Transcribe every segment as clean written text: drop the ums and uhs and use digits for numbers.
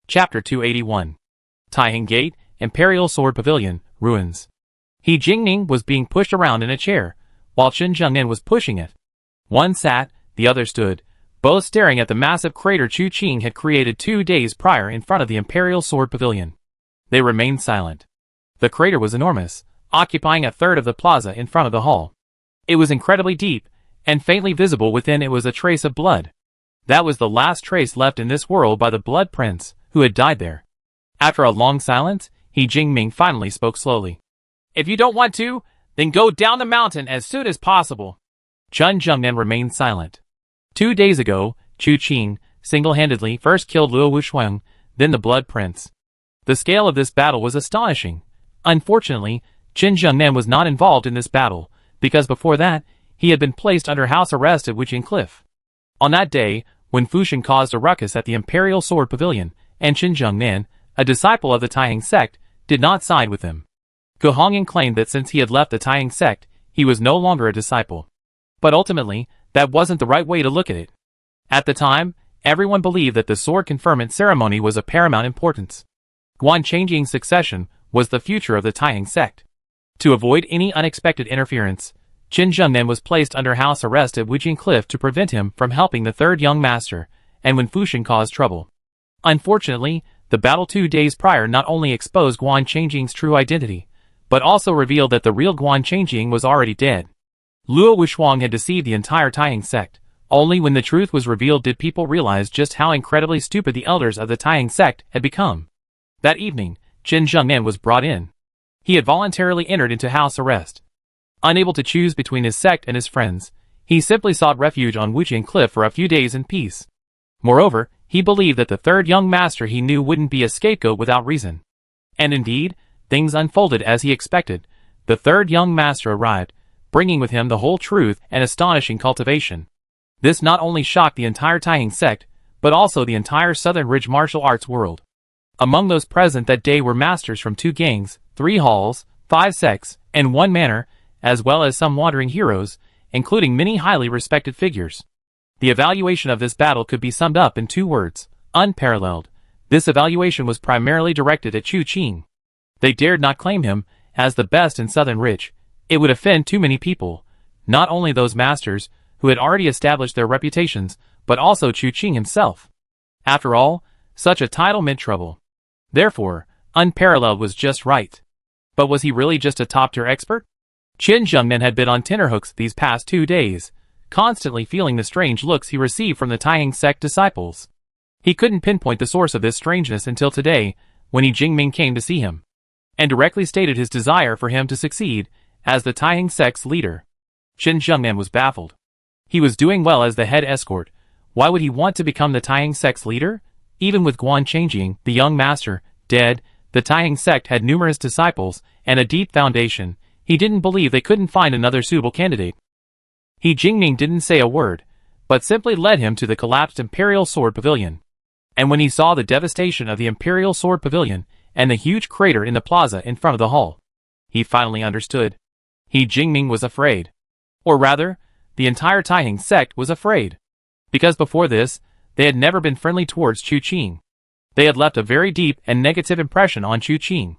Chapter 281. Taiheng Gate, Imperial Sword Pavilion, Ruins. He Jingning was being pushed around in a chair, while Qin Zhengnian was pushing it. One sat, the other stood, both staring at the massive crater Chu Qing had created 2 days prior in front of the Imperial Sword Pavilion. They remained silent. The crater was enormous, occupying a third of the plaza in front of the hall. It was incredibly deep, and faintly visible within it was a trace of blood. That was the last trace left in this world by the Blood Prince, who had died there. After a long silence, He Jingming finally spoke slowly. "If you don't want to, then go down the mountain as soon as possible." Qin Zhengnian remained silent. 2 days ago, Chu Qing single-handedly first killed Luo Wuxiang, then the Blood Prince. The scale of this battle was astonishing. Unfortunately, Qin Zhengnian was not involved in this battle, because before that, he had been placed under house arrest at Wuqing Cliff. On that day, when Fuxian caused a ruckus at the Imperial Sword Pavilion, and Qin Zhengnian, a disciple of the Taiheng sect, did not side with him. Gu Hongyan claimed that since he had left the Taiheng sect, he was no longer a disciple. But ultimately, that wasn't the right way to look at it. At the time, everyone believed that the sword conferment ceremony was of paramount importance. Guan Changjing's succession was the future of the Taiheng sect. To avoid any unexpected interference, Qin Zhengnian was placed under house arrest at Wuqing Cliff to prevent him from helping the third young master, and when Fuxian caused trouble. Unfortunately, the battle 2 days prior not only exposed Guan Changjing's true identity, but also revealed that the real Guan Changjing was already dead. Luo Wuxiang had deceived the entire Taiheng sect. Only when the truth was revealed did people realize just how incredibly stupid the elders of the Taiheng sect had become. That evening, Qin Zhengnian was brought in. He had voluntarily entered into house arrest. Unable to choose between his sect and his friends, he simply sought refuge on Wuqing Cliff for a few days in peace. Moreover, he believed that the third young master he knew wouldn't be a scapegoat without reason. And indeed, things unfolded as he expected. The third young master arrived, bringing with him the whole truth and astonishing cultivation. This not only shocked the entire Taiheng sect, but also the entire Southern Ridge martial arts world. Among those present that day were masters from 2 gangs, 3 halls, 5 sects, and 1 manor, as well as some wandering heroes, including many highly respected figures. The evaluation of this battle could be summed up in 2 words: unparalleled. This evaluation was primarily directed at Chu Qing. They dared not claim him as the best in Southern Ridge. It would offend too many people, not only those masters who had already established their reputations, but also Chu Qing himself. After all, such a title meant trouble. Therefore, unparalleled was just right. But was he really just a top-tier expert? Qin Zhengnian had been on tenterhooks these past 2 days, constantly feeling the strange looks he received from the Taiheng sect disciples. He couldn't pinpoint the source of this strangeness until today, when He Jingming came to see him, and directly stated his desire for him to succeed as the Taiheng sect's leader. Qin Zhengnian was baffled. He was doing well as the head escort. Why would he want to become the Taiheng sect's leader? Even with Guan Changjing, the young master, dead, the Taiheng sect had numerous disciples and a deep foundation. He didn't believe they couldn't find another suitable candidate. He Jingming didn't say a word, but simply led him to the collapsed Imperial Sword Pavilion. And when he saw the devastation of the Imperial Sword Pavilion and the huge crater in the plaza in front of the hall, he finally understood. He Jingming was afraid. Or rather, the entire Taiheng sect was afraid. Because before this, they had never been friendly towards Chu Qing. They had left a very deep and negative impression on Chu Qing.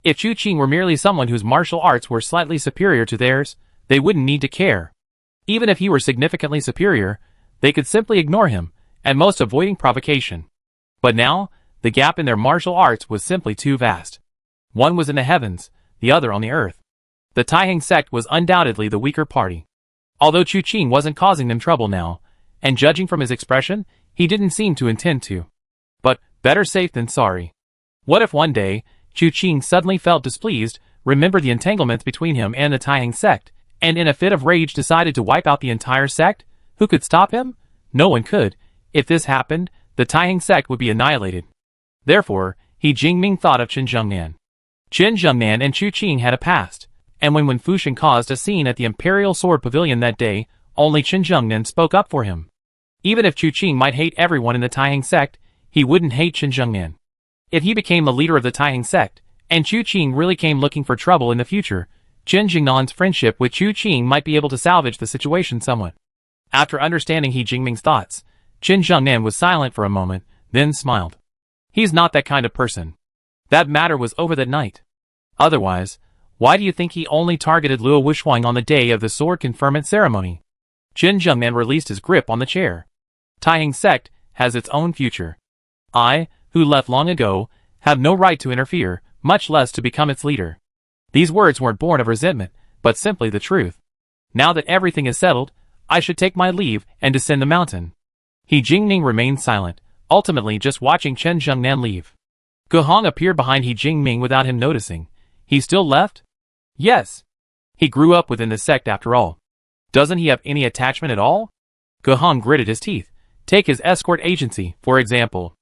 If Chu Qing were merely someone whose martial arts were slightly superior to theirs, they wouldn't need to care. Even if he were significantly superior, they could simply ignore him, at most avoiding provocation. But now, the gap in their martial arts was simply too vast. One was in the heavens, the other on the earth. The Taiheng sect was undoubtedly the weaker party. Although Chu Qing wasn't causing them trouble now, and judging from his expression, he didn't seem to intend to. But, better safe than sorry. What if one day, Chu Qing suddenly felt displeased, remembered the entanglements between him and the Taiheng sect, and in a fit of rage decided to wipe out the entire sect? Who could stop him? No one could. If this happened, the Taiheng sect would be annihilated. Therefore, He Jingming thought of Qin Zhengnian. Qin Zhengnian and Chu Qing had a past, and when Fuxian caused a scene at the Imperial Sword Pavilion that day, only Qin Zhengnian spoke up for him. Even if Chu Qing might hate everyone in the Taiheng sect, he wouldn't hate Qin Zhengnian. If he became the leader of the Taiheng sect, and Chu Qing really came looking for trouble in the future, Qin Zhengnian's friendship with Chu Qing might be able to salvage the situation somewhat. After understanding He Jingming's thoughts, Qin Zhengnian was silent for a moment, then smiled. He's not that kind of person. That matter was over that night. Otherwise, why do you think he only targeted Luo Wuxuang on the day of the sword conferment ceremony? Qin Zhengnan released his grip on the chair. Taiheng sect has its own future. I, who left long ago, have no right to interfere, much less to become its leader. These words weren't born of resentment, but simply the truth. Now that everything is settled, I should take my leave and descend the mountain. He Jingning remained silent, ultimately just watching Qin Zhengnan leave. Ge Hong appeared behind He Jingming without him noticing. He still left? Yes. He grew up within the sect after all. Doesn't he have any attachment at all? Ge Hong gritted his teeth. Take his escort agency, for example.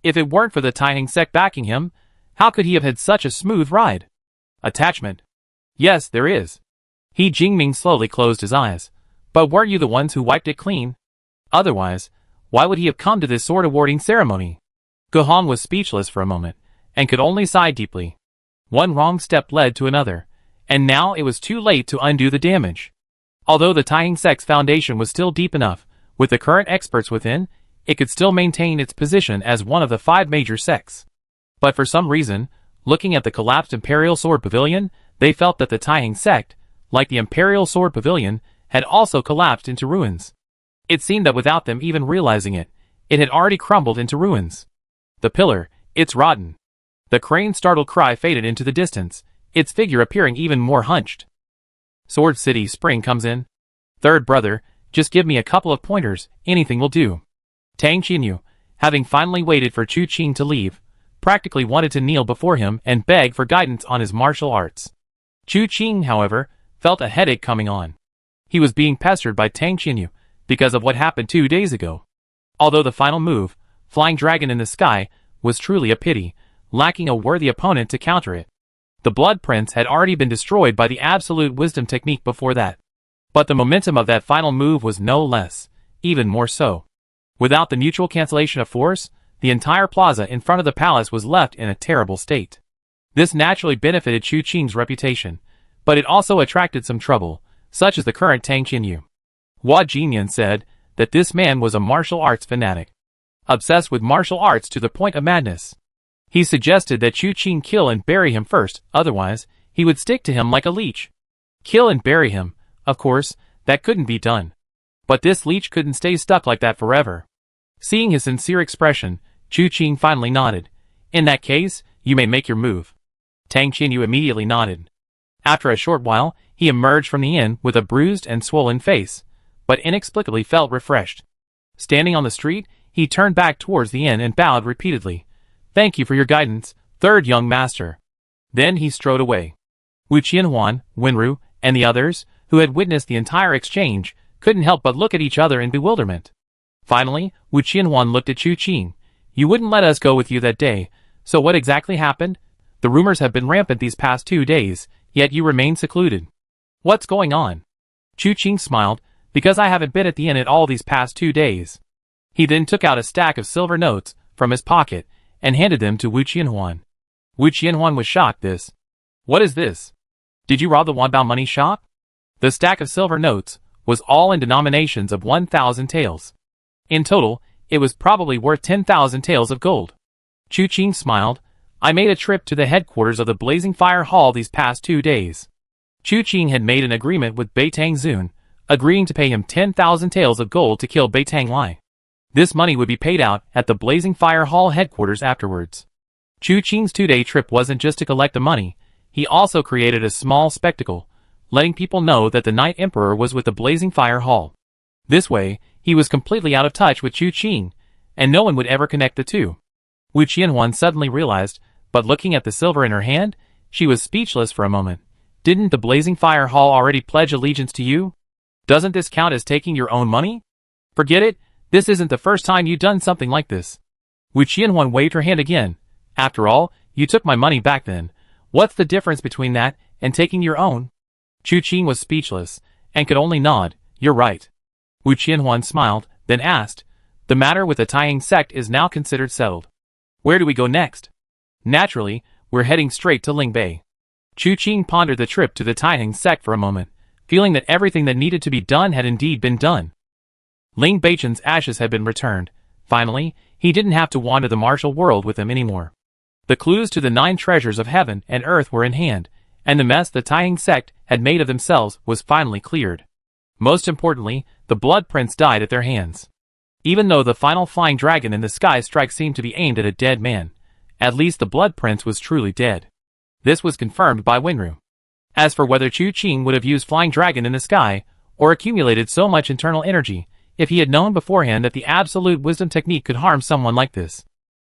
If it weren't for the Taiheng sect backing him, how could he have had such a smooth ride? Attachment. Yes, there is. He Jingming slowly closed his eyes. But weren't you the ones who wiped it clean? Otherwise, why would he have come to this sword awarding ceremony? Ge Hong was speechless for a moment, and could only sigh deeply. One wrong step led to another, and now it was too late to undo the damage. Although the Taiheng sect's foundation was still deep enough, with the current experts within, it could still maintain its position as one of the 5 major sects. But for some reason, looking at the collapsed Imperial Sword Pavilion, they felt that the Taiheng sect, like the Imperial Sword Pavilion, had also collapsed into ruins. It seemed that without them even realizing it, it had already crumbled into ruins. The pillar, it's rotten. The crane's startled cry faded into the distance, its figure appearing even more hunched. Sword City Spring comes in. Third brother, just give me a couple of pointers, anything will do. Tang Qinyu, having finally waited for Chu Qing to leave, practically wanted to kneel before him and beg for guidance on his martial arts. Chu Qing, however, felt a headache coming on. He was being pestered by Tang Qinyu because of what happened 2 days ago. Although the final move, Flying Dragon in the Sky, was truly a pity, lacking a worthy opponent to counter it. The Blood Prince had already been destroyed by the Absolute Wisdom technique before that. But the momentum of that final move was no less, even more so. Without the mutual cancellation of force, the entire plaza in front of the palace was left in a terrible state. This naturally benefited Chu Qing's reputation, but it also attracted some trouble, such as the current Tang Qinyu. Hua Jinyan said that this man was a martial arts fanatic, obsessed with martial arts to the point of madness. He suggested that Chu Qing kill and bury him first, otherwise, he would stick to him like a leech. Kill and bury him, of course, that couldn't be done. But this leech couldn't stay stuck like that forever. Seeing his sincere expression, Chu Qing finally nodded. In that case, you may make your move. Tang Qinyu immediately nodded. After a short while, he emerged from the inn with a bruised and swollen face, but inexplicably felt refreshed. Standing on the street, he turned back towards the inn and bowed repeatedly. Thank you for your guidance, third young master. Then he strode away. Wu Qianhuan, Wenru, and the others, who had witnessed the entire exchange, couldn't help but look at each other in bewilderment. Finally, Wu Qianhuan looked at Chu Qing. You wouldn't let us go with you that day, so what exactly happened? The rumors have been rampant these past 2 days, yet you remain secluded. What's going on? Chu Qing smiled, because I haven't been at the inn at all these past 2 days. He then took out a stack of silver notes from his pocket and handed them to Wu Qianhuan. Wu Qianhuan was shocked. What is this? Did you rob the Wanbao money shop? The stack of silver notes was all in denominations of 1,000 taels. In total, it was probably worth 10,000 taels of gold. Chu Qing smiled. I made a trip to the headquarters of the Blazing Fire Hall these past 2 days. Chu Qing had made an agreement with Beitang Zun, agreeing to pay him 10,000 taels of gold to kill Beitang Lai. This money would be paid out at the Blazing Fire Hall headquarters afterwards. Chu Qing's 2-day trip wasn't just to collect the money, he also created a small spectacle, letting people know that the Night Emperor was with the Blazing Fire Hall. This way, he was completely out of touch with Chu Qing, and no one would ever connect the two. Wu Qianhuan suddenly realized, but looking at the silver in her hand, she was speechless for a moment. Didn't the Blazing Fire Hall already pledge allegiance to you? Doesn't this count as taking your own money? Forget it, this isn't the first time you've done something like this. Wu Qianhuan waved her hand again. After all, you took my money back then. What's the difference between that and taking your own? Chu Qing was speechless, and could only nod. You're right. Wu Qianhuan smiled, then asked, the matter with the Taiheng sect is now considered settled. Where do we go next? Naturally, we're heading straight to Lingbei. Chu Qing pondered the trip to the Taiheng sect for a moment, feeling that everything that needed to be done had indeed been done. Ling Beichen's ashes had been returned, Finally, he didn't have to wander the martial world with them anymore. The clues to the 9 treasures of heaven and earth were in hand, and the mess the Taihang sect had made of themselves was finally cleared. Most importantly, the Blood Prince died at their hands. Even though the final flying dragon in the sky strike seemed to be aimed at a dead man, at least the Blood Prince was truly dead. This was confirmed by Winru. As for whether Chu Qing would have used flying dragon in the sky, or accumulated so much internal energy, if he had known beforehand that the absolute wisdom technique could harm someone like this,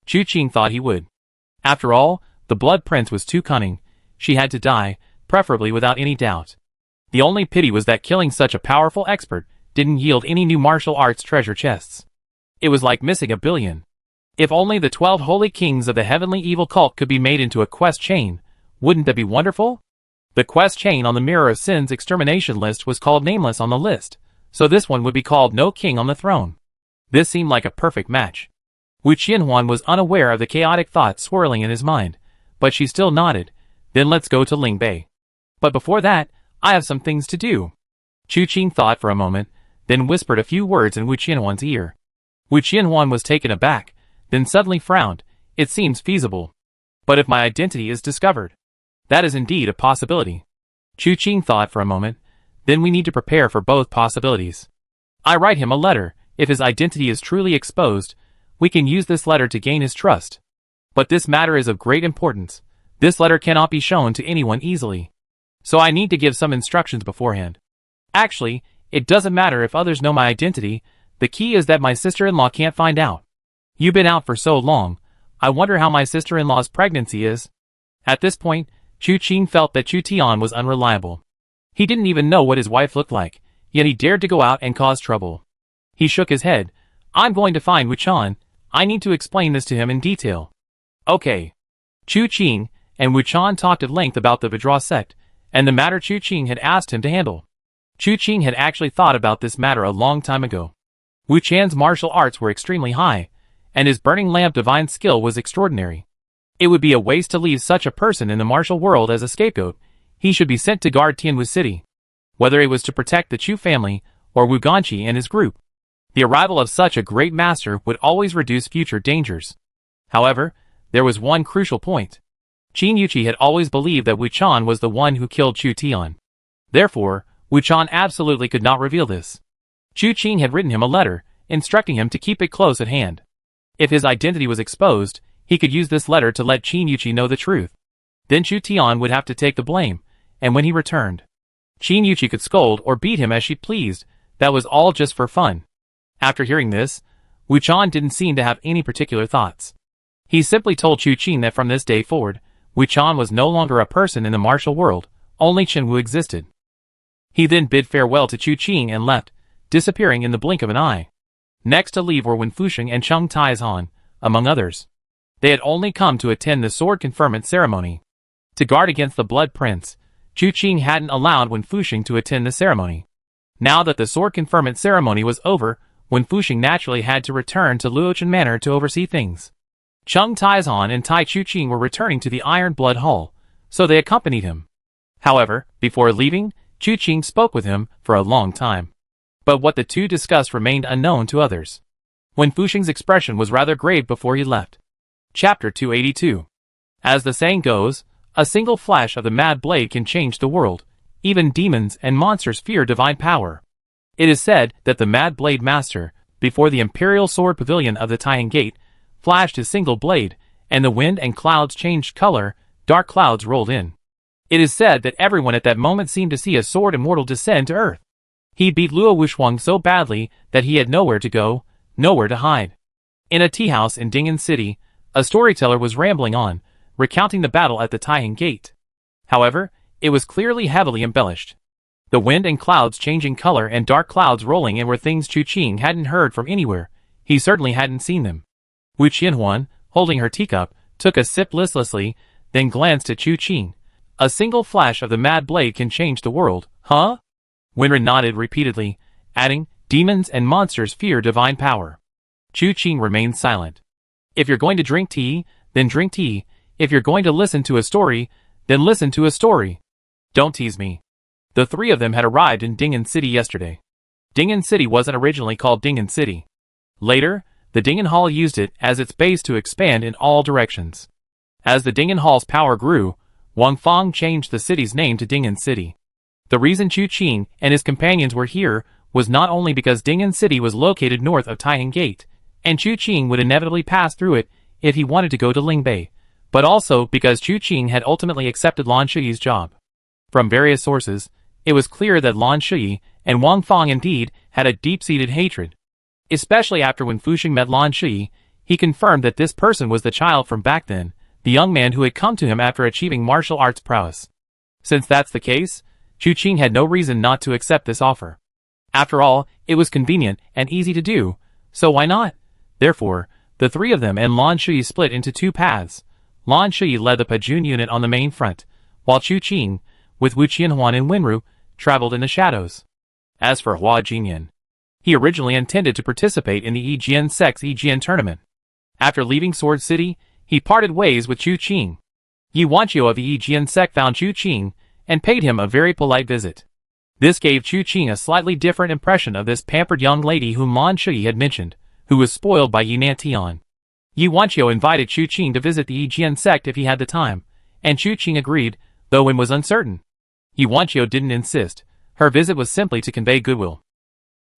Chu Qing thought he would. After all, the Blood Prince was too cunning. She had to die, preferably without any doubt. The only pity was that killing such a powerful expert didn't yield any new martial arts treasure chests. It was like missing $1 billion. If only the 12 holy kings of the heavenly evil cult could be made into a quest chain, wouldn't that be wonderful? The quest chain on the Mirror of Sin's extermination list was called Nameless on the list, so this one would be called No King on the Throne. This seemed like a perfect match. Wu Qianhuan was unaware of the chaotic thoughts swirling in his mind, but she still nodded. Then let's go to Ling Bei. But before that, I have some things to do. Chu Qing thought for a moment, then whispered a few words in Wu Qianhuan's ear. Wu Qianhuan was taken aback, then suddenly frowned. It seems feasible. But if my identity is discovered, that is indeed a possibility. Chu Qing thought for a moment, then we need to prepare for both possibilities. I write him a letter. If his identity is truly exposed, we can use this letter to gain his trust. But this matter is of great importance. This letter cannot be shown to anyone easily. So I need to give some instructions beforehand. Actually, it doesn't matter if others know my identity. The key is that my sister-in-law can't find out. You've been out for so long. I wonder how my sister-in-law's pregnancy is. At this point, Chu Qing felt that Chu Tian was unreliable. He didn't even know what his wife looked like, yet he dared to go out and cause trouble. He shook his head. I'm going to find Wu Chan. I need to explain this to him in detail. Okay. Chu Qing and Wu Chan talked at length about the Vajra sect, and the matter Chu Qing had asked him to handle. Chu Qing had actually thought about this matter a long time ago. Wu Chan's martial arts were extremely high, and his burning lamp divine skill was extraordinary. It would be a waste to leave such a person in the martial world as a scapegoat. He should be sent to guard Tianwu City. Whether it was to protect the Chu family, or Wu Ganqi and his group, the arrival of such a great master would always reduce future dangers. However, there was one crucial point. Qin Yuqi had always believed that Wu Chan was the one who killed Chu Tian. Therefore, Wu Chan absolutely could not reveal this. Chu Qing had written him a letter, instructing him to keep it close at hand. If his identity was exposed, he could use this letter to let Qin Yuqi know the truth. Then Chu Tian would have to take the blame, and when he returned, Qin Yuqi could scold or beat him as she pleased. That was all just for fun. After hearing this, Wu Chan didn't seem to have any particular thoughts. He simply told Chu Qing that from this day forward, Wu Chan was no longer a person in the martial world, only Chen Wu existed. He then bid farewell to Chu Qing and left, disappearing in the blink of an eye. Next to leave were Wen Fusheng and Cheng Taizhan, among others. They had only come to attend the sword conferment ceremony. To guard against the Blood Prince, Chu Qing hadn't allowed Wen Fusheng to attend the ceremony. Now that the sword conferment ceremony was over, Wen Fusheng naturally had to return to Luochen Manor to oversee things. Cheng Taizhan and Tai Chu Qing were returning to the Iron Blood Hall, so they accompanied him. However, before leaving, Chu Qing spoke with him for a long time. But what the two discussed remained unknown to others. Wen Fusheng's expression was rather grave before he left. Chapter 282. As the saying goes, a single flash of the mad blade can change the world. Even demons and monsters fear divine power. It is said that the Mad Blade Master, before the Imperial Sword Pavilion of the Taihang Gate, flashed his single blade, and the wind and clouds changed color, dark clouds rolled in. It is said that everyone at that moment seemed to see a sword immortal descend to earth. He beat Luo Wuxuang so badly that he had nowhere to go, nowhere to hide. In a tea house in Ding'an City, a storyteller was rambling on, recounting the battle at the Taihang Gate. However, it was clearly heavily embellished. The wind and clouds changing color and dark clouds rolling in were things Chu Qing hadn't heard from anywhere. He certainly hadn't seen them. Wu Qianhuan, holding her teacup, took a sip listlessly, then glanced at Chu Qing. A single flash of the mad blade can change the world, huh? Wenren nodded repeatedly, adding, demons and monsters fear divine power. Chu Qing remained silent. If you're going to drink tea, then drink tea. If you're going to listen to a story, then listen to a story. Don't tease me. The three of them had arrived in Ding'an City yesterday. Ding'an City wasn't originally called Ding'an City. Later, the Dingen Hall used it as its base to expand in all directions. As the Dingen Hall's power grew, Wang Fang changed the city's name to Dingen City. The reason Chu Qing and his companions were here was not only because Dingen City was located north of Taiheng Gate, and Chu Qing would inevitably pass through it if he wanted to go to Lingbei, but also because Chu Qing had ultimately accepted Lan Shuyi's job. From various sources, it was clear that Lan Shuyi and Wang Fang indeed had a deep-seated hatred. Especially after when Fuxing met Lan Shuyi, he confirmed that this person was the child from back then, the young man who had come to him after achieving martial arts prowess. Since that's the case, Chu Qing had no reason not to accept this offer. After all, it was convenient and easy to do, so why not? Therefore, the three of them and Lan Shuyi split into two paths. Lan Shuyi led the Pajun unit on the main front, while Chu Qing, with Wu Qianhuan and Wenru, traveled in the shadows. As for Hua Jingyan, he originally intended to participate in the Yijian Sect's Yijian tournament. After leaving Sword City, he parted ways with Chu Qing. Yi Wanqiu of the Yijian Sect found Chu Qing and paid him a very polite visit. This gave Chu Qing a slightly different impression of this pampered young lady whom Lan Shuyi had mentioned, who was spoiled by Yi Nantian. Yi Wanqiu invited Chu Qing to visit the Yijian Sect if he had the time, and Chu Qing agreed, though when was uncertain. Yi Wanqiu didn't insist. Her visit was simply to convey goodwill.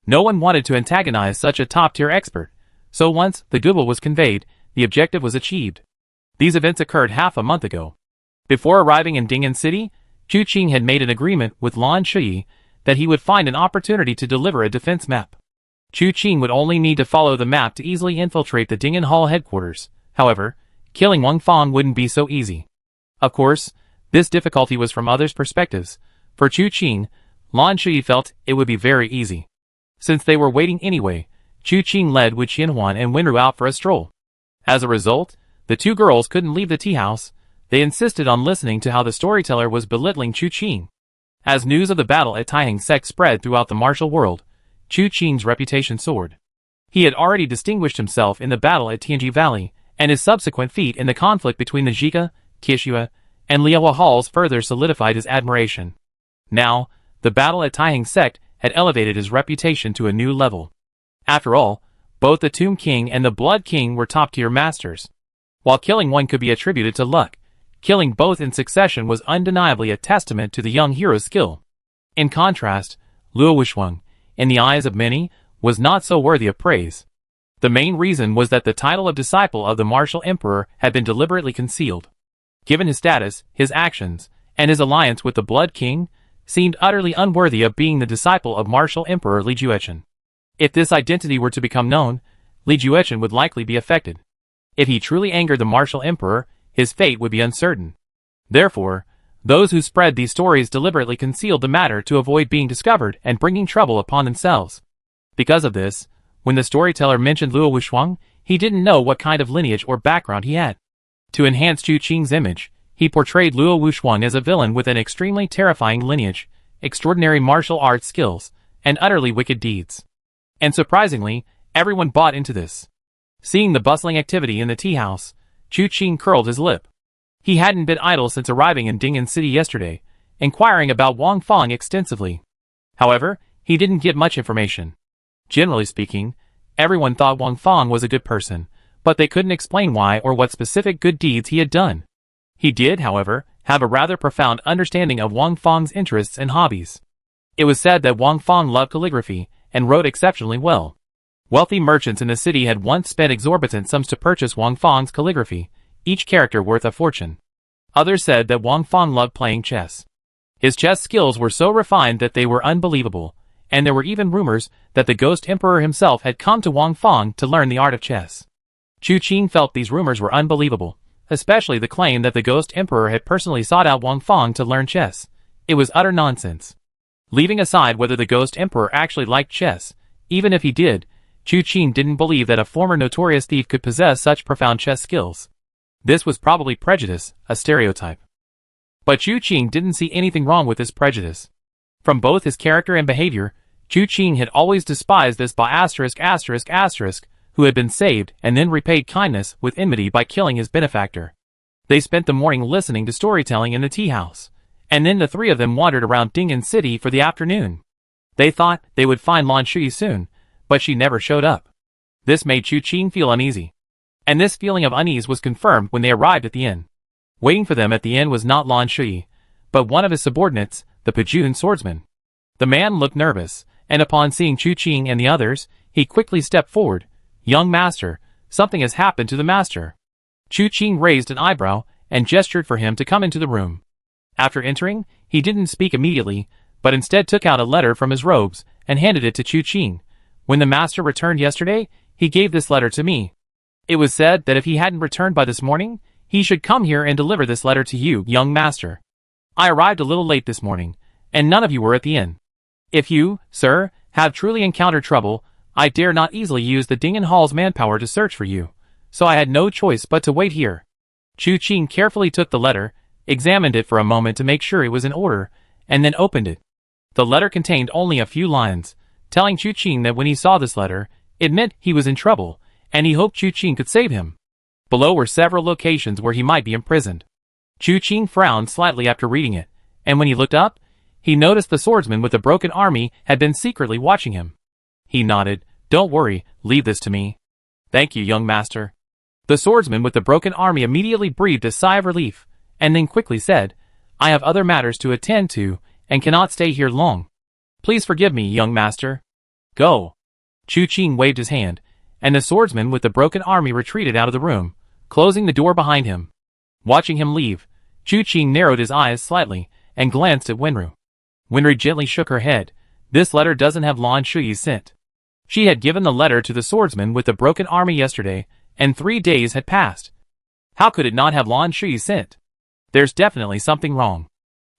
No one wanted to antagonize such a top-tier expert, so once the goodwill was conveyed, the objective was achieved. These events occurred half a month ago. Before arriving in Dingen City, Chu Qing had made an agreement with Lan Shuyi that he would find an opportunity to deliver a defense map. Chu Qing would only need to follow the map to easily infiltrate the Dingen Hall headquarters. However, killing Wang Fang wouldn't be so easy. Of course, this difficulty was from others' perspectives. For Chu Qing, Lan Shuyi felt it would be very easy. Since they were waiting anyway, Chu Qing led Wu Qianhuan and Wenru out for a stroll. As a result, the two girls couldn't leave the tea house. They insisted on listening to how the storyteller was belittling Chu Qing. As news of the battle at Taiheng Sect spread throughout the martial world, Chu Qing's reputation soared. He had already distinguished himself in the battle at Tianji Valley, and his subsequent feat in the conflict between the Jika, Tishua, and Liaohua halls further solidified his admiration. Now, the battle at Taiheng Sect had elevated his reputation to a new level. After all, both the Tomb King and the Blood King were top-tier masters. While killing one could be attributed to luck, killing both in succession was undeniably a testament to the young hero's skill. In contrast, Luo Wuxuang, in the eyes of many, was not so worthy of praise. The main reason was that the title of disciple of the martial emperor had been deliberately concealed. Given his status, his actions, and his alliance with the Blood King, seemed utterly unworthy of being the disciple of martial emperor Li Juechen. If this identity were to become known, Li Juechen would likely be affected. If he truly angered the martial emperor, his fate would be uncertain. Therefore, those who spread these stories deliberately concealed the matter to avoid being discovered and bringing trouble upon themselves. Because of this, when the storyteller mentioned Luo Wuxuang, he didn't know what kind of lineage or background he had. To enhance Chu Qing's image, he portrayed Luo Wuxuang as a villain with an extremely terrifying lineage, extraordinary martial arts skills, and utterly wicked deeds. And surprisingly, everyone bought into this. Seeing the bustling activity in the tea house, Chu Qing curled his lip. He hadn't been idle since arriving in Dingen City yesterday, inquiring about Wang Fang extensively. However, he didn't get much information. Generally speaking, everyone thought Wang Fang was a good person, but they couldn't explain why or what specific good deeds he had done. He did, however, have a rather profound understanding of Wang Fang's interests and hobbies. It was said that Wang Fang loved calligraphy and wrote exceptionally well. Wealthy merchants in the city had once spent exorbitant sums to purchase Wang Fang's calligraphy, each character worth a fortune. Others said that Wang Fang loved playing chess. His chess skills were so refined that they were unbelievable, and there were even rumors that the Ghost Emperor himself had come to Wang Fang to learn the art of chess. Chu Qing felt these rumors were unbelievable, especially the claim that the Ghost Emperor had personally sought out Wang Fang to learn chess. It was utter nonsense. Leaving aside whether the Ghost Emperor actually liked chess, even if he did, Chu Qing didn't believe that a former notorious thief could possess such profound chess skills. This was probably prejudice, a stereotype. But Chu Qing didn't see anything wrong with this prejudice. From both his character and behavior, Chu Qing had always despised this who had been saved and then repaid kindness with enmity by killing his benefactor. They spent the morning listening to storytelling in the tea house, and then the three of them wandered around Dingen City for the afternoon. They thought they would find Lan Shuyi soon, but she never showed up. This made Chu Qing feel uneasy. And this feeling of unease was confirmed when they arrived at the inn. Waiting for them at the inn was not Lan Shui, but one of his subordinates, the Pajun swordsman. The man looked nervous, and upon seeing Chu Qing and the others, he quickly stepped forward. "Young master, something has happened to the master." Chu Qing raised an eyebrow and gestured for him to come into the room. After entering, he didn't speak immediately, but instead took out a letter from his robes and handed it to Chu Qing. "When the master returned yesterday, he gave this letter to me. It was said that if he hadn't returned by this morning, he should come here and deliver this letter to you, young master. I arrived a little late this morning, and none of you were at the inn. If you, sir, have truly encountered trouble, I dare not easily use the Dingen Hall's manpower to search for you, so I had no choice but to wait here." Chu Qing carefully took the letter, examined it for a moment to make sure it was in order, and then opened it. The letter contained only a few lines, telling Chu Qing that when he saw this letter, it meant he was in trouble, and he hoped Chu Qing could save him. Below were several locations where he might be imprisoned. Chu Qing frowned slightly after reading it, and when he looked up, he noticed the swordsman with the broken army had been secretly watching him. He nodded. "Don't worry, leave this to me." "Thank you, young master." The swordsman with the broken army immediately breathed a sigh of relief, and then quickly said, "I have other matters to attend to, and cannot stay here long. Please forgive me, young master. Go." Chu Qing waved his hand, and the swordsman with the broken army retreated out of the room, closing the door behind him. Watching him leave, Chu Qing narrowed his eyes slightly and glanced at Wenru. Wenru gently shook her head. "This letter doesn't have Lan Shui's scent." She had given the letter to the swordsman with the broken army yesterday, and 3 days had passed. How could it not have Lan Shui's scent? There's definitely something wrong.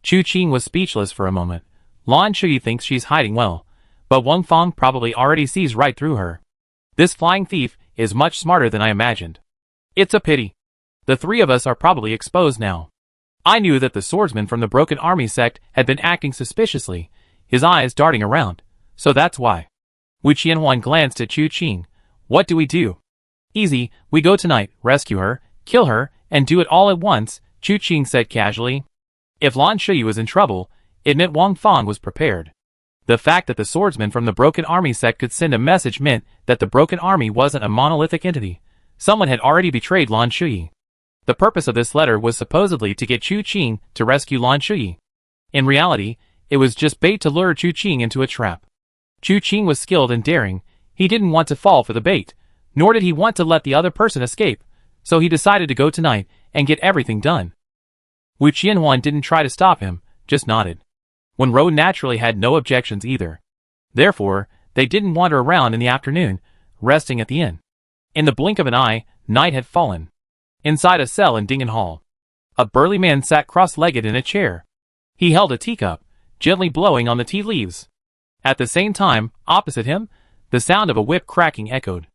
Chu Qing was speechless for a moment. Lan Shui thinks she's hiding well, but Wang Fang probably already sees right through her. This flying thief is much smarter than I imagined. It's a pity. The three of us are probably exposed now. I knew that the swordsman from the Broken Army sect had been acting suspiciously, his eyes darting around, so that's why. Wu Qianhuan glanced at Chu Qing. "What do we do?" "Easy, we go tonight, rescue her, kill her, and do it all at once," Chu Qing said casually. If Lan Shui was in trouble, it meant Wang Fang was prepared. The fact that the swordsman from the Broken Army sect could send a message meant that the Broken Army wasn't a monolithic entity. Someone had already betrayed Lan Shui. The purpose of this letter was supposedly to get Chu Qing to rescue Lan Shui. In reality, it was just bait to lure Chu Qing into a trap. Chu Qing was skilled and daring. He didn't want to fall for the bait, nor did he want to let the other person escape, so he decided to go tonight and get everything done. Wu Qianhuan didn't try to stop him, just nodded. Wenro naturally had no objections either. Therefore, they didn't wander around in the afternoon, resting at the inn. In the blink of an eye, night had fallen. Inside a cell in Dingen Hall, a burly man sat cross-legged in a chair. He held a teacup, gently blowing on the tea leaves. At the same time, opposite him, the sound of a whip cracking echoed.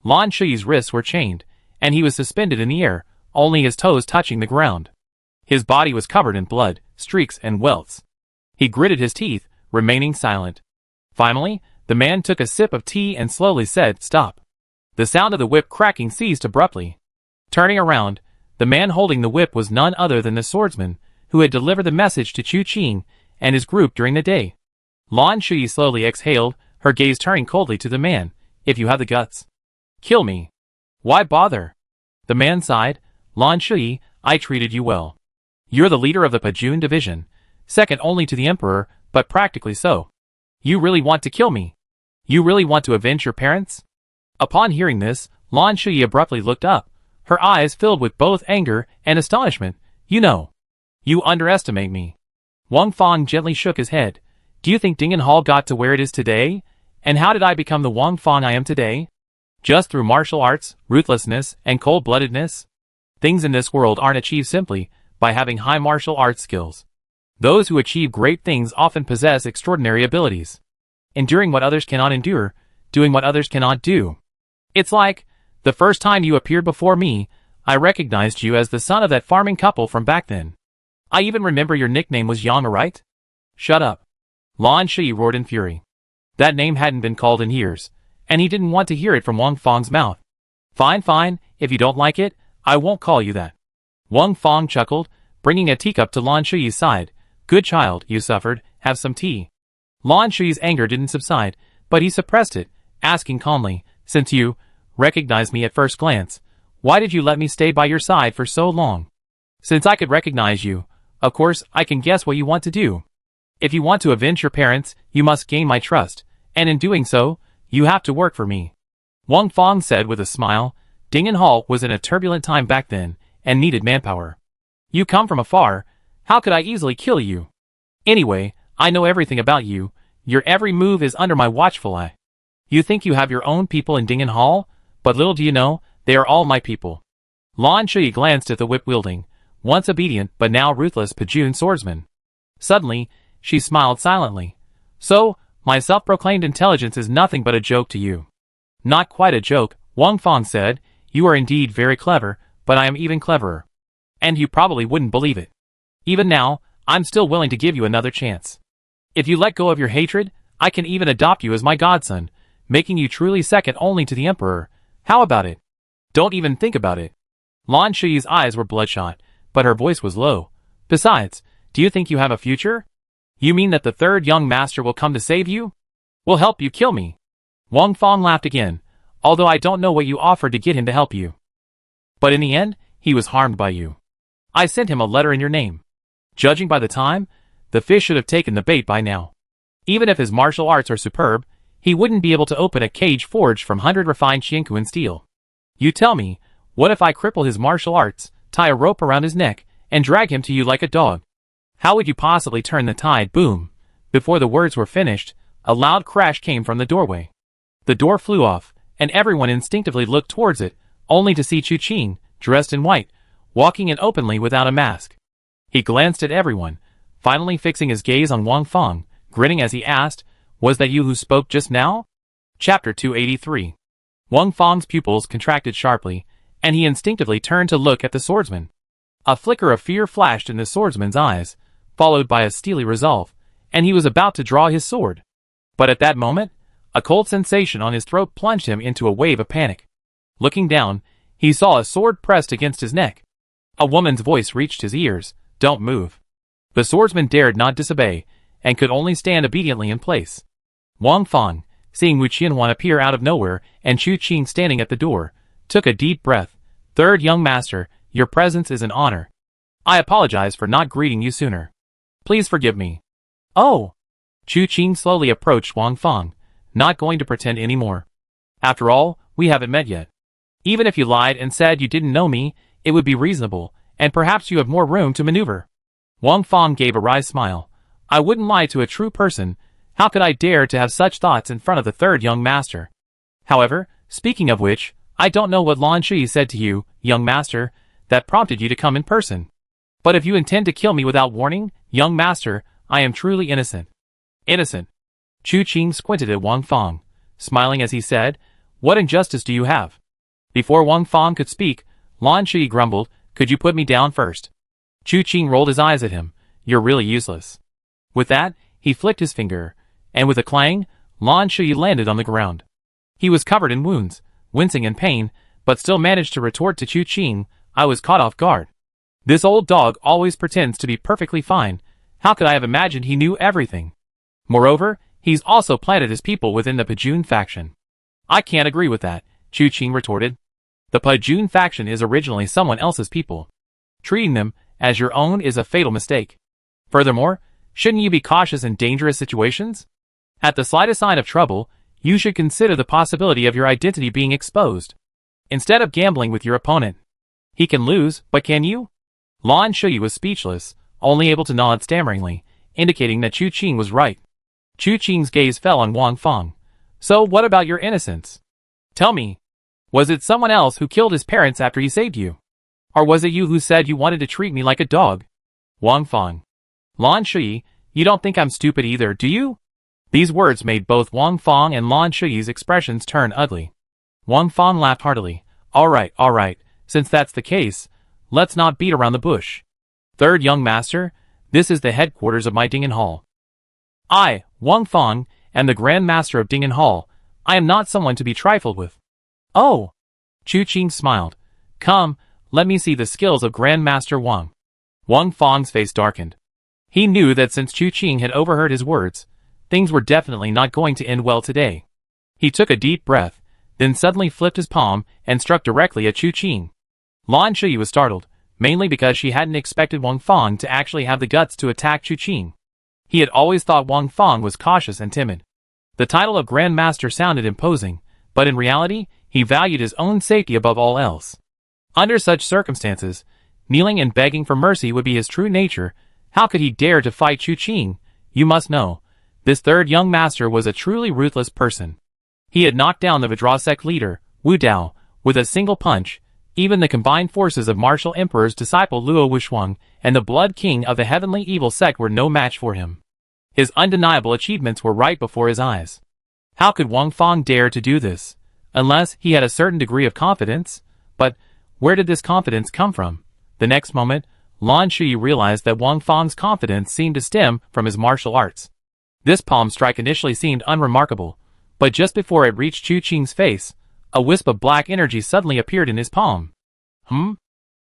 Lan Shui's wrists were chained, and he was suspended in the air, only his toes touching the ground. His body was covered in blood, streaks, and welts. He gritted his teeth, remaining silent. Finally, the man took a sip of tea and slowly said, "Stop." The sound of the whip cracking ceased abruptly. Turning around, the man holding the whip was none other than the swordsman, who had delivered the message to Chu Qing and his group during the day. Lan Shui slowly exhaled, her gaze turning coldly to the man. "If you have the guts, kill me. Why bother?" The man sighed. "Lan Shui, I treated you well. You're the leader of the Pajun division, second only to the emperor, but practically so. You really want to kill me? You really want to avenge your parents?" Upon hearing this, Lan Shui abruptly looked up, her eyes filled with both anger and astonishment. You underestimate me." Wang Fang gently shook his head. "Do you think Dingen Hall got to where it is today? And how did I become the Wang Fang I am today? Just through martial arts, ruthlessness, and cold-bloodedness? Things in this world aren't achieved simply by having high martial arts skills. Those who achieve great things often possess extraordinary abilities. Enduring what others cannot endure, doing what others cannot do. It's like, the first time you appeared before me, I recognized you as the son of that farming couple from back then. I even remember your nickname was Yang, right?" "Shut up." Lan Shui roared in fury. That name hadn't been called in years, and he didn't want to hear it from Wang Fang's mouth. Fine, if you don't like it, I won't call you that." Wang Fang chuckled, bringing a teacup to Lan Shui's side. "Good child, you suffered, have some tea." Lan Shui's anger didn't subside, but he suppressed it, asking calmly, "Since you, recognized me at first glance. Why did you let me stay by your side for so long? Since I could recognize you, of course I can guess what you want to do. If you want to avenge your parents, you must gain my trust, and in doing so, you have to work for me. Wang Fong said with a smile. Ding'an Hall was in a turbulent time back then, and needed manpower. You come from afar, how could I easily kill you? Anyway, I know everything about you, your every move is under my watchful eye. You think you have your own people in Ding'an Hall, but little do you know, they are all my people. Lan Shui glanced at the whip-wielding, once obedient but now ruthless Pajun swordsman. Suddenly, she smiled silently. So, my self-proclaimed intelligence is nothing but a joke to you. Not quite a joke, Wang Fong said. You are indeed very clever, but I am even cleverer. And you probably wouldn't believe it. Even now, I'm still willing to give you another chance. If you let go of your hatred, I can even adopt you as my godson, making you truly second only to the emperor. How about it? Don't even think about it. Lan Shui's eyes were bloodshot, but her voice was low. Besides, do you think you have a future? You mean that the third young master will come to save you? Will help you kill me? Wang Fong laughed again, although I don't know what you offered to get him to help you. But in the end, he was harmed by you. I sent him a letter in your name. Judging by the time, the fish should have taken the bait by now. Even if his martial arts are superb, he wouldn't be able to open a cage forged from 100 refined Qiankuan steel. You tell me, what if I cripple his martial arts, tie a rope around his neck, and drag him to you like a dog? How would you possibly turn the tide? Boom! Before the words were finished, a loud crash came from the doorway. The door flew off, and everyone instinctively looked towards it, only to see Chu Qing, dressed in white, walking in openly without a mask. He glanced at everyone, finally fixing his gaze on Wang Fong, grinning as he asked, Was that you who spoke just now? Chapter 283. Wang Fong's pupils contracted sharply, and he instinctively turned to look at the swordsman. A flicker of fear flashed in the swordsman's eyes, followed by a steely resolve, and he was about to draw his sword. But at that moment, a cold sensation on his throat plunged him into a wave of panic. Looking down, he saw a sword pressed against his neck. A woman's voice reached his ears, Don't move. The swordsman dared not disobey, and could only stand obediently in place. Wang Fong, seeing Wu Qianhuan appear out of nowhere and Chu Qing standing at the door, took a deep breath. Third young master, your presence is an honor. I apologize for not greeting you sooner. Please forgive me. Oh! Chu Qing slowly approached Wang Fong, not going to pretend anymore. After all, we haven't met yet. Even if you lied and said you didn't know me, it would be reasonable, and perhaps you have more room to maneuver. Wang Fong gave a wry smile. I wouldn't lie to a true person. How could I dare to have such thoughts in front of the third young master? However, speaking of which, I don't know what Lan Shui said to you, young master, that prompted you to come in person. But if you intend to kill me without warning, young master, I am truly innocent. Innocent. Chu Qing squinted at Wang Fong, smiling as he said, What injustice do you have? Before Wang Fong could speak, Lan Shui grumbled, Could you put me down first? Chu Qing rolled his eyes at him. You're really useless. With that, he flicked his finger, and with a clang, Lan Shui landed on the ground. He was covered in wounds, wincing in pain, but still managed to retort to Chu Qing, I was caught off guard. This old dog always pretends to be perfectly fine. How could I have imagined he knew everything? Moreover, he's also planted his people within the Pajun faction. I can't agree with that, Chu Qing retorted. The Pajun faction is originally someone else's people. Treating them as your own is a fatal mistake. Furthermore, shouldn't you be cautious in dangerous situations? At the slightest sign of trouble, you should consider the possibility of your identity being exposed. Instead of gambling with your opponent. He can lose, but can you? Lan Shui was speechless, only able to nod stammeringly, indicating that Chu Qing was right. Chu Qing's gaze fell on Wang Fong. So what about your innocence? Tell me, was it someone else who killed his parents after he saved you? Or was it you who said you wanted to treat me like a dog? Wang Fong. Lan Shui, you don't think I'm stupid either, do you? These words made both Wang Fong and Lan Shui's expressions turn ugly. Wang Fong laughed heartily. All right, since that's the case, let's not beat around the bush. Third young master, this is the headquarters of my Ding'an Hall. I, Wang Fong, am the Grand Master of Ding'an Hall. I am not someone to be trifled with. Oh! Chu Qing smiled. Come, let me see the skills of Grand Master Wang. Wang Fong's face darkened. He knew that since Chu Qing had overheard his words, things were definitely not going to end well today. He took a deep breath, then suddenly flipped his palm and struck directly at Chu Qing. Lan Shuyi was startled, mainly because she hadn't expected Wang Fang to actually have the guts to attack Chu Qing. He had always thought Wang Fang was cautious and timid. The title of Grand Master sounded imposing, but in reality, he valued his own safety above all else. Under such circumstances, kneeling and begging for mercy would be his true nature. How could he dare to fight Chu Qing? You must know, this third young master was a truly ruthless person. He had knocked down the Vajra sect leader, Wu Dao, with a single punch. Even the combined forces of Martial Emperor's disciple Luo Wuxuang and the Blood King of the Heavenly Evil sect were no match for him. His undeniable achievements were right before his eyes. How could Wang Fang dare to do this? Unless he had a certain degree of confidence. But where did this confidence come from? The next moment, Lan Shuyi realized that Wang Fang's confidence seemed to stem from his martial arts. This palm strike initially seemed unremarkable, but just before it reached Chu Qing's face, a wisp of black energy suddenly appeared in his palm.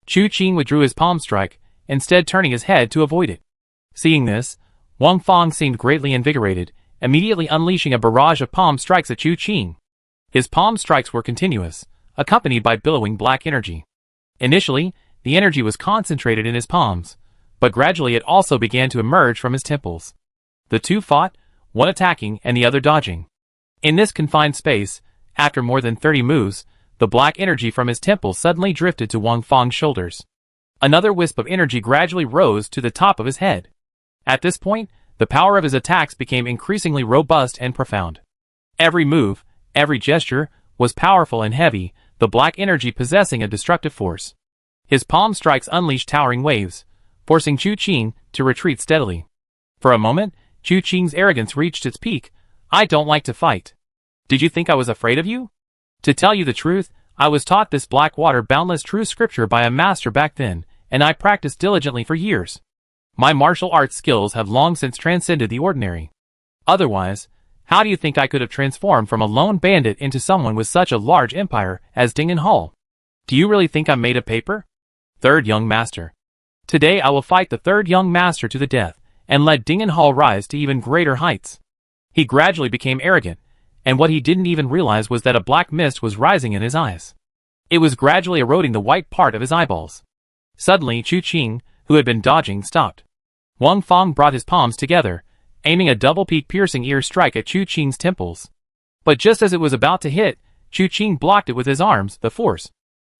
Chu Qing withdrew his palm strike, instead turning his head to avoid it. Seeing this, Wang Fang seemed greatly invigorated, immediately unleashing a barrage of palm strikes at Chu Qing. His palm strikes were continuous, accompanied by billowing black energy. Initially, the energy was concentrated in his palms, but gradually it also began to emerge from his temples. The two fought, one attacking and the other dodging. In this confined space, after more than 30 moves, the black energy from his temples suddenly drifted to Wang Fang's shoulders. Another wisp of energy gradually rose to the top of his head. At this point, the power of his attacks became increasingly robust and profound. Every move, every gesture, was powerful and heavy, the black energy possessing a destructive force. His palm strikes unleashed towering waves, forcing Chu Qing to retreat steadily. For a moment, Chu Qing's arrogance reached its peak. I don't like to fight. Did you think I was afraid of you? To tell you the truth, I was taught this Blackwater boundless true scripture by a master back then, and I practiced diligently for years. My martial arts skills have long since transcended the ordinary. Otherwise, how do you think I could have transformed from a lone bandit into someone with such a large empire as Dingen Hall? Do you really think I'm made of paper? Third young master. Today I will fight the third young master to the death, and let Dingen Hall rise to even greater heights. He gradually became arrogant, and what he didn't even realize was that a black mist was rising in his eyes. It was gradually eroding the white part of his eyeballs. Suddenly Chu Qing, who had been dodging, stopped. Wang Fang brought his palms together, aiming a double-peak piercing ear strike at Chu Qing's temples. But just as it was about to hit, Chu Qing blocked it with his arms, the force.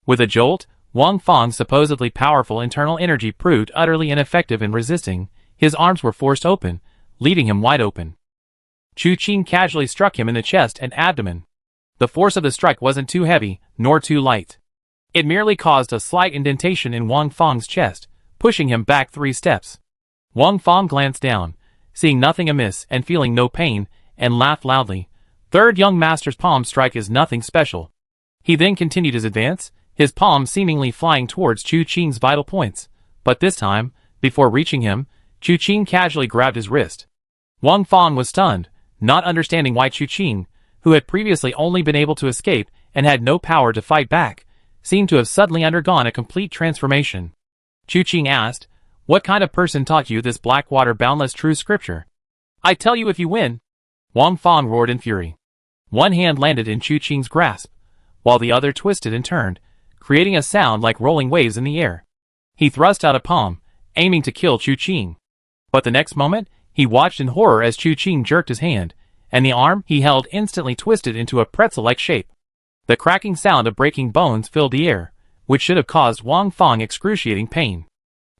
With a jolt, Wang Fang's supposedly powerful internal energy proved utterly ineffective in resisting. His arms were forced open, leaving him wide open. Chu Qing casually struck him in the chest and abdomen. The force of the strike wasn't too heavy, nor too light. It merely caused a slight indentation in Wang Fang's chest, pushing him back 3 steps. Wang Fang glanced down, seeing nothing amiss and feeling no pain, and laughed loudly. Third young master's palm strike is nothing special. He then continued his advance, his palm seemingly flying towards Chu Qing's vital points. But this time, before reaching him, Chu Qing casually grabbed his wrist. Wang Fang was stunned, not understanding why Chu Qing, who had previously only been able to escape and had no power to fight back, seemed to have suddenly undergone a complete transformation. Chu Qing asked, "What kind of person taught you this Blackwater boundless true scripture?" "I tell you if you win." Wang Fang roared in fury. One hand landed in Chu Qing's grasp, while the other twisted and turned, creating a sound like rolling waves in the air. He thrust out a palm, aiming to kill Chu Qing. But the next moment, he watched in horror as Chu Qing jerked his hand, and the arm he held instantly twisted into a pretzel-like shape. The cracking sound of breaking bones filled the air, which should have caused Wang Fang excruciating pain.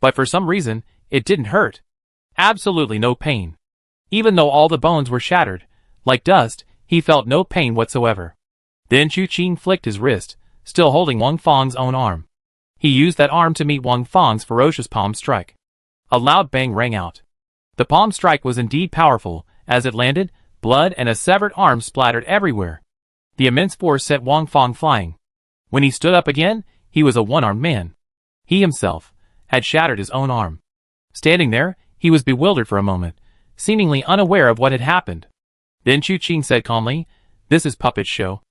But for some reason, it didn't hurt. Absolutely no pain. Even though all the bones were shattered, like dust, he felt no pain whatsoever. Then Chu Qing flicked his wrist, still holding Wang Fang's own arm. He used that arm to meet Wang Fang's ferocious palm strike. A loud bang rang out. The palm strike was indeed powerful. As it landed, blood and a severed arm splattered everywhere. The immense force set Wang Fang flying. When he stood up again, he was a one-armed man. He himself had shattered his own arm. Standing there, he was bewildered for a moment, seemingly unaware of what had happened. Then Chu Qing said calmly, "This is Puppet Show.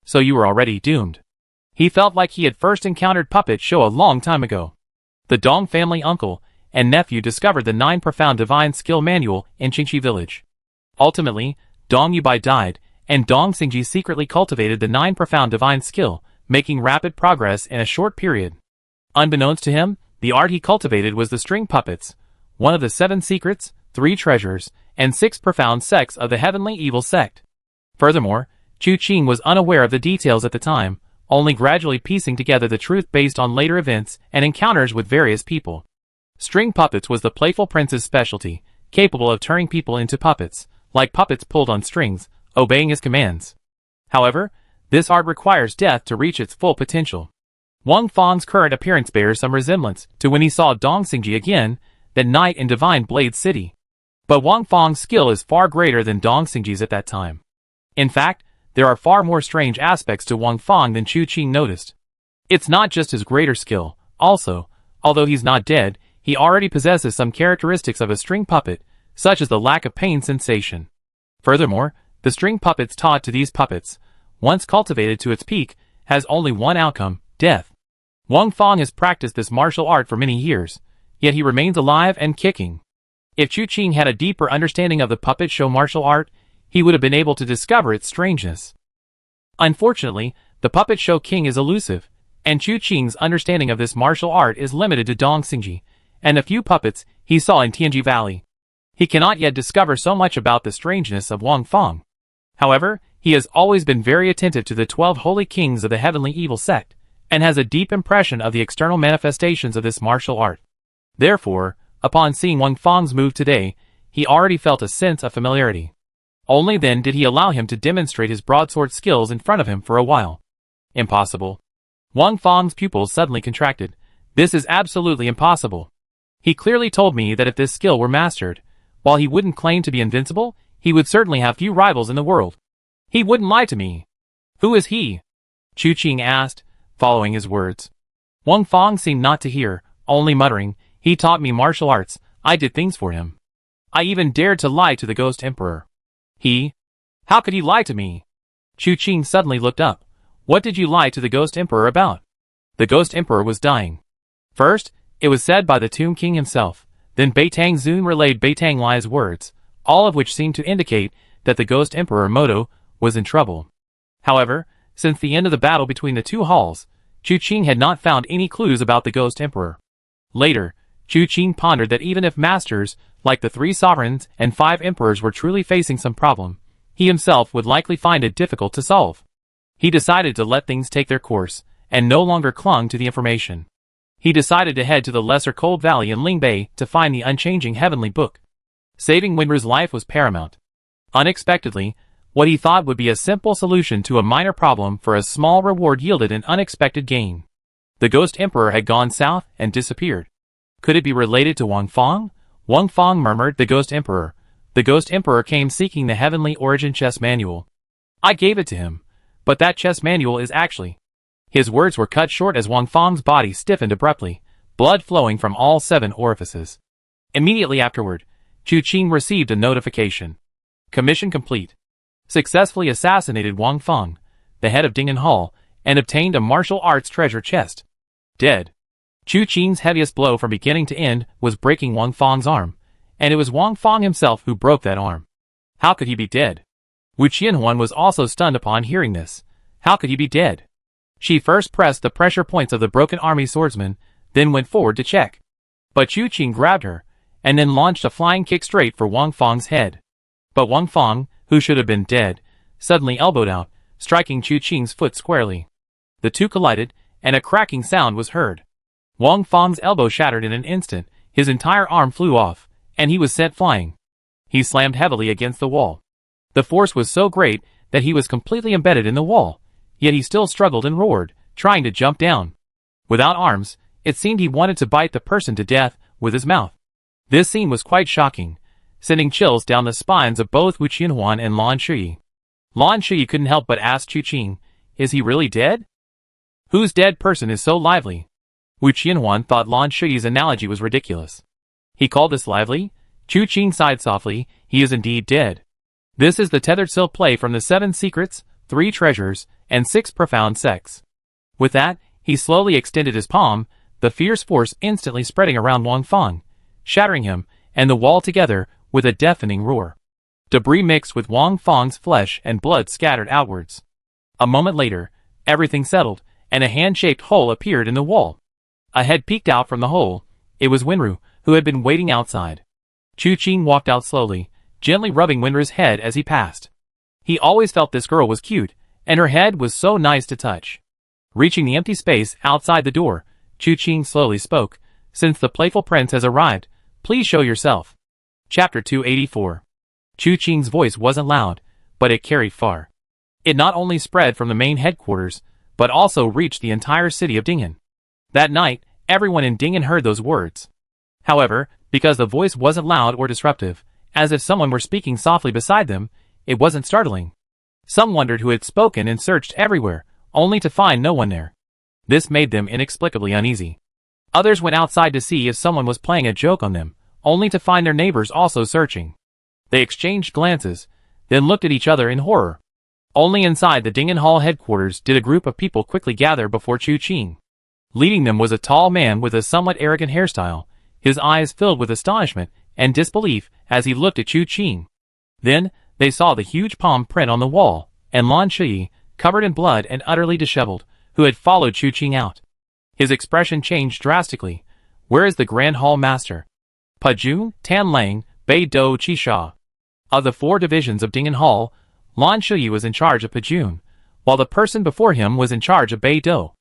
So you were already doomed." He felt like he had first encountered Puppet Show a long time ago. The Dong family uncle and nephew discovered the 9 profound divine skill manual in Qingxi village. Ultimately, Dong Yubai died, and Dong Xingji secretly cultivated the 9 profound divine skill, making rapid progress in a short period. Unbeknownst to him, the art he cultivated was the string puppets, one of the 7 secrets, 3 treasures, and 6 profound sects of the heavenly evil sect. Furthermore, Chu Qing was unaware of the details at the time, only gradually piecing together the truth based on later events and encounters with various people. String puppets was the playful prince's specialty, capable of turning people into puppets, like puppets pulled on strings, obeying his commands. However, this art requires death to reach its full potential. Wang Fang's current appearance bears some resemblance to when he saw Dong Xingji again, that night in Divine Blade City. But Wang Fang's skill is far greater than Dong Xingji's at that time. In fact, there are far more strange aspects to Wang Fang than Chu Qing noticed. It's not just his greater skill, also, although he's not dead, he already possesses some characteristics of a string puppet, such as the lack of pain sensation. Furthermore, the string puppets taught to these puppets, once cultivated to its peak, has only one outcome, death. Wang Fang has practiced this martial art for many years, yet he remains alive and kicking. If Chu Qing had a deeper understanding of the puppet show martial art, he would have been able to discover its strangeness. Unfortunately, the puppet show king is elusive, and Chu Qing's understanding of this martial art is limited to Dong Xingji, and a few puppets he saw in Tianji Valley. He cannot yet discover so much about the strangeness of Wang Fang. However, he has always been very attentive to the 12 holy kings of the heavenly evil sect, and has a deep impression of the external manifestations of this martial art. Therefore, upon seeing Wang Fang's move today, he already felt a sense of familiarity. Only then did he allow him to demonstrate his broadsword skills in front of him for a while. Impossible. Wang Fang's pupils suddenly contracted. This is absolutely impossible. He clearly told me that if this skill were mastered, while he wouldn't claim to be invincible, he would certainly have few rivals in the world. He wouldn't lie to me. Who is he? Chu Qing asked, following his words. Wang Fang seemed not to hear, only muttering, he taught me martial arts, I did things for him. I even dared to lie to the Ghost Emperor. He? How could he lie to me? Chu Qing suddenly looked up. What did you lie to the Ghost Emperor about? The Ghost Emperor was dying. First, it was said by the Tomb King himself. Then Beitang Zun relayed Beitang Lai's words, all of which seemed to indicate that the Ghost Emperor Moto was in trouble. However, since the end of the battle between the two halls, Chu Qing had not found any clues about the Ghost Emperor. Later, Chu Qing pondered that even if masters, like the 3 sovereigns and 5 emperors were truly facing some problem, he himself would likely find it difficult to solve. He decided to let things take their course, and no longer clung to the information. He decided to head to the Lesser Cold Valley in Lingbei to find the unchanging heavenly book. Saving Winra's life was paramount. Unexpectedly, what he thought would be a simple solution to a minor problem for a small reward yielded an unexpected gain. The Ghost Emperor had gone south and disappeared. Could it be related to Wang Fang? Wang Fang murmured, the Ghost Emperor. The Ghost Emperor came seeking the Heavenly Origin Chess Manual. I gave it to him, but that chess manual is actually... His words were cut short as Wang Fang's body stiffened abruptly, blood flowing from all 7 orifices. Immediately afterward, Chu Qing received a notification. Commission complete. Successfully assassinated Wang Fang, the head of Ding'an Hall, and obtained a martial arts treasure chest. Dead. Chu Qing's heaviest blow from beginning to end was breaking Wang Fang's arm, and it was Wang Fang himself who broke that arm. How could he be dead? Wu Qianhuan was also stunned upon hearing this. How could he be dead? She first pressed the pressure points of the broken army swordsman, then went forward to check. But Chu Qing grabbed her, and then launched a flying kick straight for Wang Fang's head. But Wang Fang, who should have been dead, suddenly elbowed out, striking Chu Qing's foot squarely. The two collided, and a cracking sound was heard. Wang Fang's elbow shattered in an instant, his entire arm flew off, and he was sent flying. He slammed heavily against the wall. The force was so great that he was completely embedded in the wall, yet he still struggled and roared, trying to jump down. Without arms, it seemed he wanted to bite the person to death with his mouth. This scene was quite shocking, sending chills down the spines of both Wu Qianhuan and Lan Shuyi. Lan Shuyi couldn't help but ask Chu Qing, is he really dead? Whose dead person is so lively? Wu Qianhuan thought Lan Shuyi's analogy was ridiculous. He called this lively? Chu Qing sighed softly, he is indeed dead. This is the tethered silk play from the 7 secrets, 3 treasures, and 6 profound sects. With that, he slowly extended his palm, the fierce force instantly spreading around Wang Fang, shattering him and the wall together with a deafening roar. Debris mixed with Wang Fang's flesh and blood scattered outwards. A moment later, everything settled, and a hand-shaped hole appeared in the wall. A head peeked out from the hole. It was Winru, who had been waiting outside. Chu Qing walked out slowly, gently rubbing Winru's head as he passed. He always felt this girl was cute, and her head was so nice to touch. Reaching the empty space outside the door, Chu Qing slowly spoke, "Since the playful prince has arrived, please show yourself." Chapter 284. Chu Qing's voice wasn't loud, but it carried far. It not only spread from the main headquarters, but also reached the entire city of Ding'an. That night, everyone in Ding'an heard those words. However, because the voice wasn't loud or disruptive, as if someone were speaking softly beside them, it wasn't startling. Some wondered who had spoken and searched everywhere, only to find no one there. This made them inexplicably uneasy. Others went outside to see if someone was playing a joke on them, only to find their neighbors also searching. They exchanged glances, then looked at each other in horror. Only inside the Ding'an Hall headquarters did a group of people quickly gather before Chu Qing. Leading them was a tall man with a somewhat arrogant hairstyle, his eyes filled with astonishment and disbelief as he looked at Chu Qing. Then, they saw the huge palm print on the wall, and Lan Shui, covered in blood and utterly disheveled, who had followed Chu Qing out. His expression changed drastically. "Where is the Grand Hall Master?" Pajun, Tan Lang, Bei Do Qisha. Of the 4 divisions of Ding'an Hall, Lan Shui was in charge of Pajun, while the person before him was in charge of Bei Do.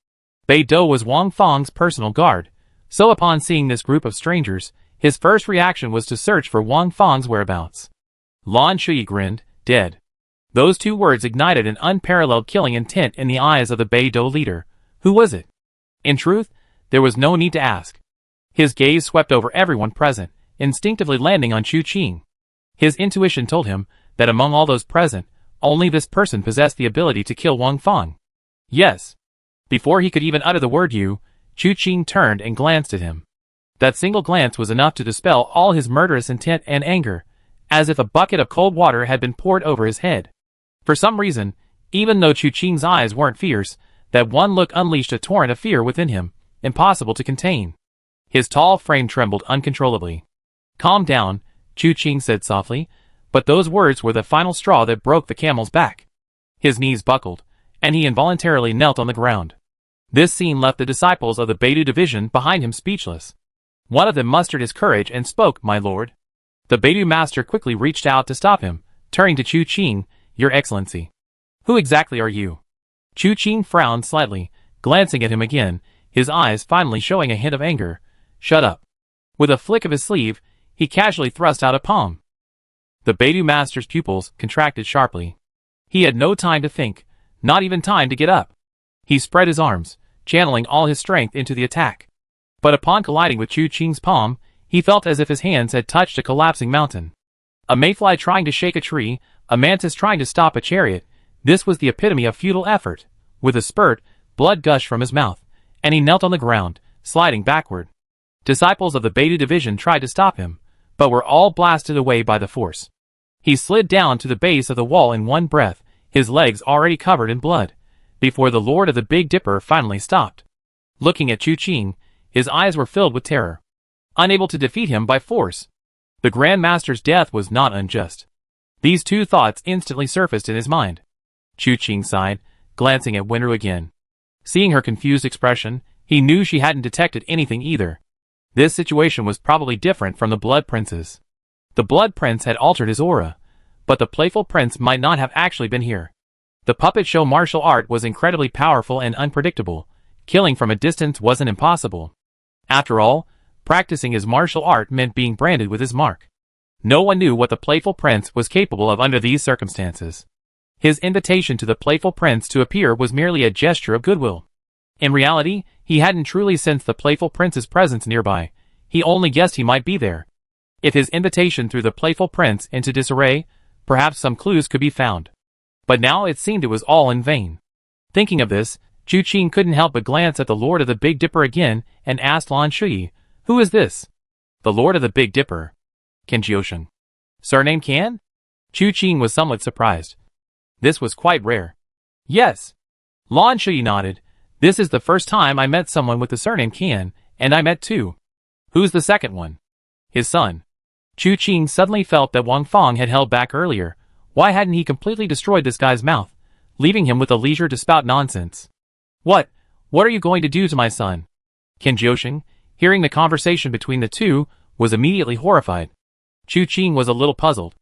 Bei Do was Wang Fang's personal guard, so upon seeing this group of strangers, his first reaction was to search for Wang Fang's whereabouts. Lan Shui grinned, "Dead." Those 2 words ignited an unparalleled killing intent in the eyes of the Bei Do leader. Who was it? In truth, there was no need to ask. His gaze swept over everyone present, instinctively landing on Chu Qing. His intuition told him that among all those present, only this person possessed the ability to kill Wang Fang. Yes. Before he could even utter the word "you," Chu Qing turned and glanced at him. That single glance was enough to dispel all his murderous intent and anger, as if a bucket of cold water had been poured over his head. For some reason, even though Chu Qing's eyes weren't fierce, that one look unleashed a torrent of fear within him, impossible to contain. His tall frame trembled uncontrollably. "Calm down," Chu Qing said softly, but those words were the final straw that broke the camel's back. His knees buckled, and he involuntarily knelt on the ground. This scene left the disciples of the Beidou division behind him speechless. One of them mustered his courage and spoke, "My lord." The Beidou master quickly reached out to stop him, turning to Chu Qing, "Your Excellency. Who exactly are you?" Chu Qing frowned slightly, glancing at him again, his eyes finally showing a hint of anger. "Shut up." With a flick of his sleeve, he casually thrust out a palm. The Beidou master's pupils contracted sharply. He had no time to think, not even time to get up. He spread his arms, channeling all his strength into the attack. But upon colliding with Chu Qing's palm, he felt as if his hands had touched a collapsing mountain. A mayfly trying to shake a tree, a mantis trying to stop a chariot, this was the epitome of futile effort. With a spurt, blood gushed from his mouth, and he knelt on the ground, sliding backward. Disciples of the Beidou division tried to stop him, but were all blasted away by the force. He slid down to the base of the wall in one breath, his legs already covered in blood, before the Lord of the Big Dipper finally stopped. Looking at Chu Qing, his eyes were filled with terror. Unable to defeat him by force, the Grand Master's death was not unjust. These 2 thoughts instantly surfaced in his mind. Chu Qing sighed, glancing at Winru again. Seeing her confused expression, he knew she hadn't detected anything either. This situation was probably different from the Blood Prince's. The Blood Prince had altered his aura, but the playful prince might not have actually been here. The puppet show martial art was incredibly powerful and unpredictable. Killing from a distance wasn't impossible. After all, practicing his martial art meant being branded with his mark. No one knew what the playful prince was capable of under these circumstances. His invitation to the playful prince to appear was merely a gesture of goodwill. In reality, he hadn't truly sensed the playful prince's presence nearby. He only guessed he might be there. If his invitation threw the playful prince into disarray, perhaps some clues could be found. But now it seemed it was all in vain. Thinking of this, Chu Qing couldn't help but glance at the Lord of the Big Dipper again and asked Lan Shui, "Who is this?" "The Lord of the Big Dipper. Kenjioshin." "Surname Kan?" Chu Qing was somewhat surprised. This was quite rare. "Yes." Lan Shui nodded. "This is the first time I met someone with the surname Kan, and I met 2. "Who's the second one?" "His son." Chu Qing suddenly felt that Wang Fang had held back earlier. Why hadn't he completely destroyed this guy's mouth, leaving him with the leisure to spout nonsense? What are you going to do to my son? Qin Jiusheng, hearing the conversation between the two, was immediately horrified. Chu Qing was a little puzzled.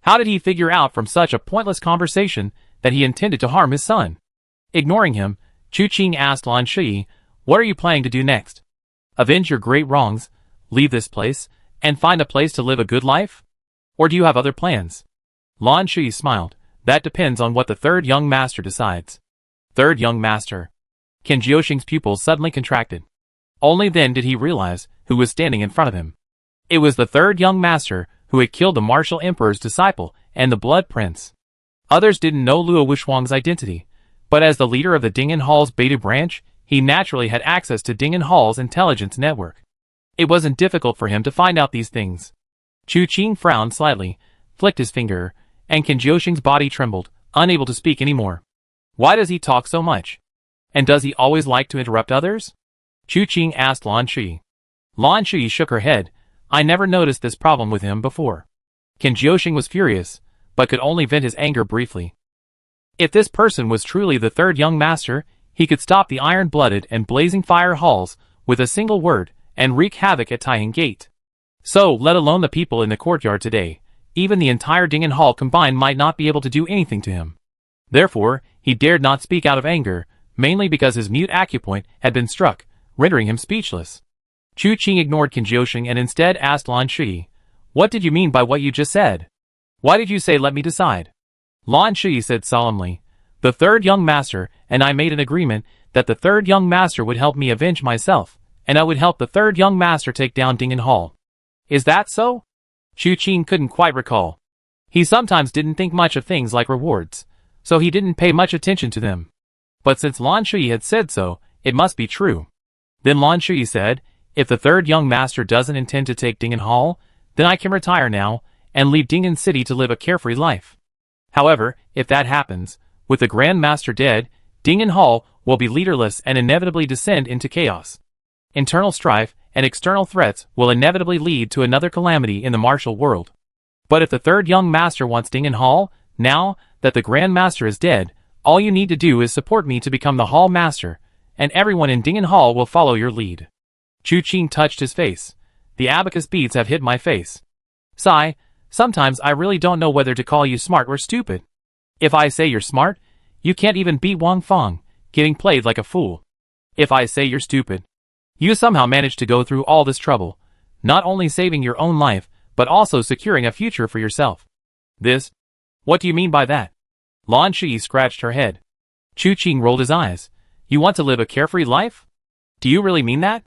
How did he figure out from such a pointless conversation that he intended to harm his son? Ignoring him, Chu Qing asked Lan Shui, "What are you planning to do next? Avenge your great wrongs, leave this place, and find a place to live a good life? Or do you have other plans?" Lan Shui smiled. "That depends on what the third young master decides." Third young master. Qin Jiusheng's pupils suddenly contracted. Only then did he realize who was standing in front of him. It was the third young master who had killed the martial emperor's disciple and the blood prince. Others didn't know Luo Wuxuang's identity, but as the leader of the Ding'an Hall's Beta branch, he naturally had access to Ding'an Hall's intelligence network. It wasn't difficult for him to find out these things. Chu Qing frowned slightly, flicked his finger, and Qin Jiusheng's body trembled, unable to speak anymore. Why does he talk so much? And does he always like to interrupt others? Chu Qing asked Lan Shui. Lan Shui shook her head. I never noticed this problem with him before. Qin Jiusheng was furious, but could only vent his anger briefly. If this person was truly the third young master, he could stop the iron-blooded and blazing fire halls with a single word and wreak havoc at Taiheng Gate. So, let alone the people in the courtyard today, even the entire Ding'an Hall combined might not be able to do anything to him. Therefore, he dared not speak out of anger, mainly because his mute acupoint had been struck, rendering him speechless. Chu Qing ignored Qin Jiusheng and instead asked Lan Shui, "What did you mean by what you just said? Why did you say let me decide?" Lan Shui said solemnly, "The third young master and I made an agreement that the third young master would help me avenge myself, and I would help the third young master take down Ding'an Hall. Is that so?" Chu Qing couldn't quite recall. He sometimes didn't think much of things like rewards, so he didn't pay much attention to them. But since Lan Shui had said so, it must be true. Then Lan Shui said, "If the third young master doesn't intend to take Ding'an Hall, then I can retire now and leave Ding'an City to live a carefree life. However, if that happens, with the Grand Master dead, Ding'an Hall will be leaderless and inevitably descend into chaos. Internal strife and external threats will inevitably lead to another calamity in the martial world. But if the third young master wants Ding'an Hall, now that the Grand Master is dead, all you need to do is support me to become the Hall Master, and everyone in Ding'an Hall will follow your lead." Chu Qing touched his face. "The abacus beads have hit my face. Sigh, sometimes I really don't know whether to call you smart or stupid. If I say you're smart, you can't even beat Wang Fang, getting played like a fool. If I say you're stupid, you somehow managed to go through all this trouble, not only saving your own life, but also securing a future for yourself. What do you mean by that?" Lan Shui scratched her head. Chu Qing rolled his eyes. "You want to live a carefree life? Do you really mean that?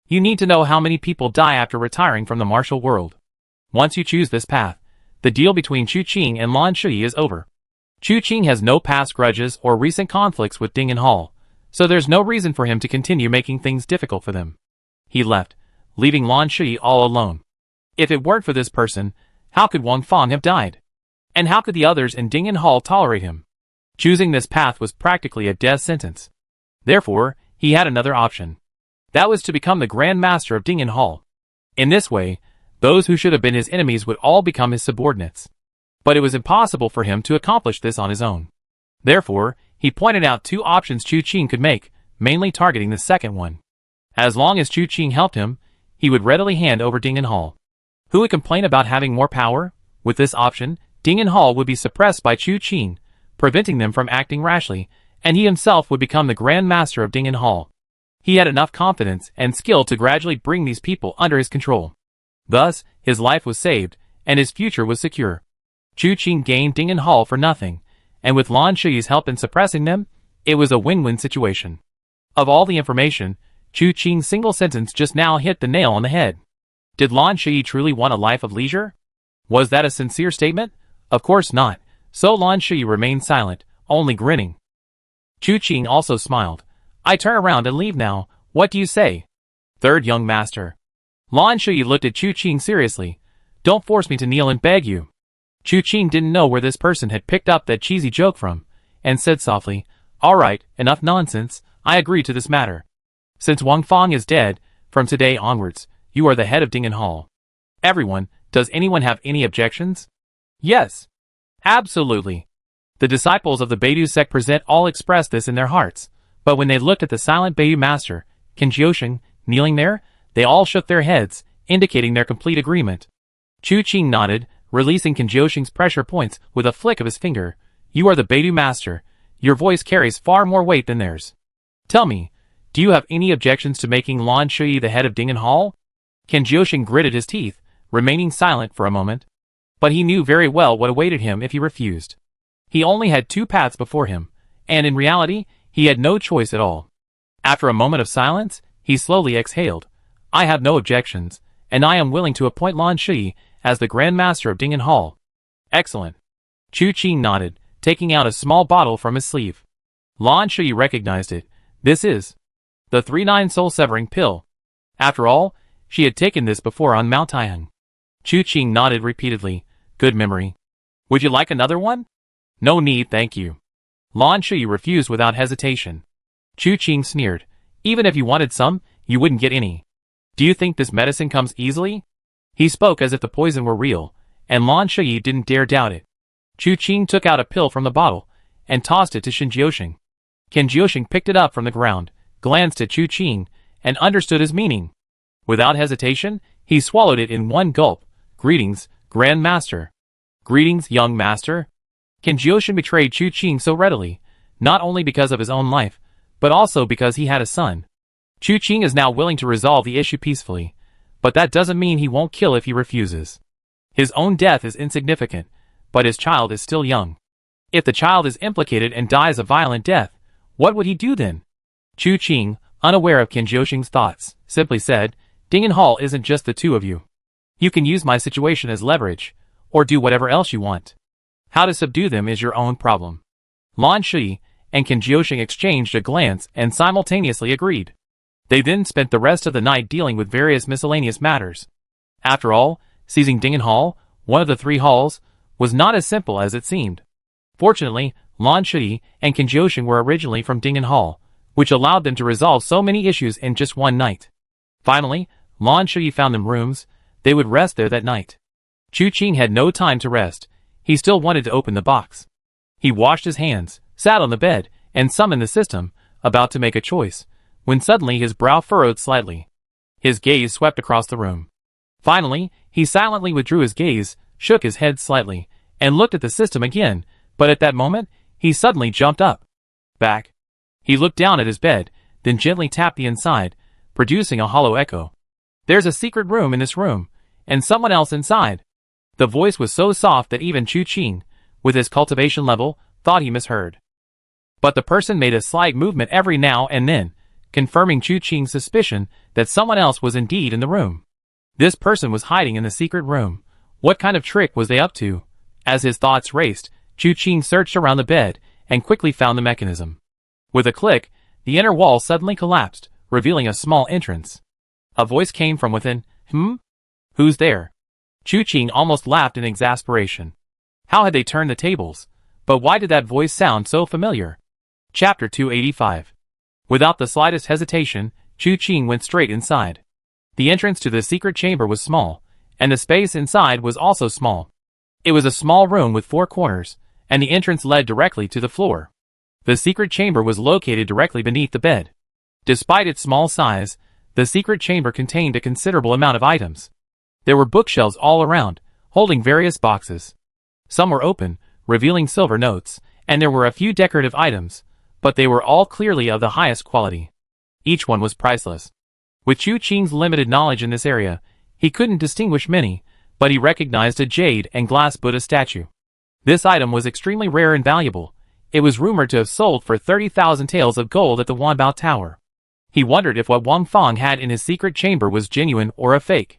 You need to know how many people die after retiring from the martial world. Once you choose this path, the deal between Chu Qing and Lan Shui is over. Chu Qing has no past grudges or recent conflicts with Ding'an Hall, so there's no reason for him to continue making things difficult for them." He left, leaving Lan Shui all alone. If it weren't for this person, how could Wang Fang have died? And how could the others in Ding'an Hall tolerate him? Choosing this path was practically a death sentence. Therefore, he had another option. That was to become the Grand Master of Ding'an Hall. In this way, those who should have been his enemies would all become his subordinates. But it was impossible for him to accomplish this on his own. Therefore, he pointed out two options Chu Qing could make, mainly targeting the second one. As long as Chu Qing helped him, he would readily hand over Ding'an Hall. Who would complain about having more power? With this option, Ding'an Hall would be suppressed by Chu Qing, preventing them from acting rashly, and he himself would become the Grand Master of Ding'an Hall. He had enough confidence and skill to gradually bring these people under his control. Thus, his life was saved, and his future was secure. Chu Qing gained Ding'an Hall for nothing, and with Lan Shui's help in suppressing them, it was a win-win situation. Of all the information, Chu Qing's single sentence just now hit the nail on the head. Did Lan Shui truly want a life of leisure? Was that a sincere statement? Of course not, so Lan Shui remained silent, only grinning. Chu Qing also smiled. "I turn around and leave now, what do you say?" Third young master. Lan Shui looked at Chu Qing seriously. "Don't force me to kneel and beg you." Chu Qing didn't know where this person had picked up that cheesy joke from, and said softly, "All right, enough nonsense, I agree to this matter. Since Wang Fang is dead, from today onwards, you are the head of Ding'an Hall. Everyone, Does anyone have any objections? Yes. Absolutely. The disciples of the Baidu sect present all expressed this in their hearts, but when they looked at the silent Baidu master, Kinjiusheng, kneeling there, they all shook their heads, indicating their complete agreement. Chu Qing nodded, releasing Kinjiusheng's pressure points with a flick of his finger. You are the Baidu master. Your voice carries far more weight than theirs. Tell me, do you have any objections to making Lan Shui the head of Dingen Hall? Kinjiusheng gritted his teeth, remaining silent for a moment. But he knew very well what awaited him if he refused. He only had two paths before him, and in reality, he had no choice at all. After a moment of silence, he slowly exhaled. I have no objections, and I am willing to appoint Lan Shui as the Grand Master of Dingen Hall. Excellent. Chu Qing nodded, taking out a small bottle from his sleeve. Lan Shui recognized it. This is the 3-9 soul-severing pill. After all, she had taken this before on Mount Taiyang. Chu Qing nodded repeatedly. Good memory. Would you like another one? No need, thank you. Lan Shui refused without hesitation. Chu Qing sneered. Even if you wanted some, you wouldn't get any. Do you think this medicine comes easily? He spoke as if the poison were real, and Lan Shui didn't dare doubt it. Chu Qing took out a pill from the bottle and tossed it to Kinjiusheng. Kinjiusheng picked it up from the ground, glanced at Chu Qing, and understood his meaning. Without hesitation, he swallowed it in one gulp. Greetings, Grand Master. Greetings, young master. Kinjiusheng betrayed Chu Qing so readily, not only because of his own life, but also because he had a son. Chu Qing is now willing to resolve the issue peacefully, but that doesn't mean he won't kill if he refuses. His own death is insignificant, but his child is still young. If the child is implicated and dies a violent death, what would he do then? Chu Qing, unaware of Kinjiusheng's thoughts, simply said, Dingen Hall isn't just the two of you. You can use my situation as leverage, or do whatever else you want. How to subdue them is your own problem. Lan Shui and Kinjiusheng exchanged a glance and simultaneously agreed. They then spent the rest of the night dealing with various miscellaneous matters. After all, seizing Dingen Hall, one of the three halls, was not as simple as it seemed. Fortunately, Lan Shui and Kinjiusheng were originally from Dingen Hall, which allowed them to resolve so many issues in just one night. Finally, Lan Shui found them rooms. They would rest there that night. Chu Qing had no time to rest. He still wanted to open the box. He washed his hands, sat on the bed, and summoned the system, about to make a choice, when suddenly his brow furrowed slightly. His gaze swept across the room. Finally, he silently withdrew his gaze, shook his head slightly, and looked at the system again, but at that moment, he suddenly jumped up. Back. He looked down at his bed, then gently tapped the inside, producing a hollow echo. There's a secret room in this room, and someone else inside. The voice was so soft that even Chu Qing, with his cultivation level, thought he misheard. But the person made a slight movement every now and then, confirming Chu Qing's suspicion that someone else was indeed in the room. This person was hiding in the secret room. What kind of trick was they up to? As his thoughts raced, Chu Qing searched around the bed and quickly found the mechanism. With a click, the inner wall suddenly collapsed, revealing a small entrance. A voice came from within. Who's there? Chu Qing almost laughed in exasperation. How had they turned the tables? But why did that voice sound so familiar? Chapter 285. Without the slightest hesitation, Chu Qing went straight inside. The entrance to the secret chamber was small, and the space inside was also small. It was a small room with 4 corners, and the entrance led directly to the floor. The secret chamber was located directly beneath the bed. Despite its small size, the secret chamber contained a considerable amount of items. There were bookshelves all around, holding various boxes. Some were open, revealing silver notes, and there were a few decorative items, but they were all clearly of the highest quality. Each one was priceless. With Chu Qing's limited knowledge in this area, he couldn't distinguish many, but he recognized a jade and glass Buddha statue. This item was extremely rare and valuable. It was rumored to have sold for 30,000 taels of gold at the Wanbao Tower. He wondered if what Wang Fang had in his secret chamber was genuine or a fake.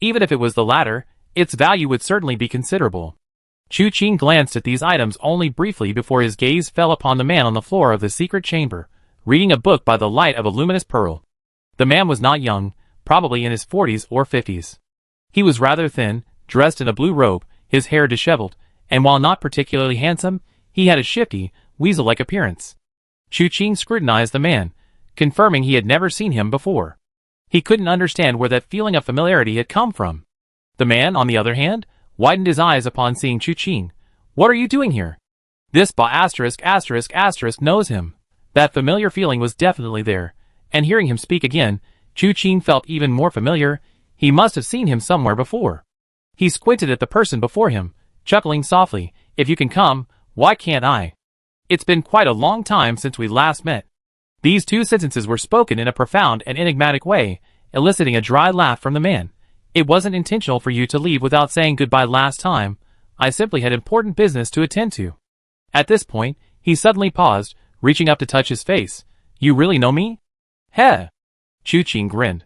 Even if it was the latter, its value would certainly be considerable. Chu Qing glanced at these items only briefly before his gaze fell upon the man on the floor of the secret chamber, reading a book by the light of a luminous pearl. The man was not young, probably in his 40s or 50s. He was rather thin, dressed in a blue robe, his hair disheveled, and while not particularly handsome, he had a shifty, weasel-like appearance. Chu Qing scrutinized the man, confirming he had never seen him before. He couldn't understand where that feeling of familiarity had come from. The man, on the other hand, widened his eyes upon seeing Chu Qing. What are you doing here? This knows him. That familiar feeling was definitely there, and hearing him speak again, Chu Qing felt even more familiar. He must have seen him somewhere before. He squinted at the person before him, chuckling softly. If you can come, why can't I? It's been quite a long time since we last met. These two sentences were spoken in a profound and enigmatic way, eliciting a dry laugh from the man. It wasn't intentional for you to leave without saying goodbye last time. I simply had important business to attend to. At this point, he suddenly paused, reaching up to touch his face. You really know me? Heh. Chu Qing grinned.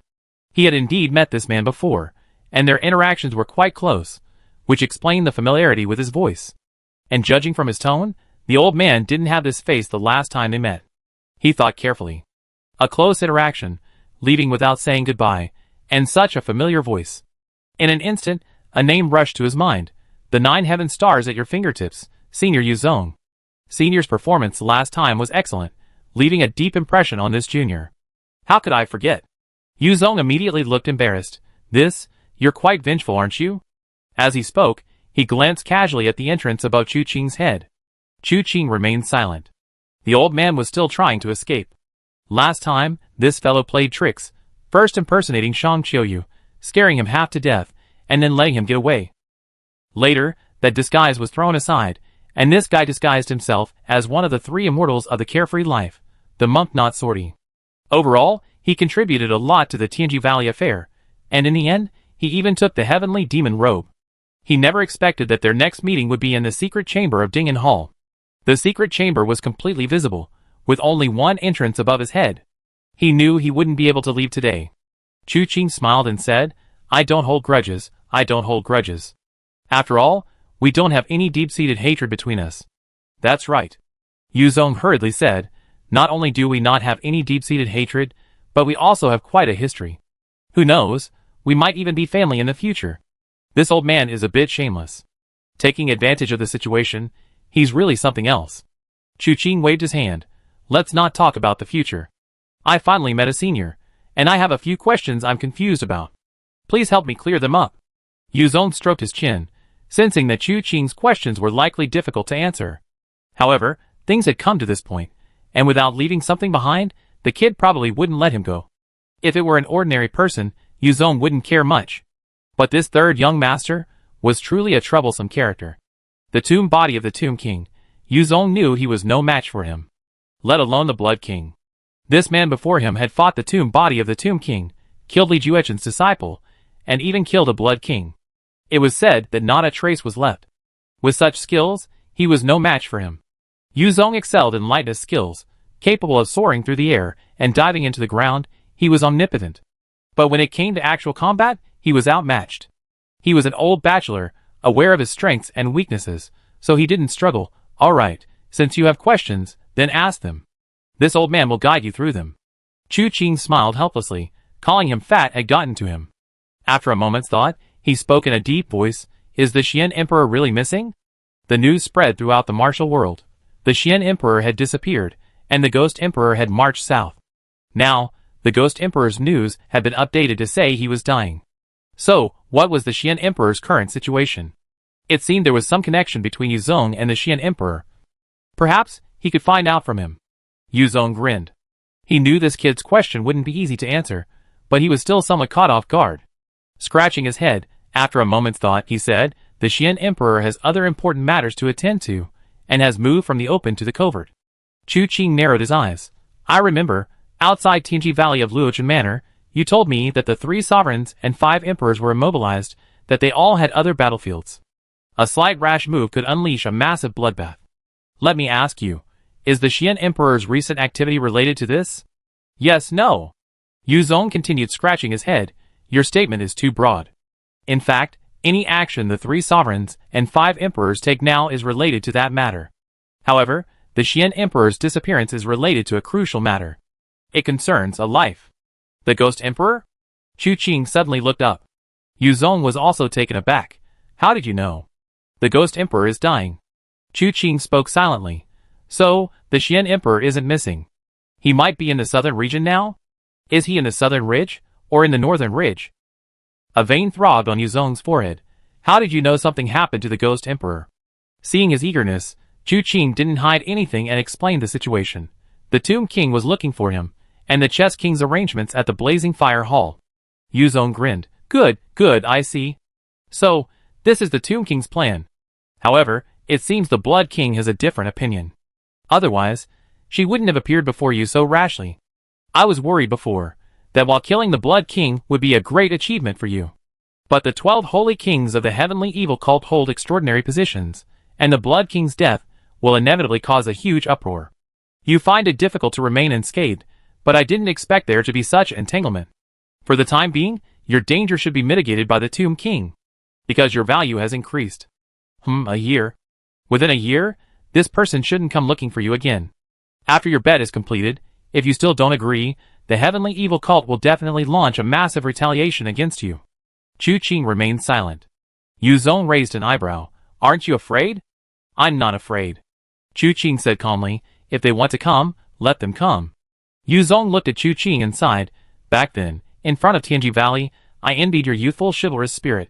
He had indeed met this man before, and their interactions were quite close, which explained the familiarity with his voice. And judging from his tone, the old man didn't have this face the last time they met. He thought carefully. A close interaction, leaving without saying goodbye, and such a familiar voice. In an instant, a name rushed to his mind. The 9 heaven stars at your fingertips, Senior Yu Zong. Senior's performance last time was excellent, leaving a deep impression on this junior. How could I forget? Yu Zong immediately looked embarrassed. You're quite vengeful, aren't you? As he spoke, he glanced casually at the entrance above Chu Qing's head. Chu Qing remained silent. The old man was still trying to escape. Last time, this fellow played tricks, first impersonating Shang Qiuyu, scaring him half to death, and then letting him get away. Later, that disguise was thrown aside, and this guy disguised himself as one of the 3 immortals of the carefree life, the monk not sortie. Overall, he contributed a lot to the Tianji Valley affair, and in the end, he even took the heavenly demon robe. He never expected that their next meeting would be in the secret chamber of Dingen Hall. The secret chamber was completely visible, with only one entrance above his head. He knew he wouldn't be able to leave today. Chu Qing smiled and said, I don't hold grudges. After all, we don't have any deep-seated hatred between us. That's right. Yu Zong hurriedly said, not only do we not have any deep-seated hatred, but we also have quite a history. Who knows, we might even be family in the future. This old man is a bit shameless. Taking advantage of the situation, he's really something else. Chu Qing waved his hand. Let's not talk about the future. I finally met a senior, and I have a few questions I'm confused about. Please help me clear them up. Yu Zong stroked his chin, sensing that Chu Qing's questions were likely difficult to answer. However, things had come to this point, and without leaving something behind, the kid probably wouldn't let him go. If it were an ordinary person, Yu Zong wouldn't care much. But this third young master was truly a troublesome character. The tomb body of the Tomb King, Yu Zong knew he was no match for him. Let alone the Blood King. This man before him had fought the tomb body of the Tomb King, killed Li Juechen's disciple, and even killed a Blood King. It was said that not a trace was left. With such skills, he was no match for him. Yu Zong excelled in lightness skills, capable of soaring through the air and diving into the ground. He was omnipotent. But when it came to actual combat, he was outmatched. He was an old bachelor, aware of his strengths and weaknesses, so he didn't struggle. All right, since you have questions, then ask them. This old man will guide you through them. Chu Qing smiled helplessly. Calling him fat had gotten to him. After a moment's thought, he spoke in a deep voice. Is the Xian Emperor really missing? The news spread throughout the martial world. The Xian Emperor had disappeared, and the Ghost Emperor had marched south. Now, the Ghost Emperor's news had been updated to say he was dying. So, what was the Xian Emperor's current situation? It seemed there was some connection between Yu Zong and the Xian Emperor. Perhaps he could find out from him. Yu Zong grinned. He knew this kid's question wouldn't be easy to answer, but he was still somewhat caught off guard. Scratching his head, after a moment's thought, he said, the Xian Emperor has other important matters to attend to, and has moved from the open to the covert. Chu Qing narrowed his eyes. I remember, outside Tianji Valley of Luochen Manor, you told me that the 3 sovereigns and 5 emperors were immobilized, that they all had other battlefields. A slight rash move could unleash a massive bloodbath. Let me ask you, is the Xian Emperor's recent activity related to this? Yes, no. Yu Zong continued scratching his head. Your statement is too broad. In fact, any action the 3 sovereigns and 5 emperors take now is related to that matter. However, the Xian Emperor's disappearance is related to a crucial matter. It concerns a life. The Ghost Emperor? Chu Qing suddenly looked up. Yu Zong was also taken aback. How did you know? The Ghost Emperor is dying. Chu Qing spoke silently. So, the Xian Emperor isn't missing. He might be in the southern region now? Is he in the southern ridge, or in the northern ridge? A vein throbbed on Yuzong's forehead. How did you know something happened to the Ghost Emperor? Seeing his eagerness, Chu Qing didn't hide anything and explained the situation. The Tomb King was looking for him, and the Chess King's arrangements at the Blazing Fire Hall. Yuzong grinned. Good, I see. So, this is the Tomb King's plan. However, it seems the Blood King has a different opinion. Otherwise, she wouldn't have appeared before you so rashly. I was worried before, that while killing the Blood King would be a great achievement for you. But the 12 holy kings of the heavenly evil cult hold extraordinary positions, and the Blood King's death will inevitably cause a huge uproar. You find it difficult to remain unscathed, but I didn't expect there to be such entanglement. For the time being, your danger should be mitigated by the Tomb King, because your value has increased. A year? Within a year, this person shouldn't come looking for you again. After your bet is completed, if you still don't agree, the heavenly evil cult will definitely launch a massive retaliation against you. Chu Qing remained silent. Yuzong raised an eyebrow. Aren't you afraid? I'm not afraid. Chu Qing said calmly, if they want to come, let them come. Yuzong looked at Chu Qing and sighed. Back then, in front of Tianji Valley, I envied your youthful chivalrous spirit.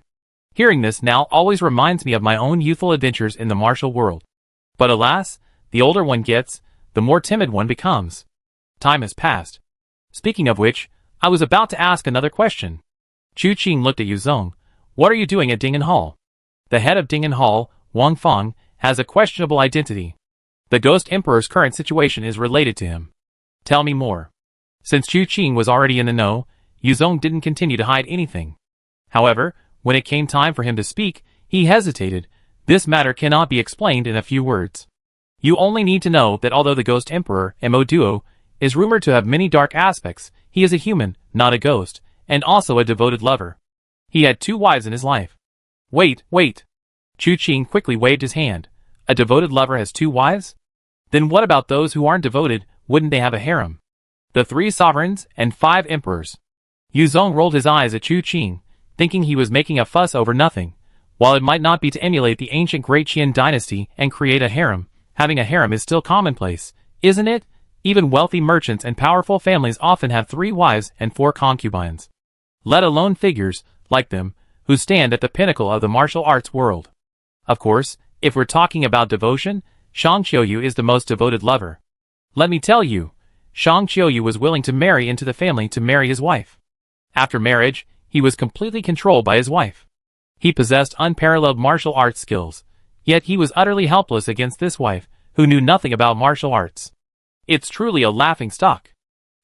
Hearing this now always reminds me of my own youthful adventures in the martial world. But alas, the older one gets, the more timid one becomes. Time has passed. Speaking of which, I was about to ask another question. Chu Qing looked at Yuzong. What are you doing at Dingen Hall? The head of Dingen Hall, Wang Feng, has a questionable identity. The Ghost Emperor's current situation is related to him. Tell me more. Since Chu Qing was already in the know, Yuzong didn't continue to hide anything. However, when it came time for him to speak, he hesitated. This matter cannot be explained in a few words. You only need to know that although the Ghost Emperor, Mo Duo, is rumored to have many dark aspects, he is a human, not a ghost, and also a devoted lover. He had 2 wives in his life. Wait. Chu Qing quickly waved his hand. A devoted lover has 2 wives? Then what about those who aren't devoted, wouldn't they have a harem? The 3 sovereigns and 5 emperors. Yuzong rolled his eyes at Chu Qing, thinking he was making a fuss over nothing. While it might not be to emulate the ancient Great Qian dynasty and create a harem, having a harem is still commonplace, isn't it? Even wealthy merchants and powerful families often have 3 wives and 4 concubines. Let alone figures, like them, who stand at the pinnacle of the martial arts world. Of course, if we're talking about devotion, Shang Qiuyu is the most devoted lover. Let me tell you, Shang Qiuyu was willing to marry into the family to marry his wife. After marriage, he was completely controlled by his wife. He possessed unparalleled martial arts skills, yet he was utterly helpless against this wife, who knew nothing about martial arts. It's truly a laughing stock.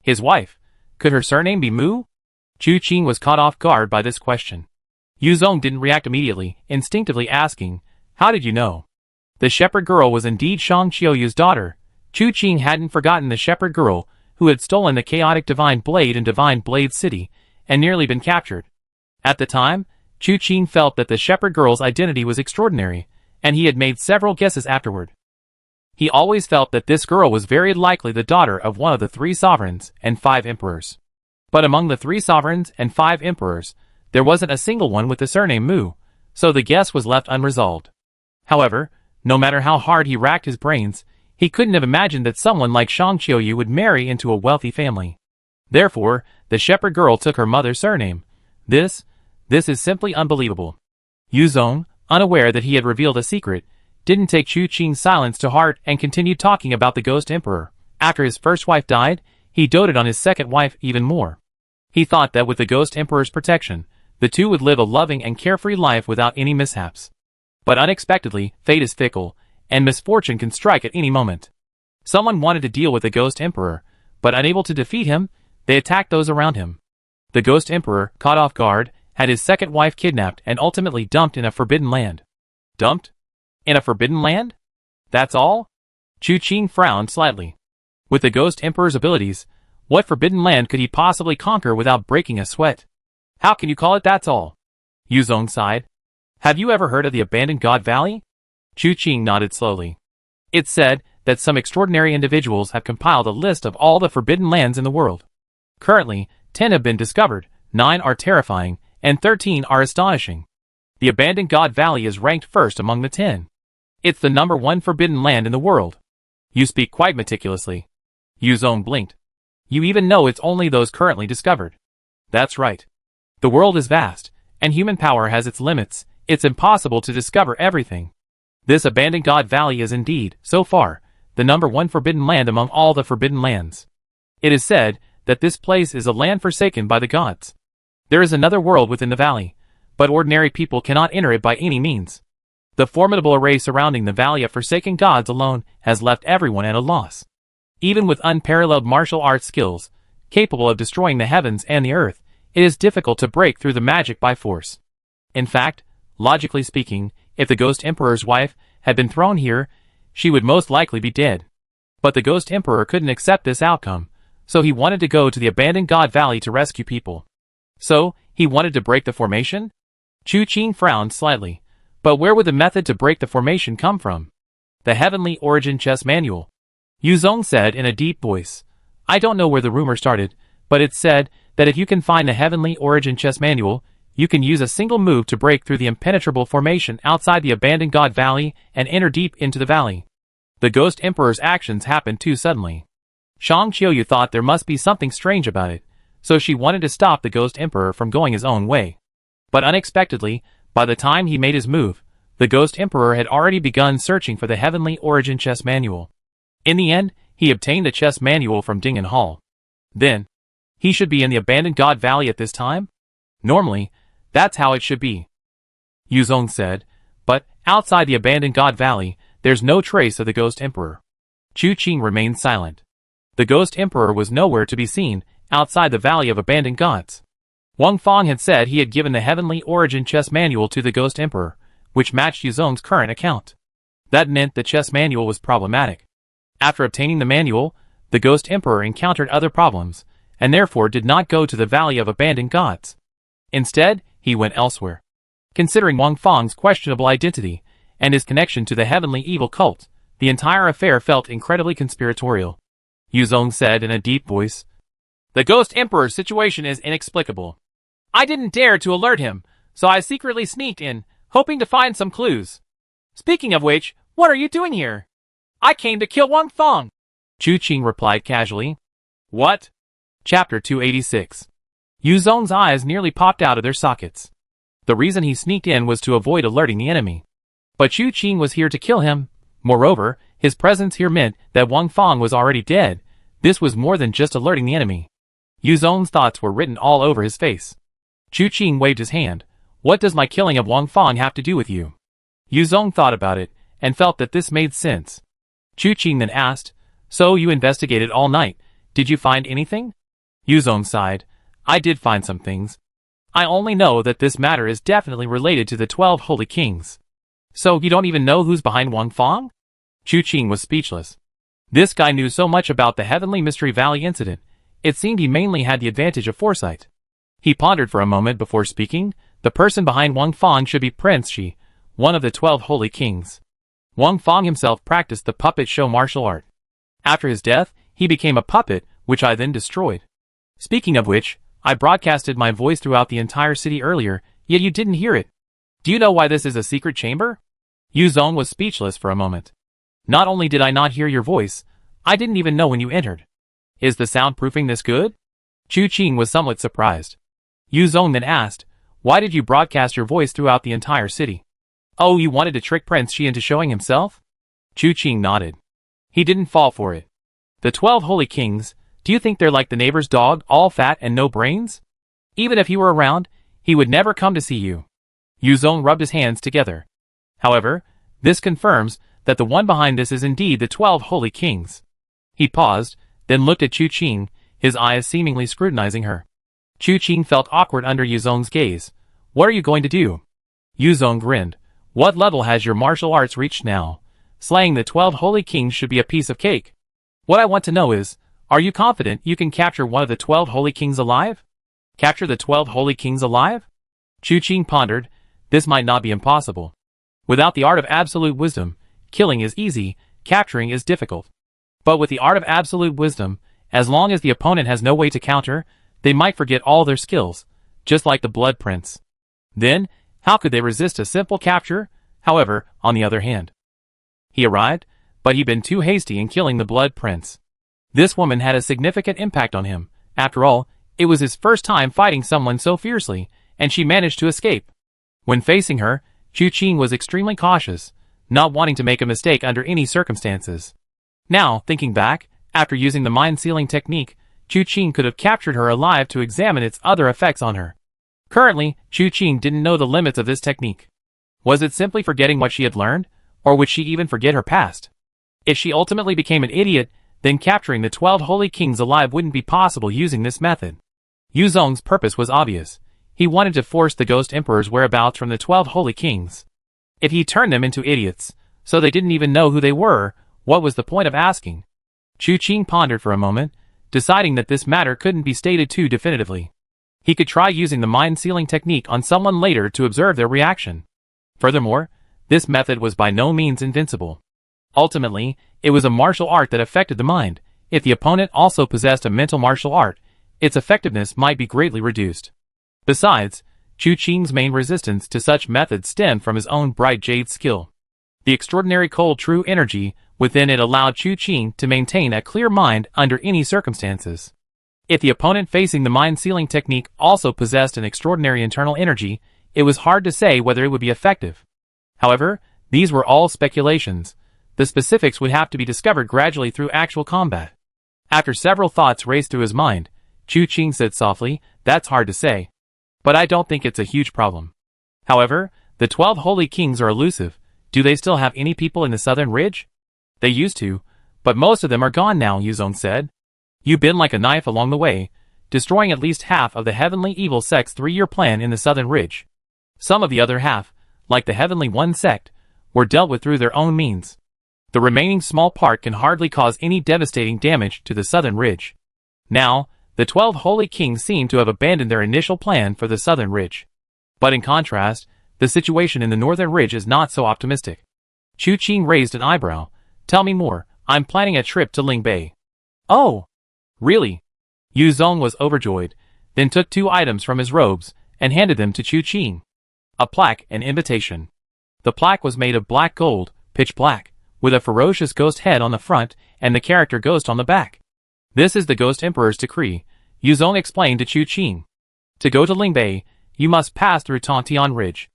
His wife, could her surname be Mu? Chu Qing was caught off guard by this question. Yuzong didn't react immediately, instinctively asking, how did you know? The shepherd girl was indeed Shang Qiuyu's daughter. Chu Qing hadn't forgotten the shepherd girl, who had stolen the chaotic Divine Blade in Divine Blade City, and nearly been captured. At the time, Chu Qing felt that the shepherd girl's identity was extraordinary, and he had made several guesses afterward. He always felt that this girl was very likely the daughter of one of the 3 sovereigns and 5 emperors. But among the 3 sovereigns and 5 emperors, there wasn't a single one with the surname Mu, so the guess was left unresolved. However, no matter how hard he racked his brains, he couldn't have imagined that someone like Shang Qiuyu would marry into a wealthy family. Therefore, the shepherd girl took her mother's surname. This is simply unbelievable. Yuzong, unaware that he had revealed a secret, didn't take Chu Qing's silence to heart and continued talking about the Ghost Emperor. After his first wife died, he doted on his second wife even more. He thought that with the Ghost Emperor's protection, the two would live a loving and carefree life without any mishaps. But unexpectedly, fate is fickle, and misfortune can strike at any moment. Someone wanted to deal with the Ghost Emperor, but unable to defeat him, they attacked those around him. The Ghost Emperor, caught off guard, had his second wife kidnapped and ultimately dumped in a forbidden land. Dumped? In a forbidden land? That's all? Chu Qing frowned slightly. With the Ghost Emperor's abilities, what forbidden land could he possibly conquer without breaking a sweat? How can you call it that's all? Yuzong sighed. Have you ever heard of the abandoned God Valley? Chu Qing nodded slowly. It's said that some extraordinary individuals have compiled a list of all the forbidden lands in the world. Currently, 10 have been discovered, 9 are terrifying, and 13 are astonishing. The abandoned God Valley is ranked first among the 10. It's the number 1 forbidden land in the world. You speak quite meticulously. Yuzong blinked. You even know it's only those currently discovered. That's right. The world is vast, and human power has its limits. It's impossible to discover everything. This abandoned God Valley is indeed, so far, the #1 forbidden land among all the forbidden lands. It is said that this place is a land forsaken by the gods. There is another world within the valley, but ordinary people cannot enter it by any means. The formidable array surrounding the Valley of Forsaken Gods alone has left everyone at a loss. Even with unparalleled martial arts skills, capable of destroying the heavens and the earth, it is difficult to break through the magic by force. In fact, logically speaking, if the Ghost Emperor's wife had been thrown here, she would most likely be dead. But the Ghost Emperor couldn't accept this outcome, so he wanted to go to the abandoned God Valley to rescue people. So, he wanted to break the formation? Chu Qing frowned slightly. But where would the method to break the formation come from? The Heavenly Origin Chess Manual. Yu Zong said in a deep voice. I don't know where the rumor started, but it's said that if you can find the Heavenly Origin Chess Manual, you can use a single move to break through the impenetrable formation outside the abandoned God Valley and enter deep into the valley. The Ghost Emperor's actions happened too suddenly. Shang Qiuyu thought there must be something strange about it, so she wanted to stop the Ghost Emperor from going his own way. But unexpectedly, by the time he made his move, the Ghost Emperor had already begun searching for the Heavenly Origin Chess Manual. In the end, he obtained the chess manual from Dingen Hall. Then, he should be in the abandoned God Valley at this time? Normally, that's how it should be. Yu Zong said, but outside the abandoned God Valley, there's no trace of the Ghost Emperor. Chu Qing remained silent. The Ghost Emperor was nowhere to be seen outside the Valley of Abandoned Gods. Wang Fang had said he had given the Heavenly Origin Chess Manual to the Ghost Emperor, which matched Yu Zong's current account. That meant the chess manual was problematic. After obtaining the manual, the Ghost Emperor encountered other problems, and therefore did not go to the Valley of Abandoned Gods. Instead, he went elsewhere. Considering Wang Fang's questionable identity, and his connection to the heavenly evil cult, the entire affair felt incredibly conspiratorial. Yu Zong said in a deep voice, The Ghost Emperor's situation is inexplicable. I didn't dare to alert him, so I secretly sneaked in, hoping to find some clues. Speaking of which, what are you doing here? I came to kill Wang Fang. Chu Qing replied casually. What? Chapter 286. Yu Zong's eyes nearly popped out of their sockets. The reason he sneaked in was to avoid alerting the enemy. But Chu Qing was here to kill him. Moreover, his presence here meant that Wang Fang was already dead. This was more than just alerting the enemy. Yu Zong's thoughts were written all over his face. Chu Qing waved his hand. What does my killing of Wang Fang have to do with you? Yu Zong thought about it, and felt that this made sense. Chu Qing then asked, So you investigated all night. Did you find anything? Yu Zong sighed. I did find some things. I only know that this matter is definitely related to the 12 Holy Kings. So you don't even know who's behind Wang Fang? Chu Qing was speechless. This guy knew so much about the Heavenly Mystery Valley incident. It seemed he mainly had the advantage of foresight. He pondered for a moment before speaking. The person behind Wang Fang should be Prince Shi, one of the 12 Holy Kings. Wang Fang himself practiced the puppet show martial art. After his death, he became a puppet, which I then destroyed. Speaking of which, I broadcasted my voice throughout the entire city earlier, yet you didn't hear it. Do you know why this is a secret chamber? Yu Zong was speechless for a moment. Not only did I not hear your voice, I didn't even know when you entered. Is the soundproofing this good? Chu Qing was somewhat surprised. Yu Zong then asked, Why did you broadcast your voice throughout the entire city? Oh, you wanted to trick Prince Shi into showing himself? Chu Qing nodded. He didn't fall for it. The 12 Holy Kings, do you think they're like the neighbor's dog, all fat and no brains? Even if he were around, he would never come to see you. Yu Zong rubbed his hands together. However, this confirms that the one behind this is indeed the 12 Holy Kings. He paused, then looked at Chu Qing, his eyes seemingly scrutinizing her. Chu Qing felt awkward under Yu Zong's gaze. What are you going to do? Yu Zong grinned. What level has your martial arts reached now? Slaying the 12 Holy Kings should be a piece of cake. What I want to know is, are you confident you can capture one of the 12 Holy Kings alive? Capture the 12 Holy Kings alive? Chu Qing pondered. This might not be impossible. Without the art of absolute wisdom, killing is easy, capturing is difficult. But with the art of absolute wisdom, as long as the opponent has no way to counter, they might forget all their skills, just like the Blood Prince. Then, how could they resist a simple capture? However, on the other hand, he arrived, but he'd been too hasty in killing the Blood Prince. This woman had a significant impact on him. After all, it was his first time fighting someone so fiercely, and she managed to escape. When facing her, Chu Qing was extremely cautious, not wanting to make a mistake under any circumstances. Now, thinking back, after using the mind-sealing technique, Chu Qing could have captured her alive to examine its other effects on her. Currently, Chu Qing didn't know the limits of this technique. Was it simply forgetting what she had learned, or would she even forget her past? If she ultimately became an idiot, then capturing the 12 holy kings alive wouldn't be possible using this method. Yu Zong's purpose was obvious. He wanted to force the Ghost Emperor's whereabouts from the 12 holy kings. If he turned them into idiots, so they didn't even know who they were, what was the point of asking? Chu Qing pondered for a moment, deciding that this matter couldn't be stated too definitively. He could try using the mind-sealing technique on someone later to observe their reaction. Furthermore, this method was by no means invincible. Ultimately, it was a martial art that affected the mind. If the opponent also possessed a mental martial art, its effectiveness might be greatly reduced. Besides, Chu Qing's main resistance to such methods stemmed from his own bright jade skill. The extraordinary cold true energy within it allowed Chu Qing to maintain a clear mind under any circumstances. If the opponent facing the mind-sealing technique also possessed an extraordinary internal energy, it was hard to say whether it would be effective. However, these were all speculations. The specifics would have to be discovered gradually through actual combat. After several thoughts raced through his mind, Chu Qing said softly, "That's hard to say. But I don't think it's a huge problem. However, the 12 holy kings are elusive. Do they still have any people in the southern ridge?" "They used to, but most of them are gone now," Yu Zong said. "You've been like a knife along the way, destroying at least half of the Heavenly Evil Sect's 3-year plan in the southern ridge. Some of the other half, like the Heavenly One sect, were dealt with through their own means. The remaining small part can hardly cause any devastating damage to the southern ridge. Now, the 12 holy kings seem to have abandoned their initial plan for the southern ridge. But in contrast, the situation in the northern ridge is not so optimistic." Chu Qing raised an eyebrow. "Tell me more. I'm planning a trip to Lingbei." "Oh, really?" Yu Zong was overjoyed, then took 2 items from his robes and handed them to Chu Qing. A plaque and invitation. The plaque was made of black gold, pitch black, with a ferocious ghost head on the front and the character ghost on the back. "This is the Ghost Emperor's decree," Yu Zong explained to Chu Qing. "To go to Lingbei, you must pass through Tontian Ridge.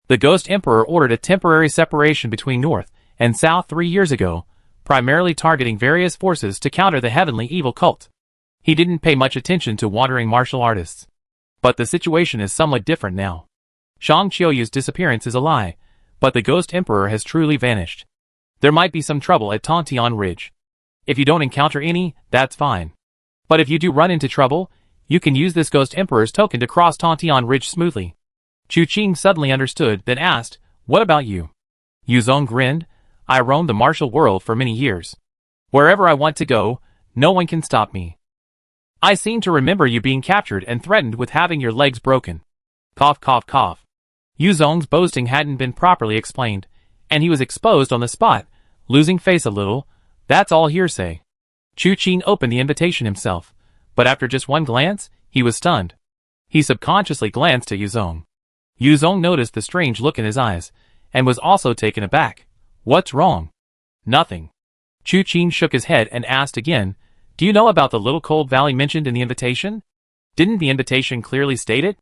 The Ghost Emperor ordered a temporary separation between North and South 3 years ago, primarily targeting various forces to counter the Heavenly Evil cult. He didn't pay much attention to wandering martial artists. But the situation is somewhat different now. Shang Qiuyu's disappearance is a lie, but the Ghost Emperor has truly vanished. There might be some trouble at Tontian Ridge. If you don't encounter any, that's fine. But if you do run into trouble, you can use this Ghost Emperor's token to cross Tontian Ridge smoothly." Chu Qing suddenly understood, then asked, "What about you?" Yu Zong grinned. "I roamed the martial world for many years. Wherever I want to go, no one can stop me. I seem to remember you being captured and threatened with having your legs broken." Cough, cough, cough. Yu Zong's boasting hadn't been properly explained, and he was exposed on the spot, losing face a little. "That's all hearsay." Chu Qing opened the invitation himself, but after just one glance, he was stunned. He subconsciously glanced at Yu Zong. Yu Zong noticed the strange look in his eyes, and was also taken aback. "What's wrong?" "Nothing." Chu Qing shook his head and asked again, "Do you know about the little cold valley mentioned in the invitation? Didn't the invitation clearly state it?"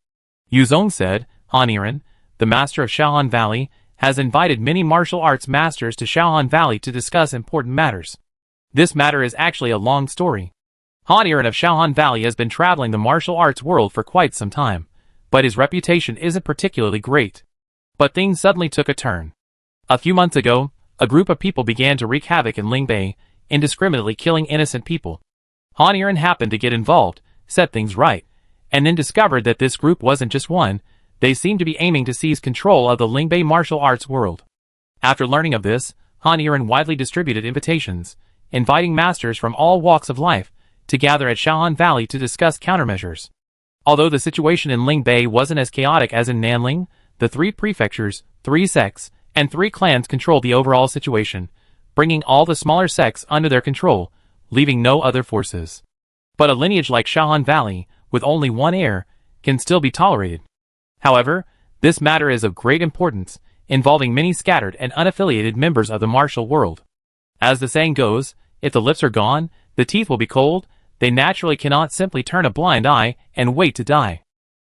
Yu Zong said, "Han Iran, the master of Shaohan Valley, has invited many martial arts masters to Shaohan Valley to discuss important matters. This matter is actually a long story. Han Iran of Shaohan Valley has been traveling the martial arts world for quite some time, but his reputation isn't particularly great. But things suddenly took a turn. A few months ago, a group of people began to wreak havoc in Lingbei, indiscriminately killing innocent people. Han Iran happened to get involved, set things right, and then discovered that this group wasn't just one. They seemed to be aiming to seize control of the Lingbei martial arts world. After learning of this, Han Iran widely distributed invitations, inviting masters from all walks of life to gather at Shaohan Valley to discuss countermeasures. Although the situation in Lingbei wasn't as chaotic as in Nanling, the 3 prefectures, 3 sects, and 3 clans controlled the overall situation, bringing all the smaller sects under their control, leaving no other forces. But a lineage like Shaohan Valley, with only one heir, can still be tolerated. However, this matter is of great importance, involving many scattered and unaffiliated members of the martial world. As the saying goes, if the lips are gone, the teeth will be cold. They naturally cannot simply turn a blind eye and wait to die.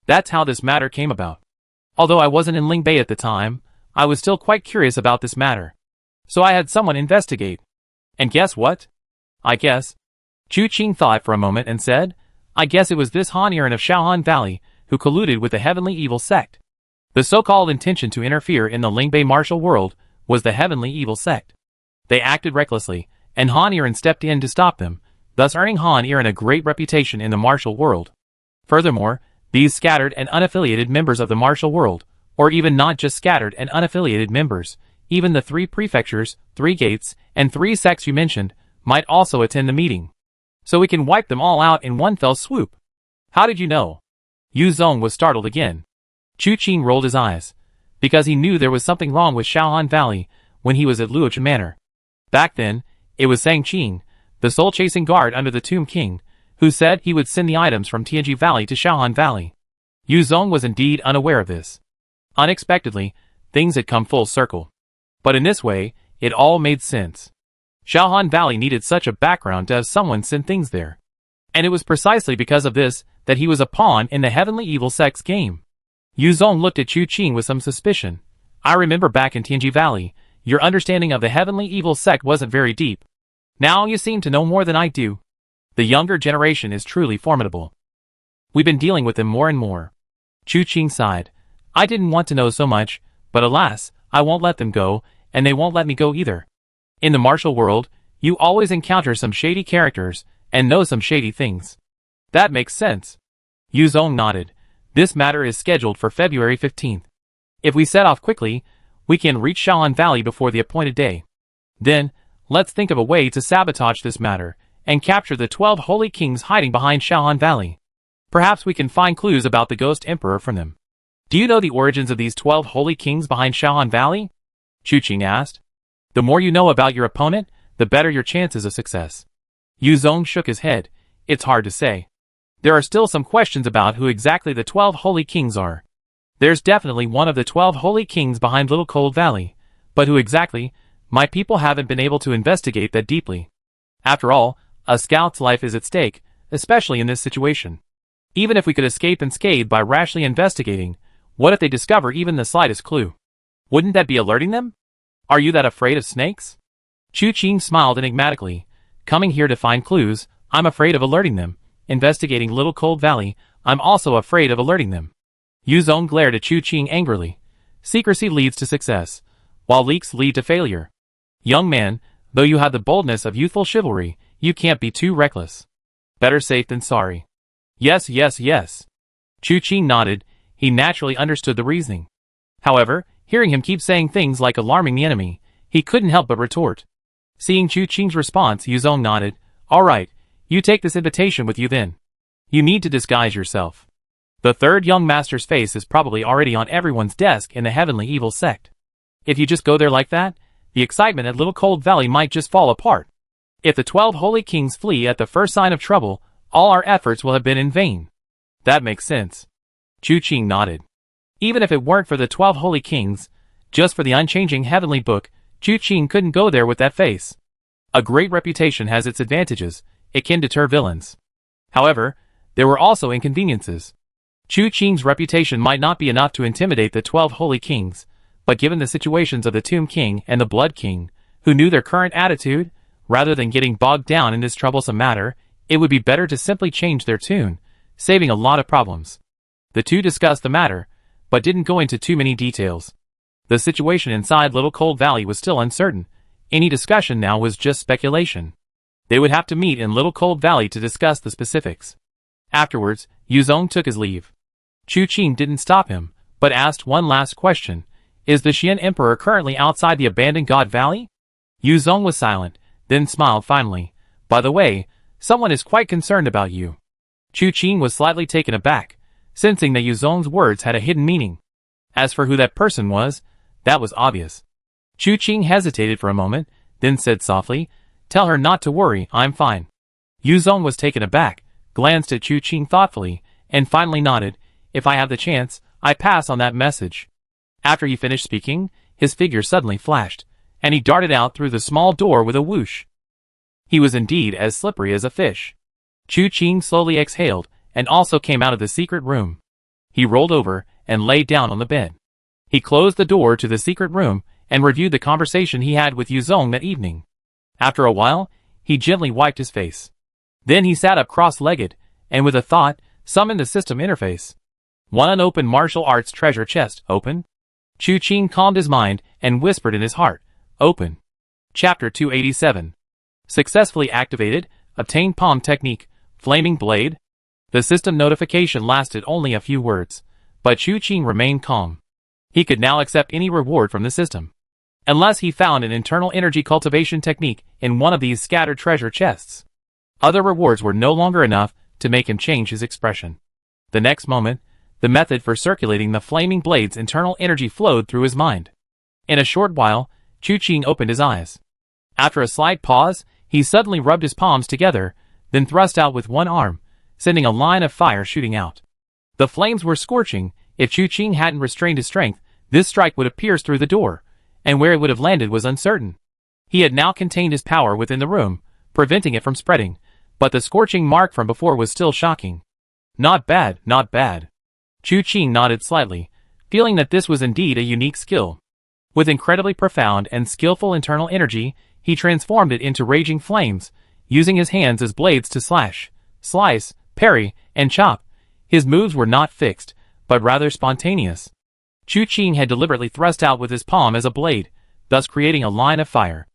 That's how this matter came about. Although I wasn't in Lingbei at the time, I was still quite curious about this matter. So I had someone investigate. And guess what? I guess. Chu Qing thought for a moment and said, I guess it was this Han Iran of Shaohan Valley who colluded with the Heavenly Evil Sect. The so-called intention to interfere in the Lingbei martial world was the Heavenly Evil Sect. They acted recklessly, and Han Iran stepped in to stop them, thus earning Han Iran a great reputation in the martial world. Furthermore, these scattered and unaffiliated members of the martial world, or even not just scattered and unaffiliated members, even the 3 prefectures, 3 gates, and 3 sects you mentioned, might also attend the meeting. So we can wipe them all out in one fell swoop. How did you know? Yu Zong was startled again. Chu Qing rolled his eyes, because he knew there was something wrong with Shaohan Valley when he was at Luocha Manor. Back then, it was Zhang Qing, the soul-chasing guard under the Tomb King, who said he would send the items from Tianji Valley to Shaohan Valley. Yu Zong was indeed unaware of this. Unexpectedly, things had come full circle. But in this way, it all made sense. Shaohan Valley needed such a background to have someone send things there. And it was precisely because of this that he was a pawn in the Heavenly Evil Sect's game. Yu Zong looked at Chu Qing with some suspicion. I remember back in Tianji Valley, your understanding of the Heavenly Evil Sect wasn't very deep. Now you seem to know more than I do. The younger generation is truly formidable. We've been dealing with them more and more. Chu Qing sighed. I didn't want to know so much, but alas, I won't let them go, and they won't let me go either. In the martial world, you always encounter some shady characters, and know some shady things. That makes sense. Yu Zong nodded. This matter is scheduled for February 15th. If we set off quickly, we can reach Shaohan Valley before the appointed day. Then, let's think of a way to sabotage this matter, and capture the 12 holy kings hiding behind Shaohan Valley. Perhaps we can find clues about the Ghost Emperor from them. Do you know the origins of these 12 holy kings behind Shaohan Valley? Chu Qing asked. The more you know about your opponent, the better your chances of success. Yu Zong shook his head. It's hard to say. There are still some questions about who exactly the 12 holy kings are. There's definitely one of the 12 holy kings behind Little Cold Valley, but who exactly, my people haven't been able to investigate that deeply. After all, a scout's life is at stake, especially in this situation. Even if we could escape unscathed by rashly investigating, what if they discover even the slightest clue? Wouldn't that be alerting them? Are you that afraid of snakes? Chu Qing smiled enigmatically. Coming here to find clues, I'm afraid of alerting them. Investigating Little Cold Valley, I'm also afraid of alerting them. Yu Zong glared at Chu Qing angrily. Secrecy leads to success, while leaks lead to failure. Young man, though you have the boldness of youthful chivalry, you can't be too reckless. Better safe than sorry. Yes, yes, yes. Chu Qing nodded. He naturally understood the reasoning. However, hearing him keep saying things like alarming the enemy, he couldn't help but retort. Seeing Chu Qing's response, Yu Zong nodded. All right, you take this invitation with you then. You need to disguise yourself. The third young master's face is probably already on everyone's desk in the Heavenly Evil Sect. If you just go there like that, the excitement at Little Cold Valley might just fall apart. If the 12 holy kings flee at the first sign of trouble, all our efforts will have been in vain. That makes sense. Chu Qing nodded. Even if it weren't for the 12 holy kings, just for the unchanging heavenly book, Chu Qing couldn't go there with that face. A great reputation has its advantages. It can deter villains. However, there were also inconveniences. Chu Qing's reputation might not be enough to intimidate the 12 holy kings, but given the situations of the Tomb King and the Blood King, who knew their current attitude, rather than getting bogged down in this troublesome matter, it would be better to simply change their tune, saving a lot of problems. The two discussed the matter, but didn't go into too many details. The situation inside Little Cold Valley was still uncertain. Any discussion now was just speculation. They would have to meet in Little Cold Valley to discuss the specifics. Afterwards, Yu Zong took his leave. Chu Qing didn't stop him, but asked one last question. Is the Xian Emperor currently outside the abandoned God Valley? Yu Zong was silent, then smiled finally. By the way, someone is quite concerned about you. Chu Qing was slightly taken aback, sensing that Yu Zong's words had a hidden meaning. As for who that person was, that was obvious. Chu Qing hesitated for a moment, then said softly, Tell her not to worry, I'm fine. Yu Zong was taken aback, glanced at Chu Qing thoughtfully, and finally nodded. If I have the chance, I pass on that message. After he finished speaking, his figure suddenly flashed, and he darted out through the small door with a whoosh. He was indeed as slippery as a fish. Chu Qing slowly exhaled, and also came out of the secret room. He rolled over and lay down on the bed. He closed the door to the secret room and reviewed the conversation he had with Yuzong that evening. After a while, he gently wiped his face. Then he sat up cross-legged, and with a thought, summoned the system interface. One unopened martial arts treasure chest, open? Chu Qing calmed his mind and whispered in his heart, open. Chapter 287. Successfully activated, obtain palm technique, flaming blade. The system notification lasted only a few words, but Chu Qing remained calm. He could now accept any reward from the system, unless he found an internal energy cultivation technique in one of these scattered treasure chests. Other rewards were no longer enough to make him change his expression. The next moment, the method for circulating the flaming blade's internal energy flowed through his mind. In a short while, Chu Qing opened his eyes. After a slight pause, he suddenly rubbed his palms together, then thrust out with one arm, sending a line of fire shooting out. The flames were scorching. If Chu Qing hadn't restrained his strength, this strike would have pierced through the door, and where it would have landed was uncertain. He had now contained his power within the room, preventing it from spreading, but the scorching mark from before was still shocking. Not bad, not bad. Chu Qing nodded slightly, feeling that this was indeed a unique skill. With incredibly profound and skillful internal energy, he transformed it into raging flames, using his hands as blades to slash, slice, parry, and chop. His moves were not fixed, but rather spontaneous. Chu Qing had deliberately thrust out with his palm as a blade, thus creating a line of fire.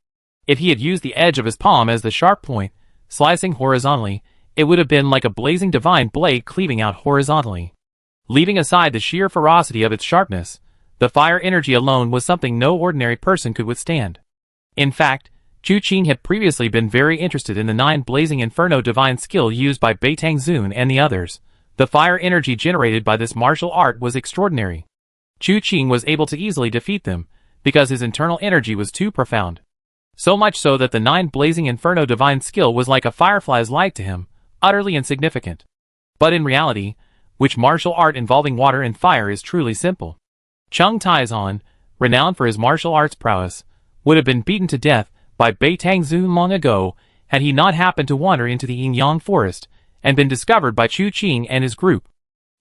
If he had used the edge of his palm as the sharp point, slicing horizontally, it would have been like a blazing divine blade cleaving out horizontally. Leaving aside the sheer ferocity of its sharpness, the fire energy alone was something no ordinary person could withstand. In fact, Chu Qing had previously been very interested in the 9 blazing inferno divine skill used by Beitang Zun and the others. The fire energy generated by this martial art was extraordinary. Chu Qing was able to easily defeat them, because his internal energy was too profound. So much so that the 9 blazing inferno divine skill was like a firefly's light to him, utterly insignificant. But in reality, which martial art involving water and fire is truly simple? Chung Taizan, renowned for his martial arts prowess, would have been beaten to death by Beitang Zun long ago had he not happened to wander into the Yin-Yang forest and been discovered by Chu Qing and his group.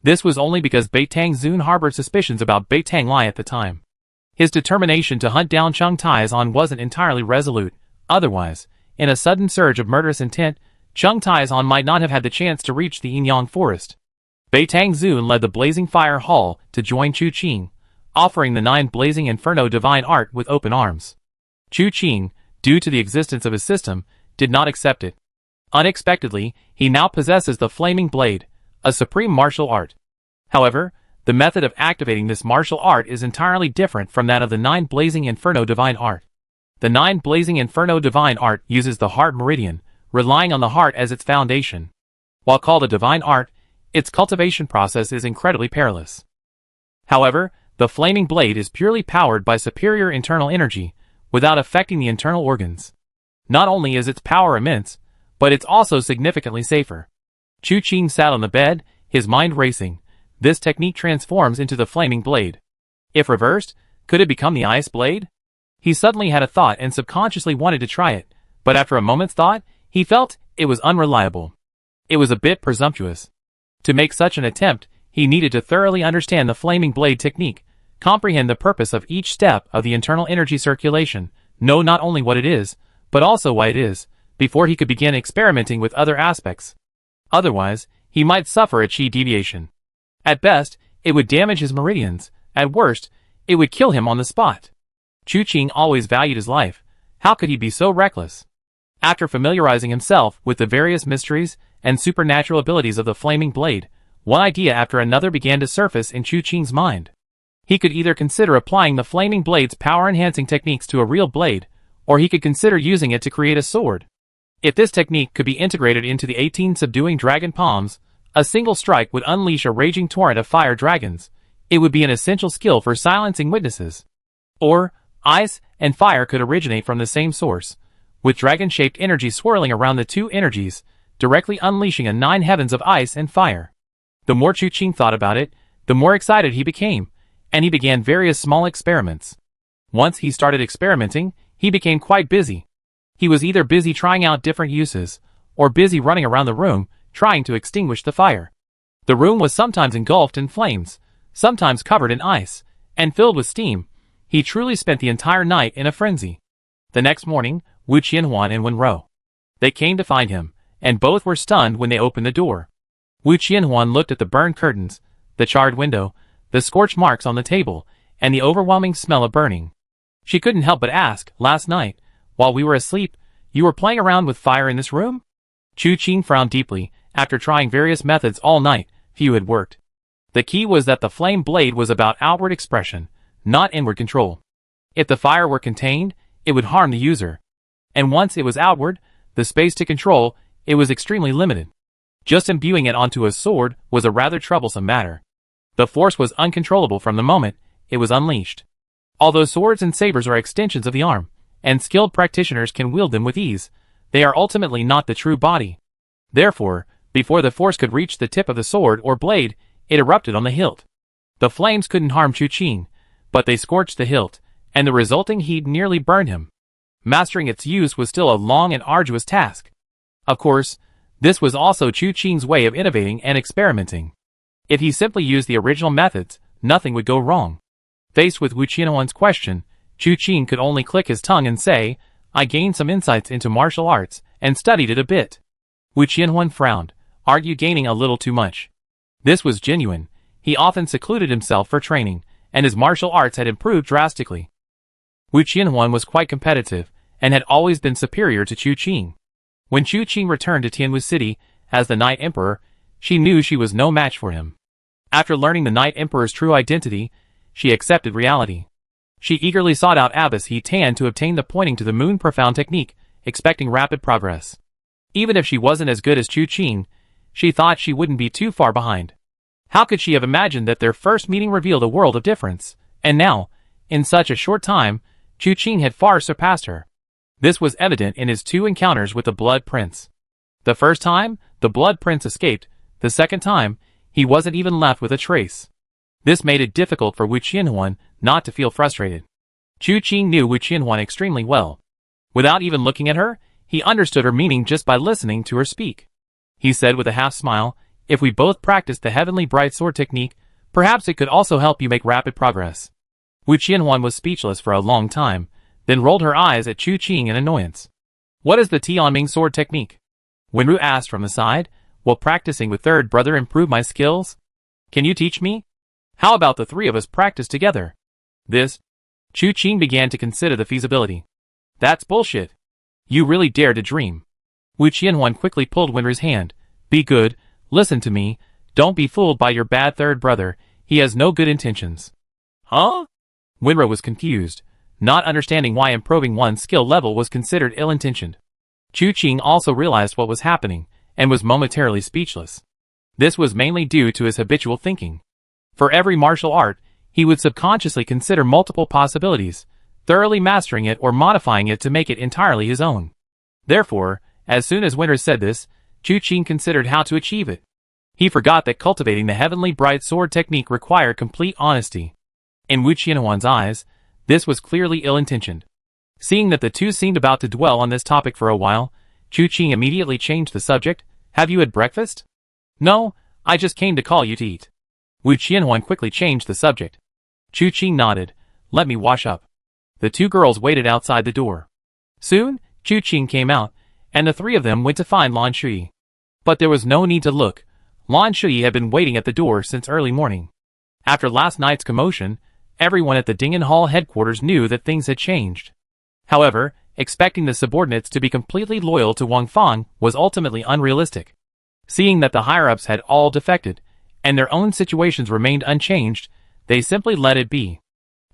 This was only because Beitang Zun harbored suspicions about Beitang Lai at the time. His determination to hunt down Chung Taizan wasn't entirely resolute. Otherwise, in a sudden surge of murderous intent, Chung Taizan might not have had the chance to reach the Yin-Yang forest. Beitang Zun led the Blazing Fire Hall to join Chu Qing, offering the 9 blazing inferno divine art with open arms. Chu Qing, due to the existence of his system, did not accept it. Unexpectedly, he now possesses the flaming blade, a supreme martial art. However, the method of activating this martial art is entirely different from that of the 9 blazing inferno divine art. The 9 blazing inferno divine art uses the heart meridian, relying on the heart as its foundation. While called a divine art, its cultivation process is incredibly perilous. However, the flaming blade is purely powered by superior internal energy, without affecting the internal organs. Not only is its power immense, but it's also significantly safer. Chu Qing sat on the bed, his mind racing. This technique transforms into the flaming blade. If reversed, could it become the ice blade? He suddenly had a thought and subconsciously wanted to try it, but after a moment's thought, he felt it was unreliable. It was a bit presumptuous. To make such an attempt, he needed to thoroughly understand the flaming blade technique, comprehend the purpose of each step of the internal energy circulation, know not only what it is, but also why it is, before he could begin experimenting with other aspects. Otherwise, he might suffer a chi deviation. At best, it would damage his meridians. At worst, it would kill him on the spot. Chu Qing always valued his life. How could he be so reckless? After familiarizing himself with the various mysteries and supernatural abilities of the flaming blade, one idea after another began to surface in Chu Qing's mind. He could either consider applying the flaming blade's power-enhancing techniques to a real blade, or he could consider using it to create a sword. If this technique could be integrated into the 18 subduing dragon palms, a single strike would unleash a raging torrent of fire dragons. It would be an essential skill for silencing witnesses. Or, ice and fire could originate from the same source, with dragon-shaped energy swirling around the two energies, directly unleashing a 9 heavens of ice and fire. The more Chu Qing thought about it, the more excited he became, and he began various small experiments. Once he started experimenting, he became quite busy. He was either busy trying out different uses, or busy running around the room, trying to extinguish the fire. The room was sometimes engulfed in flames, sometimes covered in ice, and filled with steam. He truly spent the entire night in a frenzy. The next morning, Wu Qianhuan and Wenro. They came to find him, and both were stunned when they opened the door. Wu Qianhuan looked at the burned curtains, the charred window, the scorch marks on the table, and the overwhelming smell of burning. She couldn't help but ask, "Last night, while we were asleep, you were playing around with fire in this room?" Chu Qing frowned deeply. After trying various methods all night, few had worked. The key was that the flame blade was about outward expression, not inward control. If the fire were contained, it would harm the user. And once it was outward, the space to control, it was extremely limited. Just imbuing it onto a sword was a rather troublesome matter. The force was uncontrollable from the moment it was unleashed. Although swords and sabers are extensions of the arm, and skilled practitioners can wield them with ease, they are ultimately not the true body. Therefore, before the force could reach the tip of the sword or blade, it erupted on the hilt. The flames couldn't harm Chu Qing, but they scorched the hilt, and the resulting heat nearly burned him. Mastering its use was still a long and arduous task. Of course, this was also Chu Qing's way of innovating and experimenting. If he simply used the original methods, nothing would go wrong. Faced with Wu Qianhuan's question, Chu Qing could only click his tongue and say, "I gained some insights into martial arts, and studied it a bit." Wu Qianhuan frowned. "Are you gaining a little too much?" This was genuine. He often secluded himself for training, and his martial arts had improved drastically. Wu Qianhuan was quite competitive, and had always been superior to Chu Qing. When Chu Qing returned to Tianwu City as the Night Emperor, she knew she was no match for him. After learning the Night Emperor's true identity, she accepted reality. She eagerly sought out Abbess He Tan to obtain the pointing to the moon profound technique, expecting rapid progress. Even if she wasn't as good as Chu Qing, she thought she wouldn't be too far behind. How could she have imagined that their first meeting revealed a world of difference? And now, in such a short time, Chu Qing had far surpassed her. This was evident in his 2 encounters with the Blood Prince. The first time, the Blood Prince escaped. The second time, he wasn't even left with a trace. This made it difficult for Wu Qianhuan not to feel frustrated. Chu Qing knew Wu Qianhuan extremely well. Without even looking at her, he understood her meaning just by listening to her speak. He said with a half smile, "If we both practiced the heavenly bright sword technique, perhaps it could also help you make rapid progress." Wu Qianhuan was speechless for a long time, then rolled her eyes at Chu Qing in annoyance. "What is the Tianming sword technique?" Wenru asked from the side. "Will practicing with third brother improve my skills? Can you teach me? How about the 3 of us practice together?" Chu Qing began to consider the feasibility. "That's bullshit. You really dare to dream." Wu Qianhuan quickly pulled Wenru's hand. "Be good, listen to me, don't be fooled by your bad third brother, he has no good intentions." "Huh?" Wenru was confused, not understanding why improving one's skill level was considered ill-intentioned. Chu Qing also realized what was happening, and was momentarily speechless. This was mainly due to his habitual thinking. For every martial art, he would subconsciously consider multiple possibilities, thoroughly mastering it or modifying it to make it entirely his own. Therefore, as soon as Wenru said this, Chu Qing considered how to achieve it. He forgot that cultivating the heavenly bright sword technique required complete honesty. In Wu Qianhuan's eyes, this was clearly ill-intentioned. Seeing that the two seemed about to dwell on this topic for a while, Chu Qing immediately changed the subject. "Have you had breakfast?" "No, I just came to call you to eat." Wu Qianhuan quickly changed the subject. Chu Qing nodded. "Let me wash up." The 2 girls waited outside the door. Soon, Chu Qing came out, and the 3 of them went to find Lan Shui. But there was no need to look. Lan Shui had been waiting at the door since early morning. After last night's commotion, everyone at the Dingen Hall headquarters knew that things had changed. However, expecting the subordinates to be completely loyal to Wang Fang was ultimately unrealistic. Seeing that the higher-ups had all defected, and their own situations remained unchanged, they simply let it be.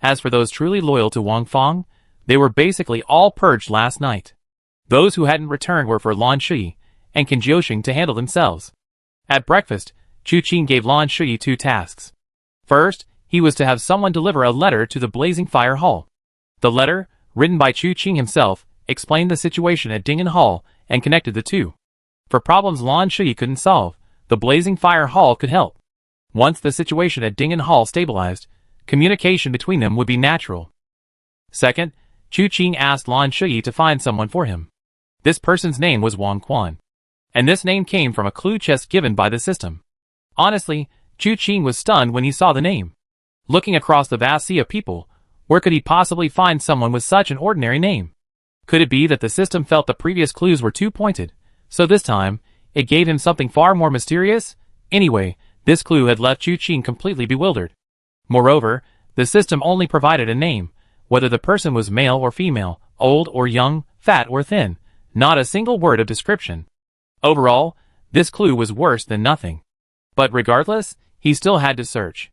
As for those truly loyal to Wang Fang, they were basically all purged last night. Those who hadn't returned were for Lan Shui and Qin Jiuxing to handle themselves. At breakfast, Chu Qing gave Lan Shui 2 tasks. First, he was to have someone deliver a letter to the Blazing Fire Hall. The letter, written by Chu Qing himself, explained the situation at Dingen Hall and connected the two. For problems Lan Shui couldn't solve, the Blazing Fire Hall could help. Once the situation at Dingen Hall stabilized, communication between them would be natural. Second, Chu Qing asked Lan Shui to find someone for him. This person's name was Wang Quan, and this name came from a clue chest given by the system. Honestly, Chu Qing was stunned when he saw the name. Looking across the vast sea of people, where could he possibly find someone with such an ordinary name? Could it be that the system felt the previous clues were too pointed, so this time, it gave him something far more mysterious? Anyway, this clue had left Chu Qing completely bewildered. Moreover, the system only provided a name, whether the person was male or female, old or young, fat or thin, not a single word of description. Overall, this clue was worse than nothing. But regardless, he still had to search.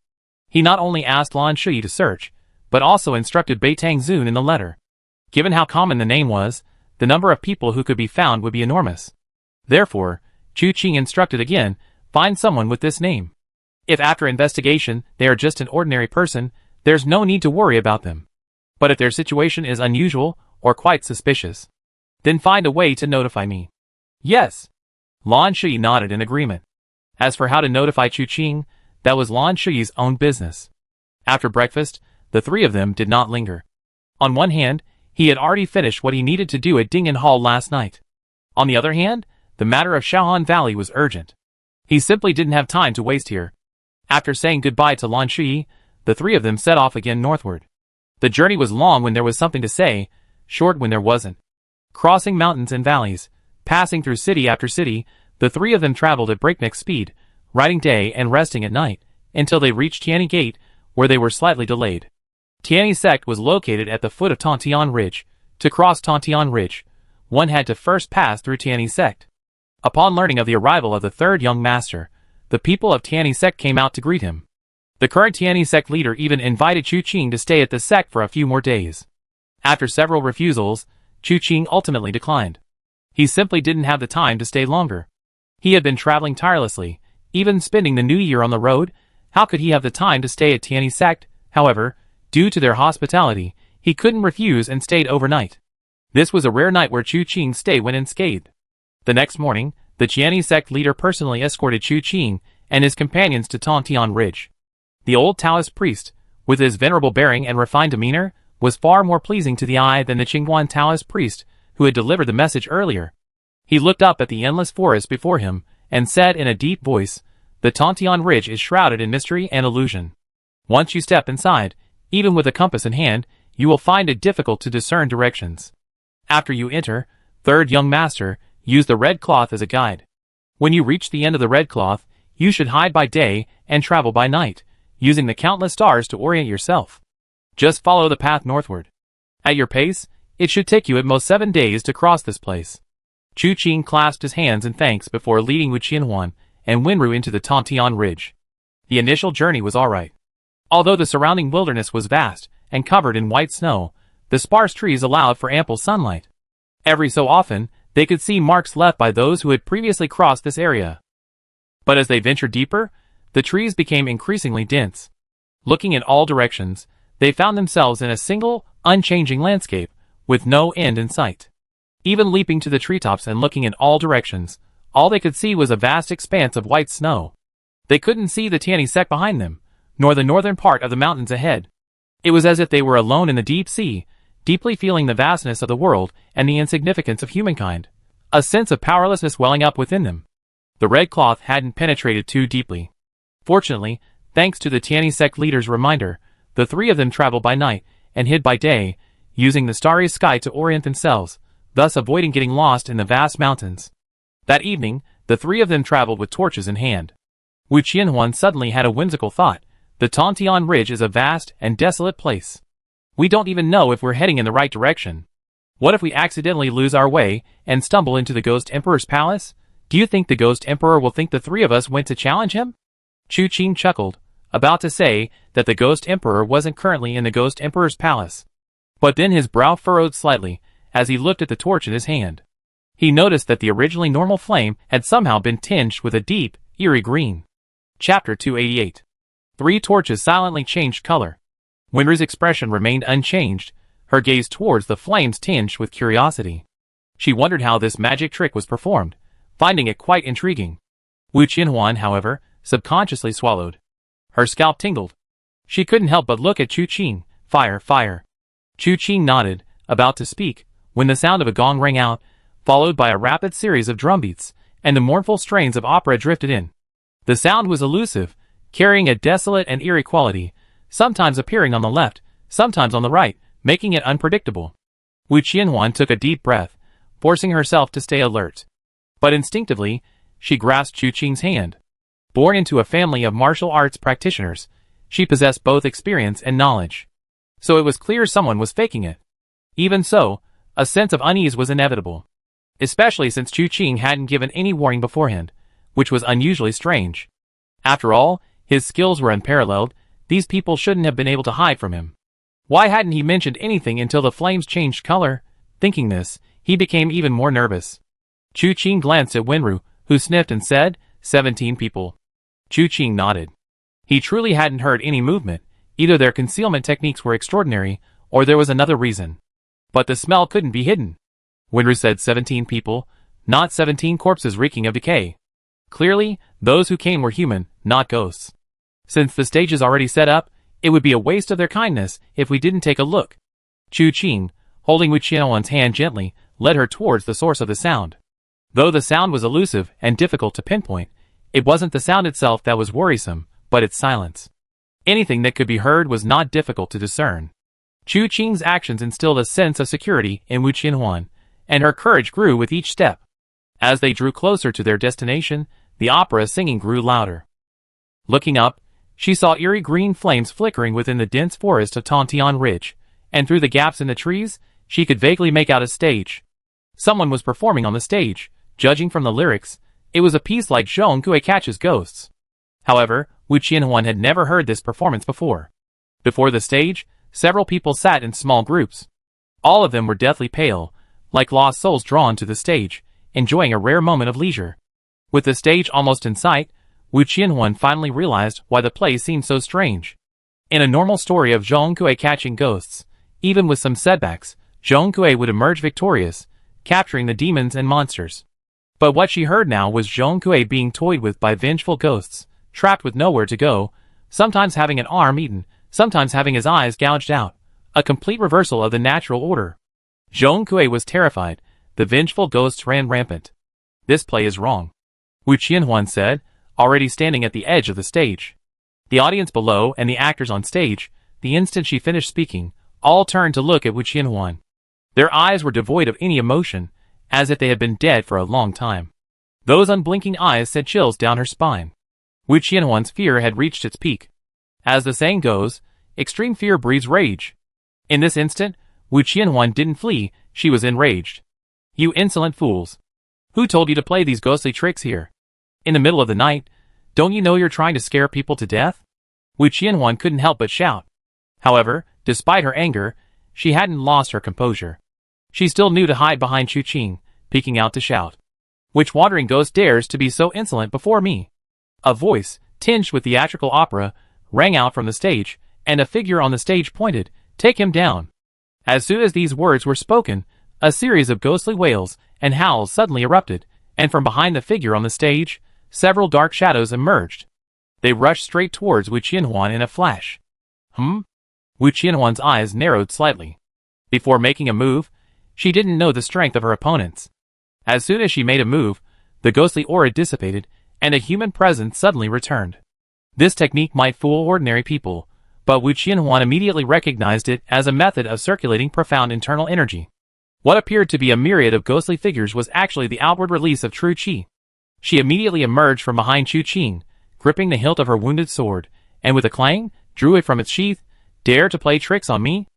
He not only asked Lan Shui to search, but also instructed Beitang Zun in the letter. Given how common the name was, the number of people who could be found would be enormous. Therefore, Chu Qing instructed again, find someone with this name. If after investigation they are just an ordinary person, there's no need to worry about them. But if their situation is unusual or quite suspicious, then find a way to notify me. Yes. Lan Shui nodded in agreement. As for how to notify Chu Qing, that was Lan Shui's own business. After breakfast, the three of them did not linger. On one hand, he had already finished what he needed to do at Dingyan Hall last night. On the other hand, the matter of Shaohan Valley was urgent. He simply didn't have time to waste here. After saying goodbye to Lan Shui, the three of them set off again northward. The journey was long when there was something to say, short when there wasn't. Crossing mountains and valleys, passing through city after city, the three of them traveled at breakneck speed, riding day and resting at night, until they reached Tianyi Gate, where they were slightly delayed. Tianyi Sect was located at the foot of Tontian Ridge. To cross Tontian Ridge, one had to first pass through Tianyi Sect. Upon learning of the arrival of the third young master, the people of Tianyi Sect came out to greet him. The current Tianyi Sect leader even invited Chu Qing to stay at the sect for a few more days. After several refusals, Chu Qing ultimately declined. He simply didn't have the time to stay longer. He had been traveling tirelessly, even spending the new year on the road. How could he have the time to stay at Tianyi Sect? However, due to their hospitality, he couldn't refuse and stayed overnight. This was a rare night where Chu Qing's stay went unscathed. The next morning, the Tianyi Sect leader personally escorted Chu Qing and his companions to Tontian Ridge. The old Taoist priest, with his venerable bearing and refined demeanor, was far more pleasing to the eye than the Qingguan Taoist priest who had delivered the message earlier. He looked up at the endless forest before him and said in a deep voice, "The Tontian Ridge is shrouded in mystery and illusion. Once you step inside, even with a compass in hand, you will find it difficult to discern directions. After you enter, third young master, use the red cloth as a guide. When you reach the end of the red cloth, you should hide by day and travel by night, using the countless stars to orient yourself. Just follow the path northward. At your pace, it should take you at most 7 days to cross this place." Chu Qing clasped his hands in thanks before leading Wu Qianhuan and Wenru into the Tontian Ridge. The initial journey was alright. Although the surrounding wilderness was vast and covered in white snow, the sparse trees allowed for ample sunlight. Every so often, they could see marks left by those who had previously crossed this area. But as they ventured deeper, the trees became increasingly dense. Looking in all directions, they found themselves in a single, unchanging landscape, with no end in sight. Even leaping to the treetops and looking in all directions, all they could see was a vast expanse of white snow. They couldn't see the Tianyi Sect behind them, nor the northern part of the mountains ahead. It was as if they were alone in the deep sea, deeply feeling the vastness of the world and the insignificance of humankind, a sense of powerlessness welling up within them. The red cloth hadn't penetrated too deeply. Fortunately, thanks to the Tianyi Sect leader's reminder, the three of them traveled by night and hid by day, using the starry sky to orient themselves, thus avoiding getting lost in the vast mountains. That evening, the three of them traveled with torches in hand. Wu Qianhuan suddenly had a whimsical thought. The Tontian Ridge is a vast and desolate place. We don't even know if we're heading in the right direction. What if we accidentally lose our way and stumble into the Ghost Emperor's palace? Do you think the Ghost Emperor will think the three of us went to challenge him? Chu Qing chuckled, about to say that the Ghost Emperor wasn't currently in the Ghost Emperor's palace. But then his brow furrowed slightly as he looked at the torch in his hand. He noticed that the originally normal flame had somehow been tinged with a deep, eerie green. Chapter 288. 3 torches silently changed color. Wenru's expression remained unchanged, her gaze towards the flames tinged with curiosity. She wondered how this magic trick was performed, finding it quite intriguing. Wu Qianhuan, however, subconsciously swallowed. Her scalp tingled. She couldn't help but look at Chu Qing. Fire, fire. Chu Qing nodded, about to speak, when the sound of a gong rang out, followed by a rapid series of drumbeats, and the mournful strains of opera drifted in. The sound was elusive, carrying a desolate and eerie quality, sometimes appearing on the left, sometimes on the right, making it unpredictable. Wu Qianhuan took a deep breath, forcing herself to stay alert. But instinctively, she grasped Chu Qing's hand. Born into a family of martial arts practitioners, she possessed both experience and knowledge. So it was clear someone was faking it. Even so, a sense of unease was inevitable. Especially since Chu Qing hadn't given any warning beforehand, which was unusually strange. After all, his skills were unparalleled, these people shouldn't have been able to hide from him. Why hadn't he mentioned anything until the flames changed color? Thinking this, he became even more nervous. Chu Qing glanced at Wenru, who sniffed and said, 17 people. Chu Qing nodded. He truly hadn't heard any movement, either their concealment techniques were extraordinary, or there was another reason. But the smell couldn't be hidden. Wenru said 17 people, not 17 corpses reeking of decay. Clearly, those who came were human, not ghosts. Since the stage is already set up, it would be a waste of their kindness if we didn't take a look. Chu Qing, holding Wu Qianhuan's hand gently, led her towards the source of the sound. Though the sound was elusive and difficult to pinpoint, it wasn't the sound itself that was worrisome, but its silence. Anything that could be heard was not difficult to discern. Chu Qing's actions instilled a sense of security in Wu Qianhuan, and her courage grew with each step. As they drew closer to their destination, the opera singing grew louder. Looking up, she saw eerie green flames flickering within the dense forest of Tontian Ridge, and through the gaps in the trees, she could vaguely make out a stage. Someone was performing on the stage. Judging from the lyrics, it was a piece like Zhong Kui Catches Ghosts. However, Wu Qianhuan had never heard this performance before. Before the stage, several people sat in small groups. All of them were deathly pale, like lost souls drawn to the stage, enjoying a rare moment of leisure. With the stage almost in sight, Wu Qianhuan finally realized why the play seemed so strange. In a normal story of Zhong Kui catching ghosts, even with some setbacks, Zhong Kui would emerge victorious, capturing the demons and monsters. But what she heard now was Zhong Kui being toyed with by vengeful ghosts, trapped with nowhere to go, sometimes having an arm eaten, sometimes having his eyes gouged out, a complete reversal of the natural order. Zhong Kui was terrified, the vengeful ghosts ran rampant. This play is wrong, Wu Qianhuan said, already standing at the edge of the stage. The audience below and the actors on stage, the instant she finished speaking, all turned to look at Wu Qianhuan. Their eyes were devoid of any emotion, as if they had been dead for a long time. Those unblinking eyes sent chills down her spine. Wu Qianhuan's fear had reached its peak. As the saying goes, extreme fear breeds rage. In this instant, Wu Qianhuan didn't flee, she was enraged. You insolent fools! Who told you to play these ghostly tricks here? In the middle of the night, don't you know you're trying to scare people to death? Wu Qianhuan couldn't help but shout. However, despite her anger, she hadn't lost her composure. She still knew to hide behind Chu Qing, peeking out to shout. Which wandering ghost dares to be so insolent before me? A voice, tinged with theatrical opera, rang out from the stage, and a figure on the stage pointed, "Take him down." As soon as these words were spoken, a series of ghostly wails and howls suddenly erupted, and from behind the figure on the stage, several dark shadows emerged. They rushed straight towards Wu Qianhuan in a flash. Wu Qianhuan's eyes narrowed slightly. Before making a move, she didn't know the strength of her opponents. As soon as she made a move, the ghostly aura dissipated, and a human presence suddenly returned. This technique might fool ordinary people, but Wu Qianhuan immediately recognized it as a method of circulating profound internal energy. What appeared to be a myriad of ghostly figures was actually the outward release of true qi. She immediately emerged from behind Chu Qing, gripping the hilt of her wounded sword, and with a clang, drew it from its sheath. Dare to play tricks on me?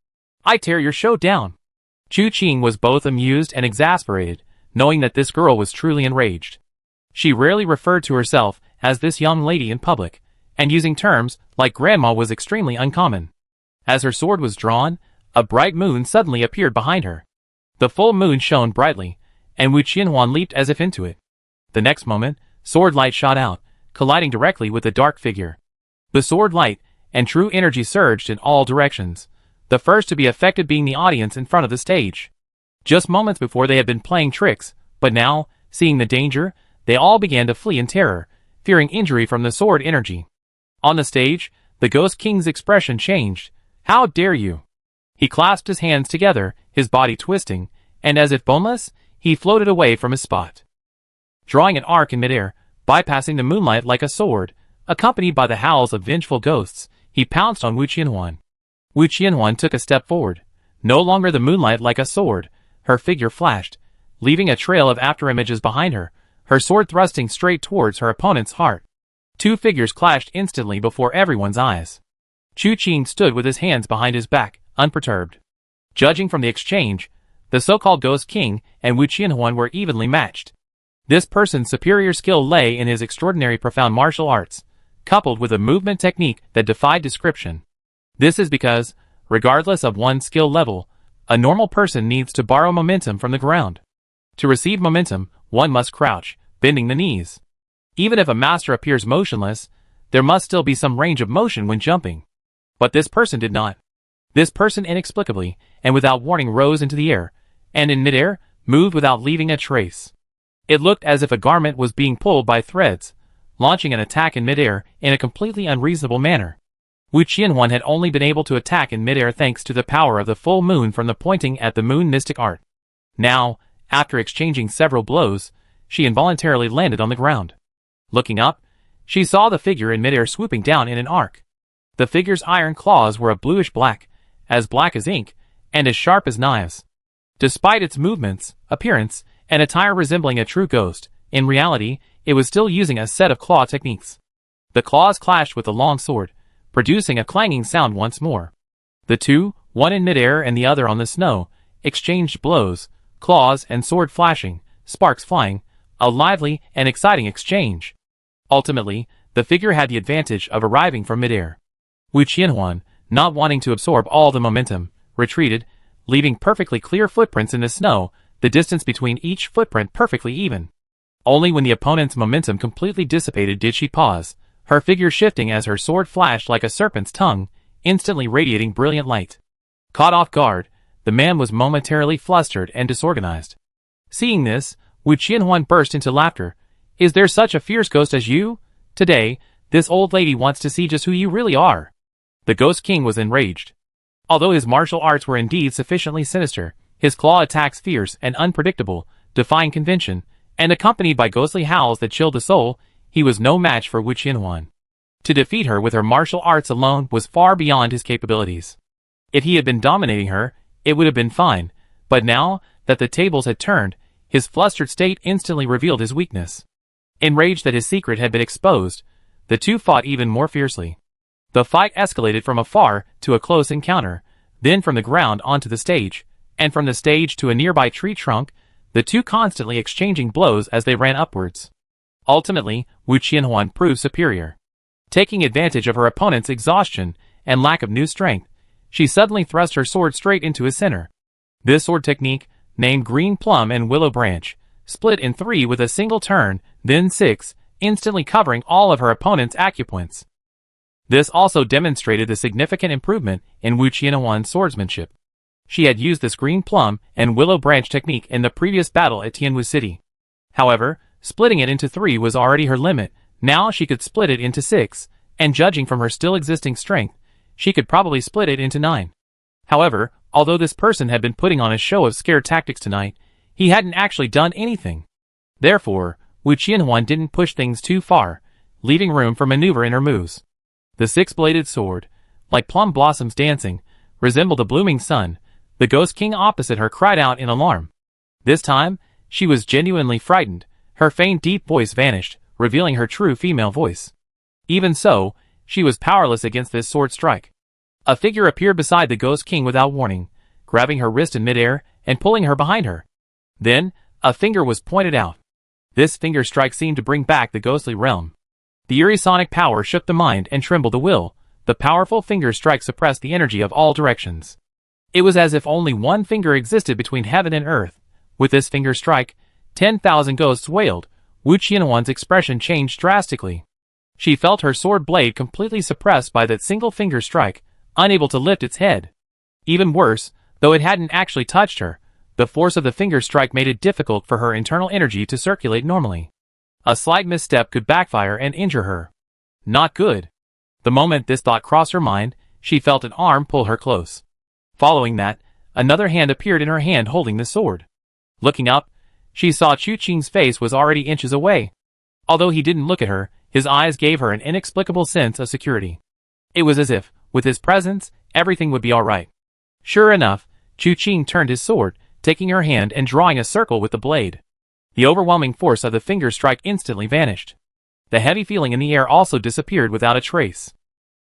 I tear your show down. Chu Qing was both amused and exasperated, knowing that this girl was truly enraged. She rarely referred to herself as this young lady in public, and using terms like grandma was extremely uncommon. As her sword was drawn, a bright moon suddenly appeared behind her. The full moon shone brightly, and Wu Qianhuan leaped as if into it. The next moment, sword light shot out, colliding directly with the dark figure. The sword light and true energy surged in all directions, the first to be affected being the audience in front of the stage. Just moments before they had been playing tricks, but now, seeing the danger, they all began to flee in terror, fearing injury from the sword energy. On the stage, the Ghost King's expression changed. How dare you? He clasped his hands together, his body twisting, and as if boneless, he floated away from his spot. Drawing an arc in midair, Bypassing the moonlight like a sword, accompanied by the howls of vengeful ghosts, he pounced on Wu Qianhuan. Wu Qianhuan took a step forward. No longer the moonlight like a sword, her figure flashed, leaving a trail of afterimages behind her, her sword thrusting straight towards her opponent's heart. Two figures clashed instantly before everyone's eyes. Chu Qing stood with his hands behind his back, unperturbed. Judging from the exchange, the so-called Ghost King and Wu Qianhuan were evenly matched. This person's superior skill lay in his extraordinary profound martial arts, coupled with a movement technique that defied description. This is because, regardless of one's skill level, a normal person needs to borrow momentum from the ground. To receive momentum, one must crouch, bending the knees. Even if a master appears motionless, there must still be some range of motion when jumping. But this person did not. This person inexplicably, and without warning, rose into the air, and in midair, moved without leaving a trace. It looked as if a garment was being pulled by threads, launching an attack in midair in a completely unreasonable manner. Wu Qianhuan had only been able to attack in midair thanks to the power of the full moon from the pointing at the moon mystic art. Now, after exchanging several blows, she involuntarily landed on the ground. Looking up, she saw the figure in midair swooping down in an arc. The figure's iron claws were a bluish black as ink, and as sharp as knives. Despite its movements, appearance, and attire resembling a true ghost, in reality, it was still using a set of claw techniques. The claws clashed with the long sword, producing a clanging sound once more. The two, one in midair and the other on the snow, exchanged blows, claws and sword flashing, sparks flying, a lively and exciting exchange. Ultimately, the figure had the advantage of arriving from midair. Wu Qianhuan, not wanting to absorb all the momentum, retreated, leaving perfectly clear footprints in the snow, the distance between each footprint perfectly even. Only when the opponent's momentum completely dissipated did she pause, her figure shifting as her sword flashed like a serpent's tongue, instantly radiating brilliant light. Caught off guard, the man was momentarily flustered and disorganized. Seeing this, Wu Qianhuan burst into laughter. "Is there such a fierce ghost as you? Today, this old lady wants to see just who you really are." The Ghost King was enraged. Although his martial arts were indeed sufficiently sinister, his claw attacks fierce and unpredictable, defying convention, and accompanied by ghostly howls that chilled the soul, he was no match for Wu Qianhuan. To defeat her with her martial arts alone was far beyond his capabilities. If he had been dominating her, it would have been fine, but now that the tables had turned, his flustered state instantly revealed his weakness. Enraged that his secret had been exposed, the two fought even more fiercely. The fight escalated from afar to a close encounter, then from the ground onto the stage, and from the stage to a nearby tree trunk, the two constantly exchanging blows as they ran upwards. Ultimately, Wu Qianhuan proved superior. Taking advantage of her opponent's exhaustion and lack of new strength, she suddenly thrust her sword straight into his center. This sword technique, named Green Plum and Willow Branch, split in 3 with a single turn, then 6, instantly covering all of her opponent's acupoints. This also demonstrated the significant improvement in Wu Qianhuan's swordsmanship. She had used this Green Plum and Willow Branch technique in the previous battle at Tianwu City. However, splitting it into 3 was already her limit. Now she could split it into 6, and judging from her still existing strength, she could probably split it into 9. However, although this person had been putting on a show of scare tactics tonight, he hadn't actually done anything. Therefore, Wu Qianhuan didn't push things too far, leaving room for maneuver in her moves. The six-bladed sword, like plum blossoms dancing, resembled a blooming sun. The Ghost King opposite her cried out in alarm. This time, she was genuinely frightened. Her faint deep voice vanished, revealing her true female voice. Even so, she was powerless against this sword strike. A figure appeared beside the Ghost King without warning, grabbing her wrist in midair and pulling her behind her. Then, a finger was pointed out. This finger strike seemed to bring back the ghostly realm. The eerie sonic power shook the mind and trembled the will. The powerful finger strike suppressed the energy of all directions. It was as if only one finger existed between heaven and earth. With this finger strike, 10,000 ghosts wailed. Wu Qianhuan's expression changed drastically. She felt her sword blade completely suppressed by that single finger strike, unable to lift its head. Even worse, though it hadn't actually touched her, the force of the finger strike made it difficult for her internal energy to circulate normally. A slight misstep could backfire and injure her. Not good. The moment this thought crossed her mind, she felt an arm pull her close. Following that, another hand appeared in her hand holding the sword. Looking up, she saw Chu Qing's face was already inches away. Although he didn't look at her, his eyes gave her an inexplicable sense of security. It was as if, with his presence, everything would be alright. Sure enough, Chu Qing turned his sword, taking her hand and drawing a circle with the blade. The overwhelming force of the finger strike instantly vanished. The heavy feeling in the air also disappeared without a trace.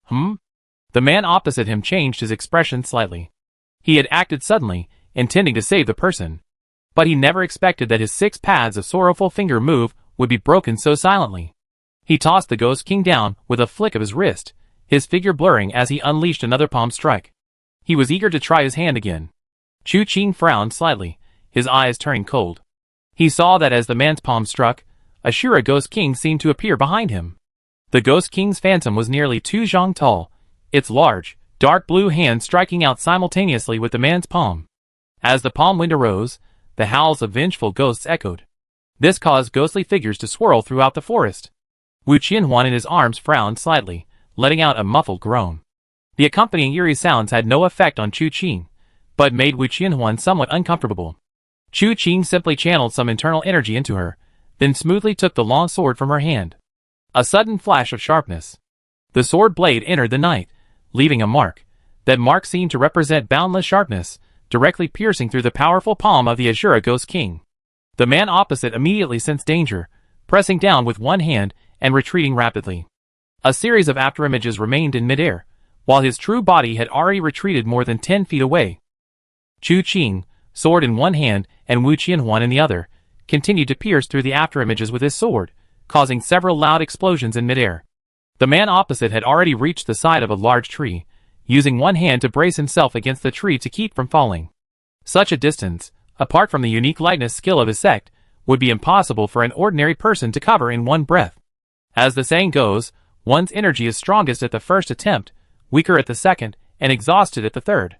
The man opposite him changed his expression slightly. He had acted suddenly, intending to save the person. But he never expected that his 6 pads of sorrowful finger move would be broken so silently. He tossed the Ghost King down with a flick of his wrist, his figure blurring as he unleashed another palm strike. He was eager to try his hand again. Chu Qing frowned slightly, his eyes turning cold. He saw that as the man's palm struck, a Shura Ghost King seemed to appear behind him. The Ghost King's phantom was nearly 2 zhang tall, its large, dark blue hand striking out simultaneously with the man's palm. As the palm wind arose, the howls of vengeful ghosts echoed. This caused ghostly figures to swirl throughout the forest. Wu Qianhuan in his arms frowned slightly, letting out a muffled groan. The accompanying eerie sounds had no effect on Chu Qing, but made Wu Qianhuan somewhat uncomfortable. Chu Qing simply channeled some internal energy into her, then smoothly took the long sword from her hand. A sudden flash of sharpness. The sword blade entered the night, leaving a mark. That mark seemed to represent boundless sharpness, directly piercing through the powerful palm of the Ashura Ghost King. The man opposite immediately sensed danger, pressing down with one hand and retreating rapidly. A series of afterimages remained in midair, while his true body had already retreated more than 10 feet away. Chu Qing, sword in one hand and Wu Qianhuan in the other, continued to pierce through the afterimages with his sword, causing several loud explosions in midair. The man opposite had already reached the side of a large tree, using one hand to brace himself against the tree to keep from falling. Such a distance, apart from the unique lightness skill of his sect, would be impossible for an ordinary person to cover in one breath. As the saying goes, one's energy is strongest at the first attempt, weaker at the second, and exhausted at the third.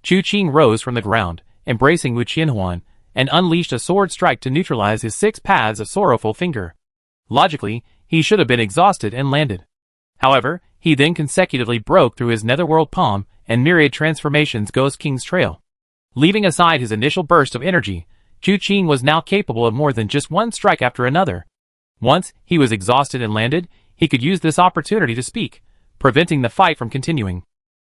Chu Qing rose from the ground, embracing Wu Qianhuan, and unleashed a sword strike to neutralize his 6 pads of sorrowful finger. Logically, he should have been exhausted and landed. However, he then consecutively broke through his netherworld palm and myriad transformations Ghost King's trail. Leaving aside his initial burst of energy, Chu Qing was now capable of more than just one strike after another. Once he was exhausted and landed, he could use this opportunity to speak, preventing the fight from continuing.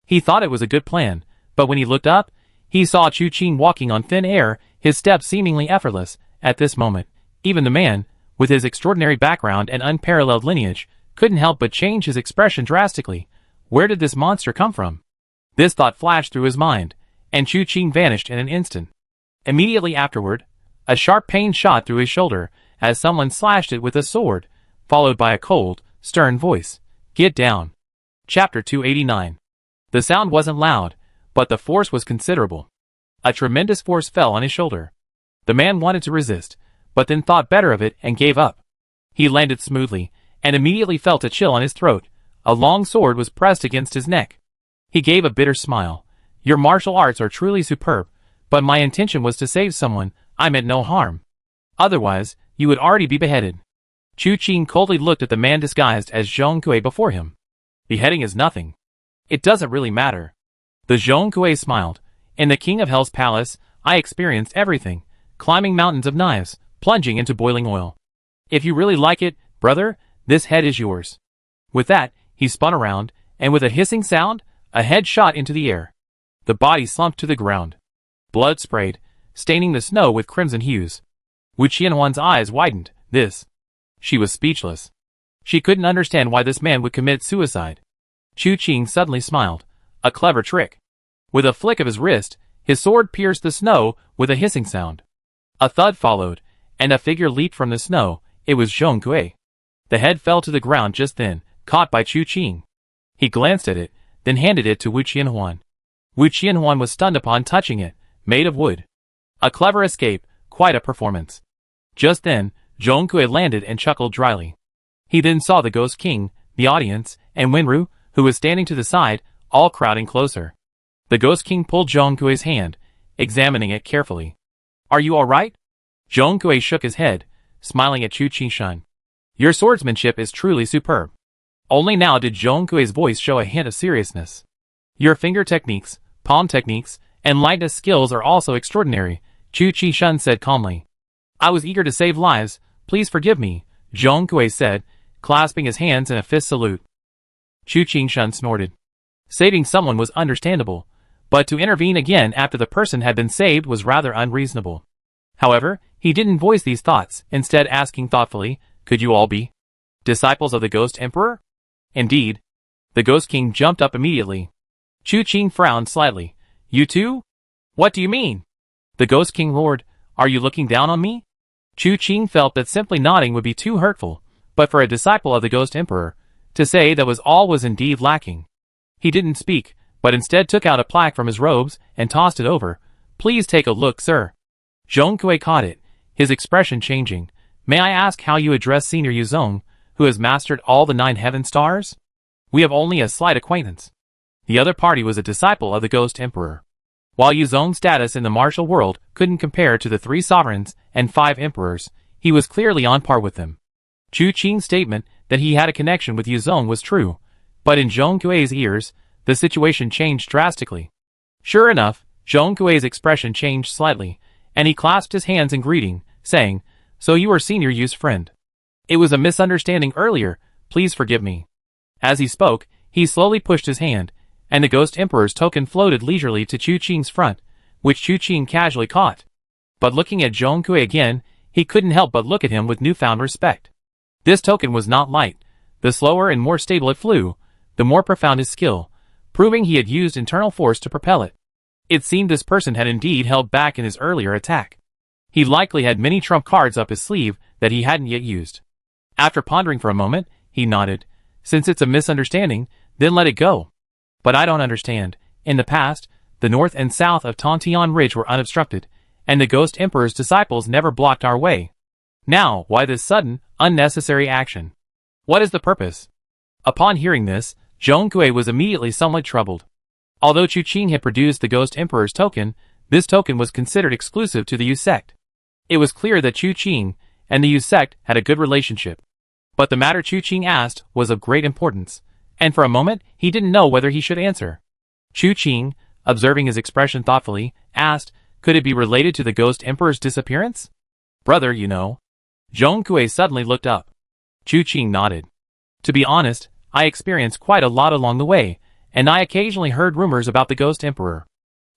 He thought it was a good plan, but when he looked up, he saw Chu Qing walking on thin air, his steps seemingly effortless. At this moment, even the man, with his extraordinary background and unparalleled lineage, couldn't help but change his expression drastically. Where did this monster come from? This thought flashed through his mind, and Chu Qing vanished in an instant. Immediately afterward, a sharp pain shot through his shoulder as someone slashed it with a sword, followed by a cold, stern voice. Get down. Chapter 289. The sound wasn't loud, but the force was considerable. A tremendous force fell on his shoulder. The man wanted to resist, but then thought better of it and gave up. He landed smoothly, and immediately felt a chill on his throat. A long sword was pressed against his neck. He gave a bitter smile. Your martial arts are truly superb, but my intention was to save someone. I meant no harm. Otherwise, you would already be beheaded. Chu Qing coldly looked at the man disguised as Zhong Kui before him. Beheading is nothing. It doesn't really matter. The Zhong Kui smiled. In the King of Hell's palace, I experienced everything, climbing mountains of knives, plunging into boiling oil. If you really like it, brother, this head is yours. With that, he spun around, and with a hissing sound, a head shot into the air. The body slumped to the ground. Blood sprayed, staining the snow with crimson hues. Wu Qianhuan's eyes widened. She was speechless. She couldn't understand why this man would commit suicide. Chu Qing suddenly smiled. A clever trick. With a flick of his wrist, his sword pierced the snow with a hissing sound. A thud followed, and a figure leaped from the snow. It was Zhong Kui. The head fell to the ground just then, caught by Chu Qing. He glanced at it, then handed it to Wu Qianhuan. Wu Qianhuan was stunned upon touching it, made of wood. A clever escape, quite a performance. Just then, Zhong Kui landed and chuckled dryly. He then saw the Ghost King, the audience, and Wenru, who was standing to the side, all crowding closer. The Ghost King pulled Zhong Kui's hand, examining it carefully. Are you all right? Zhong Kui shook his head, smiling at Chu Qing. Your swordsmanship is truly superb. Only now did Zhong Kui's voice show a hint of seriousness. Your finger techniques, palm techniques, and lightness skills are also extraordinary, Chu Qing said calmly. I was eager to save lives, please forgive me, Zhong Kui said, clasping his hands in a fist salute. Chu Qingshun snorted. Saving someone was understandable, but to intervene again after the person had been saved was rather unreasonable. However, he didn't voice these thoughts, instead asking thoughtfully, could you all be disciples of the Ghost Emperor? Indeed. The Ghost King jumped up immediately. Chu Qing frowned slightly. You too? What do you mean? The Ghost King roared, are you looking down on me? Chu Qing felt that simply nodding would be too hurtful, but for a disciple of the Ghost Emperor, to say that was all was indeed lacking. He didn't speak, but instead took out a plaque from his robes and tossed it over. Please take a look, sir. Zhong Kui caught it, his expression changing. May I ask how you address Senior Yuzong, who has mastered all the 9 heaven stars? We have only a slight acquaintance. The other party was a disciple of the Ghost Emperor. While Yuzong's status in the martial world couldn't compare to the 3 sovereigns and 5 emperors, he was clearly on par with them. Chu Qing's statement that he had a connection with Yuzong was true, but in Zhong Kui's ears, the situation changed drastically. Sure enough, Zhong Kui's expression changed slightly, and he clasped his hands in greeting, saying, so you are Senior Yu's friend. It was a misunderstanding earlier, please forgive me. As he spoke, he slowly pushed his hand, and the Ghost Emperor's token floated leisurely to Chu Qing's front, which Chu Qing casually caught. But looking at Zhong Kui again, he couldn't help but look at him with newfound respect. This token was not light. The slower and more stable it flew, the more profound his skill, proving he had used internal force to propel it. It seemed this person had indeed held back in his earlier attack. He likely had many trump cards up his sleeve that he hadn't yet used. After pondering for a moment, he nodded. Since it's a misunderstanding, then let it go. But I don't understand. In the past, the north and south of Tontian Ridge were unobstructed, and the Ghost Emperor's disciples never blocked our way. Now, why this sudden, unnecessary action? What is the purpose? Upon hearing this, Zhong Kui was immediately somewhat troubled. Although Chu Qing had produced the Ghost Emperor's token, this token was considered exclusive to the Yu sect. It was clear that Chu Qing and the Yu sect had a good relationship. But the matter Chu Qing asked was of great importance, and for a moment he didn't know whether he should answer. Chu Qing, observing his expression thoughtfully, asked, could it be related to the Ghost Emperor's disappearance? Brother, you know. Zhong Kui suddenly looked up. Chu Qing nodded. To be honest, I experienced quite a lot along the way, and I occasionally heard rumors about the Ghost Emperor.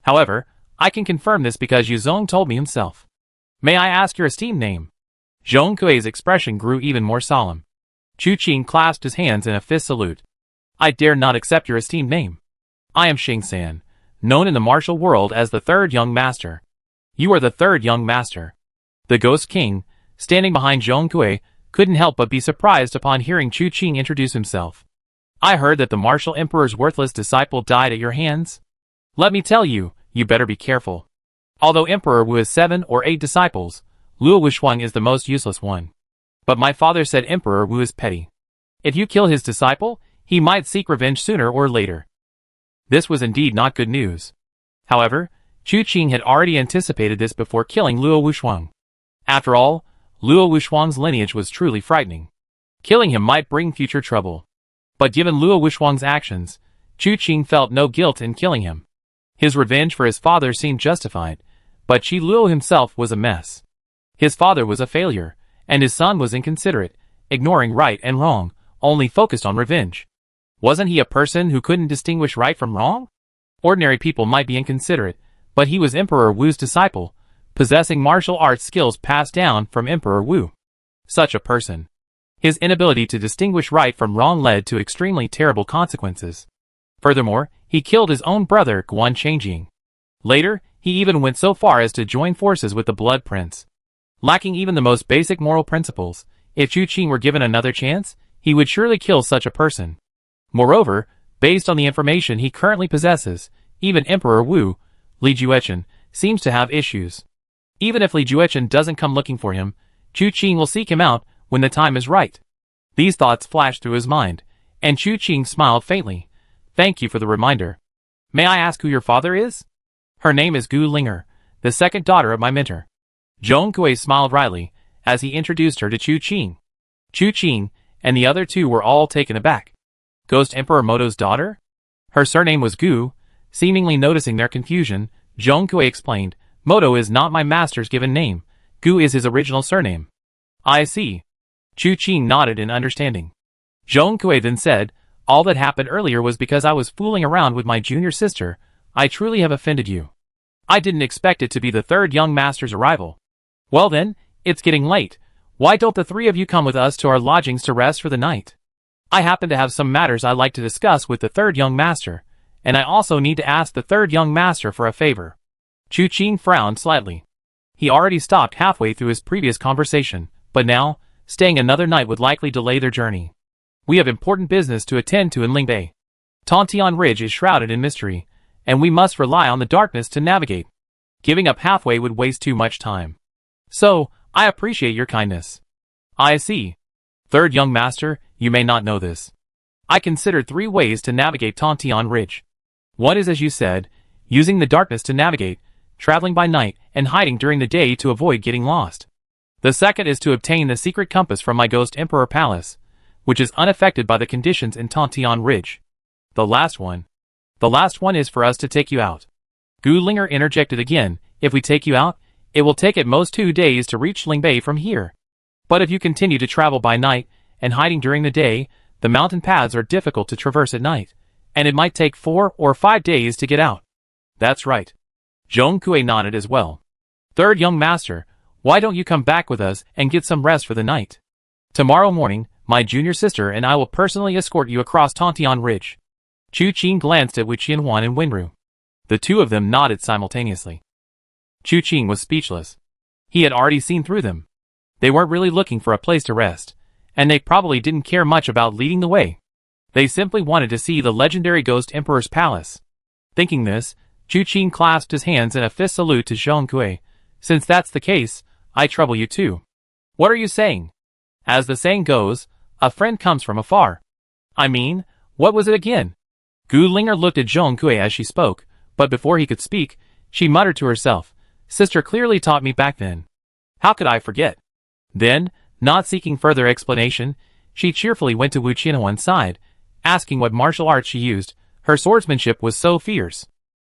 However, I can confirm this because Yuzong told me himself. May I ask your esteemed name? Zhong Kui's expression grew even more solemn. Chu Qing clasped his hands in a fist salute. I dare not accept your esteemed name. I am Xing San, known in the martial world as the 3rd Young Master. You are the 3rd Young Master. The Ghost King, standing behind Zhong Kui, couldn't help but be surprised upon hearing Chu Qing introduce himself. I heard that the martial emperor's worthless disciple died at your hands. Let me tell you, you better be careful. Although Emperor Wu has 7 or 8 disciples, Luo Wuxuang is the most useless one. But my father said Emperor Wu is petty. If you kill his disciple, he might seek revenge sooner or later. This was indeed not good news. However, Chu Qing had already anticipated this before killing Luo Wuxuang. After all, Luo Wuxuang's lineage was truly frightening. Killing him might bring future trouble. But given Luo Wuxuang's actions, Chu Qing felt no guilt in killing him. His revenge for his father seemed justified, but Qi Luo himself was a mess. His father was a failure, and his son was inconsiderate, ignoring right and wrong, only focused on revenge. Wasn't he a person who couldn't distinguish right from wrong? Ordinary people might be inconsiderate, but he was Emperor Wu's disciple, possessing martial arts skills passed down from Emperor Wu. Such a person. His inability to distinguish right from wrong led to extremely terrible consequences. Furthermore, he killed his own brother Guan Changjing. Later, he even went so far as to join forces with the Blood Prince. Lacking even the most basic moral principles, if Chu Qing were given another chance, he would surely kill such a person. Moreover, based on the information he currently possesses, even Emperor Wu, Li Juechen, seems to have issues. Even if Li Juechen doesn't come looking for him, Chu Qing will seek him out when the time is right. These thoughts flashed through his mind, and Chu Qing smiled faintly. Thank you for the reminder. May I ask who your father is? Her name is Gu Linger, the second daughter of my mentor. Zhong Kui smiled wryly, as he introduced her to Chu Qing. Chu Qing and the other two were all taken aback. Ghost Emperor Moto's daughter? Her surname was Gu. Seemingly noticing their confusion, Zhong Kui explained, Moto is not my master's given name. Gu is his original surname. I see. Chu Qing nodded in understanding. Zhong Kui then said, all that happened earlier was because I was fooling around with my junior sister. I truly have offended you. I didn't expect it to be the third young master's arrival. Well then, it's getting late. Why don't the three of you come with us to our lodgings to rest for the night? I happen to have some matters I'd like to discuss with the third young master, and I also need to ask the third young master for a favor. Chu Qing frowned slightly. He already stopped halfway through his previous conversation, but now, staying another night would likely delay their journey. We have important business to attend to in Lingbei. Tontian Ridge is shrouded in mystery, and we must rely on the darkness to navigate. Giving up halfway would waste too much time. So, I appreciate your kindness. I see. Third young master, you may not know this. I considered 3 ways to navigate Tontian Ridge. One is, as you said, using the darkness to navigate, traveling by night, and hiding during the day to avoid getting lost. The second is to obtain the secret compass from my Ghost Emperor Palace, which is unaffected by the conditions in Tontian Ridge. The last one is for us to take you out. Gu Linger interjected again, if we take you out, it will take at most 2 days to reach Lingbei from here. But if you continue to travel by night, and hiding during the day, the mountain paths are difficult to traverse at night, and it might take 4 or 5 days to get out. That's right. Zhong Kui nodded as well. Third young master, why don't you come back with us and get some rest for the night? Tomorrow morning, my junior sister and I will personally escort you across Tontian Ridge. Chu Qing glanced at Wu Qianhuan and Wenru. The two of them nodded simultaneously. Chu Qing was speechless. He had already seen through them. They weren't really looking for a place to rest, and they probably didn't care much about leading the way. They simply wanted to see the legendary Ghost Emperor's palace. Thinking this, Chu Qing clasped his hands in a fist salute to Zhong Kui. Since that's the case, I trouble you too. What are you saying? As the saying goes, a friend comes from afar. I mean, what was it again? Gu Linger looked at Zhong Kui as she spoke, but before he could speak, she muttered to herself, Sister clearly taught me back then. How could I forget? Then, not seeking further explanation, she cheerfully went to Wu Qianhuan's side, asking what martial arts she used. Her swordsmanship was so fierce.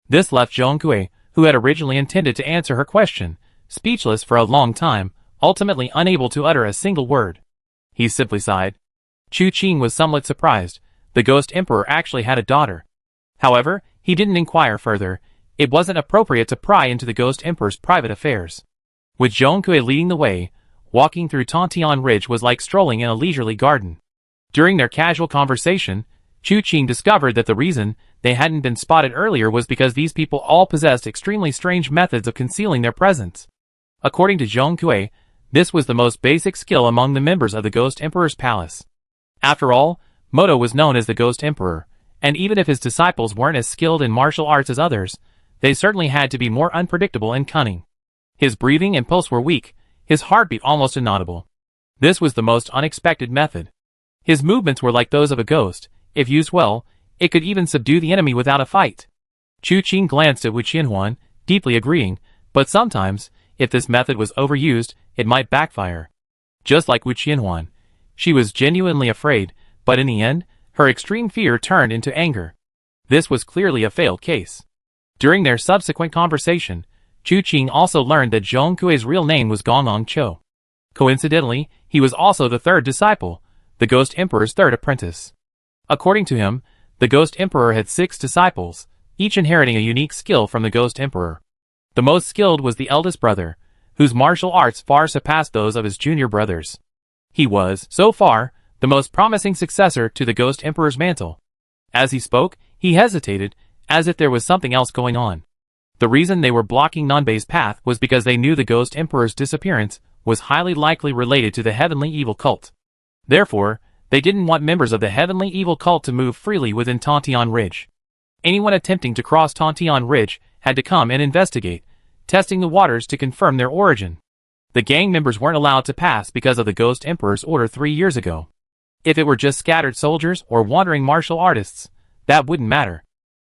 This left Zhong Kui, who had originally intended to answer her question, speechless for a long time, ultimately unable to utter a single word. He simply sighed. Chu Qing was somewhat surprised. The Ghost Emperor actually had a daughter. However, he didn't inquire further. It wasn't appropriate to pry into the Ghost Emperor's private affairs. With Zhong Kui leading the way, walking through Tontian Ridge was like strolling in a leisurely garden. During their casual conversation, Chu Qing discovered that the reason they hadn't been spotted earlier was because these people all possessed extremely strange methods of concealing their presence. According to Zhong Kui, this was the most basic skill among the members of the Ghost Emperor's palace. After all, Moto was known as the Ghost Emperor, and even if his disciples weren't as skilled in martial arts as others, they certainly had to be more unpredictable and cunning. His breathing and pulse were weak, his heartbeat almost inaudible. This was the most unexpected method. His movements were like those of a ghost. If used well, it could even subdue the enemy without a fight. Chu Qing glanced at Wu Qianhuan, deeply agreeing, but sometimes, if this method was overused, it might backfire. Just like Wu Qianhuan, she was genuinely afraid, but in the end, her extreme fear turned into anger. This was clearly a failed case. During their subsequent conversation, Chu Qing also learned that Zhong Kui's real name was Gongong Cho. Coincidentally, he was also the third disciple, the Ghost Emperor's third apprentice. According to him, the Ghost Emperor had 6 disciples, each inheriting a unique skill from the Ghost Emperor. The most skilled was the eldest brother, whose martial arts far surpassed those of his junior brothers. He was, so far, the most promising successor to the Ghost Emperor's mantle. As he spoke, he hesitated, as if there was something else going on. The reason they were blocking Nanbei's path was because they knew the Ghost Emperor's disappearance was highly likely related to the Heavenly Evil Cult. Therefore, they didn't want members of the Heavenly Evil Cult to move freely within Tontian Ridge. Anyone attempting to cross Tontian Ridge had to come and investigate, testing the waters to confirm their origin. The gang members weren't allowed to pass because of the Ghost Emperor's order 3 years ago. If it were just scattered soldiers or wandering martial artists, that wouldn't matter.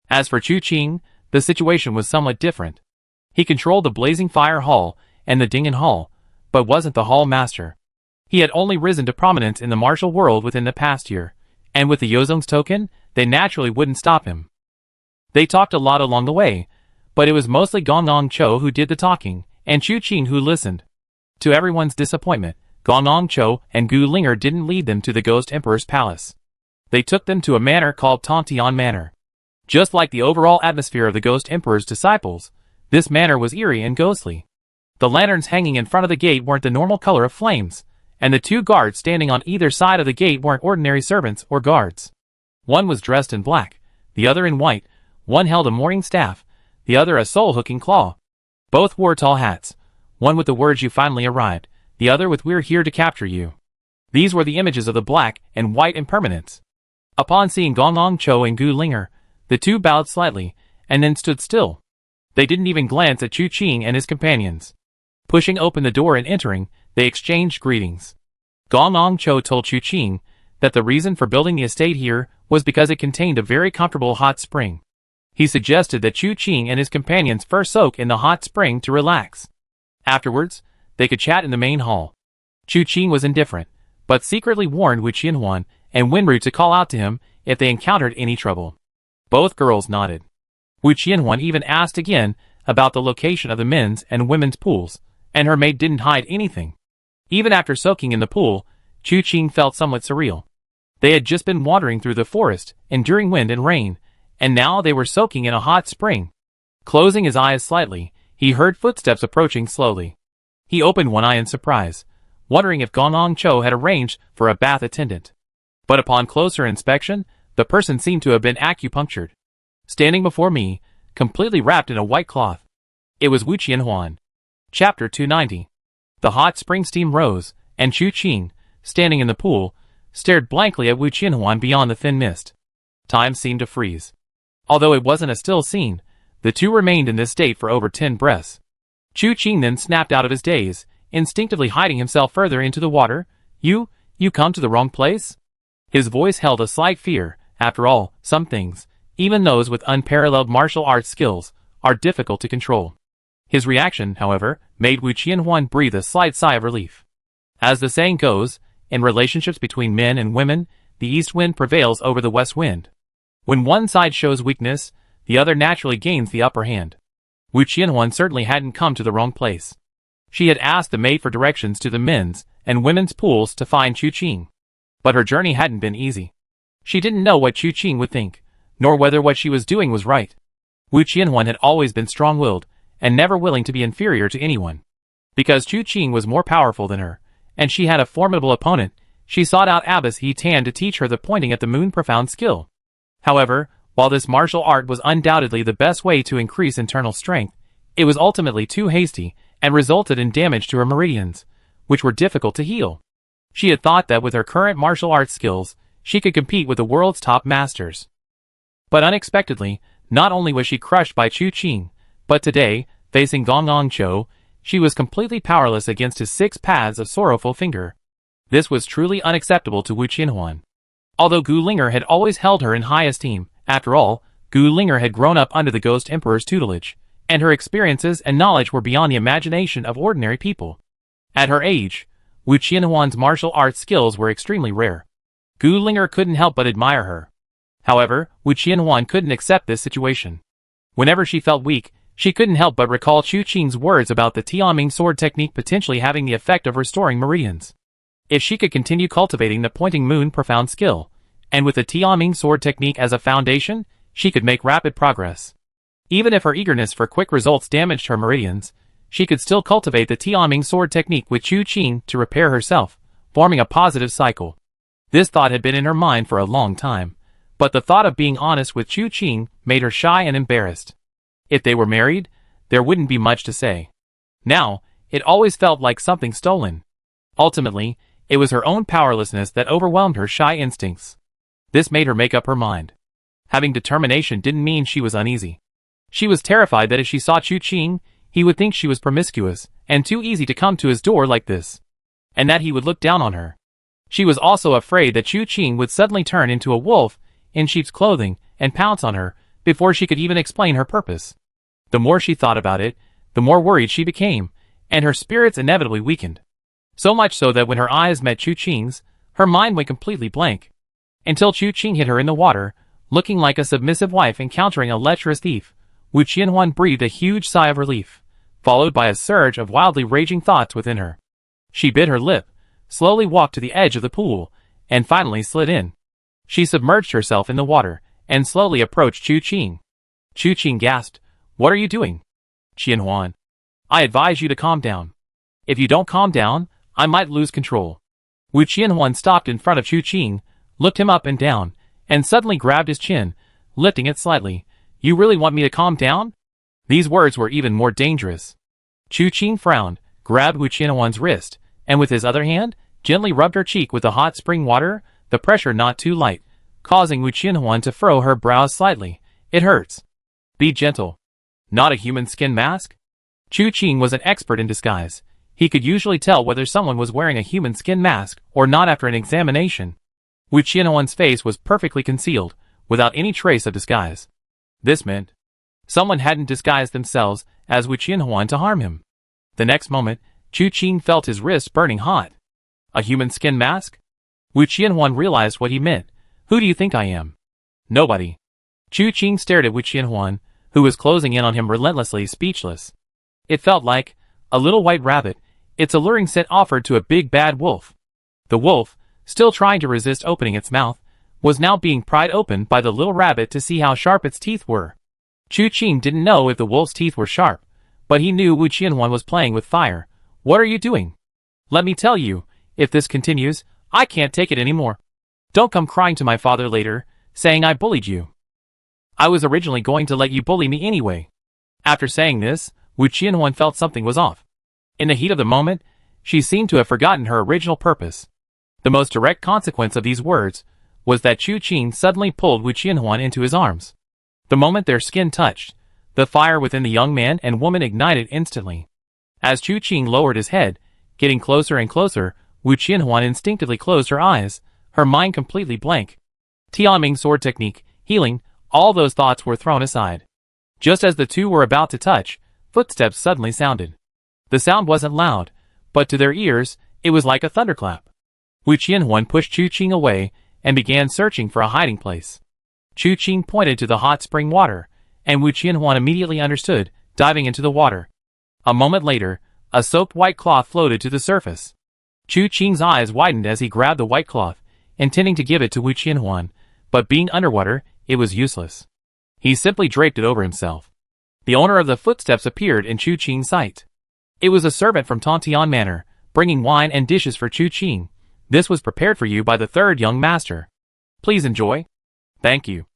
As for Chu Qing, the situation was somewhat different. He controlled the Blazing Fire Hall and the Dingen Hall, but wasn't the hall master. He had only risen to prominence in the martial world within the past year, and with the Yozong's token, they naturally wouldn't stop him. They talked a lot along the way, but it was mostly Gongong Cho who did the talking, and Chu Qing who listened. To everyone's disappointment, Gonong Cho and Gu Linger didn't lead them to the Ghost Emperor's palace. They took them to a manor called Tontian Manor. Just like the overall atmosphere of the Ghost Emperor's disciples, this manor was eerie and ghostly. The lanterns hanging in front of the gate weren't the normal color of flames, and the two guards standing on either side of the gate weren't ordinary servants or guards. One was dressed in black, the other in white. One held a morning staff, the other a soul-hooking claw. Both wore tall hats, one with the words "You finally arrived," the other with "We're here to capture you." These were the images of the black and white impermanence. Upon seeing Gonong Cho and Gu Linger, the two bowed slightly, and then stood still. They didn't even glance at Chu Qing and his companions. Pushing open the door and entering, they exchanged greetings. Gonong Cho told Chu Qing that the reason for building the estate here was because it contained a very comfortable hot spring. He suggested that Chu Qing and his companions first soak in the hot spring to relax. Afterwards, they could chat in the main hall. Chu Qing was indifferent, but secretly warned Wu Qianhuan and Wenru to call out to him if they encountered any trouble. Both girls nodded. Wu Qianhuan even asked again about the location of the men's and women's pools, and her maid didn't hide anything. Even after soaking in the pool, Chu Qing felt somewhat surreal. They had just been wandering through the forest, enduring wind and rain, and now they were soaking in a hot spring. Closing his eyes slightly, he heard footsteps approaching slowly. He opened one eye in surprise, wondering if Gonong Cho had arranged for a bath attendant. But upon closer inspection, the person seemed to have been acupunctured. Standing before me, completely wrapped in a white cloth, it was Wu Qianhuan. Chapter 290. The hot spring steam rose, and Chu Qing, standing in the pool, stared blankly at Wu Qianhuan beyond the thin mist. Time seemed to freeze. Although it wasn't a still scene, the two remained in this state for over 10 breaths. Chu Qing then snapped out of his daze, instinctively hiding himself further into the water. You come to the wrong place?" His voice held a slight fear. After all, some things, even those with unparalleled martial arts skills, are difficult to control. His reaction, however, made Wu Qianhuan breathe a slight sigh of relief. As the saying goes, in relationships between men and women, the east wind prevails over the west wind. When one side shows weakness, the other naturally gains the upper hand. Wu Qianhuan certainly hadn't come to the wrong place. She had asked the maid for directions to the men's and women's pools to find Chu Qing. But her journey hadn't been easy. She didn't know what Chu Qing would think, nor whether what she was doing was right. Wu Qianhuan had always been strong-willed, and never willing to be inferior to anyone. Because Chu Qing was more powerful than her, and she had a formidable opponent, she sought out Abbess He Tan to teach her the pointing at the moon profound skill. However, while this martial art was undoubtedly the best way to increase internal strength, it was ultimately too hasty and resulted in damage to her meridians, which were difficult to heal. She had thought that with her current martial arts skills, she could compete with the world's top masters. But unexpectedly, not only was she crushed by Chu Qing, but today, facing Gonong Cho, she was completely powerless against his 6 paths of sorrowful finger. This was truly unacceptable to Wu Qianhuan. Although Gu Linger had always held her in high esteem, after all, Gu Linger had grown up under the Ghost Emperor's tutelage, and her experiences and knowledge were beyond the imagination of ordinary people. At her age, Wu Qianhuan's martial arts skills were extremely rare. Gu Linger couldn't help but admire her. However, Wu Qianhuan couldn't accept this situation. Whenever she felt weak, she couldn't help but recall Chu Qing's words about the Tianming sword technique potentially having the effect of restoring meridians. If she could continue cultivating the pointing moon profound skill, and with the Tianming sword technique as a foundation, she could make rapid progress. Even if her eagerness for quick results damaged her meridians, she could still cultivate the Tianming sword technique with Chu Qing to repair herself, forming a positive cycle. This thought had been in her mind for a long time, but the thought of being honest with Chu Qing made her shy and embarrassed. If they were married, there wouldn't be much to say. Now, it always felt like something stolen. Ultimately, it was her own powerlessness that overwhelmed her shy instincts. This made her make up her mind. Having determination didn't mean she was uneasy. She was terrified that if she saw Chu Qing, he would think she was promiscuous and too easy to come to his door like this, and that he would look down on her. She was also afraid that Chu Qing would suddenly turn into a wolf in sheep's clothing and pounce on her before she could even explain her purpose. The more she thought about it, the more worried she became, and her spirits inevitably weakened. So much so that when her eyes met Chu Qing's, her mind went completely blank. Until Chu Qing hit her in the water, looking like a submissive wife encountering a lecherous thief, Wu Qianhuan breathed a huge sigh of relief, followed by a surge of wildly raging thoughts within her. She bit her lip, slowly walked to the edge of the pool, and finally slid in. She submerged herself in the water, and slowly approached Chu Qing. Chu Qing gasped, "What are you doing?" "Qianhuan, I advise you to calm down. If you don't calm down, I might lose control." Wu Qianhuan stopped in front of Chu Qing, looked him up and down, and suddenly grabbed his chin, lifting it slightly. "You really want me to calm down?" These words were even more dangerous. Chu Qing frowned, grabbed Wu Qianhuan's wrist, and with his other hand, gently rubbed her cheek with the hot spring water, the pressure not too light, causing Wu Qianhuan to furrow her brows slightly. "It hurts. Be gentle. Not a human skin mask?" Chu Qing was an expert in disguise. He could usually tell whether someone was wearing a human skin mask or not after an examination. Wu Qianhuan's face was perfectly concealed, without any trace of disguise. This meant someone hadn't disguised themselves as Wu Qianhuan to harm him. The next moment, Chu Qing felt his wrist burning hot. A human skin mask? Wu Qianhuan realized what he meant. "Who do you think I am?" "Nobody." Chu Qing stared at Wu Qianhuan, who was closing in on him relentlessly, speechless. It felt like a little white rabbit, its alluring scent offered to a big bad wolf. The wolf, still trying to resist opening its mouth, was now being pried open by the little rabbit to see how sharp its teeth were. Chu Qing didn't know if the wolf's teeth were sharp, but he knew Wu Qianhuan was playing with fire. "What are you doing? Let me tell you, if this continues, I can't take it anymore. Don't come crying to my father later, saying I bullied you. I was originally going to let you bully me anyway." After saying this, Wu Qianhuan felt something was off. In the heat of the moment, she seemed to have forgotten her original purpose. The most direct consequence of these words was that Chu Qing suddenly pulled Wu Qianhuan into his arms. The moment their skin touched, the fire within the young man and woman ignited instantly. As Chu Qing lowered his head, getting closer and closer, Wu Qianhuan instinctively closed her eyes, her mind completely blank. Tianming sword technique, healing, all those thoughts were thrown aside. Just as the two were about to touch, footsteps suddenly sounded. The sound wasn't loud, but to their ears, it was like a thunderclap. Wu Qianhuan pushed Chu Qing away and began searching for a hiding place. Chu Qing pointed to the hot spring water, and Wu Qianhuan immediately understood, diving into the water. A moment later, a soaked white cloth floated to the surface. Chu Qing's eyes widened as he grabbed the white cloth, intending to give it to Wu Qianhuan, but being underwater, it was useless. He simply draped it over himself. The owner of the footsteps appeared in Chu Qing's sight. It was a servant from Tontian Manor, bringing wine and dishes for Chu Qing. "This was prepared for you by the third young master. Please enjoy." "Thank you."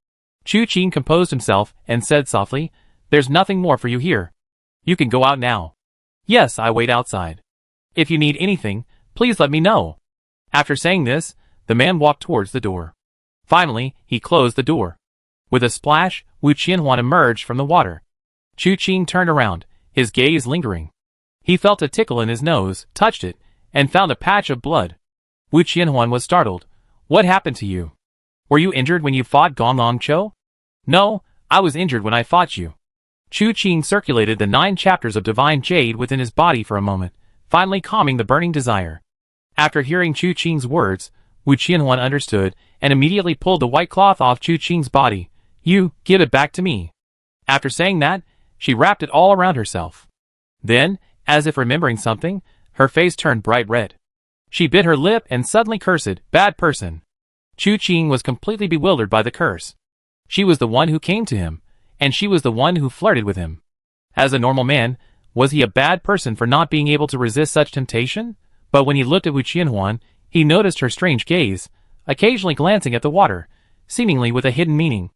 Chu Qing composed himself and said softly, "There's nothing more for you here. You can go out now." "Yes, I wait outside. If you need anything, please let me know." After saying this, the man walked towards the door. Finally, he closed the door. With a splash, Wu Qianhuan emerged from the water. Chu Qing turned around, his gaze lingering. He felt a tickle in his nose, touched it, and found a patch of blood. Wu Qianhuan was startled. "What happened to you? Were you injured when you fought Gong Long Cho?" "No, I was injured when I fought you." Chu Qing circulated the 9 chapters of divine jade within his body for a moment, finally calming the burning desire. After hearing Chu Qing's words, Wu Qianhuan understood and immediately pulled the white cloth off Chu Qing's body. "You, give it back to me." After saying that, she wrapped it all around herself. Then, as if remembering something, her face turned bright red. She bit her lip and suddenly cursed, "Bad person." Chu Qing was completely bewildered by the curse. She was the one who came to him, and she was the one who flirted with him. As a normal man, was he a bad person for not being able to resist such temptation? But when he looked at Wu Qianhuan, he noticed her strange gaze, occasionally glancing at the water, seemingly with a hidden meaning.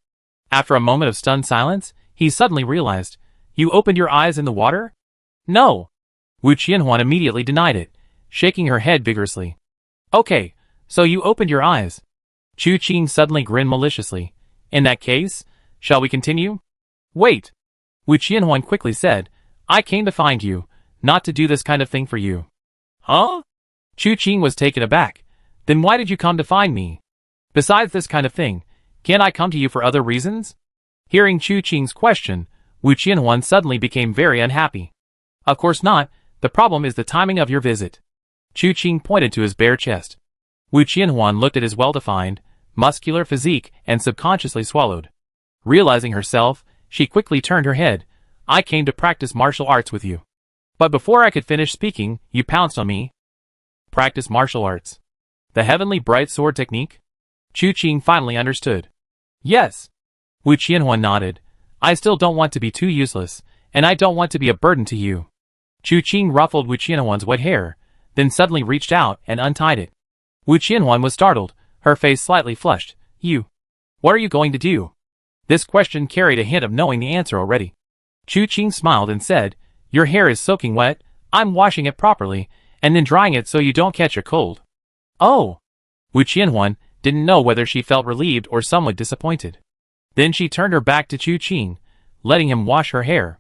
After a moment of stunned silence, he suddenly realized, "You opened your eyes in the water?" "No." Wu Qianhuan immediately denied it, shaking her head vigorously. "Okay, so you opened your eyes." Chu Qing suddenly grinned maliciously. "In that case, shall we continue?" "Wait." Wu Qianhuan quickly said, "I came to find you, not to do this kind of thing for you." "Huh?" Chu Qing was taken aback. "Then why did you come to find me? Besides this kind of thing, can't I come to you for other reasons?" Hearing Chu Qing's question, Wu Qianhuan suddenly became very unhappy. "Of course not, the problem is the timing of your visit." Chu Qing pointed to his bare chest. Wu Qianhuan looked at his well-defined, muscular physique and subconsciously swallowed. Realizing herself, she quickly turned her head. "I came to practice martial arts with you." But before I could finish speaking, you pounced on me. Practice martial arts. The heavenly bright sword technique? Chu Qing finally understood. Yes. Wu Qianhuan nodded. I still don't want to be too useless, and I don't want to be a burden to you. Chu Qing ruffled Wu Qianhuan's wet hair, then suddenly reached out and untied it. Wu Qianhuan was startled, her face slightly flushed. You. What are you going to do? This question carried a hint of knowing the answer already. Chu Qing smiled and said, Your hair is soaking wet, I'm washing it properly, and then drying it so you don't catch a cold. Oh! Wu Qianhuan didn't know whether she felt relieved or somewhat disappointed. Then she turned her back to Chu Qing, letting him wash her hair.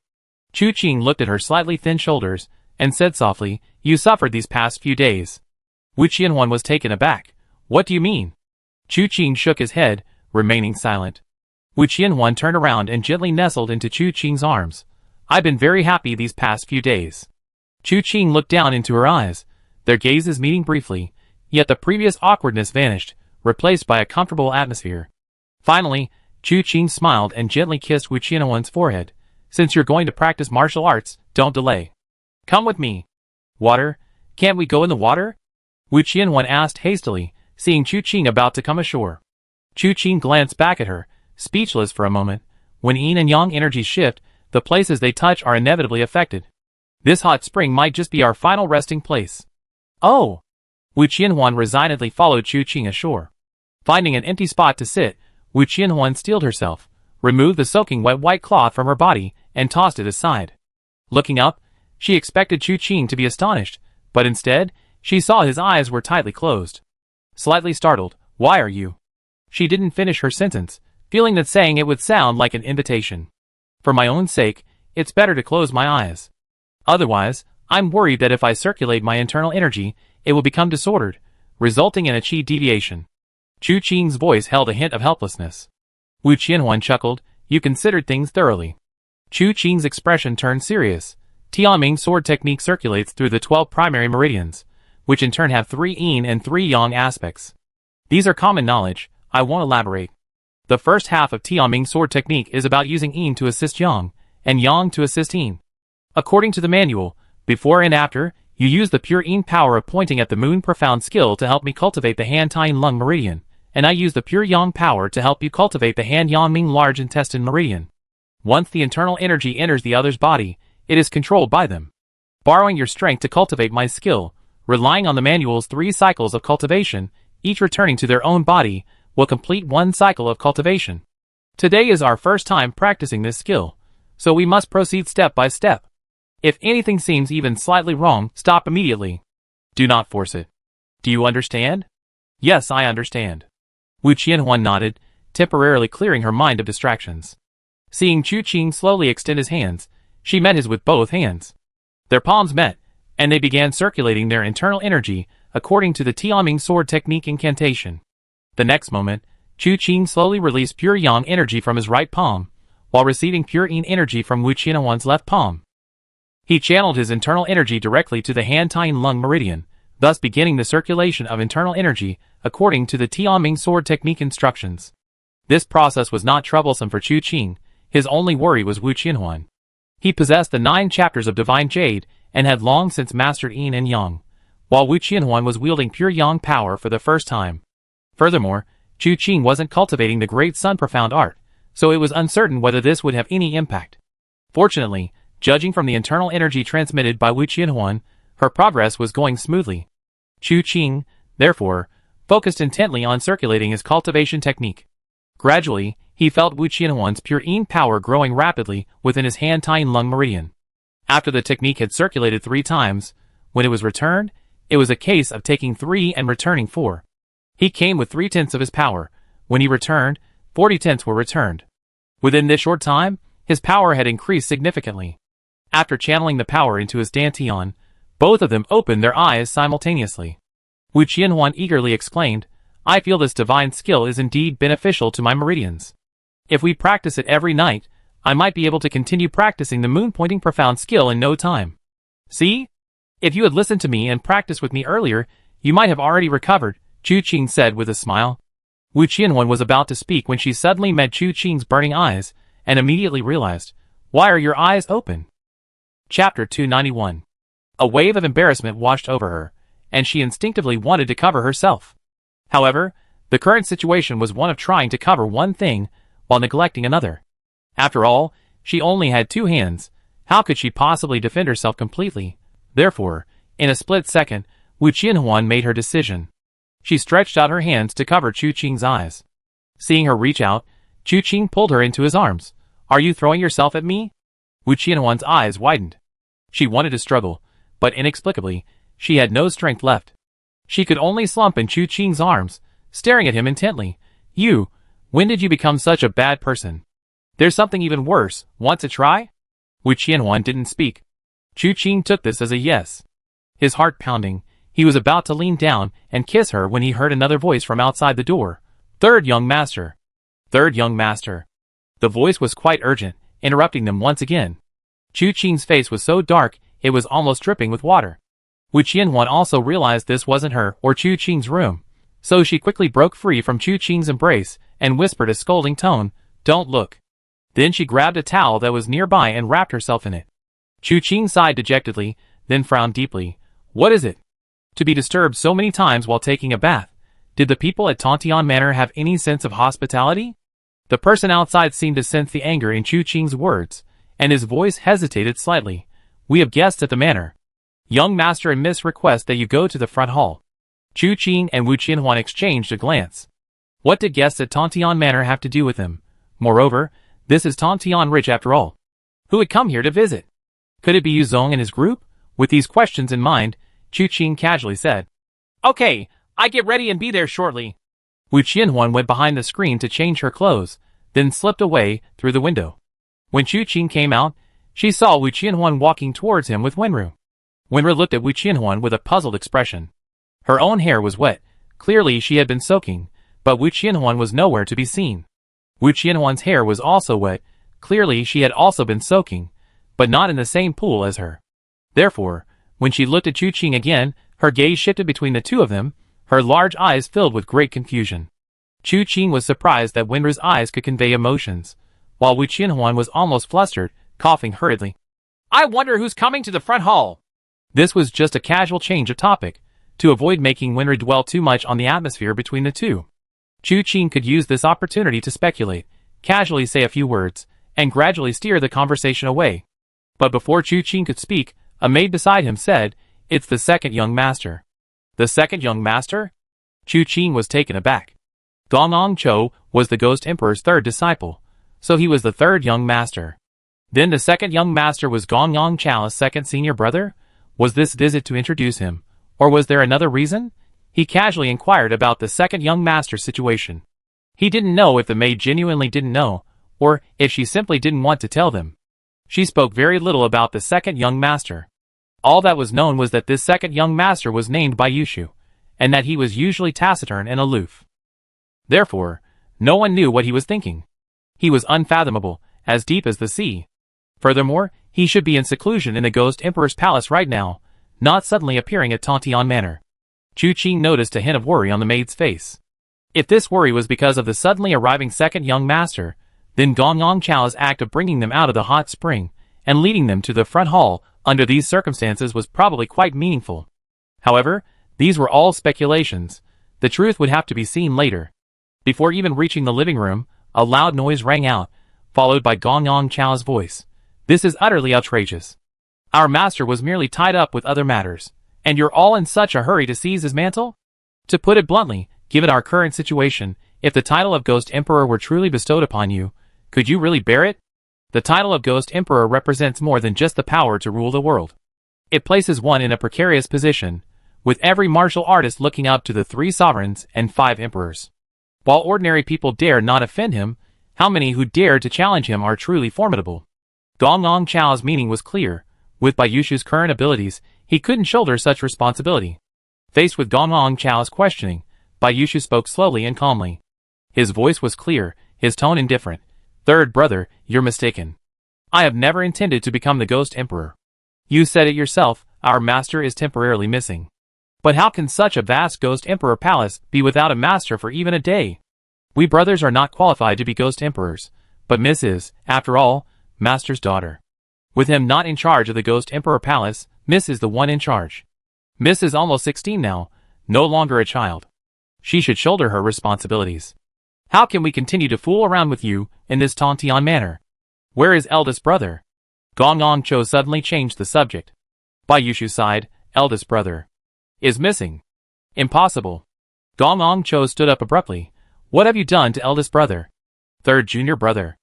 Chu Qing looked at her slightly thin shoulders, and said softly, You suffered these past few days. Wu Qianhuan was taken aback. What do you mean? Chu Qing shook his head, remaining silent. Wu Qianhuan turned around and gently nestled into Chu Qing's arms. I've been very happy these past few days. Chu Qing looked down into her eyes, their gazes meeting briefly, yet the previous awkwardness vanished, replaced by a comfortable atmosphere. Finally, Chu Qing smiled and gently kissed Wu Qianhuan's forehead. Since you're going to practice martial arts, don't delay. Come with me. Water? Can't we go in the water? Wu Qianhuan asked hastily, seeing Chu Qing about to come ashore. Chu Qing glanced back at her, speechless for a moment. When yin and yang energies shift, the places they touch are inevitably affected. This hot spring might just be our final resting place. Oh! Wu Qianhuan resignedly followed Chu Qing ashore. Finding an empty spot to sit, Wu Qianhuan steeled herself, removed the soaking wet white cloth from her body, and tossed it aside. Looking up, she expected Chu Qing to be astonished, but instead, she saw his eyes were tightly closed. Slightly startled, Why are you? She didn't finish her sentence, feeling that saying it would sound like an invitation. For my own sake, it's better to close my eyes. Otherwise, I'm worried that if I circulate my internal energy, it will become disordered, resulting in a chi deviation. Chu Qing's voice held a hint of helplessness. Wu Qianhuan chuckled, You considered things thoroughly. Chu Qing's expression turned serious. Tianming sword technique circulates through the 12 primary meridians, which in turn have 3 yin and 3 yang aspects. These are common knowledge, I won't elaborate. The first half of Tianming sword technique is about using yin to assist yang, and yang to assist yin. According to the manual, before and after, you use the pure yin power of pointing at the moon profound skill to help me cultivate the Han Tien Lung meridian, and I use the pure yang power to help you cultivate the Han Yang Ming large intestine meridian. Once the internal energy enters the other's body, it is controlled by them. Borrowing your strength to cultivate my skill, relying on the manual's 3 cycles of cultivation, each returning to their own body, will complete 1 cycle of cultivation. Today is our first time practicing this skill, so we must proceed step by step. If anything seems even slightly wrong, stop immediately. Do not force it. Do you understand? Yes, I understand. Wu Qianhuan nodded, temporarily clearing her mind of distractions. Seeing Chu Qing slowly extend his hands, she met his with both hands. Their palms met, and they began circulating their internal energy according to the Tianming sword technique incantation. The next moment, Chu Qing slowly released pure yang energy from his right palm, while receiving pure yin energy from Wu Qianhuan's left palm. He channeled his internal energy directly to the Han Tien Lung meridian, thus beginning the circulation of internal energy according to the Tianming sword technique instructions. This process was not troublesome for Chu Qing, his only worry was Wu Qianhuan. He possessed the 9 chapters of Divine Jade and had long since mastered yin and yang, while Wu Qianhuan was wielding pure yang power for the first time. Furthermore, Chu Qing wasn't cultivating the Great Sun Profound Art, so it was uncertain whether this would have any impact. Fortunately, judging from the internal energy transmitted by Wu Qianhuan, her progress was going smoothly. Chu Qing, therefore, focused intently on circulating his cultivation technique. Gradually, he felt Wu Qianhuan's pure yin power growing rapidly within his Han Tien Lung meridian. After the technique had circulated 3 times, when it was returned, it was a case of taking 3 and returning 4. He came with 3/10 of his power. When he returned, 40/10 were returned. Within this short time, his power had increased significantly. After channeling the power into his dantian, both of them opened their eyes simultaneously. Wu Qianhuan eagerly exclaimed, I feel this divine skill is indeed beneficial to my meridians. If we practice it every night, I might be able to continue practicing the moon-pointing profound skill in no time. See? If you had listened to me and practiced with me earlier, you might have already recovered, Chu Qing said with a smile. Wu Qianhuan was about to speak when she suddenly met Chu Qing's burning eyes, and immediately realized, Why are your eyes open? Chapter 291. A wave of embarrassment washed over her, and she instinctively wanted to cover herself. However, the current situation was one of trying to cover one thing while neglecting another. After all, she only had 2 hands. How could she possibly defend herself completely? Therefore, in a split second, Wu Qianhuan made her decision. She stretched out her hands to cover Chu Qing's eyes. Seeing her reach out, Chu Qing pulled her into his arms. "Are you throwing yourself at me?" Wu Qianhuan's eyes widened. She wanted to struggle, but inexplicably, she had no strength left. She could only slump in Chu Qing's arms, staring at him intently. "You, when did you become such a bad person? There's something even worse. Want to try?" Wu Qianhuan didn't speak. Chu Qing took this as a yes. His heart pounding, he was about to lean down and kiss her when he heard another voice from outside the door. "Third young master. Third young master." The voice was quite urgent, interrupting them once again. Chu Qing's face was so dark, it was almost dripping with water. Wu Qianhuan also realized this wasn't her or Chu Qing's room, so she quickly broke free from Chu Qing's embrace and whispered a scolding tone, "Don't look." Then she grabbed a towel that was nearby and wrapped herself in it. Chu Qing sighed dejectedly, then frowned deeply. "What is it? To be disturbed so many times while taking a bath? Did the people at Tontian Manor have any sense of hospitality?" The person outside seemed to sense the anger in Chu Qing's words, and his voice hesitated slightly. "We have guests at the manor. Young master and miss request that you go to the front hall." Chu Qing and Wu Qianhuan exchanged a glance. What did guests at Tontian Manor have to do with him? Moreover, this is Tontian Ridge after all. Who had come here to visit? Could it be Yu Zong and his group? With these questions in mind, Chu Qing casually said, "Okay, I get ready and be there shortly." Wu Qianhuan went behind the screen to change her clothes, then slipped away through the window. When Chu Qing came out, she saw Wu Qianhuan walking towards him with Wenru. Wenru looked at Wu Qianhuan with a puzzled expression. Her own hair was wet. Clearly she had been soaking, but Wu Qianhuan was nowhere to be seen. Wu Qianhuan's hair was also wet. Clearly she had also been soaking, but not in the same pool as her. Therefore, when she looked at Chu Qing again, her gaze shifted between the two of them, her large eyes filled with great confusion. Chu Qing was surprised that Wenru's eyes could convey emotions, while Wu Qianhuan was almost flustered, coughing hurriedly. "I wonder who's coming to the front hall." This was just a casual change of topic, to avoid making Wenru dwell too much on the atmosphere between the two. Chu Qing could use this opportunity to speculate, casually say a few words, and gradually steer the conversation away. But before Chu Qing could speak, a maid beside him said, "It's the second young master." "The second young master?" Chu Qing was taken aback. Gong Cho was the Ghost Emperor's third disciple, so he was the third young master. Then the second young master was Gong Chao's second senior brother? Was this visit to introduce him, or was there another reason? He casually inquired about the second young master's situation. He didn't know if the maid genuinely didn't know, or if she simply didn't want to tell them. She spoke very little about the second young master. All that was known was that this second young master was named by Yushu, and that he was usually taciturn and aloof. Therefore, no one knew what he was thinking. He was unfathomable, as deep as the sea. Furthermore, he should be in seclusion in the Ghost Emperor's palace right now, not suddenly appearing at Tontian Manor. Chu Qing noticed a hint of worry on the maid's face. If this worry was because of the suddenly arriving second young master, then Gong Chao's act of bringing them out of the hot spring and leading them to the front hall under these circumstances was probably quite meaningful. However, these were all speculations. The truth would have to be seen later. Before even reaching the living room, a loud noise rang out, followed by Gong Chao's voice. "This is utterly outrageous. Our master was merely tied up with other matters, and you're all in such a hurry to seize his mantle? To put it bluntly, given our current situation, if the title of Ghost Emperor were truly bestowed upon you, could you really bear it? The title of Ghost Emperor represents more than just the power to rule the world. It places one in a precarious position, with every martial artist looking up to the 3 sovereigns and 5 emperors. While ordinary people dare not offend him, how many who dare to challenge him are truly formidable?" Gong Chao's meaning was clear. With Bai Yushu's current abilities, he couldn't shoulder such responsibility. Faced with Gong Chao's questioning, Bai Yushu spoke slowly and calmly. His voice was clear, his tone indifferent. "Third brother, you're mistaken. I have never intended to become the Ghost Emperor. You said it yourself, our master is temporarily missing. But how can such a vast Ghost Emperor palace be without a master for even a day? We brothers are not qualified to be Ghost Emperors, but Miss is, after all, Master's daughter. With him not in charge of the Ghost Emperor palace, Miss is the one in charge. Miss is almost 16 now, no longer a child. She should shoulder her responsibilities. How can we continue to fool around with you in this Tontian manner? Where is eldest brother? Gong Ong Cho suddenly changed the subject. Bai Yushu sighed, eldest brother is missing. Impossible. Gong Ong Cho stood up abruptly. What have you done to eldest brother? Third junior brother.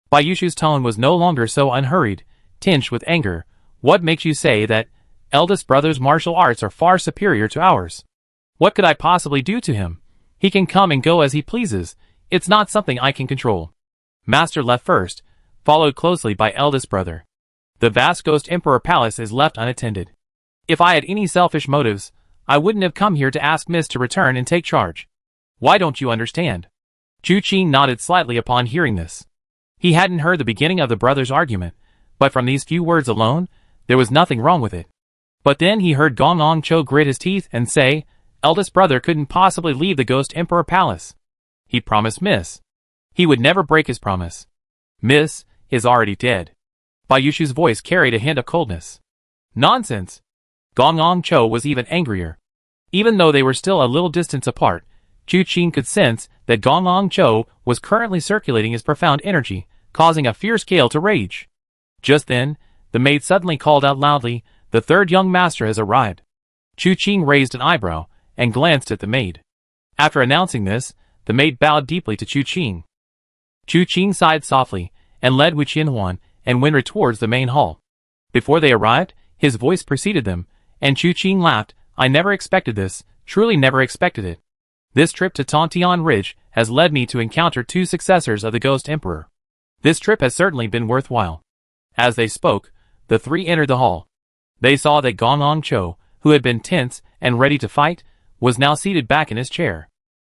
Bai Yushu's tone was no longer so unhurried, tinged with anger. What makes you say that eldest brother's martial arts are far superior to ours? What could I possibly do to him? He can come and go as he pleases. It's not something I can control. Master left first, followed closely by eldest brother. The vast Ghost Emperor Palace is left unattended. If I had any selfish motives, I wouldn't have come here to ask Miss to return and take charge. Why don't you understand? Chu Qing nodded slightly upon hearing this. He hadn't heard the beginning of the brothers' argument, but from these few words alone, there was nothing wrong with it. But then he heard Gong Ong Cho grit his teeth and say, eldest brother couldn't possibly leave the Ghost Emperor Palace. He promised Miss. He would never break his promise. Miss is already dead. Bai Yushu's voice carried a hint of coldness. Nonsense. Gong Ong Cho was even angrier. Even though they were still a little distance apart, Chu Qing could sense that Gong Ong Cho was currently circulating his profound energy, causing a fierce gale to rage. Just then, the maid suddenly called out loudly, the third young master has arrived. Chu Qing raised an eyebrow and glanced at the maid. After announcing this, the maid bowed deeply to Chu Qing. Chu Qing sighed softly and led Wu Qianhuan and Wenru towards the main hall. Before they arrived, his voice preceded them, and Chu Qing laughed. I never expected this, truly never expected it. This trip to Tontian Ridge has led me to encounter two successors of the Ghost Emperor. This trip has certainly been worthwhile. As they spoke, the three entered the hall. They saw that Gong Ong Cho, who had been tense and ready to fight, was now seated back in his chair.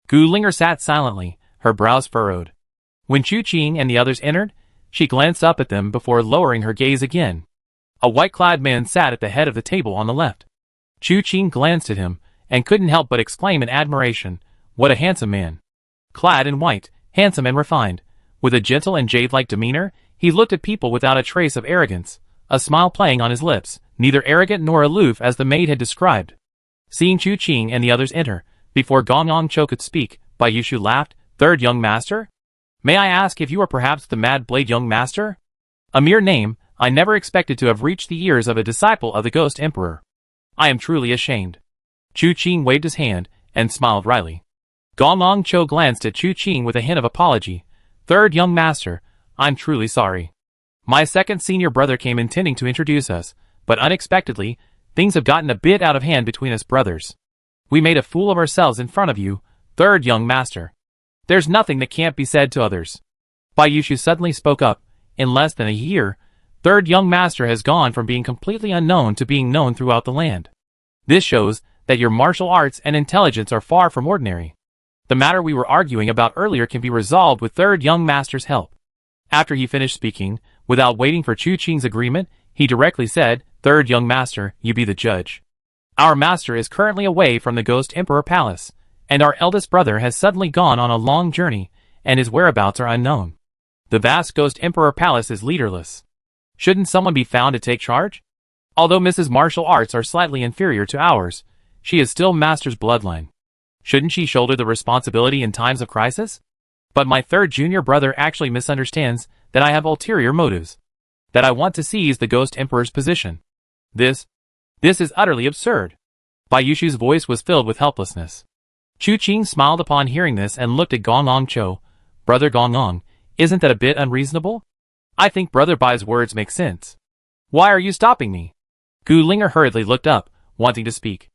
Gu Linger sat silently, her brows furrowed. When Chu Qing and the others entered, she glanced up at them before lowering her gaze again. A white-clad man sat at the head of the table on the left. Chu Qing glanced at him, and couldn't help but exclaim in admiration, what a handsome man. Clad in white, handsome and refined, with a gentle and jade-like demeanor, he looked at people without a trace of arrogance, a smile playing on his lips, neither arrogant nor aloof as the maid had described. Seeing Chu Qing and the others enter, before Gong Ong Cho could speak, Bai Yushu laughed, third young master? May I ask if you are perhaps the Mad Blade young master? A mere name, I never expected to have reached the ears of a disciple of the Ghost Emperor. I am truly ashamed. Chu Qing waved his hand, and smiled wryly. Gong Ong Cho glanced at Chu Qing with a hint of apology. Third young master, I'm truly sorry. My second senior brother came intending to introduce us, but unexpectedly, things have gotten a bit out of hand between us brothers. We made a fool of ourselves in front of you, third young master. There's nothing that can't be said to others. Bai Yushu suddenly spoke up. In less than a year, third young master has gone from being completely unknown to being known throughout the land. This shows that your martial arts and intelligence are far from ordinary. The matter we were arguing about earlier can be resolved with third young master's help. After he finished speaking, without waiting for Chu Qing's agreement, he directly said, third young master, you be the judge. Our master is currently away from the Ghost Emperor Palace, and our eldest brother has suddenly gone on a long journey, and his whereabouts are unknown. The vast Ghost Emperor Palace is leaderless. Shouldn't someone be found to take charge? Although Mrs. martial arts are slightly inferior to ours, she is still master's bloodline. Shouldn't she shoulder the responsibility in times of crisis? But my third junior brother actually misunderstands that I have ulterior motives. That I want to seize the Ghost Emperor's position. This is utterly absurd. Bai Yushu's voice was filled with helplessness. Chu Qing smiled upon hearing this and looked at Gong Ong Cho. Brother Gong Ong, isn't that a bit unreasonable? I think Brother Bai's words make sense. Why are you stopping me? Gu Linger hurriedly looked up, wanting to speak.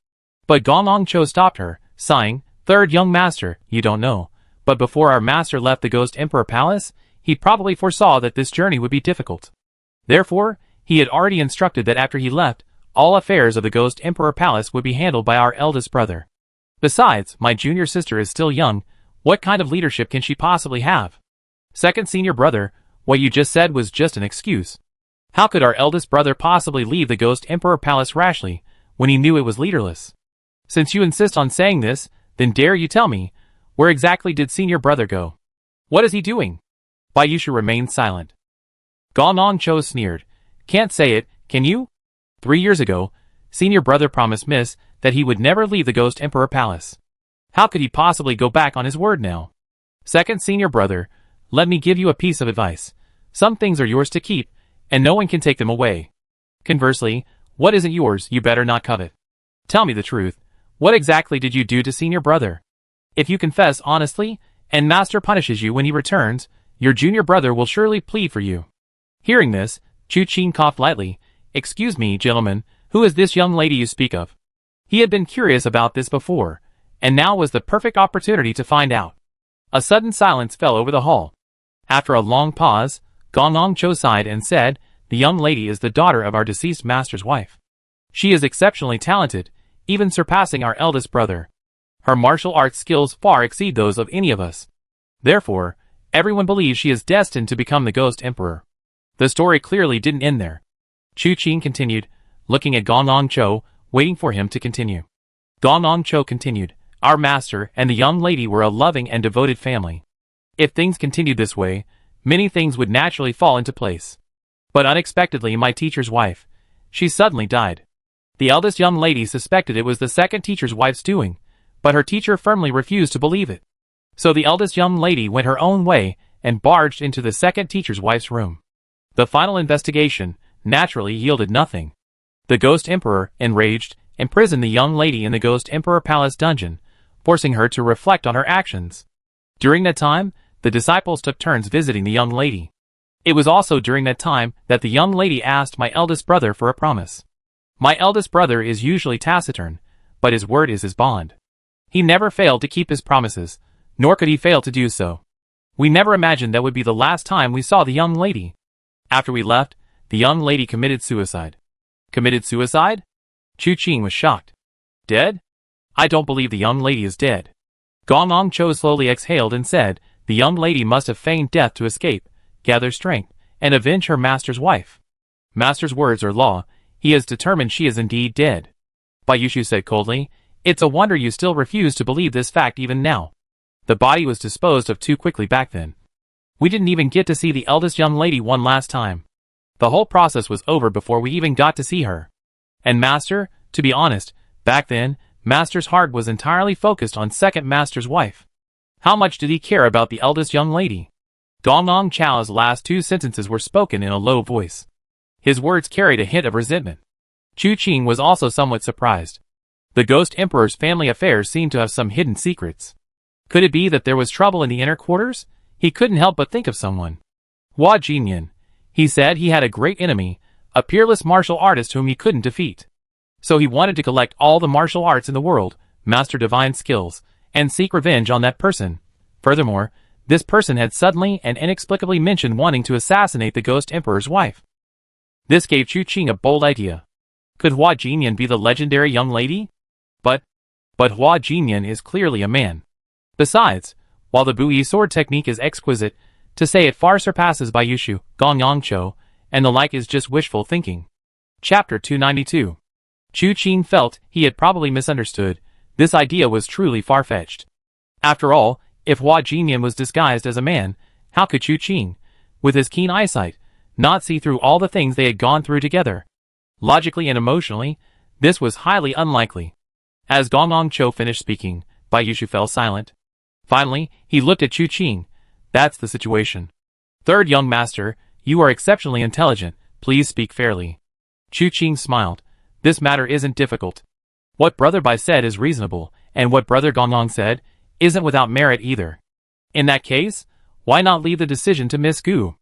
But Gong Ong Cho stopped her, sighing, third young master, you don't know, but before our master left the Ghost Emperor Palace, he probably foresaw that this journey would be difficult. Therefore, he had already instructed that after he left, all affairs of the Ghost Emperor Palace would be handled by our eldest brother. Besides, my junior sister is still young. What kind of leadership can she possibly have? Second senior brother, what you just said was just an excuse. How could our eldest brother possibly leave the Ghost Emperor Palace rashly, when he knew it was leaderless? Since you insist on saying this, then dare you tell me, where exactly did senior brother go? What is he doing? Bai Yushu remained silent. Gong Ong Cho sneered. Can't say it, can you? 3 years ago, Senior brother promised Miss that he would never leave the Ghost Emperor Palace. How could he possibly go back on his word now? Second senior brother, let me give you a piece of advice. Some things are yours to keep, and no one can take them away. Conversely, what isn't yours you better not covet. Tell me the truth. What exactly did you do to senior brother? If you confess honestly, and master punishes you when he returns, your junior brother will surely plead for you. Hearing this, Chu Qing coughed lightly. Excuse me, gentlemen, who is this young lady you speak of? He had been curious about this before, and now was the perfect opportunity to find out. A sudden silence fell over the hall. After a long pause, Gong Cho sighed and said, the young lady is the daughter of our deceased master's wife. She is exceptionally talented, even surpassing our eldest brother. Her martial arts skills far exceed those of any of us. Therefore, everyone believes she is destined to become the Ghost Emperor. The story clearly didn't end there. Chu Qing continued, looking at Gong Cho, waiting for him to continue. Gong Cho continued, our master and the young lady were a loving and devoted family. If things continued this way, many things would naturally fall into place. But unexpectedly my teacher's wife, she suddenly died. The eldest young lady suspected it was the second teacher's wife's doing, but her teacher firmly refused to believe it. So the eldest young lady went her own way and barged into the second teacher's wife's room. The final investigation naturally yielded nothing. The Ghost Emperor, enraged, imprisoned the young lady in the Ghost Emperor Palace dungeon, forcing her to reflect on her actions. During that time, the disciples took turns visiting the young lady. It was also during that time that the young lady asked my eldest brother for a promise. My eldest brother is usually taciturn, but his word is his bond. He never failed to keep his promises, nor could he fail to do so. We never imagined that would be the last time we saw the young lady. After we left, the young lady committed suicide. Committed suicide? Chu Qing was shocked. Dead? I don't believe the young lady is dead. Gong Cho slowly exhaled and said, the young lady must have feigned death to escape, gather strength, and avenge her master's wife. Master's words are law. He is determined she is indeed dead. Bayushu said coldly, it's a wonder you still refuse to believe this fact even now. The body was disposed of too quickly back then. We didn't even get to see the eldest young lady one last time. The whole process was over before we even got to see her. And Master, to be honest, back then, Master's heart was entirely focused on second Master's wife. How much did he care about the eldest young lady? Gong Chao's last two sentences were spoken in a low voice. His words carried a hint of resentment. Chu Qing was also somewhat surprised. The Ghost Emperor's family affairs seemed to have some hidden secrets. Could it be that there was trouble in the inner quarters? He couldn't help but think of someone. Hua Jinyan. He said he had a great enemy, a peerless martial artist whom he couldn't defeat. So he wanted to collect all the martial arts in the world, master divine skills, and seek revenge on that person. Furthermore, this person had suddenly and inexplicably mentioned wanting to assassinate the Ghost Emperor's wife. This gave Chu Qing a bold idea. Could Hua Jinyan be the legendary young lady? But Hua Jinyan is clearly a man. Besides, while the Bui sword technique is exquisite, to say it far surpasses Bayushu, Gong Cho, and the like is just wishful thinking. Chapter 292. Chu Qing felt he had probably misunderstood. This idea was truly far-fetched. After all, if Hua Jinyan was disguised as a man, how could Chu Qing, with his keen eyesight, not see through all the things they had gone through together? Logically and emotionally, this was highly unlikely. As Gong Cho finished speaking, Bayushu fell silent. Finally, he looked at Chu Qing. That's the situation. Third young master, you are exceptionally intelligent, please speak fairly. Chu Qing smiled. This matter isn't difficult. What Brother Bai said is reasonable, and what Brother Gong said isn't without merit either. In that case, why not leave the decision to Miss Gu?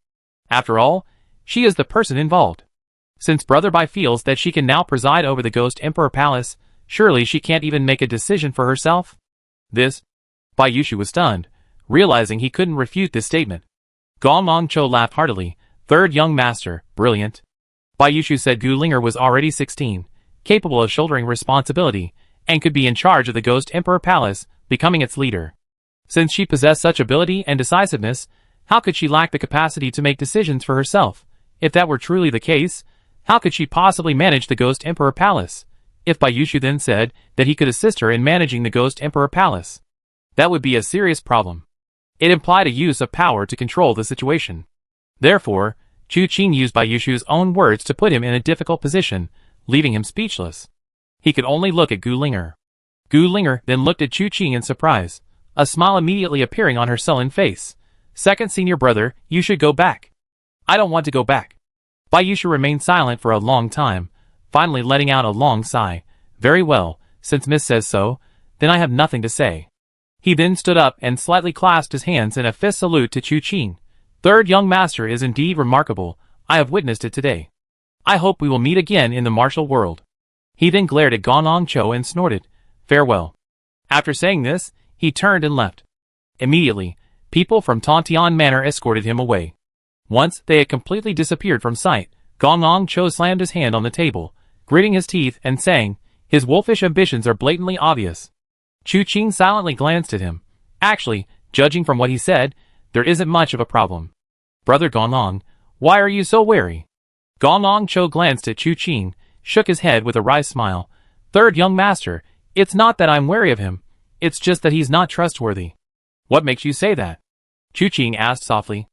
After all, she is the person involved. Since Brother Bai feels that she can now preside over the Ghost Emperor Palace, surely she can't even make a decision for herself? This? Bayushu was stunned, realizing he couldn't refute this statement. Gong Cho laughed heartily. Third young master, brilliant. Bayushu said Gu Linger was already 16, capable of shouldering responsibility, and could be in charge of the Ghost Emperor Palace, becoming its leader. Since she possessed such ability and decisiveness, how could she lack the capacity to make decisions for herself? If that were truly the case, how could she possibly manage the Ghost Emperor Palace? If Bayushu then said that he could assist her in managing the Ghost Emperor Palace, that would be a serious problem. It implied a use of power to control the situation. Therefore, Chu Qing used Bayushu's own words to put him in a difficult position, leaving him speechless. He could only look at Gu Linger. Gu Linger then looked at Chu Qing in surprise, a smile immediately appearing on her sullen face. Second senior brother, you should go back. I don't want to go back. Bai Yushu remained silent for a long time, finally letting out a long sigh. Very well, since Miss says so, then I have nothing to say. He then stood up and slightly clasped his hands in a fist salute to Chu Qing. Third young master is indeed remarkable. I have witnessed it today. I hope we will meet again in the martial world. He then glared at Gonong Cho and snorted, farewell. After saying this, he turned and left. Immediately, people from Tontian Manor escorted him away. Once they had completely disappeared from sight, Gonong Cho slammed his hand on the table, gritting his teeth and saying, his wolfish ambitions are blatantly obvious. Chu Qing silently glanced at him. Actually, judging from what he said, there isn't much of a problem. Brother Gonong, why are you so wary? Gonong Cho glanced at Chu Qing, shook his head with a wry smile. Third young master, it's not that I'm wary of him, it's just that he's not trustworthy. What makes you say that? Chu Qing asked softly.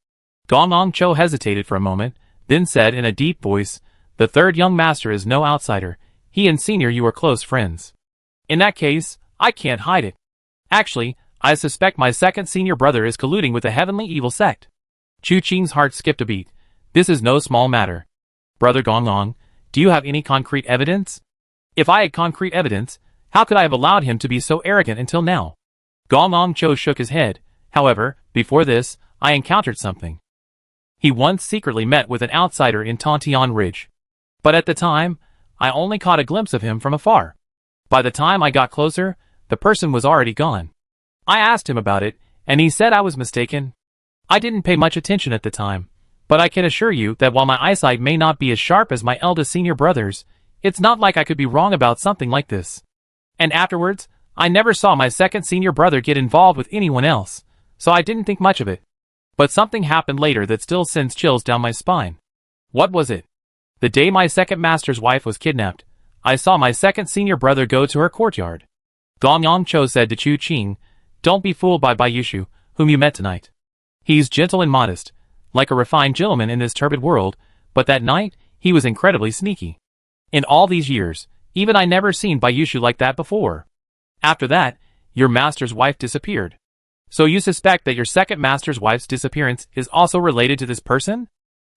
Gonong Cho hesitated for a moment, then said in a deep voice, the third young master is no outsider, he and senior you are close friends. In that case, I can't hide it. Actually, I suspect my second senior brother is colluding with the heavenly evil sect. Chu Qing's heart skipped a beat. This is no small matter. Brother Gonglong, do you have any concrete evidence? If I had concrete evidence, how could I have allowed him to be so arrogant until now? Gonglong Cho shook his head. However, before this, I encountered something. He once secretly met with an outsider in Tontian Ridge. But at the time, I only caught a glimpse of him from afar. By the time I got closer, the person was already gone. I asked him about it, and he said I was mistaken. I didn't pay much attention at the time, but I can assure you that while my eyesight may not be as sharp as my eldest senior brother's, it's not like I could be wrong about something like this. And afterwards, I never saw my second senior brother get involved with anyone else, so I didn't think much of it. But something happened later that still sends chills down my spine. What was it? The day my second master's wife was kidnapped, I saw my second senior brother go to her courtyard. Gongyong Cho said to Chu Qing, don't be fooled by Bai Yushu, whom you met tonight. He's gentle and modest, like a refined gentleman in this turbid world, but that night, he was incredibly sneaky. In all these years, even I never seen Bai Yushu like that before. After that, your master's wife disappeared. So you suspect that your second master's wife's disappearance is also related to this person?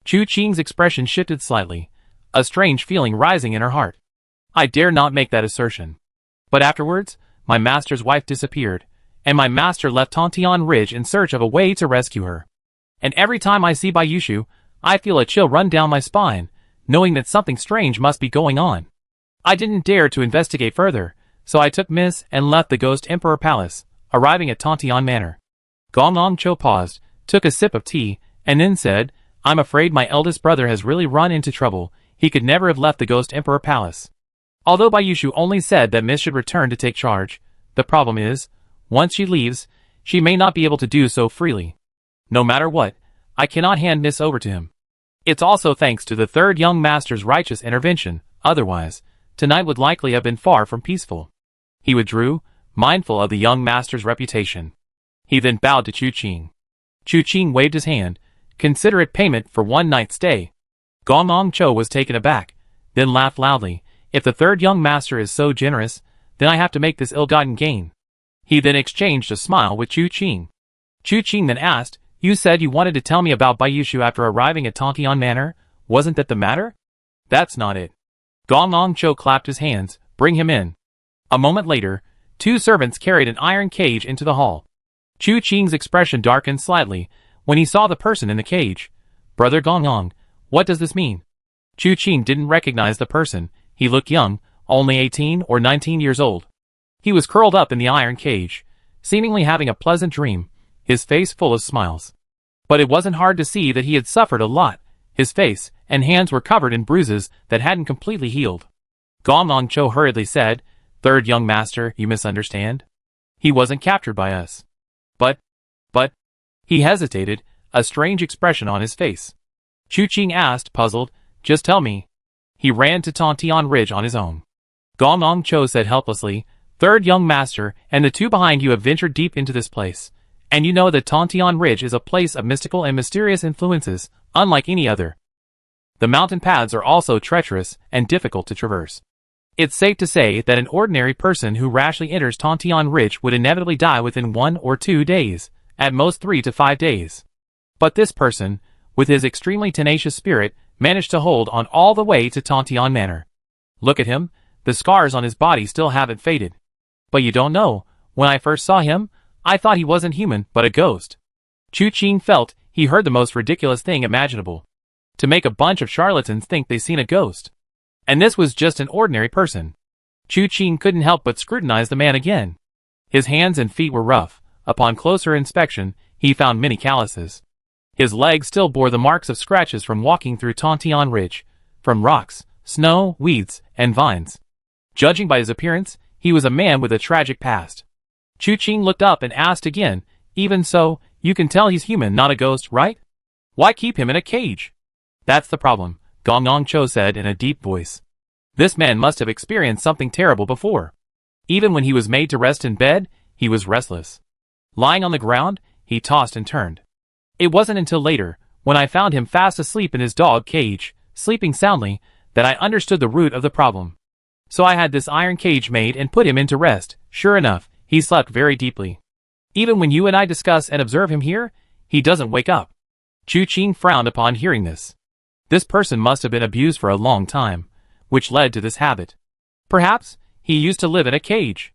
Chu Qing's expression shifted slightly, a strange feeling rising in her heart. I dare not make that assertion. But afterwards, my master's wife disappeared, and my master left Tontian Ridge in search of a way to rescue her. And every time I see Bai Yushu, I feel a chill run down my spine, knowing that something strange must be going on. I didn't dare to investigate further, so I took Miss and left the Ghost Emperor Palace, arriving at Tontian Manor. Gonglong Cho paused, took a sip of tea, and then said, I'm afraid my eldest brother has really run into trouble. He could never have left the Ghost Emperor Palace. Although Bai Yushu only said that Miss should return to take charge, the problem is, once she leaves, she may not be able to do so freely. No matter what, I cannot hand Miss over to him. It's also thanks to the third young master's righteous intervention, otherwise, tonight would likely have been far from peaceful. He withdrew, mindful of the young master's reputation. He then bowed to Chu Qing. Chu Qing waved his hand, considerate payment for one night's stay. Gonglong Cho was taken aback, then laughed loudly. If the third young master is so generous, then I have to make this ill-gotten gain. He then exchanged a smile with Chu Qing. Chu Qing then asked, you said you wanted to tell me about Bai Yushu after arriving at Tontian Manor? Wasn't that the matter? That's not it. Gonglong Cho clapped his hands. Bring him in. A moment later, two servants carried an iron cage into the hall. Chu Qing's expression darkened slightly when he saw the person in the cage. Brother Gonglong, what does this mean? Chu Qing didn't recognize the person. He looked young, only 18 or 19 years old. He was curled up in the iron cage, seemingly having a pleasant dream, his face full of smiles. But it wasn't hard to see that he had suffered a lot. His face and hands were covered in bruises that hadn't completely healed. Gonglong Cho hurriedly said, Third young master, you misunderstand. He wasn't captured by us. But, he hesitated, a strange expression on his face. Chu Qing asked, puzzled, just tell me. He ran to Tontian Ridge on his own. Gonglong Cho said helplessly, Third young master, and the two behind you have ventured deep into this place. And you know that Tontian Ridge is a place of mystical and mysterious influences, unlike any other. The mountain paths are also treacherous and difficult to traverse. It's safe to say that an ordinary person who rashly enters Tontian Ridge would inevitably die within 1 or 2 days, at most 3 to 5 days. But this person, with his extremely tenacious spirit, managed to hold on all the way to Tontian Manor. Look at him, the scars on his body still haven't faded. But you don't know, when I first saw him, I thought he wasn't human but a ghost. Chu Qing felt he heard the most ridiculous thing imaginable. To make a bunch of charlatans think they seen a ghost. And this was just an ordinary person. Chu Qing couldn't help but scrutinize the man again. His hands and feet were rough. Upon closer inspection, he found many calluses. His legs still bore the marks of scratches from walking through Tontian Ridge, from rocks, snow, weeds, and vines. Judging by his appearance, he was a man with a tragic past. Chu Qing looked up and asked again, "Even so, you can tell he's human, not a ghost, right? Why keep him in a cage?" "That's the problem," Gong Gong Cho said in a deep voice. "This man must have experienced something terrible before. Even when he was made to rest in bed, he was restless. Lying on the ground, he tossed and turned. It wasn't until later, when I found him fast asleep in his dog cage, sleeping soundly, that I understood the root of the problem. So I had this iron cage made and put him into rest. Sure enough, he slept very deeply. Even when you and I discuss and observe him here, he doesn't wake up." Chu Qing frowned upon hearing this. This person must have been abused for a long time, which led to this habit. Perhaps he used to live in a cage.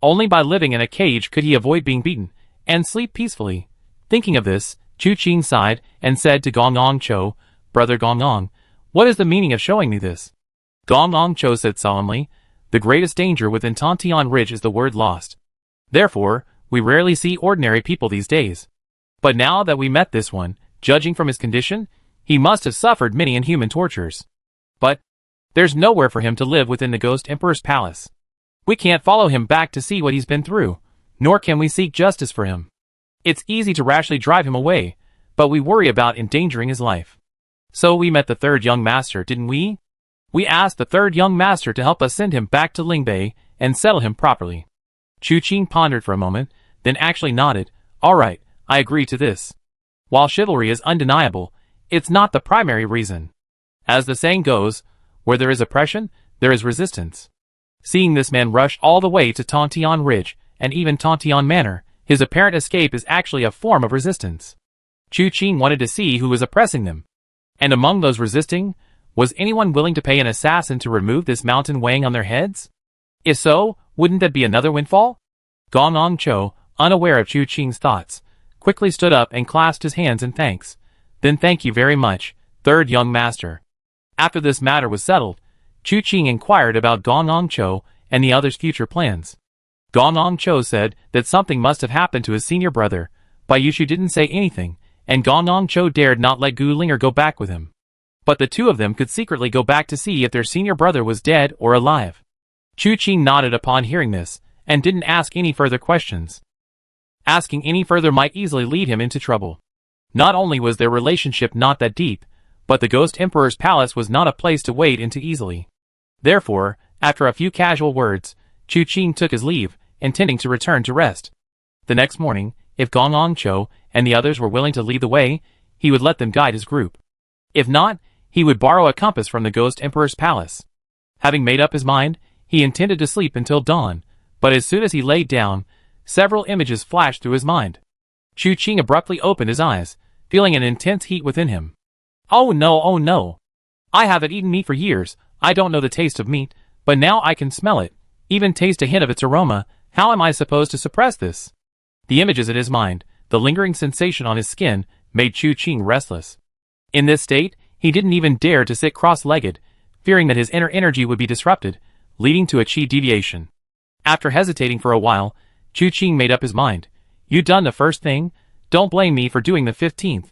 Only by living in a cage could he avoid being beaten and sleep peacefully. Thinking of this, Chu Qing sighed and said to Gong Gong Cho, "Brother Gong Gong, what is the meaning of showing me this?" Gong Gong Cho said solemnly, "The greatest danger within Tontian Ridge is the word lost. Therefore, we rarely see ordinary people these days. But now that we met this one, judging from his condition, he must have suffered many inhuman tortures. But there's nowhere for him to live within the Ghost Emperor's palace. We can't follow him back to see what he's been through, nor can we seek justice for him. It's easy to rashly drive him away, but we worry about endangering his life. So we met the third young master, didn't we? We asked the third young master to help us send him back to Lingbei and settle him properly." Chu Qing pondered for a moment, then actually nodded. "All right, I agree to this. While chivalry is undeniable, it's not the primary reason. As the saying goes, where there is oppression, there is resistance." Seeing this man rush all the way to Tontian Ridge, and even Tontian Manor, his apparent escape is actually a form of resistance. Chu Qing wanted to see who was oppressing them. And among those resisting, was anyone willing to pay an assassin to remove this mountain weighing on their heads? If so, wouldn't that be another windfall? Gong Gong Cho, unaware of Chu Qing's thoughts, quickly stood up and clasped his hands in thanks. "Then thank you very much, third young master." After this matter was settled, Chu Qing inquired about Gong Gong Cho and the other's future plans. Gong Gong Cho said that something must have happened to his senior brother, but Yushu didn't say anything, and Gong Gong Cho dared not let Gu Linger go back with him. But the two of them could secretly go back to see if their senior brother was dead or alive. Chu Qing nodded upon hearing this, and didn't ask any further questions. Asking any further might easily lead him into trouble. Not only was their relationship not that deep, but the Ghost Emperor's palace was not a place to wade into easily. Therefore, after a few casual words, Chu Qing took his leave, intending to return to rest. The next morning, if Gong Gong Cho and the others were willing to lead the way, he would let them guide his group. If not, he would borrow a compass from the Ghost Emperor's palace. Having made up his mind, he intended to sleep until dawn, but as soon as he laid down, several images flashed through his mind. Chu Qing abruptly opened his eyes, feeling an intense heat within him. "Oh no, oh no. I haven't eaten meat for years. I don't know the taste of meat, but now I can smell it, even taste a hint of its aroma. How am I supposed to suppress this?" The images in his mind, the lingering sensation on his skin, made Chu Qing restless. In this state, he didn't even dare to sit cross-legged, fearing that his inner energy would be disrupted, leading to a chi deviation. After hesitating for a while, Chu Qing made up his mind. "You done the first thing, don't blame me for doing the 15th.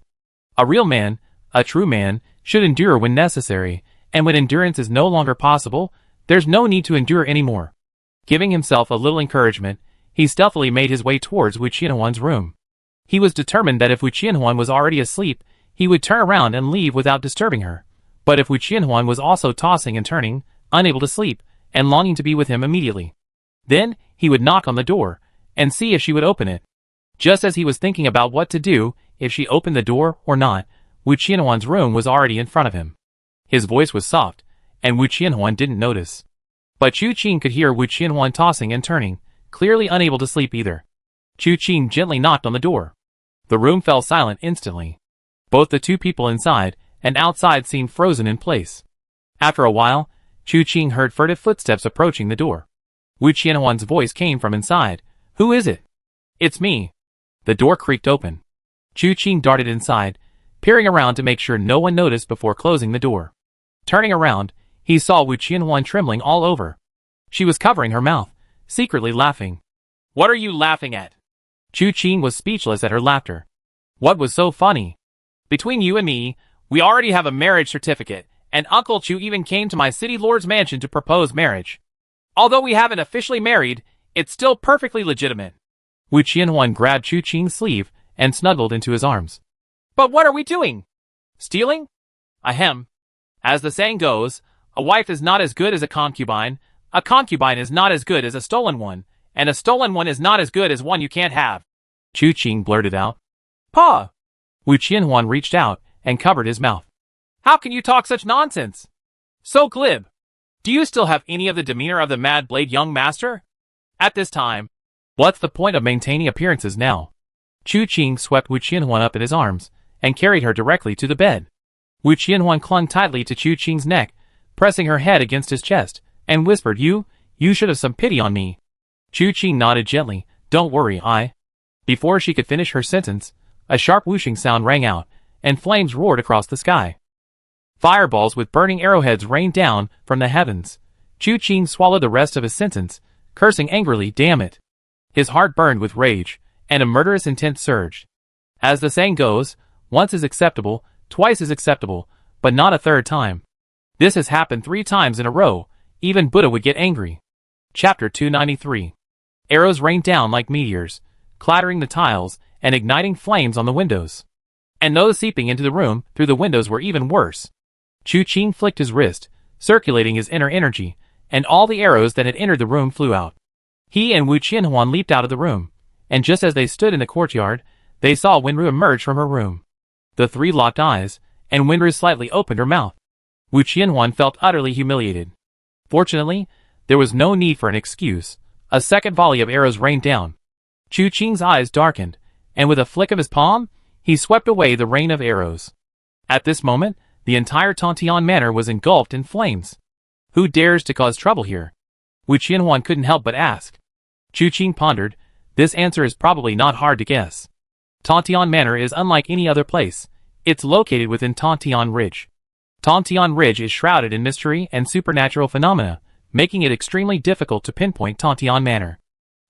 A real man, a true man, should endure when necessary, and when endurance is no longer possible, there's no need to endure anymore." Giving himself a little encouragement, he stealthily made his way towards Wu Qianhuan's room. He was determined that if Wu Qianhuan was already asleep, he would turn around and leave without disturbing her. But if Wu Qianhuan was also tossing and turning, unable to sleep, and longing to be with him immediately, then he would knock on the door, and see if she would open it. Just as he was thinking about what to do, if she opened the door or not, Wu Qianhuan's room was already in front of him. His voice was soft, and Wu Qianhuan didn't notice. But Chu Qing could hear Wu Qianhuan tossing and turning, clearly unable to sleep either. Chu Qing gently knocked on the door. The room fell silent instantly. Both the two people inside and outside seemed frozen in place. After a while, Chu Qing heard furtive footsteps approaching the door. Wu Qianhuan's voice came from inside. "Who is it?" "It's me." The door creaked open. Chu Qing darted inside, peering around to make sure no one noticed before closing the door. Turning around, he saw Wu Qianhuan trembling all over. She was covering her mouth, secretly laughing. "What are you laughing at?" Chu Qing was speechless at her laughter. What was so funny? "Between you and me, we already have a marriage certificate, and Uncle Chu even came to my city lord's mansion to propose marriage. Although we haven't officially married, it's still perfectly legitimate." Wu Qianhuan grabbed Chu Qing's sleeve and snuggled into his arms. "But what are we doing? Stealing?" "Ahem. As the saying goes, a wife is not as good as a concubine is not as good as a stolen one, and a stolen one is not as good as one you can't have," Chu Qing blurted out. "Pa!" Wu Qianhuan reached out and covered his mouth. "How can you talk such nonsense? So glib. Do you still have any of the demeanor of the Mad Blade young master? At this time, what's the point of maintaining appearances now?" Chu Qing swept Wu Qianhuan up in his arms and carried her directly to the bed. Wu Qianhuan clung tightly to Chu Qing's neck, pressing her head against his chest, and whispered, You should have some pity on me." Chu Qing nodded gently. "Don't worry, I—" Before she could finish her sentence, a sharp whooshing sound rang out, and flames roared across the sky. Fireballs with burning arrowheads rained down from the heavens. Chu Qing swallowed the rest of his sentence, cursing angrily, "Damn it." His heart burned with rage, and a murderous intent surged. As the saying goes, once is acceptable, twice is acceptable, but not a third time. This has happened 3 times in a row. Even Buddha would get angry. Chapter 293. Arrows rained down like meteors, clattering the tiles and igniting flames on the windows. And those seeping into the room through the windows were even worse. Chu Qing flicked his wrist, circulating his inner energy, and all the arrows that had entered the room flew out. He and Wu Qianhuan leaped out of the room, and just as they stood in the courtyard, they saw Wenru emerge from her room. The 3 locked eyes, and Wenru slightly opened her mouth. Wu Qianhuan felt utterly humiliated. Fortunately, there was no need for an excuse. A second volley of arrows rained down. Chu Qing's eyes darkened, and with a flick of his palm, he swept away the rain of arrows. At this moment, the entire Tantian Manor was engulfed in flames. Who dares to cause trouble here? Wu Qianhuan couldn't help but ask. Chu Qing pondered. This answer is probably not hard to guess. Tantian Manor is unlike any other place. It's located within Tantian Ridge. Tantian Ridge is shrouded in mystery and supernatural phenomena, making it extremely difficult to pinpoint Tantian Manor.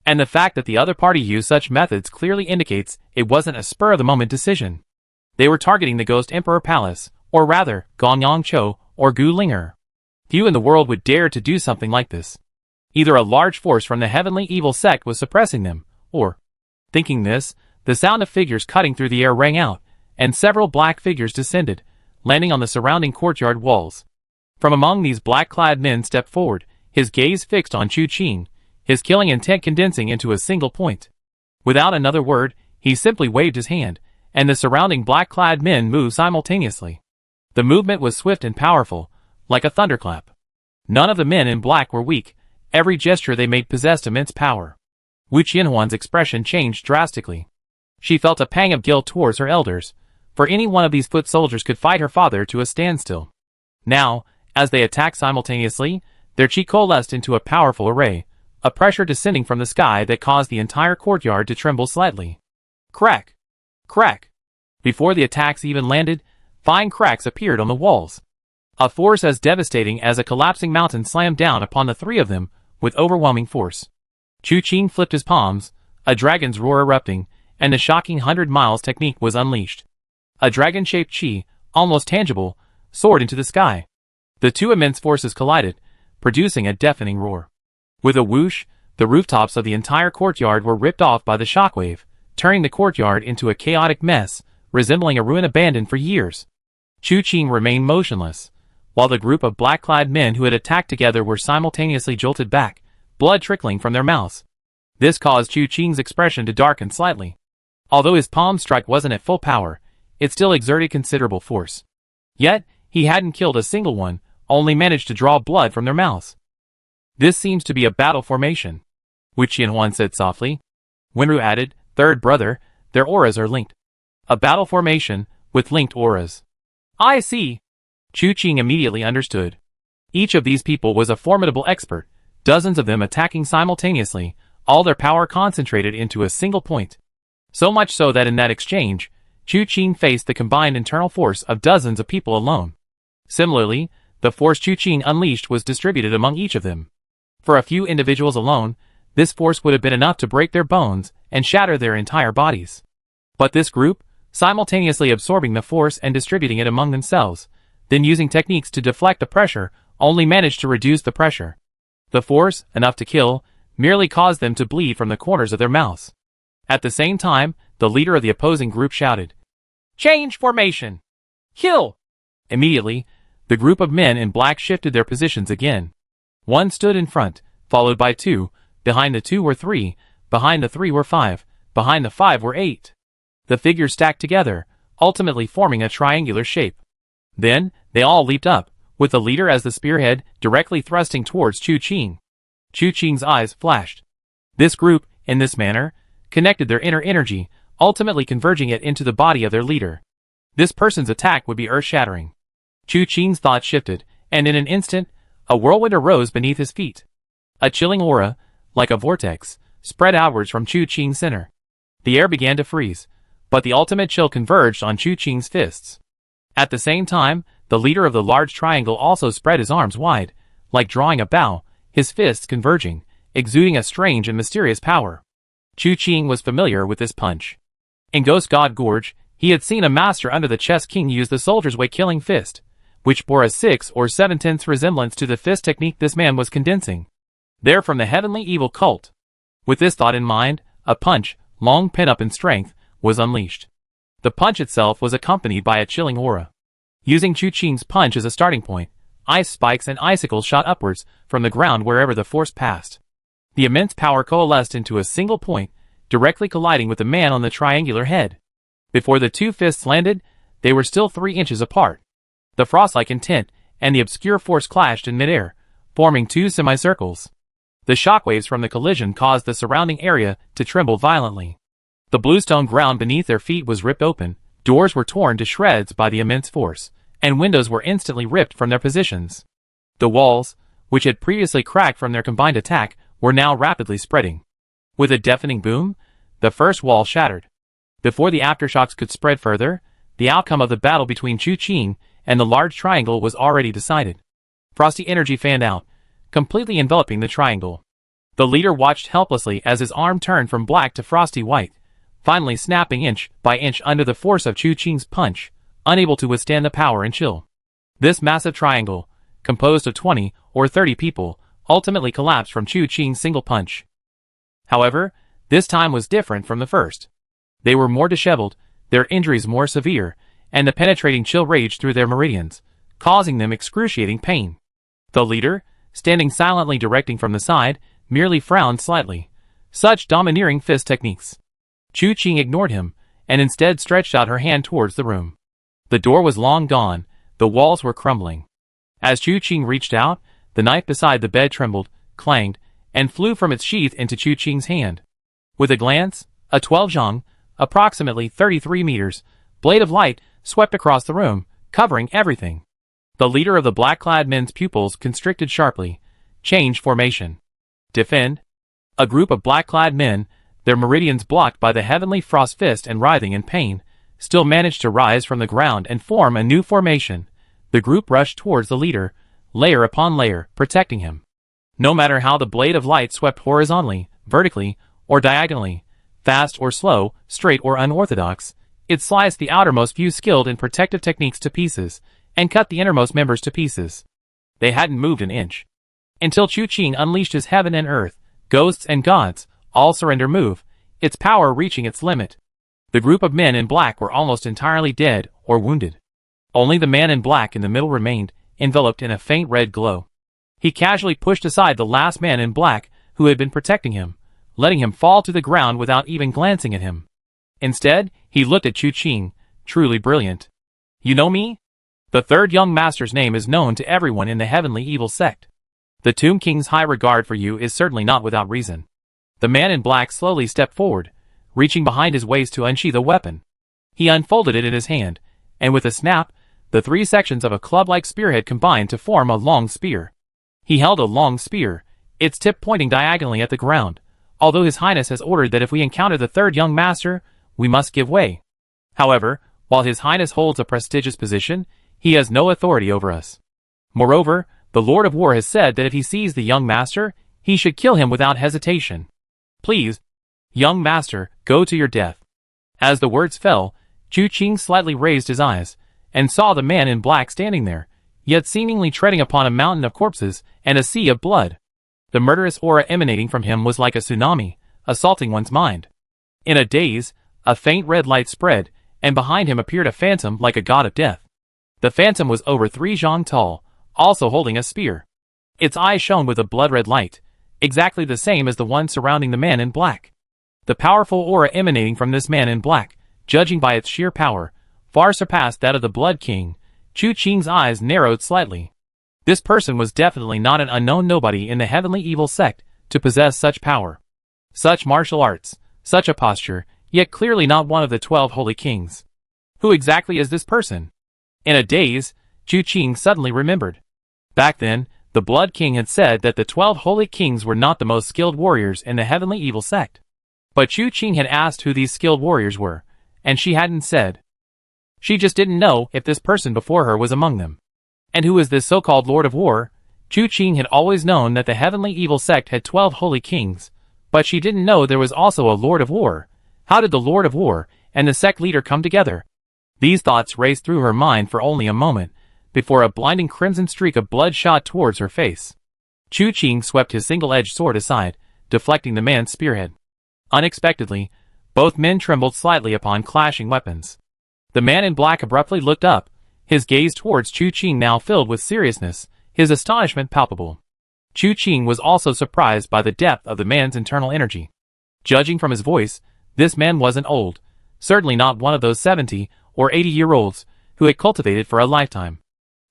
And the fact that the other party used such methods clearly indicates it wasn't a spur-of-the-moment decision. They were targeting the Ghost Emperor Palace, or rather, Gonyang Cho, or Gu Linger. Few in the world would dare to do something like this. Either a large force from the heavenly evil sect was suppressing them, or... Thinking this, the sound of figures cutting through the air rang out, and several black figures descended, landing on the surrounding courtyard walls. From among these black-clad men stepped forward, his gaze fixed on Chu Qing, his killing intent condensing into a single point. Without another word, he simply waved his hand, and the surrounding black-clad men moved simultaneously. The movement was swift and powerful, like a thunderclap. None of the men in black were weak. Every gesture they made possessed immense power. Wu Qianhuan's expression changed drastically. She felt a pang of guilt towards her elders, for any one of these foot soldiers could fight her father to a standstill. Now, as they attacked simultaneously, their chi coalesced into a powerful array, a pressure descending from the sky that caused the entire courtyard to tremble slightly. Crack! Crack! Before the attacks even landed, fine cracks appeared on the walls. A force as devastating as a collapsing mountain slammed down upon the 3 of them with overwhelming force. Chu Qing flipped his palms, a dragon's roar erupting, and the shocking 100 miles technique was unleashed. A dragon-shaped chi, almost tangible, soared into the sky. The 2 immense forces collided, producing a deafening roar. With a whoosh, the rooftops of the entire courtyard were ripped off by the shockwave, turning the courtyard into a chaotic mess, resembling a ruin abandoned for years. Chu Qing remained motionless, while the group of black-clad men who had attacked together were simultaneously jolted back, blood trickling from their mouths. This caused Chu Qing's expression to darken slightly. Although his palm strike wasn't at full power, it still exerted considerable force. Yet, he hadn't killed a single one, only managed to draw blood from their mouths. This seems to be a battle formation. Wu Qianhuan said softly. Wenru added, third brother, their auras are linked. A battle formation, with linked auras. I see. Chu Qing immediately understood. Each of these people was a formidable expert, dozens of them attacking simultaneously, all their power concentrated into a single point. So much so that in that exchange, Chu Qing faced the combined internal force of dozens of people alone. Similarly, the force Chu Qing unleashed was distributed among each of them. For a few individuals alone, this force would have been enough to break their bones and shatter their entire bodies. But this group, simultaneously absorbing the force and distributing it among themselves, then using techniques to deflect the pressure, only managed to reduce the pressure. The force, enough to kill, merely caused them to bleed from the corners of their mouths. At the same time, the leader of the opposing group shouted, "Change formation! Kill!" Immediately, the group of men in black shifted their positions again. One stood in front, followed by two, behind the two were three, behind the three were five, behind the five were eight. The figures stacked together, ultimately forming a triangular shape. Then, they all leaped up, with the leader as the spearhead directly thrusting towards Chu Qing. Chu Qing's eyes flashed. This group, in this manner, connected their inner energy, ultimately converging it into the body of their leader. This person's attack would be earth-shattering. Chu Qing's thoughts shifted, and in an instant, a whirlwind arose beneath his feet. A chilling aura, like a vortex, spread outwards from Chu Qing's center. The air began to freeze, but the ultimate chill converged on Chu Qing's fists. At the same time, the leader of the large triangle also spread his arms wide, like drawing a bow, his fists converging, exuding a strange and mysterious power. Chu Qing was familiar with this punch. In Ghost God Gorge, he had seen a master under the Chess King use the soldier's way killing fist, which bore a 6 or 7/10 resemblance to the fist technique this man was condensing. There from the heavenly evil cult. With this thought in mind, a punch, long pent up in strength, was unleashed. The punch itself was accompanied by a chilling aura. Using Chu Qing's punch as a starting point, ice spikes and icicles shot upwards from the ground wherever the force passed. The immense power coalesced into a single point, directly colliding with the man on the triangular head. Before the two fists landed, they were still 3 inches apart. The frost-like intent and the obscure force clashed in midair, forming 2 semicircles. The shockwaves from the collision caused the surrounding area to tremble violently. The bluestone ground beneath their feet was ripped open, doors were torn to shreds by the immense force, and windows were instantly ripped from their positions. The walls, which had previously cracked from their combined attack, were now rapidly spreading. With a deafening boom, the first wall shattered. Before the aftershocks could spread further, the outcome of the battle between Chu Qing and the large triangle was already decided. Frosty energy fanned out, completely enveloping the triangle. The leader watched helplessly as his arm turned from black to frosty white, finally snapping inch by inch under the force of Chu Qing's punch, unable to withstand the power and chill. This massive triangle, composed of 20 or 30 people, ultimately collapsed from Chu Qing's single punch. However, this time was different from the first. They were more disheveled, their injuries more severe, and the penetrating chill raged through their meridians, causing them excruciating pain. The leader, standing silently directing from the side, merely frowned slightly. Such domineering fist techniques. Chu Qing ignored him, and instead stretched out her hand towards the room. The door was long gone, the walls were crumbling. As Chu Qing reached out, the knife beside the bed trembled, clanged, and flew from its sheath into Chu Qing's hand. With a glance, a 12 zhang, approximately 33 meters, blade of light swept across the room, covering everything. The leader of the black-clad men's pupils constricted sharply. Change formation. Defend. A group of black-clad men, their meridians blocked by the heavenly frost fist and writhing in pain, still managed to rise from the ground and form a new formation. The group rushed towards the leader, layer upon layer, protecting him. No matter how the blade of light swept horizontally, vertically, or diagonally, fast or slow, straight or unorthodox, it sliced the outermost few skilled in protective techniques to pieces, and cut the innermost members to pieces. They hadn't moved an inch. Until Chu Qing unleashed his heaven and earth, ghosts and gods, all surrender move, its power reaching its limit. The group of men in black were almost entirely dead or wounded. Only the man in black in the middle remained, enveloped in a faint red glow. He casually pushed aside the last man in black who had been protecting him, letting him fall to the ground without even glancing at him. Instead, he looked at Chu Qing, truly brilliant. "You know me? The third young master's name is known to everyone in the heavenly evil sect. The Tomb King's high regard for you is certainly not without reason. The man in black slowly stepped forward, reaching behind his waist to unsheath a weapon. He unfolded it in his hand, and with a snap, the three sections of a club-like spearhead combined to form a long spear. He held a long spear, its tip pointing diagonally at the ground, although His Highness has ordered that if we encounter the third young master, we must give way. However, while His Highness holds a prestigious position, he has no authority over us. Moreover, the Lord of War has said that if he sees the young master, he should kill him without hesitation. Please, young master, go to your death. As the words fell, Chu Qing slightly raised his eyes, and saw the man in black standing there, yet seemingly treading upon a mountain of corpses and a sea of blood. The murderous aura emanating from him was like a tsunami, assaulting one's mind. In a daze, a faint red light spread, and behind him appeared a phantom like a god of death. The phantom was over 3 zhang tall, also holding a spear. Its eyes shone with a blood-red light, exactly the same as the one surrounding the man in black. The powerful aura emanating from this man in black, judging by its sheer power, far surpassed that of the Blood King. Chu Qing's eyes narrowed slightly. This person was definitely not an unknown nobody in the heavenly evil sect to possess such power, such martial arts, such a posture, yet clearly not one of the 12 holy kings. Who exactly is this person? In a daze, Chu Qing suddenly remembered. Back then, the Blood King had said that the 12 holy kings were not the most skilled warriors in the heavenly evil sect. But Chu Qing had asked who these skilled warriors were, and she hadn't said. She just didn't know if this person before her was among them. And who is this so-called Lord of War? Chu Qing had always known that the heavenly evil sect had 12 holy kings, but she didn't know there was also a Lord of War. How did the Lord of War and the sect leader come together? These thoughts raced through her mind for only a moment, before a blinding crimson streak of blood shot towards her face. Chu Qing swept his single-edged sword aside, deflecting the man's spearhead. Unexpectedly, both men trembled slightly upon clashing weapons. The man in black abruptly looked up, his gaze towards Chu Qing now filled with seriousness, his astonishment palpable. Chu Qing was also surprised by the depth of the man's internal energy. Judging from his voice, this man wasn't old, certainly not one of those 70 or 80-year-olds who had cultivated for a lifetime.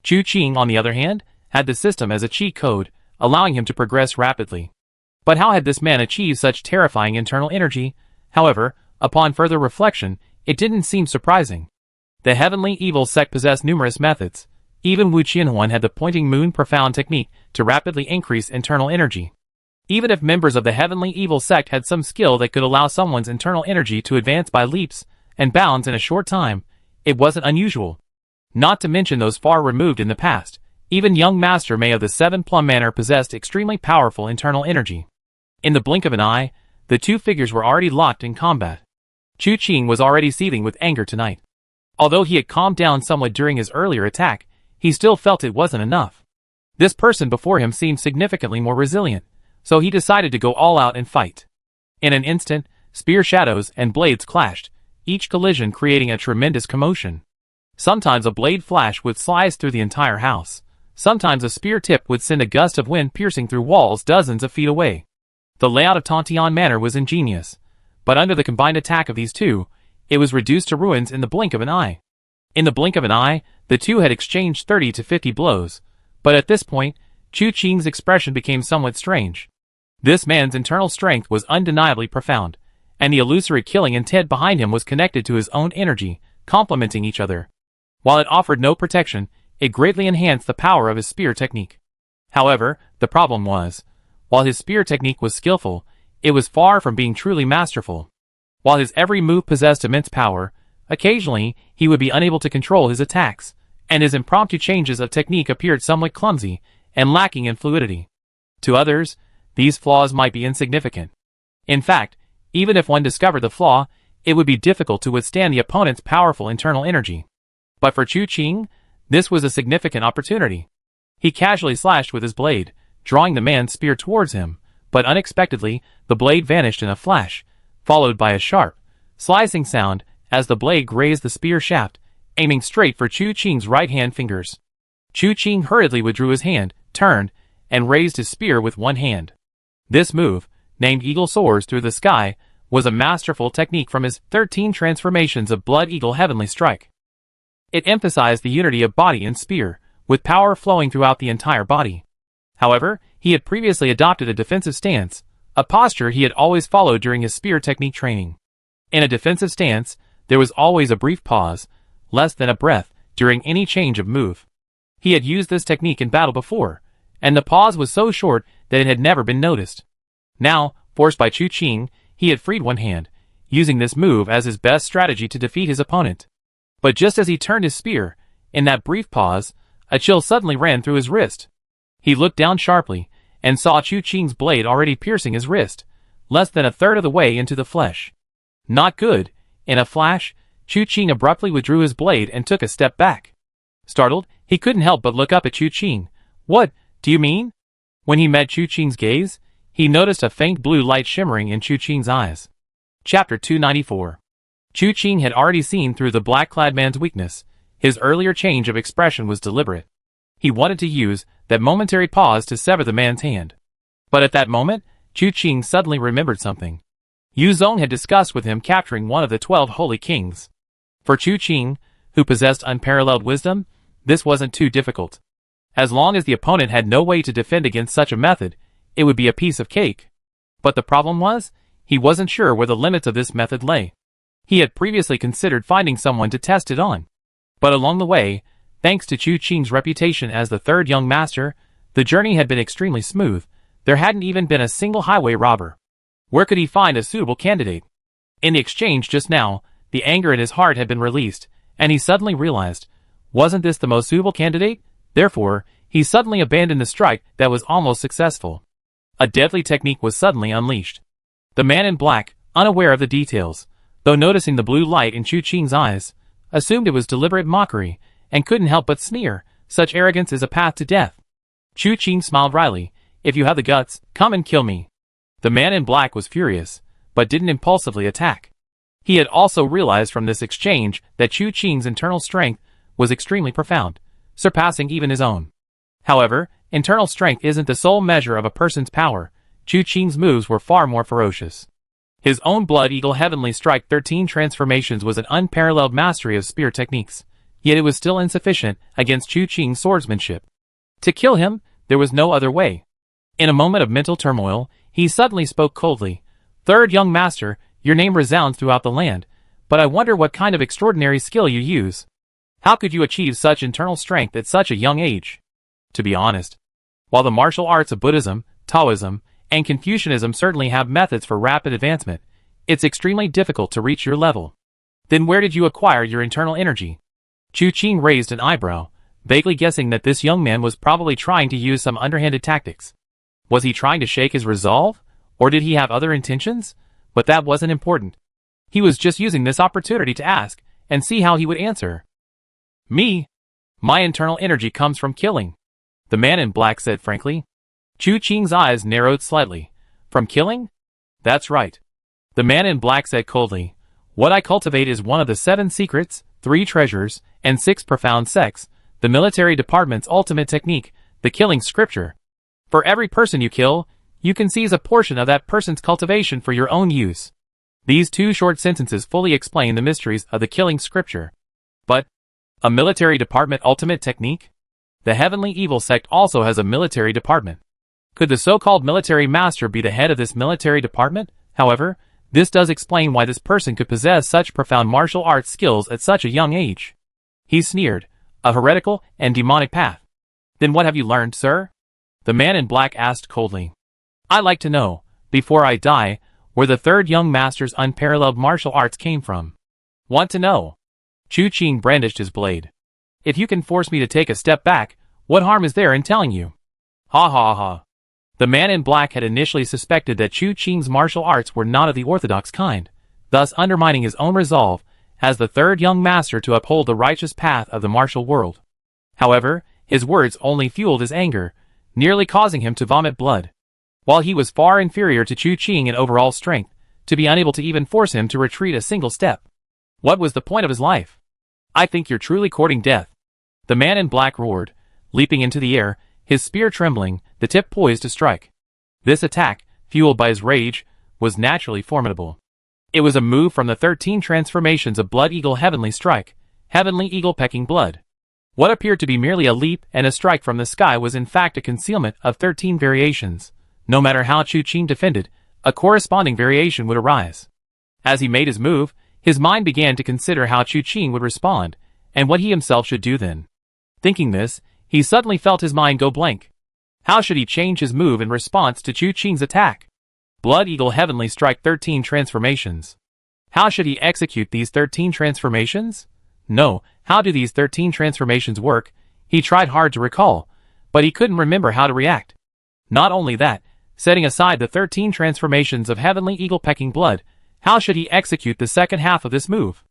Chu Qing, on the other hand, had the system as a cheat code, allowing him to progress rapidly. But how had this man achieved such terrifying internal energy? However, upon further reflection, it didn't seem surprising. The heavenly evil sect possessed numerous methods. Even Wu Qianhuan had the pointing moon profound technique to rapidly increase internal energy. Even if members of the heavenly evil sect had some skill that could allow someone's internal energy to advance by leaps and bounds in a short time, it wasn't unusual. Not to mention those far removed in the past, even young Master Mei of the Seven Plum Manor possessed extremely powerful internal energy. In the blink of an eye, the two figures were already locked in combat. Chu Qing was already seething with anger tonight. Although he had calmed down somewhat during his earlier attack, he still felt it wasn't enough. This person before him seemed significantly more resilient, so he decided to go all out and fight. In an instant, spear shadows and blades clashed, each collision creating a tremendous commotion. Sometimes a blade flash would slice through the entire house. Sometimes a spear tip would send a gust of wind piercing through walls dozens of feet away. The layout of Tontian Manor was ingenious, but under the combined attack of these two, it was reduced to ruins in the blink of an eye. In the blink of an eye, the two had exchanged 30 to 50 blows, but at this point, Chu Qing's expression became somewhat strange. This man's internal strength was undeniably profound, and the illusory killing intent behind him was connected to his own energy, complementing each other. While it offered no protection, it greatly enhanced the power of his spear technique. However, the problem was, while his spear technique was skillful, it was far from being truly masterful. While his every move possessed immense power, occasionally he would be unable to control his attacks, and his impromptu changes of technique appeared somewhat clumsy and lacking in fluidity. To others, these flaws might be insignificant. In fact, even if one discovered the flaw, it would be difficult to withstand the opponent's powerful internal energy. But for Chu Qing, this was a significant opportunity. He casually slashed with his blade, drawing the man's spear towards him, but unexpectedly, the blade vanished in a flash, followed by a sharp, slicing sound as the blade grazed the spear shaft, aiming straight for Chu Qing's right-hand fingers. Chu Qing hurriedly withdrew his hand, turned, and raised his spear with one hand. This move, named Eagle Soars Through the Sky, was a masterful technique from his 13 transformations of Blood Eagle Heavenly Strike. It emphasized the unity of body and spear, with power flowing throughout the entire body. However, he had previously adopted a defensive stance, a posture he had always followed during his spear technique training. In a defensive stance, there was always a brief pause, less than a breath, during any change of move. He had used this technique in battle before, and the pause was so short that it had never been noticed. Now, forced by Chu Qing, he had freed one hand, using this move as his best strategy to defeat his opponent. But just as he turned his spear, in that brief pause, a chill suddenly ran through his wrist. He looked down sharply, and saw Chu Qing's blade already piercing his wrist, less than a third of the way into the flesh. Not good. In a flash, Chu Qing abruptly withdrew his blade and took a step back. Startled, he couldn't help but look up at Chu Qing. What do you mean? When he met Chu Qing's gaze, he noticed a faint blue light shimmering in Chu Qing's eyes. Chapter 294. Chu Qing had already seen through the black-clad man's weakness. His earlier change of expression was deliberate. He wanted to use that momentary pause to sever the man's hand. But at that moment, Chu Qing suddenly remembered something. Yu Zong had discussed with him capturing one of the 12 holy kings. For Chu Qing, who possessed unparalleled wisdom, this wasn't too difficult. As long as the opponent had no way to defend against such a method, it would be a piece of cake. But the problem was, he wasn't sure where the limits of this method lay. He had previously considered finding someone to test it on. But along the way, thanks to Chu Qing's reputation as the third young master, the journey had been extremely smooth. There hadn't even been a single highway robber. Where could he find a suitable candidate? In the exchange just now, the anger in his heart had been released, and he suddenly realized, wasn't this the most suitable candidate? Therefore, he suddenly abandoned the strike that was almost successful. A deadly technique was suddenly unleashed. The man in black, unaware of the details, though noticing the blue light in Chu Qing's eyes, assumed it was deliberate mockery, and couldn't help but sneer. Such arrogance is a path to death. Chu Qing smiled wryly. If you have the guts, come and kill me. The man in black was furious, but didn't impulsively attack. He had also realized from this exchange that Chu Qing's internal strength was extremely profound, surpassing even his own. However, internal strength isn't the sole measure of a person's power. Chu Qing's moves were far more ferocious. His own Blood Eagle Heavenly Strike 13 transformations was an unparalleled mastery of spear techniques, yet it was still insufficient against Chu Qing's swordsmanship. To kill him, there was no other way. In a moment of mental turmoil, he suddenly spoke coldly. Third young master, your name resounds throughout the land, but I wonder what kind of extraordinary skill you use. How could you achieve such internal strength at such a young age? To be honest, while the martial arts of Buddhism, Taoism, and Confucianism certainly have methods for rapid advancement, it's extremely difficult to reach your level. Then where did you acquire your internal energy? Chu Qing raised an eyebrow, vaguely guessing that this young man was probably trying to use some underhanded tactics. Was he trying to shake his resolve, or did he have other intentions? But that wasn't important. He was just using this opportunity to ask, and see how he would answer. Me? My internal energy comes from killing, the man in black said frankly. Chu Qing's eyes narrowed slightly. From killing? That's right. The man in black said coldly. What I cultivate is one of the 7 secrets, 3 treasures, and 6 profound sects, the military department's ultimate technique, the killing scripture. For every person you kill, you can seize a portion of that person's cultivation for your own use. These 2 short sentences fully explain the mysteries of the killing scripture. But, a military department ultimate technique? The Heavenly Evil sect also has a military department. Could the so-called military master be the head of this military department? However, this does explain why this person could possess such profound martial arts skills at such a young age. He sneered. A heretical and demonic path. Then what have you learned, sir? The man in black asked coldly. I'd like to know, before I die, where the third young master's unparalleled martial arts came from. Want to know? Chu Qing brandished his blade. If you can force me to take a step back, what harm is there in telling you? Ha ha ha. The man in black had initially suspected that Chu Qing's martial arts were not of the orthodox kind, thus undermining his own resolve as the third young master to uphold the righteous path of the martial world. However, his words only fueled his anger, nearly causing him to vomit blood. While he was far inferior to Chu Qing in overall strength, to be unable to even force him to retreat a single step. What was the point of his life? I think you're truly courting death. The man in black roared, leaping into the air, his spear trembling, the tip poised to strike. This attack, fueled by his rage, was naturally formidable. It was a move from the 13 transformations of Blood Eagle Heavenly Strike, Heavenly Eagle Pecking Blood. What appeared to be merely a leap and a strike from the sky was in fact a concealment of 13 variations. No matter how Chu Qing defended, a corresponding variation would arise. As he made his move, his mind began to consider how Chu Qing would respond, and what he himself should do then. Thinking this, he suddenly felt his mind go blank. How should he change his move in response to Chu Qing's attack? Blood Eagle Heavenly Strike 13 Transformations. How should he execute these 13 transformations? No, how do these 13 transformations work? He tried hard to recall, but he couldn't remember how to react. Not only that, setting aside the 13 transformations of Heavenly Eagle Pecking Blood, how should he execute the second half of this move?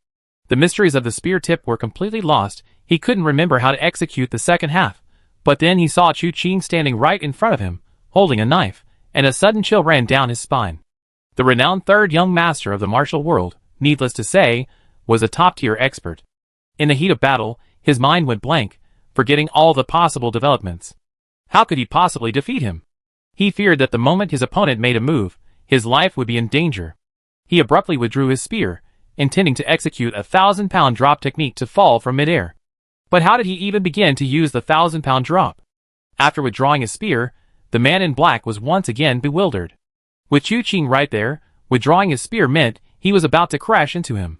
The mysteries of the spear tip were completely lost. He couldn't remember how to execute the second half, but then he saw Chu Qing standing right in front of him, holding a knife, and a sudden chill ran down his spine. The renowned third young master of the martial world, needless to say, was a top-tier expert. In the heat of battle, his mind went blank, forgetting all the possible developments. How could he possibly defeat him? He feared that the moment his opponent made a move, his life would be in danger. He abruptly withdrew his spear, intending to execute a 1,000-pound drop technique to fall from midair. But how did he even begin to use the 1,000-pound drop? After withdrawing his spear, the man in black was once again bewildered. With Chu Qing right there, withdrawing his spear meant he was about to crash into him.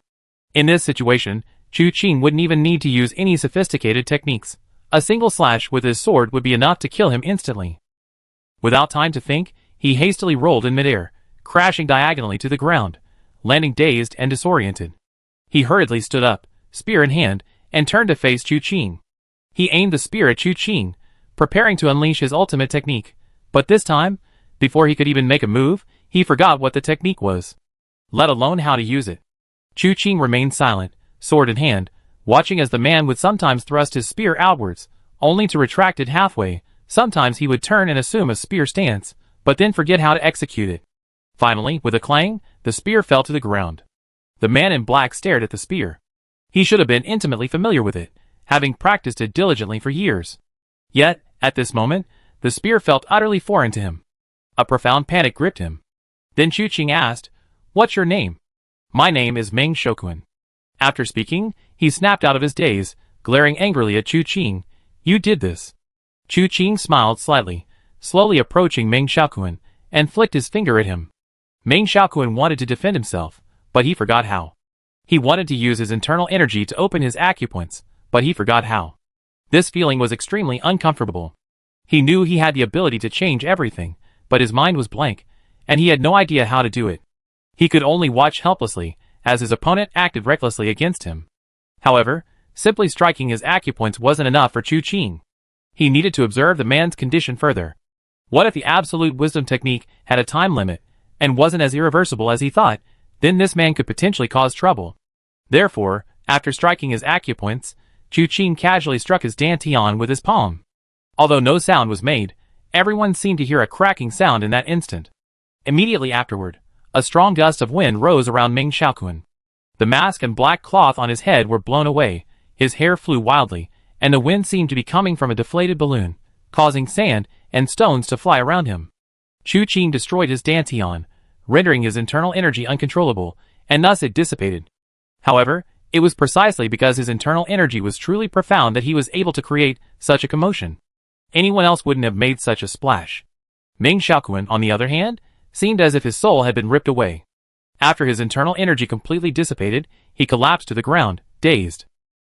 In this situation, Chu Qing wouldn't even need to use any sophisticated techniques. A single slash with his sword would be enough to kill him instantly. Without time to think, he hastily rolled in midair, crashing diagonally to the ground, landing dazed and disoriented. He hurriedly stood up, spear in hand, and turned to face Chu Qing. He aimed the spear at Chu Qing, preparing to unleash his ultimate technique, but this time, before he could even make a move, he forgot what the technique was, let alone how to use it. Chu Qing remained silent, sword in hand, watching as the man would sometimes thrust his spear outwards, only to retract it halfway. Sometimes he would turn and assume a spear stance, but then forget how to execute it. Finally, with a clang, the spear fell to the ground. The man in black stared at the spear. He should have been intimately familiar with it, having practiced it diligently for years. Yet, at this moment, the spear felt utterly foreign to him. A profound panic gripped him. Then Chu Qing asked, "What's your name?" "My name is Meng Shokuan." After speaking, he snapped out of his daze, glaring angrily at Chu Qing. "You did this." Chu Qing smiled slightly, slowly approaching Meng Shokuan, and flicked his finger at him. Meng Shokuan wanted to defend himself, but he forgot how. He wanted to use his internal energy to open his acupoints, but he forgot how. This feeling was extremely uncomfortable. He knew he had the ability to change everything, but his mind was blank, and he had no idea how to do it. He could only watch helplessly, as his opponent acted recklessly against him. However, simply striking his acupoints wasn't enough for Chu Qing. He needed to observe the man's condition further. What if the absolute wisdom technique had a time limit, and wasn't as irreversible as he thought? Then this man could potentially cause trouble. Therefore, after striking his acupoints, Chu Qing casually struck his dantian with his palm. Although no sound was made, everyone seemed to hear a cracking sound in that instant. Immediately afterward, a strong gust of wind rose around Meng Shokuan. The mask and black cloth on his head were blown away, his hair flew wildly, and the wind seemed to be coming from a deflated balloon, causing sand and stones to fly around him. Chu Qing destroyed his dantian, rendering his internal energy uncontrollable, and thus it dissipated. However, it was precisely because his internal energy was truly profound that he was able to create such a commotion. Anyone else wouldn't have made such a splash. Meng Shokuan, on the other hand, seemed as if his soul had been ripped away. After his internal energy completely dissipated, he collapsed to the ground, dazed.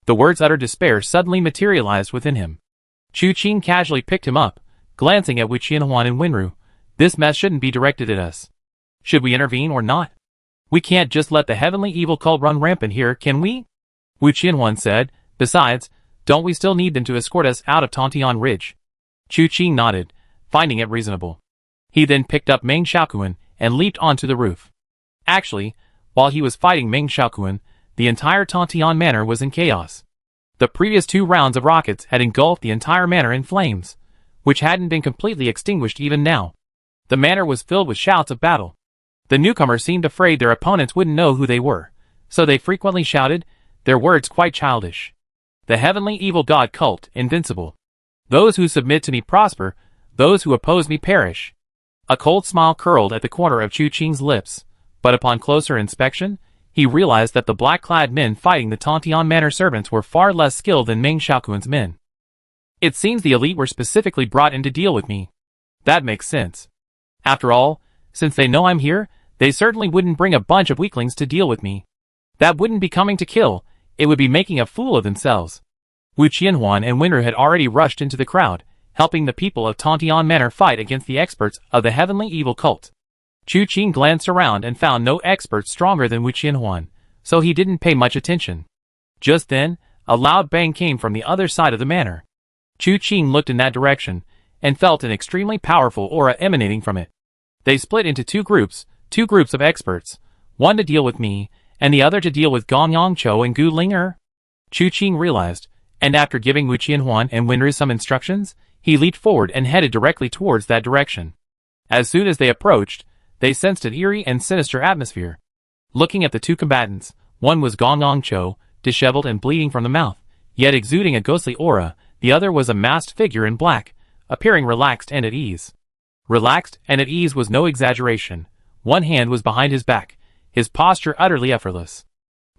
The words utter despair suddenly materialized within him. Chu Qing casually picked him up, glancing at Wu Qianhuan and Wenru. "This mess shouldn't be directed at us. Should we intervene or not? We can't just let the heavenly evil cult run rampant here, can we?" Wu Qianhuan said. "Besides, don't we still need them to escort us out of Tontian Ridge?" Chu Qing nodded, finding it reasonable. He then picked up Meng Shokuan and leaped onto the roof. Actually, while he was fighting Meng Shokuan, the entire Tontian Manor was in chaos. The previous 2 rounds of rockets had engulfed the entire manor in flames, which hadn't been completely extinguished even now. The manor was filled with shouts of battle. The newcomers seemed afraid their opponents wouldn't know who they were, so they frequently shouted, their words quite childish. "The heavenly evil god cult, invincible. Those who submit to me prosper, those who oppose me perish." A cold smile curled at the corner of Chu Qing's lips, but upon closer inspection, He realized that the black-clad men fighting the Tontian Manor servants were far less skilled than Meng Xiaoquan's men. It seems the elite were specifically brought in to deal with me. That makes sense. After all, since they know I'm here, they certainly wouldn't bring a bunch of weaklings to deal with me. That wouldn't be coming to kill, it would be making a fool of themselves. Wu Qianhuan and Wenru had already rushed into the crowd, helping the people of Tontian Manor fight against the experts of the heavenly evil cult. Chu Qing glanced around and found no expert stronger than Wu Qianhuan, so he didn't pay much attention. Just then, a loud bang came from the other side of the manor. Chu Qing looked in that direction, and felt an extremely powerful aura emanating from it. They split into two groups of experts, one to deal with me, and the other to deal with Gong Yongqiu and Gu Ling'er. Chu Qing realized, and after giving Wu Qianhuan and Wenru some instructions, he leaped forward and headed directly towards that direction. As soon as they approached, they sensed an eerie and sinister atmosphere. Looking at the two combatants, one was Gong Yongqiu, disheveled and bleeding from the mouth, yet exuding a ghostly aura. The other was a masked figure in black, appearing relaxed and at ease. Relaxed and at ease was no exaggeration. One hand was behind his back, his posture utterly effortless.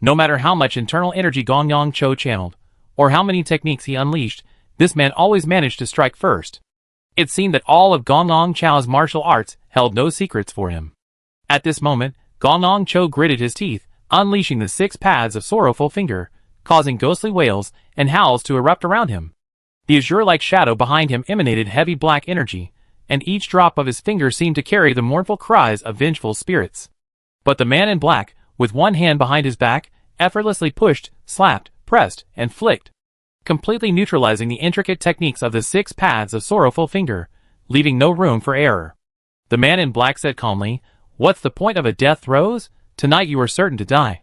No matter how much internal energy Gong Yongqiu channeled, or how many techniques he unleashed, this man always managed to strike first. It seemed that all of Gong Yongqiu's martial arts held no secrets for him. At this moment, Gong Yongqiu gritted his teeth, unleashing the 6 pads of sorrowful finger, causing ghostly wails and howls to erupt around him. The azure-like shadow behind him emanated heavy black energy, and each drop of his finger seemed to carry the mournful cries of vengeful spirits. But the man in black, with one hand behind his back, effortlessly pushed, slapped, pressed, and flicked, completely neutralizing the intricate techniques of the 6 pads of sorrowful finger, leaving no room for error. The man in black said calmly, "What's the point of a death throes? Tonight you are certain to die.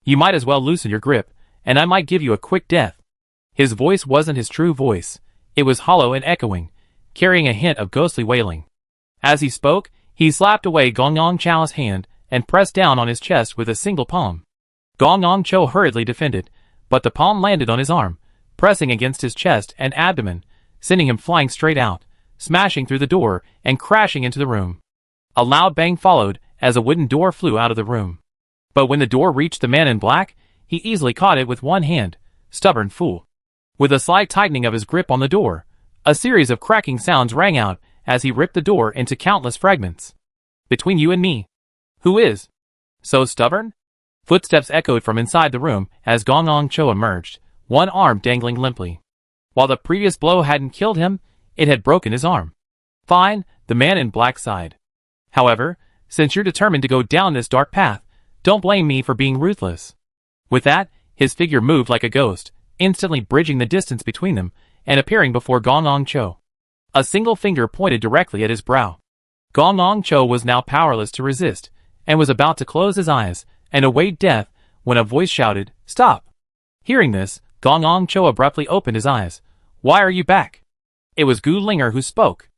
You might as well loosen your grip, and I might give you a quick death." His voice wasn't his true voice. It was hollow and echoing, carrying a hint of ghostly wailing. As he spoke, he slapped away Gong Yongqiu's hand and pressed down on his chest with a single palm. Gong Yongqiu hurriedly defended, but the palm landed on his arm, pressing against his chest and abdomen, sending him flying straight out, smashing through the door and crashing into the room. A loud bang followed as a wooden door flew out of the room. But when the door reached the man in black, he easily caught it with one hand. Stubborn fool. With a slight tightening of his grip on the door, a series of cracking sounds rang out as he ripped the door into countless fragments. "Between you and me, who is so stubborn?" Footsteps echoed from inside the room as Gong Yongqiu emerged, one arm dangling limply. While the previous blow hadn't killed him, it had broken his arm. "Fine," the man in black sighed. "However, since you're determined to go down this dark path, don't blame me for being ruthless." With that, his figure moved like a ghost, instantly bridging the distance between them and appearing before Gong Yongqiu. A single finger pointed directly at his brow. Gong Yongqiu was now powerless to resist, and was about to close his eyes and await death when a voice shouted, "Stop!" Hearing this, Gong Yongqiu abruptly opened his eyes. "Why are you back?" It was Gu Ling'er who spoke.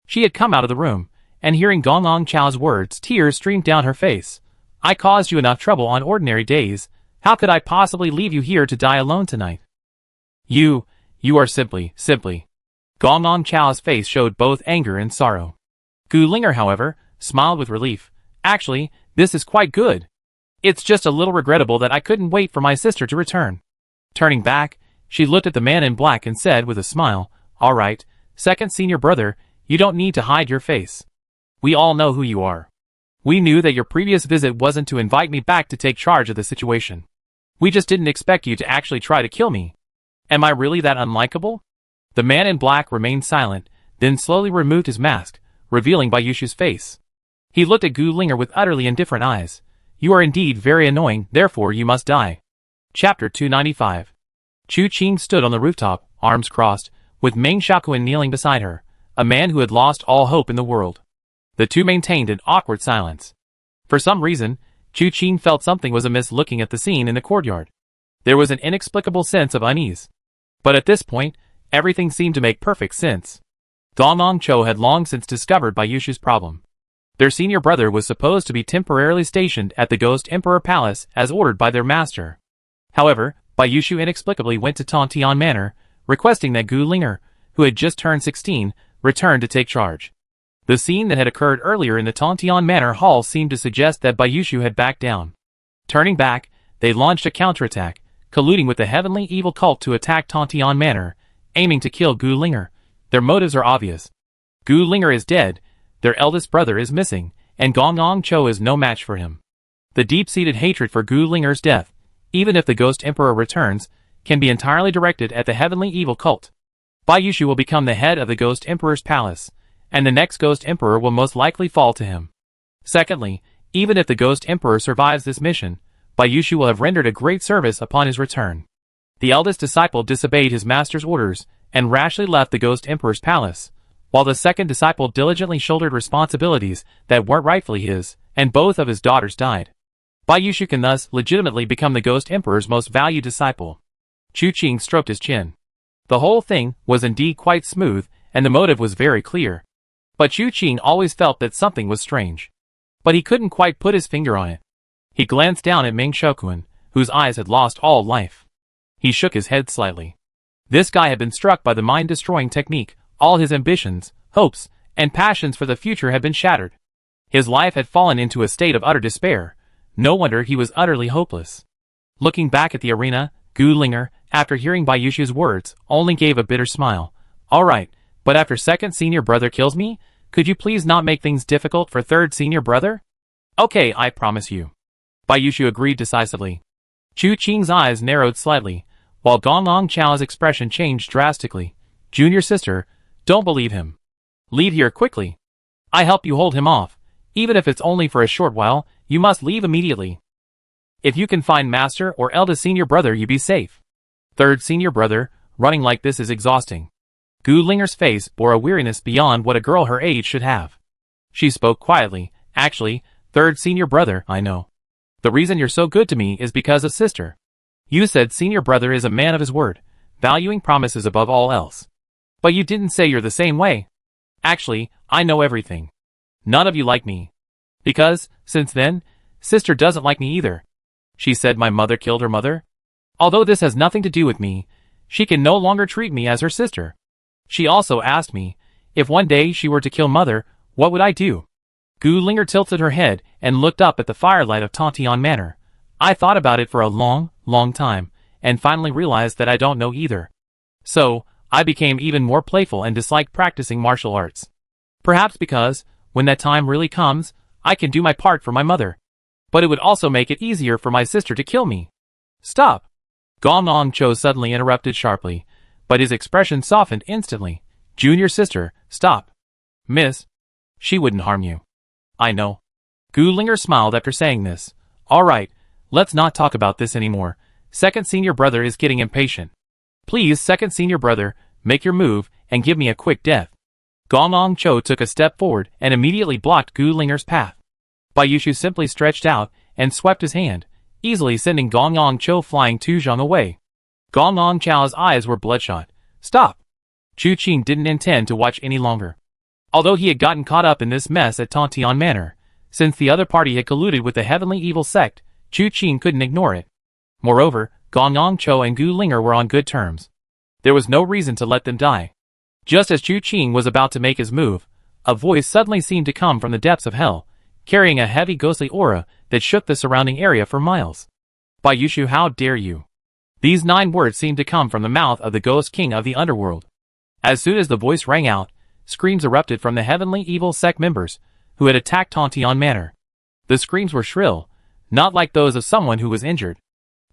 She had come out of the room, and hearing Gong Yongqiu's words, tears streamed down her face. "I caused you enough trouble on ordinary days. How could I possibly leave you here to die alone tonight?" You are simply. Gong Yongqiu's face showed both anger and sorrow. Gu Ling'er, however, smiled with relief. "Actually, this is quite good. It's just a little regrettable that I couldn't wait for my sister to return." Turning back, she looked at the man in black and said with a smile, "All right, second senior brother, you don't need to hide your face. We all know who you are. We knew that your previous visit wasn't to invite me back to take charge of the situation. We just didn't expect you to actually try to kill me. Am I really that unlikable?" The man in black remained silent, then slowly removed his mask, revealing Bayushu's face. He looked at Gu Ling'er with utterly indifferent eyes. "You are indeed very annoying, therefore you must die." Chapter 295. Chu Qing stood on the rooftop, arms crossed, with Meng Xiaoquan kneeling beside her, a man who had lost all hope in the world. The two maintained an awkward silence. For some reason, Chu Qing felt something was amiss looking at the scene in the courtyard. There was an inexplicable sense of unease. But at this point, everything seemed to make perfect sense. Gong Yongqiu had long since discovered Bayushu's problem. Their senior brother was supposed to be temporarily stationed at the Ghost Emperor Palace as ordered by their master. However, Bayushu inexplicably went to Tontian Manor, requesting that Gu Ling'er, who had just turned 16, return to take charge. The scene that had occurred earlier in the Tontian Manor hall seemed to suggest that Bayushu had backed down. Turning back, they launched a counterattack, colluding with the heavenly evil cult to attack Tontian Manor, aiming to kill Gu Linger. Their motives are obvious. Gu Linger is dead, their eldest brother is missing, and Gong Gong Cho is no match for him. The deep-seated hatred for Gu Linger's death, even if the Ghost Emperor returns, can be entirely directed at the heavenly evil cult. Bai Yushu will become the head of the Ghost Emperor's palace, and the next Ghost Emperor will most likely fall to him. Secondly, even if the Ghost Emperor survives this mission, Bai Yushu will have rendered a great service upon his return. The eldest disciple disobeyed his master's orders and rashly left the Ghost Emperor's palace, while the second disciple diligently shouldered responsibilities that weren't rightfully his, and both of his daughters died. Bai Yushu can thus legitimately become the Ghost Emperor's most valued disciple. Chu Qing stroked his chin. The whole thing was indeed quite smooth, and the motive was very clear. But Chu Qing always felt that something was strange. But he couldn't quite put his finger on it. He glanced down at Meng Xiaoquan, whose eyes had lost all life. He shook his head slightly. This guy had been struck by the mind-destroying technique. All his ambitions, hopes, and passions for the future had been shattered. His life had fallen into a state of utter despair. No wonder he was utterly hopeless. Looking back at the arena, Gu Linger, after hearing Bai Yushu's words, only gave a bitter smile. All right, but after second senior brother kills me, could you please not make things difficult for third senior brother? Okay, I promise you. Bai Yushu agreed decisively. Chu Qing's eyes narrowed slightly, while Gong Long Chao's expression changed drastically. Junior sister, don't believe him. Leave here quickly. I help you hold him off. Even if it's only for a short while, you must leave immediately. If you can find master or eldest senior brother, you be safe. Third senior brother, running like this is exhausting. Gu Linger's face bore a weariness beyond what a girl her age should have. She spoke quietly. Actually, third senior brother, I know. The reason you're so good to me is because of sister. You said senior brother is a man of his word, valuing promises above all else. But you didn't say you're the same way. Actually, I know everything. None of you like me. Because, since then, sister doesn't like me either. She said my mother killed her mother. Although this has nothing to do with me, she can no longer treat me as her sister. She also asked me, if one day she were to kill mother, what would I do? Gu Linger tilted her head and looked up at the firelight of Tontian Manor. I thought about it for a long, long time, and finally realized that I don't know either. So, I became even more playful and disliked practicing martial arts. Perhaps because, when that time really comes, I can do my part for my mother. But it would also make it easier for my sister to kill me. Stop! Gong Gong Cho suddenly interrupted sharply, but his expression softened instantly. Junior sister, stop. Miss, she wouldn't harm you. I know. Gu Linger smiled after saying this. All right, let's not talk about this anymore. Second senior brother is getting impatient. Please, second senior brother, make your move and give me a quick death. Gong Gong Cho took a step forward and immediately blocked Gu Linger's path. Bai Yushu simply stretched out and swept his hand, easily sending Gong Gong Cho flying 2 zhang away. Gong Gong Chao's eyes were bloodshot. Stop! Chu Qing didn't intend to watch any longer. Although he had gotten caught up in this mess at Tontian Manor, since the other party had colluded with the heavenly evil sect, Chu Qing couldn't ignore it. Moreover, Gong Gong Cho and Gu Linger were on good terms. There was no reason to let them die. Just as Chu Qing was about to make his move, a voice suddenly seemed to come from the depths of hell, carrying a heavy ghostly aura that shook the surrounding area for miles. Bai Yushu, how dare you? These 9 words seemed to come from the mouth of the Ghost King of the Underworld. As soon as the voice rang out, screams erupted from the heavenly evil sect members who had attacked Tontian Manor. The screams were shrill, not like those of someone who was injured.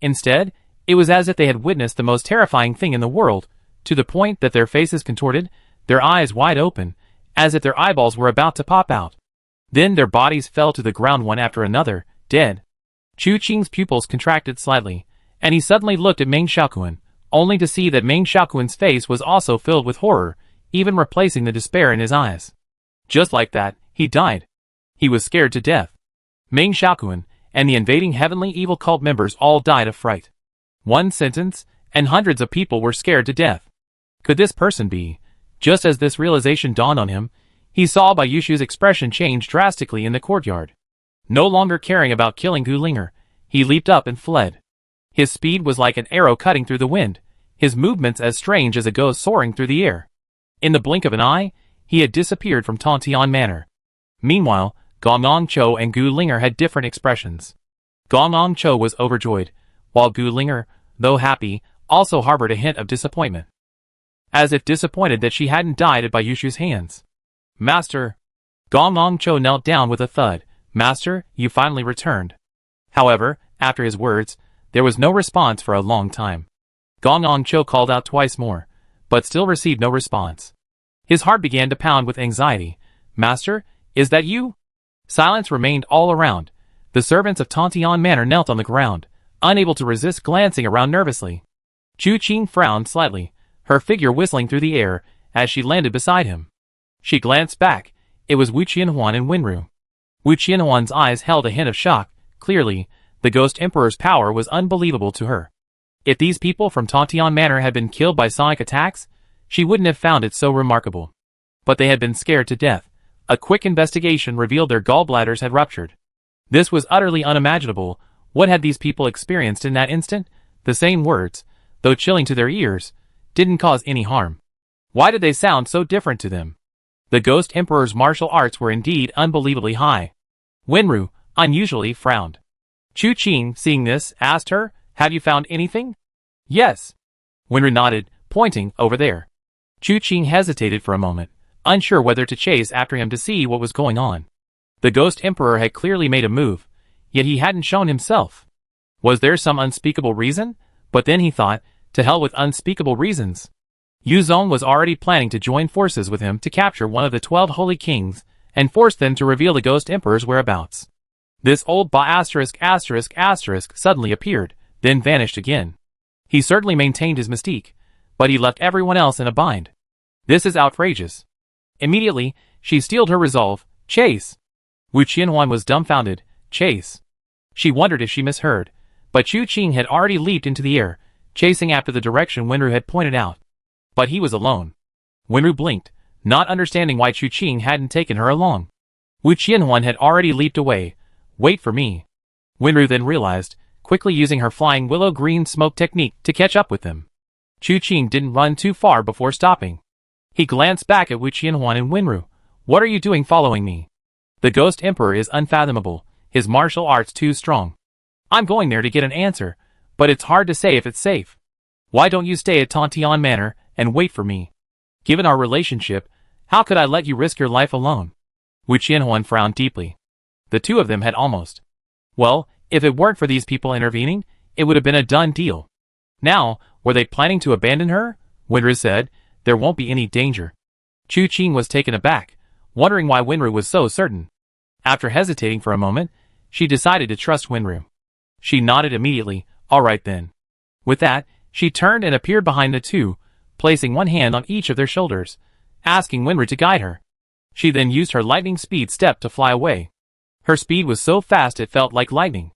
Instead, it was as if they had witnessed the most terrifying thing in the world, to the point that their faces contorted, their eyes wide open, as if their eyeballs were about to pop out. Then their bodies fell to the ground one after another, dead. Chu Qing's pupils contracted slightly, and he suddenly looked at Meng Xiaoquan, only to see that Meng Xiaoquan's face was also filled with horror, even replacing the despair in his eyes. Just like that, he died. He was scared to death. Meng Xiaoquan and the invading heavenly evil cult members all died of fright. One sentence, and hundreds of people were scared to death. Could this person be? Just as this realization dawned on him, he saw Bai Yushu's expression change drastically in the courtyard. No longer caring about killing Gu Linger, he leaped up and fled. His speed was like an arrow cutting through the wind, his movements as strange as a ghost soaring through the air. In the blink of an eye, he had disappeared from Tontian Manor. Meanwhile, Gong Gong Cho and Gu Linger had different expressions. Gong Cho was overjoyed, while Gu Linger, though happy, also harbored a hint of disappointment. As if disappointed that she hadn't died at Bayushu's hands. Master! Gong Cho knelt down with a thud. Master, you finally returned. However, after his words, there was no response for a long time. Gong Cho called out twice more, but still received no response. His heart began to pound with anxiety. Master, is that you? Silence remained all around. The servants of Tantian Manor knelt on the ground, unable to resist glancing around nervously. Chu Qing frowned slightly, her figure whistling through the air as she landed beside him. She glanced back. It was Wu Qianhuan and Wenru. Wu Qianhuan's eyes held a hint of shock. Clearly, the Ghost Emperor's power was unbelievable to her. If these people from Tantian Manor had been killed by sonic attacks, she wouldn't have found it so remarkable. But they had been scared to death. A quick investigation revealed their gallbladders had ruptured. This was utterly unimaginable. What had these people experienced in that instant? The same words, though chilling to their ears, didn't cause any harm. Why did they sound so different to them? The Ghost Emperor's martial arts were indeed unbelievably high. Wenru, unusually, frowned. Chu Qing, seeing this, asked her, have you found anything? Yes. Wenru nodded, pointing over there. Chu Qing hesitated for a moment, unsure whether to chase after him to see what was going on. The Ghost Emperor had clearly made a move, yet he hadn't shown himself. Was there some unspeakable reason? But then he thought, to hell with unspeakable reasons. Yu Zong was already planning to join forces with him to capture one of the 12 Holy Kings and force them to reveal the Ghost Emperor's whereabouts. This old suddenly appeared, then vanished again. He certainly maintained his mystique, but he left everyone else in a bind. This is outrageous. Immediately, she steeled her resolve. Chase! Wu Qianhuan was dumbfounded. Chase! She wondered if she misheard, but Chu Qing had already leaped into the air, chasing after the direction Wenru had pointed out. But he was alone. Wenru blinked, not understanding why Chu Qing hadn't taken her along. Wu Qianhuan had already leaped away. Wait for me. Wenru then realized, quickly using her flying willow green smoke technique to catch up with them. Chu Qing didn't run too far before stopping. He glanced back at Wu Qianhuan and Wenru. What are you doing following me? The Ghost Emperor is unfathomable, his martial arts too strong. I'm going there to get an answer, but it's hard to say if it's safe. Why don't you stay at Tantian Manor and wait for me? Given our relationship, how could I let you risk your life alone? Wu Qianhuan frowned deeply. The two of them had almost. Well, if it weren't for these people intervening, it would have been a done deal. Now, were they planning to abandon her? Wenru said, there won't be any danger. Chu Qing was taken aback, wondering why Wenru was so certain. After hesitating for a moment, she decided to trust Wenru. She nodded immediately. All right then. With that, she turned and appeared behind the two, placing one hand on each of their shoulders, asking Wenru to guide her. She then used her lightning speed step to fly away. Her speed was so fast it felt like lightning.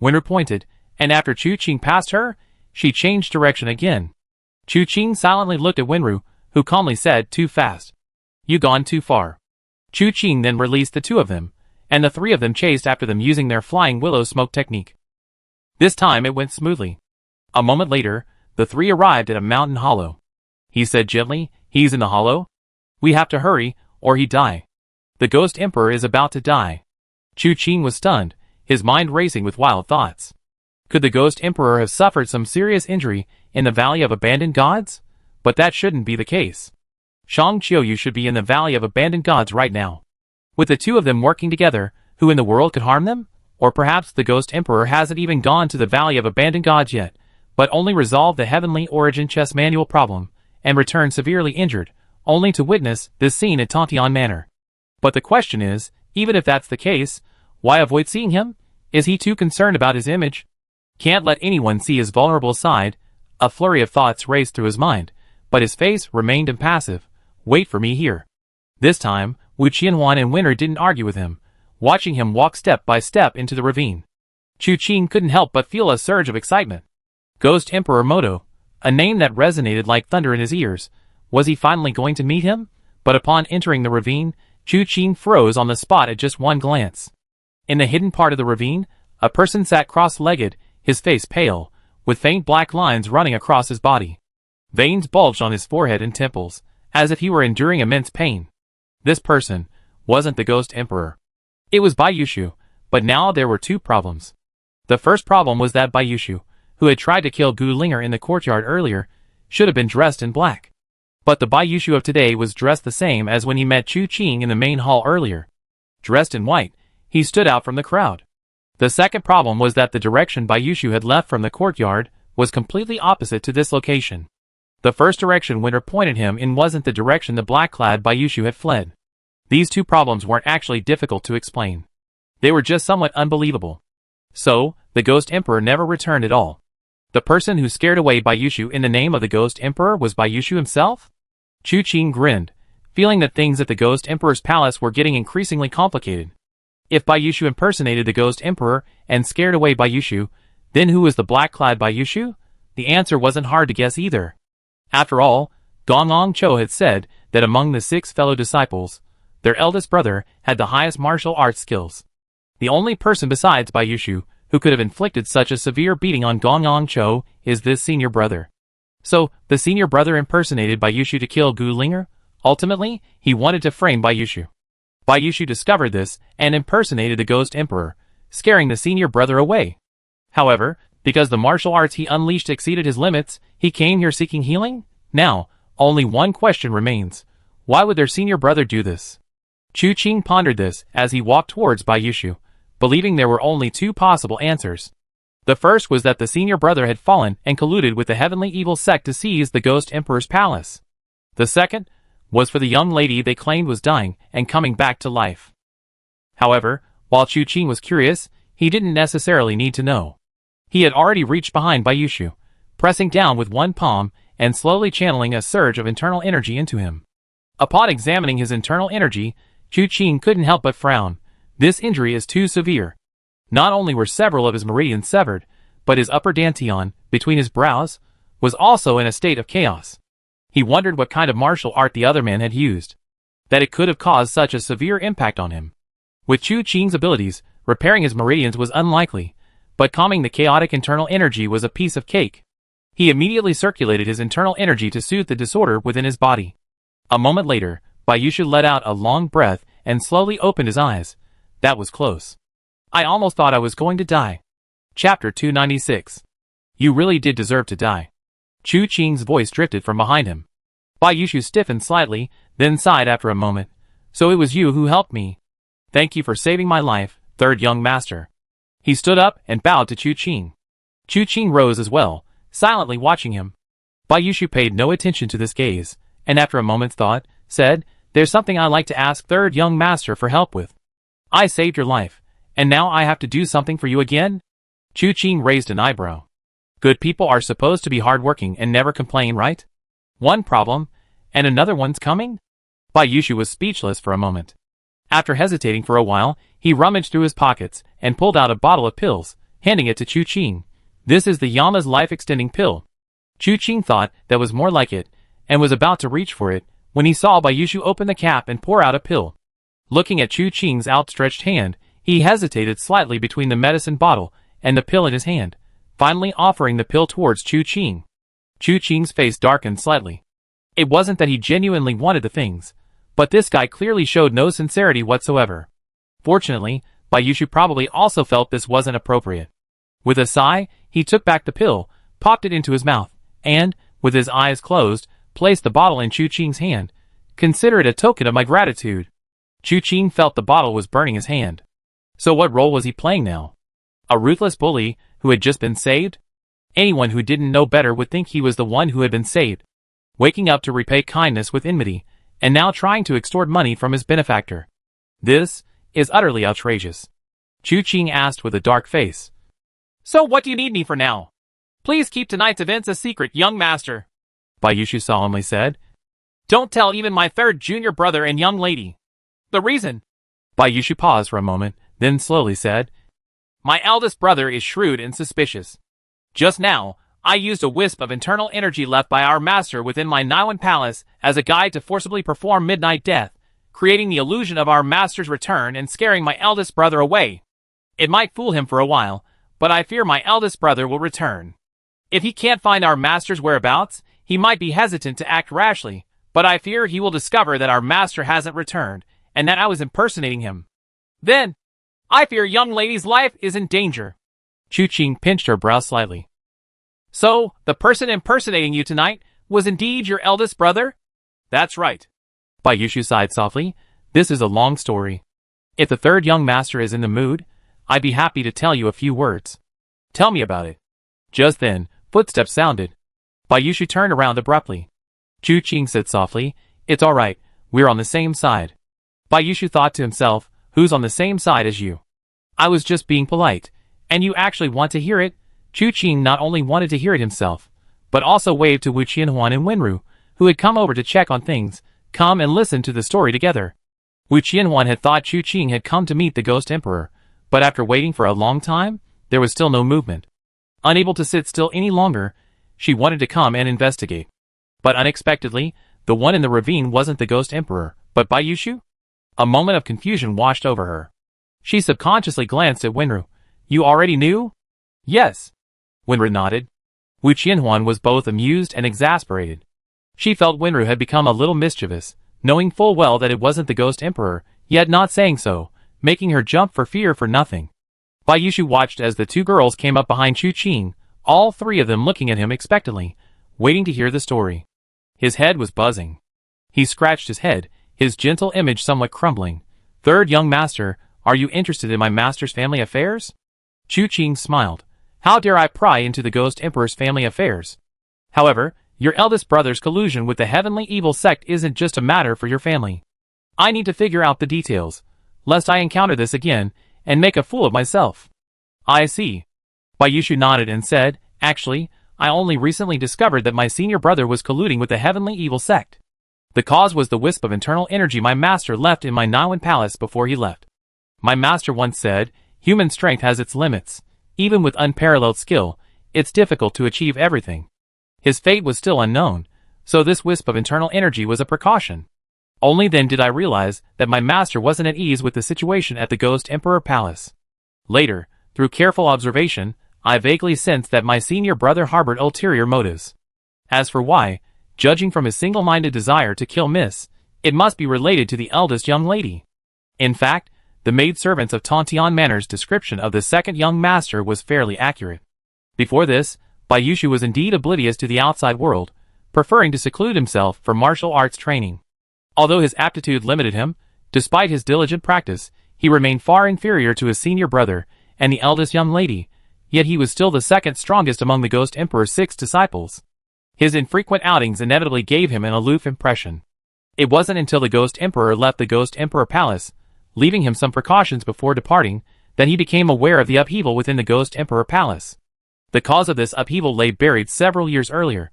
Wenru pointed, and after Chu Qing passed her, she changed direction again. Chu Qing silently looked at Wenru, who calmly said, too fast. You gone too far. Chu Qing then released the two of them, and the three of them chased after them using their flying willow smoke technique. This time it went smoothly. A moment later, the three arrived at a mountain hollow. He said gently, he's in the hollow? We have to hurry, or he die. The Ghost Emperor is about to die. Chu Qing was stunned, his mind racing with wild thoughts. Could the Ghost Emperor have suffered some serious injury in the Valley of Abandoned Gods? But that shouldn't be the case. Shang Qiuyu should be in the Valley of Abandoned Gods right now. With the two of them working together, who in the world could harm them? Or perhaps the Ghost Emperor hasn't even gone to the Valley of Abandoned Gods yet, but only resolved the Heavenly Origin chess manual problem, and returned severely injured, only to witness this scene at Tantian Manor. But the question is, even if that's the case, why avoid seeing him? Is he too concerned about his image? Can't let anyone see his vulnerable side. A flurry of thoughts raced through his mind, but his face remained impassive. Wait for me here. This time, Wu Qianhuan and Wenru didn't argue with him, watching him walk step by step into the ravine. Chu Qing couldn't help but feel a surge of excitement. Ghost Emperor Moto, a name that resonated like thunder in his ears. Was he finally going to meet him? But upon entering the ravine, Chu Qing froze on the spot at just one glance. In the hidden part of the ravine, a person sat cross-legged, his face pale, with faint black lines running across his body. Veins bulged on his forehead and temples, as if he were enduring immense pain. This person wasn't the Ghost Emperor. It was Bayushu, but now there were two problems. The first problem was that Bayushu, who had tried to kill Gu Linger in the courtyard earlier, should have been dressed in black. But the Bayushu of today was dressed the same as when he met Chu Qing in the main hall earlier. Dressed in white, he stood out from the crowd. The second problem was that the direction Bayushu had left from the courtyard was completely opposite to this location. The first direction Winter pointed him in wasn't the direction the black-clad Bayushu had fled. These two problems weren't actually difficult to explain. They were just somewhat unbelievable. So, the Ghost Emperor never returned at all. The person who scared away Bayushu in the name of the Ghost Emperor was Bayushu himself? Chu Qing grinned, feeling that things at the Ghost Emperor's palace were getting increasingly complicated. If Bayushu impersonated the Ghost Emperor and scared away Bayushu, then who was the black-clad Bayushu? The answer wasn't hard to guess either. After all, Gong Cho had said that among the 6 fellow disciples, their eldest brother had the highest martial arts skills. The only person besides Bayushu who could have inflicted such a severe beating on Gong Cho is this senior brother. So, the senior brother impersonated Bayushu to kill Gu Linger? Ultimately, he wanted to frame Bayushu. Bayushu discovered this and impersonated the Ghost Emperor, scaring the senior brother away. However, because the martial arts he unleashed exceeded his limits, he came here seeking healing? Now, only one question remains. Why would their senior brother do this? Chu Qing pondered this as he walked towards Bayushu, believing there were only 2 possible answers. The first was that the senior brother had fallen and colluded with the heavenly evil sect to seize the Ghost Emperor's palace. The second was for the young lady they claimed was dying and coming back to life. However, while Chu Qing was curious, he didn't necessarily need to know. He had already reached behind Bayushu, pressing down with one palm and slowly channeling a surge of internal energy into him. Upon examining his internal energy, Chu Qing couldn't help but frown. This injury is too severe. Not only were several of his meridians severed, but his upper dantian, between his brows, was also in a state of chaos. He wondered what kind of martial art the other man had used, that it could have caused such a severe impact on him. With Chu Qing's abilities, repairing his meridians was unlikely, but calming the chaotic internal energy was a piece of cake. He immediately circulated his internal energy to soothe the disorder within his body. A moment later, Bayushu let out a long breath and slowly opened his eyes. That was close. I almost thought I was going to die. Chapter 296. You really did deserve to die. Chu Qing's voice drifted from behind him. Bayushu stiffened slightly, then sighed after a moment. So it was you who helped me. Thank you for saving my life, third young master. He stood up and bowed to Chu Qing. Chu Qing rose as well, silently watching him. Bayushu paid no attention to this gaze, and after a moment's thought, said, There's something I'd like to ask third young master for help with. I saved your life, and now I have to do something for you again? Chu Qing raised an eyebrow. Good people are supposed to be hardworking and never complain, right? One problem, and another one's coming? Bayushu was speechless for a moment. After hesitating for a while, he rummaged through his pockets and pulled out a bottle of pills, handing it to Chu Qing. This is the Yama's life-extending pill. Chu Qing thought that was more like it, and was about to reach for it, when he saw Bayushu open the cap and pour out a pill. Looking at Chu Qing's outstretched hand, he hesitated slightly between the medicine bottle and the pill in his hand, finally offering the pill towards Chu Qing. Chu Qing's face darkened slightly. It wasn't that he genuinely wanted the things, but this guy clearly showed no sincerity whatsoever. Fortunately, Bayushu probably also felt this wasn't appropriate. With a sigh, he took back the pill, popped it into his mouth, and, with his eyes closed, placed the bottle in Chu Qing's hand. Consider it a token of my gratitude. Chu Qing felt the bottle was burning his hand. So what role was he playing now? A ruthless bully who had just been saved? Anyone who didn't know better would think he was the one who had been saved, waking up to repay kindness with enmity, and now trying to extort money from his benefactor. This is utterly outrageous. Chu Qing asked with a dark face. So what do you need me for now? Please keep tonight's events a secret, young master, Bayushu solemnly said. Don't tell even my third junior brother and young lady. The reason? Bayushu paused for a moment, then slowly said, My eldest brother is shrewd and suspicious. Just now, I used a wisp of internal energy left by our master within my Naiwan palace as a guide to forcibly perform midnight death, creating the illusion of our master's return and scaring my eldest brother away. It might fool him for a while, but I fear my eldest brother will return. If he can't find our master's whereabouts, he might be hesitant to act rashly, but I fear he will discover that our master hasn't returned, and that I was impersonating him. Then, I fear young lady's life is in danger. Chu Qing pinched her brow slightly. So, the person impersonating you tonight was indeed your eldest brother? That's right. Bai Yushu sighed softly. This is a long story. If the third young master is in the mood, I'd be happy to tell you a few words. Tell me about it. Just then, footsteps sounded. Bai Yushu turned around abruptly. Chu Qing said softly, It's all right, we're on the same side. Bai Yushu thought to himself, Who's on the same side as you? I was just being polite, and you actually want to hear it? Chu Qing not only wanted to hear it himself, but also waved to Wu Qianhuan and Wenru, who had come over to check on things, come and listen to the story together. Wu Qianhuan had thought Chu Qing had come to meet the Ghost Emperor, but after waiting for a long time, there was still no movement. Unable to sit still any longer, she wanted to come and investigate. But unexpectedly, the one in the ravine wasn't the Ghost Emperor, but Bai Yushu? A moment of confusion washed over her. She subconsciously glanced at Wenru. You already knew? Yes. Wenru nodded. Wu Qianhuan was both amused and exasperated. She felt Wenru had become a little mischievous, knowing full well that it wasn't the Ghost Emperor, yet not saying so, making her jump for fear for nothing. Bai Yushu watched as the two girls came up behind Chu Qing, all three of them looking at him expectantly, waiting to hear the story. His head was buzzing. He scratched his head, his gentle image somewhat crumbling. Third young master, are you interested in my master's family affairs? Chu Qing smiled. How dare I pry into the Ghost Emperor's family affairs? However, your eldest brother's collusion with the heavenly evil sect isn't just a matter for your family. I need to figure out the details, lest I encounter this again, and make a fool of myself. I see. Bai Yushu nodded and said, Actually, I only recently discovered that my senior brother was colluding with the heavenly evil sect. The cause was the wisp of internal energy my master left in my Niwen palace before he left. My master once said, human strength has its limits. Even with unparalleled skill, it's difficult to achieve everything. His fate was still unknown, so this wisp of internal energy was a precaution. Only then did I realize that my master wasn't at ease with the situation at the Ghost Emperor Palace. Later, through careful observation, I vaguely sensed that my senior brother harbored ulterior motives. As for why, judging from his single-minded desire to kill Miss, it must be related to the eldest young lady. In fact, the maidservants of Tontian Manor's description of the second young master was fairly accurate. Before this, Bai Yushu was indeed oblivious to the outside world, preferring to seclude himself for martial arts training. Although his aptitude limited him, despite his diligent practice, he remained far inferior to his senior brother and the eldest young lady, yet he was still the second strongest among the Ghost Emperor's 6 disciples. His infrequent outings inevitably gave him an aloof impression. It wasn't until the Ghost Emperor left the Ghost Emperor Palace, leaving him some precautions before departing, that he became aware of the upheaval within the Ghost Emperor Palace. The cause of this upheaval lay buried several years earlier.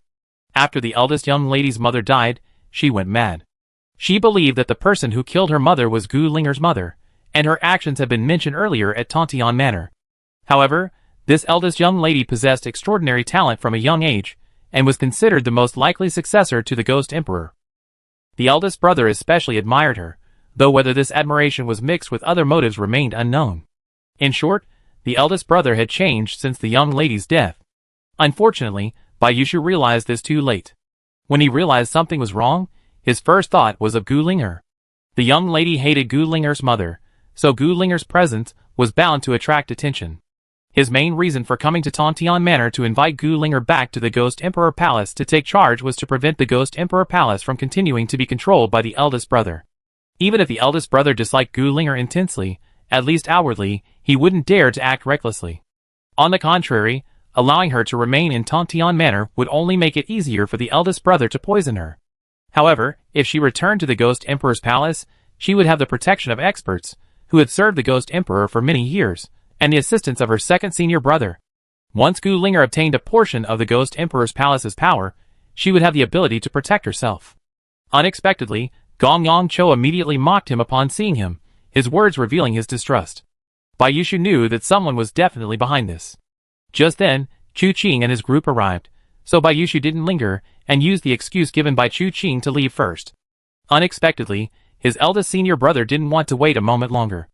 After the eldest young lady's mother died, she went mad. She believed that the person who killed her mother was Gu Linger's mother, and her actions had been mentioned earlier at Tontian Manor. However, this eldest young lady possessed extraordinary talent from a young age, and was considered the most likely successor to the Ghost Emperor. The eldest brother especially admired her, though whether this admiration was mixed with other motives remained unknown. In short, the eldest brother had changed since the young lady's death. Unfortunately, Bai Yushu realized this too late. When he realized something was wrong, his first thought was of Gu Linger. The young lady hated Gu Linger's mother, so Gu Linger's presence was bound to attract attention. His main reason for coming to Tontian Manor to invite Gu Linger back to the Ghost Emperor Palace to take charge was to prevent the Ghost Emperor Palace from continuing to be controlled by the eldest brother. Even if the eldest brother disliked Gu Linger intensely, at least outwardly, he wouldn't dare to act recklessly. On the contrary, allowing her to remain in Tontian Manor would only make it easier for the eldest brother to poison her. However, if she returned to the Ghost Emperor's palace, she would have the protection of experts, who had served the Ghost Emperor for many years, and the assistance of her second senior brother. Once Gu Linger obtained a portion of the Ghost Emperor's palace's power, she would have the ability to protect herself. Unexpectedly, Gong Yang Cho immediately mocked him upon seeing him, his words revealing his distrust. Bai Yushu knew that someone was definitely behind this. Just then, Chu Qing and his group arrived, so Bai Yushu didn't linger and used the excuse given by Chu Qing to leave first. Unexpectedly, his eldest senior brother didn't want to wait a moment longer.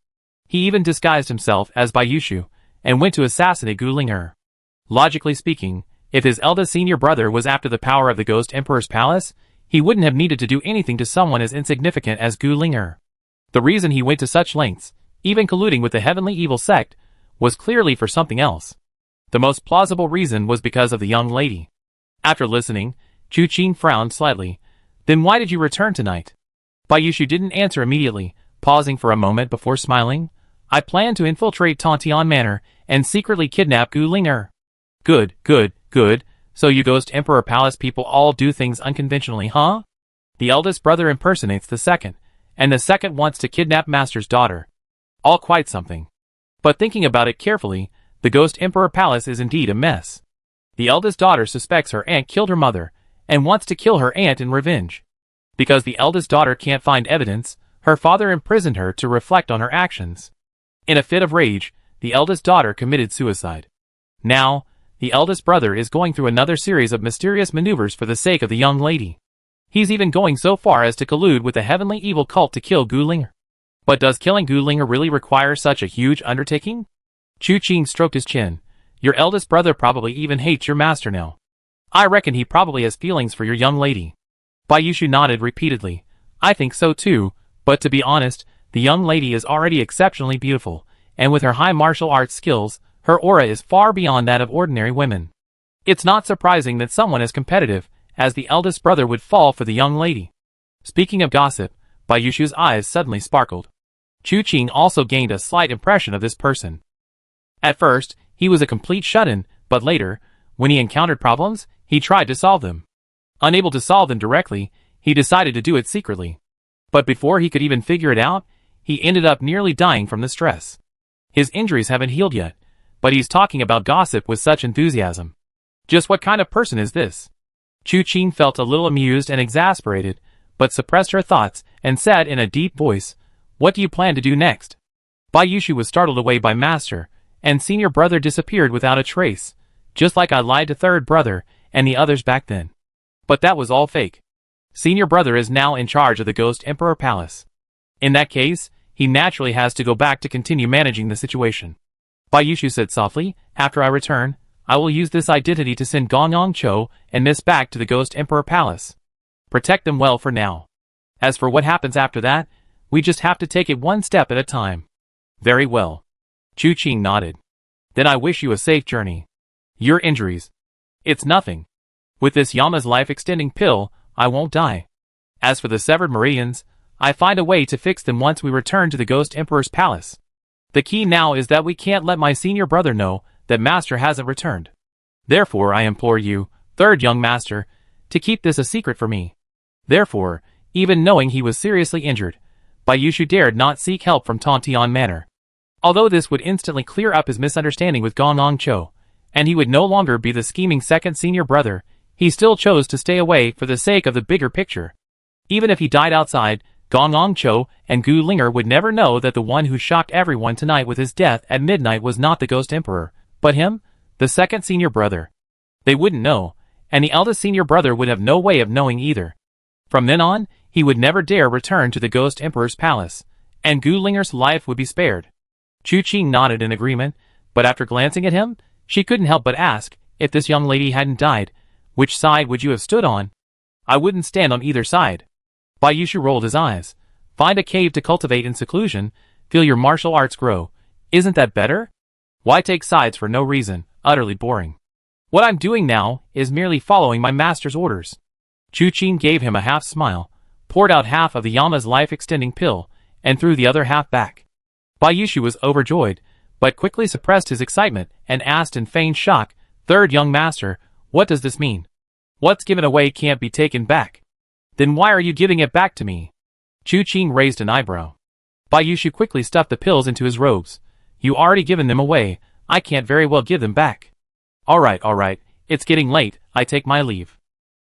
He even disguised himself as Bai Yushu and went to assassinate Gu Linger. Logically speaking, if his eldest senior brother was after the power of the Ghost Emperor's palace, he wouldn't have needed to do anything to someone as insignificant as Gu Linger. The reason he went to such lengths, even colluding with the heavenly evil sect, was clearly for something else. The most plausible reason was because of the young lady. After listening, Chu Qing frowned slightly. Then why did you return tonight? Bayushu didn't answer immediately, pausing for a moment before smiling. I plan to infiltrate Tontian Manor and secretly kidnap Gu Linger. Good, good, good. So you Ghost Emperor Palace people all do things unconventionally, huh? The eldest brother impersonates the second, and the second wants to kidnap Master's daughter. All quite something. But thinking about it carefully, the Ghost Emperor Palace is indeed a mess. The eldest daughter suspects her aunt killed her mother, and wants to kill her aunt in revenge. Because the eldest daughter can't find evidence, her father imprisoned her to reflect on her actions. In a fit of rage, the eldest daughter committed suicide. Now, the eldest brother is going through another series of mysterious maneuvers for the sake of the young lady. He's even going so far as to collude with the heavenly evil cult to kill Gu Linger. But does killing Gu Linger really require such a huge undertaking? Chu Qing stroked his chin. Your eldest brother probably even hates your master now. I reckon he probably has feelings for your young lady. Bayushu nodded repeatedly. I think so too, but to be honest, the young lady is already exceptionally beautiful, and with her high martial arts skills, her aura is far beyond that of ordinary women. It's not surprising that someone as competitive as the eldest brother would fall for the young lady. Speaking of gossip, Bayushu's eyes suddenly sparkled. Chu Qing also gained a slight impression of this person. At first, he was a complete shut-in, but later, when he encountered problems, he tried to solve them. Unable to solve them directly, he decided to do it secretly. But before he could even figure it out, he ended up nearly dying from the stress. His injuries haven't healed yet, but he's talking about gossip with such enthusiasm. Just what kind of person is this? Chu Qing felt a little amused and exasperated, but suppressed her thoughts and said in a deep voice, What do you plan to do next? Bayushu was startled away by Master, and senior brother disappeared without a trace, just like I lied to third brother and the others back then. But that was all fake. Senior brother is now in charge of the Ghost Emperor Palace. In that case, he naturally has to go back to continue managing the situation. Bayushu said softly, After I return, I will use this identity to send Gong Cho and Miss back to the Ghost Emperor Palace. Protect them well for now. As for what happens after that, we just have to take it one step at a time. Very well. Chu Qing nodded. Then I wish you a safe journey. Your injuries. It's nothing. With this Yama's life-extending pill, I won't die. As for the severed meridians, I find a way to fix them once we return to the Ghost Emperor's palace. The key now is that we can't let my senior brother know that Master hasn't returned. Therefore I implore you, third young master, to keep this a secret for me. Therefore, even knowing he was seriously injured, Bayushu dared not seek help from Tontian Manor. Although this would instantly clear up his misunderstanding with Gong Cho, and he would no longer be the scheming second senior brother, he still chose to stay away for the sake of the bigger picture. Even if he died outside, Gong Cho and Gu Linger would never know that the one who shocked everyone tonight with his death at midnight was not the Ghost Emperor, but him, the second senior brother. They wouldn't know, and the eldest senior brother would have no way of knowing either. From then on, he would never dare return to the Ghost Emperor's palace, and Gu Linger's life would be spared. Chu Qing nodded in agreement, but after glancing at him, she couldn't help but ask, if this young lady hadn't died, which side would you have stood on? I wouldn't stand on either side. Bayushu rolled his eyes. Find a cave to cultivate in seclusion, feel your martial arts grow. Isn't that better? Why take sides for no reason, utterly boring. What I'm doing now is merely following my master's orders. Chu Qing gave him a half smile, poured out half of the Yama's life-extending pill, and threw the other half back. Bayushu was overjoyed, but quickly suppressed his excitement and asked in feigned shock, Third young master, what does this mean? What's given away can't be taken back. Then why are you giving it back to me? Chu Qing raised an eyebrow. Bayushu quickly stuffed the pills into his robes. You already given them away, I can't very well give them back. Alright, it's getting late, I take my leave.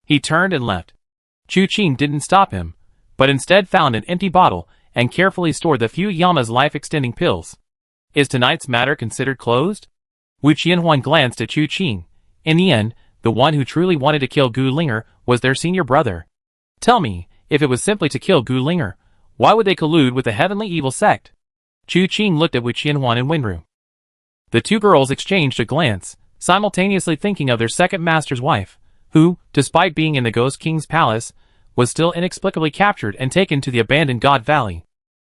He turned and left. Chu Qing didn't stop him, but instead found an empty bottle and carefully stored the few Yama's life-extending pills. Is tonight's matter considered closed? Wu Qianhuan glanced at Chu Qing. In the end, the one who truly wanted to kill Gu Linger was their senior brother. Tell me, if it was simply to kill Gu Linger, why would they collude with the heavenly evil sect? Chu Qing looked at Wu Qianhuan and Wenru. The two girls exchanged a glance, simultaneously thinking of their second master's wife, who, despite being in the Ghost King's palace, was still inexplicably captured and taken to the abandoned God Valley.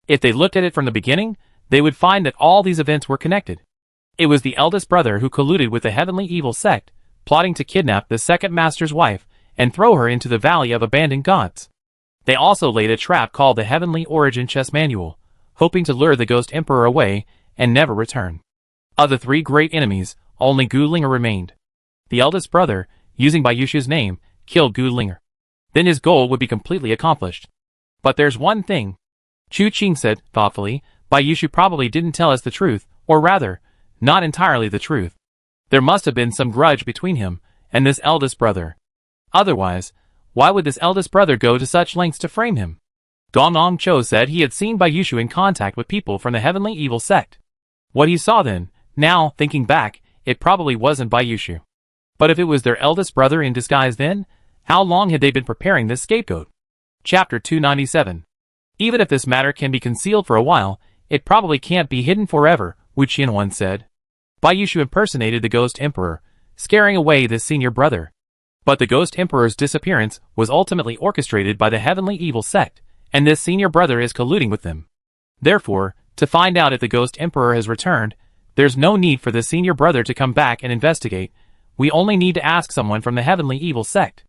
If they looked at it from the beginning, they would find that all these events were connected. It was the eldest brother who colluded with the heavenly evil sect, plotting to kidnap the second master's wife and throw her into the Valley of Abandoned Gods. They also laid a trap called the Heavenly Origin Chess Manual, hoping to lure the Ghost Emperor away and never return. Of the three great enemies, only Gulinger remained. The eldest brother, using Bayushu's name, killed Gulinger. Then his goal would be completely accomplished. But there's one thing, Chu Qing said, thoughtfully. Bayushu probably didn't tell us the truth, or rather, not entirely the truth. There must have been some grudge between him and this eldest brother. Otherwise, why would this eldest brother go to such lengths to frame him? Gong Cho said he had seen Bayushu in contact with people from the heavenly evil sect. What he saw then, now, thinking back, it probably wasn't Bayushu. But if it was their eldest brother in disguise then, how long had they been preparing this scapegoat? Chapter 297. Even if this matter can be concealed for a while, it probably can't be hidden forever, Wu Qianhuan said. Bayushu impersonated the Ghost Emperor, scaring away this senior brother. But the Ghost Emperor's disappearance was ultimately orchestrated by the heavenly evil sect, and this senior brother is colluding with them. Therefore, to find out if the Ghost Emperor has returned, there's no need for the senior brother to come back and investigate. We only need to ask someone from the heavenly evil sect.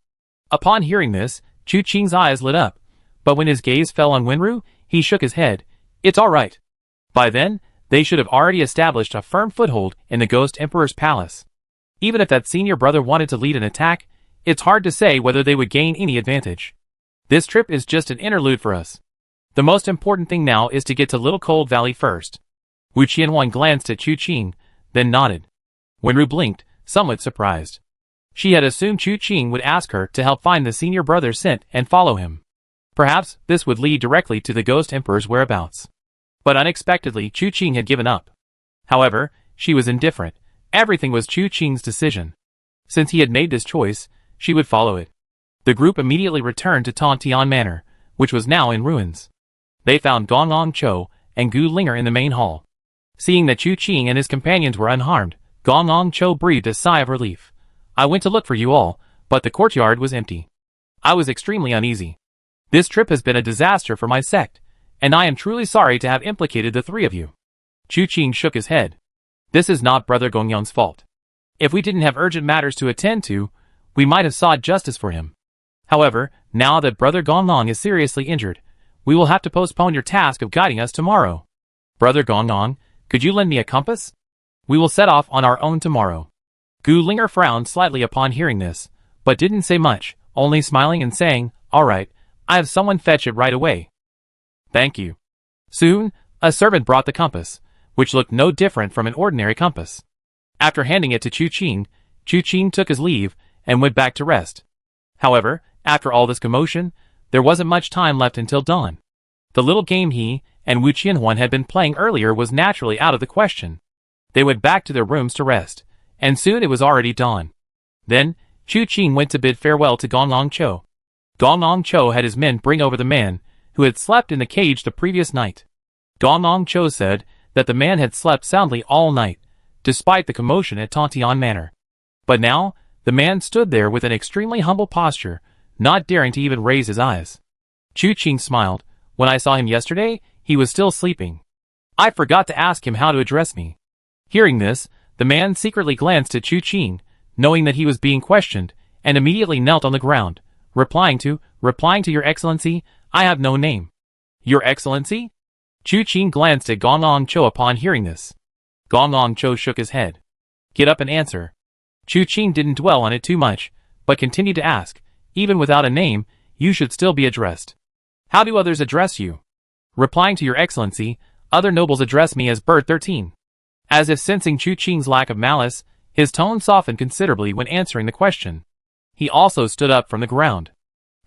Upon hearing this, Chu Qing's eyes lit up, but when his gaze fell on Wenru, he shook his head. It's all right. By then, they should have already established a firm foothold in the Ghost Emperor's palace. Even if that senior brother wanted to lead an attack, it's hard to say whether they would gain any advantage. This trip is just an interlude for us. The most important thing now is to get to Little Cold Valley first. Wu Qianhuan glanced at Chu Qing, then nodded. Wenru blinked, somewhat surprised. She had assumed Chu Qing would ask her to help find the senior brother scent and follow him. Perhaps this would lead directly to the Ghost Emperor's whereabouts. But unexpectedly, Chu Qing had given up. However, she was indifferent. Everything was Chu Qing's decision. Since he had made this choice, she would follow it. The group immediately returned to Tontian Manor, which was now in ruins. They found Gong Cho and Gulinger in the main hall. Seeing that Chu Qing and his companions were unharmed, Gong Cho breathed a sigh of relief. I went to look for you all, but the courtyard was empty. I was extremely uneasy. This trip has been a disaster for my sect, and I am truly sorry to have implicated the three of you. Chu Qing shook his head. This is not Brother Gongyang's fault. If we didn't have urgent matters to attend to, we might have sought justice for him. However, now that Brother Gongyang is seriously injured, we will have to postpone your task of guiding us tomorrow. Brother Gongyang, could you lend me a compass? We will set off on our own tomorrow. Gulinger frowned slightly upon hearing this, but didn't say much, only smiling and saying, all right, I have someone fetch it right away. Thank you. Soon, a servant brought the compass, which looked no different from an ordinary compass. After handing it to Chu Qing took his leave and went back to rest. However, after all this commotion, there wasn't much time left until dawn. The little game he and Wu Qianhuan had been playing earlier was naturally out of the question. They went back to their rooms to rest, and soon it was already dawn. Then, Chu Qing went to bid farewell to Gong Cho. Gong Cho had his men bring over the man who had slept in the cage the previous night. Gong Cho said that the man had slept soundly all night, despite the commotion at Tontian Manor. But now, the man stood there with an extremely humble posture, not daring to even raise his eyes. Chu Qing smiled. When I saw him yesterday, he was still sleeping. I forgot to ask him how to address me. Hearing this, the man secretly glanced at Chu Qing, knowing that he was being questioned, and immediately knelt on the ground, replying to Your Excellency, I have no name. Your Excellency? Chu Qing glanced at Gong Cho upon hearing this. Gong Cho shook his head. Get up and answer. Chu Qing didn't dwell on it too much, but continued to ask, even without a name, you should still be addressed. How do others address you? Replying to Your Excellency, other nobles address me as Bird 13. As if sensing Chu Qing's lack of malice, his tone softened considerably when answering the question. He also stood up from the ground.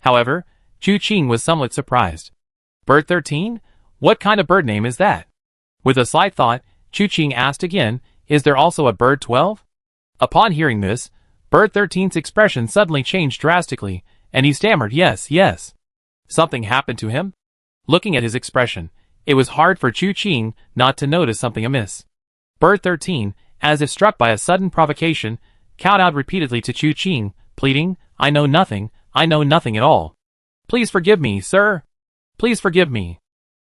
However, Chu Qing was somewhat surprised. Bird 13? What kind of bird name is that? With a slight thought, Chu Qing asked again, is there also a Bird 12? Upon hearing this, Bird 13's expression suddenly changed drastically, and he stammered, yes. Something happened to him? Looking at his expression, it was hard for Chu Qing not to notice something amiss. Bird 13, as if struck by a sudden provocation, kowtowed repeatedly to Chu Qing, pleading, I know nothing at all. Please forgive me, sir. Please forgive me.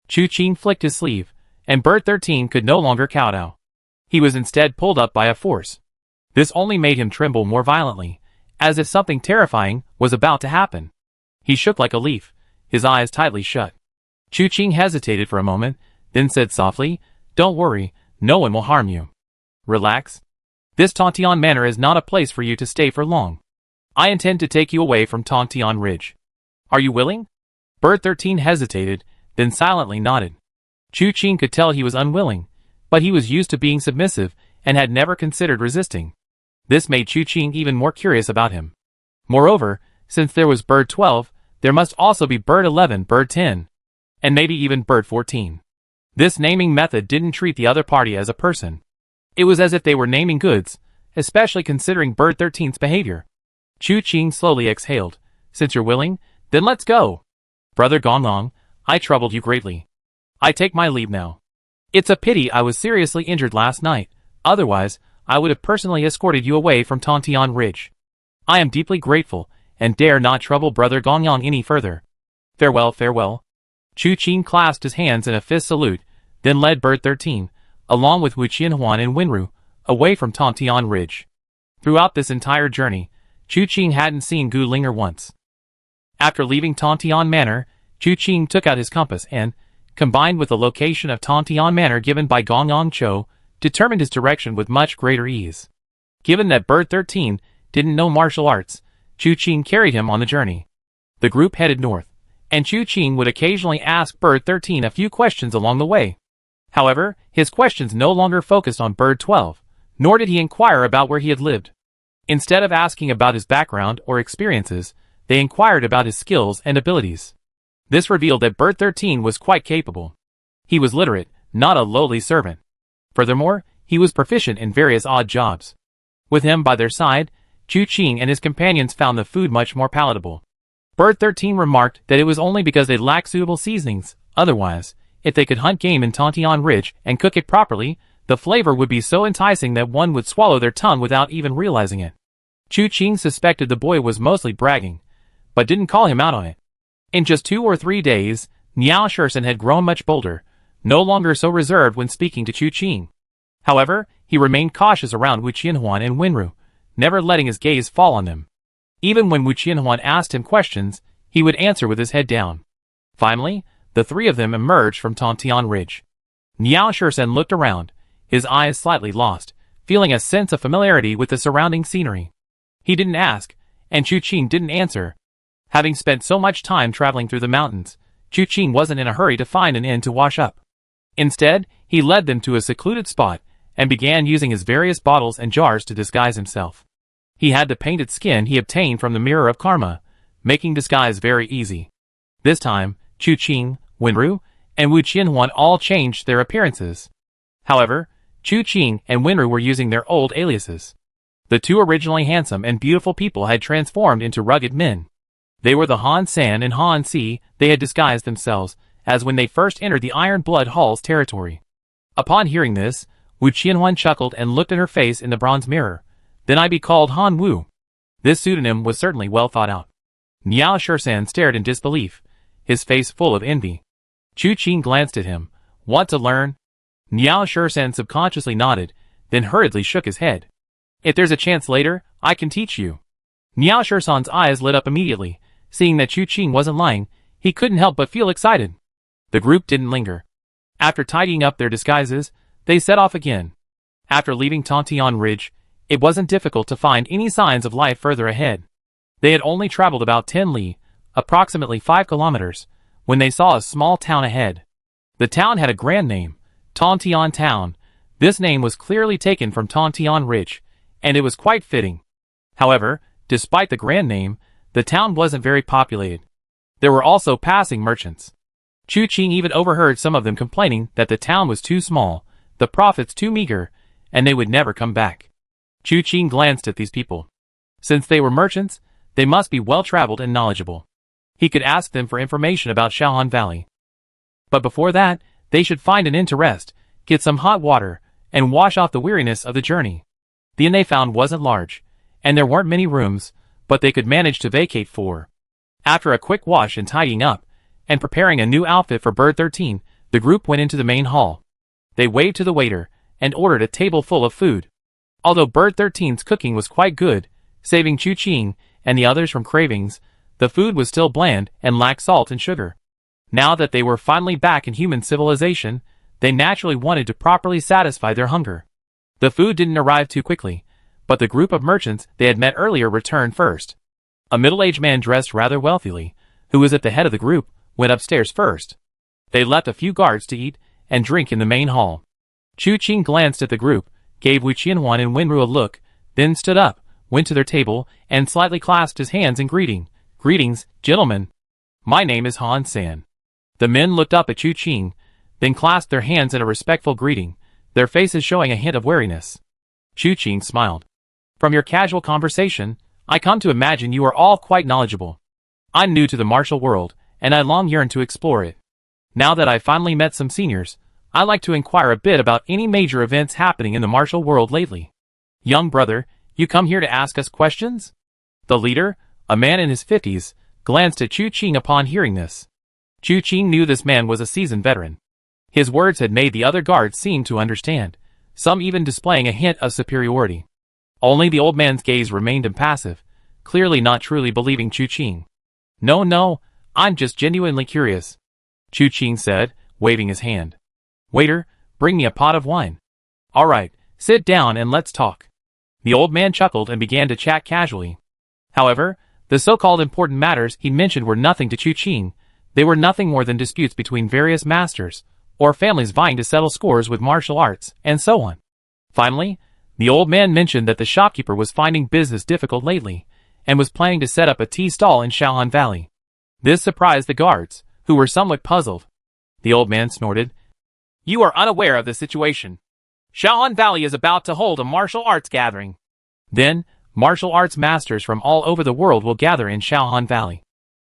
Chu Qing flicked his sleeve, and Bird 13 could no longer kowtow. He was instead pulled up by a force. This only made him tremble more violently, as if something terrifying was about to happen. He shook like a leaf, his eyes tightly shut. Chu-Ching hesitated for a moment, then said softly, "Don't worry, no one will harm you. Relax. This Tontian Manor is not a place for you to stay for long. I intend to take you away from Tontian Ridge. Are you willing?" Bird 13 hesitated, then silently nodded. Chu-Ching could tell he was unwilling, but he was used to being submissive and had never considered resisting. This made Chu-Ching even more curious about him. Moreover, since there was Bird 12, there must also be Bird 11, Bird 10, and maybe even Bird 14. This naming method didn't treat the other party as a person. It was as if they were naming goods, especially considering Bird 13's behavior. Chu-Ching slowly exhaled. "Since you're willing, then let's go. Brother Gonglong, I troubled you greatly. I take my leave now. It's a pity I was seriously injured last night, otherwise I would have personally escorted you away from Tontian Ridge. I am deeply grateful, and dare not trouble Brother Gonglong any further. Farewell, farewell." Chu-Ching clasped his hands in a fist salute, then led Bird 13, along with Wu Qianhuan and Wenru, away from Tontian Ridge. Throughout this entire journey, Chu-Ching hadn't seen Gu Linger once. After leaving Tontian Manor, Chu-Ching took out his compass and, combined with the location of Tontian Manor given by Gonglong Cho, determined his direction with much greater ease. Given that Bird 13 didn't know martial arts, Chu-Ching carried him on the journey. The group headed north, and Chu-Ching would occasionally ask Bird 13 a few questions along the way. However, his questions no longer focused on Bird 12, nor did he inquire about where he had lived. Instead of asking about his background or experiences, they inquired about his skills and abilities. This revealed that Bird 13 was quite capable. He was literate, not a lowly servant. Furthermore, he was proficient in various odd jobs. With him by their side, Chu-Ching and his companions found the food much more palatable. Bird 13 remarked that it was only because they lacked suitable seasonings. Otherwise, if they could hunt game in Tontian Ridge and cook it properly, the flavor would be so enticing that one would swallow their tongue without even realizing it. Chu-Ching suspected the boy was mostly bragging, but didn't call him out on it. In just 2 or 3 days, Niao Shursen had grown much bolder, no longer so reserved when speaking to Chu-Ching. However, he remained cautious around Wu Qianhuan and Wenru, never letting his gaze fall on them. Even when Wu Qianhuan asked him questions, he would answer with his head down. Finally, the three of them emerged from Tontian Ridge. Niao Shursen looked around, his eyes slightly lost, feeling a sense of familiarity with the surrounding scenery. He didn't ask, and Chu-Ching didn't answer. Having spent so much time traveling through the mountains, Chu-Ching wasn't in a hurry to find an inn to wash up. Instead, he led them to a secluded spot and began using his various bottles and jars to disguise himself. He had the painted skin he obtained from the Mirror of Karma, making disguise very easy. This time, Chu-Ching, Wenru, and Wu Qianhuan all changed their appearances. However, Chu-Ching and Wenru were using their old aliases. The two originally handsome and beautiful people had transformed into rugged men. They were the Han San and Han Si. They had disguised themselves as when they first entered the Iron Blood Hall's territory. Upon hearing this, Wu Qianhuan chuckled and looked at her face in the bronze mirror. "Then I be called Han Wu." This pseudonym was certainly well thought out. Niao Shursen stared in disbelief, his face full of envy. Chu-Ching glanced at him. "Want to learn?" Niao Shursen subconsciously nodded, then hurriedly shook his head. "If there's a chance later, I can teach you." Niao Shursen's eyes lit up immediately. Seeing that Chu-Ching wasn't lying, he couldn't help but feel excited. The group didn't linger. After tidying up their disguises, they set off again. After leaving Tontian Ridge, it wasn't difficult to find any signs of life further ahead. They had only traveled about 10 li, approximately 5 kilometers, when they saw a small town ahead. The town had a grand name, Tontian Town. This name was clearly taken from Tontian Ridge, and it was quite fitting. However, despite the grand name, the town wasn't very populated. There were also passing merchants. Chu-Ching even overheard some of them complaining that the town was too small, the profits too meager, and they would never come back. Chu-Ching glanced at these people. Since they were merchants, they must be well-traveled and knowledgeable. He could ask them for information about Shaohan Valley. But before that, they should find an inn to rest, get some hot water, and wash off the weariness of the journey. The inn they found wasn't large, and there weren't many rooms, but they could manage to vacate 4. After a quick wash and tidying up, and preparing a new outfit for Bird 13, the group went into the main hall. They waved to the waiter, and ordered a table full of food. Although Bird 13's cooking was quite good, saving Chu Ching and the others from cravings, the food was still bland and lacked salt and sugar. Now that they were finally back in human civilization, they naturally wanted to properly satisfy their hunger. The food didn't arrive too quickly, but the group of merchants they had met earlier returned first. A middle-aged man dressed rather wealthily, who was at the head of the group, went upstairs first. They left a few guards to eat and drink in the main hall. Chu Ching glanced at the group, gave Wu Qianhuan and Wenru a look, then stood up, went to their table, and slightly clasped his hands in greeting. "Greetings, gentlemen. My name is Han San." The men looked up at Chu Ching, then clasped their hands in a respectful greeting, their faces showing a hint of wariness. Chu Ching smiled. "From your casual conversation, I come to imagine you are all quite knowledgeable. I'm new to the martial world, and I long yearn to explore it. Now that I've finally met some seniors, I'd like to inquire a bit about any major events happening in the martial world lately." "Young brother, you come here to ask us questions?" The leader, a man in his 50s, glanced at Chu Ching upon hearing this. Chu Ching knew this man was a seasoned veteran. His words had made the other guards seem to understand, some even displaying a hint of superiority. Only the old man's gaze remained impassive, clearly not truly believing Chu Ching. No, I'm just genuinely curious," Chu Ching said, waving his hand. "Waiter, bring me a pot of wine." "All right, sit down and let's talk." The old man chuckled and began to chat casually. However, the so-called important matters he mentioned were nothing to Chu Ching. They were nothing more than disputes between various masters, or families vying to settle scores with martial arts, and so on. Finally, the old man mentioned that the shopkeeper was finding business difficult lately, and was planning to set up a tea stall in Shaohan Valley. This surprised the guards, who were somewhat puzzled. The old man snorted. "You are unaware of the situation. Shaohan Valley is about to hold a martial arts gathering. Then, martial arts masters from all over the world will gather in Shaohan Valley.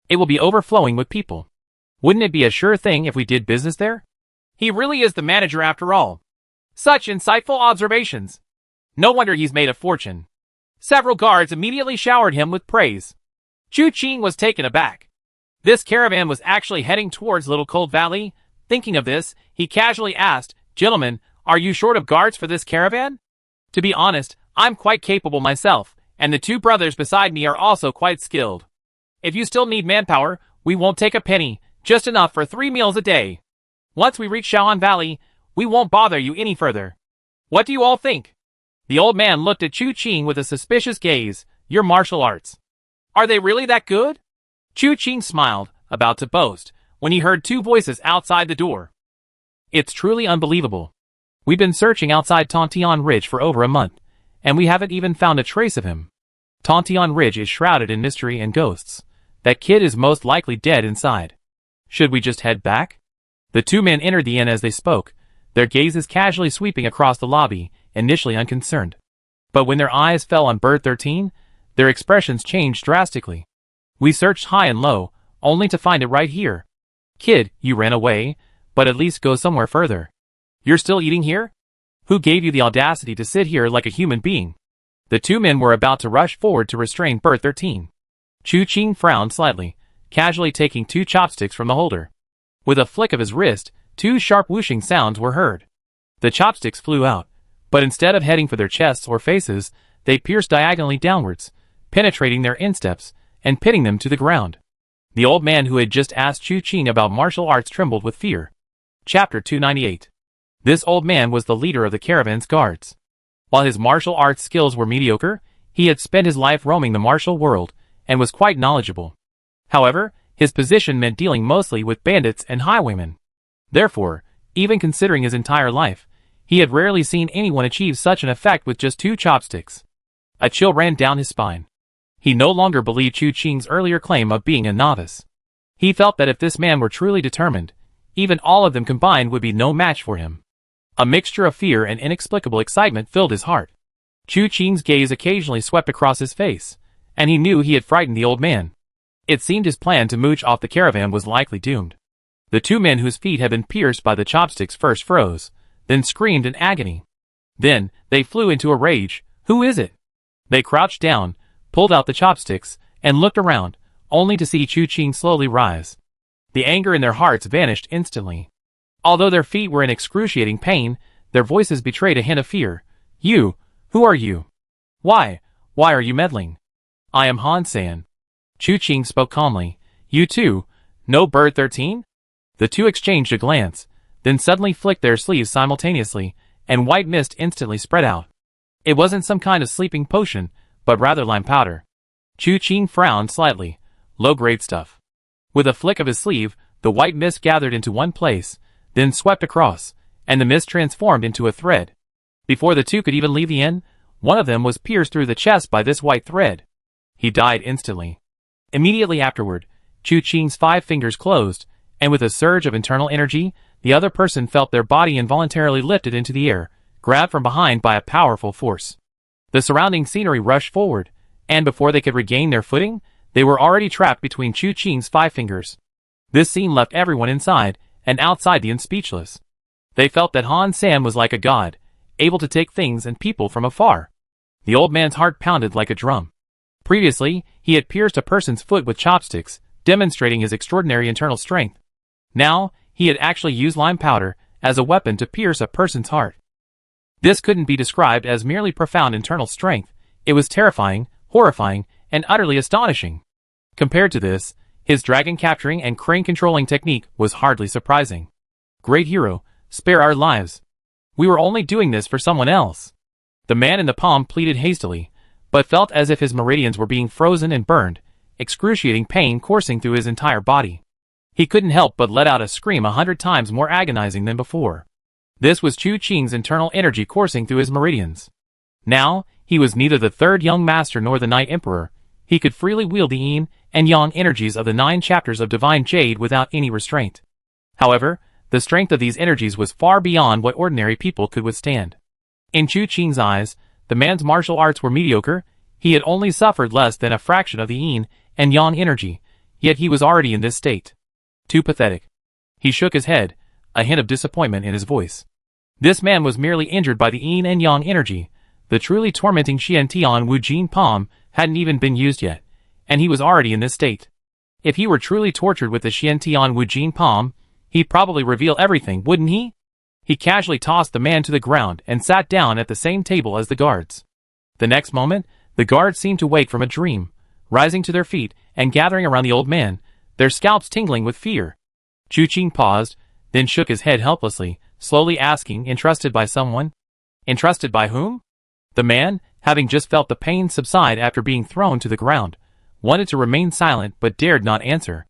It will be overflowing with people. Wouldn't it be a sure thing if we did business there?" "He really is the manager after all. Such insightful observations. No wonder he's made a fortune." Several guards immediately showered him with praise. Chu Ching was taken aback. This caravan was actually heading towards Little Cold Valley. Thinking of this, he casually asked, "Gentlemen, are you short of guards for this caravan?" "To be honest, I'm quite capable myself, and the two brothers beside me are also quite skilled. If you still need manpower, we won't take a penny, just enough for 3 meals a day. Once we reach Shaohan Valley, we won't bother you any further. What do you all think?" The old man looked at Chu Ching with a suspicious gaze. "Your martial arts, are they really that good?" Chu Ching smiled, about to boast, when he heard two voices outside the door. "It's truly unbelievable. We've been searching outside Tontian Ridge for over a month, and we haven't even found a trace of him. Tontian Ridge is shrouded in mystery and ghosts. That kid is most likely dead inside. Should we just head back?" The two men entered the inn as they spoke, their gazes casually sweeping across the lobby, initially unconcerned. But when their eyes fell on Bird 13, their expressions changed drastically. "We searched high and low, only to find it right here. Kid, you ran away, but at least go somewhere further. You're still eating here? Who gave you the audacity to sit here like a human being?" The two men were about to rush forward to restrain Bird 13. Chu Ching frowned slightly, casually taking 2 chopsticks from the holder. With a flick of his wrist, 2 sharp whooshing sounds were heard. The chopsticks flew out, but instead of heading for their chests or faces, they pierced diagonally downwards, penetrating their insteps, and pinning them to the ground. The old man who had just asked Chu Ching about martial arts trembled with fear. Chapter 298. This old man was the leader of the caravan's guards. While his martial arts skills were mediocre, he had spent his life roaming the martial world, and was quite knowledgeable. However, his position meant dealing mostly with bandits and highwaymen. Therefore, even considering his entire life, he had rarely seen anyone achieve such an effect with just 2 chopsticks. A chill ran down his spine. He no longer believed Chu Ching's earlier claim of being a novice. He felt that if this man were truly determined, even all of them combined would be no match for him. A mixture of fear and inexplicable excitement filled his heart. Chu Ching's gaze occasionally swept across his face, and he knew he had frightened the old man. It seemed his plan to mooch off the caravan was likely doomed. The two men whose feet had been pierced by the chopsticks first froze, then screamed in agony. Then, they flew into a rage. "Who is it?" They crouched down, pulled out the chopsticks, and looked around, only to see Chu Ching slowly rise. The anger in their hearts vanished instantly. Although their feet were in excruciating pain, Their voices betrayed a hint of fear. You, who are you? Why are you meddling? I am Han San. Chu Qing spoke calmly. You too, know Bird 13? The two exchanged a glance, then suddenly flicked their sleeves simultaneously, and white mist instantly spread out. It wasn't some kind of sleeping potion, but rather lime powder. Chu Qing frowned slightly. Low-grade stuff. With a flick of his sleeve, the white mist gathered into one place, then swept across, and the mist transformed into a thread. Before the two could even leave the inn, one of them was pierced through the chest by this white thread. He died instantly. Immediately afterward, Chu Qing's 5 fingers closed, and with a surge of internal energy, the other person felt their body involuntarily lifted into the air, grabbed from behind by a powerful force. The surrounding scenery rushed forward, and before they could regain their footing, they were already trapped between Chu Qing's 5 fingers. This scene left everyone inside and outside the inn speechless. They felt that Han San was like a god, able to take things and people from afar. The old man's heart pounded like a drum. Previously, he had pierced a person's foot with chopsticks, demonstrating his extraordinary internal strength. Now, he had actually used lime powder as a weapon to pierce a person's heart. This couldn't be described as merely profound internal strength. It was terrifying, horrifying, and utterly astonishing. Compared to this, his dragon capturing and crane controlling technique was hardly surprising. Great hero, spare our lives. We were only doing this for someone else. The man in the palm pleaded hastily, but felt as if his meridians were being frozen and burned, excruciating pain coursing through his entire body. He couldn't help but let out a scream 100 times more agonizing than before. This was Chu Qing's internal energy coursing through his meridians. Now, he was neither the third young master nor the Night Emperor. He could freely wield the yin and yang energies of the 9 chapters of Divine Jade without any restraint. However, the strength of these energies was far beyond what ordinary people could withstand. In Chu Qing's eyes, the man's martial arts were mediocre. He had only suffered less than a fraction of the yin and yang energy, yet he was already in this state. Too pathetic. He shook his head, a hint of disappointment in his voice. This man was merely injured by the yin and yang energy. The truly tormenting Xian Tian Wu Jin Palm hadn't even been used yet, and he was already in this state. If he were truly tortured with the Xian Tian Wu Jin Palm, he'd probably reveal everything, wouldn't he? He casually tossed the man to the ground and sat down at the same table as the guards. The next moment, the guards seemed to wake from a dream, rising to their feet and gathering around the old man, their scalps tingling with fear. Chu Qing paused, then shook his head helplessly, slowly asking, entrusted by someone? Entrusted by whom? The man, having just felt the pain subside after being thrown to the ground, wanted to remain silent but dared not answer.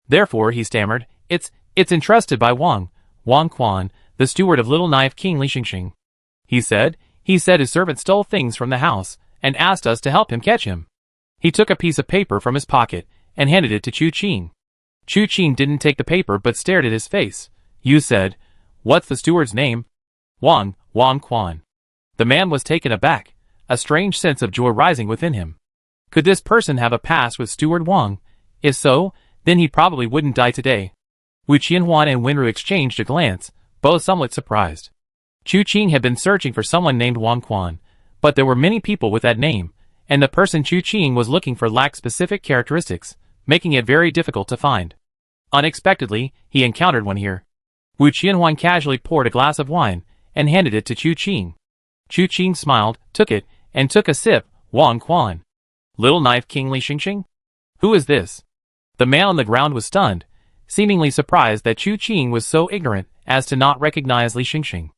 Therefore he stammered, It's entrusted by Wang Quan, the steward of Little Knife King Li Xingxing. He said his servant stole things from the house and asked us to help him catch him. He took a piece of paper from his pocket and handed it to Chu Qing. Chu Qing didn't take the paper but stared at his face. You said, what's the steward's name? Wang Quan. The man was taken aback, a strange sense of joy rising within him. Could this person have a past with Steward Wang? If so, then he probably wouldn't die today. Wu Qianhuan and Wenru exchanged a glance, both somewhat surprised. Chu Qing had been searching for someone named Wang Quan, but there were many people with that name, and the person Chu Qing was looking for lacked specific characteristics, making it very difficult to find. Unexpectedly, he encountered one here. Wu Qianhuan casually poured a glass of wine and handed it to Chu Qing. Chu Qing smiled, took it, and took a sip. Wang Quan. Little Knife King Li Xingxing? Who is this? The man on the ground was stunned, seemingly surprised that Chu Qing was so ignorant as to not recognize Li Xingxing.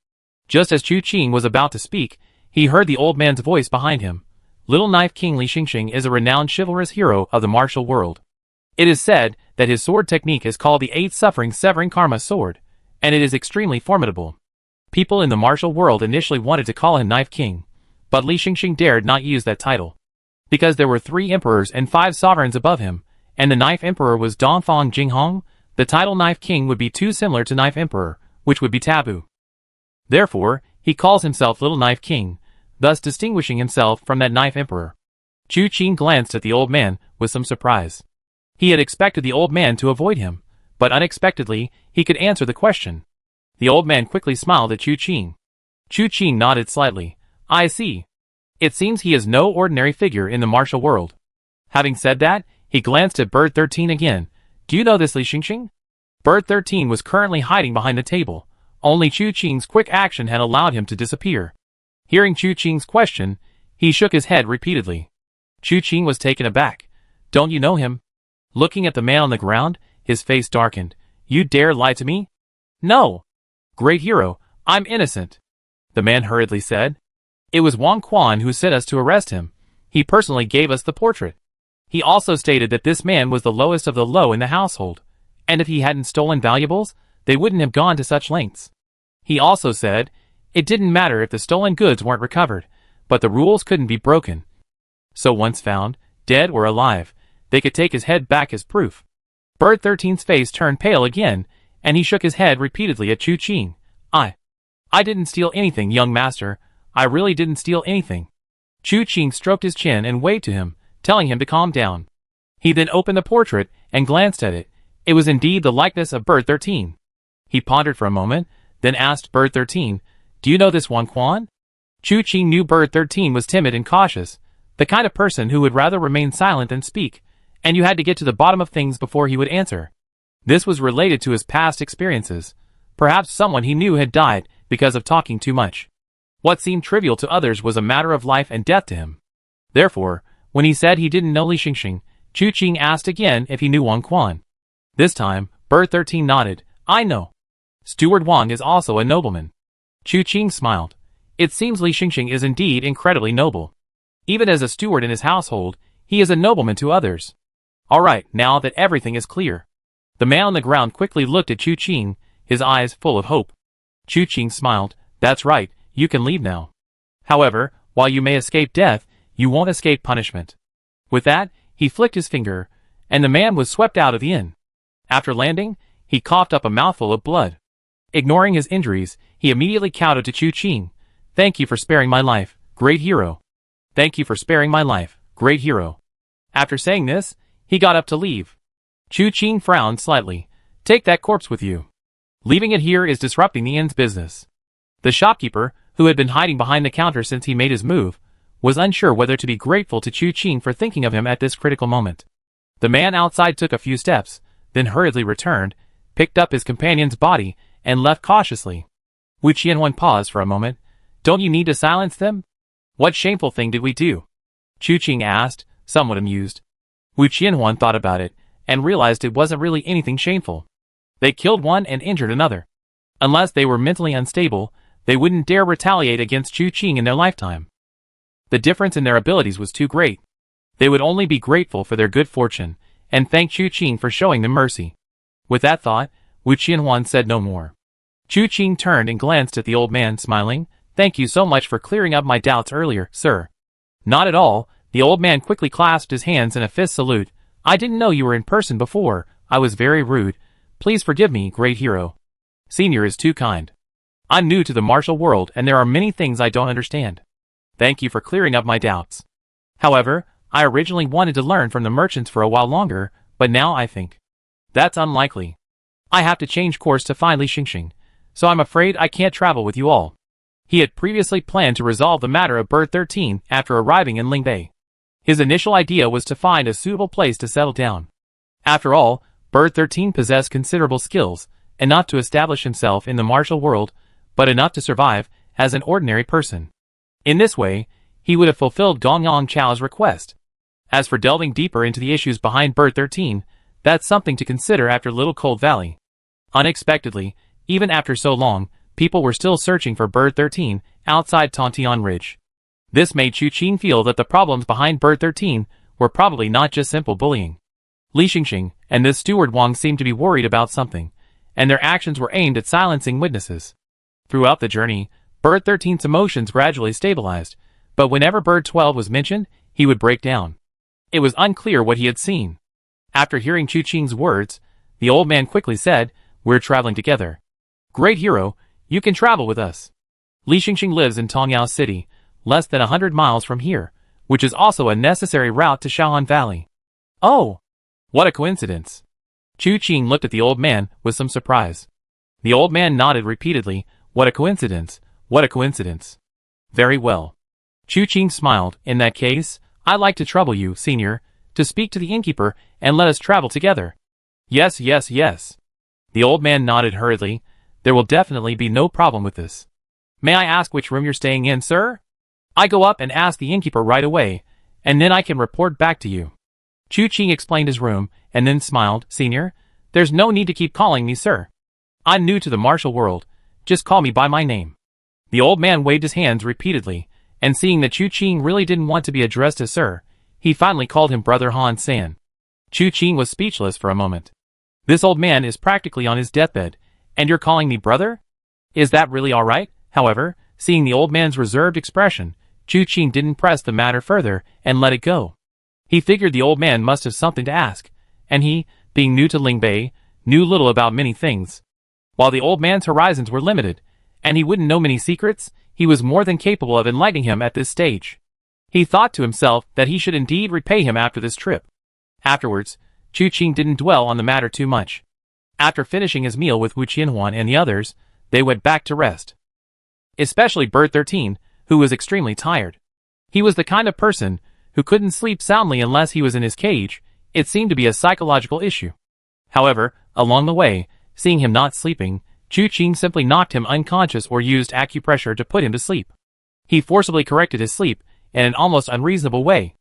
Just as Chu Qing was about to speak, he heard the old man's voice behind him. Little Knife King Li Xingxing is a renowned chivalrous hero of the martial world. It is said that his sword technique is called the 8 Suffering Severing Karma Sword, and it is extremely formidable. People in the martial world initially wanted to call him Knife King, but Li Xingxing dared not use that title. Because there were 3 emperors and 5 sovereigns above him, and the Knife Emperor was Dongfang Jinghong, the title Knife King would be too similar to Knife Emperor, which would be taboo. Therefore, he calls himself Little Knife King, thus distinguishing himself from that Knife Emperor. Chu Qing glanced at the old man with some surprise. He had expected the old man to avoid him, but unexpectedly, he could answer the question. The old man quickly smiled at Chu Qing. Chu Qing nodded slightly. I see. It seems he is no ordinary figure in the martial world. Having said that, he glanced at Bird 13 again. Do you know this Li Xingxing? Bird 13 was currently hiding behind the table, Only Chu Qing's quick action had allowed him to disappear. Hearing Chu Qing's question, he shook his head repeatedly. Chu Qing was taken aback. Don't you know him? Looking at the man on the ground, his face darkened. You dare lie to me? No. Great hero, I'm innocent. The man hurriedly said. It was Wang Quan who sent us to arrest him. He personally gave us the portrait. He also stated that this man was the lowest of the low in the household, and if he hadn't stolen valuables, they wouldn't have gone to such lengths. He also said, it didn't matter if the stolen goods weren't recovered, but the rules couldn't be broken. So once found, dead or alive, they could take his head back as proof. Bird 13's face turned pale again, and he shook his head repeatedly at Chu Qing. I didn't steal anything, young master. I really didn't steal anything. Chu Qing stroked his chin and waved to him, telling him to calm down. He then opened the portrait and glanced at it. It was indeed the likeness of Bird 13. He pondered for a moment, then asked Bird 13, Do you know this Wang Quan? Chu Qing knew Bird 13 was timid and cautious, the kind of person who would rather remain silent than speak, and you had to get to the bottom of things before he would answer. This was related to his past experiences. Perhaps someone he knew had died because of talking too much. What seemed trivial to others was a matter of life and death to him. Therefore, when he said he didn't know Li Xingxing, Chu Qing asked again if he knew Wang Quan. This time, Bird 13 nodded. I know. Steward Wang is also a nobleman. Chu Qing smiled. It seems Li Xingxing is indeed incredibly noble. Even as a steward in his household, he is a nobleman to others. All right, now that everything is clear. The man on the ground quickly looked at Chu Qing, his eyes full of hope. Chu Qing smiled. That's right, you can leave now. However, while you may escape death, you won't escape punishment. With that, he flicked his finger, and the man was swept out of the inn. After landing, he coughed up a mouthful of blood. Ignoring his injuries, he immediately kowtowed to Chu Qing. Thank you for sparing my life, great hero. Thank you for sparing my life, great hero. After saying this, he got up to leave. Chu Qing frowned slightly. Take that corpse with you. Leaving it here is disrupting the inn's business. The shopkeeper, who had been hiding behind the counter since he made his move, was unsure whether to be grateful to Chu Qing for thinking of him at this critical moment. The man outside took a few steps, then hurriedly returned, picked up his companion's body, and left cautiously. Wu Qianhuan paused for a moment. Don't you need to silence them? What shameful thing did we do? Chu Qing asked, somewhat amused. Wu Qianhuan thought about it, and realized it wasn't really anything shameful. They killed one and injured another. Unless they were mentally unstable, they wouldn't dare retaliate against Chu Qing in their lifetime. The difference in their abilities was too great. They would only be grateful for their good fortune, and thank Chu Qing for showing them mercy. With that thought, Wu Qianhuan said no more. Chu Qing turned and glanced at the old man, smiling. Thank you so much for clearing up my doubts earlier, sir. Not at all. The old man quickly clasped his hands in a fist salute. I didn't know you were in person before. I was very rude. Please forgive me, great hero. Senior is too kind. I'm new to the martial world and there are many things I don't understand. Thank you for clearing up my doubts. However, I originally wanted to learn from the merchants for a while longer, but now I think that's unlikely. I have to change course to find Li Xingxing, so I'm afraid I can't travel with you all. He had previously planned to resolve the matter of Bird 13 after arriving in Lingbei. His initial idea was to find a suitable place to settle down. After all, Bird 13 possessed considerable skills, enough to establish himself in the martial world, but enough to survive as an ordinary person. In this way, he would have fulfilled Gong Yang Chao's request. As for delving deeper into the issues behind Bird 13, that's something to consider after Little Cold Valley. Unexpectedly, even after so long, people were still searching for Bird 13 outside Tontian Ridge. This made Chu Qing feel that the problems behind Bird 13 were probably not just simple bullying. Li Xingxing and this steward Wang seemed to be worried about something, and their actions were aimed at silencing witnesses. Throughout the journey, Bird 13's emotions gradually stabilized, but whenever Bird 12 was mentioned, he would break down. It was unclear what he had seen. After hearing Chu Qing's words, the old man quickly said, We're traveling together. Great hero, you can travel with us. Li Xingxing lives in Tongyao City, less than 100 miles from here, which is also a necessary route to Shaohan Valley. Oh! What a coincidence. Chu Qing looked at the old man with some surprise. The old man nodded repeatedly. What a coincidence, what a coincidence. Very well. Chu Qing smiled. In that case, I'd like to trouble you, senior, to speak to the innkeeper and let us travel together. Yes, yes, yes. The old man nodded hurriedly. There will definitely be no problem with this. May I ask which room you're staying in, sir? I go up and ask the innkeeper right away, and then I can report back to you. Chu Qing explained his room, and then smiled. Senior, there's no need to keep calling me sir. I'm new to the martial world. Just call me by my name. The old man waved his hands repeatedly, and seeing that Chu Qing really didn't want to be addressed as sir, he finally called him Brother Han San. Chu Qing was speechless for a moment. This old man is practically on his deathbed, and you're calling me brother? Is that really all right? However, seeing the old man's reserved expression, Chu Qing didn't press the matter further and let it go. He figured the old man must have something to ask, and he, being new to Lingbei, knew little about many things. While the old man's horizons were limited, and he wouldn't know many secrets, he was more than capable of enlightening him at this stage. He thought to himself that he should indeed repay him after this trip. Afterwards, Chu Qing didn't dwell on the matter too much. After finishing his meal with Wu Qianhuan and the others, they went back to rest. Especially Bird 13, who was extremely tired. He was the kind of person who couldn't sleep soundly unless he was in his cage. It seemed to be a psychological issue. However, along the way, seeing him not sleeping, Chu Qing simply knocked him unconscious or used acupressure to put him to sleep. He forcibly corrected his sleep in an almost unreasonable way.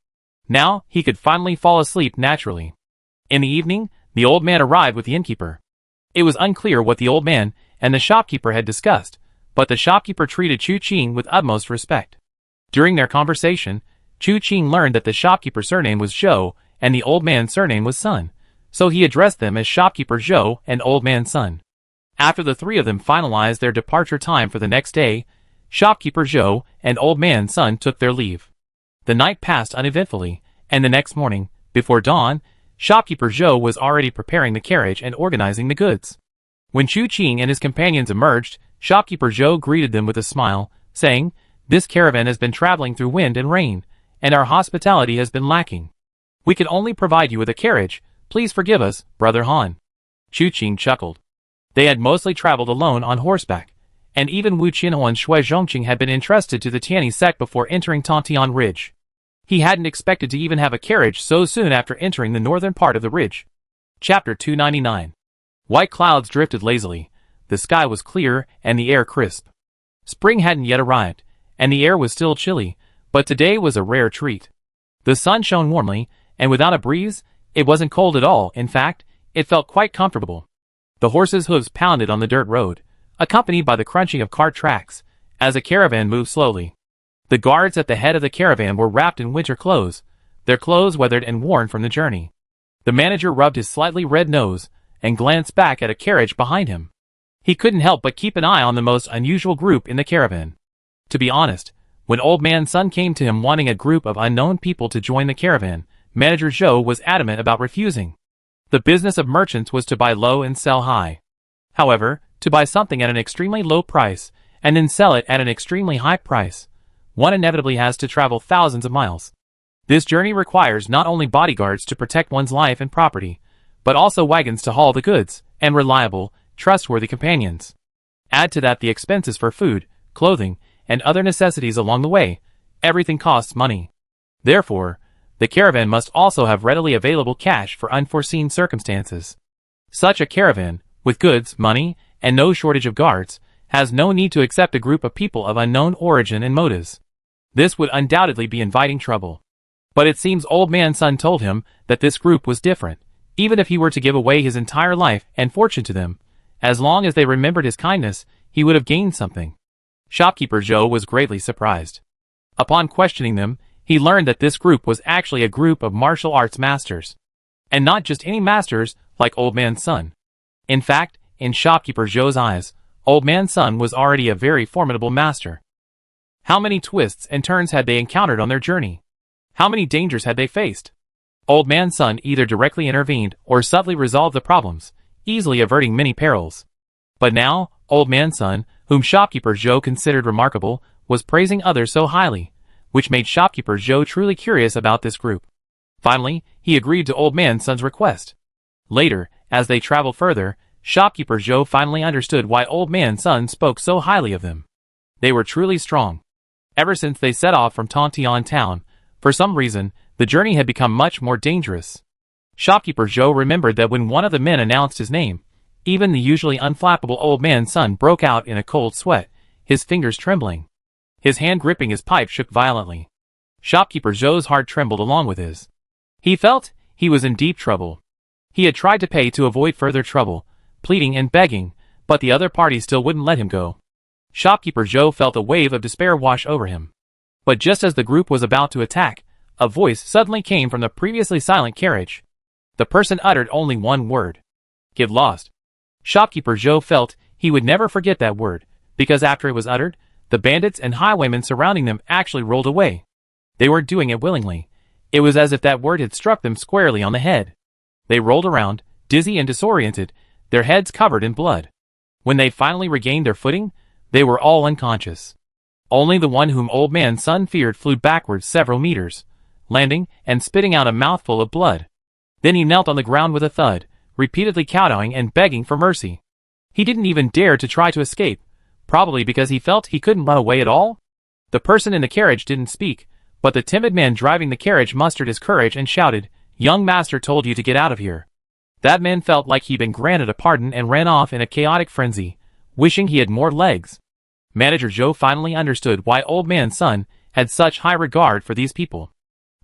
Now, he could finally fall asleep naturally. In the evening, the old man arrived with the innkeeper. It was unclear what the old man and the shopkeeper had discussed, but the shopkeeper treated Chu Qing with utmost respect. During their conversation, Chu Qing learned that the shopkeeper's surname was Zhou and the old man's surname was Sun, so he addressed them as Shopkeeper Zhou and Old Man Sun. After the three of them finalized their departure time for the next day, Shopkeeper Zhou and Old Man Sun took their leave. The night passed uneventfully, and the next morning, before dawn, Shopkeeper Zhou was already preparing the carriage and organizing the goods. When Chu Qing and his companions emerged, Shopkeeper Zhou greeted them with a smile, saying, "This caravan has been traveling through wind and rain, and our hospitality has been lacking. We can only provide you with a carriage. Please forgive us, Brother Han." Chu Qing chuckled. They had mostly traveled alone on horseback, and even Wu Qianhuan's Shui Zhongqing had been entrusted to the Tianyi sect before entering Tontian Ridge. He hadn't expected to even have a carriage so soon after entering the northern part of the ridge. Chapter 299. White clouds drifted lazily, the sky was clear and the air crisp. Spring hadn't yet arrived, and the air was still chilly, but today was a rare treat. The sun shone warmly, and without a breeze, it wasn't cold at all. In fact, it felt quite comfortable. The horses' hooves pounded on the dirt road, accompanied by the crunching of cart tracks, as the caravan moved slowly. The guards at the head of the caravan were wrapped in winter clothes, their clothes weathered and worn from the journey. The manager rubbed his slightly red nose and glanced back at a carriage behind him. He couldn't help but keep an eye on the most unusual group in the caravan. To be honest, when Old Man Sun came to him wanting a group of unknown people to join the caravan, Manager Zhou was adamant about refusing. The business of merchants was to buy low and sell high. However, to buy something at an extremely low price and then sell it at an extremely high price, one inevitably has to travel thousands of miles. This journey requires not only bodyguards to protect one's life and property, but also wagons to haul the goods, and reliable, trustworthy companions. Add to that the expenses for food, clothing, and other necessities along the way. Everything costs money. Therefore, the caravan must also have readily available cash for unforeseen circumstances. Such a caravan, with goods, money, and no shortage of guards, has no need to accept a group of people of unknown origin and motives. This would undoubtedly be inviting trouble. But it seems Old Man Sun told him that this group was different. Even if he were to give away his entire life and fortune to them, as long as they remembered his kindness, he would have gained something. Shopkeeper Zhou was greatly surprised. Upon questioning them, he learned that this group was actually a group of martial arts masters. And not just any masters, like Old Man Sun. In fact, in Shopkeeper Zhou's eyes, Old Man Sun was already a very formidable master. How many twists and turns had they encountered on their journey? How many dangers had they faced? Old Man Sun either directly intervened or subtly resolved the problems, easily averting many perils. But now, Old Man Sun, whom Shopkeeper Zhou considered remarkable, was praising others so highly, which made Shopkeeper Zhou truly curious about this group. Finally, he agreed to Old Man Sun's request. Later, as they traveled further, Shopkeeper Zhou finally understood why Old Man Sun spoke so highly of them. They were truly strong. Ever since they set off from Tontian town, for some reason, the journey had become much more dangerous. Shopkeeper Zhou remembered that when one of the men announced his name, Even the usually unflappable old man's son broke out in a cold sweat, his fingers trembling. His hand gripping his pipe shook violently. Shopkeeper Zhou's heart trembled along with his. He felt he was in deep trouble. He had tried to pay to avoid further trouble, pleading and begging, but the other party still wouldn't let him go. Shopkeeper Zhou felt a wave of despair wash over him. But just as the group was about to attack, a voice suddenly came from the previously silent carriage. The person uttered only one word. "Get lost." Shopkeeper Zhou felt he would never forget that word, because after it was uttered, the bandits and highwaymen surrounding them actually rolled away. They weren't doing it willingly. It was as if that word had struck them squarely on the head. They rolled around, dizzy and disoriented, their heads covered in blood. When they finally regained their footing, they were all unconscious. Only the one whom Old Man's son feared flew backwards several meters, landing and spitting out a mouthful of blood. Then he knelt on the ground with a thud, repeatedly kowtowing and begging for mercy. He didn't even dare to try to escape, probably because he felt he couldn't run away at all. The person in the carriage didn't speak, but the timid man driving the carriage mustered his courage and shouted, "Young master told you to get out of here." That man felt like he'd been granted a pardon and ran off in a chaotic frenzy, wishing he had more legs. Manager Zhou finally understood why Old Man's son had such high regard for these people.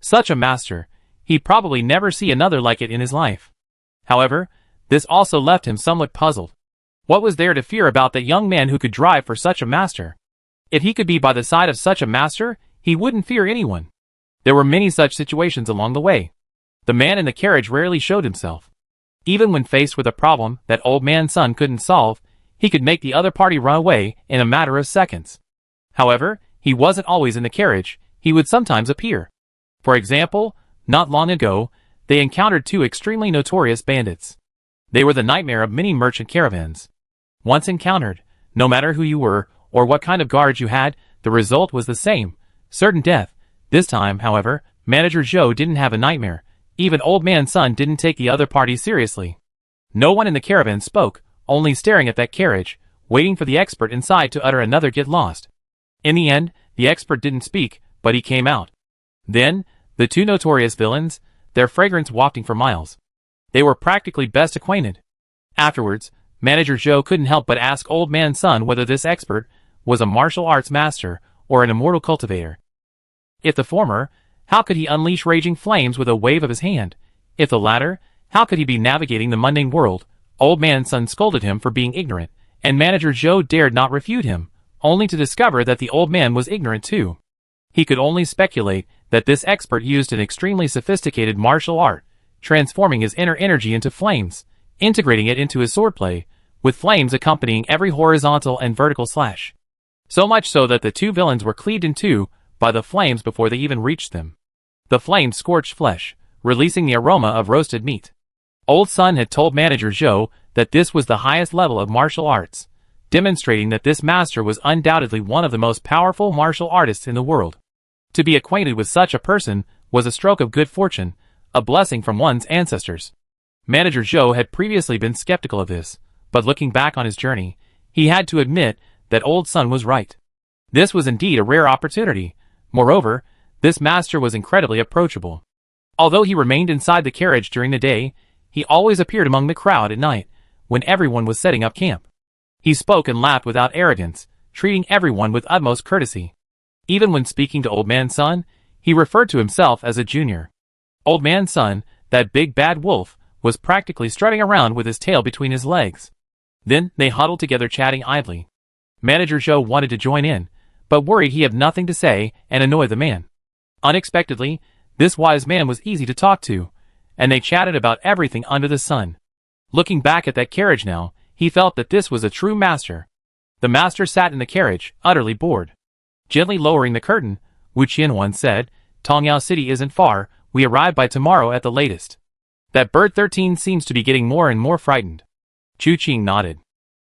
Such a master, he'd probably never see another like it in his life. However, this also left him somewhat puzzled. What was there to fear about that young man who could drive for such a master? If he could be by the side of such a master, he wouldn't fear anyone. There were many such situations along the way. The man in the carriage rarely showed himself. Even when faced with a problem that Old Man's son couldn't solve, he could make the other party run away in a matter of seconds. However, he wasn't always in the carriage, he would sometimes appear. For example, not long ago, they encountered two extremely notorious bandits. They were the nightmare of many merchant caravans. Once encountered, no matter who you were or what kind of guards you had, the result was the same, certain death. This time, however, Manager Zhou didn't have a nightmare. Even Old Man's son didn't take the other party seriously. No one in the caravan spoke, only staring at that carriage, waiting for the expert inside to utter another "get lost." In the end, the expert didn't speak, but he came out. Then, the two notorious villains, their fragrance wafting for miles. They were practically best acquainted. Afterwards, Manager Zhou couldn't help but ask Old Man's son whether this expert was a martial arts master or an immortal cultivator. If the former, how could he unleash raging flames with a wave of his hand? If the latter, how could he be navigating the mundane world? Old Man's son scolded him for being ignorant, and Manager Zhou dared not refute him, only to discover that the old man was ignorant too. He could only speculate that this expert used an extremely sophisticated martial art, transforming his inner energy into flames, integrating it into his swordplay, with flames accompanying every horizontal and vertical slash. So much so that the two villains were cleaved in two by the flames before they even reached them. The flames scorched flesh, releasing the aroma of roasted meat. Old Son had told Manager Zhou that this was the highest level of martial arts, demonstrating that this master was undoubtedly one of the most powerful martial artists in the world. To be acquainted with such a person was a stroke of good fortune, a blessing from one's ancestors. Manager Zhou had previously been skeptical of this, but looking back on his journey, he had to admit that Old Son was right. This was indeed a rare opportunity. Moreover, this master was incredibly approachable. Although he remained inside the carriage during the day, he always appeared among the crowd at night, when everyone was setting up camp. He spoke and laughed without arrogance, treating everyone with utmost courtesy. Even when speaking to Old Man's son, he referred to himself as a junior. Old Man's son, that big bad wolf, was practically strutting around with his tail between his legs. Then they huddled together chatting idly. Manager Zhou wanted to join in, but worried he had nothing to say and annoy the man. Unexpectedly, this wise man was easy to talk to, and they chatted about everything under the sun. Looking back at that carriage now, he felt that this was a true master. The master sat in the carriage, utterly bored. Gently lowering the curtain, Wu Qian once said, "Tongyao City isn't far, we arrive by tomorrow at the latest." That Bird 13 seems to be getting more and more frightened. Chu Qing nodded.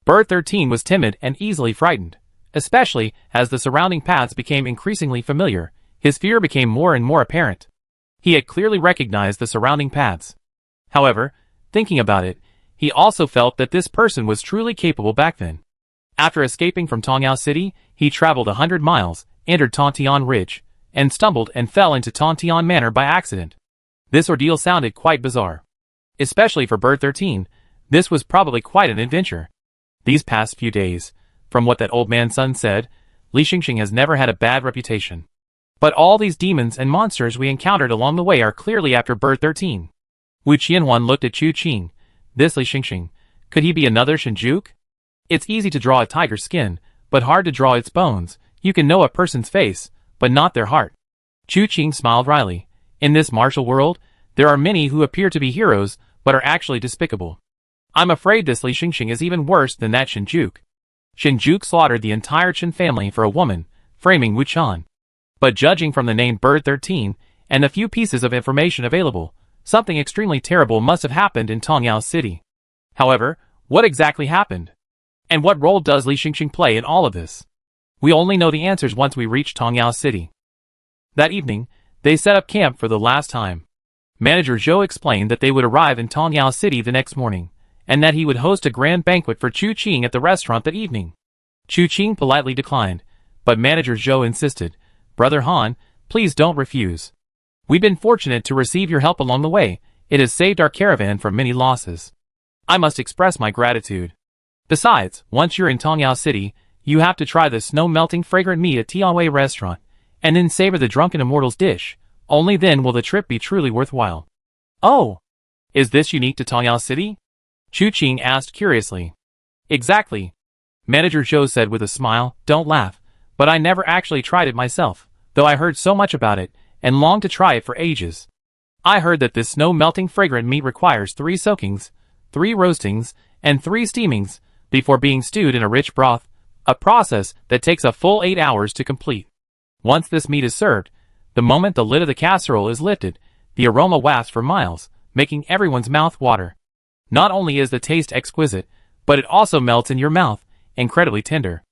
Bird 13 was timid and easily frightened. Especially as the surrounding paths became increasingly familiar, his fear became more and more apparent. He had clearly recognized the surrounding paths. However, thinking about it, he also felt that this person was truly capable back then. After escaping from Tongyao City, he traveled 100 miles, entered Tontian Ridge, and stumbled and fell into Tontian Manor by accident. This ordeal sounded quite bizarre. Especially for Bird 13, This was probably quite an adventure. These past few days, from what that old man's son said, Li Xingxing has never had a bad reputation. But all these demons and monsters we encountered along the way are clearly after bird 13. Wu Qianhuan looked at Chu Qing. This Li Xingxing, could he be another Shinjuke? It's easy to draw a tiger's skin, but hard to draw its bones. You can know a person's face, but not their heart. Chu Qing smiled wryly. In this martial world, there are many who appear to be heroes, but are actually despicable. I'm afraid this Li Xingxing is even worse than that Shinjuke. Shinjuke slaughtered the entire Chen family for a woman, framing Wu Chan. But judging from the name Bird 13, and the few pieces of information available, something extremely terrible must have happened in Tongyao City. However, what exactly happened? And what role does Li Xingxing play in all of this? We only know the answers once we reach Tongyao City. That evening, they set up camp for the last time. Manager Zhou explained that they would arrive in Tongyao City the next morning, and that he would host a grand banquet for Chu Qing at the restaurant that evening. Chu Qing politely declined, but Manager Zhou insisted, "Brother Han, please don't refuse. We've been fortunate to receive your help along the way. It has saved our caravan from many losses. I must express my gratitude. Besides, once you're in Tongyao City, you have to try the snow-melting fragrant meat at Tianwei restaurant, and then savor the drunken immortal's dish. Only then will the trip be truly worthwhile." "Oh, is this unique to Tongyao City?" Chu Qing asked curiously. "Exactly," Manager Zhou said with a smile. "Don't laugh, but I never actually tried it myself, though I heard so much about it, and longed to try it for ages. I heard that this snow-melting fragrant meat requires 3 soakings, 3 roastings, and 3 steamings, before being stewed in a rich broth, a process that takes a full 8 hours to complete. Once this meat is served, the moment the lid of the casserole is lifted, the aroma wafts for miles, making everyone's mouth water. Not only is the taste exquisite, but it also melts in your mouth, incredibly tender.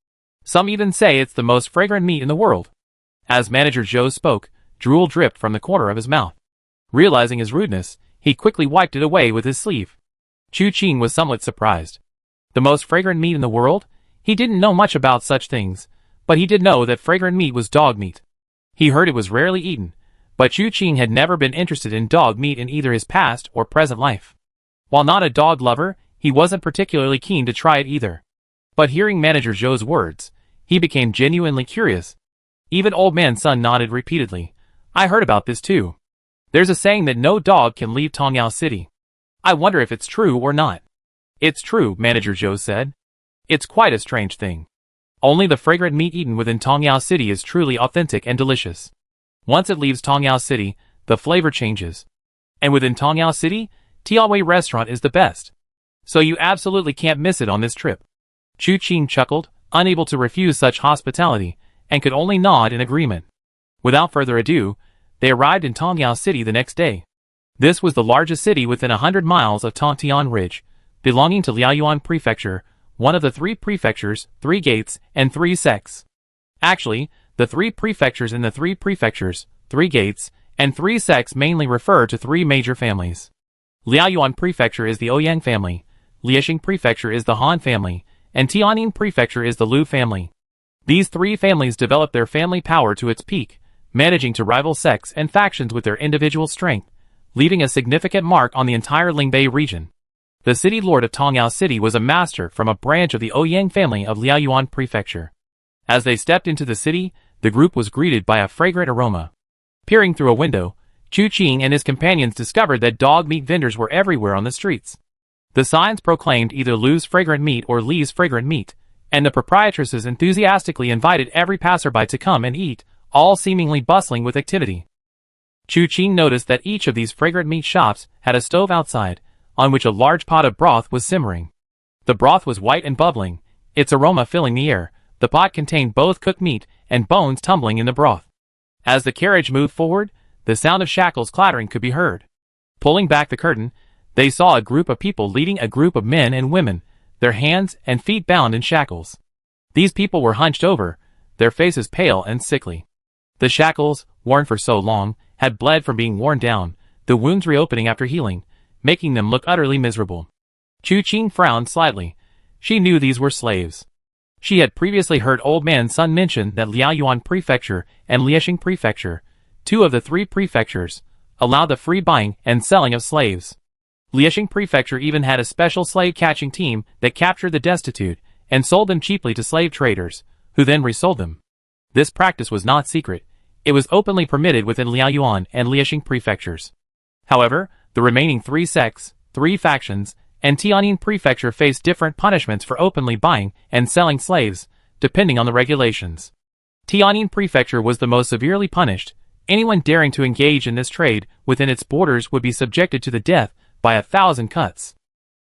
Some even say it's the most fragrant meat in the world." As Manager Zhou spoke, drool dripped from the corner of his mouth. Realizing his rudeness, he quickly wiped it away with his sleeve. Chu Qing was somewhat surprised. The most fragrant meat in the world? He didn't know much about such things, but he did know that fragrant meat was dog meat. He heard it was rarely eaten, but Chu Qing had never been interested in dog meat in either his past or present life. While not a dog lover, he wasn't particularly keen to try it either. But hearing Manager Zhou's words, he became genuinely curious. Even Old Man Sun nodded repeatedly. "I heard about this too. There's a saying that no dog can leave Tongyao City. I wonder if it's true or not." "It's true," Manager Zhou said. "It's quite a strange thing. Only the fragrant meat eaten within Tongyao City is truly authentic and delicious. Once it leaves Tongyao City, the flavor changes. And within Tongyao City, Tianwei restaurant is the best. So you absolutely can't miss it on this trip." Chu Qing chuckled, unable to refuse such hospitality, and could only nod in agreement. Without further ado, they arrived in Tongyao City the next day. This was the largest city within 100 miles of Tongtian Ridge, belonging to Liaoyuan Prefecture, one of the 3 prefectures, 3 gates, and 3 sects. Actually, the 3 prefectures in the 3 prefectures, 3 gates, and 3 sects mainly refer to 3 major families. Liaoyuan Prefecture is the Ouyang family, Liexing Prefecture is the Han family, and Tianjin Prefecture is the Lu family. These 3 families developed their family power to its peak, managing to rival sects and factions with their individual strength, leaving a significant mark on the entire Lingbei region. The city lord of Tongyao City was a master from a branch of the Ouyang family of Liaoyuan Prefecture. As they stepped into the city, the group was greeted by a fragrant aroma. Peering through a window, Chu Qing and his companions discovered that dog meat vendors were everywhere on the streets. The signs proclaimed either Lu's fragrant meat or Li's fragrant meat, and the proprietresses enthusiastically invited every passerby to come and eat, all seemingly bustling with activity. Chu Qing noticed that each of these fragrant meat shops had a stove outside, on which a large pot of broth was simmering. The broth was white and bubbling, its aroma filling the air. The pot contained both cooked meat and bones tumbling in the broth. As the carriage moved forward, the sound of shackles clattering could be heard. Pulling back the curtain, they saw a group of people leading a group of men and women, their hands and feet bound in shackles. These people were hunched over, their faces pale and sickly. The shackles, worn for so long, had bled from being worn down, the wounds reopening after healing, making them look utterly miserable. Chu Qing frowned slightly. She knew these were slaves. She had previously heard Old Man Sun mention that Liaoyuan Prefecture and Liexing Prefecture, 2 of the 3 prefectures, allowed the free buying and selling of slaves. Liaoning Prefecture even had a special slave-catching team that captured the destitute and sold them cheaply to slave traders, who then resold them. This practice was not secret. It was openly permitted within Liaoyuan and Liaoning prefectures. However, the remaining 3 sects, 3 factions, and Tianjin Prefecture faced different punishments for openly buying and selling slaves, depending on the regulations. Tianjin Prefecture was the most severely punished. Anyone daring to engage in this trade within its borders would be subjected to the death by 1,000 cuts.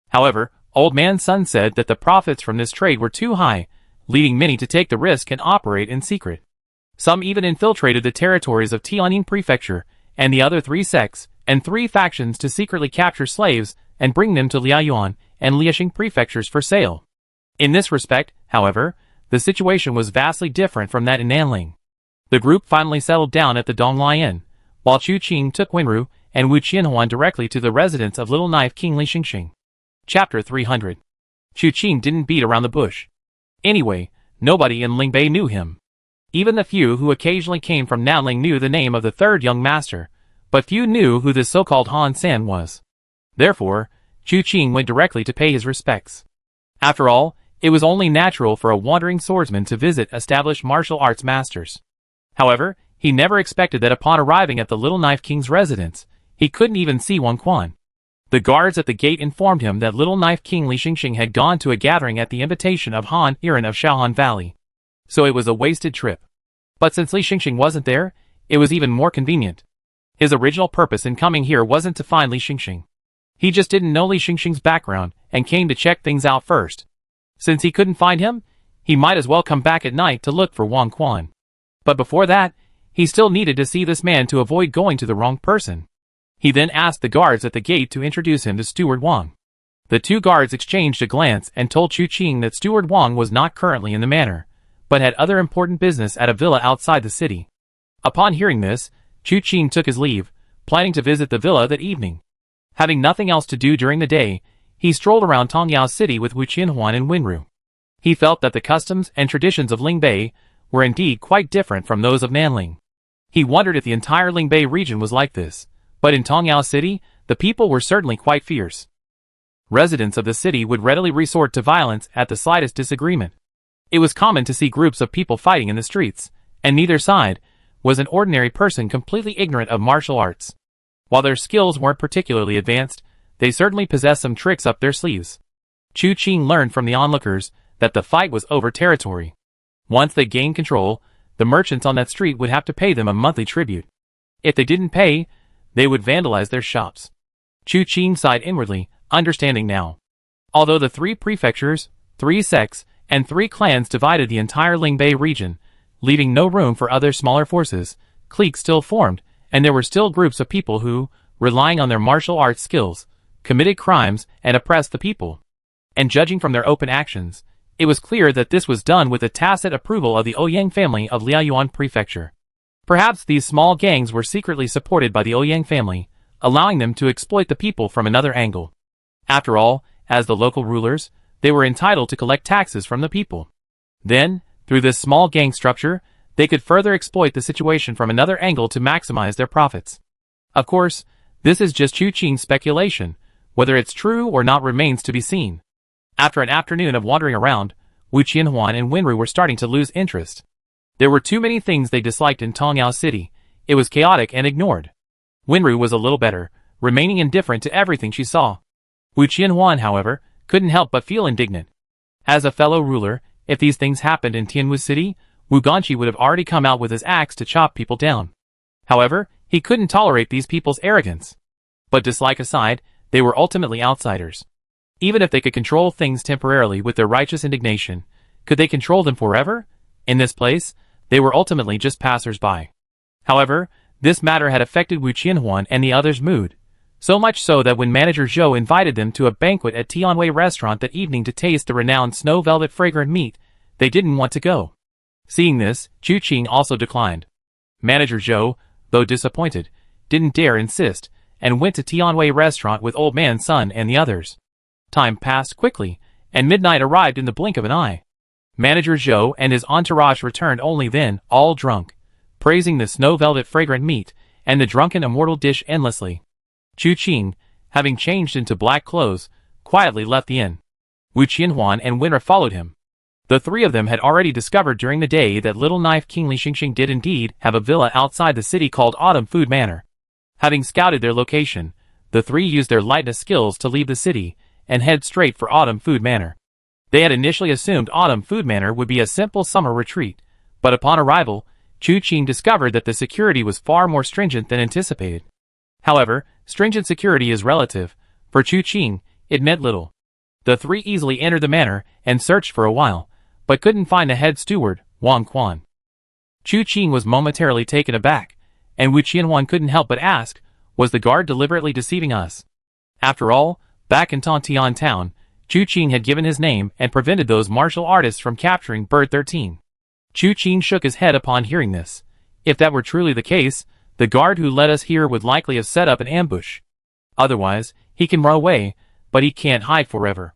However, Old Man Sun said that the profits from this trade were too high, leading many to take the risk and operate in secret. Some even infiltrated the territories of Tianjin Prefecture and the other 3 sects and 3 factions to secretly capture slaves and bring them to Liaoyuan and Liaoning prefectures for sale. In this respect, however, the situation was vastly different from that in Nanling. The group finally settled down at the Donglai Inn, while Chu Qing took Wenru and Wu Qianhuan directly to the residence of Little Knife King Li Xingxing. Chapter 300. Chu Qing didn't beat around the bush. Anyway, nobody in Lingbei knew him. Even the few who occasionally came from Nanling knew the name of the 3rd young master, but few knew who this so-called Han San was. Therefore, Chu Qing went directly to pay his respects. After all, it was only natural for a wandering swordsman to visit established martial arts masters. However, he never expected that upon arriving at the Little Knife King's residence, he couldn't even see Wang Quan. The guards at the gate informed him that Little Knife King Li Xingxing had gone to a gathering at the invitation of Han Iran of Shaohan Valley. So it was a wasted trip. But since Li Xingxing wasn't there, it was even more convenient. His original purpose in coming here wasn't to find Li Xingxing. He just didn't know Li Xingxing's background and came to check things out first. Since he couldn't find him, he might as well come back at night to look for Wang Quan. But before that, he still needed to see this man to avoid going to the wrong person. He then asked the guards at the gate to introduce him to Steward Wang. The 2 guards exchanged a glance and told Chu Qing that Steward Wang was not currently in the manor, but had other important business at a villa outside the city. Upon hearing this, Chu Qing took his leave, planning to visit the villa that evening. Having nothing else to do during the day, he strolled around Tongyao City with Wu Qianhuan and Wenru. He felt that the customs and traditions of Lingbei were indeed quite different from those of Nanling. He wondered if the entire Lingbei region was like this, but in Tongyao City, the people were certainly quite fierce. Residents of the city would readily resort to violence at the slightest disagreement. It was common to see groups of people fighting in the streets, and neither side was an ordinary person completely ignorant of martial arts. While their skills weren't particularly advanced, they certainly possessed some tricks up their sleeves. Chu Qing learned from the onlookers that the fight was over territory. Once they gained control, the merchants on that street would have to pay them a monthly tribute. If they didn't pay, they would vandalize their shops. Chu Qing sighed inwardly, understanding now. Although the 3 prefectures, 3 sects, and 3 clans divided the entire Lingbei region, leaving no room for other smaller forces, cliques still formed, and there were still groups of people who, relying on their martial arts skills, committed crimes and oppressed the people. And judging from their open actions, it was clear that this was done with the tacit approval of the Ouyang family of Liaoyuan Prefecture. Perhaps these small gangs were secretly supported by the Ouyang family, allowing them to exploit the people from another angle. After all, as the local rulers, they were entitled to collect taxes from the people. Then, through this small gang structure, they could further exploit the situation from another angle to maximize their profits. Of course, this is just Chu Qing's speculation. Whether it's true or not remains to be seen. After an afternoon of wandering around, Wu Qianhuan and Wenru were starting to lose interest. There were too many things they disliked in Tongyao City. It was chaotic and ignored. Wenru was a little better, remaining indifferent to everything she saw. Wu Qianhuan, however, couldn't help but feel indignant. As a fellow ruler, if these things happened in Tianwu City, Wu Ganqi would have already come out with his axe to chop people down. However, he couldn't tolerate these people's arrogance. But dislike aside, they were ultimately outsiders. Even if they could control things temporarily with their righteous indignation, could they control them forever? In this place, they were ultimately just passers-by. However, this matter had affected Wu Qianhuan and the others' mood, so much so that when manager Zhou invited them to a banquet at Tianwei restaurant that evening to taste the renowned snow velvet fragrant meat, they didn't want to go. Seeing this, Chu Qing also declined. Manager Zhou, though disappointed, didn't dare insist, and went to Tianwei restaurant with Old Man Sun and the others. Time passed quickly, and midnight arrived in the blink of an eye. Manager Zhou and his entourage returned only then, all drunk, praising the snow velvet fragrant meat and the drunken immortal dish endlessly. Chu Qing, having changed into black clothes, quietly left the inn. Wu Qianhuan and Winra followed him. The three of them had already discovered during the day that Little Knife King Li Xingxing did indeed have a villa outside the city called Autumn Food Manor. Having scouted their location, the three used their lightness skills to leave the city and head straight for Autumn Food Manor. They had initially assumed Autumn Food Manor would be a simple summer retreat, but upon arrival, Chu Qing discovered that the security was far more stringent than anticipated. However, stringent security is relative. For Chu Qing, it meant little. The three easily entered the manor and searched for a while, but couldn't find the head steward, Wang Quan. Chu Qing was momentarily taken aback, and Wu Qianhuan couldn't help but ask, was the guard deliberately deceiving us? After all, back in Tontian town, Chu Qing had given his name and prevented those martial artists from capturing Bird 13. Chu Qing shook his head upon hearing this. If that were truly the case, the guard who led us here would likely have set up an ambush. Otherwise, he can run away, but he can't hide forever.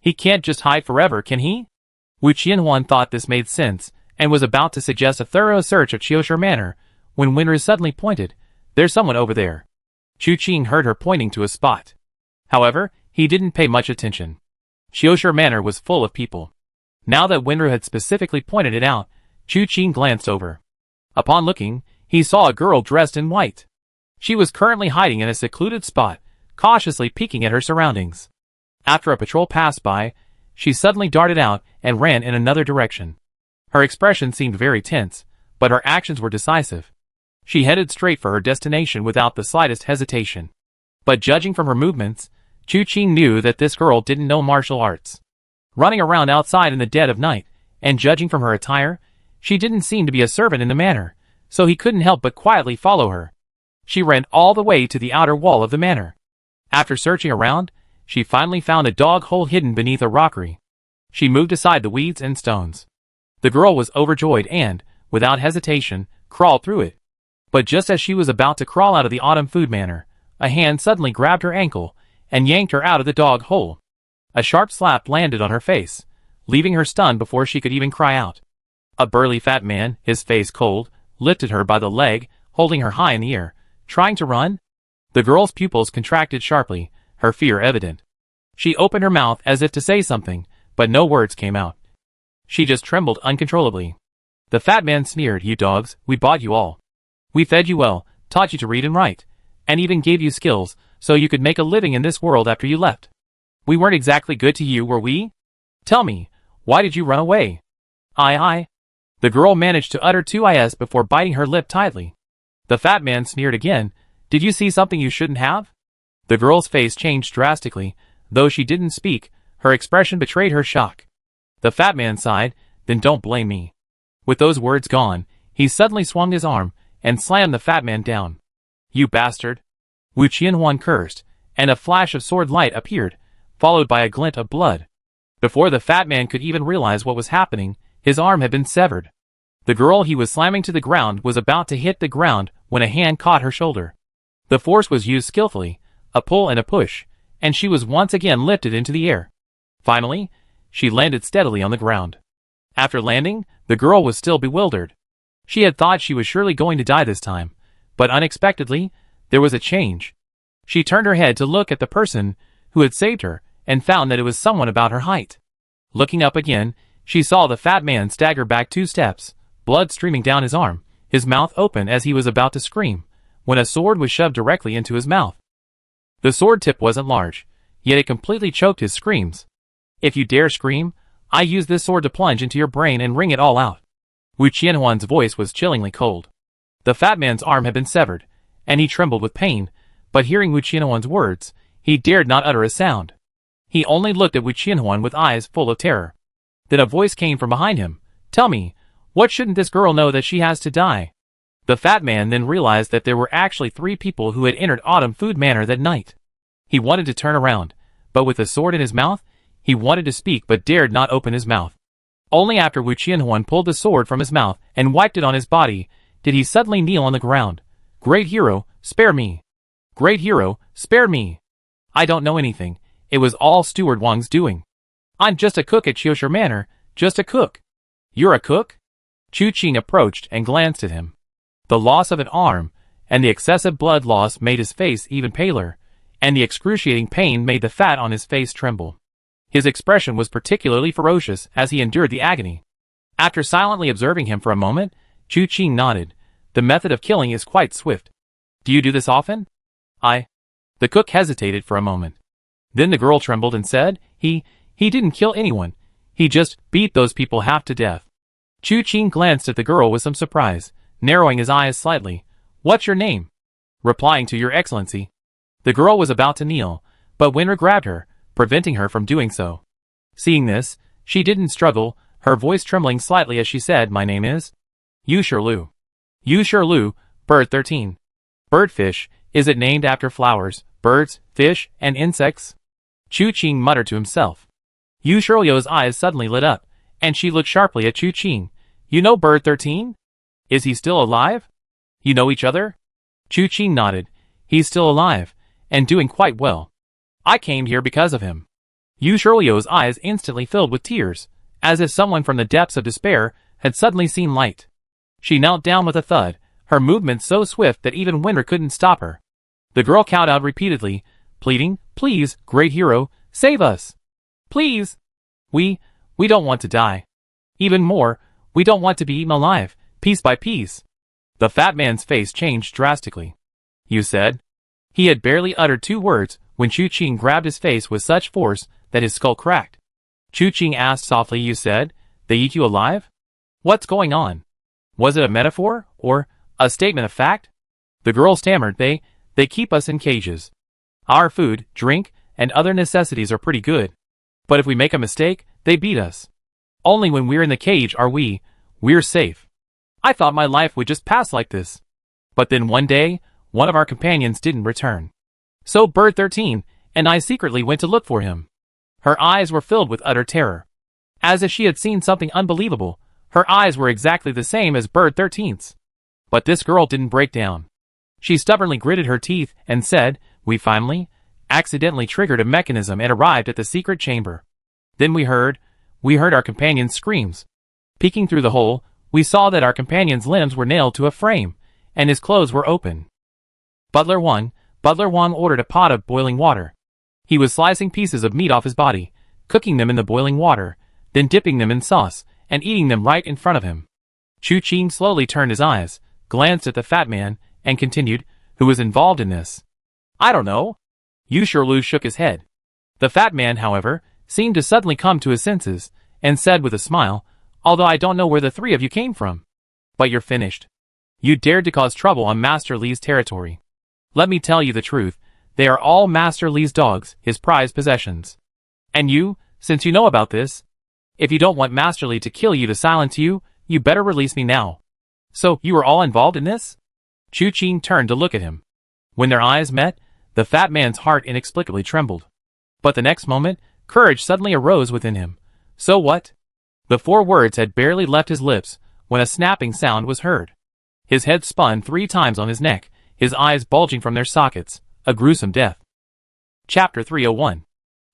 He can't just hide forever, can he? Wu Qianhuan thought this made sense, and was about to suggest a thorough search of Qiushi Manor, when Winra suddenly pointed, "There's someone over there." Chu Qing heard her pointing to a spot. However, he didn't pay much attention. Qiushi Manor was full of people. Now that Winra had specifically pointed it out, Chu Qing glanced over. Upon looking, he saw a girl dressed in white. She was currently hiding in a secluded spot, cautiously peeking at her surroundings. After a patrol passed by, she suddenly darted out and ran in another direction. Her expression seemed very tense, but her actions were decisive. She headed straight for her destination without the slightest hesitation. But judging from her movements, Chu Qing knew that this girl didn't know martial arts. Running around outside in the dead of night, and judging from her attire, she didn't seem to be a servant in the manor, so he couldn't help but quietly follow her. She ran all the way to the outer wall of the manor. After searching around, she finally found a dog hole hidden beneath a rockery. She moved aside the weeds and stones. The girl was overjoyed and, without hesitation, crawled through it. But just as she was about to crawl out of the Autumn Food Manor, a hand suddenly grabbed her ankle and yanked her out of the dog hole. A sharp slap landed on her face, leaving her stunned before she could even cry out. A burly fat man, his face cold, lifted her by the leg, holding her high in the air. Trying to run? The girl's pupils contracted sharply, her fear evident. She opened her mouth as if to say something, but no words came out. She just trembled uncontrollably. The fat man sneered, "You dogs, we bought you all. We fed you well, taught you to read and write, and even gave you skills so you could make a living in this world after you left. We weren't exactly good to you, were we? Tell me, why did you run away?" I. The girl managed to utter two Is before biting her lip tightly. The fat man sneered again, "Did you see something you shouldn't have?" The girl's face changed drastically. Though she didn't speak, her expression betrayed her shock. The fat man sighed, "Then don't blame me." With those words gone, he suddenly swung his arm and slammed the fat man down. "You bastard!" Wu Qianhuan cursed, and a flash of sword light appeared, followed by a glint of blood. Before the fat man could even realize what was happening, his arm had been severed. The girl he was slamming to the ground was about to hit the ground when a hand caught her shoulder. The force was used skillfully, a pull and a push, and she was once again lifted into the air. Finally, she landed steadily on the ground. After landing, the girl was still bewildered. She had thought she was surely going to die this time, but unexpectedly, there was a change. She turned her head to look at the person who had saved her, and found that it was someone about her height. Looking up again, she saw the fat man stagger back 2 steps, blood streaming down his arm, his mouth open as he was about to scream, when a sword was shoved directly into his mouth. The sword tip wasn't large, yet it completely choked his screams. "If you dare scream, I use this sword to plunge into your brain and wring it all out." Wu Qianhuan's voice was chillingly cold. The fat man's arm had been severed, and he trembled with pain, but hearing Wu Qianhuan's words, he dared not utter a sound. He only looked at Wu Qianhuan with eyes full of terror. Then a voice came from behind him. "Tell me, what shouldn't this girl know that she has to die?" The fat man then realized that there were actually 3 people who had entered Autumn Food Manor that night. He wanted to turn around, but with the sword in his mouth, he wanted to speak but dared not open his mouth. Only after Wu Qianhuan pulled the sword from his mouth and wiped it on his body, did he suddenly kneel on the ground. "Great hero, spare me! Great hero, spare me! I don't know anything. It was all Steward Wang's doing. I'm just a cook at Qiushi Manor, just a cook." "You're a cook?" Chu Qing approached and glanced at him. The loss of an arm, and the excessive blood loss made his face even paler. and the excruciating pain made the fat on his face tremble. His expression was particularly ferocious as he endured the agony. After silently observing him for a moment, Chu Qing nodded. The method of killing is quite swift. Do you do this often? The cook hesitated for a moment. Then the girl trembled and said, He didn't kill anyone. He just beat those people half to death. Chu Qing glanced at the girl with some surprise, narrowing his eyes slightly. What's your name? Replying to your excellency. The girl was about to kneel, but Winra grabbed her, preventing her from doing so. Seeing this, she didn't struggle, her voice trembling slightly as she said, My name is Yu Shirlu. Yu Shirlu, bird 13. Birdfish, is it named after flowers, birds, fish, and insects? Chu Qing muttered to himself. Yu Shirlu's eyes suddenly lit up, and she looked sharply at Chu Qing. You know bird 13? Is he still alive? You know each other? Chu Qing nodded. He's still alive, and doing quite well. I came here because of him. Yu Shirlu's eyes instantly filled with tears, as if someone from the depths of despair had suddenly seen light. She knelt down with a thud, her movements so swift that even Winra couldn't stop her. The girl called out repeatedly, pleading, Please, great hero, save us. Please. We don't want to die. Even more, we don't want to be eaten alive, piece by piece. The fat man's face changed drastically. You said? He had barely uttered 2 words when Chu Qing grabbed his face with such force that his skull cracked. Chu Qing asked softly, You said, they eat you alive? What's going on? Was it a metaphor, or a statement of fact? The girl stammered, They keep us in cages. Our food, drink, and other necessities are pretty good. But if we make a mistake, they beat us. Only when we're in the cage are we're safe. I thought my life would just pass like this. But then one day, one of our companions didn't return. So Bird 13 and I secretly went to look for him. Her eyes were filled with utter terror. As if she had seen something unbelievable, her eyes were exactly the same as Bird 13's. But this girl didn't break down. She stubbornly gritted her teeth and said, We finally, accidentally triggered a mechanism and arrived at the secret chamber. Then we heard our companion's screams. Peeking through the hole, we saw that our companion's limbs were nailed to a frame, and his clothes were open. Butler Wang ordered a pot of boiling water. He was slicing pieces of meat off his body, cooking them in the boiling water, then dipping them in sauce, and eating them right in front of him. Chu Qing slowly turned his eyes, glanced at the fat man, and continued, Who was involved in this? I don't know. Yu Shirlu shook his head. The fat man, however, seemed to suddenly come to his senses, and said with a smile, Although I don't know where the 3 of you came from. But you're finished. You dared to cause trouble on Master Li's territory. Let me tell you the truth, they are all Master Li's dogs, his prized possessions. And you, since you know about this, if you don't want Master Li to kill you to silence you, you better release me now. So, you are all involved in this? Chu Qing turned to look at him. When their eyes met, the fat man's heart inexplicably trembled. But the next moment, courage suddenly arose within him. So what? The 4 words had barely left his lips when a snapping sound was heard. His head spun 3 times on his neck, his eyes bulging from their sockets, a gruesome death. Chapter 301.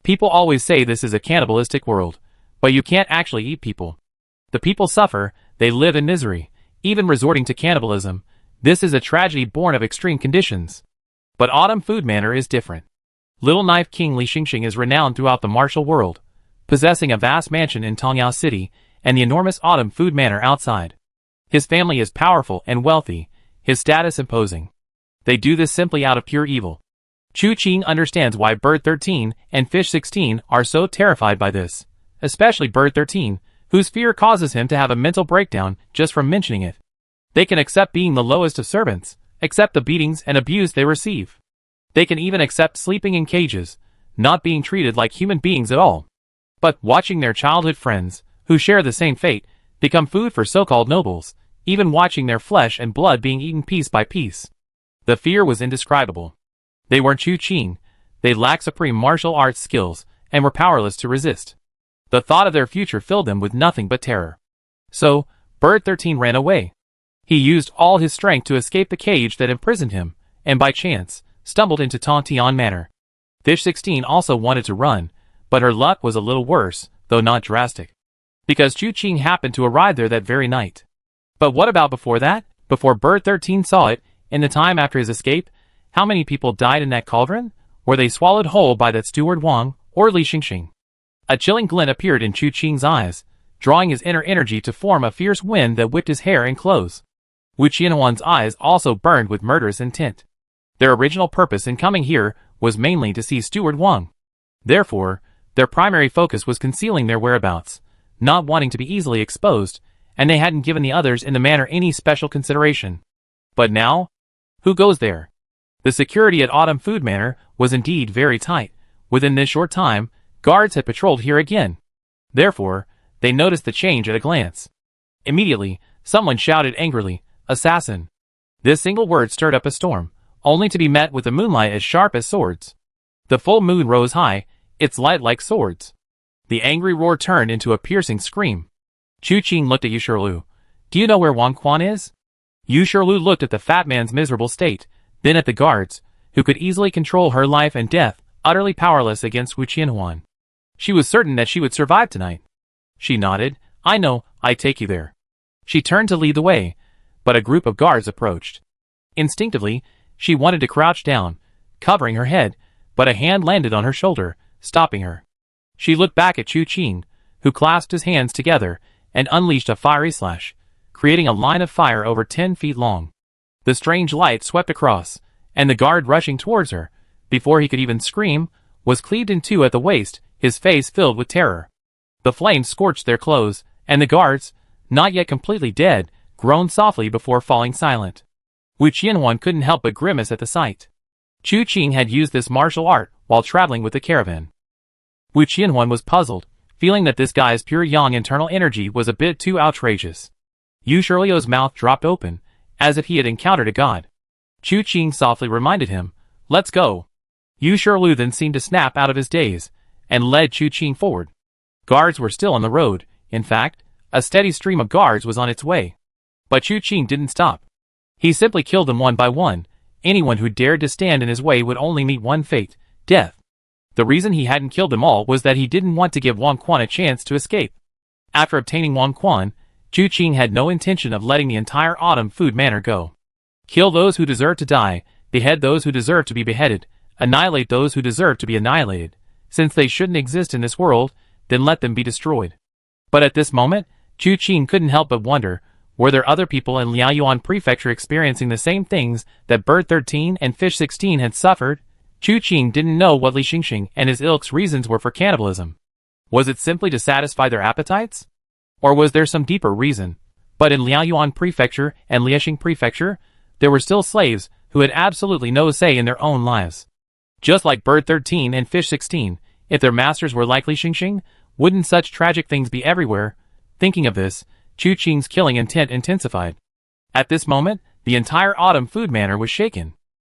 People always say this is a cannibalistic world, but you can't actually eat people. The people suffer, they live in misery, even resorting to cannibalism. This is a tragedy born of extreme conditions. But Autumn Food Manor is different. Little Knife King Li Xingxing is renowned throughout the martial world, possessing a vast mansion in Tongyao City and the enormous Autumn Food Manor outside. His family is powerful and wealthy, his status imposing. They do this simply out of pure evil. Chu Qing understands why Bird 13 and Fish 16 are so terrified by this, especially Bird 13, whose fear causes him to have a mental breakdown just from mentioning it. They can accept being the lowest of servants, accept the beatings and abuse they receive. They can even accept sleeping in cages, not being treated like human beings at all. But watching their childhood friends, who share the same fate, become food for so-called nobles, even watching their flesh and blood being eaten piece by piece. The fear was indescribable. They weren't Chu Qing, they lacked supreme martial arts skills, and were powerless to resist. The thought of their future filled them with nothing but terror. So, Bird 13 ran away. He used all his strength to escape the cage that imprisoned him, and by chance, stumbled into Tontian Manor. Fish 16 also wanted to run, but her luck was a little worse, though not drastic. Because Chu Qing happened to arrive there that very night. But what about before that? Before Bird 13 saw it, in the time after his escape, how many people died in that cauldron? were they swallowed whole by that steward Wang or Li Xingxing? A chilling glint appeared in Chu Qing's eyes, drawing his inner energy to form a fierce wind that whipped his hair and clothes. Wu Qianhuan's eyes also burned with murderous intent. Their original purpose in coming here was mainly to see Steward Wang. Therefore, their primary focus was concealing their whereabouts, not wanting to be easily exposed, and they hadn't given the others in the manor any special consideration. But now? Who goes there? The security at Autumn Food Manor was indeed very tight. Within this short time, guards had patrolled here again. Therefore, they noticed the change at a glance. Immediately, someone shouted angrily, "Assassin!" This single word stirred up a storm, only to be met with the moonlight as sharp as swords. The full moon rose high, its light like swords. The angry roar turned into a piercing scream. Chu Qing looked at Yu Shirlu. "Do you know where Wang Quan is?" Yu Shirlu looked at the fat man's miserable state, then at the guards, who could easily control her life and death, utterly powerless against Wu Qianhuan. She was certain that she would survive tonight. She nodded. "I know, I take you there." She turned to lead the way, but a group of guards approached. Instinctively, she wanted to crouch down, covering her head, but a hand landed on her shoulder, stopping her. She looked back at Chu Qing, who clasped his hands together and unleashed a fiery slash, creating a line of fire over 10 feet long. The strange light swept across, and the guard rushing towards her, before he could even scream, was cleaved in two at the waist, his face filled with terror. The flames scorched their clothes, and the guards, not yet completely dead, groaned softly before falling silent. Wu Qianhuan couldn't help but grimace at the sight. Chu Qing had used this martial art while traveling with the caravan. Wu Qianhuan was puzzled, feeling that this guy's pure yang internal energy was a bit too outrageous. Yu Shirliu's mouth dropped open, as if he had encountered a god. Chu Qing softly reminded him, "Let's go." Yu Shirliu then seemed to snap out of his daze, and led Chu Qing forward. Guards were still on the road. In fact, a steady stream of guards was on its way. But Chu Qing didn't stop. He simply killed them one by one. Anyone who dared to stand in his way would only meet one fate, death. The reason he hadn't killed them all was that he didn't want to give Wang Quan a chance to escape. After obtaining Wang Quan, Chu Qing had no intention of letting the entire Autumn Food Manor go. Kill those who deserve to die, behead those who deserve to be beheaded, annihilate those who deserve to be annihilated. Since they shouldn't exist in this world, then let them be destroyed. But at this moment, Chu Qing couldn't help but wonder, were there other people in Liaoyuan Prefecture experiencing the same things that Bird 13 and Fish 16 had suffered? Chu Qing didn't know what Li Xingxing and his ilk's reasons were for cannibalism. Was it simply to satisfy their appetites? Or was there some deeper reason? But in Liaoyuan Prefecture and Liexing Prefecture, there were still slaves who had absolutely no say in their own lives. Just like Bird 13 and Fish 16, if their masters were like Li Xingxing, wouldn't such tragic things be everywhere? Thinking of this, Chu Qing's killing intent intensified. At this moment, the entire Autumn Food Manor was shaken.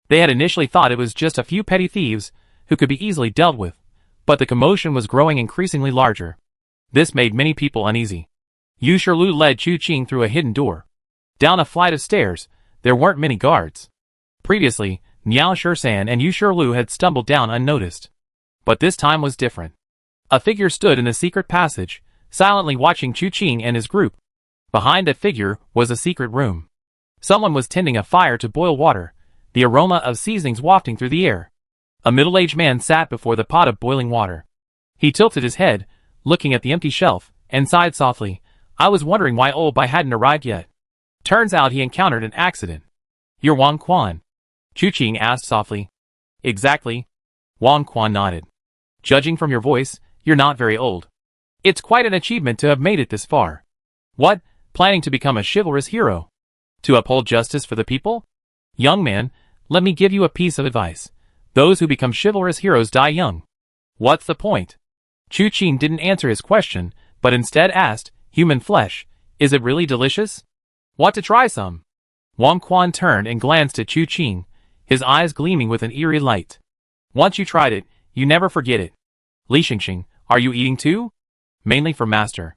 They had initially thought it was just a few petty thieves who could be easily dealt with, but the commotion was growing increasingly larger. This made many people uneasy. Yu Shirlu led Chu Qing through a hidden door. Down a flight of stairs, there weren't many guards. Previously, Niao Shisan and Yu Shirlu had stumbled down unnoticed. But this time was different. A figure stood in the secret passage, silently watching Chu Qing and his group. Behind that figure was a secret room. Someone was tending a fire to boil water, the aroma of seasonings wafting through the air. A middle-aged man sat before the pot of boiling water. He tilted his head, looking at the empty shelf, and sighed softly. "I was wondering why old Bai hadn't arrived yet. Turns out he encountered an accident." "You're Wang Quan?" Chu Qing asked softly. "Exactly." Wang Quan nodded. "Judging from your voice, you're not very old. It's quite an achievement to have made it this far. What, planning to become a chivalrous hero? To uphold justice for the people? Young man, let me give you a piece of advice. Those who become chivalrous heroes die young." "What's the point?" Chu Qing didn't answer his question, but instead asked, "Human flesh, is it really delicious? Want to try some?" Wang Quan turned and glanced at Chu Qing, his eyes gleaming with an eerie light. "Once you tried it, you never forget it. Li Xingxing, are you eating too?" "Mainly for master.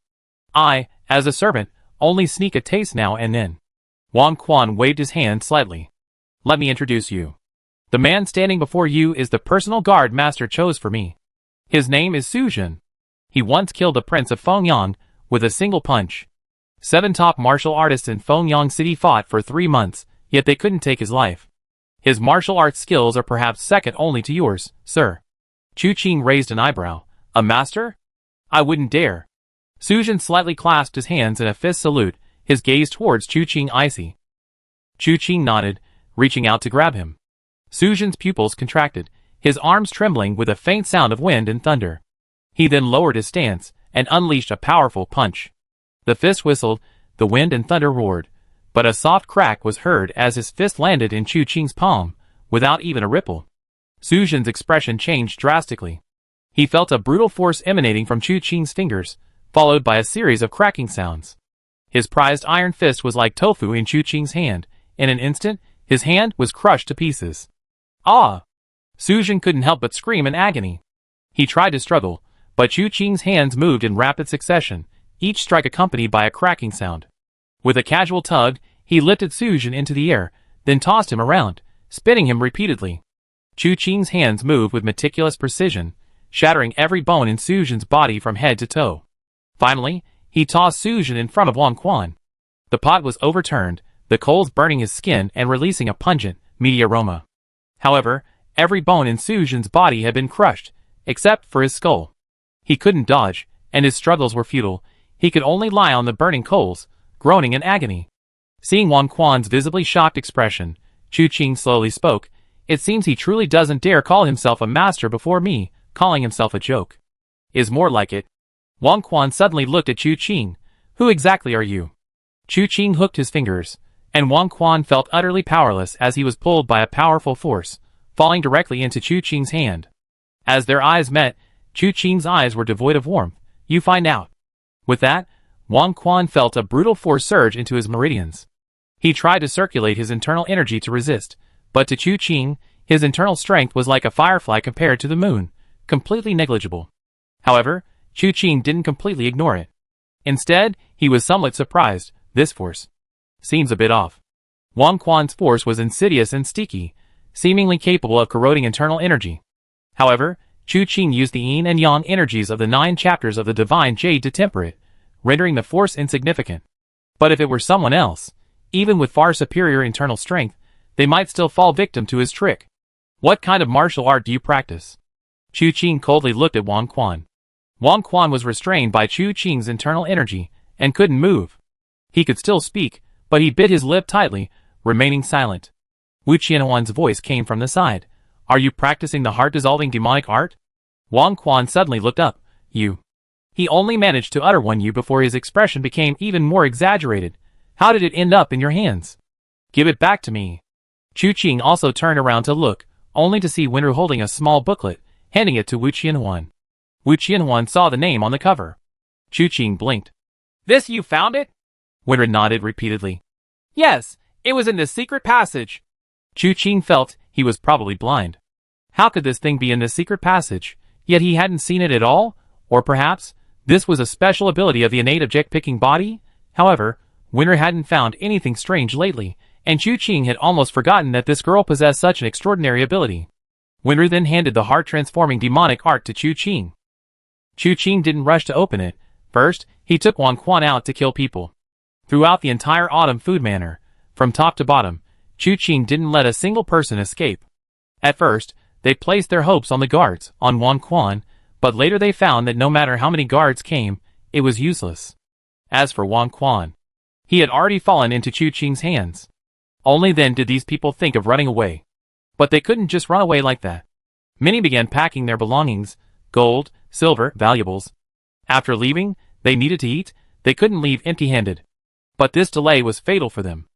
I, as a servant, only sneak a taste now and then." Wang Quan waved his hand slightly. "Let me introduce you. The man standing before you is the personal guard master chose for me. His name is Su Jin. He once killed the prince of Fengyang with a single punch. 7 top martial artists in Fengyang City fought for 3 months, yet they couldn't take his life. His martial arts skills are perhaps second only to yours, sir. Chu Qing raised an eyebrow. A master? I wouldn't dare. Sujin slightly clasped his hands in a fist salute, his gaze towards Chu Qing icy. Chu Qing nodded, reaching out to grab him. Sujin's pupils contracted, his arms trembling with a faint sound of wind and thunder. He then lowered his stance and unleashed a powerful punch. The fist whistled, the wind and thunder roared, but a soft crack was heard as his fist landed in Chu Qing's palm, without even a ripple. Sujin's expression changed drastically. He felt a brutal force emanating from Chu Qing's fingers, followed by a series of cracking sounds. His prized iron fist was like tofu in Chu Qing's hand. In an instant, his hand was crushed to pieces. Ah! Sujin couldn't help but scream in agony. He tried to struggle, but Chu Qing's hands moved in rapid succession, each strike accompanied by a cracking sound. With a casual tug, he lifted Sujin into the air, then tossed him around, spinning him repeatedly. Chu Qing's hands moved with meticulous precision, shattering every bone in Sujin's body from head to toe. Finally, he tossed Sujin in front of Wang Quan. The pot was overturned, the coals burning his skin and releasing a pungent, meaty aroma. However, every bone in Sujin's body had been crushed, except for his skull. He couldn't dodge, and his struggles were futile. He could only lie on the burning coals, groaning in agony. Seeing Wang Quan's visibly shocked expression, Chu Qing slowly spoke. It seems he truly doesn't dare call himself a master before me, calling himself a joke. Is more like it. Wang Quan suddenly looked at Chu Qing. Who exactly are you? Chu Qing hooked his fingers, and Wang Quan felt utterly powerless as he was pulled by a powerful force, falling directly into Chu Qing's hand. As their eyes met, Chu Qing's eyes were devoid of warmth. You find out. With that, Wang Quan felt a brutal force surge into his meridians. He tried to circulate his internal energy to resist, but to Chu Qing, his internal strength was like a firefly compared to the moon, completely negligible. However, Chu Qing didn't completely ignore it. Instead, he was somewhat surprised. This force seems a bit off. Wang Quan's force was insidious and sticky, seemingly capable of corroding internal energy. However, Chu Qing used the yin and yang energies of the 9 chapters of the divine jade to temper it, rendering the force insignificant. But if it were someone else, even with far superior internal strength, they might still fall victim to his trick. What kind of martial art do you practice? Chu Qing coldly looked at Wang Quan. Wang Quan was restrained by Chu Qing's internal energy and couldn't move. He could still speak, but he bit his lip tightly, remaining silent. Wu Qianhuan's voice came from the side. Are you practicing the heart-dissolving demonic art? Wang Quan suddenly looked up. You. He only managed to utter one "you" before his expression became even more exaggerated. How did it end up in your hands? Give it back to me. Chu Qing also turned around to look, only to see Wenru holding a small booklet, handing it to Wu Qianhuan. Wu Qianhuan saw the name on the cover. Chu Qing blinked. This you found it? Wenru nodded repeatedly. Yes, it was in this secret passage. Chu Qing felt he was probably blind. How could this thing be in this secret passage, yet he hadn't seen it at all? Or perhaps, this was a special ability of the innate object-picking body? However, Wenru hadn't found anything strange lately, and Chu Qing had almost forgotten that this girl possessed such an extraordinary ability. Wenru then handed the heart-transforming demonic art to Chu Qing. Chu Qing didn't rush to open it. First, he took Wang Quan out to kill people. Throughout the entire Autumn Food Manor, from top to bottom, Chu Qing didn't let a single person escape. At first, they placed their hopes on the guards, on Wang Quan, but later they found that no matter how many guards came, it was useless. As for Wang Quan, he had already fallen into Chu Qing's hands. Only then did these people think of running away. But they couldn't just run away like that. Many began packing their belongings, gold, silver, valuables. After leaving, they needed to eat. They couldn't leave empty-handed. But this delay was fatal for them.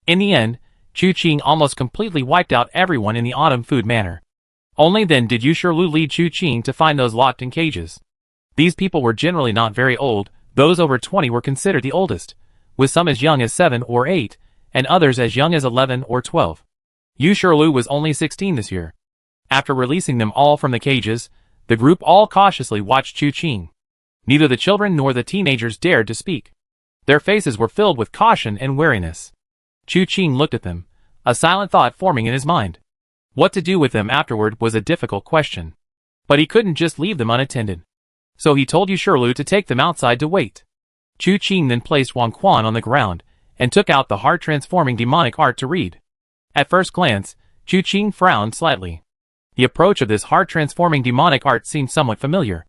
In the end, Chu Qing almost completely wiped out everyone in the Autumn Food Manor. Only then did Yushirlu lead Chu Qing to find those locked in cages. These people were generally not very old. Those over 20 were considered the oldest, with some as young as 7 or 8, and others as young as 11 or 12. Yushirlu was only 16 this year. After releasing them all from the cages, the group all cautiously watched Chu Qing. Neither the children nor the teenagers dared to speak. Their faces were filled with caution and wariness. Chu Qing looked at them, a silent thought forming in his mind. What to do with them afterward was a difficult question. But he couldn't just leave them unattended. So he told Yushirlu to take them outside to wait. Chu Qing then placed Wang Quan on the ground, and took out the heart-transforming demonic art to read. At first glance, Chu Qing frowned slightly. The approach of this heart-transforming demonic art seemed somewhat familiar.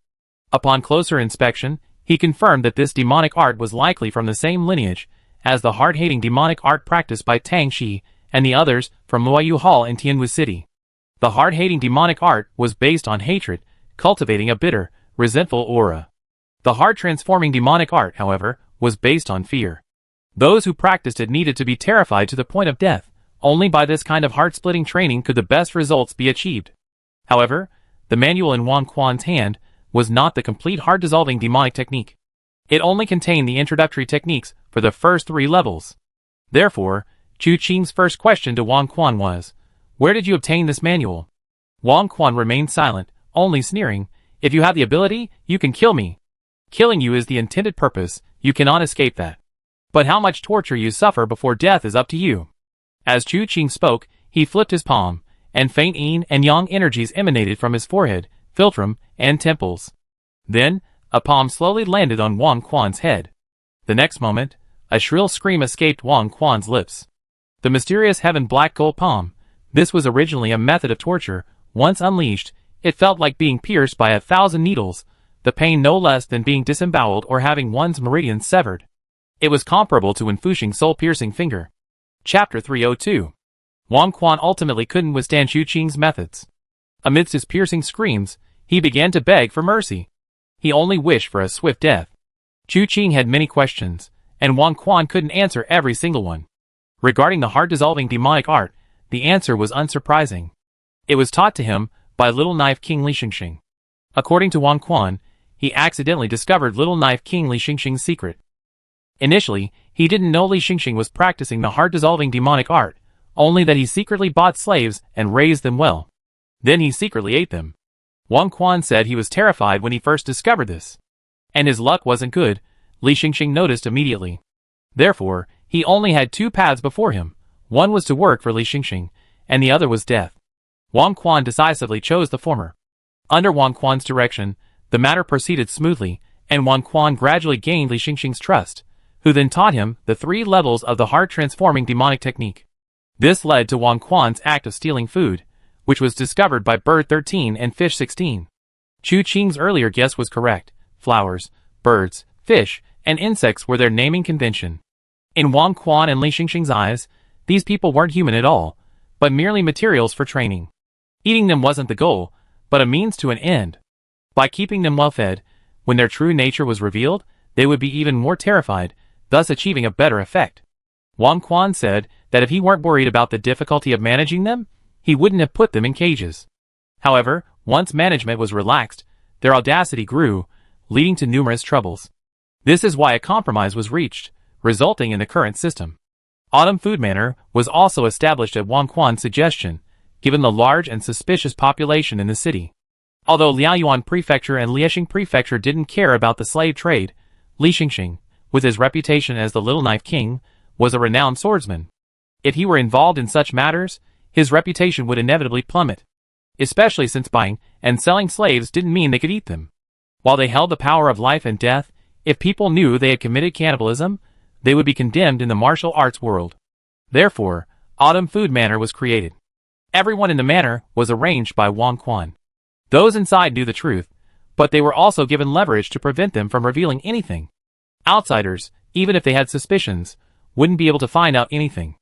Upon closer inspection, he confirmed that this demonic art was likely from the same lineage as the heart-hating demonic art practiced by Tang Shi and the others from Luoyu Hall in Tianwu City. The heart-hating demonic art was based on hatred, cultivating a bitter, resentful aura. The heart-transforming demonic art, however, was based on fear. Those who practiced it needed to be terrified to the point of death. Only by this kind of heart-splitting training could the best results be achieved. However, the manual in Wang Quan's hand was not the complete heart-dissolving demonic technique. It only contained the introductory techniques for the first 3 levels. Therefore, Chu Qing's first question to Wang Quan was, "Where did you obtain this manual?" Wang Quan remained silent, only sneering, "If you have the ability, you can kill me. Killing you is the intended purpose, you cannot escape that. But how much torture you suffer before death is up to you." As Chu Qing spoke, he flipped his palm, and faint yin and yang energies emanated from his forehead, philtrum, and temples. Then, a palm slowly landed on Wang Quan's head. The next moment, a shrill scream escaped Wang Quan's lips. The mysterious heaven black gold palm. This was originally a method of torture. Once unleashed, it felt like being pierced by 1,000 needles, the pain no less than being disemboweled or having one's meridians severed. It was comparable to Fuxing's soul-piercing finger. Chapter 302. Wang Quan ultimately couldn't withstand Chu Qing's methods. Amidst his piercing screams, he began to beg for mercy. He only wished for a swift death. Chu Qing had many questions, and Wang Quan couldn't answer every single one. Regarding the heart-dissolving demonic art, the answer was unsurprising. It was taught to him by Little Knife King Li Xingxing. According to Wang Quan, he accidentally discovered Little Knife King Li Xingxing's secret. Initially, he didn't know Li Xingxing was practicing the heart-dissolving demonic art, only that he secretly bought slaves and raised them well. Then he secretly ate them. Wang Quan said he was terrified when he first discovered this. And his luck wasn't good, Li Xingxing noticed immediately. Therefore, he only had 2 paths before him. One was to work for Li Xingxing, and the other was death. Wang Quan decisively chose the former. Under Wang Quan's direction, the matter proceeded smoothly, and Wang Quan gradually gained Li Xingxing's trust, who then taught him the 3 levels of the heart-transforming demonic technique. This led to Wang Quan's act of stealing food, which was discovered by Bird 13 and Fish 16. Chu Qing's earlier guess was correct. Flowers, birds, fish, and insects were their naming convention. In Wang Quan and Li Xingxing's eyes, these people weren't human at all, but merely materials for training. Eating them wasn't the goal, but a means to an end. By keeping them well fed, when their true nature was revealed, they would be even more terrified, thus achieving a better effect. Wang Quan said that if he weren't worried about the difficulty of managing them, he wouldn't have put them in cages. However, once management was relaxed, their audacity grew, leading to numerous troubles. This is why a compromise was reached, resulting in the current system. Autumn Food Manor was also established at Wang Quan's suggestion, given the large and suspicious population in the city. Although Liaoyuan Prefecture and Liexing Prefecture didn't care about the slave trade, Li Xingxing, with his reputation as the Little Knife King, was a renowned swordsman. If he were involved in such matters, his reputation would inevitably plummet. Especially since buying and selling slaves didn't mean they could eat them. While they held the power of life and death, if people knew they had committed cannibalism, they would be condemned in the martial arts world. Therefore, Autumn Food Manor was created. Everyone in the manor was arranged by Wang Quan. Those inside knew the truth, but they were also given leverage to prevent them from revealing anything. Outsiders, even if they had suspicions, wouldn't be able to find out anything.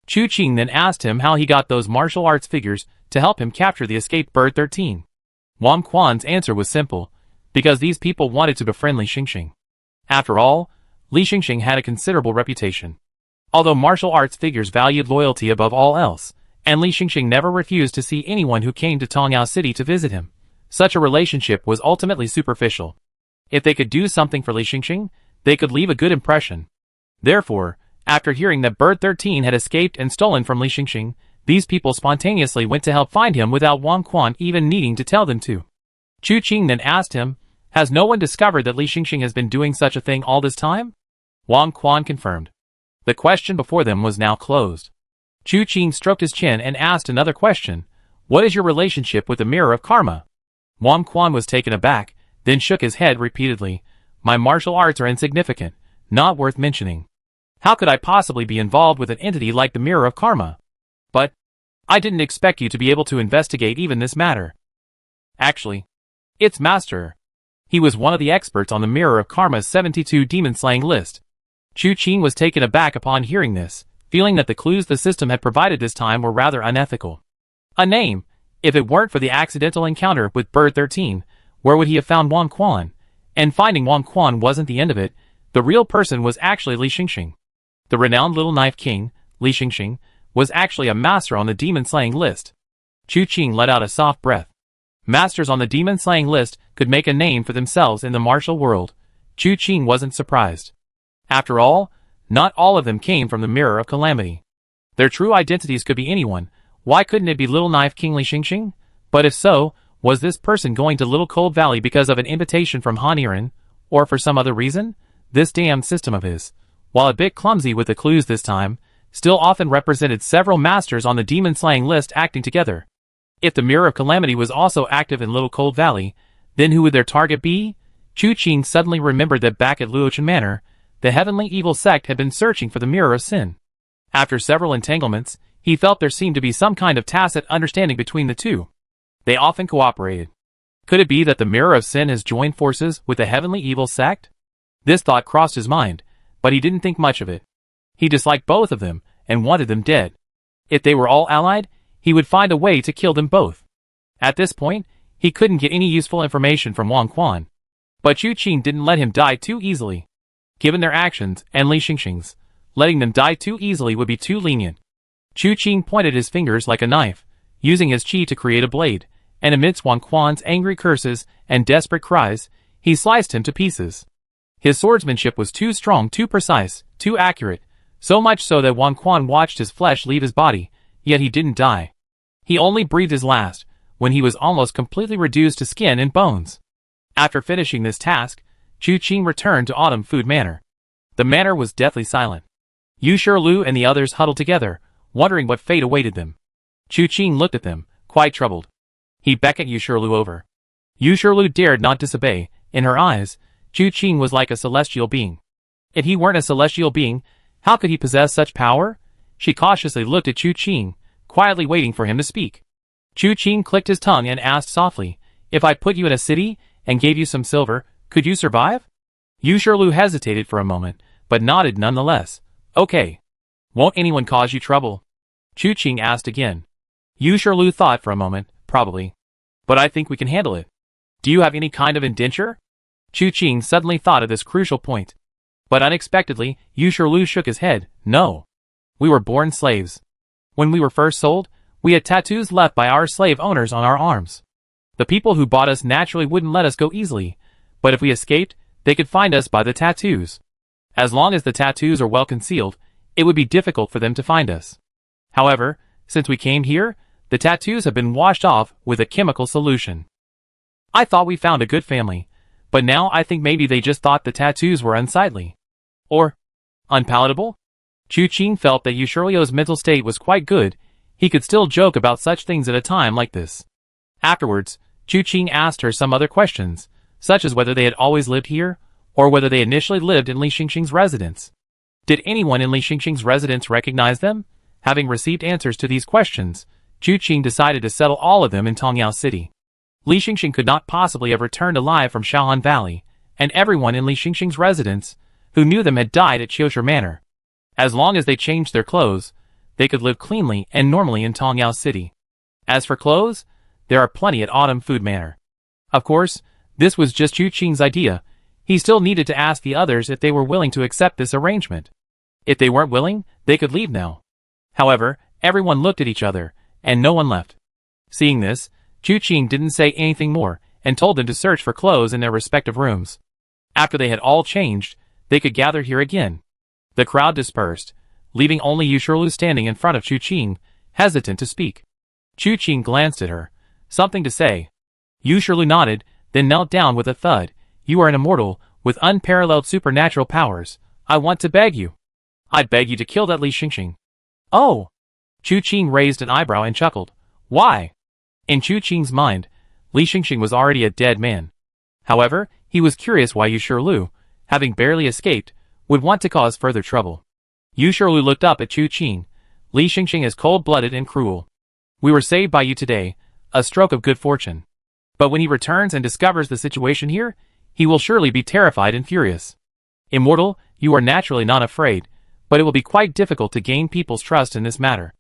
Chu Qing then asked him how he got those martial arts figures to help him capture the escaped Bird 13. Wang Quan's answer was simple, because these people wanted to befriend Li Xingxing. After all, Li Xingxing had a considerable reputation. Although martial arts figures valued loyalty above all else, and Li Xingxing never refused to see anyone who came to Tongyao City to visit him, such a relationship was ultimately superficial. If they could do something for Li Xingxing, they could leave a good impression. Therefore, after hearing that Bird 13 had escaped and stolen from Li Xingxing, these people spontaneously went to help find him without Wang Quan even needing to tell them to. Chu Qing then asked him, "Has no one discovered that Li Xingxing has been doing such a thing all this time?" Wang Quan confirmed. The question before them was now closed. Chu Qing stroked his chin and asked another question. "What is your relationship with the Mirror of Karma?" Wang Quan was taken aback, then shook his head repeatedly. "My martial arts are insignificant, not worth mentioning. How could I possibly be involved with an entity like the Mirror of Karma?" "But I didn't expect you to be able to investigate even this matter. Actually, it's Master. He was one of the experts on the Mirror of Karma's 72 demon-slaying list. Chu Qing was taken aback upon hearing this, feeling that the clues the system had provided this time were rather unethical. A name. If it weren't for the accidental encounter with Bird 13, where would he have found Wang Quan? And finding Wang Quan wasn't the end of it. The real person was actually Li Xingxing. The renowned Little Knife King, Li Xingxing, was actually a master on the demon-slaying list. Chu Qing let out a soft breath. Masters on the demon-slaying list could make a name for themselves in the martial world. Chu Qing wasn't surprised. After all, not all of them came from the Mirror of Calamity. Their true identities could be anyone. Why couldn't it be Little Knife King Li Xingxing? But if so, was this person going to Little Cold Valley because of an invitation from Han Iren, or for some other reason? This damn system of his, while a bit clumsy with the clues this time, still often represented several masters on the demon-slaying list acting together. If the Mirror of Calamity was also active in Little Cold Valley, then who would their target be? Chu Qing suddenly remembered that back at Luochen Manor, the heavenly evil sect had been searching for the Mirror of Sin. After several entanglements, he felt there seemed to be some kind of tacit understanding between the two. They often cooperated. Could it be that the Mirror of Sin has joined forces with the heavenly evil sect? This thought crossed his mind, but he didn't think much of it. He disliked both of them, and wanted them dead. If they were all allied, he would find a way to kill them both. At this point, he couldn't get any useful information from Wang Quan. But Chu Qing didn't let him die too easily. Given their actions, and Li Xingxing's, letting them die too easily would be too lenient. Chu Qing pointed his fingers like a knife, using his qi to create a blade, and amidst Wang Quan's angry curses and desperate cries, he sliced him to pieces. His swordsmanship was too strong, too precise, too accurate, so much so that Wang Quan watched his flesh leave his body, yet he didn't die. He only breathed his last, when he was almost completely reduced to skin and bones. After finishing this task, Chu Qing returned to Autumn Food Manor. The manor was deathly silent. Yu Shirlu and the others huddled together, wondering what fate awaited them. Chu Qing looked at them, quite troubled. He beckoned Yu Shirlu over. Yu Shirlu dared not disobey. In her eyes, Chu Qing was like a celestial being. If he weren't a celestial being, how could he possess such power? She cautiously looked at Chu Qing, quietly waiting for him to speak. Chu Qing clicked his tongue and asked softly, "If I put you in a city, and gave you some silver, could you survive?" Yu Shirlu hesitated for a moment, but nodded nonetheless. "Okay. Won't anyone cause you trouble?" Chu Qing asked again. Yu Shirlu thought for a moment, "Probably. But I think we can handle it. Do you have any kind of indenture?" Chu Qing suddenly thought of this crucial point. But unexpectedly, Yu Shirlu shook his head. "No. We were born slaves. When we were first sold, we had tattoos left by our slave owners on our arms. The people who bought us naturally wouldn't let us go easily, but if we escaped, they could find us by the tattoos. As long as the tattoos are well concealed, it would be difficult for them to find us. However, since we came here, the tattoos have been washed off with a chemical solution. I thought we found a good family, but now I think maybe they just thought the tattoos were unsightly. Or unpalatable?" Chu Qing felt that Yu Shirlu's mental state was quite good. He could still joke about such things at a time like this. Afterwards, Chu Qing asked her some other questions, such as whether they had always lived here, or whether they initially lived in Li Xingxing's residence. Did anyone in Li Xingxing's residence recognize them? Having received answers to these questions, Chu Qing decided to settle all of them in Tongyao City. Li Xingxing could not possibly have returned alive from Shaohan Valley, and everyone in Li Xingxing's residence who knew them had died at Qiushi Manor. As long as they changed their clothes, they could live cleanly and normally in Tongyao City. As for clothes, there are plenty at Autumn Food Manor. Of course, this was just Chu Qing's idea. He still needed to ask the others if they were willing to accept this arrangement. If they weren't willing, they could leave now. However, everyone looked at each other, and no one left. Seeing this, Chu Qing didn't say anything more, and told them to search for clothes in their respective rooms. After they had all changed, they could gather here again. The crowd dispersed, leaving only Yu Shirlu standing in front of Chu Qing, hesitant to speak. Chu Qing glanced at her, something to say. Yu Shirlu nodded, then knelt down with a thud. "You are an immortal, with unparalleled supernatural powers. I want to beg you. I'd beg you to kill that Li Xingxing." "Oh!" Chu Qing raised an eyebrow and chuckled. "Why?" In Chu Qing's mind, Li Xingxing was already a dead man. However, he was curious why Yu Shirlu, having barely escaped, would want to cause further trouble. Yu Shirlu looked up at Chu Qing. "Li Xingxing is cold-blooded and cruel. We were saved by you today, a stroke of good fortune. But when he returns and discovers the situation here, he will surely be terrified and furious. Immortal, you are naturally not afraid, but it will be quite difficult to gain people's trust in this matter.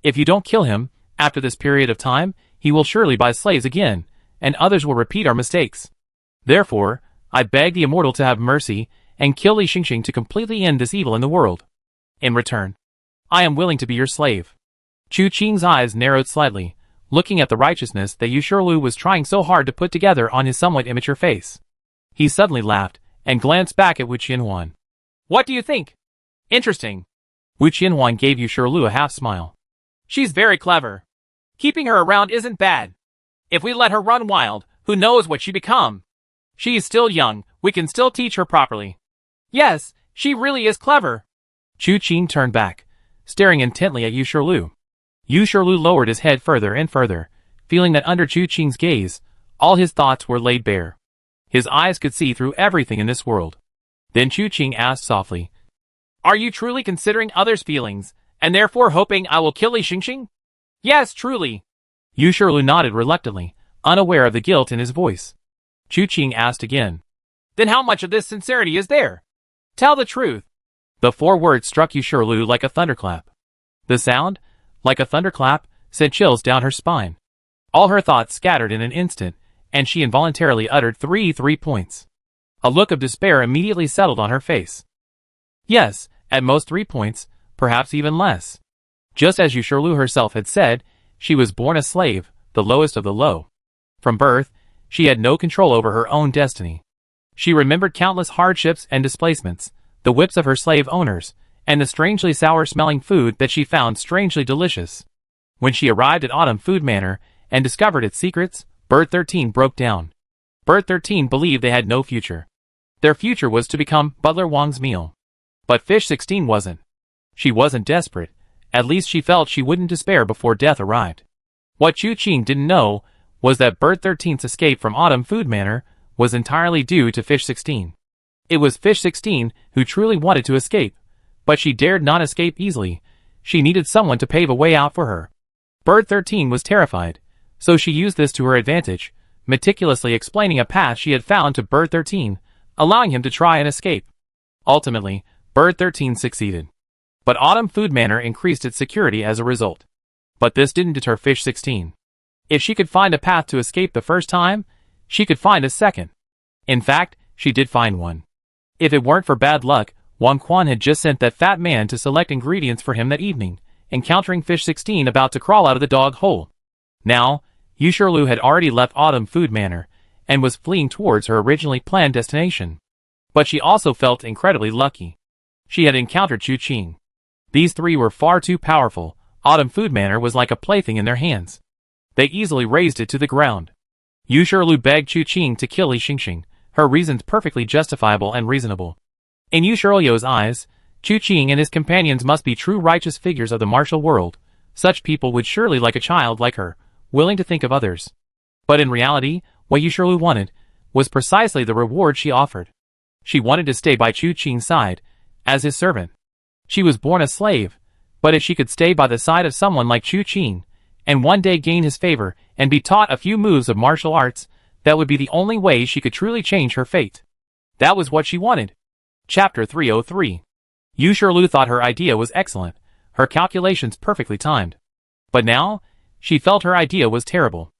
If you don't kill him, after this period of time, he will surely buy slaves again, and others will repeat our mistakes. Therefore, I beg the Immortal to have mercy and kill Li Xingxing to completely end this evil in the world. In return, I am willing to be your slave. Chu Qing's eyes narrowed slightly, looking at the righteousness that Yu Shirlu was trying so hard to put together on his somewhat immature face. He suddenly laughed and glanced back at Wu Qianhuan. What do you think? Interesting. Wu Qianhuan gave Yu Shirlu a half smile. She's very clever. Keeping her around isn't bad. If we let her run wild, who knows what she'd become? She is still young, we can still teach her properly. Yes, she really is clever. Chu Qing turned back, staring intently at Yu Shirlu. Yu Shirlu lowered his head further and further, feeling that under Chu Qing's gaze, all his thoughts were laid bare. His eyes could see through everything in this world. Then Chu Qing asked softly, Are you truly considering others' feelings, and therefore hoping I will kill Li Xingxing? Yes, truly. Yu Shirlu nodded reluctantly, unaware of the guilt in his voice. Chu Qing asked again, Then how much of this sincerity is there? Tell the truth. The 4 words struck Yu Shirlu like a thunderclap. The sound, like a thunderclap, sent chills down her spine. All her thoughts scattered in an instant, and she involuntarily uttered 3 points. A look of despair immediately settled on her face. Yes, at most 3 points, perhaps even less. Just as Yu Shirlu herself had said, she was born a slave, the lowest of the low. From birth, she had no control over her own destiny. She remembered countless hardships and displacements, the whips of her slave owners, and the strangely sour-smelling food that she found strangely delicious. When she arrived at Autumn Food Manor and discovered its secrets, Bird 13 broke down. Bird 13 believed they had no future. Their future was to become Butler Wang's meal. But Fish 16 wasn't. She wasn't desperate. At least she felt she wouldn't despair before death arrived. What Chu Qing didn't know was that Bird 13's escape from Autumn Food Manor was entirely due to Fish 16. It was Fish 16 who truly wanted to escape, but she dared not escape easily. She needed someone to pave a way out for her. Bird 13 was terrified, so she used this to her advantage, meticulously explaining a path she had found to Bird 13, allowing him to try and escape. Ultimately, Bird 13 succeeded. But Autumn Food Manor increased its security as a result. But this didn't deter Fish 16. If she could find a path to escape the first time, she could find a second. In fact, she did find one. If it weren't for bad luck, Wang Quan had just sent that fat man to select ingredients for him that evening, encountering Fish 16 about to crawl out of the dog hole. Now, Yu Shirlu had already left Autumn Food Manor, and was fleeing towards her originally planned destination. But she also felt incredibly lucky. She had encountered Chu Qing. These 3 were far too powerful. Autumn Food Manor was like a plaything in their hands. They easily razed it to the ground. Yu Shirlu begged Chu Qing to kill Li Xingxing, her reasons perfectly justifiable and reasonable. In Yu Shirlu's eyes, Chu Qing and his companions must be true righteous figures of the martial world. Such people would surely like a child like her, willing to think of others. But in reality, what Yu Shirlu wanted was precisely the reward she offered. She wanted to stay by Chu Qing's side, as his servant. She was born a slave, but if she could stay by the side of someone like Chu Qing, and one day gain his favor and be taught a few moves of martial arts, that would be the only way she could truly change her fate. That was what she wanted. Chapter 303. Yu Shirlu thought her idea was excellent, her calculations perfectly timed. But now, she felt her idea was terrible.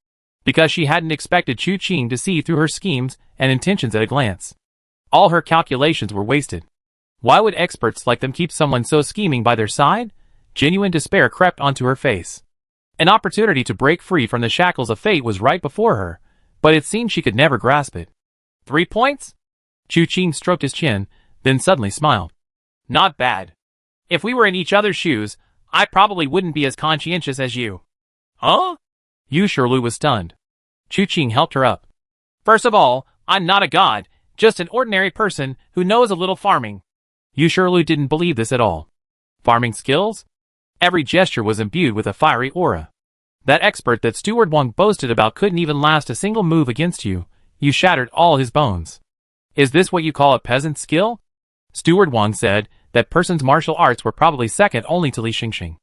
Because she hadn't expected Chu Qing to see through her schemes and intentions at a glance. All her calculations were wasted. Why would experts like them keep someone so scheming by their side? Genuine despair crept onto her face. An opportunity to break free from the shackles of fate was right before her, but it seemed she could never grasp it. 3 points? Chu Qing stroked his chin, then suddenly smiled. Not bad. If we were in each other's shoes, I probably wouldn't be as conscientious as you. Huh? Yu Shirlu was stunned. Chu Qing helped her up. First of all, I'm not a god, just an ordinary person who knows a little farming. Yu Shirlu didn't believe this at all. Farming skills? Every gesture was imbued with a fiery aura. That expert that Steward Wang boasted about couldn't even last a single move against you. You shattered all his bones. Is this what you call a peasant skill? Steward Wang said that person's martial arts were probably second only to Li Xingxing.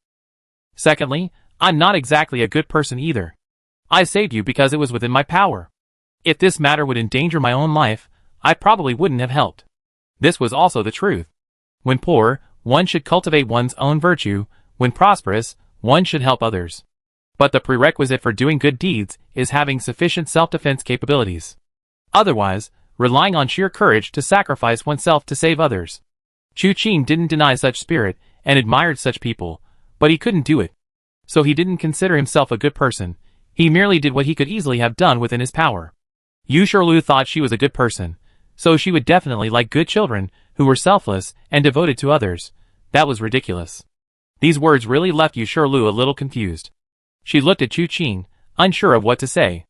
Secondly, I'm not exactly a good person either. I saved you because it was within my power. If this matter would endanger my own life, I probably wouldn't have helped. This was also the truth. When poor, one should cultivate one's own virtue. When prosperous, one should help others. But the prerequisite for doing good deeds is having sufficient self-defense capabilities. Otherwise, relying on sheer courage to sacrifice oneself to save others. Chu Qing didn't deny such spirit and admired such people, but he couldn't do it. So he didn't consider himself a good person. He merely did what he could easily have done within his power. Yu Shirlu thought she was a good person, so she would definitely like good children who were selfless and devoted to others. That was ridiculous. These words really left Yu Shirlu a little confused. She looked at Chu Qing, unsure of what to say.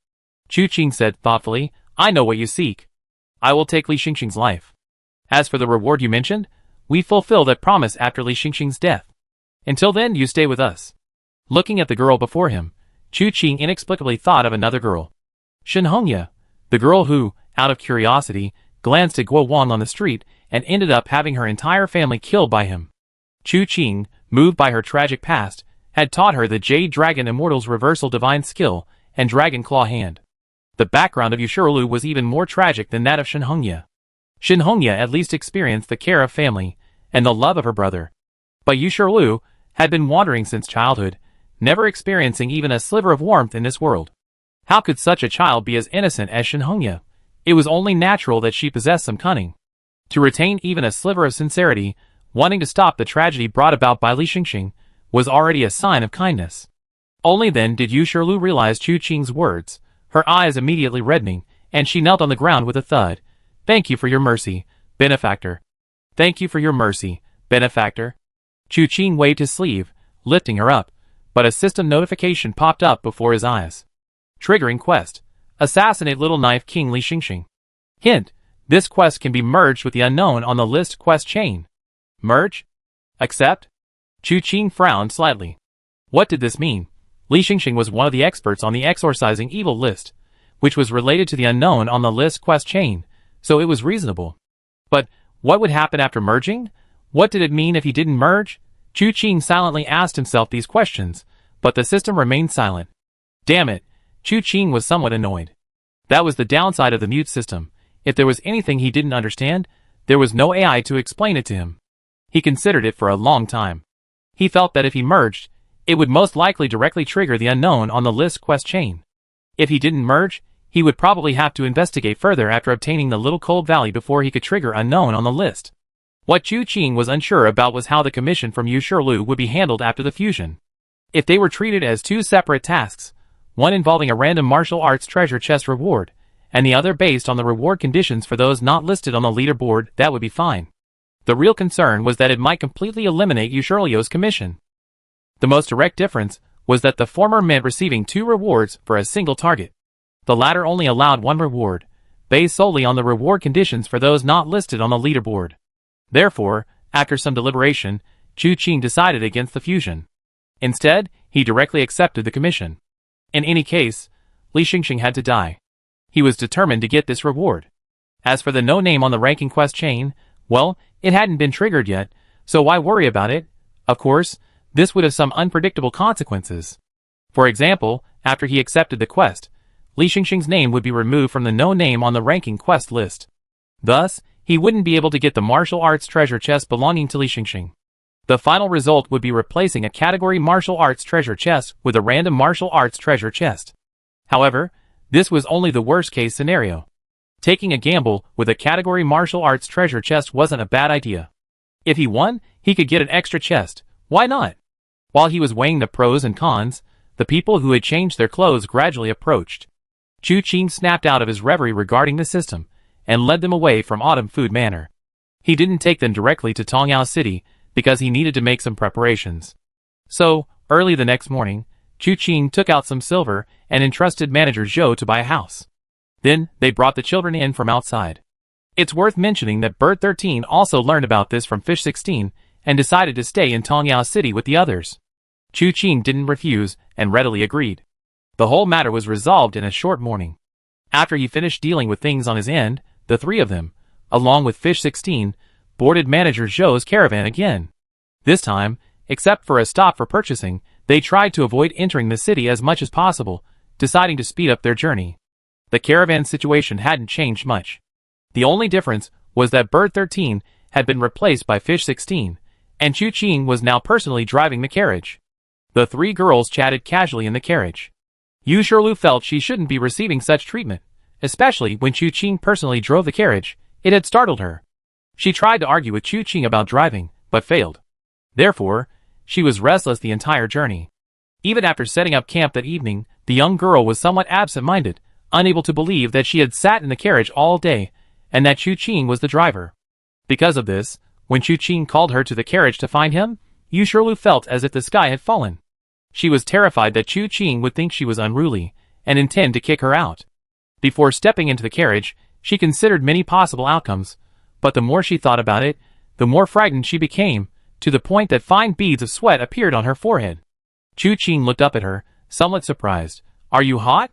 Chu Qing said thoughtfully, I know what you seek. I will take Li Xingxing's life. As for the reward you mentioned, we fulfill that promise after Li Xingxing's death. Until then, you stay with us. Looking at the girl before him, Chu Qing inexplicably thought of another girl. Shen Hongya, the girl who, out of curiosity, glanced at Guo Wang on the street and ended up having her entire family killed by him. Chu Qing, moved by her tragic past, had taught her the Jade Dragon Immortal's reversal divine skill and Dragon Claw hand. The background of Yu Shirlu was even more tragic than that of Shen Hongya. Shen Hongya at least experienced the care of family and the love of her brother. But Yu Shirlu had been wandering since childhood, never experiencing even a sliver of warmth in this world. How could such a child be as innocent as Shen Hongya? It was only natural that she possessed some cunning. To retain even a sliver of sincerity, wanting to stop the tragedy brought about by Li Xingxing, was already a sign of kindness. Only then did Yu Shirlu realize Chu Qing's words, her eyes immediately reddening, and she knelt on the ground with a thud. Thank you for your mercy, benefactor. Thank you for your mercy, benefactor. Chu Qing waved his sleeve, lifting her up, but a system notification popped up before his eyes. Triggering quest. Assassinate Little Knife King Li Xingxing. Hint. This quest can be merged with the unknown on the list quest chain. Merge? Accept? Chu Qing frowned slightly. What did this mean? Li Xingxing was one of the experts on the exorcising evil list, which was related to the unknown on the list quest chain, so it was reasonable. But what would happen after merging? What did it mean if he didn't merge? Chu Qing silently asked himself these questions, but the system remained silent. Damn it, Chu Qing was somewhat annoyed. That was the downside of the mute system. If there was anything he didn't understand, there was no AI to explain it to him. He considered it for a long time. He felt that if he merged, it would most likely directly trigger the unknown on the list quest chain. If he didn't merge, he would probably have to investigate further after obtaining the Little Cold Valley before he could trigger unknown on the list. What Chu Qing was unsure about was how the commission from Yu Shirlu would be handled after the fusion. If they were treated as two separate tasks, one involving a random martial arts treasure chest reward, and the other based on the reward conditions for those not listed on the leaderboard, that would be fine. The real concern was that it might completely eliminate Yu Shirlu's commission. The most direct difference was that the former meant receiving 2 rewards for a single target. The latter only allowed 1 reward, based solely on the reward conditions for those not listed on the leaderboard. Therefore, after some deliberation, Chu Qing decided against the fusion. Instead, he directly accepted the commission. In any case, Li Xingxing had to die. He was determined to get this reward. As for the no name on the ranking quest chain, well, it hadn't been triggered yet, so why worry about it? Of course, this would have some unpredictable consequences. For example, after he accepted the quest, Li Xingxing's name would be removed from the no name on the ranking quest list. Thus, he wouldn't be able to get the martial arts treasure chest belonging to Li Xingxing. The final result would be replacing a category martial arts treasure chest with a random martial arts treasure chest. However, this was only the worst case scenario. Taking a gamble with a category martial arts treasure chest wasn't a bad idea. If he won, he could get an extra chest. Why not? While he was weighing the pros and cons, the people who had changed their clothes gradually approached. Chu Qing snapped out of his reverie regarding the system, and led them away from Autumn Food Manor. He didn't take them directly to Tongyao City, because he needed to make some preparations. So, early the next morning, Chu Qing took out some silver and entrusted manager Zhou to buy a house. Then, they brought the children in from outside. It's worth mentioning that Bird 13 also learned about this from Fish 16 and decided to stay in Tongyao City with the others. Chu Qing didn't refuse and readily agreed. The whole matter was resolved in a short morning. After he finished dealing with things on his end, the 3 of them, along with Fish 16, boarded manager Zhou's caravan again. This time, except for a stop for purchasing, they They tried to avoid entering the city as much as possible, deciding to speed up their journey. The caravan situation hadn't changed much. The only difference was that Bird 13 had been replaced by Fish 16, and Chu Qing was now personally driving the carriage. The three girls chatted casually in the carriage. Yu Shirlu felt she shouldn't be receiving such treatment, especially when Chu Qing personally drove the carriage. It had startled her. She tried to argue with Chu Qing about driving, but failed. Therefore, she was restless the entire journey. Even after setting up camp that evening, the young girl was somewhat absent-minded, unable to believe that she had sat in the carriage all day, and that Chu Qing was the driver. Because of this, when Chu Qing called her to the carriage to find him, Yu Shirlu felt as if the sky had fallen. She was terrified that Chu Qing would think she was unruly, and intend to kick her out. Before stepping into the carriage, she considered many possible outcomes, but the more she thought about it, the more frightened she became, to the point that fine beads of sweat appeared on her forehead. Chu Qing looked up at her, somewhat surprised. "Are you hot?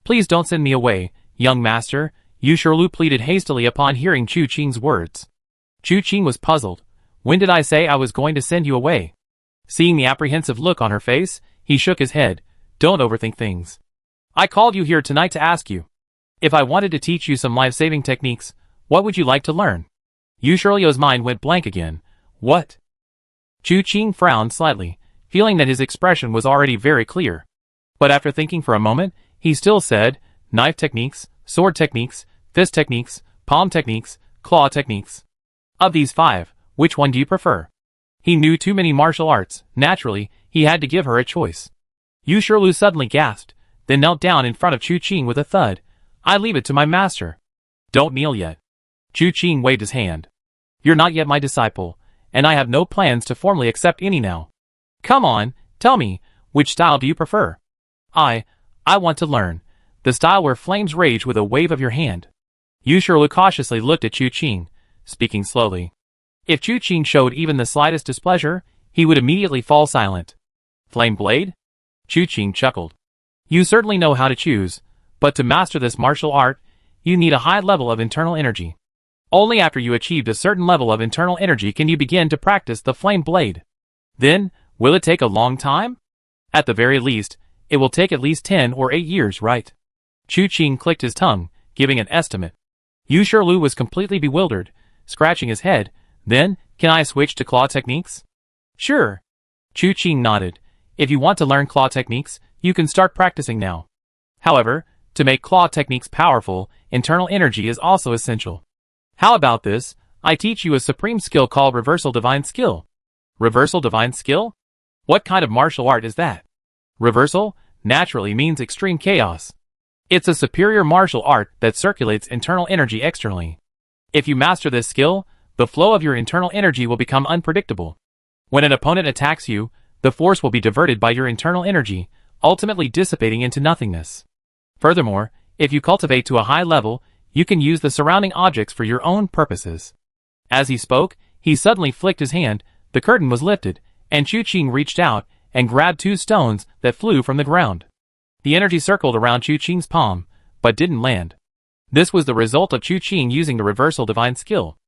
Please don't send me away, young master," Yu Shirlu pleaded hastily upon hearing Chu Qing's words. Chu Qing was puzzled. "When did I say I was going to send you away?" Seeing the apprehensive look on her face, he shook his head. "Don't overthink things. I called you here tonight to ask you. If I wanted to teach you some life-saving techniques, what would you like to learn?" Yu Shirlu's mind went blank again. "What?" Chu Qing frowned slightly, feeling that his expression was already very clear. But after thinking for a moment, he still said, "Knife techniques, sword techniques, fist techniques, palm techniques, claw techniques. Of these 5, which one do you prefer?" He knew too many martial arts. Naturally, he had to give her a choice. Yu Shirlu suddenly gasped, then knelt down in front of Chu Qing with a thud. "I leave it to my master." "Don't kneel yet." Chu Qing waved his hand. "You're not yet my disciple, and I have no plans to formally accept any now. Come on, tell me, which style do you prefer?" I want to learn the style where flames rage with a wave of your hand." Yu Shirlu cautiously looked at Chu Qing, speaking slowly. If Chu Qing showed even the slightest displeasure, he would immediately fall silent. "Flame blade?" Chu Qing chuckled. "You certainly know how to choose, but to master this martial art, you need a high level of internal energy. Only after you achieved a certain level of internal energy can you begin to practice the flame blade. Then, will it take a long time?" "At the very least, it will take at least 10 or 8 years, right?" Chu Qing clicked his tongue, giving an estimate. Yu Shirlu was completely bewildered, scratching his head. "Then, can I switch to claw techniques?" "Sure." Chu Qing nodded. "If you want to learn claw techniques, you can start practicing now. However, to make claw techniques powerful, internal energy is also essential. How about this? I teach you a supreme skill called Reversal Divine Skill." "Reversal Divine Skill? What kind of martial art is that?" "Reversal, naturally, means extreme chaos. It's a superior martial art that circulates internal energy externally. If you master this skill, the flow of your internal energy will become unpredictable. When an opponent attacks you, the force will be diverted by your internal energy, ultimately dissipating into nothingness. Furthermore, if you cultivate to a high level, you can use the surrounding objects for your own purposes." As he spoke, he suddenly flicked his hand, the curtain was lifted, and Chu Qing reached out and grabbed 2 stones that flew from the ground. The energy circled around Chu Qing's palm, but didn't land. This was the result of Chu Qing using the Reversal Divine Skill.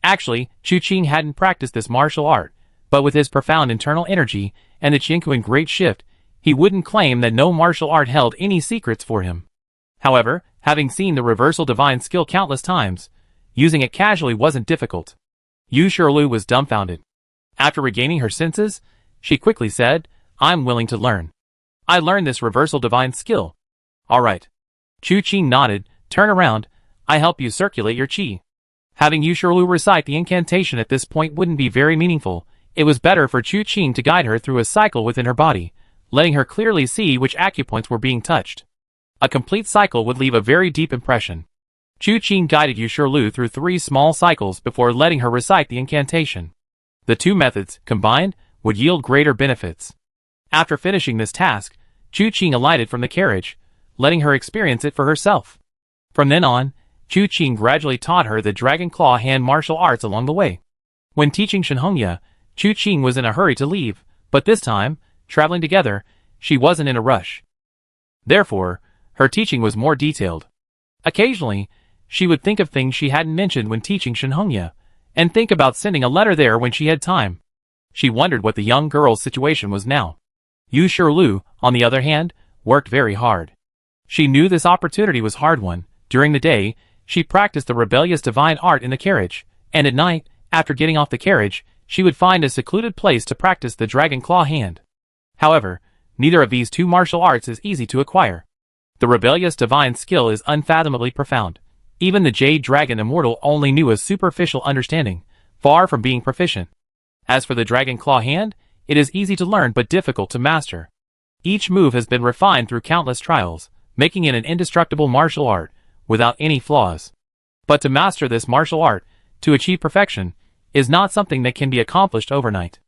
Actually, Chu Qing hadn't practiced this martial art, but with his profound internal energy and the Qingquan Great Shift, he wouldn't claim that no martial art held any secrets for him. However, having seen the Reversal Divine Skill countless times, using it casually wasn't difficult. Yu Shirlu was dumbfounded. After regaining her senses, she quickly said, "I'm willing to learn. I learned this Reversal Divine Skill." "All right." Chu Qing nodded. "Turn around. I help you circulate your qi." Having Yu Shirlu recite the incantation at this point wouldn't be very meaningful. It was better for Chu Qing to guide her through a cycle within her body, letting her clearly see which acupoints were being touched. A complete cycle would leave a very deep impression. Chu Qing guided Yu Shirlu through 3 small cycles before letting her recite the incantation. The 2 methods, combined, would yield greater benefits. After finishing this task, Chu Qing alighted from the carriage, letting her experience it for herself. From then on, Chu Qing gradually taught her the Dragon Claw hand martial arts along the way. When teaching Shenhongya, Chu Qing was in a hurry to leave, but this time, traveling together, she wasn't in a rush. Therefore, her teaching was more detailed. Occasionally, she would think of things she hadn't mentioned when teaching Shenhongya, and think about sending a letter there when she had time. She wondered what the young girl's situation was now. Yu Shirlu, on the other hand, worked very hard. She knew this opportunity was hard won. During the day, she practiced the rebellious divine art in the carriage, and at night, after getting off the carriage, she would find a secluded place to practice the dragon claw hand. However, neither of these two martial arts is easy to acquire. The rebellious divine skill is unfathomably profound. Even the Jade Dragon Immortal only knew a superficial understanding, far from being proficient. As for the dragon claw hand, it is easy to learn but difficult to master. Each move has been refined through countless trials, making it an indestructible martial art, without any flaws. But to master this martial art, to achieve perfection, is not something that can be accomplished overnight.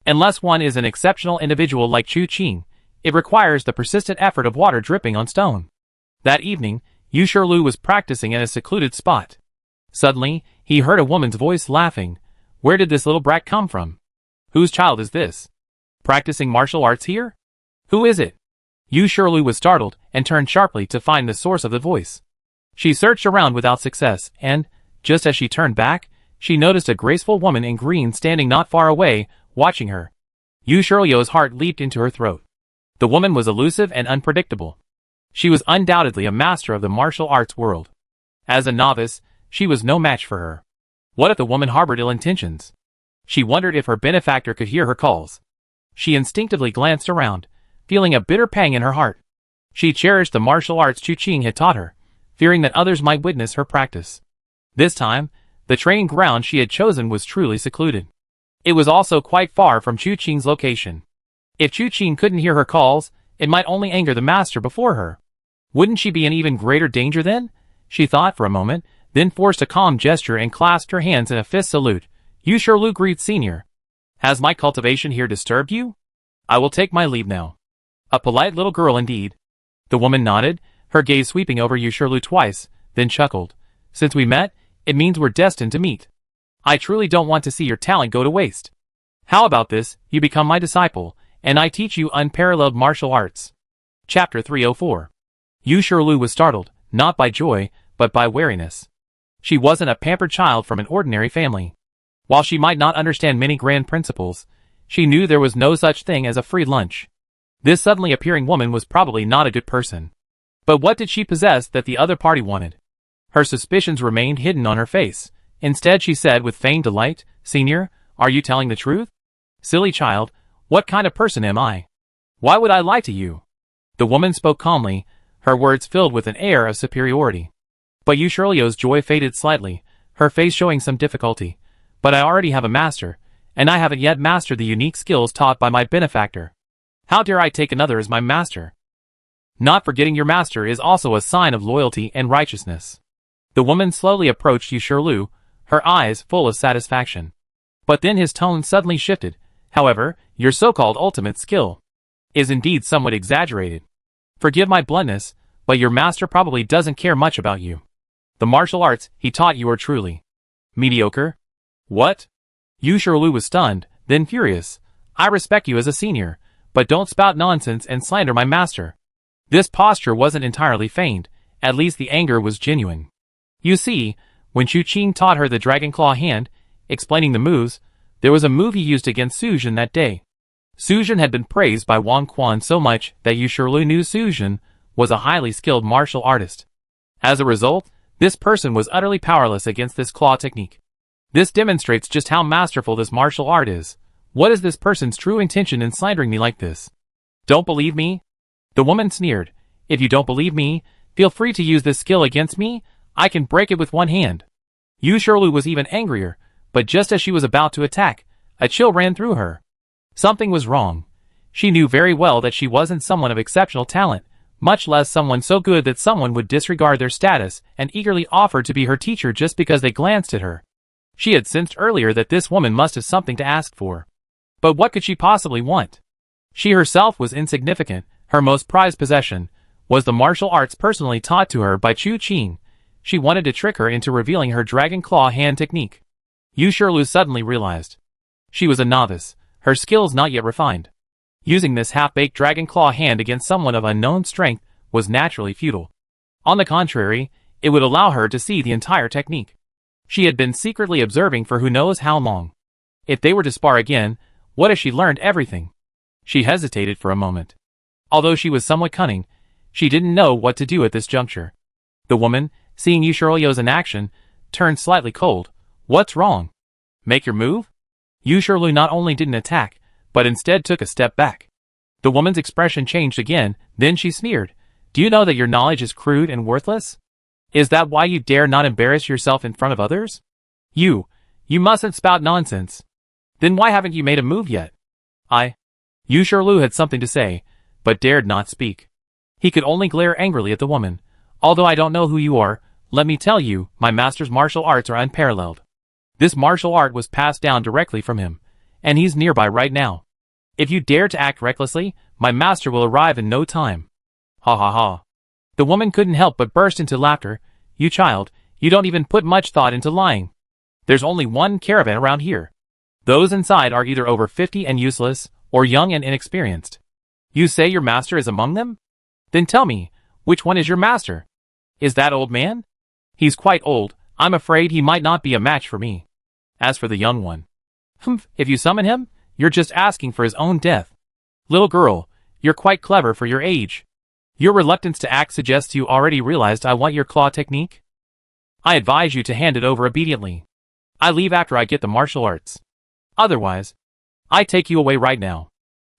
Unless one is an exceptional individual like Chu Qing, it requires the persistent effort of water dripping on stone. That evening, Yu Shirlu was practicing in a secluded spot. Suddenly, he heard a woman's voice laughing. Where did this little brat come from? Whose child is this? Practicing martial arts here? Who is it? Yu Shirlu was startled and turned sharply to find the source of the voice. She searched around without success, and, just as she turned back, she noticed a graceful woman in green standing not far away, watching her. Yu Shirlu's heart leaped into her throat. The woman was elusive and unpredictable. She was undoubtedly a master of the martial arts world. As a novice, she was no match for her. What if the woman harbored ill intentions? She wondered if her benefactor could hear her calls. She instinctively glanced around, feeling a bitter pang in her heart. She cherished the martial arts Chu Qing had taught her, fearing that others might witness her practice. This time, the training ground she had chosen was truly secluded. It was also quite far from Chu Qing's location. If Chu Qing couldn't hear her calls, it might only anger the master before her. Wouldn't she be in even greater danger then? She thought for a moment, then forced a calm gesture and clasped her hands in a fist salute. Yu Shirlu greeted Senior. Has my cultivation here disturbed you? I will take my leave now. A polite little girl indeed. The woman nodded, her gaze sweeping over Yu Shirlu twice, then chuckled. Since we met, it means we're destined to meet. I truly don't want to see your talent go to waste. How about this, you become my disciple, and I teach you unparalleled martial arts. Chapter 304. Yu Shirlu was startled, not by joy, but by wariness. She wasn't a pampered child from an ordinary family. While she might not understand many grand principles, she knew there was no such thing as a free lunch. This suddenly appearing woman was probably not a good person. But what did she possess that the other party wanted? Her suspicions remained hidden on her face. Instead she said with feigned delight, Senior, are you telling the truth? Silly child, what kind of person am I? Why would I lie to you? The woman spoke calmly, her words filled with an air of superiority. But Yu Shirlu's joy faded slightly, her face showing some difficulty. But I already have a master, and I haven't yet mastered the unique skills taught by my benefactor. How dare I take another as my master? Not forgetting your master is also a sign of loyalty and righteousness. The woman slowly approached Yu Shirlu, her eyes full of satisfaction. But then his tone suddenly shifted. However, your so-called ultimate skill is indeed somewhat exaggerated. Forgive my bluntness, but your master probably doesn't care much about you. The martial arts he taught you are truly mediocre. What? Yu Shirlu was stunned, then furious. I respect you as a senior, but don't spout nonsense and slander my master. This posture wasn't entirely feigned, at least the anger was genuine. You see, when Chu Qing taught her the Dragon Claw hand, explaining the moves, there was a move he used against Su Jin that day. Su Jin had been praised by Wang Quan so much that Yu Shirlu knew Su Jin was a highly skilled martial artist. As a result, this person was utterly powerless against this claw technique. This demonstrates just how masterful this martial art is. What is this person's true intention in slandering me like this? Don't believe me? The woman sneered. If you don't believe me, feel free to use this skill against me. I can break it with one hand. Yu Shirlu was even angrier, but just as she was about to attack, a chill ran through her. Something was wrong. She knew very well that she wasn't someone of exceptional talent, much less someone so good that someone would disregard their status and eagerly offer to be her teacher just because they glanced at her. She had sensed earlier that this woman must have something to ask for. But what could she possibly want? She herself was insignificant. Her most prized possession was the martial arts personally taught to her by Chu Qing. She wanted to trick her into revealing her Dragon Claw hand technique. Yu Shirlu suddenly realized. She was a novice, her skills not yet refined. Using this half-baked Dragon Claw hand against someone of unknown strength was naturally futile. On the contrary, it would allow her to see the entire technique. She had been secretly observing for who knows how long. If they were to spar again, what if she learned everything? She hesitated for a moment. Although she was somewhat cunning, she didn't know what to do at this juncture. The woman, seeing Yu Shirlio's in action, turned slightly cold. What's wrong? Make your move? Yu Shirliu not only didn't attack, but instead took a step back. The woman's expression changed again, then she sneered. Do you know that your knowledge is crude and worthless? Is that why you dare not embarrass yourself in front of others? You mustn't spout nonsense. Then why haven't you made a move yet? Yu Shirliu had something to say, but dared not speak. He could only glare angrily at the woman. Although I don't know who you are, let me tell you, my master's martial arts are unparalleled. This martial art was passed down directly from him, and he's nearby right now. If you dare to act recklessly, my master will arrive in no time. Ha ha ha. The woman couldn't help but burst into laughter. You child, you don't even put much thought into lying. There's only one caravan around here. Those inside are either over 50 and useless, or young and inexperienced. You say your master is among them? Then tell me, which one is your master? Is that old man? He's quite old. I'm afraid he might not be a match for me. As for the young one, if you summon him, you're just asking for his own death. Little girl, you're quite clever for your age. Your reluctance to act suggests you already realized I want your claw technique. I advise you to hand it over obediently. I leave after I get the martial arts. Otherwise, I take you away right now.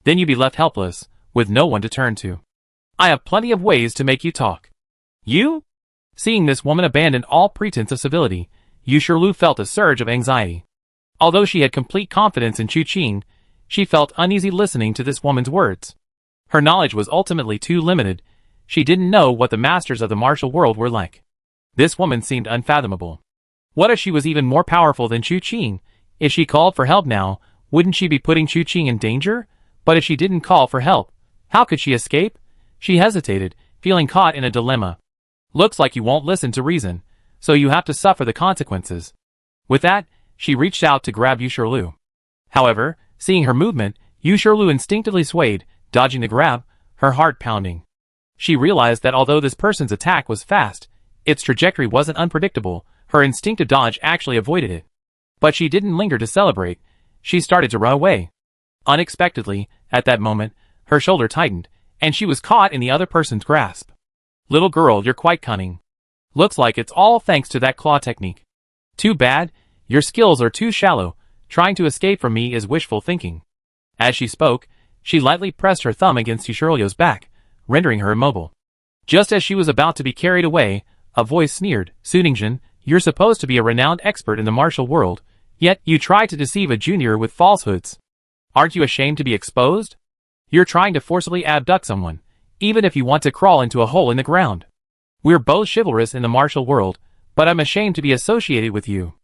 Then you be left helpless, with no one to turn to. I have plenty of ways to make you talk. You? Seeing this woman abandon all pretense of civility, Yu Shirliu felt a surge of anxiety. Although she had complete confidence in Chu Qing, she felt uneasy listening to this woman's words. Her knowledge was ultimately too limited. She didn't know what the masters of the martial world were like. This woman seemed unfathomable. What if she was even more powerful than Chu Qing? If she called for help now, wouldn't she be putting Chu Qing in danger? But if she didn't call for help, how could she escape? She hesitated, feeling caught in a dilemma. Looks like you won't listen to reason, so you have to suffer the consequences. With that, she reached out to grab Yu Shirliu. However, seeing her movement, Yu Shirliu instinctively swayed, dodging the grab, her heart pounding. She realized that although this person's attack was fast, its trajectory wasn't unpredictable. Her instinctive dodge actually avoided it. But she didn't linger to celebrate. She started to run away. Unexpectedly, at that moment, her shoulder tightened, and she was caught in the other person's grasp. Little girl, you're quite cunning. Looks like it's all thanks to that claw technique. Too bad, your skills are too shallow. Trying to escape from me is wishful thinking. As she spoke, she lightly pressed her thumb against Yu Shirliu's back, rendering her immobile. Just as she was about to be carried away, a voice sneered, Suningjin, you're supposed to be a renowned expert in the martial world, yet you try to deceive a junior with falsehoods. Aren't you ashamed to be exposed? You're trying to forcibly abduct someone, even if you want to crawl into a hole in the ground. We're both chivalrous in the martial world, but I'm ashamed to be associated with you.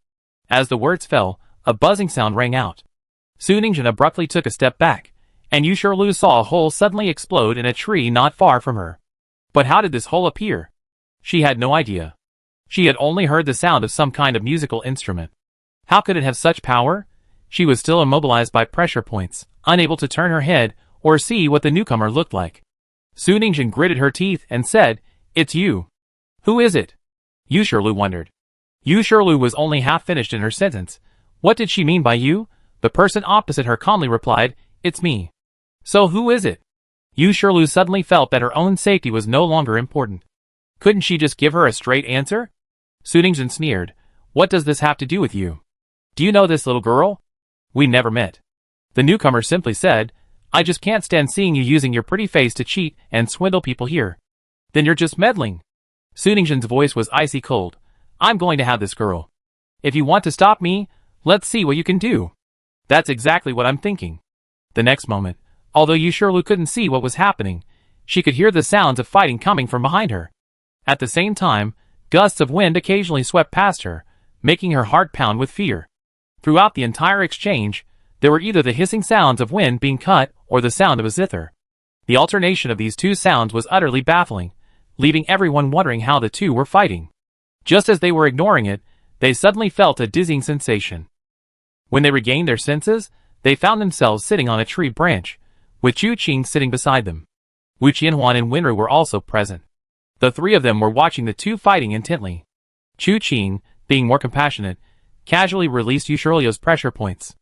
As the words fell, a buzzing sound rang out. Suningjin abruptly took a step back, and Yu Shirliu saw a hole suddenly explode in a tree not far from her. But how did this hole appear? She had no idea. She had only heard the sound of some kind of musical instrument. How could it have such power? She was still immobilized by pressure points, unable to turn her head or see what the newcomer looked like. Suningjin gritted her teeth and said, It's you. Who is it? Yu Shirliu wondered. Yu Shirliu was only half finished in her sentence. What did she mean by you? The person opposite her calmly replied, It's me. So who is it? Yu Shirliu suddenly felt that her own safety was no longer important. Couldn't she just give her a straight answer? Suningjin sneered. What does this have to do with you? Do you know this little girl? We never met. The newcomer simply said, I just can't stand seeing you using your pretty face to cheat and swindle people here. Then you're just meddling. Suningjin's voice was icy cold. I'm going to have this girl. If you want to stop me, let's see what you can do. That's exactly what I'm thinking. The next moment, although Yu Shirliu couldn't see what was happening, she could hear the sounds of fighting coming from behind her. At the same time, gusts of wind occasionally swept past her, making her heart pound with fear. Throughout the entire exchange, there were either the hissing sounds of wind being cut or the sound of a zither. The alternation of these two sounds was utterly baffling, leaving everyone wondering how the two were fighting. Just as they were ignoring it, they suddenly felt a dizzying sensation. When they regained their senses, they found themselves sitting on a tree branch, with Chu Qing sitting beside them. Wu Qianhuan and Wenru were also present. The three of them were watching the two fighting intently. Chu Qing, being more compassionate, casually released Yu Shirliu's pressure points.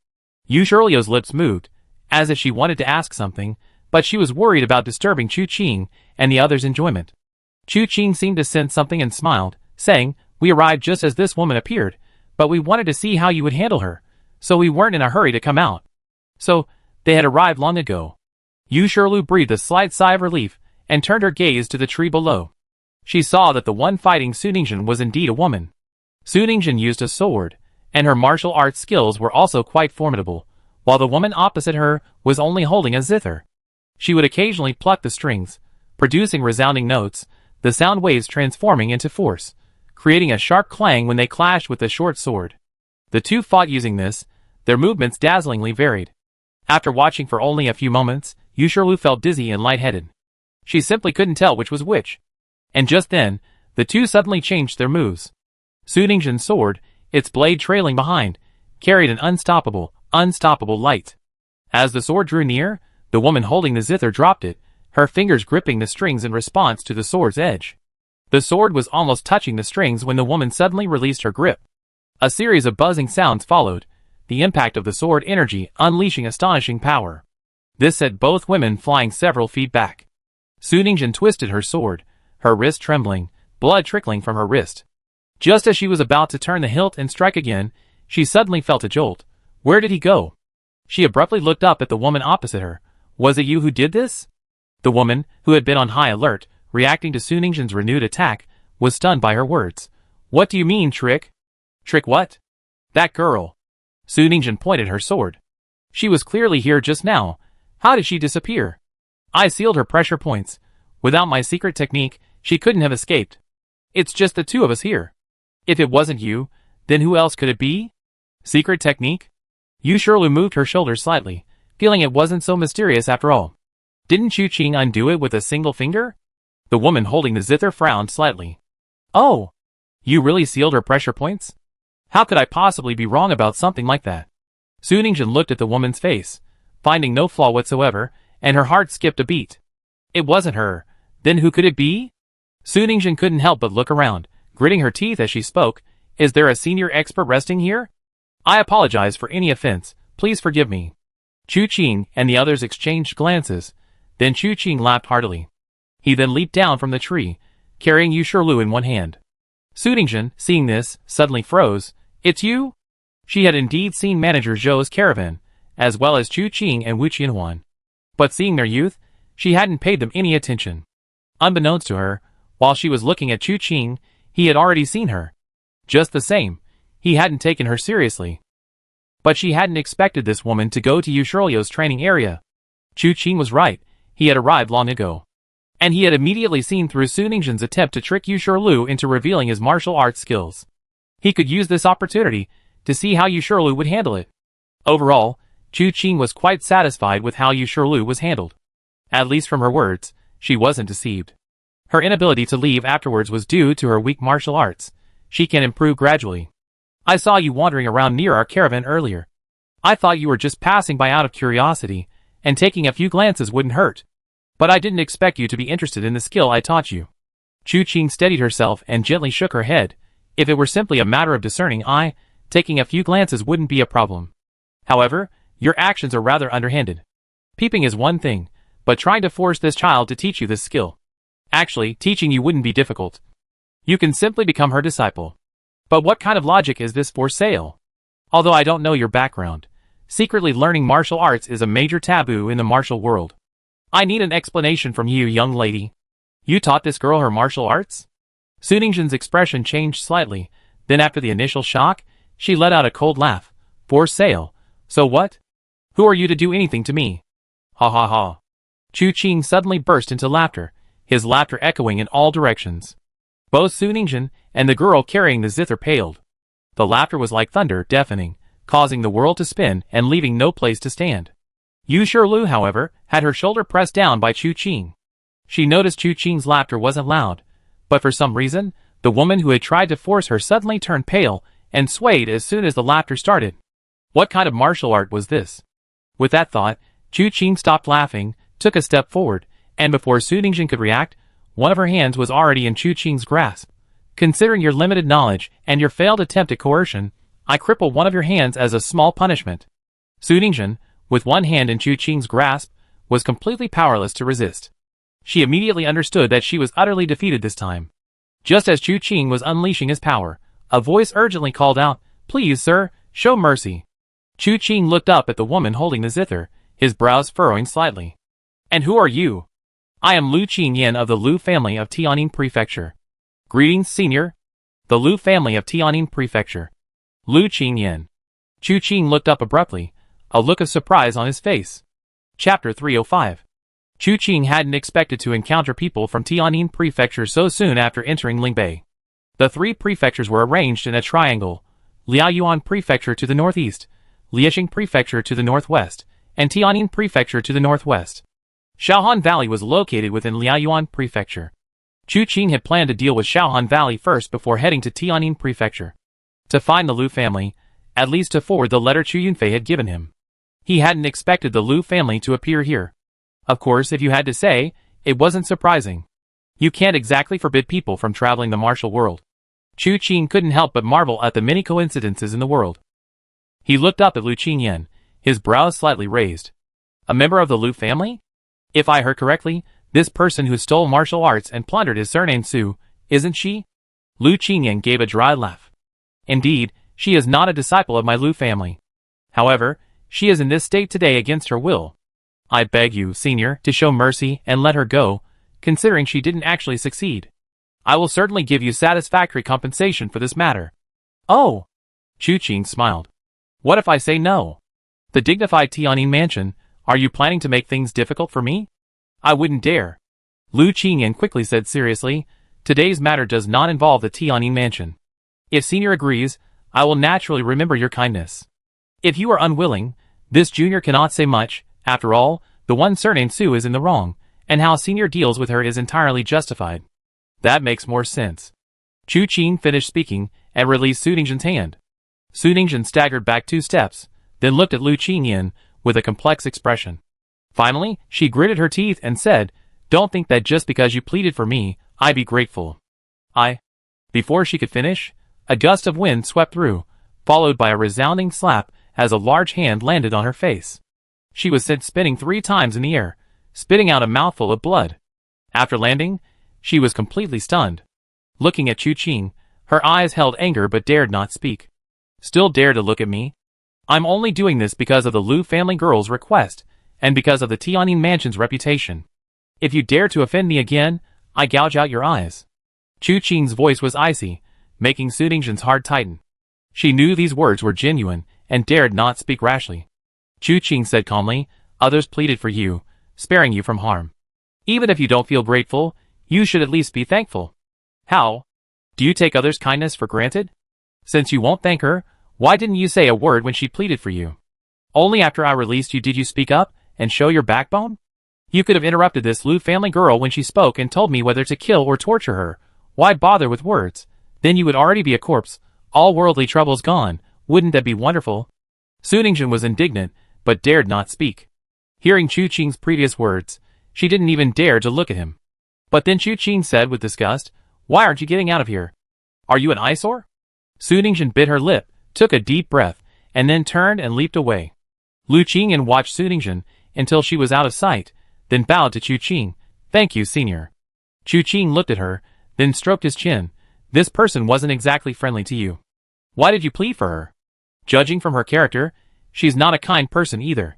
Yu Shirliu's lips moved, as if she wanted to ask something, but she was worried about disturbing Chu Qing and the others' enjoyment. Chu Qing seemed to sense something and smiled, saying, "We arrived just as this woman appeared, but we wanted to see how you would handle her, so we weren't in a hurry to come out." So, they had arrived long ago. Yu Shirlu breathed a slight sigh of relief and turned her gaze to the tree below. She saw that the one fighting Su Ningjun was indeed a woman. Su Ningjun used a sword, and her martial arts skills were also quite formidable, while the woman opposite her was only holding a zither. She would occasionally pluck the strings, producing resounding notes, the sound waves transforming into force, creating a sharp clang when they clashed with the short sword. The two fought using this, their movements dazzlingly varied. After watching for only a few moments, Yu Shirlu felt dizzy and lightheaded. She simply couldn't tell which was which. And just then, the two suddenly changed their moves. Su Ningjun's sword, its blade trailing behind, carried an unstoppable light. As the sword drew near, the woman holding the zither dropped it, her fingers gripping the strings in response to the sword's edge. The sword was almost touching the strings when the woman suddenly released her grip. A series of buzzing sounds followed, the impact of the sword energy unleashing astonishing power. This sent both women flying several feet back. Su Ningjun twisted her sword, her wrist trembling, blood trickling from her wrist. Just as she was about to turn the hilt and strike again, she suddenly felt a jolt. Where did he go? She abruptly looked up at the woman opposite her. Was it you who did this? The woman, who had been on high alert, reacting to Su Ningjun's renewed attack, was stunned by her words. What do you mean, trick? Trick what? That girl. Su Ningjun pointed her sword. She was clearly here just now. How did she disappear? I sealed her pressure points. Without my secret technique, she couldn't have escaped. It's just the two of us here. If it wasn't you, then who else could it be? Secret technique? Yu Shirlu moved her shoulders slightly, feeling it wasn't so mysterious after all. Didn't Chu Qing undo it with a single finger? The woman holding the zither frowned slightly. Oh! You really sealed her pressure points? How could I possibly be wrong about something like that? Su Ningjun looked at the woman's face, finding no flaw whatsoever, and her heart skipped a beat. It wasn't her. Then who could it be? Su Ningjun couldn't help but look around, gritting her teeth as she spoke. Is there a senior expert resting here? I apologize for any offense. Please forgive me. Chu Qing and the others exchanged glances. Then Chu Qing laughed heartily. He then leaped down from the tree, carrying Yu Shirlu in one hand. Su Ningjun, seeing this, suddenly froze. It's you? She had indeed seen Manager Zhou's caravan, as well as Chu Qing and Wu Qianhuan. But seeing their youth, she hadn't paid them any attention. Unbeknownst to her, while she was looking at Chu Qing, he had already seen her. Just the same, he hadn't taken her seriously. But she hadn't expected this woman to go to Yu Shirlu's training area. Chu Qing was right, he had arrived long ago. And he had immediately seen through Su Ningjun's attempt to trick Yu Shirlu into revealing his martial arts skills. He could use this opportunity to see how Yu Shirlu would handle it. Overall, Chu Qing was quite satisfied with how Yu Shirlu was handled. At least from her words, she wasn't deceived. Her inability to leave afterwards was due to her weak martial arts. She can improve gradually. I saw you wandering around near our caravan earlier. I thought you were just passing by out of curiosity, and taking a few glances wouldn't hurt. But I didn't expect you to be interested in the skill I taught you. Chu Qing steadied herself and gently shook her head. If it were simply a matter of discerning eye, taking a few glances wouldn't be a problem. However, your actions are rather underhanded. Peeping is one thing, but trying to force this child to teach you this skill. Actually, teaching you wouldn't be difficult. You can simply become her disciple. But what kind of logic is this for sale? Although I don't know your background, secretly learning martial arts is a major taboo in the martial world. I need an explanation from you, young lady. You taught this girl her martial arts? Su Ningjun's expression changed slightly, then after the initial shock, she let out a cold laugh. For sale? So what? Who are you to do anything to me? Ha ha ha. Chu Qing suddenly burst into laughter, his laughter echoing in all directions. Both Su Ningjun and the girl carrying the zither paled. The laughter was like thunder, deafening, causing the world to spin and leaving no place to stand. Yu Shirlu, however, had her shoulder pressed down by Chu Qing. She noticed Chu Qing's laughter wasn't loud, but for some reason, the woman who had tried to force her suddenly turned pale and swayed as soon as the laughter started. What kind of martial art was this? With that thought, Chu Qing stopped laughing, took a step forward, and before Su Ningjun could react, one of her hands was already in Chu Qing's grasp. Considering your limited knowledge and your failed attempt at coercion, I cripple one of your hands as a small punishment. Su Ningjun, with one hand in Chu Qing's grasp, was completely powerless to resist. She immediately understood that she was utterly defeated this time. Just as Chu Qing was unleashing his power, a voice urgently called out, "Please, sir, show mercy." Chu Qing looked up at the woman holding the zither, his brows furrowing slightly. "And who are you?" "I am Lu Qingyan of the Lu family of Tianning Prefecture." "Greetings, senior." "The Lu family of Tianning Prefecture." "Lu Qingyan." Chu Qing looked up abruptly, a look of surprise on his face. Chapter 305. Chu Qing hadn't expected to encounter people from Tianning Prefecture so soon after entering Lingbei. The three prefectures were arranged in a triangle: Liaoyuan Prefecture to the northeast, Liaoxing Prefecture to the northwest, and Tianning Prefecture to the northwest. Shaohan Valley was located within Liaoyuan Prefecture. Chu Qing had planned to deal with Shaohan Valley first before heading to Tianning Prefecture. To find the Lu family, at least to forward the letter Chu Yunfei had given him. He hadn't expected the Lu family to appear here. Of course, if you had to say, it wasn't surprising. You can't exactly forbid people from traveling the martial world. Chu Qing couldn't help but marvel at the many coincidences in the world. He looked up at Lu Qingyan, his brows slightly raised. A member of the Lu family? If I heard correctly, this person who stole martial arts and plundered is surnamed Su, isn't she? Lu Qingyan gave a dry laugh. Indeed, she is not a disciple of my Lu family. However, she is in this state today against her will. I beg you, senior, to show mercy and let her go, considering she didn't actually succeed. I will certainly give you satisfactory compensation for this matter. Oh! Chu Qing smiled. What if I say no? The dignified Tianning mansion, are you planning to make things difficult for me? I wouldn't dare. Lu Qingyan quickly said seriously, today's matter does not involve the Tianning mansion. If senior agrees, I will naturally remember your kindness. If you are unwilling, this junior cannot say much. After all, the one surnamed Su is in the wrong, and how senior deals with her is entirely justified. That makes more sense. Chu Qing finished speaking and released Su Ningzhen's hand. Su Ningzhen staggered back 2 steps, then looked at Lu Qingyan with a complex expression. Finally, she gritted her teeth and said, "Don't think that just because you pleaded for me, I'd be grateful." Before she could finish, a gust of wind swept through, followed by a resounding slap as a large hand landed on her face. She was sent spinning 3 times in the air, spitting out a mouthful of blood. After landing, she was completely stunned. Looking at Chu Qing, her eyes held anger but dared not speak. Still dare to look at me? I'm only doing this because of the Lu family girl's request, and because of the Tianning mansion's reputation. If you dare to offend me again, I gouge out your eyes. Chu Qing's voice was icy, making Su Ningzhen's heart tighten. She knew these words were genuine, and dared not speak rashly. Chu Qing said calmly, others pleaded for you, sparing you from harm. Even if you don't feel grateful, you should at least be thankful. How? Do you take others' kindness for granted? Since you won't thank her, why didn't you say a word when she pleaded for you? Only after I released you did you speak up and show your backbone? You could have interrupted this Lu family girl when she spoke and told me whether to kill or torture her. Why bother with words? Then you would already be a corpse, all worldly troubles gone. Wouldn't that be wonderful? Su Ningzhen was indignant, but dared not speak. Hearing Chu Qing's previous words, she didn't even dare to look at him. But then Chu Qing said with disgust, "Why aren't you getting out of here? Are you an eyesore?" Su Ningzhen bit her lip, took a deep breath, and then turned and leaped away. Lu Qingyan watched Su Ningzhen until she was out of sight, then bowed to Chu Qing. "Thank you, senior." Chu Qing looked at her, then stroked his chin. "This person wasn't exactly friendly to you. Why did you plead for her? Judging from her character, she's not a kind person either.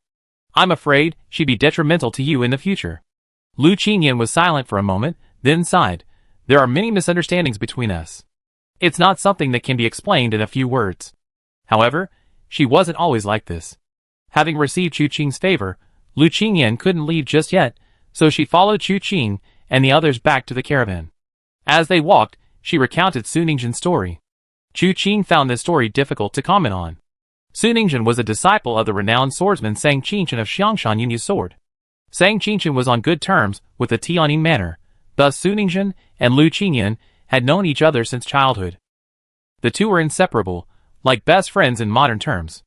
I'm afraid she'd be detrimental to you in the future." Lu Qingyan was silent for a moment, then sighed. "There are many misunderstandings between us. It's not something that can be explained in a few words." However, she wasn't always like this. Having received Chu Qing's favor, Lu Qingyan couldn't leave just yet, so she followed Chu Qing and the others back to the caravan. As they walked, she recounted Su Ningzhen's story. Chu Qing found this story difficult to comment on. Su Ningzhen was a disciple of the renowned swordsman Sang Qingshan of Xiangshan Yunyu's sword. Sang Qingshan was on good terms with the Tianning manor, thus Su Ningzhen and Lu Qingyan had known each other since childhood. The two were inseparable, like best friends in modern terms.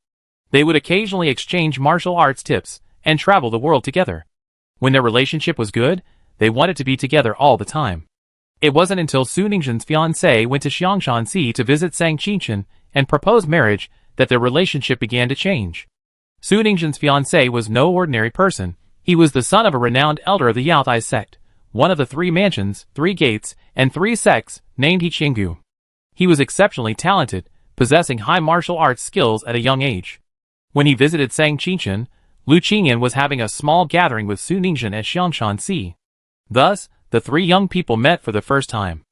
They would occasionally exchange martial arts tips and travel the world together. When their relationship was good, they wanted to be together all the time. It wasn't until Su Ningzhen's fiancée went to Xiangshanxi to visit Sang Qingshan and propose marriage that their relationship began to change. Su Ningzhen's fiancé was no ordinary person. He was the son of a renowned elder of the Yaotai sect, one of the 3 mansions, 3 gates, and 3 sects, named Qinggu. He was exceptionally talented, possessing high martial arts skills at a young age. When he visited Sangqichen, Lu Qingyan was having a small gathering with Su Ningzhen at Xiangshanxi. Thus, the 3 young people met for the first time.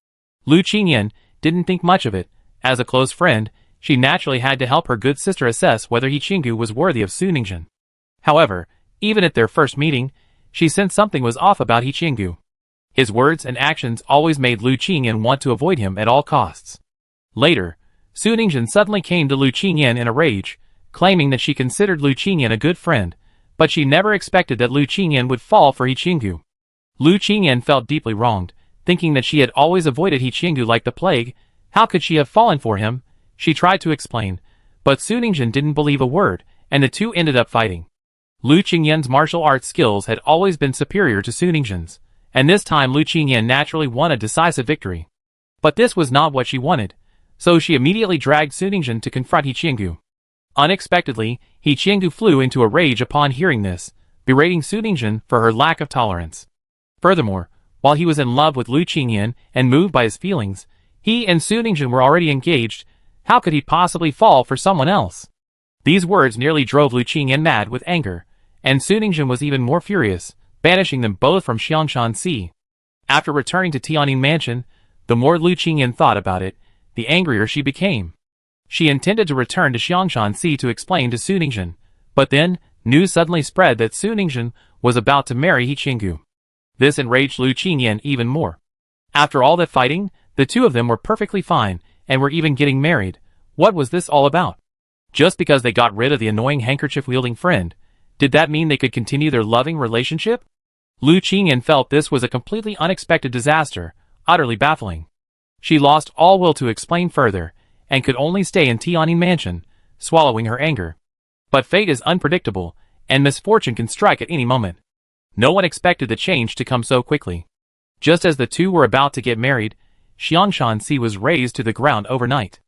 Lu Qingyan didn't think much of it. As a close friend, she naturally had to help her good sister assess whether Qinggu was worthy of Su Ningzhen. However, even at their first meeting, she sensed something was off about Qinggu. His words and actions always made Lu Qingyan want to avoid him at all costs. Later, Su Ningzhen suddenly came to Lu Qingyan in a rage, claiming that she considered Lu Qingyan a good friend, but she never expected that Lu Qingyan would fall for Qinggu. Lu Qingyan felt deeply wronged, thinking that she had always avoided Qinggu like the plague. How could she have fallen for him? She tried to explain, but Su Ningzhen didn't believe a word, and the two ended up fighting. Lu Qingyan's martial arts skills had always been superior to Su Ningzhen's, and this time Lu Qingyan naturally won a decisive victory. But this was not what she wanted, so she immediately dragged Su Ningzhen to confront Qinggu. Unexpectedly, Qinggu flew into a rage upon hearing this, berating Su Ningzhen for her lack of tolerance. Furthermore, while he was in love with Lu Qingyan and moved by his feelings, he and Su Ningzhen were already engaged. How could he possibly fall for someone else? These words nearly drove Lu Qingyan mad with anger, and Su Ningzhen was even more furious, banishing them both from Xiangshanxi. After returning to Tianyin Mansion, the more Lu Qingyan thought about it, the angrier she became. She intended to return to Xiangshanxi to explain to Su Ningzhen, but then, news suddenly spread that Su Ningzhen was about to marry Qinggu. This enraged Lu Qingyan even more. After all that fighting, the two of them were perfectly fine, and were even getting married. What was this all about? Just because they got rid of the annoying handkerchief-wielding friend, did that mean they could continue their loving relationship? Lu Qingyan felt this was a completely unexpected disaster, utterly baffling. She lost all will to explain further, and could only stay in Tianyin Mansion, swallowing her anger. But fate is unpredictable, and misfortune can strike at any moment. No one expected the change to come so quickly. Just as the two were about to get married, Xiangshanxi was razed to the ground overnight.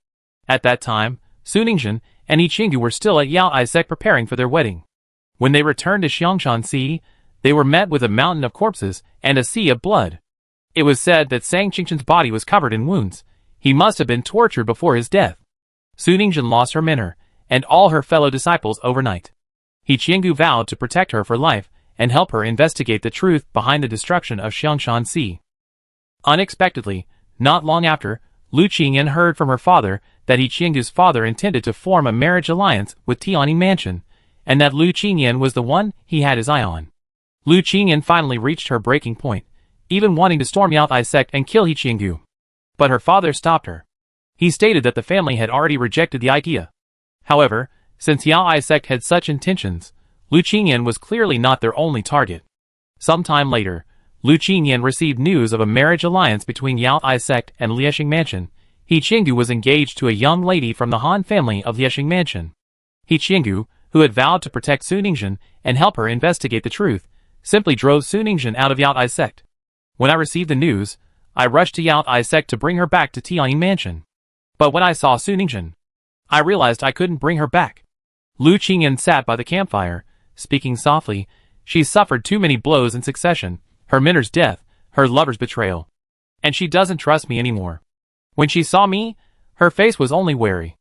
At that time, Su Ningzhen and Qinggu were still at Yaotai sect preparing for their wedding. When they returned to Xiangshanxi, they were met with a mountain of corpses and a sea of blood. It was said that Sangqinchen's body was covered in wounds. He must have been tortured before his death. Su Ningzhen lost her mentor and all her fellow disciples overnight. Qinggu vowed to protect her for life and help her investigate the truth behind the destruction of Xiangshanxi. Unexpectedly, not long after, Lu Qingyan heard from her father that Qinggu's father intended to form a marriage alliance with Tianyin Mansion, and that Lu Qingyan was the one he had his eye on. Lu Qingyan finally reached her breaking point, even wanting to storm Yaotai sect and kill Qinggu. But her father stopped her. He stated that the family had already rejected the idea. However, since Yaotai sect had such intentions, Lu Qingyan was clearly not their only target. Sometime later, Lu Qingyan received news of a marriage alliance between Yaotai sect and Liexing Mansion. Qinggu was engaged to a young lady from the Han family of Liexing Mansion. Qinggu, who had vowed to protect Su Ningzhen and help her investigate the truth, simply drove Su Ningzhen out of Yaotai sect. When I received the news, I rushed to Yaotai sect to bring her back to Tianyin Mansion. But when I saw Su Ningzhen, I realized I couldn't bring her back. Lu Qingyan sat by the campfire, speaking softly. She suffered too many blows in succession, her mentor's death, her lover's betrayal. And she doesn't trust me anymore. When she saw me, her face was only wary.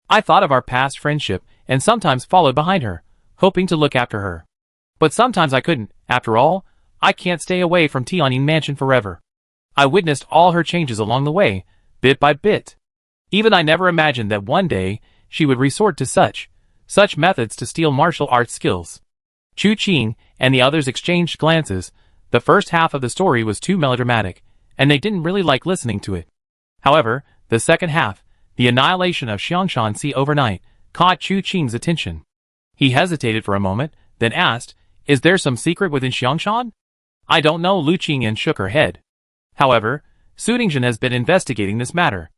I thought of our past friendship and sometimes followed behind her, hoping to look after her. But sometimes I couldn't. After all, I can't stay away from Tianyin Mansion forever. I witnessed all her changes along the way, bit by bit. Even I never imagined that one day she would resort to such methods to steal martial arts skills. Chu Qing and the others exchanged glances. The first half of the story was too melodramatic, and they didn't really like listening to it. However, the second half, the annihilation of Xiangshanxi overnight, caught Chu Qing's attention. He hesitated for a moment, then asked, "Is there some secret within Xiangshan?" "I don't know." Lu Qingyan shook her head. "However, Su Ningzhen has been investigating this matter.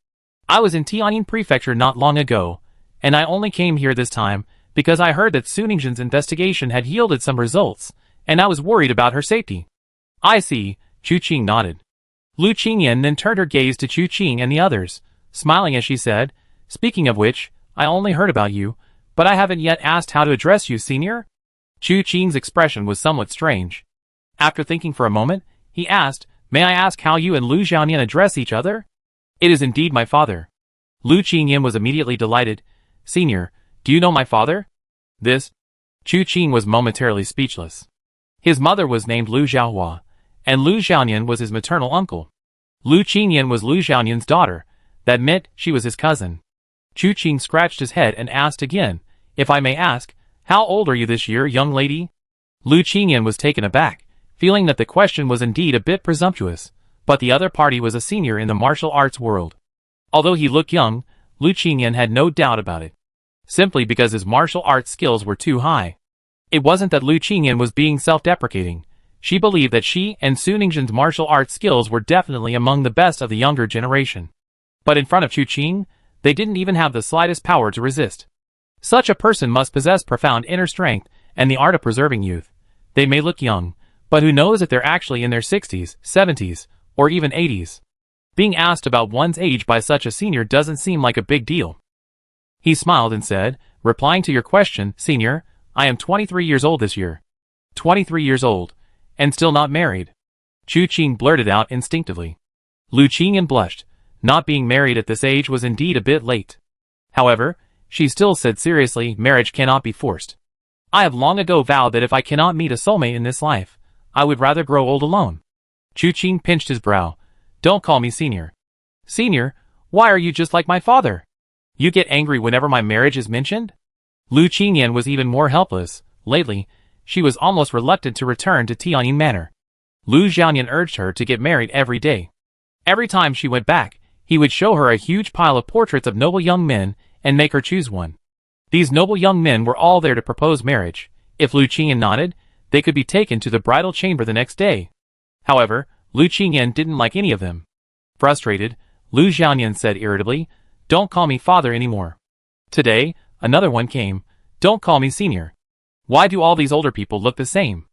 I was in Tianyin Prefecture not long ago, and I only came here this time because I heard that Su Ningzhen's investigation had yielded some results, and I was worried about her safety." "I see," Chu Qing nodded. Lu Qingyan then turned her gaze to Chu Qing and the others, smiling as she said, "Speaking of which, I only heard about you, But I haven't yet asked how to address you, senior. Chu Qing's expression was somewhat strange. After thinking for a moment, he asked, may I ask how you and Lu Xiaoyan address each other? It is indeed my father. Lu Qingyan was immediately delighted. Senior, do you know my father? This? Chu Qing was momentarily speechless. His mother was named Lu Xiaohua, and Lu Xiaoyan was his maternal uncle. Lu Qingyan was Lu Xiaoyan's daughter. That meant she was his cousin. Chu Qing scratched his head and asked again, if I may ask, how old are you this year, young lady? Lu Qingyan was taken aback, feeling that the question was indeed a bit presumptuous, but the other party was a senior in the martial arts world. Although he looked young, Lu Qingyan had no doubt about it, simply because his martial arts skills were too high. It wasn't that Lu Qingyan was being self-deprecating. She believed that she and Su Ningzhen's martial arts skills were definitely among the best of the younger generation. But in front of Chu Qing, they didn't even have the slightest power to resist. Such a person must possess profound inner strength and the art of preserving youth. They may look young, but who knows if they're actually in their 60s, 70s, or even 80s. Being asked about one's age by such a senior doesn't seem like a big deal. He smiled and said, replying to your question, senior, I am 23 years old this year. 23 years old, and still not married. Chu Qing blurted out instinctively. Lu Qingyan blushed. Not being married at this age was indeed a bit late. However, she still said seriously, marriage cannot be forced. I have long ago vowed that if I cannot meet a soulmate in this life, I would rather grow old alone. Chu Qing pinched his brow. Don't call me senior. Senior, why are you just like my father? You get angry whenever my marriage is mentioned? Lu Qingyan was even more helpless. Lately, she was almost reluctant to return to Tianyin Manor. Lu Xiaoyan urged her to get married every day. Every time she went back, he would show her a huge pile of portraits of noble young men and make her choose one. These noble young men were all there to propose marriage. If Lu Qingyan nodded, they could be taken to the bridal chamber the next day. However, Lu Qingyan didn't like any of them. Frustrated, Lu Xiaoyan said irritably, don't call me father anymore. Today, another one came. Don't call me senior. Why do all these older people look the same?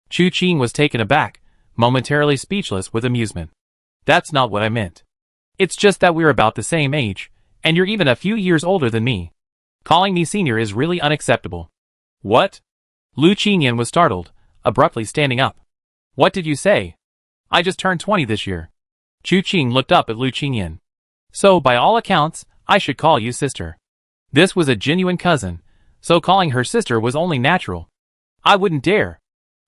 Chu Qing was taken aback, momentarily speechless with amusement. That's not what I meant. It's just that we're about the same age, and you're even a few years older than me. Calling me senior is really unacceptable. What? Lu Qingyan was startled, abruptly standing up. What did you say? I just turned 20 this year. Chu Qing looked up at Lu Qingyan. So, by all accounts, I should call you sister. This was a genuine cousin, so calling her sister was only natural. I wouldn't dare.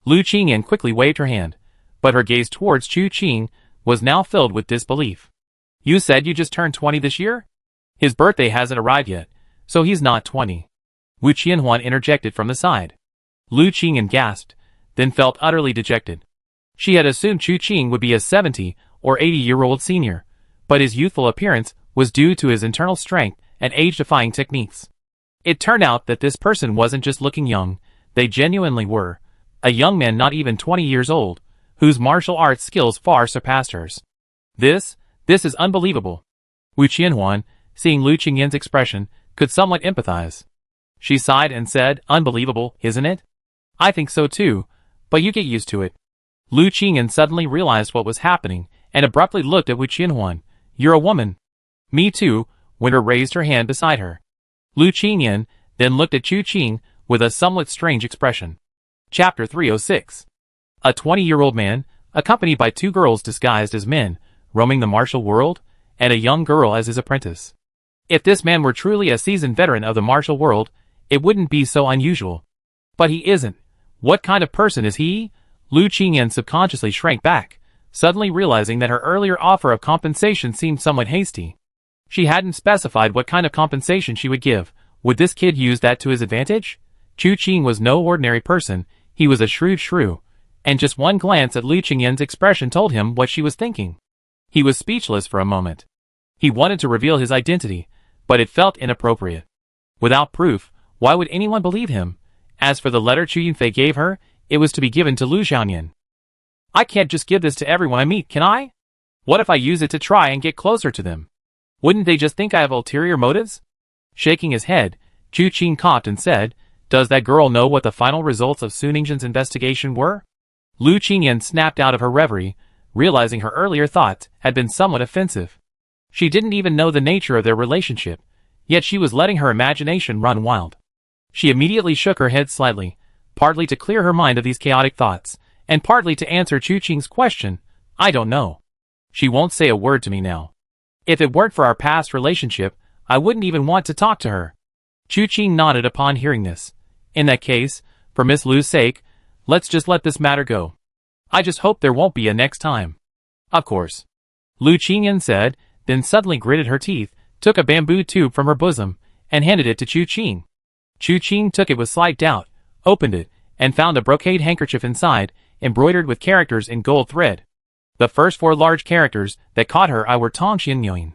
Lu Qingyan quickly waved her hand, but her gaze towards Chu Qing was now filled with disbelief. You said you just turned 20 this year? His birthday hasn't arrived yet, so he's not 20. Wu Qianhuan interjected from the side. Lu Qingyan gasped, then felt utterly dejected. She had assumed Chu Qing would be a 70 or 80-year-old senior, but his youthful appearance was due to his internal strength and age-defying techniques. It turned out that this person wasn't just looking young, they genuinely were. A young man not even 20 years old, whose martial arts skills far surpassed hers. This is unbelievable. Wu Qianhuan, seeing Lu Qingyan's expression, could somewhat empathize. She sighed and said, unbelievable, isn't it? I think so too, but you get used to it. Lu Qingyan suddenly realized what was happening and abruptly looked at Wu Qianhuan. You're a woman. Me too, Winter raised her hand beside her. Lu Qingyan then looked at Chu Qing with a somewhat strange expression. Chapter 306. A 20-year-old man, accompanied by two girls disguised as men, roaming the martial world, and a young girl as his apprentice. If this man were truly a seasoned veteran of the martial world, it wouldn't be so unusual. But he isn't. What kind of person is he? Lu Qingyan subconsciously shrank back, suddenly realizing that her earlier offer of compensation seemed somewhat hasty. She hadn't specified what kind of compensation she would give. Would this kid use that to his advantage? Chu Qing was no ordinary person, he was a shrewd shrew, and just one glance at Lu Qingyan's expression told him what she was thinking. He was speechless for a moment. He wanted to reveal his identity, but it felt inappropriate. Without proof, why would anyone believe him? As for the letter Chu Yunfei gave her, it was to be given to Lu Xiaoyan. I can't just give this to everyone I meet, can I? What if I use it to try and get closer to them? Wouldn't they just think I have ulterior motives? Shaking his head, Chu Qing coughed and said, does that girl know what the final results of Su Ningzhen's investigation were? Lu Qingyan snapped out of her reverie, realizing her earlier thoughts had been somewhat offensive. She didn't even know the nature of their relationship, yet she was letting her imagination run wild. She immediately shook her head slightly, partly to clear her mind of these chaotic thoughts, and partly to answer Chu Qing's question. I don't know. She won't say a word to me now. If it weren't for our past relationship, I wouldn't even want to talk to her. Chu Qing nodded upon hearing this. In that case, for Miss Lu's sake, let's just let this matter go. I just hope there won't be a next time. Of course. Lu Qingyan said, then suddenly gritted her teeth, took a bamboo tube from her bosom, and handed it to Chu Qing. Chu Qing took it with slight doubt, opened it, and found a brocade handkerchief inside, embroidered with characters in gold thread. The first 4 large characters that caught her eye were Tongxian Yuan.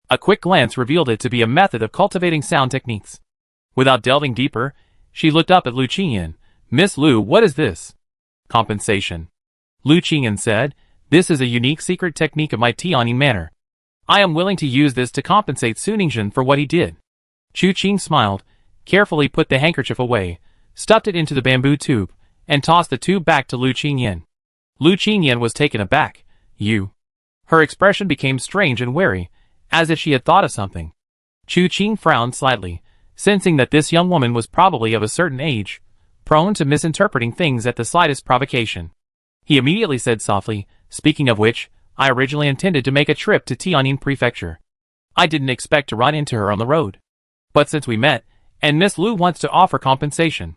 A quick glance revealed it to be a method of cultivating sound techniques. Without delving deeper, she looked up at Lu Qingyan. Miss Lu, what is this? Compensation. Lu Qingyan said, this is a unique secret technique of my Tianyin manner. I am willing to use this to compensate Su Ningxuan for what he did. Chu Qing smiled, carefully put the handkerchief away, stuffed it into the bamboo tube, and tossed the tube back to Lu Qingyan. Lu Qingyan was taken aback. You. Her expression became strange and wary, as if she had thought of something. Chu Qing frowned slightly, sensing that this young woman was probably of a certain age, prone to misinterpreting things at the slightest provocation. He immediately said softly, speaking of which, I originally intended to make a trip to Tianyin Prefecture. I didn't expect to run into her on the road. But since we met, and Miss Lu wants to offer compensation,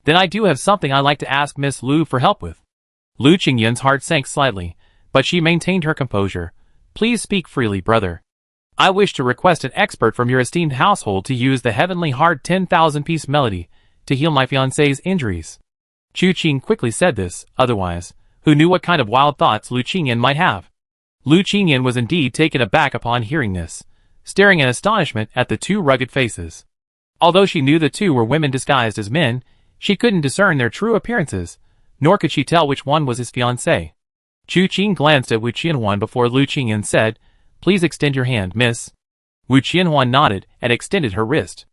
then I do have something I'd like to ask Miss Lu for help with. Lu Qingyan's heart sank slightly, but she maintained her composure. Please speak freely, brother. I wish to request an expert from your esteemed household to use the heavenly heart 10,000-piece melody to heal my fiancé's injuries. Chu Qing quickly said this, otherwise, who knew what kind of wild thoughts Lu Qingyan might have. Lu Qingyan was indeed taken aback upon hearing this, staring in astonishment at the 2 rugged faces. Although she knew the 2 were women disguised as men, she couldn't discern their true appearances, nor could she tell which one was his fiancé. Chu Qing glanced at Wu Qianhuan before Lu Qingyan said, Please extend your hand, miss. Wu Qianhuan nodded and extended her wrist.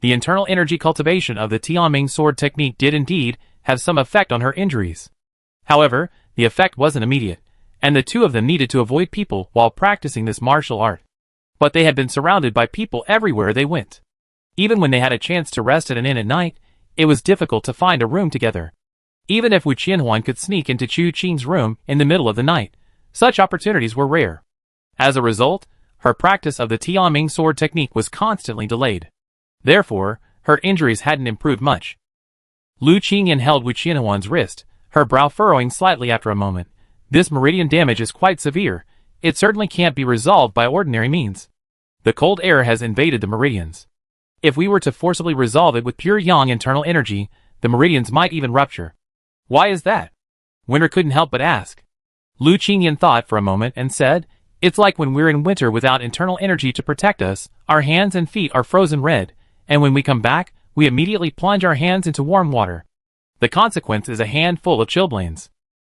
The internal energy cultivation of the Tianming sword technique did indeed have some effect on her injuries. However, the effect wasn't immediate, and the 2 of them needed to avoid people while practicing this martial art. But they had been surrounded by people everywhere they went. Even when they had a chance to rest at an inn at night, it was difficult to find a room together. Even if Wu Qianhuan could sneak into Chu Qing's room in the middle of the night, such opportunities were rare. As a result, her practice of the Tianming sword technique was constantly delayed. Therefore, her injuries hadn't improved much. Lu Qingyan held Wu Qianhuan's wrist, her brow furrowing slightly after a moment. This meridian damage is quite severe. It certainly can't be resolved by ordinary means. The cold air has invaded the meridians. If we were to forcibly resolve it with pure yang internal energy, the meridians might even rupture. Why is that? Winter couldn't help but ask. Lu Qingyan thought for a moment and said, It's like when we're in winter without internal energy to protect us, our hands and feet are frozen red, and when we come back, we immediately plunge our hands into warm water. The consequence is a handful of chilblains.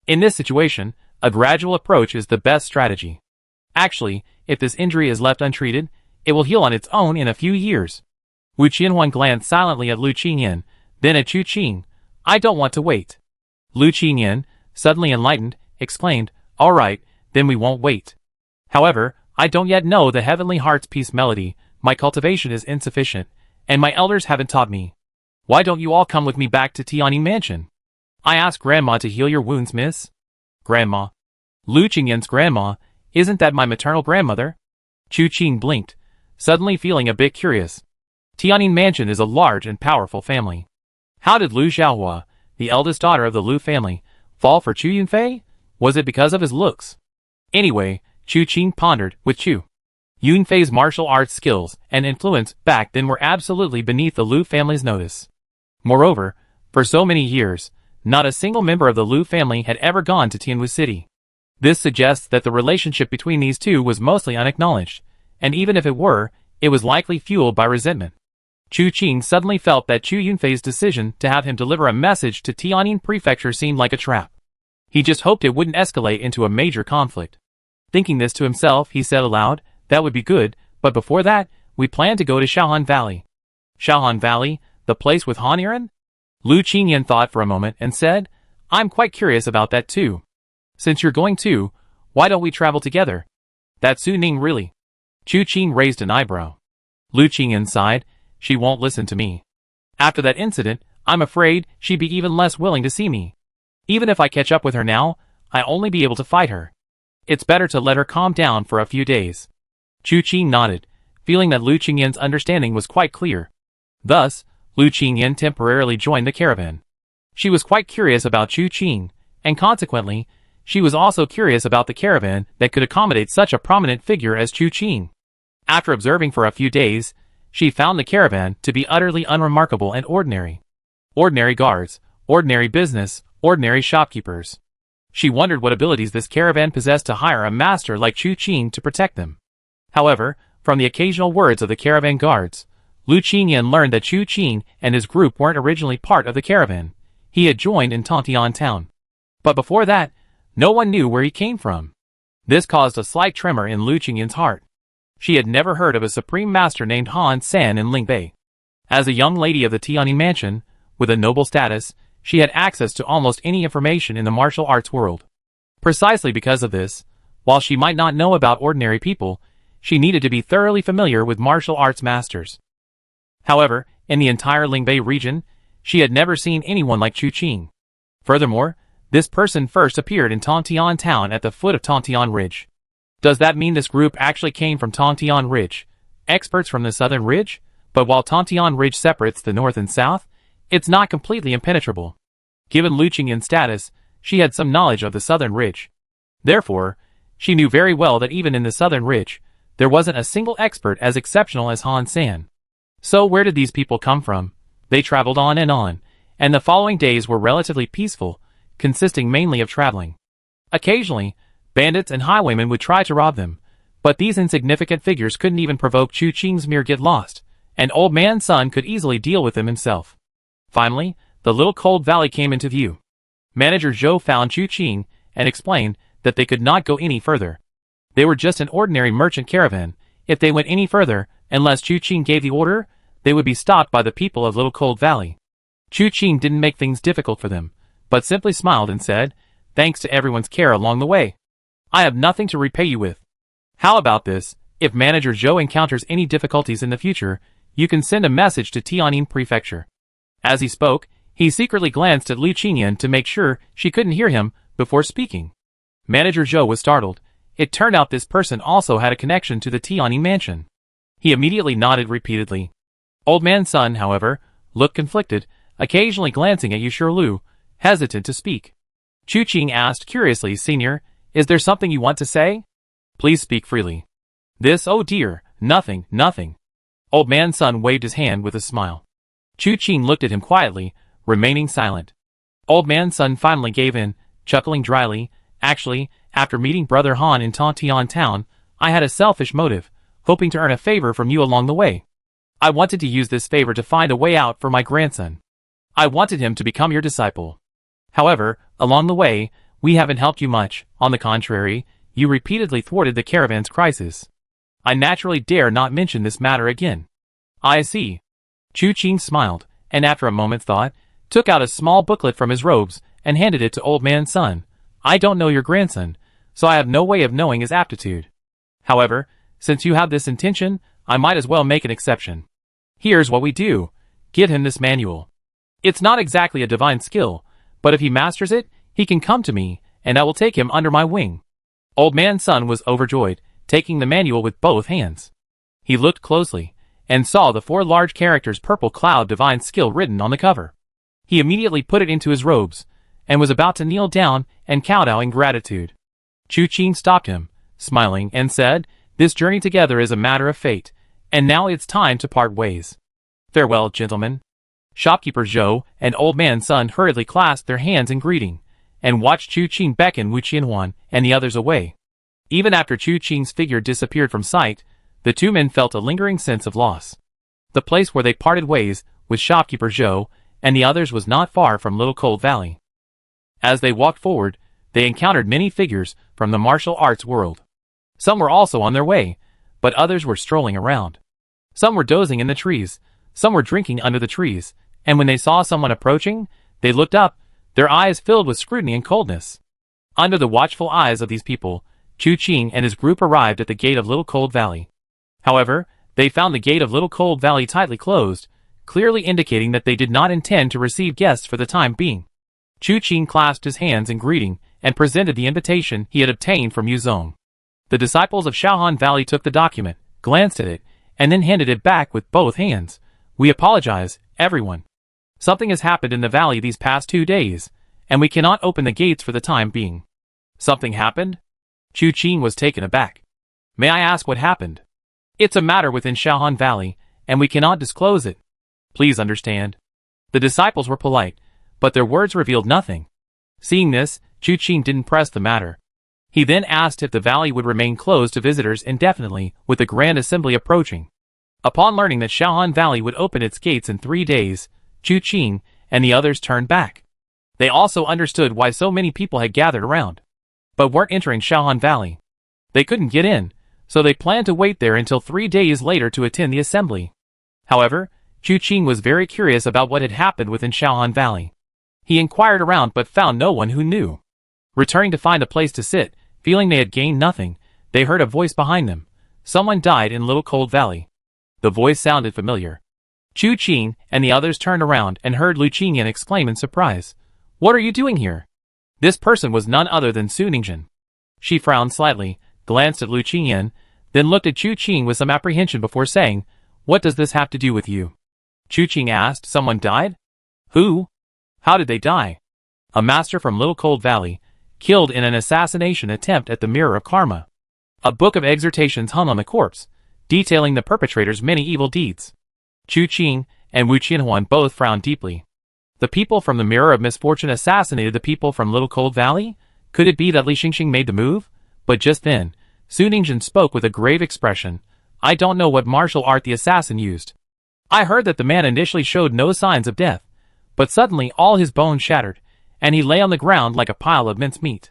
In this situation, a gradual approach is the best strategy. Actually, if this injury is left untreated, it will heal on its own in a few years. Wu Qianhuan glanced silently at Lu Qingyan, then at Chu Qing. I don't want to wait. Lu Qingyan, suddenly enlightened, exclaimed, All right, then we won't wait. However, I don't yet know the Heavenly Heart's Peace melody, my cultivation is insufficient, and my elders haven't taught me. Why don't you all come with me back to Tianyin Mansion? I asked Grandma to heal your wounds, miss. Grandma. Lu Qingyan's grandma, isn't that my maternal grandmother? Chu Qing blinked, suddenly feeling a bit curious. Tianyin Mansion is a large and powerful family. How did Lu Xiaohua, the eldest daughter of the Lu family, fall for Chu Yunfei? Was it because of his looks? Anyway, Chu Qing pondered, with Chu Yunfei's martial arts skills and influence back then were absolutely beneath the Lu family's notice. Moreover, for so many years, not a single member of the Lu family had ever gone to Tianwu City. This suggests that the relationship between these 2 was mostly unacknowledged, and even if it were, it was likely fueled by resentment. Chu Qing suddenly felt that Chu Yunfei's decision to have him deliver a message to Tianyin Prefecture seemed like a trap. He just hoped it wouldn't escalate into a major conflict. Thinking this to himself, he said aloud, That would be good, but before that, we plan to go to Shaohan Valley. Shaohan Valley, the place with Han Iran? Lu Qingyan thought for a moment and said, I'm quite curious about that too. Since you're going too, why don't we travel together? That's Su Ning really. Chu Qing raised an eyebrow. Lu Qingyan sighed, She won't listen to me. After that incident, I'm afraid she'd be even less willing to see me. Even if I catch up with her now, I'll only be able to fight her. It's better to let her calm down for a few days. Chu Qing nodded, feeling that Lu Qingyan's understanding was quite clear. Thus, Lu Qingyan temporarily joined the caravan. She was quite curious about Chu Qing, and consequently, she was also curious about the caravan that could accommodate such a prominent figure as Chu Qing. After observing for a few days, she found the caravan to be utterly unremarkable and ordinary. Ordinary guards, ordinary business, ordinary shopkeepers. She wondered what abilities this caravan possessed to hire a master like Chu Qing to protect them. However, from the occasional words of the caravan guards, Lu Qingyan learned that Chu Qing and his group weren't originally part of the caravan. He had joined in Tontian town. But before that, no one knew where he came from. This caused a slight tremor in Lu Qingyan's heart. She had never heard of a supreme master named Han San in Lingbei. As a young lady of the Tianyin mansion, with a noble status, she had access to almost any information in the martial arts world. Precisely because of this, while she might not know about ordinary people, she needed to be thoroughly familiar with martial arts masters. However, in the entire Lingbei region, she had never seen anyone like Chu Qing. Furthermore, this person first appeared in Tontian town at the foot of Tontian Ridge. Does that mean this group actually came from Tontian Ridge, experts from the southern ridge? But while Tontian Ridge separates the north and south, it's not completely impenetrable. Given Lu Qingyan's status, she had some knowledge of the southern ridge. Therefore, she knew very well that even in the southern ridge, there wasn't a single expert as exceptional as Han San. So where did these people come from? They traveled on, and the following days were relatively peaceful, consisting mainly of traveling. Occasionally, bandits and highwaymen would try to rob them, but these insignificant figures couldn't even provoke Chu Qing's mere get lost, and Old Man Sun could easily deal with them himself. Finally, the little cold valley came into view. Manager Zhou found Chu Qing and explained that they could not go any further. They were just an ordinary merchant caravan. If they went any further, unless Chu Qing gave the order, they would be stopped by the people of Little Cold Valley. Chu Qing didn't make things difficult for them, but simply smiled and said, "Thanks to everyone's care along the way. I have nothing to repay you with. How about this? If Manager Zhou encounters any difficulties in the future, you can send a message to Tianyin Prefecture." As he spoke, he secretly glanced at Lu Qingyan to make sure she couldn't hear him before speaking. Manager Zhou was startled. It turned out this person also had a connection to the Tianyin mansion. He immediately nodded repeatedly. Old Man Sun, however, looked conflicted, occasionally glancing at Yushir Lu, hesitant to speak. Chu Qing asked curiously, "Senior, is there something you want to say? Please speak freely." "This, oh dear, nothing, nothing." Old Man Sun waved his hand with a smile. Chu Qing looked at him quietly, remaining silent. Old Man Sun finally gave in, chuckling dryly, "Actually, after meeting Brother Han in Tontian town, I had a selfish motive, hoping to earn a favor from you along the way. I wanted to use this favor to find a way out for my grandson. I wanted him to become your disciple. However, along the way, we haven't helped you much. On the contrary, you repeatedly thwarted the caravan's crisis. I naturally dare not mention this matter again." "I see." Chu Qing smiled, and after a moment's thought, took out a small booklet from his robes and handed it to Old Man Sun. "I don't know your grandson, so I have no way of knowing his aptitude. However, since you have this intention, I might as well make an exception. Here's what we do. Give him this manual. It's not exactly a divine skill, but if he masters it, he can come to me, and I will take him under my wing." Old Man Sun was overjoyed, taking the manual with both hands. He looked closely, and saw the 4 large characters Purple Cloud Divine Skill written on the cover. He immediately put it into his robes, and was about to kneel down and kowtow in gratitude. Chu Qing stopped him, smiling, and said, "This journey together is a matter of fate, and now it's time to part ways. Farewell, gentlemen." Shopkeeper Zhou and Old Man Sun hurriedly clasped their hands in greeting, and watched Chu Qing beckon Wu Qianhuan and the others away. Even after Chu Qing's figure disappeared from sight, the 2 men felt a lingering sense of loss. The place where they parted ways with shopkeeper Zhou and the others was not far from Little Cold Valley. As they walked forward, they encountered many figures from the martial arts world. Some were also on their way, but others were strolling around. Some were dozing in the trees, some were drinking under the trees, and when they saw someone approaching, they looked up, their eyes filled with scrutiny and coldness. Under the watchful eyes of these people, Chu Qing and his group arrived at the gate of Little Cold Valley. However, they found the gate of Little Cold Valley tightly closed, clearly indicating that they did not intend to receive guests for the time being. Chu Qing clasped his hands in greeting and presented the invitation he had obtained from Yuzong. The disciples of Shaohan Valley took the document, glanced at it, and then handed it back with both hands. "We apologize, everyone. Something has happened in the valley these past 2 days, and we cannot open the gates for the time being." "Something happened?" Chu Qing was taken aback. "May I ask what happened?" "It's a matter within Shaohan Valley, and we cannot disclose it. Please understand." The disciples were polite, but their words revealed nothing. Seeing this, Chu Qing didn't press the matter. He then asked if the valley would remain closed to visitors indefinitely with the Grand Assembly approaching. Upon learning that Shaohan Valley would open its gates in 3 days, Chu Qing and the others turned back. They also understood why so many people had gathered around, but weren't entering Shaohan Valley. They couldn't get in, so they planned to wait there until 3 days later to attend the assembly. However, Chu Qing was very curious about what had happened within Shaohan Valley. He inquired around but found no one who knew. Returning to find a place to sit, feeling they had gained nothing, they heard a voice behind them. Someone died in Little Cold Valley. The voice sounded familiar. Chu Qing and the others turned around and heard Lu Qingyan exclaim in surprise, "What are you doing here?" This person was none other than Su Ningzhen. She frowned slightly, glanced at Lu Qingyan, then looked at Chu Qing with some apprehension before saying, "What does this have to do with you?" Chu Qing asked, "Someone died? Who? How did they die?" "A master from Little Cold Valley, killed in an assassination attempt at the Mirror of Karma." A book of exhortations hung on the corpse, detailing the perpetrator's many evil deeds. Chu Qing and Wu Qianhuan both frowned deeply. The people from the Mirror of Misfortune assassinated the people from Little Cold Valley? Could it be that Li Xingxing made the move? But just then, Su Ningzhen spoke with a grave expression. "I don't know what martial art the assassin used. I heard that the man initially showed no signs of death, but suddenly all his bones shattered, and he lay on the ground like a pile of mincemeat.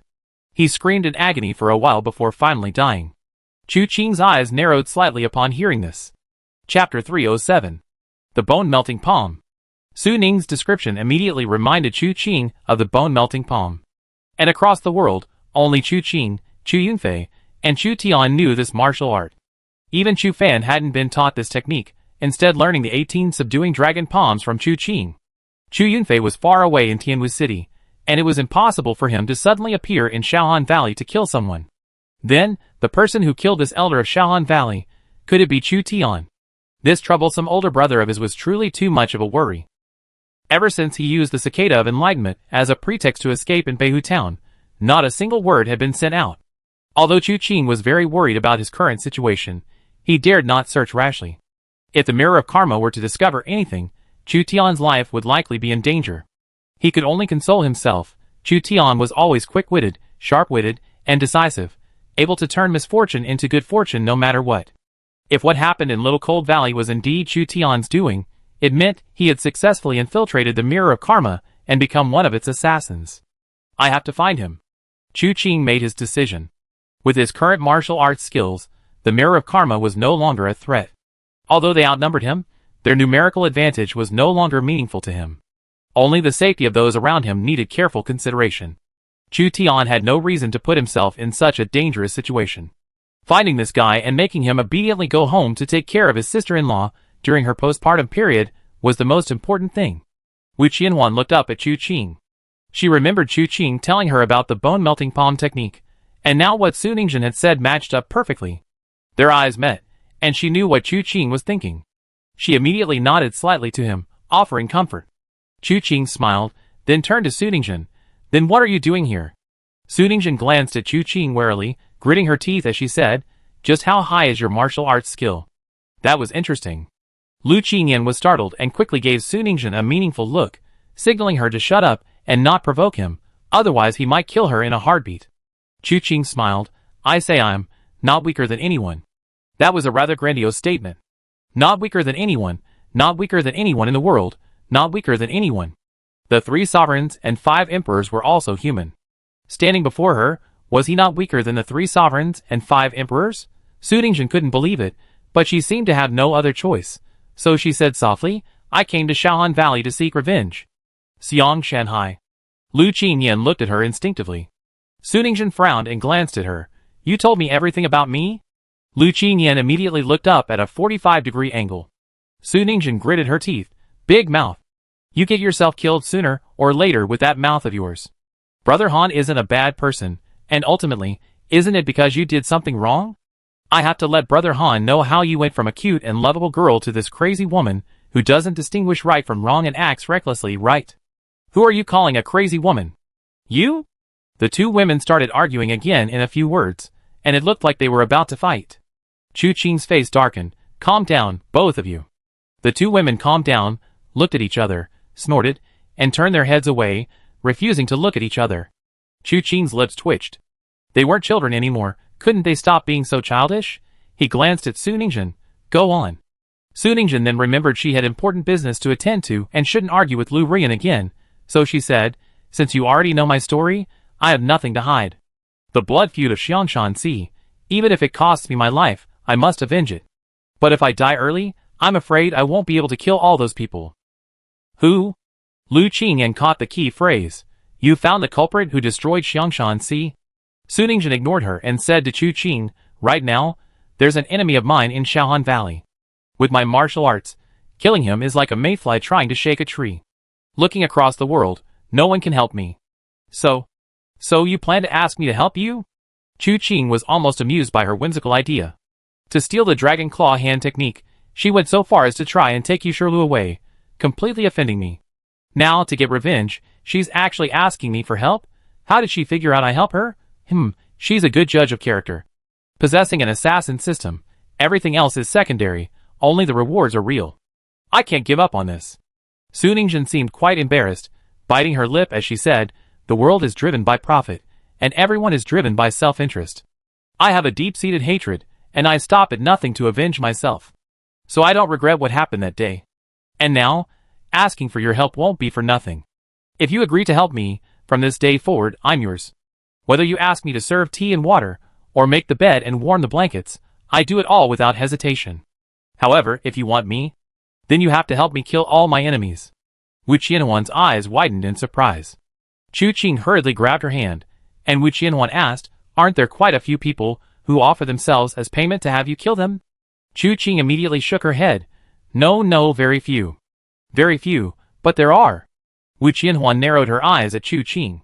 He screamed in agony for a while before finally dying." Chu Qing's eyes narrowed slightly upon hearing this. Chapter 307. The Bone-Melting Palm. Su Ning's description immediately reminded Chu Qing of the bone-melting palm. And across the world, only Chu Qing, Chu Yunfei, and Chu Tian knew this martial art. Even Chu Fan hadn't been taught this technique, instead learning the 18 subduing dragon palms from Chu Qing. Chu Yunfei was far away in Tianwu City, and it was impossible for him to suddenly appear in Shaohan Valley to kill someone. Then, the person who killed this elder of Shaohan Valley, could it be Chu Tian? This troublesome older brother of his was truly too much of a worry. Ever since he used the Cicada of Enlightenment as a pretext to escape in Beihu Town, not a single word had been sent out. Although Chu Qing was very worried about his current situation, he dared not search rashly. If the Mirror of Karma were to discover anything, Chu Tian's life would likely be in danger. He could only console himself. Chu Tian was always quick-witted, sharp-witted, and decisive, able to turn misfortune into good fortune no matter what. If what happened in Little Cold Valley was indeed Chu Tian's doing, it meant he had successfully infiltrated the Mirror of Karma and become one of its assassins. "I have to find him." Chu Qing made his decision. With his current martial arts skills, the Mirror of Karma was no longer a threat. Although they outnumbered him, their numerical advantage was no longer meaningful to him. Only the safety of those around him needed careful consideration. Chu Tian had no reason to put himself in such a dangerous situation. Finding this guy and making him obediently go home to take care of his sister-in-law during her postpartum period was the most important thing. Wu Qianhuan looked up at Chu Qing. She remembered Chu Qing telling her about the bone-melting palm technique, and now what Su Ningzhen had said matched up perfectly. Their eyes met, and she knew what Chu Qing was thinking. She immediately nodded slightly to him, offering comfort. Chu Qing smiled, then turned to Su Ningzhen. "Then what are you doing here?" Su Ningzhen glanced at Chu Qing warily, gritting her teeth as she said, "Just how high is your martial arts skill?" That was interesting. Lu Qingyan was startled and quickly gave Su Ningzhen a meaningful look, signaling her to shut up and not provoke him, otherwise he might kill her in a heartbeat. Chu Qing smiled. "I say I'm not weaker than anyone." That was a rather grandiose statement. Not weaker than anyone, not weaker than anyone in the world, not weaker than anyone. The 3 sovereigns and 5 emperors were also human. Standing before her, was he not weaker than the 3 sovereigns and 5 emperors? Su Ningzhen couldn't believe it, but she seemed to have no other choice. So she said softly, "I came to Shaohan Valley to seek revenge." Xiang Shanhai. Lu Qingyan looked at her instinctively. Su Ningzhen frowned and glanced at her. "You told me everything about me?" Lu Qingyan immediately looked up at a 45-degree angle. Su Ningzhen gritted her teeth, Big mouth. You get yourself killed sooner or later with that mouth of yours. Brother Han isn't a bad person, and ultimately, isn't it because you did something wrong? I have to let Brother Han know how you went from a cute and lovable girl to this crazy woman who doesn't distinguish right from wrong and acts recklessly, right? Who are you calling a crazy woman? You? The two women started arguing again in a few words, and it looked like they were about to fight. Chu Qing's face darkened. Calm down, both of you. The two women calmed down, looked at each other, snorted, and turned their heads away, refusing to look at each other. Chu Qing's lips twitched. They weren't children anymore. Couldn't they stop being so childish? He glanced at Su Ningjun. Go on. Su Ningjun then remembered she had important business to attend to and shouldn't argue with Lu Rian again, so she said, since you already know my story, I have nothing to hide. The blood feud of Xiangshan Si. Even if it costs me my life, I must avenge it. But if I die early, I'm afraid I won't be able to kill all those people. Who? Lu Qingyan caught the key phrase. You found the culprit who destroyed Xiangshan Si? Su Ningjun ignored her and said to Chu Qing, right now, there's an enemy of mine in Shaohan Valley. With my martial arts, killing him is like a mayfly trying to shake a tree. Looking across the world, no one can help me. So you plan to ask me to help you? Chu Qing was almost amused by her whimsical idea. To steal the dragon claw hand technique, she went so far as to try and take Yushirlu away, completely offending me. Now, to get revenge, she's actually asking me for help? How did she figure out I help her? She's a good judge of character. Possessing an assassin system, everything else is secondary, only the rewards are real. I can't give up on this. Su Ningjun seemed quite embarrassed, biting her lip as she said, the world is driven by profit, and everyone is driven by self-interest. I have a deep-seated hatred, and I stop at nothing to avenge myself. So I don't regret what happened that day. And now, asking for your help won't be for nothing. If you agree to help me, from this day forward, I'm yours. Whether you ask me to serve tea and water, or make the bed and warm the blankets, I do it all without hesitation. However, if you want me, then you have to help me kill all my enemies. Wu Qianhuan's eyes widened in surprise. Chu Qing hurriedly grabbed her hand, and Wu Qianhuan asked, aren't there quite a few people who offer themselves as payment to have you kill them? Chu Qing immediately shook her head. No, very few. Very few, but there are. Wu Qianhuan narrowed her eyes at Chu Qing.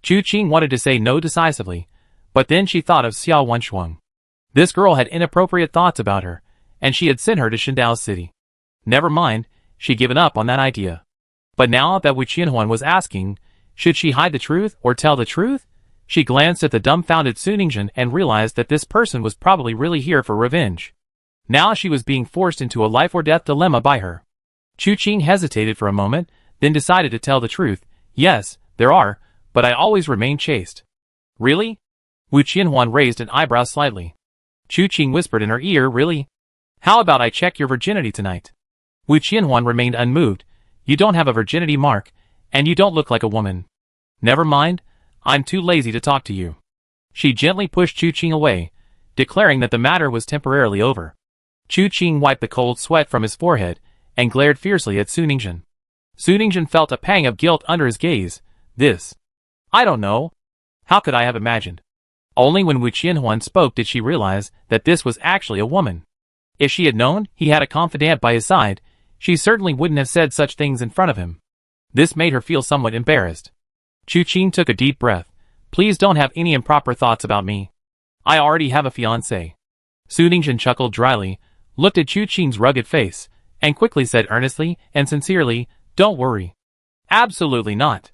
Chu Qing wanted to say no decisively, but then she thought of Xiao Wenshuang. This girl had inappropriate thoughts about her, and she had sent her to Shindao City. Never mind, she'd given up on that idea. But now that Wu Qianhuan was asking, should she hide the truth or tell the truth? She glanced at the dumbfounded Su Ningjun and realized that this person was probably really here for revenge. Now she was being forced into a life-or-death dilemma by her. Chu Qing hesitated for a moment, then decided to tell the truth. Yes, there are, but I always remain chaste. Really? Wu Qianhuan raised an eyebrow slightly. Chu Qing whispered in her ear, really? How about I check your virginity tonight? Wu Qianhuan remained unmoved. You don't have a virginity mark, and you don't look like a woman. Never mind, I'm too lazy to talk to you. She gently pushed Chu Qing away, declaring that the matter was temporarily over. Chu Qing wiped the cold sweat from his forehead, and glared fiercely at Su Ningjun. Su Ningjun felt a pang of guilt under his gaze. This. I don't know. How could I have imagined? Only when Wu Qianhuan spoke did she realize that this was actually a woman. If she had known he had a confidant by his side, she certainly wouldn't have said such things in front of him. This made her feel somewhat embarrassed. Chu Qing took a deep breath. Please don't have any improper thoughts about me. I already have a fiancé. Su Ningjun chuckled dryly, looked at Chu Qing's rugged face, and quickly said earnestly and sincerely, don't worry. Absolutely not.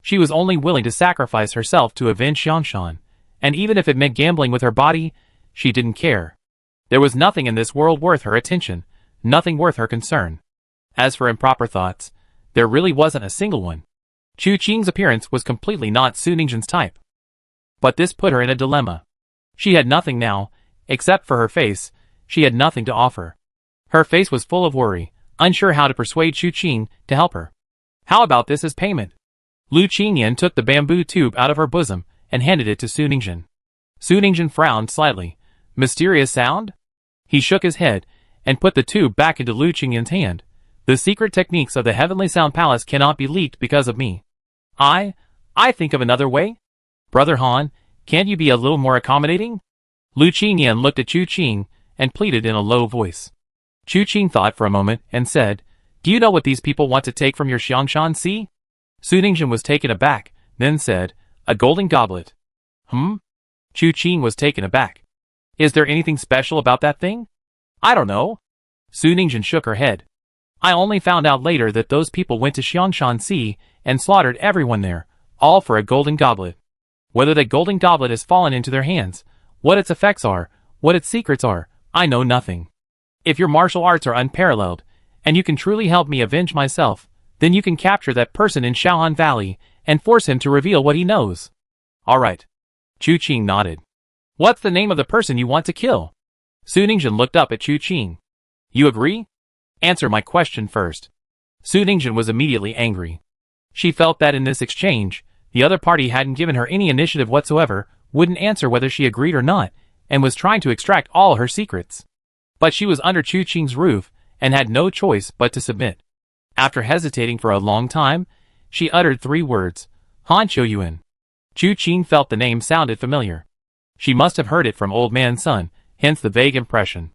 She was only willing to sacrifice herself to avenge Xiangshan, and even if it meant gambling with her body, she didn't care. There was nothing in this world worth her attention, nothing worth her concern. As for improper thoughts, there really wasn't a single one. Chu Qing's appearance was completely not Su Ningjun's type. But this put her in a dilemma. She had nothing now, except for her face, she had nothing to offer. Her face was full of worry, unsure how to persuade Chu Qing to help her. How about this as payment? Lu Qingyan took the bamboo tube out of her bosom and handed it to Su Ningjun. Su Ningjun frowned slightly. Mysterious sound? He shook his head and put the tube back into Lu Qingyan's hand. The secret techniques of the Heavenly Sound Palace cannot be leaked because of me. I think of another way? Brother Han, can't you be a little more accommodating? Lu Qingyan looked at Chu Qing and pleaded in a low voice. Chu Qing thought for a moment and said, Do you know what these people want to take from your Xiangshan Sea? Su Ningjun was taken aback, then said, a golden goblet. Chu Qing was taken aback. Is there anything special about that thing? I don't know. Su Ningjun shook her head. I only found out later that those people went to Xiangshan Sea and slaughtered everyone there, all for a golden goblet. Whether the golden goblet has fallen into their hands, what its effects are, what its secrets are, I know nothing. If your martial arts are unparalleled, and you can truly help me avenge myself, then you can capture that person in Shaohan Valley and force him to reveal what he knows. All right. Chu Qing nodded. What's the name of the person you want to kill? Su Ningjun looked up at Chu Qing. You agree? Answer my question first. Su Ningjun was immediately angry. She felt that in this exchange, the other party hadn't given her any initiative whatsoever, wouldn't answer whether she agreed or not, and was trying to extract all her secrets. But she was under Chu Qing's roof, and had no choice but to submit. After hesitating for a long time, she uttered 3 words, Han Choyuan. Chu Qing felt the name sounded familiar. She must have heard it from Old Man Sun, hence the vague impression.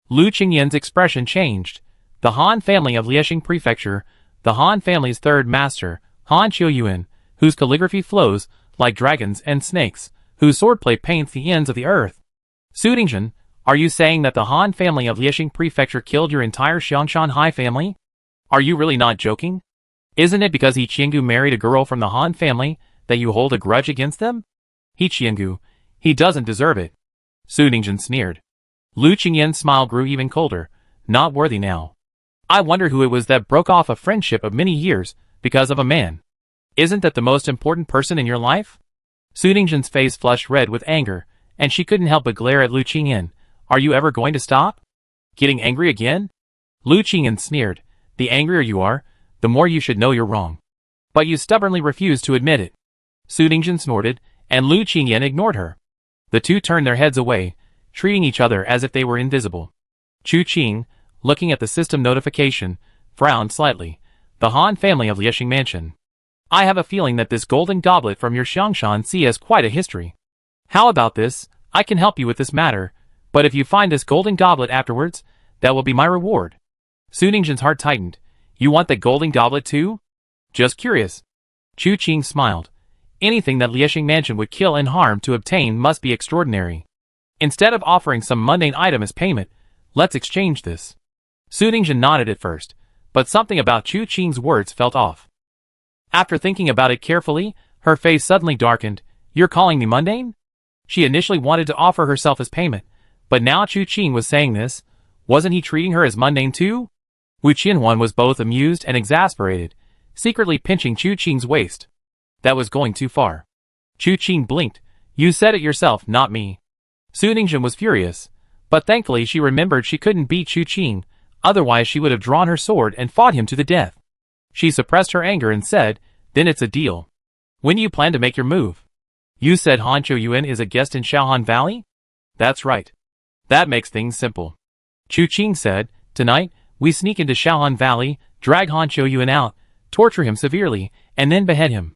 Lu Qingyan's expression changed. The Han family of Liexing Prefecture, the Han family's third master, Han Choyuan, whose calligraphy flows like dragons and snakes, whose swordplay paints the ends of the earth. Su Ningjun, are you saying that the Han family of Liexing Prefecture killed your entire Xiangshan Hai family? Are you really not joking? Isn't it because He Qiangu married a girl from the Han family that you hold a grudge against them? He Qiangu, he doesn't deserve it. Su Ningjun sneered. Lu Qingyan's smile grew even colder, not worthy now. I wonder who it was that broke off a friendship of many years because of a man. Isn't that the most important person in your life? Su Ningjun's face flushed red with anger, and she couldn't help but glare at Lu Qingyan. Are you ever going to stop? Getting angry again? Lu Qingyan sneered. The angrier you are, the more you should know you're wrong. But you stubbornly refuse to admit it. Su Ningjun snorted, and Lu Qingyan ignored her. The two turned their heads away, treating each other as if they were invisible. Chu Qing, looking at the system notification, frowned slightly. The Han family of Liexing Mansion. I have a feeling that this golden goblet from your Xiangshan Sea has quite a history. How about this? I can help you with this matter, but if you find this golden goblet afterwards, that will be my reward. Su Ningjun's heart tightened. You want the golden goblet too? Just curious. Chu Qing smiled. Anything that Liexing Mansion would kill and harm to obtain must be extraordinary. Instead of offering some mundane item as payment, let's exchange this. Su Ningjun nodded at first, but something about Chu Qing's words felt off. After thinking about it carefully, her face suddenly darkened. You're calling me mundane? She initially wanted to offer herself as payment, but now Chu Qing was saying this. Wasn't he treating her as mundane too? Wu Qianhuan was both amused and exasperated, secretly pinching Chu Qing's waist. That was going too far. Chu Qing blinked. You said it yourself, not me. Su Ningjun was furious, but thankfully she remembered she couldn't beat Chu Qing, otherwise she would have drawn her sword and fought him to the death. She suppressed her anger and said, then it's a deal. When do you plan to make your move? You said Han Choyuan is a guest in Shaohan Valley? That's right. That makes things simple. Chu Qing said, tonight, we sneak into Shaohan Valley, drag Han Choyuan out, torture him severely, and then behead him.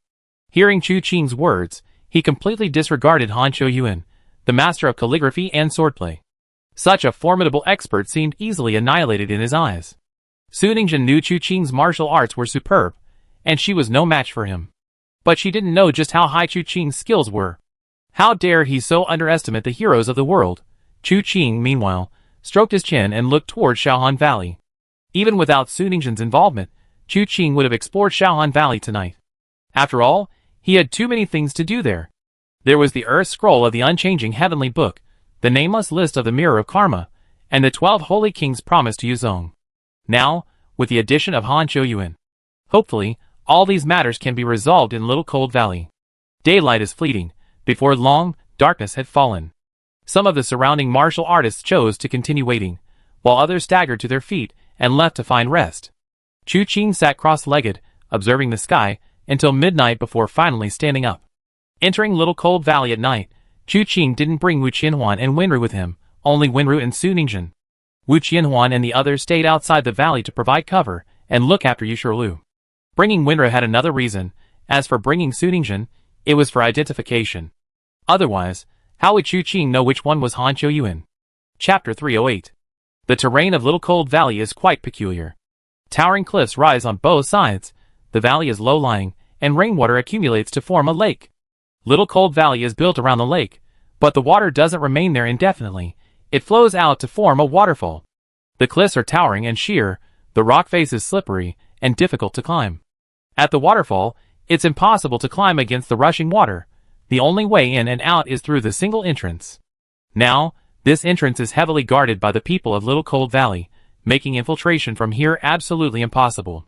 Hearing Chu Qing's words, he completely disregarded Han Choyuan, the master of calligraphy and swordplay. Such a formidable expert seemed easily annihilated in his eyes. Su Ningjun knew Chu Qing's martial arts were superb, and she was no match for him. But she didn't know just how high Chu Qing's skills were. How dared he so underestimate the heroes of the world? Chu Qing, meanwhile, stroked his chin and looked toward Shaohan Valley. Even without Su Ningjun's involvement, Chu Qing would have explored Shaohan Valley tonight. After all, he had too many things to do there. There was the Earth Scroll of the Unchanging Heavenly Book, the nameless list of the Mirror of Karma, and the 12 Holy Kings promised to Yuzong. Now, with the addition of Han Choyuan. Hopefully, all these matters can be resolved in Little Cold Valley. Daylight is fleeting. Before long, darkness had fallen. Some of the surrounding martial artists chose to continue waiting, while others staggered to their feet and left to find rest. Chu Qing sat cross-legged, observing the sky, until midnight before finally standing up. Entering Little Cold Valley at night, Chu Qing didn't bring Wu Qianhuan and Wenru with him, only Wenru and Su Ningjun. Wu Qianhuan and the others stayed outside the valley to provide cover and look after Yusherlu. Bringing Wenru had another reason. As for bringing Su Ningjun, it was for identification. Otherwise, how would Chu Qing know which one was Han Choyuan? Chapter 308. The terrain of Little Cold Valley is quite peculiar. Towering cliffs rise on both sides, the valley is low-lying, and rainwater accumulates to form a lake. Little Cold Valley is built around the lake, but the water doesn't remain there indefinitely, it flows out to form a waterfall. The cliffs are towering and sheer, the rock face is slippery and difficult to climb. At the waterfall, it's impossible to climb against the rushing water. The only way in and out is through the single entrance. Now, this entrance is heavily guarded by the people of Little Cold Valley, making infiltration from here absolutely impossible.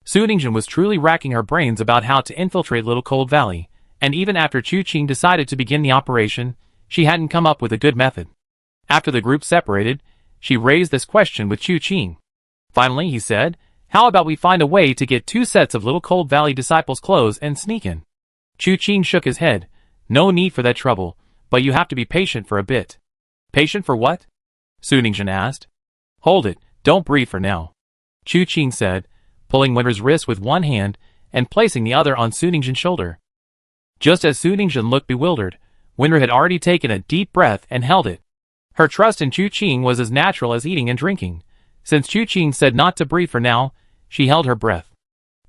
Su Ningjun was truly racking her brains about how to infiltrate Little Cold Valley, and even after Chu Qing decided to begin the operation, she hadn't come up with a good method. After the group separated, she raised this question with Chu Qing. Finally, he said, "How about we find a way to get 2 sets of Little Cold Valley disciples' clothes and sneak in?" Chu Qing shook his head. "No need for that trouble, but you have to be patient for a bit." "Patient for what?" Su Ningjun asked. "Hold it, don't breathe for now," Chu Qing said, pulling Winter's wrist with one hand and placing the other on Su Ningjun's shoulder. Just as Su Ningjun looked bewildered, Winter had already taken a deep breath and held it. Her trust in Chu Qing was as natural as eating and drinking. Since Chu Qing said not to breathe for now, she held her breath.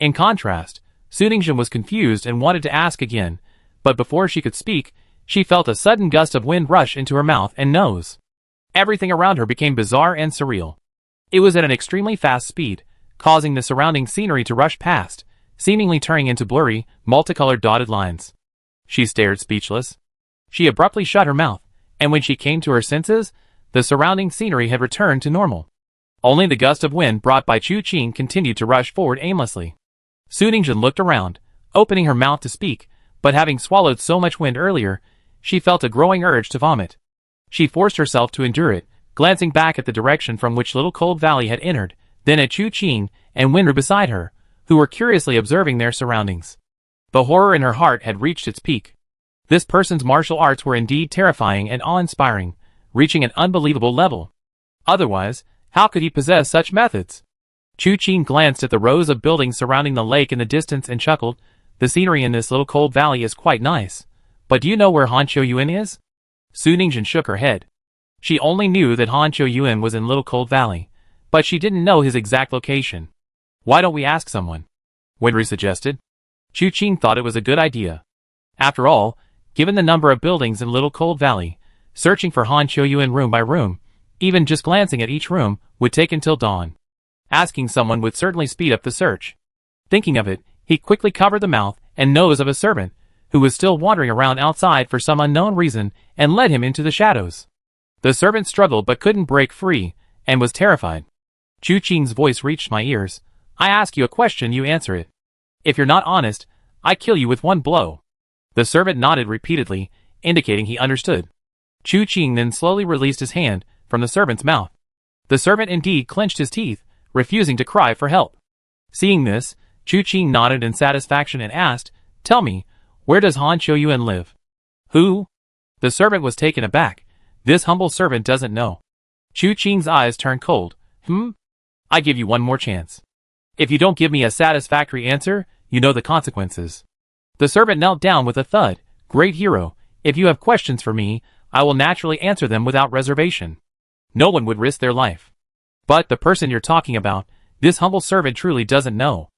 In contrast, Su Ningjun was confused and wanted to ask again, but before she could speak, she felt a sudden gust of wind rush into her mouth and nose. Everything around her became bizarre and surreal. It was at an extremely fast speed, causing the surrounding scenery to rush past, seemingly turning into blurry, multicolored dotted lines. She stared speechless. She abruptly shut her mouth, and when she came to her senses, the surrounding scenery had returned to normal. Only the gust of wind brought by Chu Qing continued to rush forward aimlessly. Su Ningjun looked around, opening her mouth to speak, but having swallowed so much wind earlier, she felt a growing urge to vomit. She forced herself to endure it, glancing back at the direction from which Little Cold Valley had entered, then at Chu Qing and Winru beside her, who were curiously observing their surroundings. The horror in her heart had reached its peak. This person's martial arts were indeed terrifying and awe-inspiring, reaching an unbelievable level. Otherwise, how could he possess such methods? Chu Qing glanced at the rows of buildings surrounding the lake in the distance and chuckled. "The scenery in this Little Cold Valley is quite nice. But do you know where Han Qiuyuan is?" Su Ningjun shook her head. She only knew that Han Qiuyuan was in Little Cold Valley, but she didn't know his exact location. "Why don't we ask someone?" Winry suggested. Chu Qing thought it was a good idea. After all, given the number of buildings in Little Cold Valley, searching for Han Qiuyuan room by room, even just glancing at each room, would take until dawn. Asking someone would certainly speed up the search. Thinking of it, he quickly covered the mouth and nose of a servant, who was still wandering around outside for some unknown reason, and led him into the shadows. The servant struggled but couldn't break free, and was terrified. Chu Qing's voice reached my ears. "I ask you a question, you answer it. If you're not honest, I kill you with one blow." The servant nodded repeatedly, indicating he understood. Chu Qing then slowly released his hand from the servant's mouth. The servant indeed clenched his teeth, refusing to cry for help. Seeing this, Chu Qing nodded in satisfaction and asked, "Tell me, where does Han Qiuyuan live?" "Who?" The servant was taken aback. This humble servant doesn't know. Chu Qing's eyes turned cold. I give you one more chance. If you don't give me a satisfactory answer, you know the consequences." The servant knelt down with a thud. "Great hero, if you have questions for me, I will naturally answer them without reservation. No one would risk their life. But the person you're talking about, this humble servant truly doesn't know."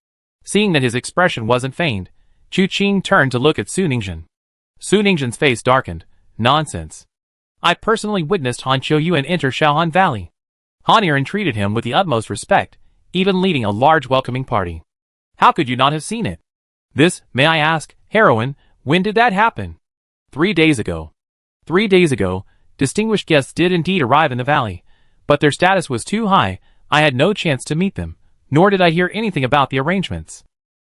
Seeing that his expression wasn't feigned, Chu Qing turned to look at Su Ningjun. Su Ningjun's face darkened. "Nonsense. I personally witnessed Han Qiuyuan enter Shaohan Valley. Han Yiren treated him with the utmost respect, even leading a large welcoming party. How could you not have seen it? This, may I ask, heroine, when did that happen?" 3 days ago. 3 days ago, distinguished guests did indeed arrive in the valley, but their status was too high, I had no chance to meet them, nor did I hear anything about the arrangements.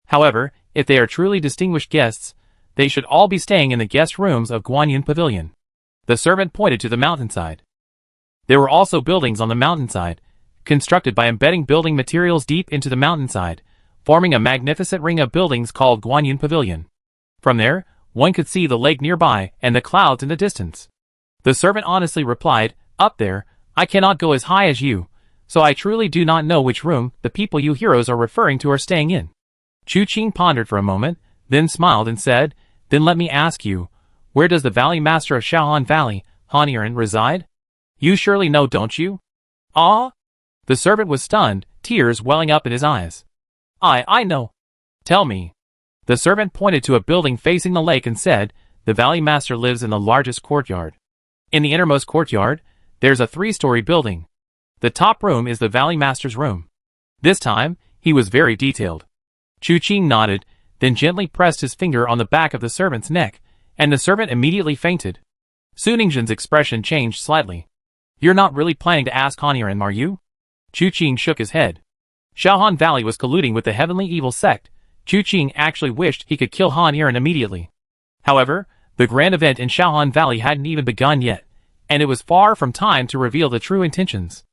However, if they are truly distinguished guests, they should all be staying in the guest rooms of Guanyin Pavilion. The servant pointed to the mountainside. There were also buildings on the mountainside, constructed by embedding building materials deep into the mountainside, forming a magnificent ring of buildings called Guanyin Pavilion. From there, one could see the lake nearby and the clouds in the distance. The servant honestly replied, "Up there, I cannot go as high as you, so I truly do not know which room the people you heroes are referring to are staying in." Chu Qing pondered for a moment, then smiled and said, "Then let me ask you, where does the Valley Master of Shaohan Valley, Han Yiren, reside? You surely know, don't you?" "Ah?" The servant was stunned, tears welling up in his eyes. I know. Tell me. The servant pointed to a building facing the lake and said, the Valley Master lives in the largest courtyard. In the innermost courtyard, there's a 3-story building. The top room is the Valley Master's room. This time, he was very detailed. Chu Qing nodded, then gently pressed his finger on the back of the servant's neck, and the servant immediately fainted. Su Ningzhen's expression changed slightly. You're not really planning to ask Han Yiren, are you? Chu Qing shook his head. Shaohan Valley was colluding with the heavenly evil sect. Chu Qing actually wished he could kill Han Yiren immediately. However, the grand event in Shaohan Valley hadn't even begun yet, and it was far from time to reveal the true intentions.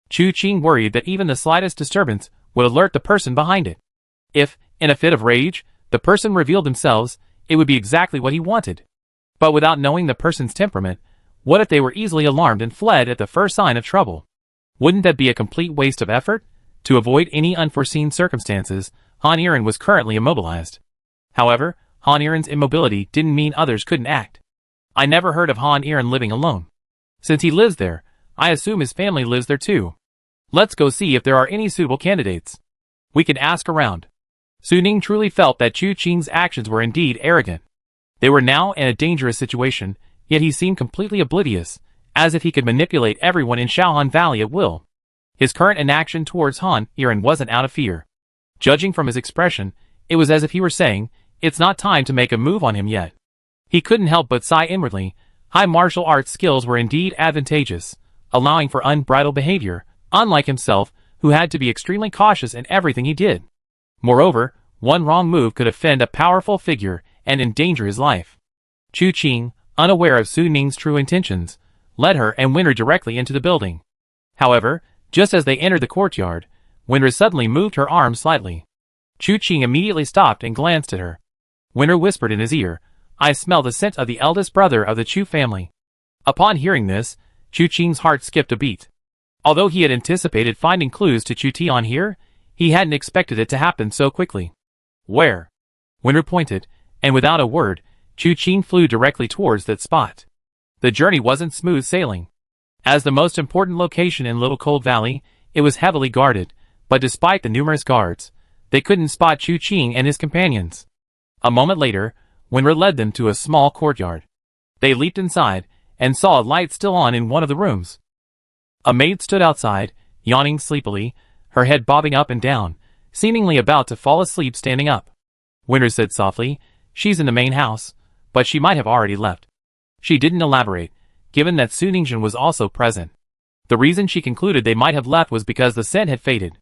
Chu Qing worried that even the slightest disturbance would alert the person behind it. If, in a fit of rage, the person revealed themselves, it would be exactly what he wanted. But without knowing the person's temperament, what if they were easily alarmed and fled at the first sign of trouble? Wouldn't that be a complete waste of effort? To avoid any unforeseen circumstances, Han Yiren was currently immobilized. However, Han Yiren's immobility didn't mean others couldn't act. I never heard of Han Yiren living alone. Since he lives there, I assume his family lives there too. Let's go see if there are any suitable candidates. We can ask around. Su Ning truly felt that Chu Qing's actions were indeed arrogant. They were now in a dangerous situation, yet he seemed completely oblivious, as if he could manipulate everyone in Shaohan Valley at will. His current inaction towards Han Yiren wasn't out of fear. Judging from his expression, it was as if he were saying, it's not time to make a move on him yet. He couldn't help but sigh inwardly. High martial arts skills were indeed advantageous, allowing for unbridled behavior, unlike himself, who had to be extremely cautious in everything he did. Moreover, one wrong move could offend a powerful figure and endanger his life. Chu Qing, unaware of Su Ning's true intentions, led her and Winry directly into the building. However, just as they entered the courtyard, Winry suddenly moved her arm slightly. Chu Qing immediately stopped and glanced at her. Winry whispered in his ear, I smell the scent of the eldest brother of the Chu family. Upon hearing this, Chu Qing's heart skipped a beat. Although he had anticipated finding clues to Chu Tian here, he hadn't expected it to happen so quickly. Where? Winry pointed, and without a word, Chu Qing flew directly towards that spot. The journey wasn't smooth sailing. As the most important location in Little Cold Valley, it was heavily guarded, but despite the numerous guards, they couldn't spot Chu Qing and his companions. A moment later, Winry led them to a small courtyard. They leaped inside, and saw a light still on in one of the rooms. A maid stood outside, yawning sleepily, her head bobbing up and down, seemingly about to fall asleep standing up. Winry said softly, she's in the main house, but she might have already left. She didn't elaborate, given that Su Ningzhen was also present. The reason she concluded they might have left was because the scent had faded.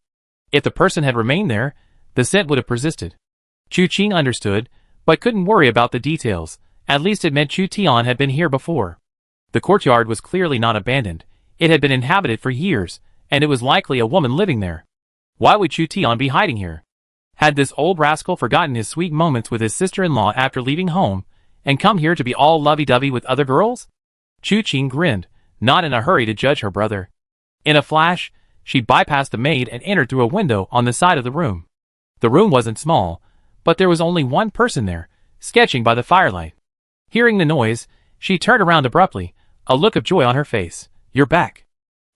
If the person had remained there, the scent would have persisted. Chu Qing understood, but couldn't worry about the details. At least it meant Chu Tian had been here before. The courtyard was clearly not abandoned. It had been inhabited for years, and it was likely a woman living there. Why would Chu Tian be hiding here? Had this old rascal forgotten his sweet moments with his sister-in-law after leaving home, and come here to be all lovey-dovey with other girls? Chu Qing grinned, not in a hurry to judge her brother. In a flash, she bypassed the maid and entered through a window on the side of the room. The room wasn't small, but there was only one person there, sketching by the firelight. Hearing the noise, she turned around abruptly, a look of joy on her face. You're back.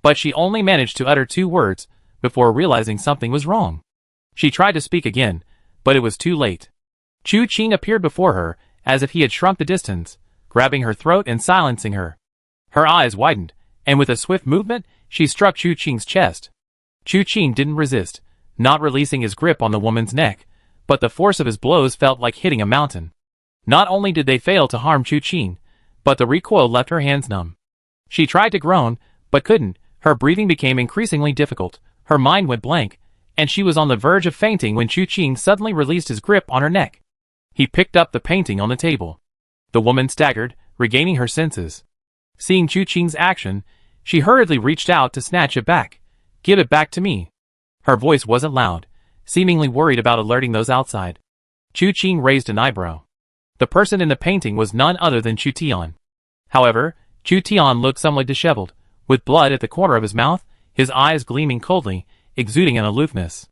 But she only managed to utter 2 words, before realizing something was wrong. She tried to speak again, but it was too late. Chu Qing appeared before her, as if he had shrunk the distance, grabbing her throat and silencing her. Her eyes widened, and with a swift movement, she struck Chu Qing's chest. Chu Qing didn't resist, not releasing his grip on the woman's neck, but the force of his blows felt like hitting a mountain. Not only did they fail to harm Chu Qing, but the recoil left her hands numb. She tried to groan, but couldn't. Her breathing became increasingly difficult, her mind went blank, and she was on the verge of fainting when Chu Qing suddenly released his grip on her neck. He picked up the painting on the table. The woman staggered, regaining her senses. Seeing Chu Qing's action, she hurriedly reached out to snatch it back. Give it back to me. Her voice wasn't loud, seemingly worried about alerting those outside. Chu Qing raised an eyebrow. The person in the painting was none other than Chu Tian. However, Chu Tian looked somewhat disheveled, with blood at the corner of his mouth, his eyes gleaming coldly, exuding an aloofness.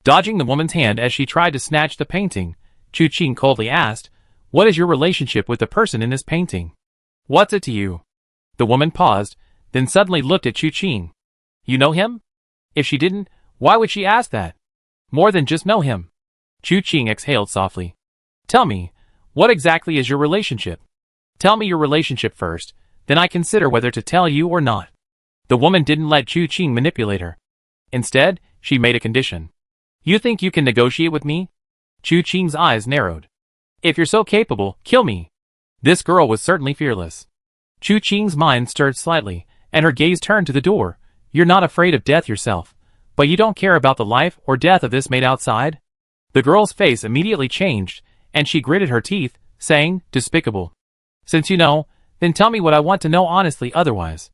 Dodging the woman's hand as she tried to snatch the painting, Chu Qing coldly asked, What is your relationship with the person in this painting? What's it to you? The woman paused, then suddenly looked at Chu Qing. You know him? If she didn't, Why would she ask that? More than just know him. Chu Qing exhaled softly. Tell me, what exactly is your relationship? Tell me your relationship first, then I consider whether to tell you or not. The woman didn't let Chu Qing manipulate her. Instead, she made a condition. You think you can negotiate with me? Chu Qing's eyes narrowed. If you're so capable, kill me. This girl was certainly fearless. Chu Qing's mind stirred slightly, and her gaze turned to the door. You're not afraid of death yourself, but you don't care about the life or death of this maid outside? The girl's face immediately changed, and she gritted her teeth, saying, despicable. Since you know, then tell me what I want to know honestly otherwise.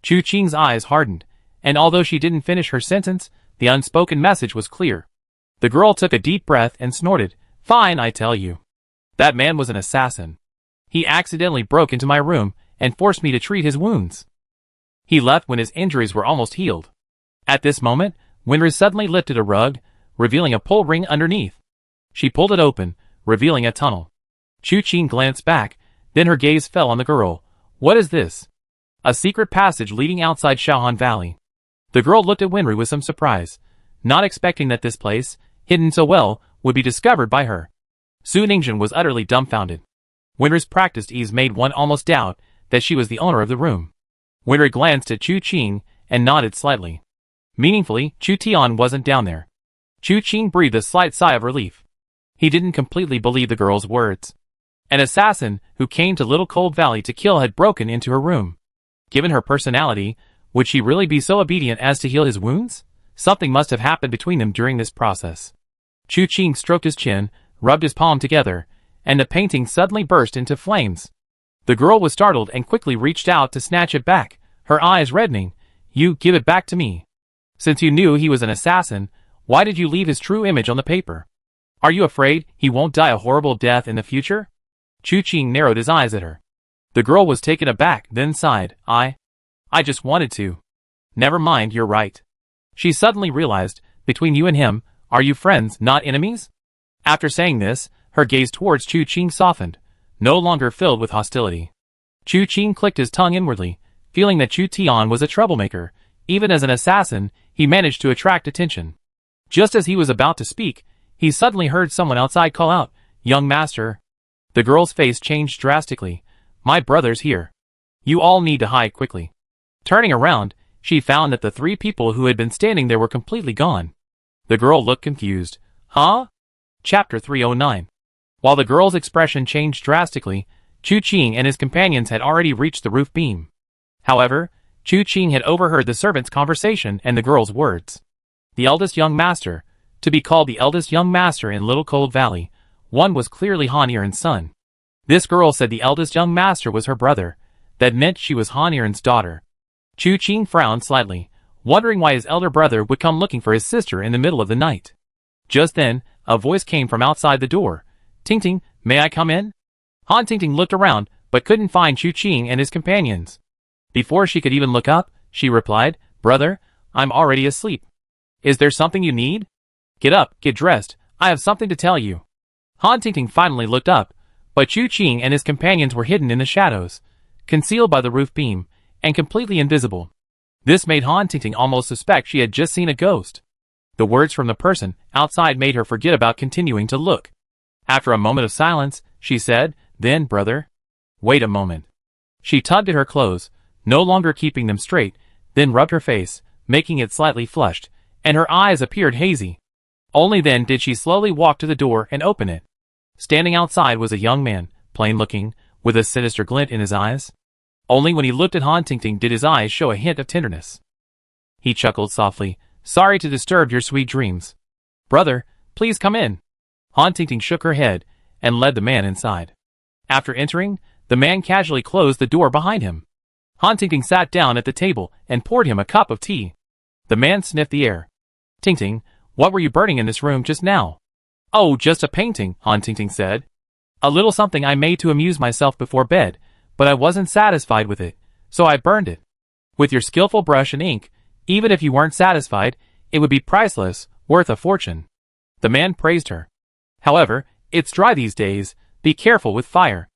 Chu Qing's eyes hardened, and although she didn't finish her sentence, the unspoken message was clear. The girl took a deep breath and snorted, Fine, I tell you. That man was an assassin. He accidentally broke into my room and forced me to treat his wounds. He left when his injuries were almost healed. At this moment, Winry suddenly lifted a rug, revealing a pull ring underneath. She pulled it open, revealing a tunnel. Chu Qing glanced back, then her gaze fell on the girl. What is this? A secret passage leading outside Shaohan Valley. The girl looked at Winry with some surprise, not expecting that this place, hidden so well, would be discovered by her. Su Ningzhen was utterly dumbfounded. Winry's practiced ease made one almost doubt that she was the owner of the room. Winry glanced at Chu Qing and nodded slightly. Meaningfully, Chu Tian wasn't down there. Chu Qing breathed a slight sigh of relief. He didn't completely believe the girl's words. An assassin who came to Little Cold Valley to kill had broken into her room. Given her personality, would she really be so obedient as to heal his wounds? Something must have happened between them during this process. Chu Qing stroked his chin, rubbed his palm together, and the painting suddenly burst into flames. The girl was startled and quickly reached out to snatch it back, her eyes reddening. You give it back to me. Since you knew he was an assassin, why did you leave his true image on the paper? Are you afraid he won't die a horrible death in the future? Chu Qing narrowed his eyes at her. The girl was taken aback, then sighed. I just wanted to. Never mind, you're right. She suddenly realized, between you and him, are you friends, not enemies? After saying this, her gaze towards Chu Qing softened, no longer filled with hostility. Chu Qing clicked his tongue inwardly, feeling that Chu Tian was a troublemaker. Even as an assassin, he managed to attract attention. Just as he was about to speak, he suddenly heard someone outside call out, Young master. The girl's face changed drastically. My brother's here. You all need to hide quickly. Turning around, she found that the three people who had been standing there were completely gone. The girl looked confused. Huh? Chapter 309. While the girl's expression changed drastically, Chu Qing and his companions had already reached the roof beam. However, Chu Qing had overheard the servant's conversation and the girl's words. The eldest young master, to be called the eldest young master in Little Cold Valley, one was clearly Han Yiren's son. This girl said the eldest young master was her brother. That meant she was Han Yiren's daughter. Chu Qing frowned slightly, wondering why his elder brother would come looking for his sister in the middle of the night. Just then, a voice came from outside the door. Tingting, may I come in? Han Tingting looked around, but couldn't find Chu Qing and his companions. Before she could even look up, she replied, Brother, I'm already asleep. Is there something you need? Get up, get dressed, I have something to tell you. Han Tingting finally looked up, but Chu Qing and his companions were hidden in the shadows, concealed by the roof beam, and completely invisible. This made Han Tingting almost suspect she had just seen a ghost. The words from the person outside made her forget about continuing to look. After a moment of silence, she said, Then, brother. Wait a moment. She tugged at her clothes, no longer keeping them straight, then rubbed her face, making it slightly flushed, and her eyes appeared hazy. Only then did she slowly walk to the door and open it. Standing outside was a young man, plain-looking, with a sinister glint in his eyes. Only when he looked at Han Tingting did his eyes show a hint of tenderness. He chuckled softly, Sorry to disturb your sweet dreams. Brother, please come in. Han Tingting shook her head and led the man inside. After entering, the man casually closed the door behind him. Han Tingting sat down at the table and poured him a cup of tea. The man sniffed the air. Tingting, what were you burning in this room just now? Oh, just a painting, Han Tingting said. A little something I made to amuse myself before bed, but I wasn't satisfied with it, so I burned it. With your skillful brush and ink, even if you weren't satisfied, it would be priceless, worth a fortune. The man praised her. However, it's dry these days, be careful with fire.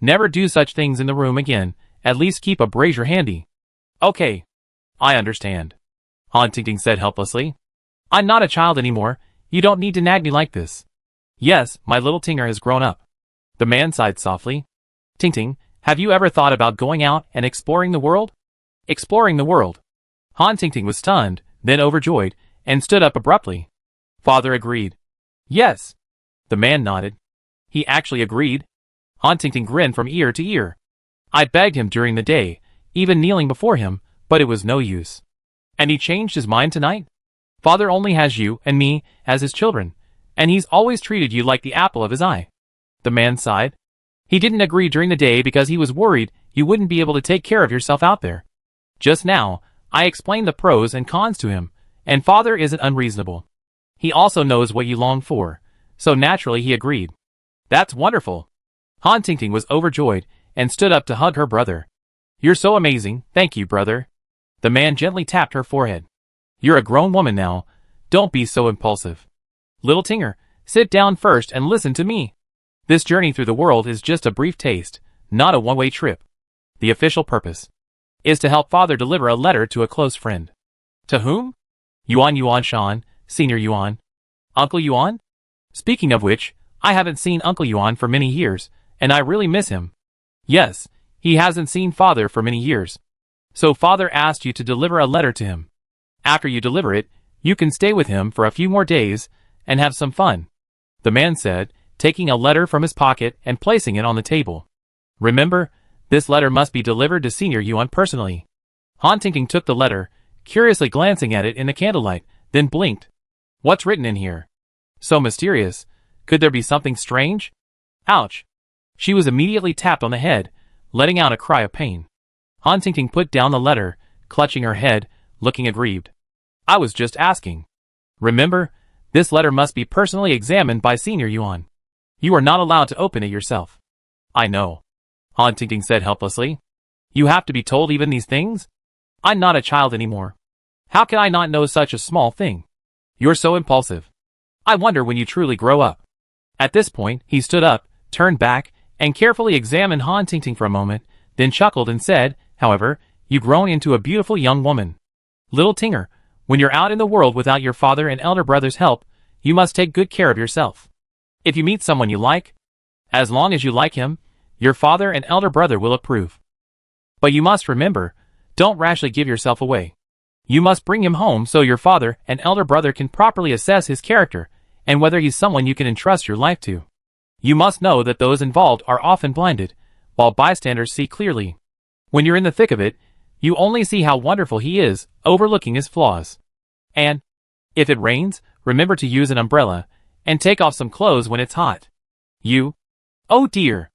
Never do such things in the room again, at least keep a brazier handy. Okay. I understand. Han Tingting said helplessly. I'm not a child anymore. You don't need to nag me like this. Yes, my little Tinger has grown up. The man sighed softly. Ting, have you ever thought about going out and exploring the world? Exploring the world. Han Ting was stunned, then overjoyed, and stood up abruptly. Father agreed. Yes. The man nodded. He actually agreed. Han Ting grinned from ear to ear. I begged him during the day, even kneeling before him, but it was no use. And he changed his mind tonight? Father only has you and me as his children, and he's always treated you like the apple of his eye. The man sighed. He didn't agree during the day because he was worried you wouldn't be able to take care of yourself out there. Just now, I explained the pros and cons to him, and Father isn't unreasonable. He also knows what you long for, so naturally he agreed. That's wonderful. Han Ting was overjoyed and stood up to hug her brother. You're so amazing, thank you, brother. The man gently tapped her forehead. You're a grown woman now. Don't be so impulsive. Little Tinger, sit down first and listen to me. This journey through the world is just a brief taste, not a one-way trip. The official purpose is to help Father deliver a letter to a close friend. To whom? Yuan Shan, Senior Yuan. Uncle Yuan? Speaking of which, I haven't seen Uncle Yuan for many years, and I really miss him. Yes, he hasn't seen Father for many years. So Father asked you to deliver a letter to him. After you deliver it, you can stay with him for a few more days and have some fun. The man said, taking a letter from his pocket and placing it on the table. Remember, this letter must be delivered to Senior Yuan personally. Han Ting took the letter, curiously glancing at it in the candlelight, then blinked. What's written in here? So mysterious. Could there be something strange? Ouch. She was immediately tapped on the head, letting out a cry of pain. Han Ting put down the letter, clutching her head, looking aggrieved. I was just asking. Remember, this letter must be personally examined by Senior Yuan. You are not allowed to open it yourself. I know. Han Ting said helplessly. You have to be told even these things? I'm not a child anymore. How can I not know such a small thing? You're so impulsive. I wonder when you truly grow up. At this point, he stood up, turned back, and carefully examined Han Ting for a moment, then chuckled and said, however, you've grown into a beautiful young woman. Little Tinger, when you're out in the world without your father and elder brother's help, you must take good care of yourself. If you meet someone you like, as long as you like him, your father and elder brother will approve. But you must remember, don't rashly give yourself away. You must bring him home so your father and elder brother can properly assess his character and whether he's someone you can entrust your life to. You must know that those involved are often blinded, while bystanders see clearly. When you're in the thick of it, you only see how wonderful he is, overlooking his flaws. And, if it rains, remember to use an umbrella, and take off some clothes when it's hot. Oh dear.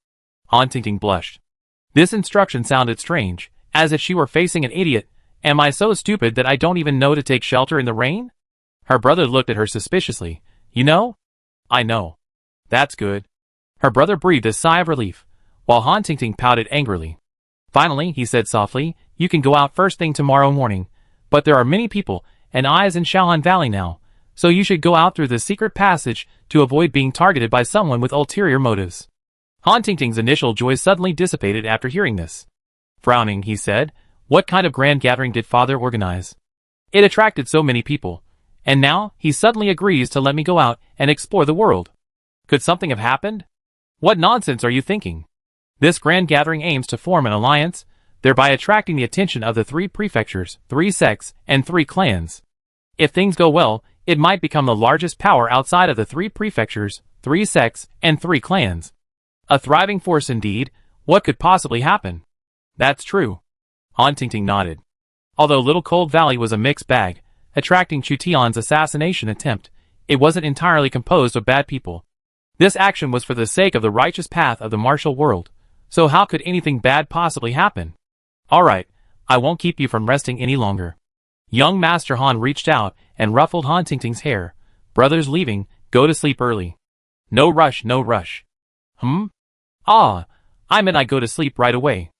Han Ting blushed. This instruction sounded strange, as if she were facing an idiot. Am I so stupid that I don't even know to take shelter in the rain? Her brother looked at her suspiciously. You know? I know. That's good. Her brother breathed a sigh of relief, while Han Ting pouted angrily. Finally, he said softly, you can go out first thing tomorrow morning, but there are many people and eyes in Shaohan Valley now, so you should go out through the secret passage to avoid being targeted by someone with ulterior motives. Han Ting's initial joy suddenly dissipated after hearing this. Frowning, he said, what kind of grand gathering did Father organize? It attracted so many people, and now he suddenly agrees to let me go out and explore the world. Could something have happened? What nonsense are you thinking? This grand gathering aims to form an alliance, thereby attracting the attention of the 3 prefectures, 3 sects, and 3 clans. If things go well, it might become the largest power outside of the 3 prefectures, 3 sects, and 3 clans. A thriving force indeed. What could possibly happen? That's true. Han Ting nodded. Although Little Cold Valley was a mixed bag, attracting Chu Tian's assassination attempt, it wasn't entirely composed of bad people. This action was for the sake of the righteous path of the martial world, so how could anything bad possibly happen? Alright, I won't keep you from resting any longer. Young Master Han reached out and ruffled Han Ting's hair. Brothers leaving, go to sleep early. No rush, no rush. I meant I go to sleep right away.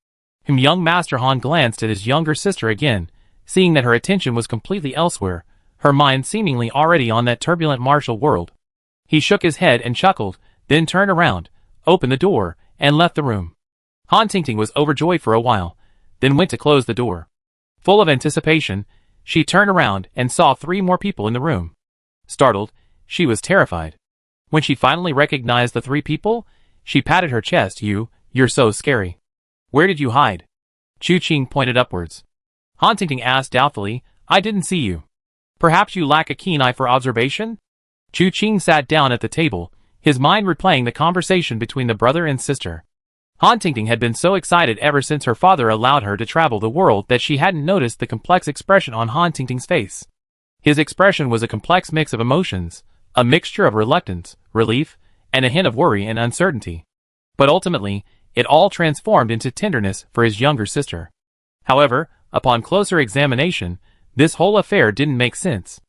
Young Master Han glanced at his younger sister again, seeing that her attention was completely elsewhere, her mind seemingly already on that turbulent martial world. He shook his head and chuckled, then turned around, opened the door, and left the room. Han Ting was overjoyed for a while, then went to close the door. Full of anticipation, she turned around and saw 3 more people in the room. Startled, she was terrified. When she finally recognized the three people, she patted her chest. You're so scary. Where did you hide? Chu Qing pointed upwards. Han Tingting asked doubtfully, I didn't see you. Perhaps you lack a keen eye for observation? Chu Qing sat down at the table, his mind replaying the conversation between the brother and sister. Han Tingting had been so excited ever since her father allowed her to travel the world that she hadn't noticed the complex expression on Han Tingting's face. His expression was a complex mix of emotions, a mixture of reluctance, relief, and a hint of worry and uncertainty. But ultimately, it all transformed into tenderness for his younger sister. However, upon closer examination, this whole affair didn't make sense.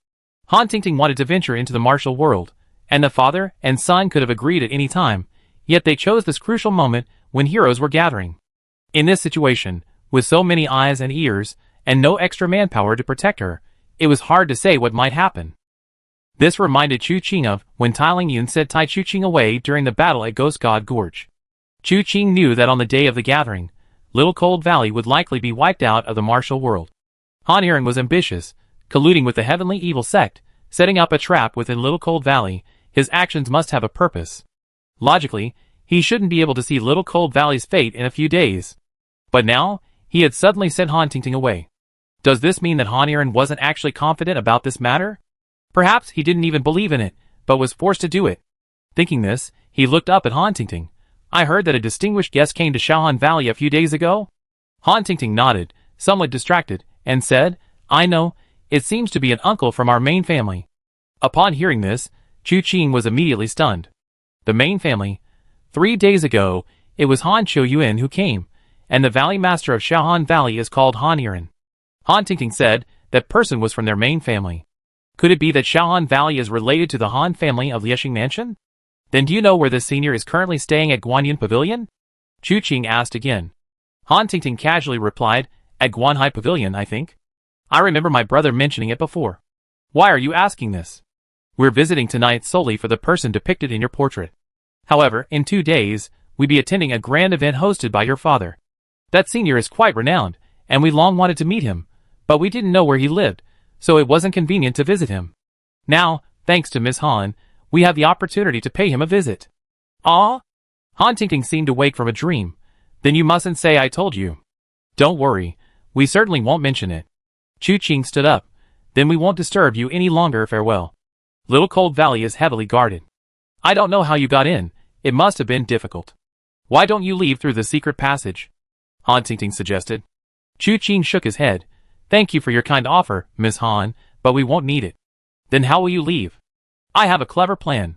Han Tingting wanted to venture into the martial world, and the father and son could have agreed at any time, yet they chose this crucial moment when heroes were gathering. In this situation, with so many eyes and ears, and no extra manpower to protect her, it was hard to say what might happen. This reminded Chu Qing of when Tai Lingyun sent Tai Chu Qing away during the battle at Ghost God Gorge. Chu Qing knew that on the day of the gathering, Little Cold Valley would likely be wiped out of the martial world. Han Aaron was ambitious, colluding with the Heavenly Evil Sect, setting up a trap within Little Cold Valley. His actions must have a purpose. Logically, he shouldn't be able to see Little Cold Valley's fate in a few days. But now, he had suddenly sent Han Tingting away. Does this mean that Han Aaron wasn't actually confident about this matter? Perhaps he didn't even believe in it, but was forced to do it. Thinking this, he looked up at Han Tingting. I heard that a distinguished guest came to Shaohan Valley a few days ago? Han Tingting nodded, somewhat distracted, and said, I know, it seems to be an uncle from our main family. Upon hearing this, Chu Qing was immediately stunned. The main family? 3 days ago, it was Han Qiuyuan who came, and the Valley Master of Shaohan Valley is called Han Aaron. Han Tingting said that person was from their main family. Could it be that Shaohan Valley is related to the Han family of Liexing Mansion? Then do you know where this senior is currently staying at Guanyin Pavilion? Chu Qing asked again. Han Tingting casually replied, at Guanhai Pavilion, I think. I remember my brother mentioning it before. Why are you asking this? We're visiting tonight solely for the person depicted in your portrait. However, in 2 days, we'll be attending a grand event hosted by your father. That senior is quite renowned, and we long wanted to meet him, but we didn't know where he lived, so it wasn't convenient to visit him. Now, thanks to Miss Han, we have the opportunity to pay him a visit. Ah? Han Tingting seemed to wake from a dream. Then you mustn't say I told you. Don't worry, we certainly won't mention it. Chu Qing stood up. Then we won't disturb you any longer. Farewell. Little Cold Valley is heavily guarded. I don't know how you got in. It must have been difficult. Why don't you leave through the secret passage? Han Tingting suggested. Chu Qing shook his head. Thank you for your kind offer, Miss Han, but we won't need it. Then how will you leave? I have a clever plan.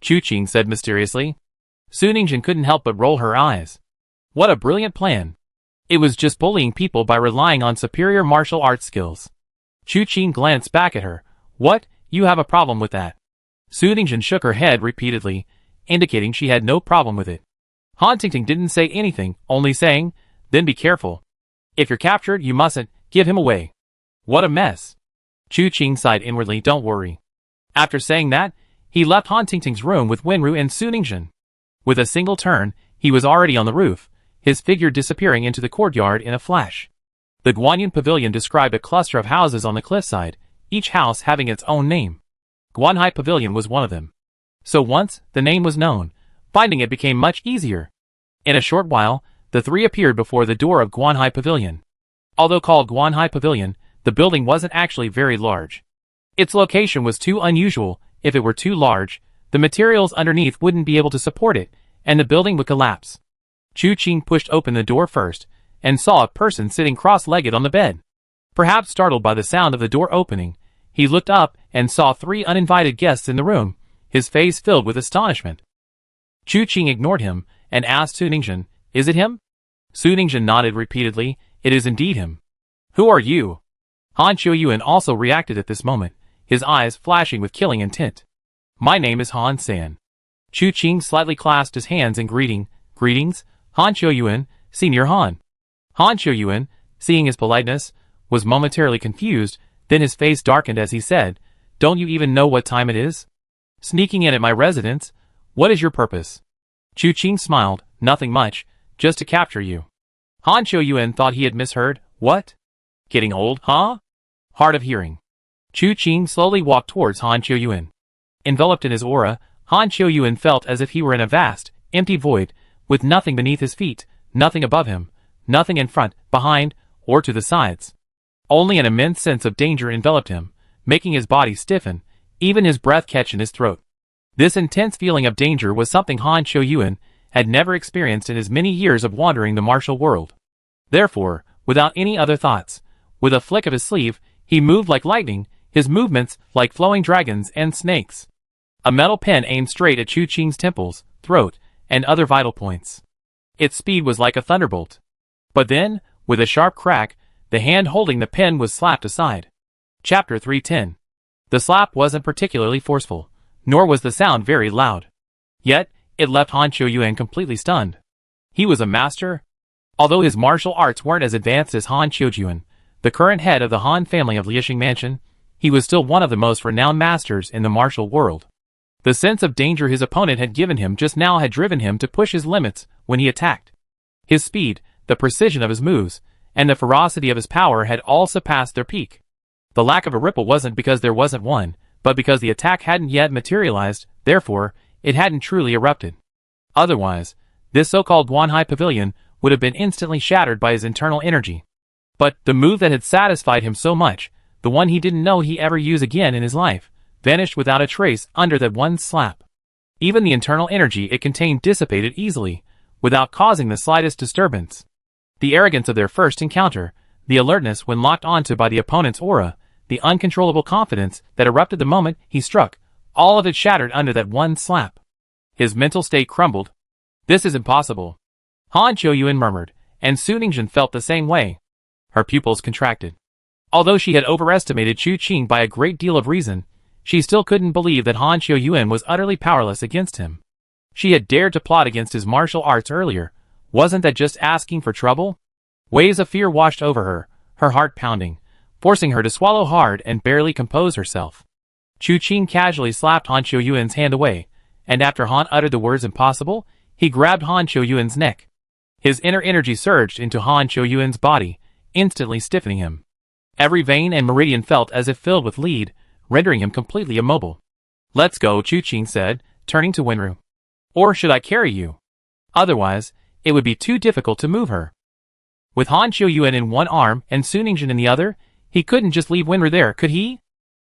Chu Qing said mysteriously. Su Ningjin couldn't help but roll her eyes. What a brilliant plan. It was just bullying people by relying on superior martial arts skills. Chu Qing glanced back at her. What? You have a problem with that? Su Ningjin shook her head repeatedly, indicating she had no problem with it. Han Tingting didn't say anything, only saying, then be careful. If you're captured, you mustn't give him away. What a mess. Chu Qing sighed inwardly. Don't worry. After saying that, he left Han Tingting's room with Wenru and Su Ningjin. With a single turn, he was already on the roof, his figure disappearing into the courtyard in a flash. The Guanyin Pavilion described a cluster of houses on the cliffside, each house having its own name. Guanhai Pavilion was one of them. So once the name was known, finding it became much easier. In a short while, the three appeared before the door of Guanhai Pavilion. Although called Guanhai Pavilion, the building wasn't actually very large. Its location was too unusual. If it were too large, the materials underneath wouldn't be able to support it, and the building would collapse. Chu Qing pushed open the door first, and saw a person sitting cross-legged on the bed. Perhaps startled by the sound of the door opening, he looked up and saw 3 uninvited guests in the room, his face filled with astonishment. Chu Qing ignored him, and asked Su Ningjin, Is it him? Su Ningjin nodded repeatedly. It is indeed him. Who are you? Han Qiuyuan also reacted at this moment, his eyes flashing with killing intent. My name is Han San. Chu Qing slightly clasped his hands in Greetings, Han Qiuyuan, Senior Han. Han Qiuyuan, seeing his politeness, was momentarily confused, then his face darkened as he said, Don't you even know what time it is? Sneaking in at my residence? What is your purpose? Chu Qing smiled. Nothing much, just to capture you. Han Qiuyuan thought he had misheard. What? Getting old, huh? Hard of hearing. Chu Qing slowly walked towards Han Qiuyuan. Enveloped in his aura, Han Qiuyuan felt as if he were in a vast, empty void, with nothing beneath his feet, nothing above him, nothing in front, behind, or to the sides. Only an immense sense of danger enveloped him, making his body stiffen, even his breath catch in his throat. This intense feeling of danger was something Han Qiuyuan had never experienced in his many years of wandering the martial world. Therefore, without any other thoughts, with a flick of his sleeve, he moved like lightning, his movements like flowing dragons and snakes. A metal pen aimed straight at Chu Qing's temples, throat, and other vital points. Its speed was like a thunderbolt. But then, with a sharp crack, the hand holding the pen was slapped aside. Chapter 310. The slap wasn't particularly forceful, nor was the sound very loud. Yet, it left Han Qiuyuan completely stunned. He was a master. Although his martial arts weren't as advanced as Han Qiuyuan, the current head of the Han family of Liuxing Mansion, he was still one of the most renowned masters in the martial world. The sense of danger his opponent had given him just now had driven him to push his limits when he attacked. His speed, the precision of his moves, and the ferocity of his power had all surpassed their peak. The lack of a ripple wasn't because there wasn't one, but because the attack hadn't yet materialized, therefore, it hadn't truly erupted. Otherwise, this so-called Wanhai Pavilion would have been instantly shattered by his internal energy. But the move that had satisfied him so much, the one he didn't know he ever use again in his life, vanished without a trace under that one slap. Even the internal energy it contained dissipated easily, without causing the slightest disturbance. The arrogance of their first encounter, the alertness when locked onto by the opponent's aura, the uncontrollable confidence that erupted the moment he struck, all of it shattered under that one slap. His mental state crumbled. This is impossible. Han Qiuyuan murmured, and Su Ningjun felt the same way. Her pupils contracted. Although she had overestimated Chu Qing by a great deal of reason, she still couldn't believe that Han Qiuyuan was utterly powerless against him. She had dared to plot against his martial arts earlier. Wasn't that just asking for trouble? Waves of fear washed over her, her heart pounding, forcing her to swallow hard and barely compose herself. Chu Qing casually slapped Han Qiuyuan's hand away, and after Han uttered the words impossible, he grabbed Han Qiuyuan's neck. His inner energy surged into Han Qiuyuan's body, instantly stiffening him. Every vein and meridian felt as if filled with lead, rendering him completely immobile. "Let's go," Chu Qing said, turning to Wenru. "Or should I carry you? Otherwise, it would be too difficult to move her." With Han Qiuyuan in one arm and Su Ningjun in the other, he couldn't just leave Wenru there, could he?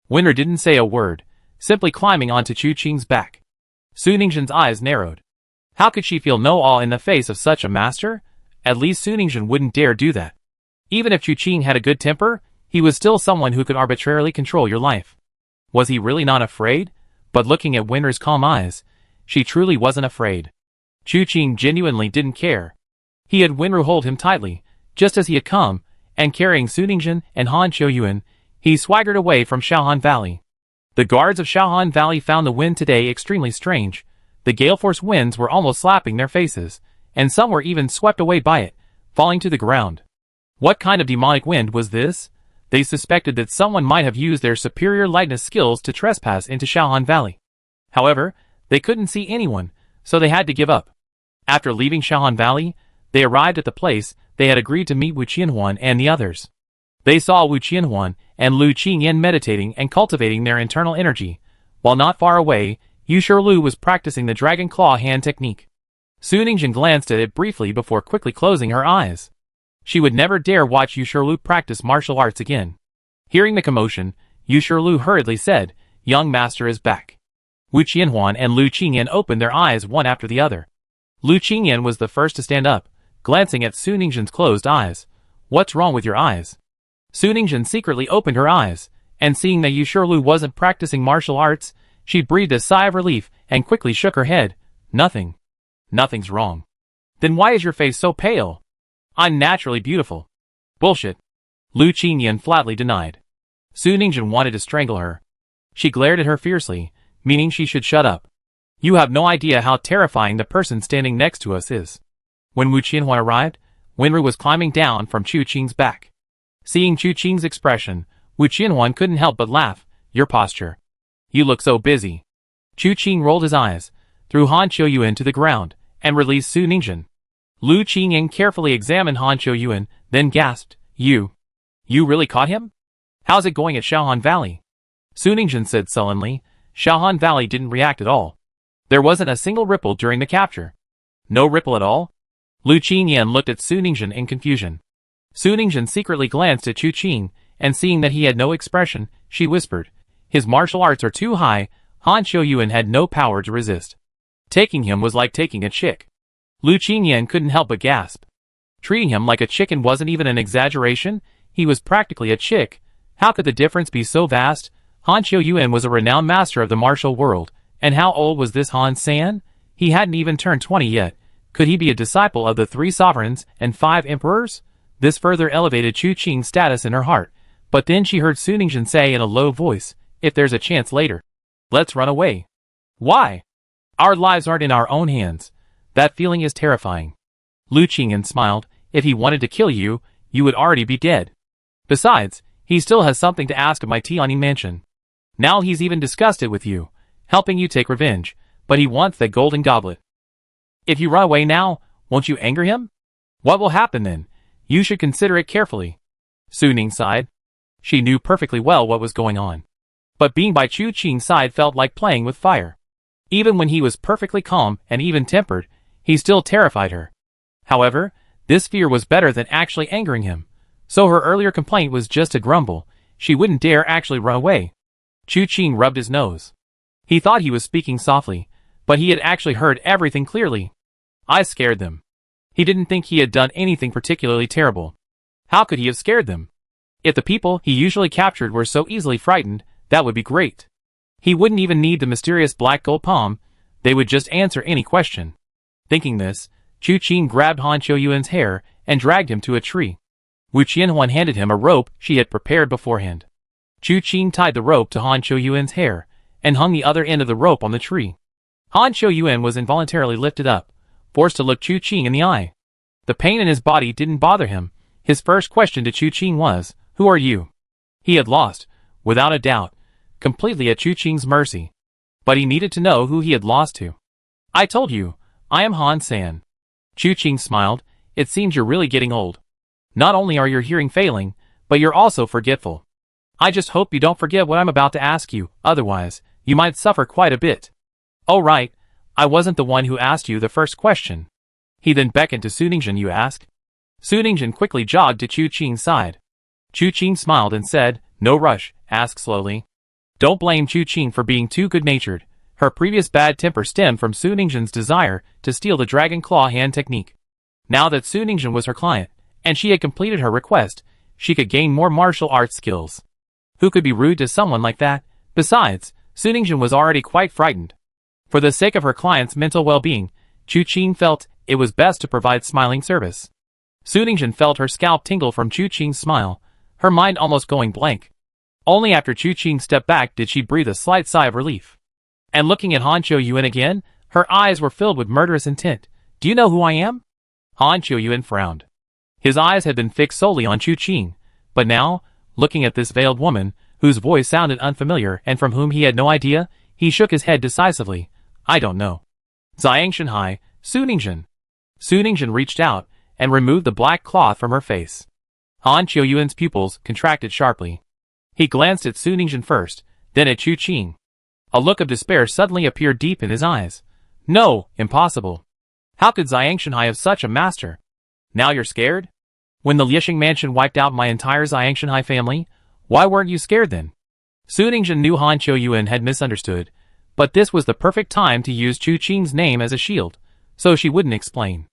Wenru didn't say a word, simply climbing onto Chu Qing's back. Su Ningjun's eyes narrowed. How could she feel no awe in the face of such a master? At least Su Ningjun wouldn't dare do that. Even if Chu Qing had a good temper, he was still someone who could arbitrarily control your life. Was he really not afraid? But looking at Wenru's calm eyes, she truly wasn't afraid. Chu Qing genuinely didn't care. He had Wenru hold him tightly, just as he had come, and carrying Su Ningjun and Han Qiuyuan, he swaggered away from Shaohan Valley. The guards of Shaohan Valley found the wind today extremely strange. The gale-force winds were almost slapping their faces, and some were even swept away by it, falling to the ground. What kind of demonic wind was this? They suspected that someone might have used their superior lightness skills to trespass into Shaohan Valley. However, they couldn't see anyone, so they had to give up. After leaving Shaohan Valley, they arrived at the place they had agreed to meet Wu Qianhuan and the others. They saw Wu Qianhuan and Lu Qingyan meditating and cultivating their internal energy, while not far away, Yushirlu was practicing the Dragon Claw hand technique. Su Ningjun glanced at it briefly before quickly closing her eyes. She would never dare watch Yushirlu practice martial arts again. Hearing the commotion, Yushirlu hurriedly said, "Young master is back." Wu Qianhuan and Lu Qingyan opened their eyes one after the other. Lu Qingyan was the first to stand up, glancing at Su Ningjun's closed eyes. "What's wrong with your eyes?" Su Ningjun secretly opened her eyes, and seeing that Yushirlu wasn't practicing martial arts, she breathed a sigh of relief and quickly shook her head. "Nothing. Nothing's wrong." "Then why is your face so pale?" "I'm naturally beautiful." "Bullshit," Lu Qingyan flatly denied. Su Ningjun wanted to strangle her. She glared at her fiercely, meaning she should shut up. "You have no idea how terrifying the person standing next to us is." When Wu Qianhuan arrived, Wenru was climbing down from Chu Qing's back. Seeing Chu Qing's expression, Wu Qianhuan couldn't help but laugh. "Your posture. You look so busy." Chu Qing rolled his eyes, threw Han Qiuyuan to the ground, and released Su Ningjun. Lu Qingyan carefully examined Han Qiuyuan, then gasped, You really caught him? How's it going at Shaohan Valley?" Suningjin said sullenly. Shaohan Valley didn't react at all. There wasn't a single ripple during the capture. No ripple at all? Lu Qingyan looked at Suningjin in confusion. Suningjin secretly glanced at Chu Qing, and seeing that he had no expression, she whispered, "His martial arts are too high." Han Qiuyuan had no power to resist. Taking him was like taking a chick. Lu Qingyan couldn't help but gasp. Treating him like a chicken wasn't even an exaggeration. He was practically a chick. How could the difference be so vast? Han Qiuyuan was a renowned master of the martial world, and how old was this Han San? He hadn't even turned 20 yet. Could he be a disciple of the 3 sovereigns and 5 emperors? This further elevated Chu Qing's status in her heart. But then she heard Suningjin say in a low voice, "If there's a chance later, let's run away." Why? Our lives aren't in our own hands. That feeling is terrifying. Lu Qingyan smiled. If he wanted to kill you, you would already be dead. Besides, he still has something to ask of my Tianyi mansion. Now he's even disgusted with you, helping you take revenge, but he wants that golden goblet. If you run away now, won't you anger him? What will happen then? You should consider it carefully. Suning sighed. She knew perfectly well what was going on. But being by Chu Qing's side felt like playing with fire. Even when he was perfectly calm and even-tempered, he still terrified her. However, this fear was better than actually angering him. So her earlier complaint was just a grumble. She wouldn't dare actually run away. Chu Qing rubbed his nose. He thought he was speaking softly, but he had actually heard everything clearly. I scared them. He didn't think he had done anything particularly terrible. How could he have scared them? If the people he usually captured were so easily frightened, that would be great. He wouldn't even need the mysterious black gold palm. They would just answer any question. Thinking this, Chu Qing grabbed Han Qiuyuan's hair and dragged him to a tree. Wu Qianhuan handed him a rope she had prepared beforehand. Chu Qing tied the rope to Han Qiuyuan's hair and hung the other end of the rope on the tree. Han Qiuyuan was involuntarily lifted up, forced to look Chu Qing in the eye. The pain in his body didn't bother him. His first question to Chu Qing was, "Who are you?" He had lost, without a doubt, completely at Chu Qing's mercy. But he needed to know who he had lost to. "I told you, I am Han San." Chu Qing smiled. "It seems you're really getting old. Not only are your hearing failing, but you're also forgetful. I just hope you don't forget what I'm about to ask you, otherwise, you might suffer quite a bit." "Oh right, I wasn't the one who asked you the first question." He then beckoned to Suningjin. "You ask?" Suningjin quickly jogged to Chu Qing's side. Chu Qing smiled and said, "No rush, ask slowly." Don't blame Chu Qing for being too good-natured. Her previous bad temper stemmed from Suningjin's desire to steal the dragon claw hand technique. Now that Suningjin was her client, and she had completed her request, she could gain more martial arts skills. Who could be rude to someone like that? Besides, Suningjin was already quite frightened. For the sake of her client's mental well-being, Chu Qing felt it was best to provide smiling service. Suningjin felt her scalp tingle from Chu Qing's smile, her mind almost going blank. Only after Chu Qing stepped back did she breathe a slight sigh of relief. And looking at Han Qiuyuan again, her eyes were filled with murderous intent. "Do you know who I am?" Han Qiuyuan frowned. His eyes had been fixed solely on Chu Qing, but now, looking at this veiled woman, whose voice sounded unfamiliar and from whom he had no idea, he shook his head decisively. "I don't know." "Xiangshanhai, Suningjin." Suningjin reached out and removed the black cloth from her face. Han Qiuyuan's pupils contracted sharply. He glanced at Suningjin first, then at Chu Qing. A look of despair suddenly appeared deep in his eyes. "No, impossible. How could Xiangshanhai have such a master? Now you're scared? When the Liexing mansion wiped out my entire Xiangshanhai family, why weren't you scared then?" Suningjin knew Han Qiuyuan had misunderstood, but this was the perfect time to use Chu Qing's name as a shield, so she wouldn't explain.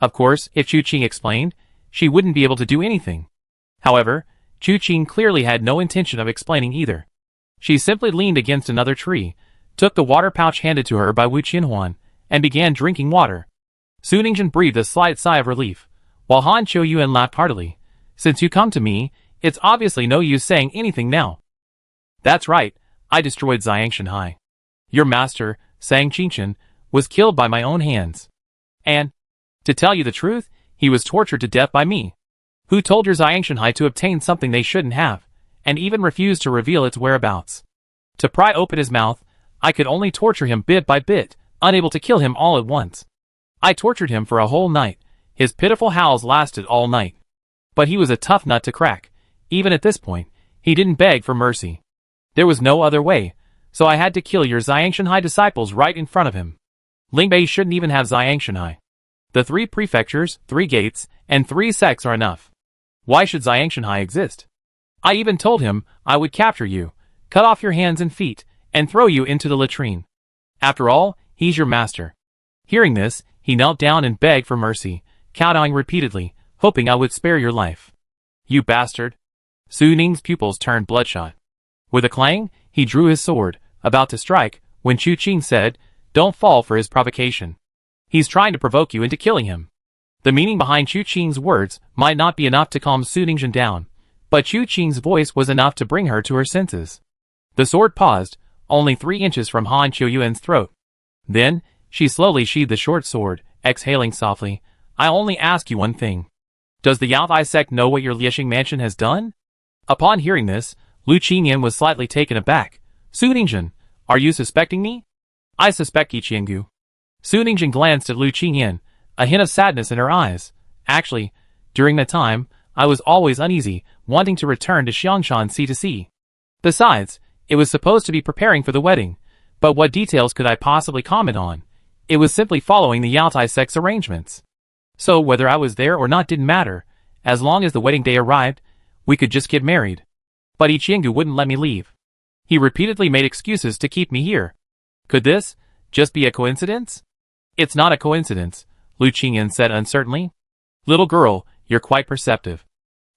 Of course, if Chu Qing explained, she wouldn't be able to do anything. However, Chu Qing clearly had no intention of explaining either. She simply leaned against another tree, took the water pouch handed to her by Wu Qianhuan, and began drinking water. Suningjin breathed a slight sigh of relief, while Han Qiuyuan laughed heartily. "Since you come to me, it's obviously no use saying anything now." "That's right, I destroyed Xiangshanhai. Your master, Sang Qingshan, was killed by my own hands. And, to tell you the truth, he was tortured to death by me. Who told your Xiangshanhai to obtain something they shouldn't have, and even refused to reveal its whereabouts? To pry open his mouth, I could only torture him bit by bit, unable to kill him all at once. I tortured him for a whole night. His pitiful howls lasted all night. But he was a tough nut to crack. Even at this point, he didn't beg for mercy. There was no other way, so I had to kill your Xiangshanhai disciples right in front of him. Lingbei shouldn't even have Xiangshanhai. The 3 prefectures, 3 gates, and 3 sects are enough. Why should Xiangshanhai exist? I even told him I would capture you, cut off your hands and feet, and throw you into the latrine. After all, he's your master. Hearing this, he knelt down and begged for mercy, kowtowing repeatedly, hoping I would spare your life. You bastard. Su Ning's pupils turned bloodshot. With a clang, he drew his sword, about to strike, when Chu Qing said, "Don't fall for his provocation. He's trying to provoke you into killing him." The meaning behind Chu Qing's words might not be enough to calm Su Ningzhen down, but Chu Qing's voice was enough to bring her to her senses. The sword paused, only 3 inches from Han Qiuyuan's throat. Then, she slowly sheathed the short sword, exhaling softly, "I only ask you one thing. Does the Yaotai sect know what your Liexing mansion has done?" Upon hearing this, Lu Qingyan was slightly taken aback. "Su Ningzhen, are you suspecting me?" "I suspect Qiangu." Su Ningzhen glanced at Lu Qingyan, a hint of sadness in her eyes. "Actually, during that time, I was always uneasy, wanting to return to Xiangshan Sea to see. Besides, it was supposed to be preparing for the wedding, but what details could I possibly comment on? It was simply following the Yaotai sect's arrangements. So whether I was there or not didn't matter, as long as the wedding day arrived, we could just get married. But Qiangu wouldn't let me leave. He repeatedly made excuses to keep me here. Could this just be a coincidence?" "It's not a coincidence," Lu Qingyan said uncertainly. "Little girl, you're quite perceptive.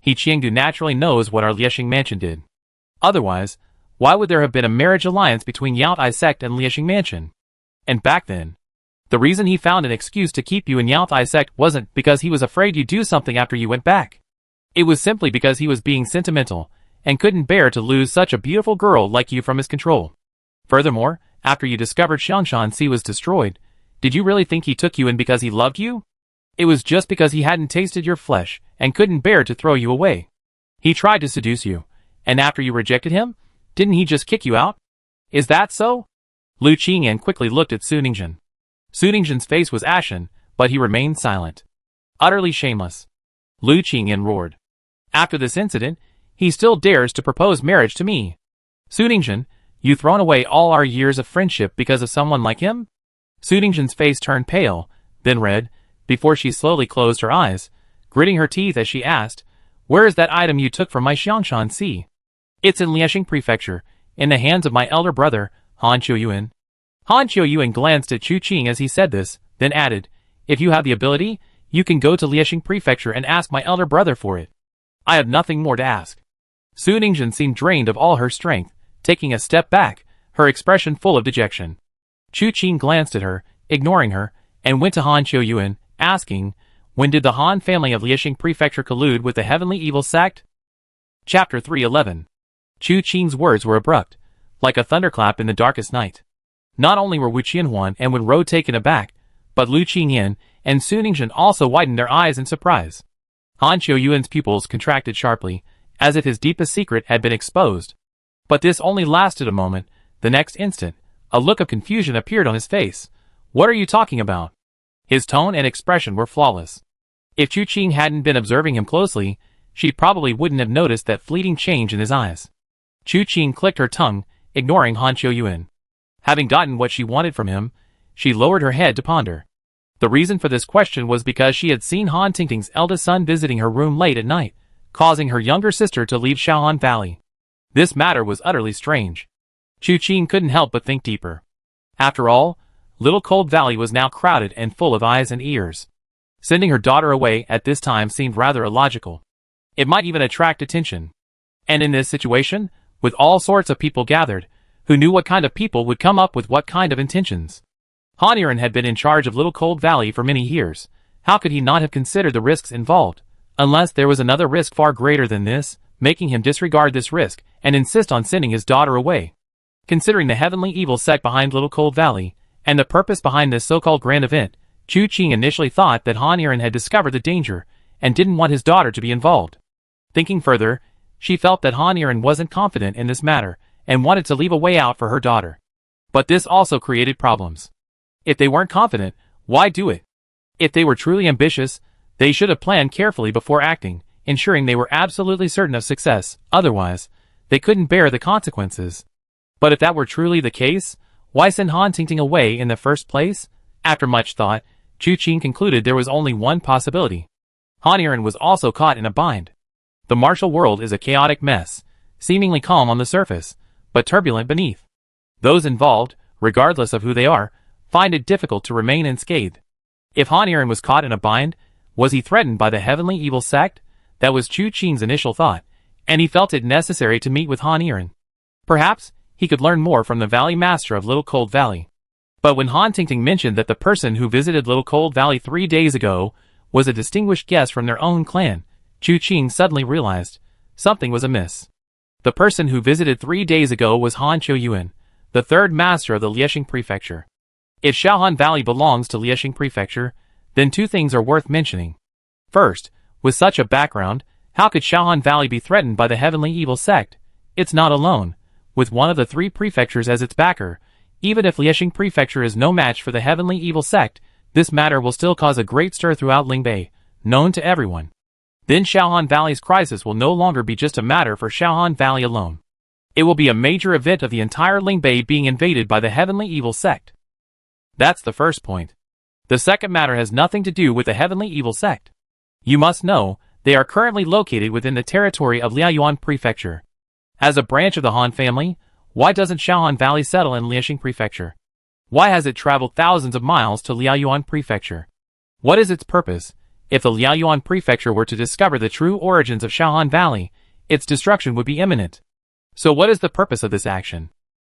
Qiangu naturally knows what our Liexing mansion did. Otherwise, why would there have been a marriage alliance between Yaotai sect and Liexing mansion? And back then, the reason he found an excuse to keep you in Yaotai sect wasn't because he was afraid you'd do something after you went back. It was simply because he was being sentimental, and couldn't bear to lose such a beautiful girl like you from his control. Furthermore, after you discovered Xiangshan Sea was destroyed, did you really think he took you in because he loved you? It was just because he hadn't tasted your flesh, and couldn't bear to throw you away. He tried to seduce you, and after you rejected him, didn't he just kick you out? Is that so?" Lu Qingyan quickly looked at Su Ningzhen. Su Ningzhen's face was ashen, but he remained silent. "Utterly shameless," Lu Qingyan roared. "After this incident, he still dares to propose marriage to me. Su Ningzhen, you thrown away all our years of friendship because of someone like him?" Su Ningzhen's face turned pale, then red, before she slowly closed her eyes, gritting her teeth as she asked, "Where is that item you took from my Xiangshan Sea?" "It's in Liexing Prefecture, in the hands of my elder brother, Han Qiuyuan." Han Qiuyuan glanced at Chu Qing as he said this, then added, "If you have the ability, you can go to Liexing Prefecture and ask my elder brother for it. I have nothing more to ask." Su Ningzhen seemed drained of all her strength, taking a step back, her expression full of dejection. Chu Qing glanced at her, ignoring her, and went to Han Qiuyuan, asking, "When did the Han family of Liexing Prefecture collude with the Heavenly Evil Sect?" Chapter 311. Chu Qing's words were abrupt, like a thunderclap in the darkest night. Not only were Wu Qianhuan and Wen Rou taken aback, but Lu Qingyan and Su Ningzhen also widened their eyes in surprise. Han Qiuyuan's pupils contracted sharply, as if his deepest secret had been exposed. But this only lasted a moment. The next instant, a look of confusion appeared on his face. "What are you talking about?" His tone and expression were flawless. If Chu Qing hadn't been observing him closely, she probably wouldn't have noticed that fleeting change in his eyes. Chu Qing clicked her tongue, ignoring Han Qiuyuan. Having gotten what she wanted from him, she lowered her head to ponder. The reason for this question was because she had seen Han Tingting's eldest son visiting her room late at night, causing her younger sister to leave Shaohan Valley. This matter was utterly strange. Chu Qing couldn't help but think deeper. After all, Little Cold Valley was now crowded and full of eyes and ears. Sending her daughter away at this time seemed rather illogical. It might even attract attention. And in this situation, with all sorts of people gathered, who knew what kind of people would come up with what kind of intentions? Han Yiren had been in charge of Little Cold Valley for many years. How could he not have considered the risks involved? Unless there was another risk far greater than this, making him disregard this risk and insist on sending his daughter away. Considering the heavenly evil sect behind Little Cold Valley, and the purpose behind this so-called grand event, Chu Qing initially thought that Han Yiren had discovered the danger, and didn't want his daughter to be involved. Thinking further, she felt that Han Yiren wasn't confident in this matter, and wanted to leave a way out for her daughter. But this also created problems. If they weren't confident, why do it? If they were truly ambitious, they should have planned carefully before acting, ensuring they were absolutely certain of success. Otherwise, they couldn't bear the consequences. But if that were truly the case, why send Han Tingting away in the first place? After much thought, Chu Qing concluded there was only one possibility. Han Iren was also caught in a bind. The martial world is a chaotic mess, seemingly calm on the surface, but turbulent beneath. Those involved, regardless of who they are, find it difficult to remain unscathed. If Han Iren was caught in a bind, was he threatened by the heavenly evil sect? That was Chu Qing's initial thought, and he felt it necessary to meet with Han Iren. Perhaps he could learn more from the Valley Master of Little Cold Valley. But when Han Tingting mentioned that the person who visited Little Cold Valley 3 days ago was a distinguished guest from their own clan, Chu Qing suddenly realized something was amiss. The person who visited 3 days ago was Han Qiuyuan, the third master of the Liexing Prefecture. If Shaohan Valley belongs to Liexing Prefecture, then two things are worth mentioning. First, with such a background, how could Shaohan Valley be threatened by the heavenly evil sect? It's not alone. With one of the 3 prefectures as its backer, even if Liexing Prefecture is no match for the heavenly evil sect, this matter will still cause a great stir throughout Lingbei, known to everyone. Then Shaohan Valley's crisis will no longer be just a matter for Shaohan Valley alone. It will be a major event of the entire Lingbei being invaded by the heavenly evil sect. That's the first point. The second matter has nothing to do with the heavenly evil sect. You must know, they are currently located within the territory of Liaoyuan Prefecture. As a branch of the Han family, why doesn't Shaohan Valley settle in Liexing Prefecture? Why has it traveled thousands of miles to Liaoyuan Prefecture? What is its purpose? If the Liaoyuan Prefecture were to discover the true origins of Shaohan Valley, its destruction would be imminent. So what is the purpose of this action?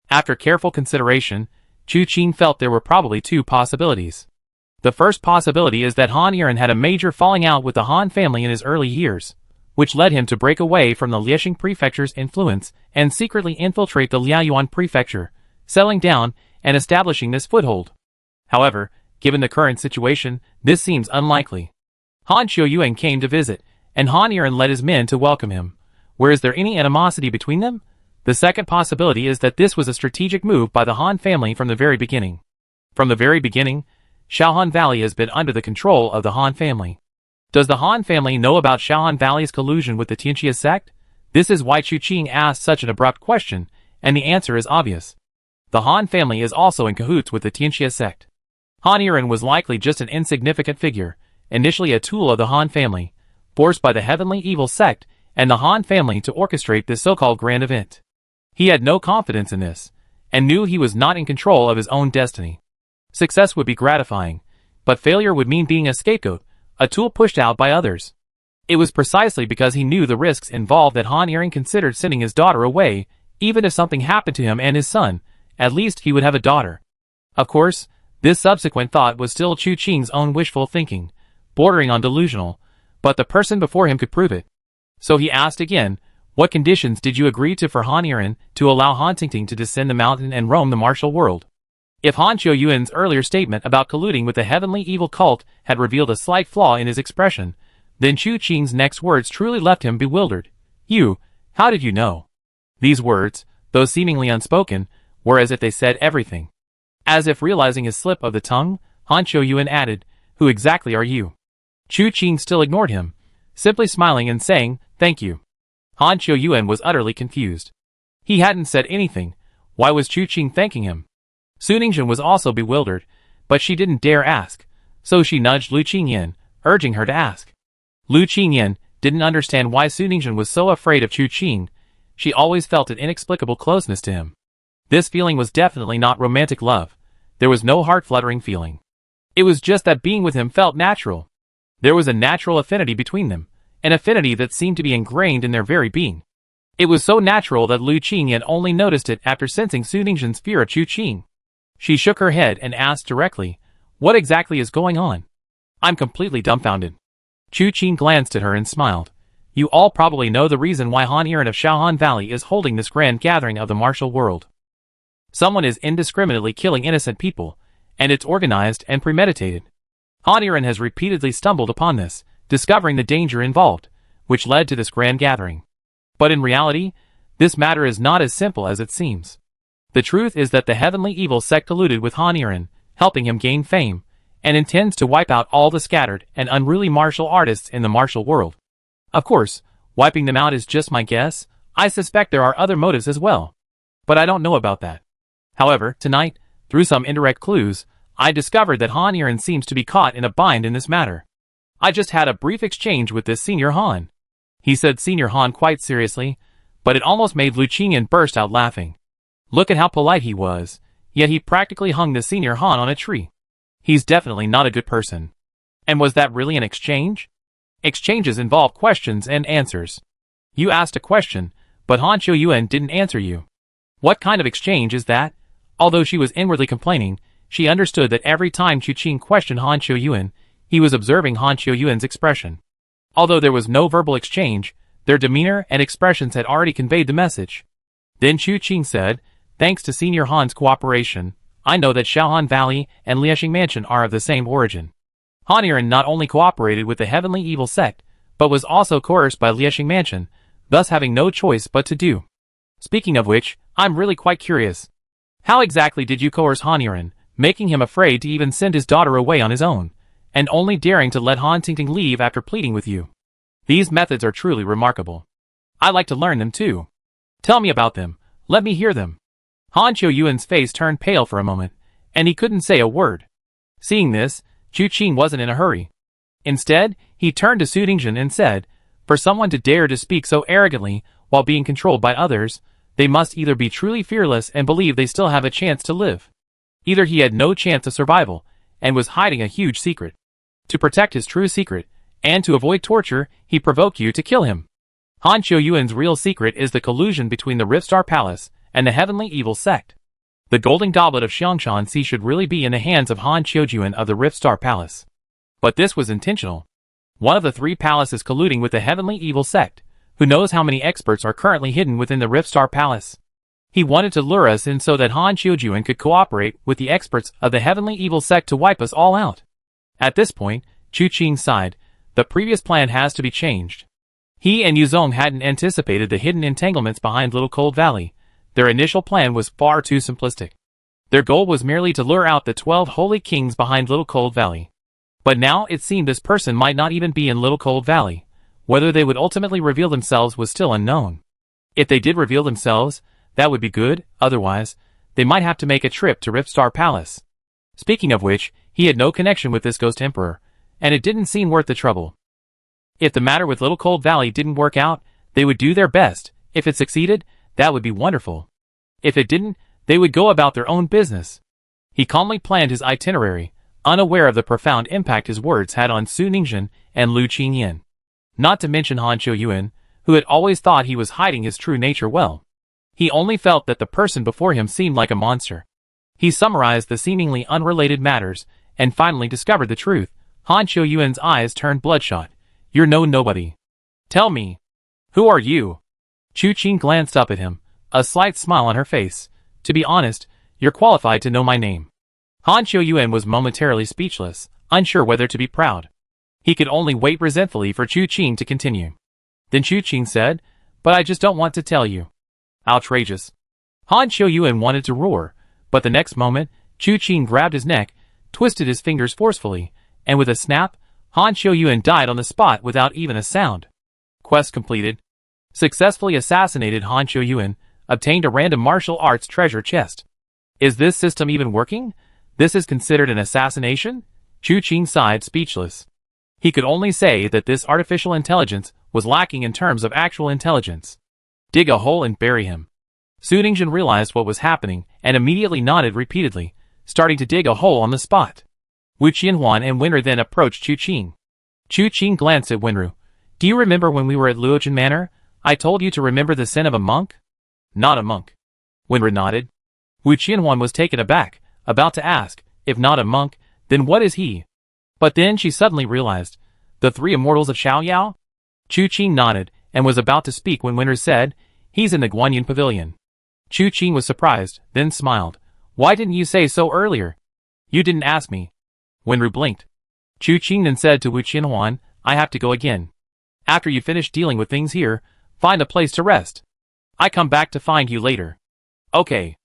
After careful consideration, Chu Qing felt there were probably 2 possibilities. The first possibility is that Han Iren had a major falling out with the Han family in his early years, which led him to break away from the Liexing Prefecture's influence and secretly infiltrate the Liaoyuan Prefecture, settling down and establishing this foothold. However, given the current situation, this seems unlikely. Han Qiuyuan came to visit, and Han Iren led his men to welcome him. Where is there any animosity between them? The second possibility is that this was a strategic move by the Han family from the very beginning. From the very beginning, Shaohan Valley has been under the control of the Han family. Does the Han family know about Shaohan Valley's collusion with the Tianxia sect? This is why Chu Qing asked such an abrupt question, and the answer is obvious. The Han family is also in cahoots with the Tianxia sect. Han Iren was likely just an insignificant figure, initially a tool of the Han family, forced by the heavenly evil sect and the Han family to orchestrate this so-called grand event. He had no confidence in this, and knew he was not in control of his own destiny. Success would be gratifying, but failure would mean being a scapegoat, a tool pushed out by others. It was precisely because he knew the risks involved that Han Iren considered sending his daughter away. Even if something happened to him and his son, at least he would have a daughter. Of course, this subsequent thought was still Chu Qing's own wishful thinking, bordering on delusional, but the person before him could prove it. So he asked again, what conditions did you agree to for Han Iren to allow Han Tingting to descend the mountain and roam the martial world? If Han Qiuyuan's earlier statement about colluding with the heavenly evil cult had revealed a slight flaw in his expression, then Chu Qing's next words truly left him bewildered. How did you know? These words, though seemingly unspoken, were as if they said everything. As if realizing his slip of the tongue, Han Qiuyuan added, who exactly are you? Chu Qing still ignored him, simply smiling and saying, thank you. Han Qiuyuan was utterly confused. He hadn't said anything. Why was Chu Qing thanking him? Su Ningxuan was also bewildered, but she didn't dare ask, so she nudged Lu Qingyan, urging her to ask. Lu Qingyan didn't understand why Su Ningxuan was so afraid of Chu Qing. She always felt an inexplicable closeness to him. This feeling was definitely not romantic love. There was no heart-fluttering feeling. It was just that being with him felt natural. There was a natural affinity between them, an affinity that seemed to be ingrained in their very being. It was so natural that Lu Qingyan only noticed it after sensing Su Ningxuan's fear of Chu Qing. She shook her head and asked directly, what exactly is going on? I'm completely dumbfounded. Chu Qing glanced at her and smiled. You all probably know the reason why Han Iren of Shaohan Valley is holding this grand gathering of the martial world. Someone is indiscriminately killing innocent people, and it's organized and premeditated. Han Iren has repeatedly stumbled upon this, discovering the danger involved, which led to this grand gathering. But in reality, this matter is not as simple as it seems. The truth is that the heavenly evil sect colluded with Han Iren, helping him gain fame, and intends to wipe out all the scattered and unruly martial artists in the martial world. Of course, wiping them out is just my guess. I suspect there are other motives as well. But I don't know about that. However, tonight, through some indirect clues, I discovered that Han Yiren seems to be caught in a bind in this matter. I just had a brief exchange with this Senior Han. He said Senior Han quite seriously, but it almost made Lu Qingyan burst out laughing. Look at how polite he was, yet he practically hung the Senior Han on a tree. He's definitely not a good person. And was that really an exchange? Exchanges involve questions and answers. You asked a question, but Han Qiuyuan didn't answer you. What kind of exchange is that? Although she was inwardly complaining, she understood that every time Chu Qing questioned Han Qiuyuan, he was observing Han Qiuyuan's expression. Although there was no verbal exchange, their demeanor and expressions had already conveyed the message. Then Chu Qing said, thanks to Senior Han's cooperation, I know that Shaohan Valley and Liexing Mansion are of the same origin. Han Yiren not only cooperated with the Heavenly Evil Sect, but was also coerced by Liexing Mansion, thus having no choice but to do. Speaking of which, I'm really quite curious. How exactly did you coerce Han Yiren, making him afraid to even send his daughter away on his own, and only daring to let Han Tingting leave after pleading with you? These methods are truly remarkable. I like to learn them too. Tell me about them, let me hear them. Han Qiuyuan's face turned pale for a moment, and he couldn't say a word. Seeing this, Chu Qing wasn't in a hurry. Instead, he turned to Su Dingjun and said, for someone to dare to speak so arrogantly while being controlled by others, they must either be truly fearless and believe they still have a chance to live. Either he had no chance of survival, and was hiding a huge secret. To protect his true secret, and to avoid torture, he provoked you to kill him. Han Qiuyuan's real secret is the collusion between the Riftstar Palace and the Heavenly Evil Sect. The golden goblet of Xiangshan Sea should really be in the hands of Han Qiuyuan of the Riftstar Palace. But this was intentional. One of the three palaces colluding with the Heavenly Evil Sect. Who knows how many experts are currently hidden within the Riftstar Palace? He wanted to lure us in so that Han Qiuyuan could cooperate with the experts of the Heavenly Evil Sect to wipe us all out. At this point, Chu Qing sighed. The previous plan has to be changed. He and Yuzong hadn't anticipated the hidden entanglements behind Little Cold Valley. Their initial plan was far too simplistic. Their goal was merely to lure out the 12 holy kings behind Little Cold Valley. But now it seemed this person might not even be in Little Cold Valley. Whether they would ultimately reveal themselves was still unknown. If they did reveal themselves, that would be good, otherwise, they might have to make a trip to Riftstar Palace. Speaking of which, he had no connection with this Ghost Emperor, and it didn't seem worth the trouble. If the matter with Little Cold Valley didn't work out, they would do their best. If it succeeded, that would be wonderful. If it didn't, they would go about their own business. He calmly planned his itinerary, unaware of the profound impact his words had on Su Dingjun and Lu Qingyan. Not to mention Han Qiuyuan, who had always thought he was hiding his true nature well. He only felt that the person before him seemed like a monster. He summarized the seemingly unrelated matters, and finally discovered the truth. Han Qiuyuan's eyes turned bloodshot. You're no nobody. Tell me. Who are you? Chu Qing glanced up at him, a slight smile on her face. To be honest, you're qualified to know my name. Han Qiuyuan was momentarily speechless, unsure whether to be proud. He could only wait resentfully for Chu Qing to continue. Then Chu Qing said, but I just don't want to tell you. Outrageous. Han Qiuyuan wanted to roar, but the next moment, Chu Qing grabbed his neck, twisted his fingers forcefully, and with a snap, Han Qiuyuan died on the spot without even a sound. Quest completed. Successfully assassinated Han Qiuyuan, obtained a random martial arts treasure chest. Is this system even working? This is considered an assassination? Chu Qing sighed, speechless. He could only say that this artificial intelligence was lacking in terms of actual intelligence. Dig a hole and bury him. Su Dingjun realized what was happening and immediately nodded repeatedly, starting to dig a hole on the spot. Wu Qianhuan and Wenru then approached Chu Qing. Chu Qing glanced at Wenru. Do you remember when we were at Luochen Manor? I told you to remember the sin of a monk? Not a monk. Wenru nodded. Wu Qianhuan was taken aback, about to ask, if not a monk, then what is he? But then she suddenly realized, the three immortals of Xiaoyao? Chu Qing nodded, and was about to speak when Wenru said, he's in the Guanyin Pavilion. Chu Qing was surprised, then smiled. Why didn't you say so earlier? You didn't ask me. Wenru blinked. Chu Qing then said to Wu Qianhuan, I have to go again. After you finish dealing with things here, find a place to rest. I come back to find you later. Okay.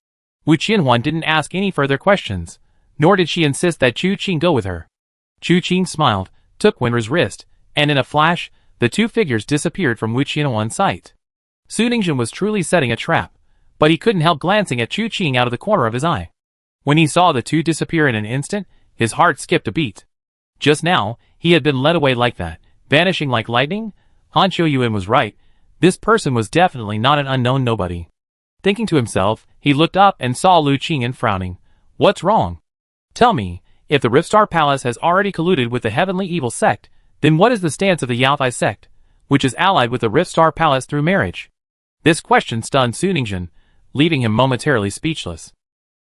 Wu Qianhuan didn't ask any further questions, nor did she insist that Chu Qing go with her. Chu Qing smiled, took Wenru's wrist, and in a flash, the two figures disappeared from Wu Qianhuan's sight. Su Dingjun was truly setting a trap, but he couldn't help glancing at Chu Qing out of the corner of his eye. When he saw the two disappear in an instant, his heart skipped a beat. Just now, he had been led away like that, vanishing like lightning. Han Qiuyuan was right. This person was definitely not an unknown nobody. Thinking to himself, he looked up and saw Lu Qingyan frowning. What's wrong? Tell me, if the Riftstar Palace has already colluded with the Heavenly Evil Sect, then what is the stance of the Yaotai sect, which is allied with the Riftstar Palace through marriage? This question stunned Su Ningzhen, leaving him momentarily speechless.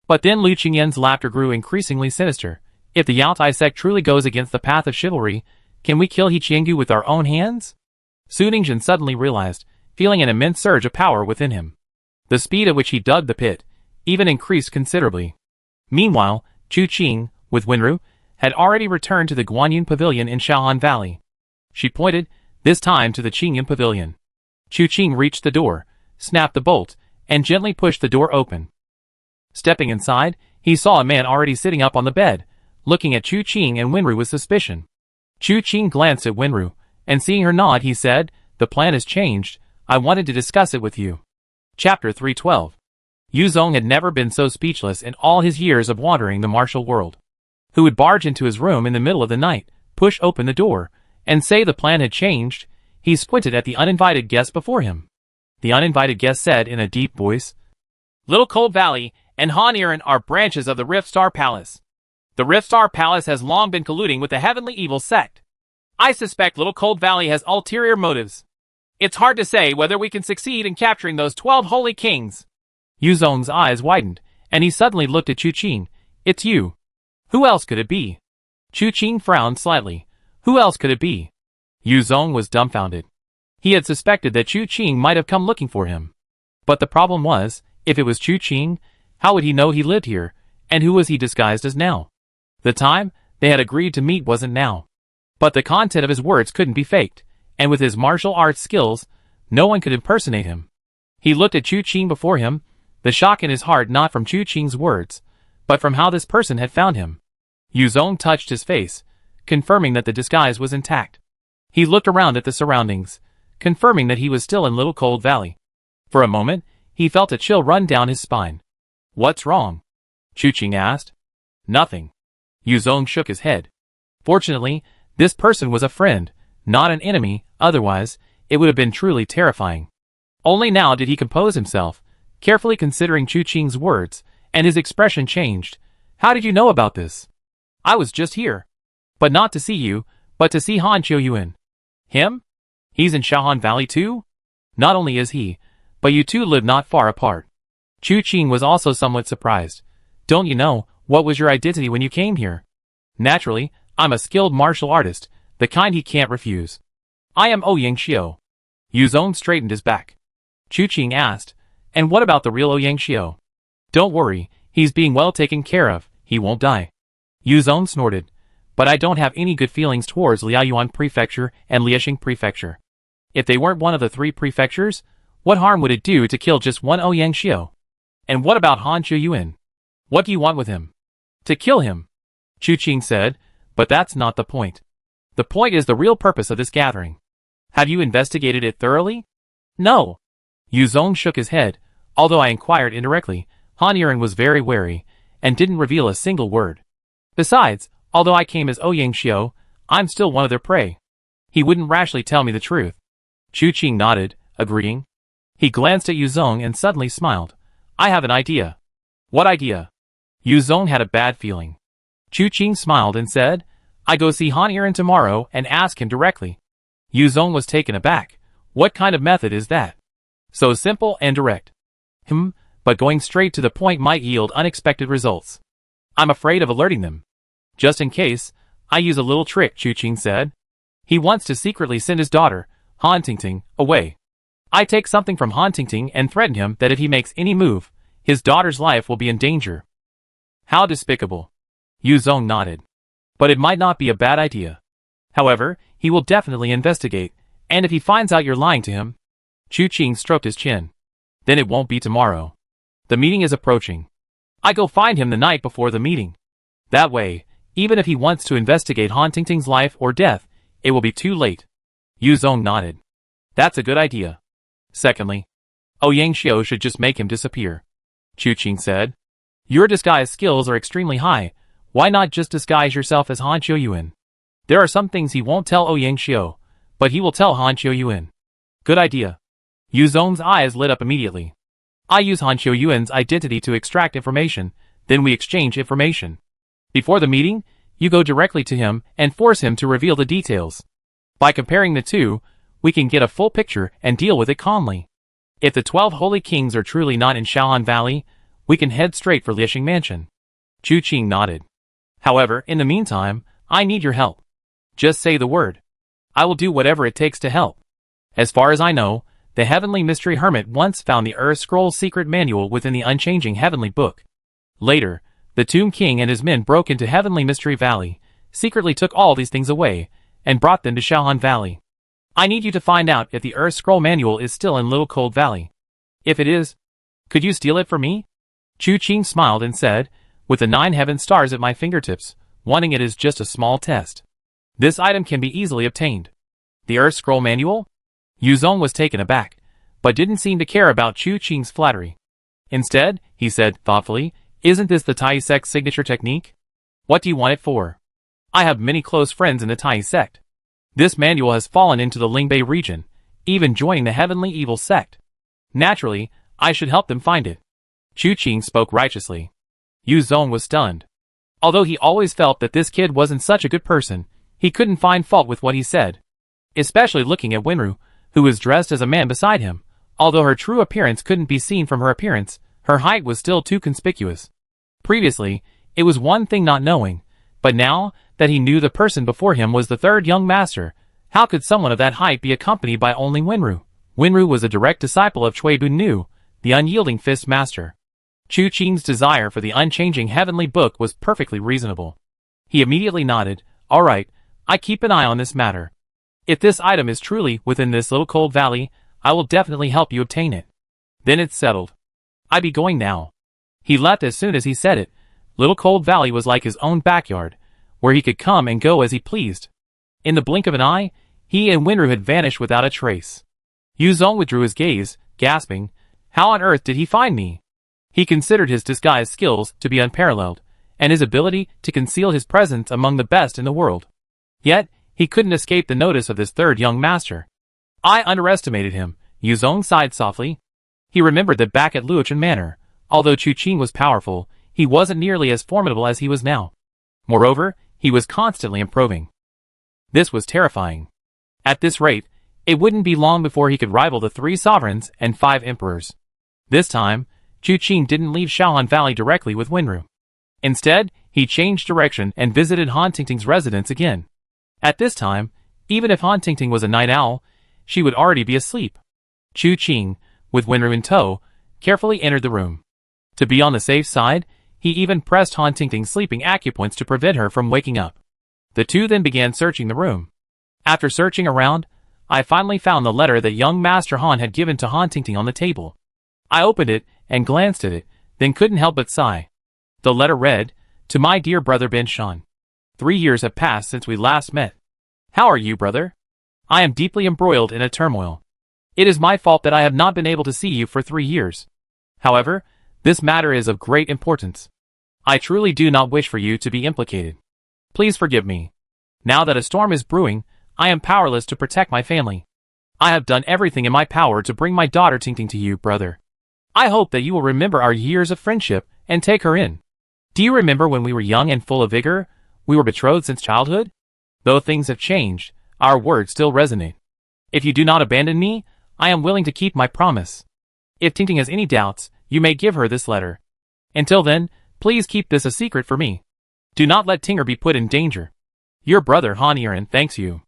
But then Lu Qingyan's laughter grew increasingly sinister. If the Yaotai sect truly goes against the path of chivalry, can we kill He Qianggu with our own hands? Su Ningzhen suddenly realized, feeling an immense surge of power within him. The speed at which he dug the pit even increased considerably. Meanwhile, Chu Qing, with Wenru, had already returned to the Guanyin Pavilion in Shaohan Valley. She pointed, this time to the Qingyan Pavilion. Chu Qing reached the door, snapped the bolt, and gently pushed the door open. Stepping inside, he saw a man already sitting up on the bed, looking at Chu Qing and Wenru with suspicion. Chu Qing glanced at Wenru, and seeing her nod, he said, the plan has changed. I wanted to discuss it with you. Chapter 312. Yu Zong had never been so speechless in all his years of wandering the martial world. Who would barge into his room in the middle of the night, push open the door, and say the plan had changed? He squinted at the uninvited guest before him. The uninvited guest said in a deep voice, Little Cold Valley and Han Iran are branches of the Riftstar Palace. The Riftstar Palace has long been colluding with the Heavenly Evil Sect. I suspect Little Cold Valley has ulterior motives. It's hard to say whether we can succeed in capturing those 12 holy kings. Yu Zong's eyes widened, and he suddenly looked at Chu Qing. It's you. Who else could it be? Chu Qing frowned slightly. Who else could it be? Yu Zong was dumbfounded. He had suspected that Chu Qing might have come looking for him. But the problem was, if it was Chu Qing, how would he know he lived here, and who was he disguised as now? The time they had agreed to meet wasn't now. But the content of his words couldn't be faked, and with his martial arts skills, no one could impersonate him. He looked at Chu Qing before him, the shock in his heart not from Chu Qing's words, but from how this person had found him. Yu Zong touched his face, confirming that the disguise was intact. He looked around at the surroundings, confirming that he was still in Little Cold Valley. For a moment, he felt a chill run down his spine. What's wrong? Chu Qing asked. Nothing. Yu Zong shook his head. Fortunately, this person was a friend, not an enemy, otherwise, it would have been truly terrifying. Only now did he compose himself, carefully considering Chu Qing's words, and his expression changed. How did you know about this? I was just here. But not to see you, but to see Han Qiuyuan. Him? He's in Shaohan Valley too? Not only is he, but you two live not far apart. Chu Qing was also somewhat surprised. Don't you know, what was your identity when you came here? Naturally, I'm a skilled martial artist, the kind he can't refuse. I am Ouyang Xiao. Yu Zong straightened his back. Chu Qing asked, and what about the real Ouyang Xiao? Don't worry, he's being well taken care of, he won't die. Yu Zong snorted. But I don't have any good feelings towards Liaoyuan Prefecture and Liexing Prefecture. If they weren't one of the three prefectures, what harm would it do to kill just one Ouyang Xiao? And what about Han Qiuyuan? What do you want with him? To kill him, Chu Qing said, but that's not the point. The point is the real purpose of this gathering. Have you investigated it thoroughly? No. Yu Zong shook his head. Although I inquired indirectly, Han Iran was very wary, and didn't reveal a single word. Besides, although I came as Ouyang Xiao, I'm still one of their prey. He wouldn't rashly tell me the truth. Chu Qing nodded, agreeing. He glanced at Yu Zong and suddenly smiled. I have an idea. What idea? Yu Zong had a bad feeling. Chu Qing smiled and said, I go see Han Iran tomorrow and ask him directly. Yu Zong was taken aback. What kind of method is that? So simple and direct. But going straight to the point might yield unexpected results. I'm afraid of alerting them. Just in case, I use a little trick, Chu Qing said. He wants to secretly send his daughter, Han Tingting, away. I take something from Han Tingting and threaten him that if he makes any move, his daughter's life will be in danger. How despicable. Yu Zong nodded. But it might not be a bad idea. However, he will definitely investigate, and if he finds out you're lying to him... Chu Qing stroked his chin. Then it won't be tomorrow. The meeting is approaching. I go find him the night before the meeting. That way, even if he wants to investigate Han Tingting's life or death, it will be too late. Yu Zong nodded. That's a good idea. Secondly, Yang Xiao should just make him disappear. Chu Qing said. Your disguise skills are extremely high. Why not just disguise yourself as Han Qiuyuan? There are some things he won't tell Yang Xiao, but he will tell Han Qiuyuan. Good idea. Yu Zong's eyes lit up immediately. I use Han Qiuyuan's identity to extract information, then we exchange information. Before the meeting, you go directly to him and force him to reveal the details. By comparing the two, we can get a full picture and deal with it calmly. If the 12 holy kings are truly not in Shaohan Valley, we can head straight for Liexing Mansion. Chu Qing nodded. However, in the meantime, I need your help. Just say the word. I will do whatever it takes to help. As far as I know, the Heavenly Mystery Hermit once found the Earth Scroll's secret manual within the unchanging Heavenly Book. Later, the Tomb King and his men broke into Heavenly Mystery Valley, secretly took all these things away, and brought them to Shaohan Valley. I need you to find out if the Earth Scroll manual is still in Little Cold Valley. If it is, could you steal it for me? Chu Qing smiled and said, with the 9 heaven stars at my fingertips, wanting it is just a small test. This item can be easily obtained. The Earth Scroll manual? Yu Zong was taken aback, but didn't seem to care about Chu Qing's flattery. Instead, he said, thoughtfully, isn't this the Tai sect's signature technique? What do you want it for? I have many close friends in the Tai sect. This manual has fallen into the Lingbei region, even joining the Heavenly Evil sect. Naturally, I should help them find it. Chu Qing spoke righteously. Yu Zong was stunned. Although he always felt that this kid wasn't such a good person, he couldn't find fault with what he said. Especially looking at Wenru, who was dressed as a man beside him. Although her true appearance couldn't be seen from her appearance, her height was still too conspicuous. Previously, it was one thing not knowing, but now that he knew the person before him was the third young master, how could someone of that height be accompanied by only Wenru? Wenru was a direct disciple of Cui Bunnu, the unyielding fist master. Chu Qing's desire for the unchanging heavenly book was perfectly reasonable. He immediately nodded, all right, I keep an eye on this matter. If this item is truly within this Little Cold Valley, I will definitely help you obtain it. Then it's settled. I be going now. He left as soon as he said it. Little Cold Valley was like his own backyard, where he could come and go as he pleased. In the blink of an eye, he and Wenru had vanished without a trace. Yu Zong withdrew his gaze, gasping, how on earth did he find me? He considered his disguise skills to be unparalleled, and his ability to conceal his presence among the best in the world. Yet, he couldn't escape the notice of this third young master. I underestimated him, Yu Zong sighed softly. He remembered that back at Luochen Manor, although Chu Qing was powerful, he wasn't nearly as formidable as he was now. Moreover, he was constantly improving. This was terrifying. At this rate, it wouldn't be long before he could rival the 3 sovereigns and 5 emperors. This time, Chu Qing didn't leave Shaohan Valley directly with Wenru. Instead, he changed direction and visited Han Tingting's residence again. At this time, even if Han Tingting was a night owl, she would already be asleep. Chu Qing, with Wenru in tow, carefully entered the room. To be on the safe side, he even pressed Han Tingting's sleeping acupoints to prevent her from waking up. The two then began searching the room. After searching around, I finally found the letter that young Master Han had given to Han Tingting on the table. I opened it and glanced at it, then couldn't help but sigh. The letter read, to my dear brother Ben Shan. 3 years have passed since we last met. How are you, brother? I am deeply embroiled in a turmoil. It is my fault that I have not been able to see you for 3 years. However, this matter is of great importance. I truly do not wish for you to be implicated. Please forgive me. Now that a storm is brewing, I am powerless to protect my family. I have done everything in my power to bring my daughter Tingting to you, brother. I hope that you will remember our years of friendship and take her in. Do you remember when we were young and full of vigor? We were betrothed since childhood? Though things have changed, our words still resonate. If you do not abandon me, I am willing to keep my promise. If Tingting has any doubts, you may give her this letter. Until then, please keep this a secret for me. Do not let Tinger be put in danger. Your brother Han Yiren thanks you.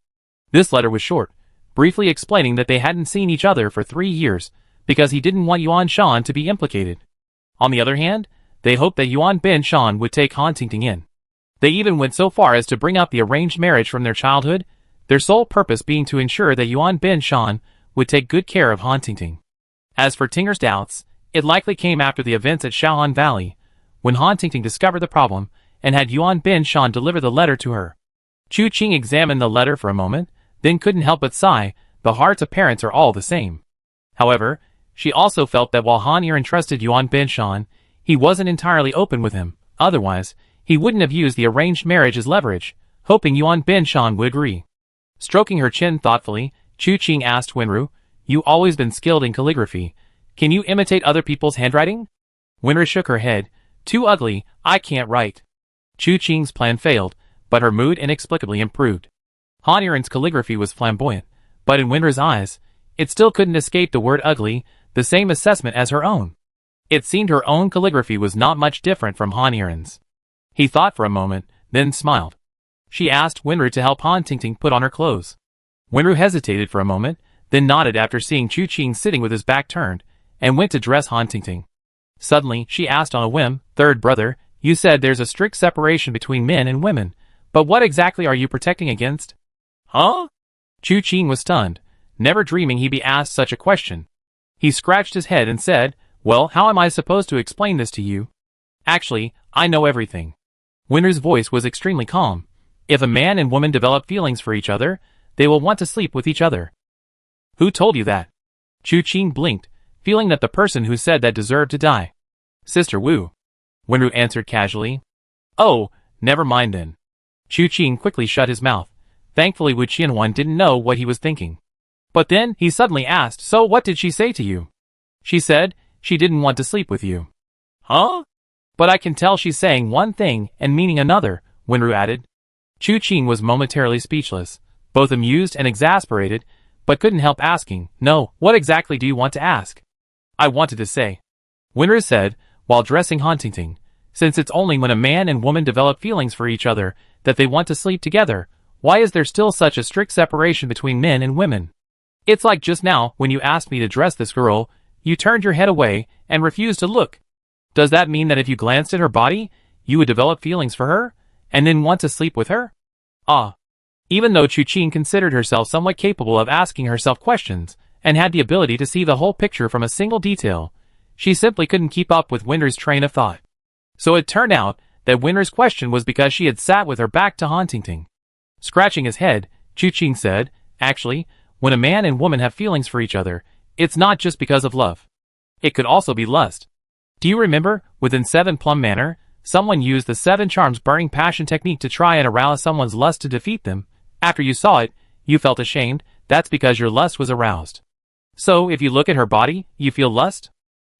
This letter was short, briefly explaining that they hadn't seen each other for 3 years, because he didn't want Yuan Shan to be implicated. On the other hand, they hoped that Yuan Ben Shan would take Han Tingting in. They even went so far as to bring up the arranged marriage from their childhood, their sole purpose being to ensure that Yuan Ben Shan would take good care of Han Tingting. As for Tinger's doubts, it likely came after the events at Shaohan Valley, when Han Tingting discovered the problem and had Yuan Ben Shan deliver the letter to her. Chu Qing examined the letter for a moment, then couldn't help but sigh, the hearts of parents are all the same. However, She also felt that while Han Yiren trusted Yuan Binshan, he wasn't entirely open with him. Otherwise, he wouldn't have used the arranged marriage as leverage, hoping Yuan Binshan would agree. Stroking her chin thoughtfully, Chu Qing asked Wenru, "You always been skilled in calligraphy. Can you imitate other people's handwriting?" Wenru shook her head. "Too ugly, I can't write." Chu Qing's plan failed, but her mood inexplicably improved. Han Yiren's calligraphy was flamboyant, but in Wenru's eyes, it still couldn't escape the word ugly, the same assessment as her own. It seemed her own calligraphy was not much different from Han Yiren's. He thought for a moment, then smiled. She asked Wenru to help Han Tingting put on her clothes. Wenru hesitated for a moment, then nodded after seeing Chu Qing sitting with his back turned, and went to dress Han Tingting. Suddenly, she asked on a whim, "Third brother, you said there's a strict separation between men and women, but what exactly are you protecting against?" "Huh?" Chu Qing was stunned, never dreaming he'd be asked such a question. He scratched his head and said, "Well, how am I supposed to explain this to you? Actually, I know everything." Wenru's voice was extremely calm. "If a man and woman develop feelings for each other, they will want to sleep with each other." "Who told you that?" Chu Qing blinked, feeling that the person who said that deserved to die. "Sister Wu," Wenru answered casually. "Oh, never mind then." Chu Qing quickly shut his mouth. Thankfully Wu Qianhuan didn't know what he was thinking. But then he suddenly asked, "So what did she say to you?" "She said she didn't want to sleep with you." "Huh?" "But I can tell she's saying one thing and meaning another," Wenru added. Chu Qing was momentarily speechless, both amused and exasperated, but couldn't help asking, "No, what exactly do you want to ask?" "I wanted to say," Wenru said, while dressing Han Tingting, "since it's only when a man and woman develop feelings for each other that they want to sleep together, why is there still such a strict separation between men and women? It's like just now when you asked me to dress this girl, you turned your head away and refused to look. Does that mean that if you glanced at her body, you would develop feelings for her, and then want to sleep with her?" Ah. Even though Chu Qing considered herself somewhat capable of asking herself questions, and had the ability to see the whole picture from a single detail, she simply couldn't keep up with Wenru's train of thought. So it turned out that Wenru's question was because she had sat with her back to Han Tingting. Scratching his head, Chu Qing said, "Actually, when a man and woman have feelings for each other, it's not just because of love. It could also be lust. Do you remember, within 7 Plum Manor, someone used the 7 Charms burning passion technique to try and arouse someone's lust to defeat them? After you saw it, you felt ashamed. That's because your lust was aroused. So if you look at her body, you feel lust?"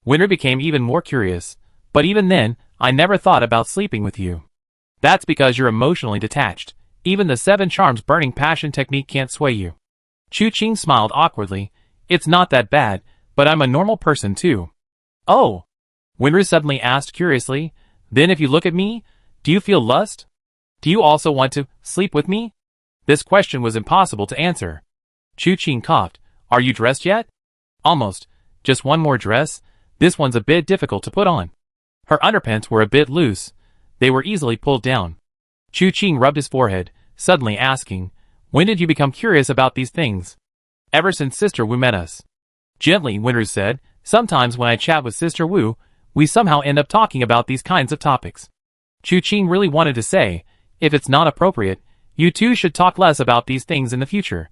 Wenru became even more curious. "But even then, I never thought about sleeping with you." "That's because you're emotionally detached. Even the 7 Charms burning passion technique can't sway you." Chu Qing smiled awkwardly. "It's not that bad, but I'm a normal person too." "Oh?" Wenru suddenly asked curiously. "Then if you look at me, do you feel lust? Do you also want to sleep with me?" This question was impossible to answer. Chu Qing coughed. "Are you dressed yet?" "Almost. Just one more dress. This one's a bit difficult to put on." Her underpants were a bit loose. They were easily pulled down. Chu Qing rubbed his forehead, suddenly asking, "When did you become curious about these things?" "Ever since Sister Wu met us." Gently, Wenru said, "Sometimes when I chat with Sister Wu, we somehow end up talking about these kinds of topics." Chu Qing really wanted to say, "If it's not appropriate, you two should talk less about these things in the future."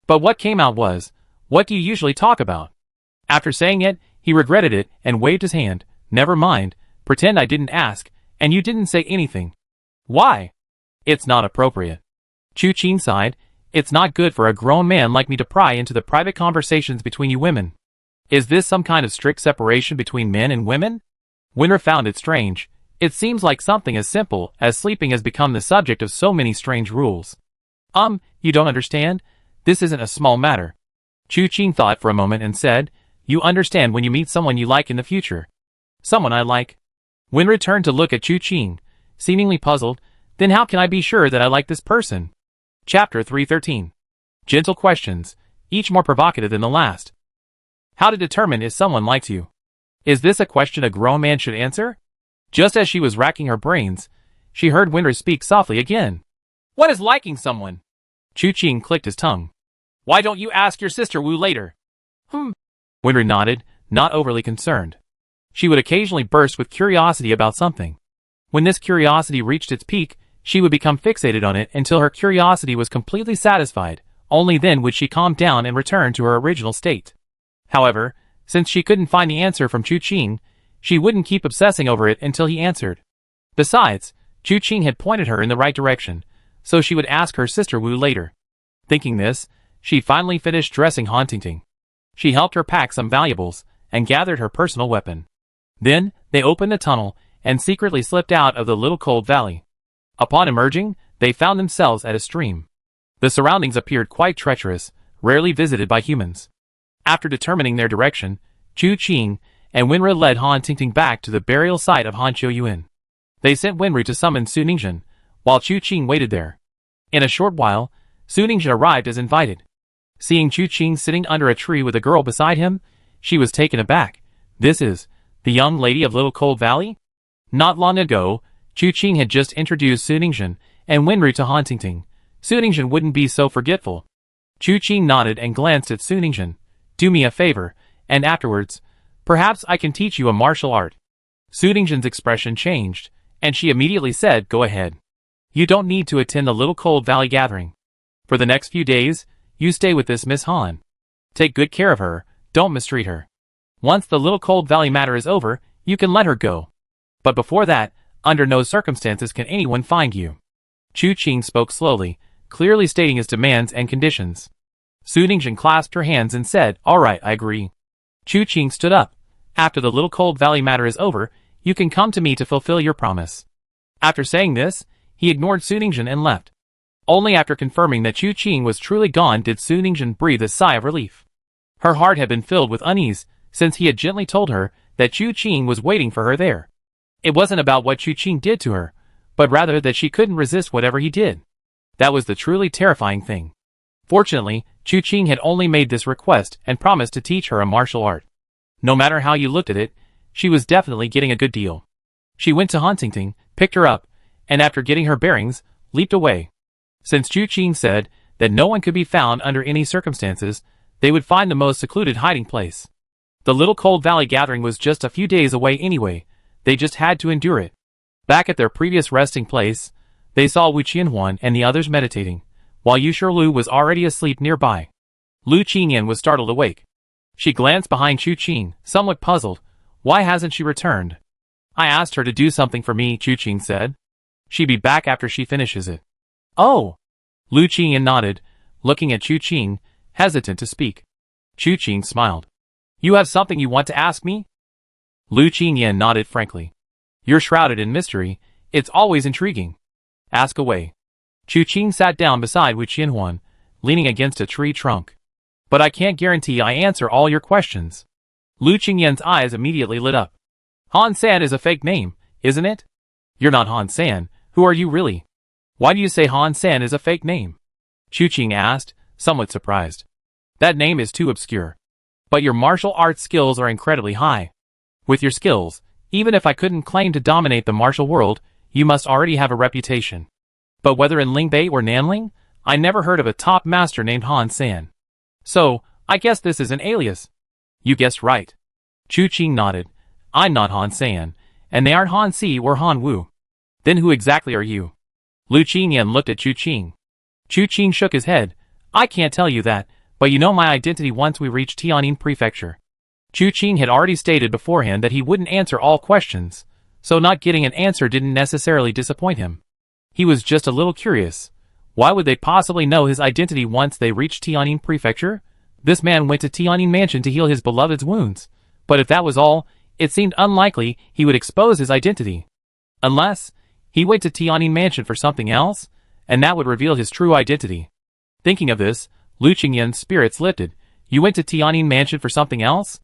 But what came out was, "What do you usually talk about?" After saying it, he regretted it and waved his hand. "Never mind, pretend I didn't ask, and you didn't say anything." "Why?" "It's not appropriate." Chu Qing sighed. "It's not good for a grown man like me to pry into the private conversations between you women." "Is this some kind of strict separation between men and women?" Wenru found it strange. It seems like something as simple as sleeping has become the subject of so many strange rules. You don't understand? This isn't a small matter." Chu Qing thought for a moment and said, "You understand when you meet someone you like in the future." "Someone I like?" Wenru turned to look at Chu Qing, seemingly puzzled. "Then how can I be sure that I like this person?" Chapter 313. Gentle questions, each more provocative than the last. How to determine if someone likes you. Is this a question a grown man should answer? Just as she was racking her brains, she heard Wenru speak softly again. "What is liking someone?" Chu Qing clicked his tongue. "Why don't you ask your sister Wu later?" Wenru nodded, not overly concerned. She would occasionally burst with curiosity about something. When this curiosity reached its peak, she would become fixated on it until her curiosity was completely satisfied. Only then would she calm down and return to her original state. However, Since she couldn't find the answer from Chu Qing, she wouldn't keep obsessing over it until he answered. Besides, Chu Qing had pointed her in the right direction, so she would ask her sister Wu later. Thinking this, she finally finished dressing Han Tingting. She helped her pack some valuables and gathered her personal weapon. Then, they opened a tunnel and secretly slipped out of the little cold valley. Upon emerging, they found themselves at a stream. The surroundings appeared quite treacherous, rarely visited by humans. After determining their direction, Chu Qing and Wenru led Han Tingting back to the burial site of Han Qiuyuan. They sent Wenru to summon Su Ningzhen, while Chu Qing waited there. In a short while, Su Ningzhen arrived as invited. Seeing Chu Qing sitting under a tree with a girl beside him, she was taken aback. This is the young lady of Little Cold Valley? Not long ago, Chu Qing had just introduced Su Ningzhen and Wenru to Han Tingting. Su Ningzhen wouldn't be so forgetful. Chu Qing nodded and glanced at Su Ningzhen. Do me a favor, and afterwards, perhaps I can teach you a martial art. Su Ningzhen's expression changed, and she immediately said, go ahead. You don't need to attend the Little Cold Valley gathering. For the next few days, you stay with this Miss Han. Take good care of her, don't mistreat her. Once the Little Cold Valley matter is over, you can let her go. But before that, under no circumstances can anyone find you. Chu Qing spoke slowly, clearly stating his demands and conditions. Su Ningzhen clasped her hands and said, all right, I agree. Chu Qing stood up. After the Little Cold Valley matter is over, you can come to me to fulfill your promise. After saying this, he ignored Su Ningzhen and left. Only after confirming that Chu Qing was truly gone did Su Ningzhen breathe a sigh of relief. Her heart had been filled with unease, since he had gently told her that Chu Qing was waiting for her there. It wasn't about what Chu Qing did to her, but rather that she couldn't resist whatever he did. That was the truly terrifying thing. Fortunately, Chu Qing had only made this request and promised to teach her a martial art. No matter how you looked at it, she was definitely getting a good deal. She went to Han Tingting, picked her up, and after getting her bearings, leaped away. Since Chu Qing said that no one could be found under any circumstances, they would find the most secluded hiding place. The Little Cold Valley gathering was just a few days away anyway, they just had to endure it. Back at their previous resting place, they saw Wu Qianhuan and the others meditating, while Yu Shirlu was already asleep nearby. Lu Qingyan was startled awake. She glanced behind Chu Qing, somewhat puzzled. Why hasn't she returned? I asked her to do something for me, Chu Qing said. She'd be back after she finishes it. Oh! Lu Qingyan nodded, looking at Chu Qing, hesitant to speak. Chu Qing smiled. You have something you want to ask me? Lu Qingyan nodded frankly. You're shrouded in mystery, it's always intriguing. Ask away. Chu Qing sat down beside Wu Qianhuan, leaning against a tree trunk. But I can't guarantee I answer all your questions. Lu Qingyan's eyes immediately lit up. Han San is a fake name, isn't it? You're not Han San, who are you really? Why do you say Han San is a fake name? Chu Qing asked, somewhat surprised. That name is too obscure. But your martial arts skills are incredibly high. With your skills, even if I couldn't claim to dominate the martial world, you must already have a reputation. But whether in Lingbei or Nanling, I never heard of a top master named Han San. So, I guess this is an alias. You guessed right. Chu Qing nodded. I'm not Han San, and they aren't Han Si or Han Wu. Then who exactly are you? Lu Qingyan looked at Chu Qing. Chu Qing shook his head. I can't tell you that, but you know my identity once we reach Tianjin Prefecture. Chu Qing had already stated beforehand that he wouldn't answer all questions, so not getting an answer didn't necessarily disappoint him. He was just a little curious. Why would they possibly know his identity once they reached Tianjin Prefecture? This man went to Tianjin Mansion to heal his beloved's wounds, but if that was all, it seemed unlikely he would expose his identity. Unless, he went to Tianjin Mansion for something else, and that would reveal his true identity. Thinking of this, Lu Qingyan's spirits lifted. You went to Tianjin Mansion for something else?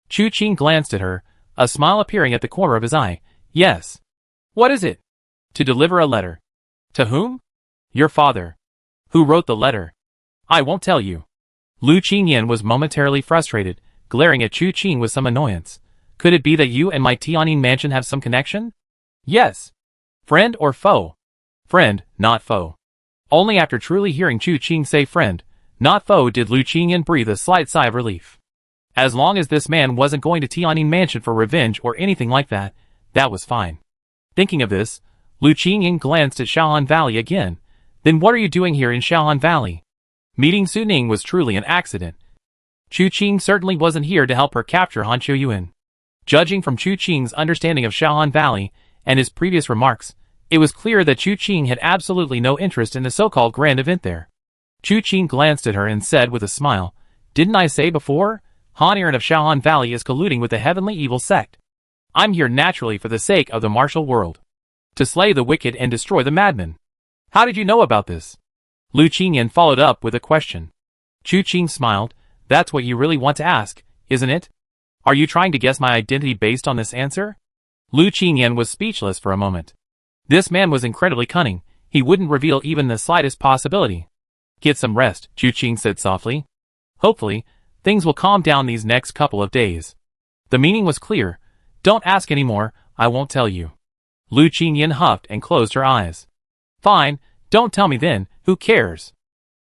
Chu Qing glanced at her, a smile appearing at the corner of his eye. Yes. What is it? To deliver a letter. To whom? Your father. Who wrote the letter? I won't tell you. Lu Qingyan was momentarily frustrated, glaring at Chu Qing with some annoyance. Could it be that you and my Tianjin Mansion have some connection? Yes. Friend or foe? Friend, not foe. Only after truly hearing Chu Qing say friend, not foe, did Lu Qingyan breathe a slight sigh of relief. As long as this man wasn't going to Tianjin Mansion for revenge or anything like that, that was fine. Thinking of this, Lu Qingyan glanced at Shaohan Valley again. Then what are you doing here in Shaohan Valley? Meeting Su Ning was truly an accident. Chu Qing certainly wasn't here to help her capture Han Qiuyuan. Judging from Chu Qing's understanding of Shaohan Valley and his previous remarks, it was clear that Chu Qing had absolutely no interest in the so-called grand event there. Chu Qing glanced at her and said with a smile, "Didn't I say before? Han Aaron of Shaohan Valley is colluding with the heavenly evil sect. I'm here naturally for the sake of the martial world. To slay the wicked and destroy the madmen. How did you know about this?" Lu Qingyan followed up with a question. Chu Qing smiled. "That's what you really want to ask, isn't it? Are you trying to guess my identity based on this answer?" Lu Qingyan was speechless for a moment. This man was incredibly cunning. He wouldn't reveal even the slightest possibility. "Get some rest," Chu Qing said softly. "Hopefully, things will calm down these next couple of days." The meaning was clear. "Don't ask anymore, I won't tell you." Lu Qingyan huffed and closed her eyes. "Fine, don't tell me then, who cares?"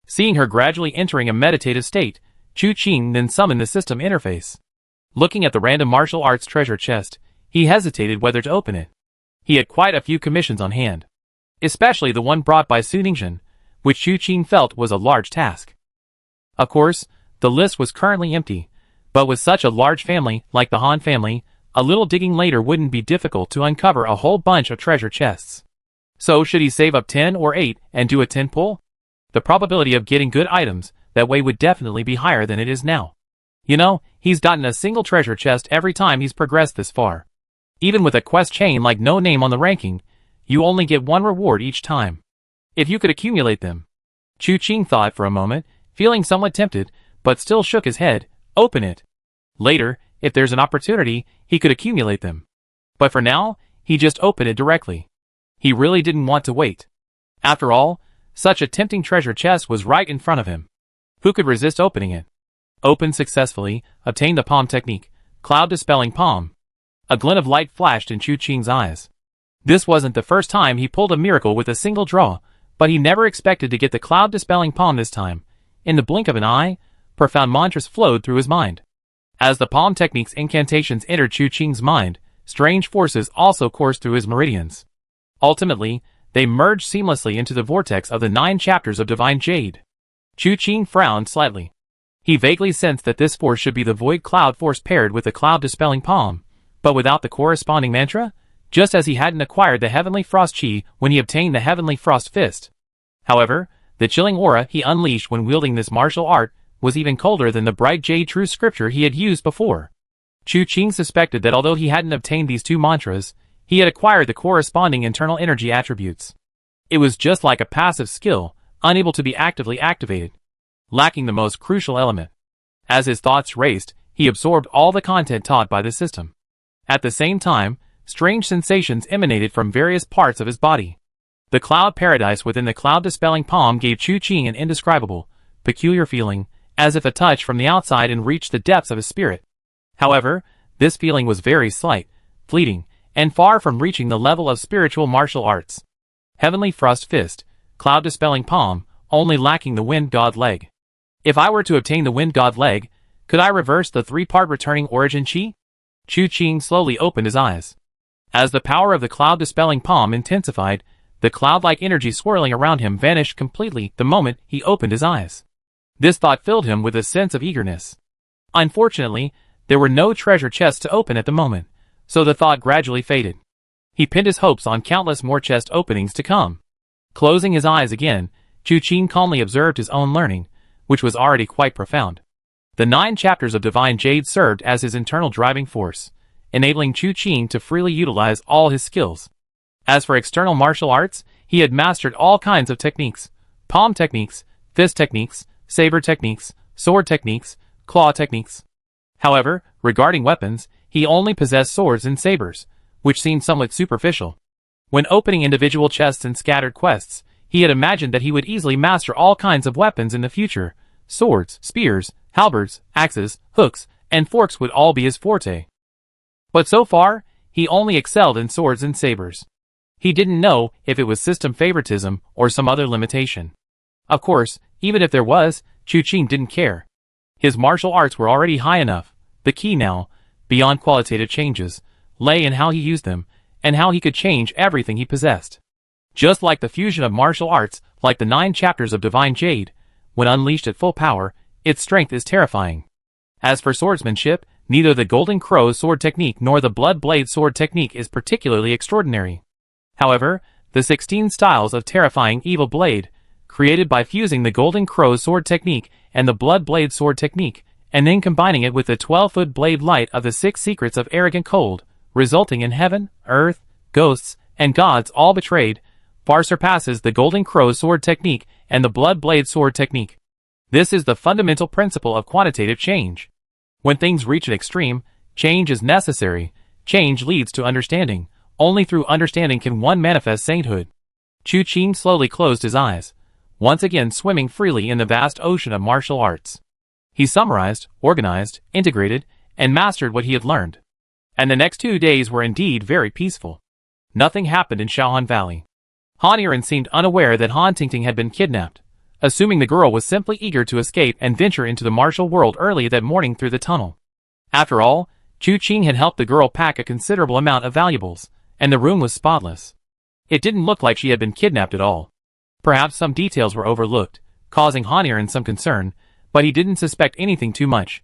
Seeing her gradually entering a meditative state, Chu Qing then summoned the system interface. Looking at the random martial arts treasure chest, he hesitated whether to open it. He had quite a few commissions on hand. Especially the one brought by Su Ningxuan, which Chu Qing felt was a large task. Of course, the list was currently empty, but with such a large family like the Han family, a little digging later wouldn't be difficult to uncover a whole bunch of treasure chests. So should he save up 10 or 8 and do a 10 pull? The probability of getting good items that way would definitely be higher than it is now. You know, he's gotten a single treasure chest every time he's progressed this far. Even with a quest chain like no name on the ranking, you only get one reward each time. If you could accumulate them. Chu Qing thought for a moment, feeling somewhat tempted, but still shook his head. Open it. Later, if there's an opportunity, he could accumulate them. But for now, he just opened it directly. He really didn't want to wait. After all, such a tempting treasure chest was right in front of him. Who could resist opening it? Opened successfully, obtained the palm technique, cloud dispelling palm. A glint of light flashed in Chu Qing's eyes. This wasn't the first time he pulled a miracle with a single draw, but he never expected to get the cloud dispelling palm this time. In the blink of an eye, profound mantras flowed through his mind. As the palm technique's incantations entered Chu Qing's mind, strange forces also coursed through his meridians. Ultimately, they merged seamlessly into the vortex of the 9 chapters of Divine Jade. Chu Qing frowned slightly. He vaguely sensed that this force should be the void cloud force paired with the cloud dispelling palm, but without the corresponding mantra, just as he hadn't acquired the Heavenly Frost Chi when he obtained the Heavenly Frost Fist. However, the chilling aura he unleashed when wielding this martial art was even colder than the bright jade true scripture he had used before. Chu Qing suspected that although he hadn't obtained these 2 mantras, he had acquired the corresponding internal energy attributes. It was just like a passive skill, unable to be actively activated, lacking the most crucial element. As his thoughts raced, he absorbed all the content taught by the system. At the same time, strange sensations emanated from various parts of his body. The cloud paradise within the cloud dispelling palm gave Chu Qing an indescribable, peculiar feeling, as if a touch from the outside and reached the depths of his spirit. However, this feeling was very slight, fleeting, and far from reaching the level of spiritual martial arts. Heavenly Frost Fist, cloud dispelling palm, only lacking the wind god leg. If I were to obtain the wind god leg, could I reverse the 3-part returning origin chi? Chu Qing slowly opened his eyes. As the power of the cloud dispelling palm intensified, the cloud-like energy swirling around him vanished completely the moment he opened his eyes. This thought filled him with a sense of eagerness. Unfortunately, there were no treasure chests to open at the moment, so the thought gradually faded. He pinned his hopes on countless more chest openings to come. Closing his eyes again, Chu Qing calmly observed his own learning, which was already quite profound. The 9 chapters of Divine Jade served as his internal driving force, enabling Chu Qing to freely utilize all his skills. As for external martial arts, he had mastered all kinds of techniques: palm techniques, fist techniques, saber techniques, sword techniques, claw techniques. However, regarding weapons, he only possessed swords and sabers, which seemed somewhat superficial. When opening individual chests and scattered quests, he had imagined that he would easily master all kinds of weapons in the future. Swords, spears, halberds, axes, hooks, and forks would all be his forte. But so far, he only excelled in swords and sabers. He didn't know if it was system favoritism or some other limitation. Of course, even if there was, Chu Qing didn't care. His martial arts were already high enough. The key now, beyond qualitative changes, lay in how he used them, and how he could change everything he possessed. Just like the fusion of martial arts, like the 9 chapters of Divine Jade, when unleashed at full power, its strength is terrifying. As for swordsmanship, neither the Golden Crow's sword technique nor the Blood Blade sword technique is particularly extraordinary. However, the 16 styles of terrifying evil blade, created by fusing the Golden Crow's sword technique and the Blood Blade sword technique, and then combining it with the 12-foot blade light of the 6 secrets of arrogant cold, resulting in heaven, earth, ghosts, and gods all betrayed, far surpasses the Golden Crow's sword technique and the Blood Blade sword technique. This is the fundamental principle of quantitative change. When things reach an extreme, change is necessary. Change leads to understanding. Only through understanding can one manifest sainthood. Chu Qing slowly closed his eyes, once again swimming freely in the vast ocean of martial arts. He summarized, organized, integrated, and mastered what he had learned. And the next 2 days were indeed very peaceful. Nothing happened in Shaohan Valley. Han Yiren seemed unaware that Han Tingting had been kidnapped, assuming the girl was simply eager to escape and venture into the martial world early that morning through the tunnel. After all, Chu Qing had helped the girl pack a considerable amount of valuables, and the room was spotless. It didn't look like she had been kidnapped at all. Perhaps some details were overlooked, causing Han Yiren some concern, but he didn't suspect anything too much.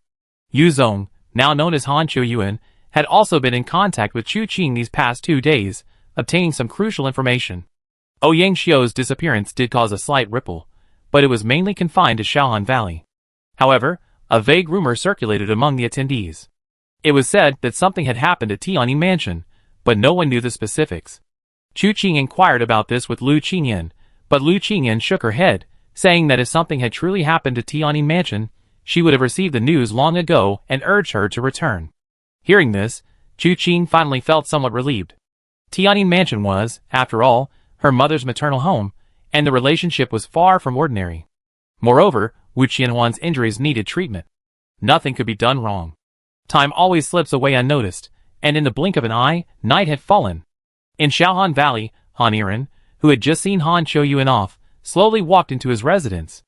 Yu Zong, now known as Han Qiuyuan, had also been in contact with Chu Qing these past 2 days, obtaining some crucial information. Ouyang Xiu's disappearance did cause a slight ripple, but it was mainly confined to Shaohan Valley. However, a vague rumor circulated among the attendees. It was said that something had happened at Tianyi Mansion, but no one knew the specifics. Chu Qing inquired about this with Lu Qingyan, but Lu Qingyan shook her head, saying that if something had truly happened to Tianyi Mansion, she would have received the news long ago and urged her to return. Hearing this, Chu Qing finally felt somewhat relieved. Tianyi Mansion was, after all, her mother's maternal home, and the relationship was far from ordinary. Moreover, Wu Qianhuan's injuries needed treatment. Nothing could be done wrong. Time always slips away unnoticed, and in the blink of an eye, night had fallen. In Shaohan Valley, Han Yiren, who had just seen Han Qiuyuan off, slowly walked into his residence.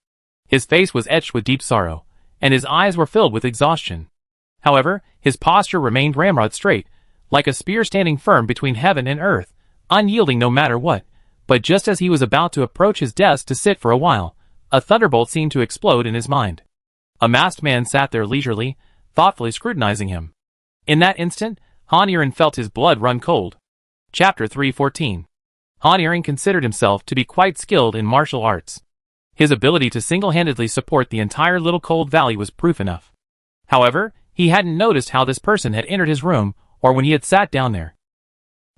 His face was etched with deep sorrow, and his eyes were filled with exhaustion. However, his posture remained ramrod straight, like a spear standing firm between heaven and earth, unyielding no matter what. But just as he was about to approach his desk to sit for a while, a thunderbolt seemed to explode in his mind. A masked man sat there leisurely, thoughtfully scrutinizing him. In that instant, Han Yiren felt his blood run cold. Chapter 314. Han Yiren considered himself to be quite skilled in martial arts. His ability to single-handedly support the entire Little Cold Valley was proof enough. However, he hadn't noticed how this person had entered his room, or when he had sat down there.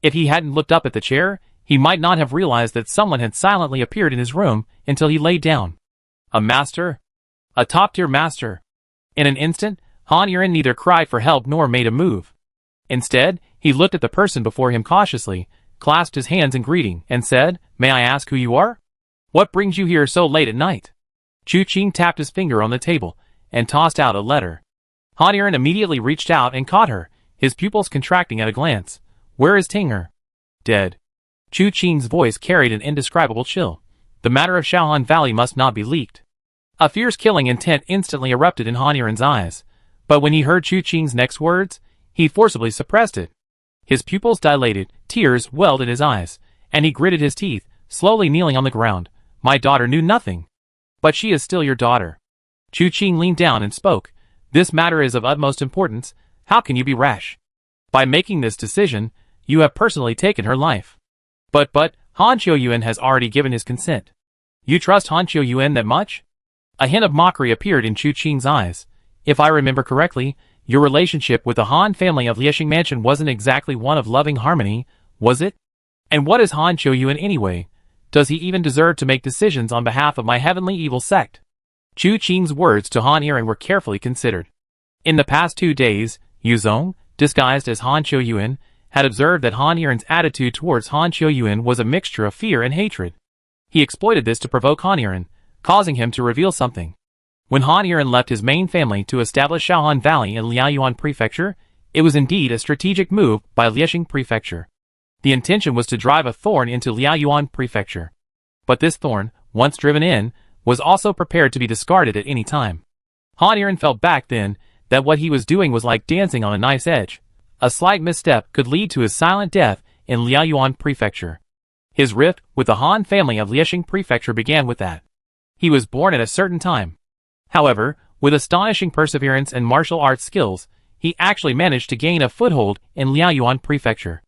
If he hadn't looked up at the chair, he might not have realized that someone had silently appeared in his room until he lay down. A master? A top-tier master. In an instant, Han Yiren neither cried for help nor made a move. Instead, he looked at the person before him cautiously, clasped his hands in greeting, and said, "May I ask who you are? What brings you here so late at night?" Chu Qing tapped his finger on the table, and tossed out a letter. Han Yiren immediately reached out and caught her, his pupils contracting at a glance. "Where is Tinger?" "Dead." Chu Qing's voice carried an indescribable chill. The matter of Shaohan Valley must not be leaked. A fierce killing intent instantly erupted in Han Yiren's eyes, but when he heard Chu Qing's next words, he forcibly suppressed it. His pupils dilated, tears welled in his eyes, and he gritted his teeth, slowly kneeling on the ground. "My daughter knew nothing." "But she is still your daughter." Chu Qing leaned down and spoke. "This matter is of utmost importance. How can you be rash? By making this decision, you have personally taken her life." But, Han Qiuyuan has already given his consent." "You trust Han Qiuyuan that much?" A hint of mockery appeared in Chu Qing's eyes. "If I remember correctly, your relationship with the Han family of Liexing Mansion wasn't exactly one of loving harmony, was it? And what is Han Qiuyuan anyway? Does he even deserve to make decisions on behalf of my heavenly evil sect?" Chu Qing's words to Han Yiren were carefully considered. In the past 2 days, Yu Zong, disguised as Han Qiuyuan, had observed that Han Yiren's attitude towards Han Qiuyuan was a mixture of fear and hatred. He exploited this to provoke Han Yiren, causing him to reveal something. When Han Yiren left his main family to establish Shaohan Valley in Liaoyuan Prefecture, it was indeed a strategic move by Liexing Prefecture. The intention was to drive a thorn into Liaoyuan Prefecture. But this thorn, once driven in, was also prepared to be discarded at any time. Han Yiren felt back then that what he was doing was like dancing on a knife's edge. A slight misstep could lead to his silent death in Liaoyuan Prefecture. His rift with the Han family of Liexing Prefecture began with that. He was born at a certain time. However, With astonishing perseverance and martial arts skills, he actually managed to gain a foothold in Liaoyuan Prefecture.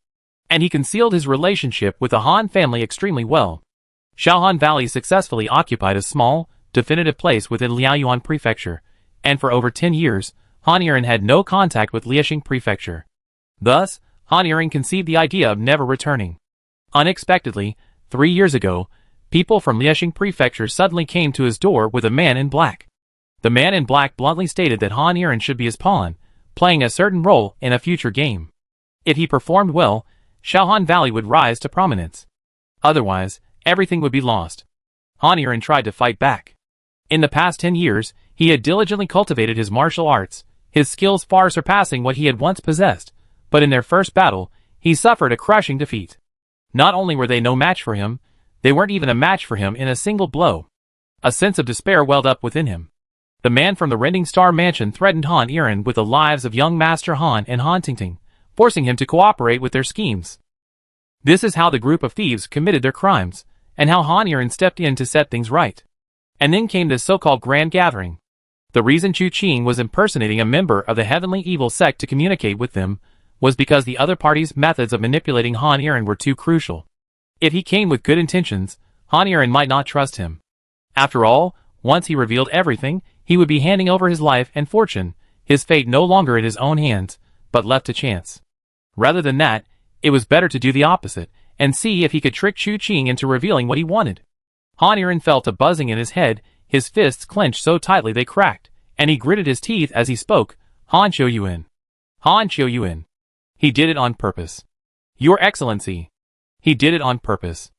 And he concealed his relationship with the Han family extremely well. Shaohan Valley successfully occupied a small, definitive place within Liaoyuan Prefecture, and for over 10 years, Han Yiren had no contact with Liexing Prefecture. Thus, Han Yiren conceived the idea of never returning. Unexpectedly, 3 years ago, people from Liexing Prefecture suddenly came to his door with a man in black. The man in black bluntly stated that Han Yiren should be his pawn, playing a certain role in a future game. If he performed well, Shaohan Valley would rise to prominence. Otherwise, everything would be lost. Han Yiren tried to fight back. In the past 10 years, he had diligently cultivated his martial arts, his skills far surpassing what he had once possessed, but in their first battle, he suffered a crushing defeat. Not only were they no match for him, they weren't even a match for him in a single blow. A sense of despair welled up within him. The man from the Rending Star Mansion threatened Han Yiren with the lives of young Master Han and Han Tingting, forcing him to cooperate with their schemes. This is how the group of thieves committed their crimes, and how Han Yiren stepped in to set things right. And then came this so-called grand gathering. The reason Chu Qing was impersonating a member of the Heavenly Evil sect to communicate with them was because the other party's methods of manipulating Han Yiren were too crucial. If he came with good intentions, Han Yiren might not trust him. After all, once he revealed everything, he would be handing over his life and fortune, his fate no longer in his own hands, but left to chance. Rather than that, it was better to do the opposite, and see if he could trick Chu Qing into revealing what he wanted. Han Yiren felt a buzzing in his head, his fists clenched so tightly they cracked, and he gritted his teeth as he spoke, Han Qiuyuan. Han Qiuyuan. He did it on purpose. Your Excellency. He did it on purpose.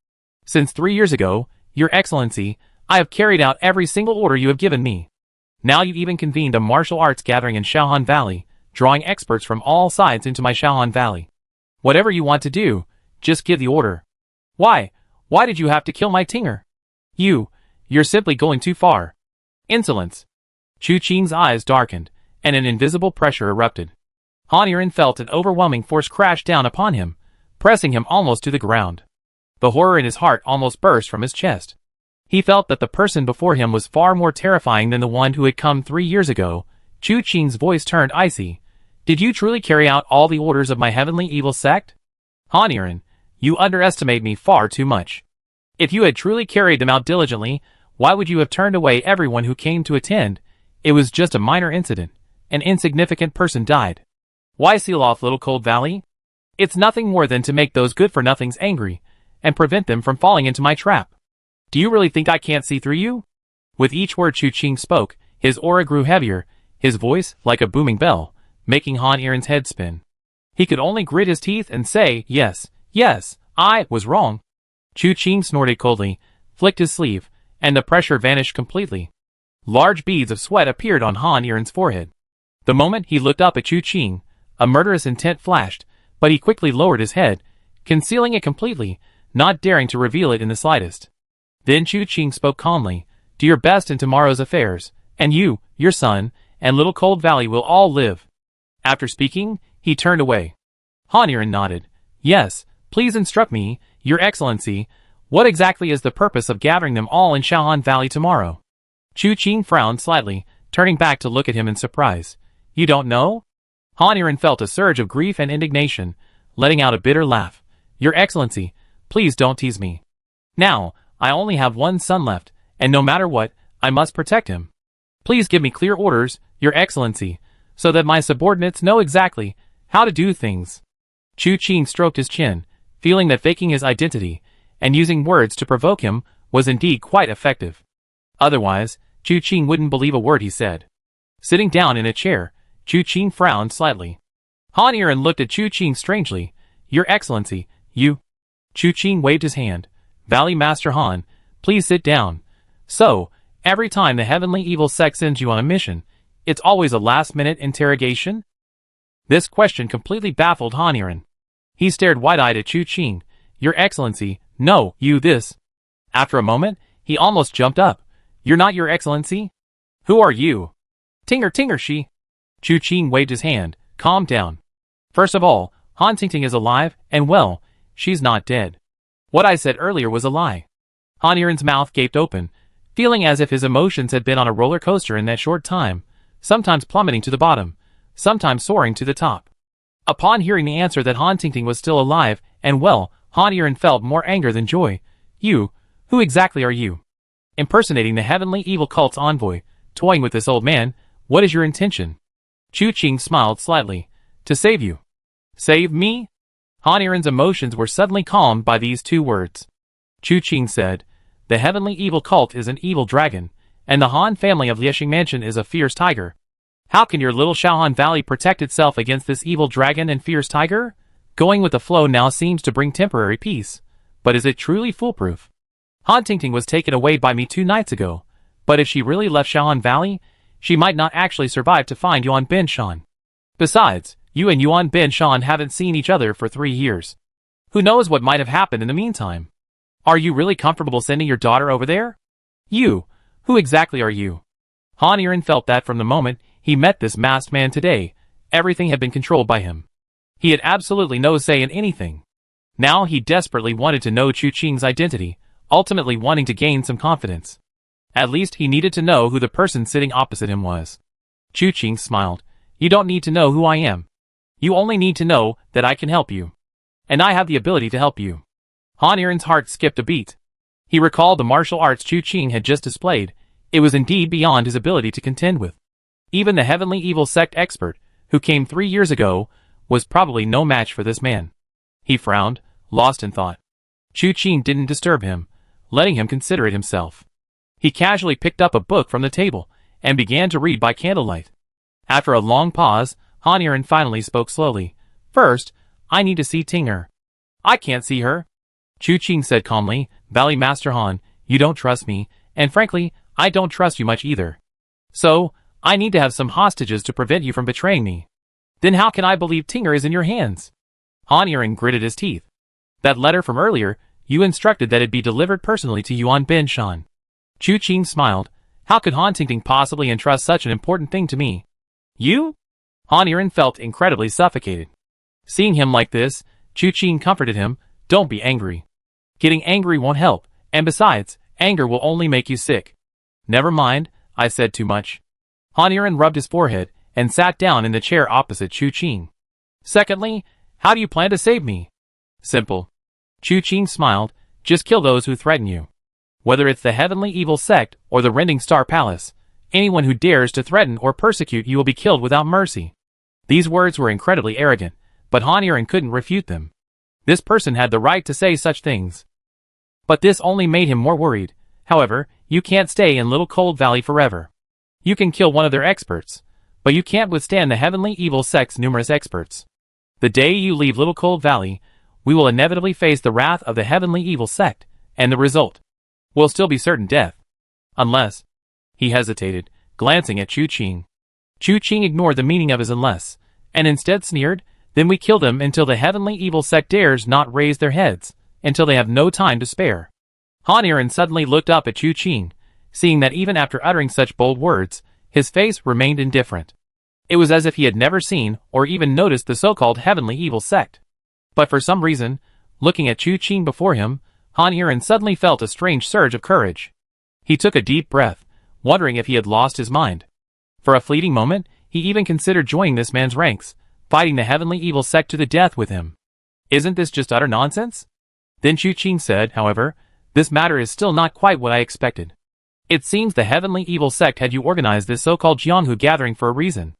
Since 3 years ago, Your Excellency, I have carried out every single order you have given me. Now you've even convened a martial arts gathering in Shaohan Valley, drawing experts from all sides into my Shaohan Valley. Whatever you want to do, just give the order. Why did you have to kill my Tinger? You're simply going too far. Insolence. Chu Qing's eyes darkened, and an invisible pressure erupted. Han Yiren felt an overwhelming force crash down upon him, pressing him almost to the ground. The horror in his heart almost burst from his chest. He felt that the person before him was far more terrifying than the one who had come 3 years ago. Chu Qing's voice turned icy. Did you truly carry out all the orders of my Heavenly Evil sect? Han Yiren, you underestimate me far too much. If you had truly carried them out diligently, why would you have turned away everyone who came to attend? It was just a minor incident. An insignificant person died. Why seal off Little Cold Valley? It's nothing more than to make those good-for-nothings angry, and prevent them from falling into my trap. Do you really think I can't see through you? With each word Chu Qing spoke, his aura grew heavier, his voice like a booming bell, making Han Yiren's head spin. He could only grit his teeth and say, yes, I was wrong. Chu Qing snorted coldly, flicked his sleeve, and the pressure vanished completely. Large beads of sweat appeared on Han Yiren's forehead. The moment he looked up at Chu Qing, a murderous intent flashed, but he quickly lowered his head, concealing it completely, not daring to reveal it in the slightest. Then Chu Qing spoke calmly, do your best in tomorrow's affairs, and you, your son, and Little Cold Valley will all live. After speaking, he turned away. Han Yiren nodded. Yes, please instruct me, Your Excellency, what exactly is the purpose of gathering them all in Shaohan Valley tomorrow? Chu Qing frowned slightly, turning back to look at him in surprise. You don't know? Han Yiren felt a surge of grief and indignation, letting out a bitter laugh. Your Excellency, please don't tease me. Now, I only have one son left, and no matter what, I must protect him. Please give me clear orders, Your Excellency, so that my subordinates know exactly how to do things. Chu Qing stroked his chin, feeling that faking his identity and using words to provoke him was indeed quite effective. Otherwise, Chu Qing wouldn't believe a word he said. Sitting down in a chair, Chu Qing frowned slightly. Han Yiren looked at Chu Qing strangely. Your Excellency, you... Chu Qing waved his hand. Valley Master Han, please sit down. So, every time the Heavenly Evil sect sends you on a mission, it's always a last-minute interrogation? This question completely baffled Han Yiren. He stared wide-eyed at Chu Qing. Your Excellency, no, you this. After a moment, he almost jumped up. You're not Your Excellency? Who are you? Tinger she. Chu Qing waved his hand. Calm down. First of all, Han Tingting is alive, and well, she's not dead. What I said earlier was a lie. Han Yiren's mouth gaped open. feeling as if his emotions had been on a roller coaster in that short time, sometimes plummeting to the bottom, sometimes soaring to the top. Upon hearing the answer that Han Tingting was still alive and well, Han Yiren felt more anger than joy. You, who exactly are you? Impersonating the heavenly evil cult's envoy, toying with this old man, what is your intention? Chu Qing smiled slightly. To save you. Save me? Han Yiren's emotions were suddenly calmed by these two words. Chu Qing said, the heavenly evil cult is an evil dragon, and the Han family of Liexing Mansion is a fierce tiger. How can your little Shaohan Valley protect itself against this evil dragon and fierce tiger? Going with the flow now seems to bring temporary peace, but is it truly foolproof? Han Tingting was taken away by me 2 nights ago, but if she really left Shaohan Valley, she might not actually survive to find Yuan Bin Shan. Besides, you and Yuan Bin Shan haven't seen each other for 3 years. Who knows what might have happened in the meantime? Are you really comfortable sending your daughter over there? You, who exactly are you? Han Yiren felt that from the moment he met this masked man today, everything had been controlled by him. He had absolutely no say in anything. Now he desperately wanted to know Chu Qing's identity, ultimately wanting to gain some confidence. At least he needed to know who the person sitting opposite him was. Chu Qing smiled. You don't need to know who I am. You only need to know that I can help you. And I have the ability to help you. Han Yiren's heart skipped a beat. He recalled the martial arts Chu Qing had just displayed. It was indeed beyond his ability to contend with. Even the heavenly evil sect expert, who came 3 years ago, was probably no match for this man. He frowned, lost in thought. Chu Qing didn't disturb him, letting him consider it himself. He casually picked up a book from the table, and began to read by candlelight. After a long pause, Han Yiren finally spoke slowly. First, I need to see Tinger. I can't see her. Chu Qing said calmly, Valley Master Han, you don't trust me, and frankly, I don't trust you much either. So, I need to have some hostages to prevent you from betraying me. Then how can I believe Tinger is in your hands? Han Yiren gritted his teeth. That letter from earlier, you instructed that it be delivered personally to Yuan Bin Shan. Chu Qing smiled. How could Han Tingting possibly entrust such an important thing to me? You? Han Yiren felt incredibly suffocated. Seeing him like this, Chu Qing comforted him. Don't be angry. Getting angry won't help, and besides, anger will only make you sick. Never mind, I said too much. Han Yiren rubbed his forehead and sat down in the chair opposite Chu Qing. Secondly, how do you plan to save me? Simple. Chu Qing smiled. Just kill those who threaten you. Whether it's the heavenly evil sect or the Rending Star Palace, anyone who dares to threaten or persecute you will be killed without mercy. These words were incredibly arrogant, but Han Yiren couldn't refute them. This person had the right to say such things. But this only made him more worried. However, you can't stay in Little Cold Valley forever. You can kill one of their experts, but you can't withstand the heavenly evil sect's numerous experts. The day you leave Little Cold Valley, we will inevitably face the wrath of the heavenly evil sect, and the result will still be certain death. Unless... He hesitated, glancing at Chu Qing. Chu Qing ignored the meaning of his unless, and instead sneered, then we kill them until the heavenly evil sect dares not raise their heads, until they have no time to spare. Han Yiren suddenly looked up at Chu Qing, seeing that even after uttering such bold words, his face remained indifferent. It was as if he had never seen or even noticed the so-called heavenly evil sect. But for some reason, looking at Chu Qing before him, Han Yiren suddenly felt a strange surge of courage. He took a deep breath, wondering if he had lost his mind. For a fleeting moment, he even considered joining this man's ranks, fighting the heavenly evil sect to the death with him. Isn't this just utter nonsense? Then Chu Qing said, however, this matter is still not quite what I expected. It seems the heavenly evil sect had you organize this so-called Jianghu gathering for a reason.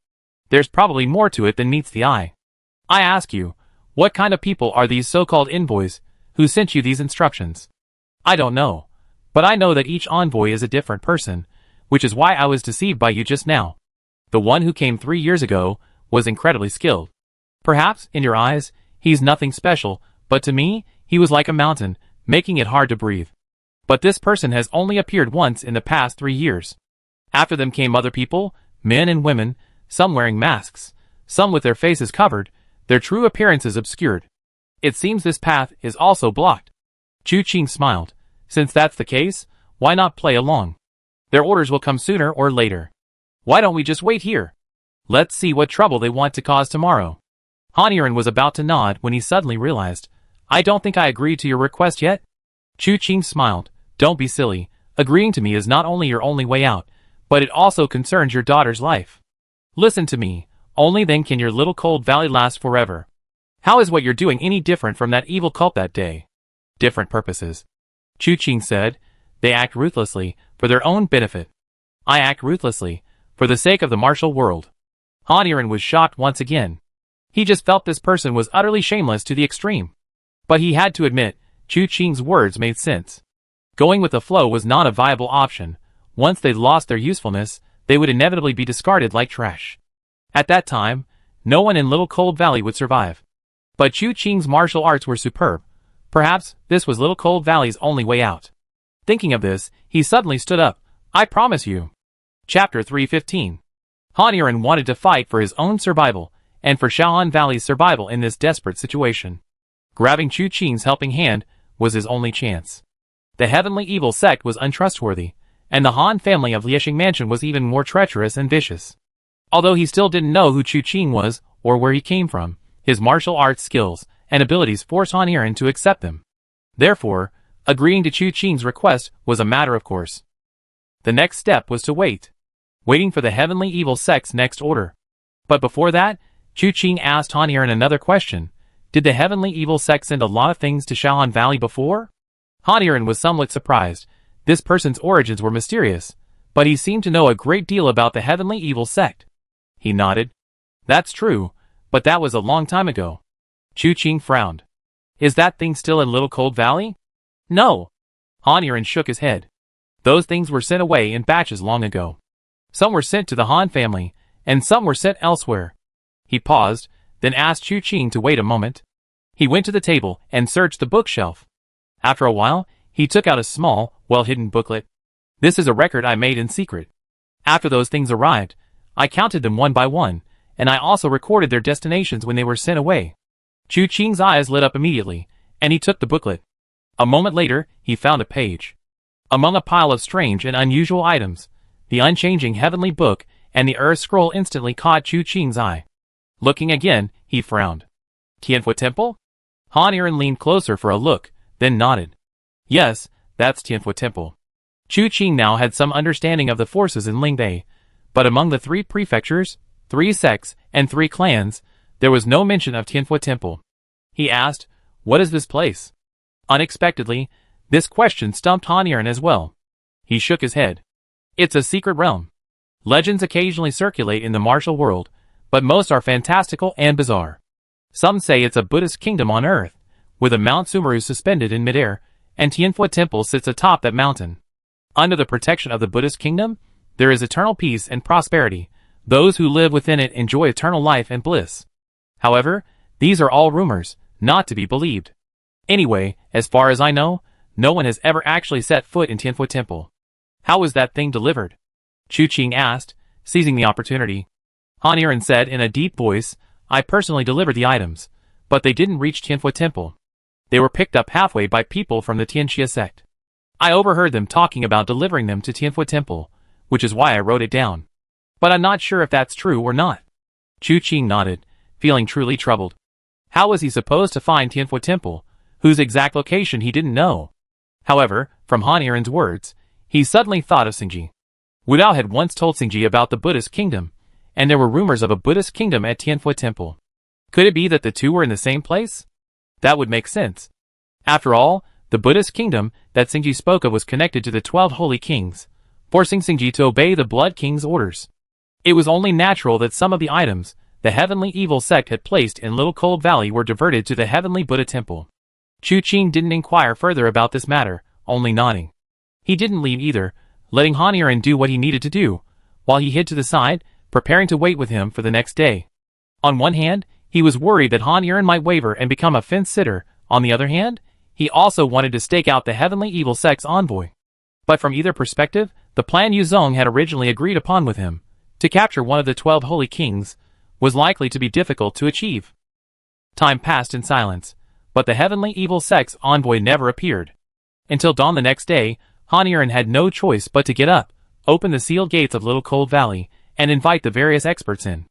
There's probably more to it than meets the eye. I ask you, what kind of people are these so-called envoys who sent you these instructions? I don't know, but I know that each envoy is a different person, which is why I was deceived by you just now. The one who came 3 years ago was incredibly skilled. Perhaps, in your eyes, he's nothing special, but to me, he was like a mountain, making it hard to breathe. But this person has only appeared once in the past 3 years. After them came other people, men and women, some wearing masks, some with their faces covered, their true appearances obscured. It seems this path is also blocked. Chu Qing smiled. Since that's the case, why not play along? Their orders will come sooner or later. Why don't we just wait here? Let's see what trouble they want to cause tomorrow. Han Yiren was about to nod when he suddenly realized, I don't think I agreed to your request yet. Chu Qing smiled. Don't be silly. Agreeing to me is not only your only way out, but it also concerns your daughter's life. Listen to me, only then can your little cold valley last forever. How is what you're doing any different from that evil cult that day? Different purposes. Chu Qing said. They act ruthlessly, for their own benefit. I act ruthlessly, for the sake of the martial world. Han Yiren was shocked once again. He just felt this person was utterly shameless to the extreme. But he had to admit, Chu Qing's words made sense. Going with the flow was not a viable option. Once they'd lost their usefulness, they would inevitably be discarded like trash. At that time, no one in Little Cold Valley would survive. But Chu Qing's martial arts were superb. Perhaps this was Little Cold Valley's only way out. Thinking of this, he suddenly stood up. I promise you. Chapter 315. Han Yiren wanted to fight for his own survival, and for Shaohan Valley's survival in this desperate situation. Grabbing Chu Qing's helping hand was his only chance. The heavenly evil sect was untrustworthy, and the Han family of Liexing Mansion was even more treacherous and vicious. Although he still didn't know who Chu Qing was, or where he came from, his martial arts skills and abilities forced Han Yiren to accept them. Therefore, agreeing to Chu Qing's request was a matter of course. The next step was to wait. Waiting for the heavenly evil sect's next order. But before that, Chu Qing asked Han Yiren another question. Did the heavenly evil sect send a lot of things to Shaohan Valley before? Han Yiren was somewhat surprised. This person's origins were mysterious, but he seemed to know a great deal about the heavenly evil sect. He nodded. That's true, but that was a long time ago. Chu Qing frowned. Is that thing still in Little Cold Valley? No. Han Yiren shook his head. Those things were sent away in batches long ago. Some were sent to the Han family, and some were sent elsewhere. He paused, then asked Chu Qing to wait a moment. He went to the table and searched the bookshelf. After a while, he took out a small, well-hidden booklet. This is a record I made in secret. After those things arrived, I counted them one by one, and I also recorded their destinations when they were sent away. Chu Qing's eyes lit up immediately, and he took the booklet. A moment later, he found a page. Among a pile of strange and unusual items, the unchanging heavenly book and the earth scroll instantly caught Chu Qing's eye. Looking again, he frowned. Tianfu Temple? Han Yiren leaned closer for a look, then nodded. Yes, that's Tianfu Temple. Chu Qing now had some understanding of the forces in Lingbei, but among the 3 prefectures, 3 sects, and 3 clans, there was no mention of Tianfu Temple. He asked, what is this place? Unexpectedly, this question stumped Han Yiren as well. He shook his head. It's a secret realm. Legends occasionally circulate in the martial world, but most are fantastical and bizarre. Some say it's a Buddhist kingdom on earth, with a Mount Sumeru suspended in midair, and Tianfu Temple sits atop that mountain. Under the protection of the Buddhist kingdom, there is eternal peace and prosperity. Those who live within it enjoy eternal life and bliss. However, these are all rumors, not to be believed. Anyway, as far as I know, no one has ever actually set foot in Tianfu Temple. How was that thing delivered? Chu Qing asked, seizing the opportunity. Han Yiren said in a deep voice, I personally delivered the items, but they didn't reach Tianfu Temple. They were picked up halfway by people from the Tianxia sect. I overheard them talking about delivering them to Tianfu Temple, which is why I wrote it down. But I'm not sure if that's true or not. Chu Qing nodded, feeling truly troubled. How was he supposed to find Tianfu Temple, whose exact location he didn't know? However, from Han Yiren's words, he suddenly thought of Xingji. Wu Dao had once told Xingji about the Buddhist kingdom, and there were rumors of a Buddhist kingdom at Tianfu Temple. Could it be that the two were in the same place? That would make sense. After all, the Buddhist kingdom that Xingji spoke of was connected to the 12 holy kings, forcing Xingji to obey the Blood King's orders. It was only natural that some of the items the heavenly evil sect had placed in Little Cold Valley were diverted to the heavenly Buddha temple. Chu Qing didn't inquire further about this matter, only nodding. He didn't leave either, letting Han Yiren do what he needed to do, while he hid to the side, preparing to wait with him for the next day. On one hand, he was worried that Han Yiren might waver and become a fence-sitter. On the other hand, he also wanted to stake out the heavenly evil sect's envoy. But from either perspective, the plan Yu Zong had originally agreed upon with him, to capture one of the 12 holy kings, was likely to be difficult to achieve. Time passed in silence, but the heavenly evil sect's envoy never appeared. Until dawn the next day, Han Yiren had no choice but to get up, open the sealed gates of Little Cold Valley, and invite the various experts in.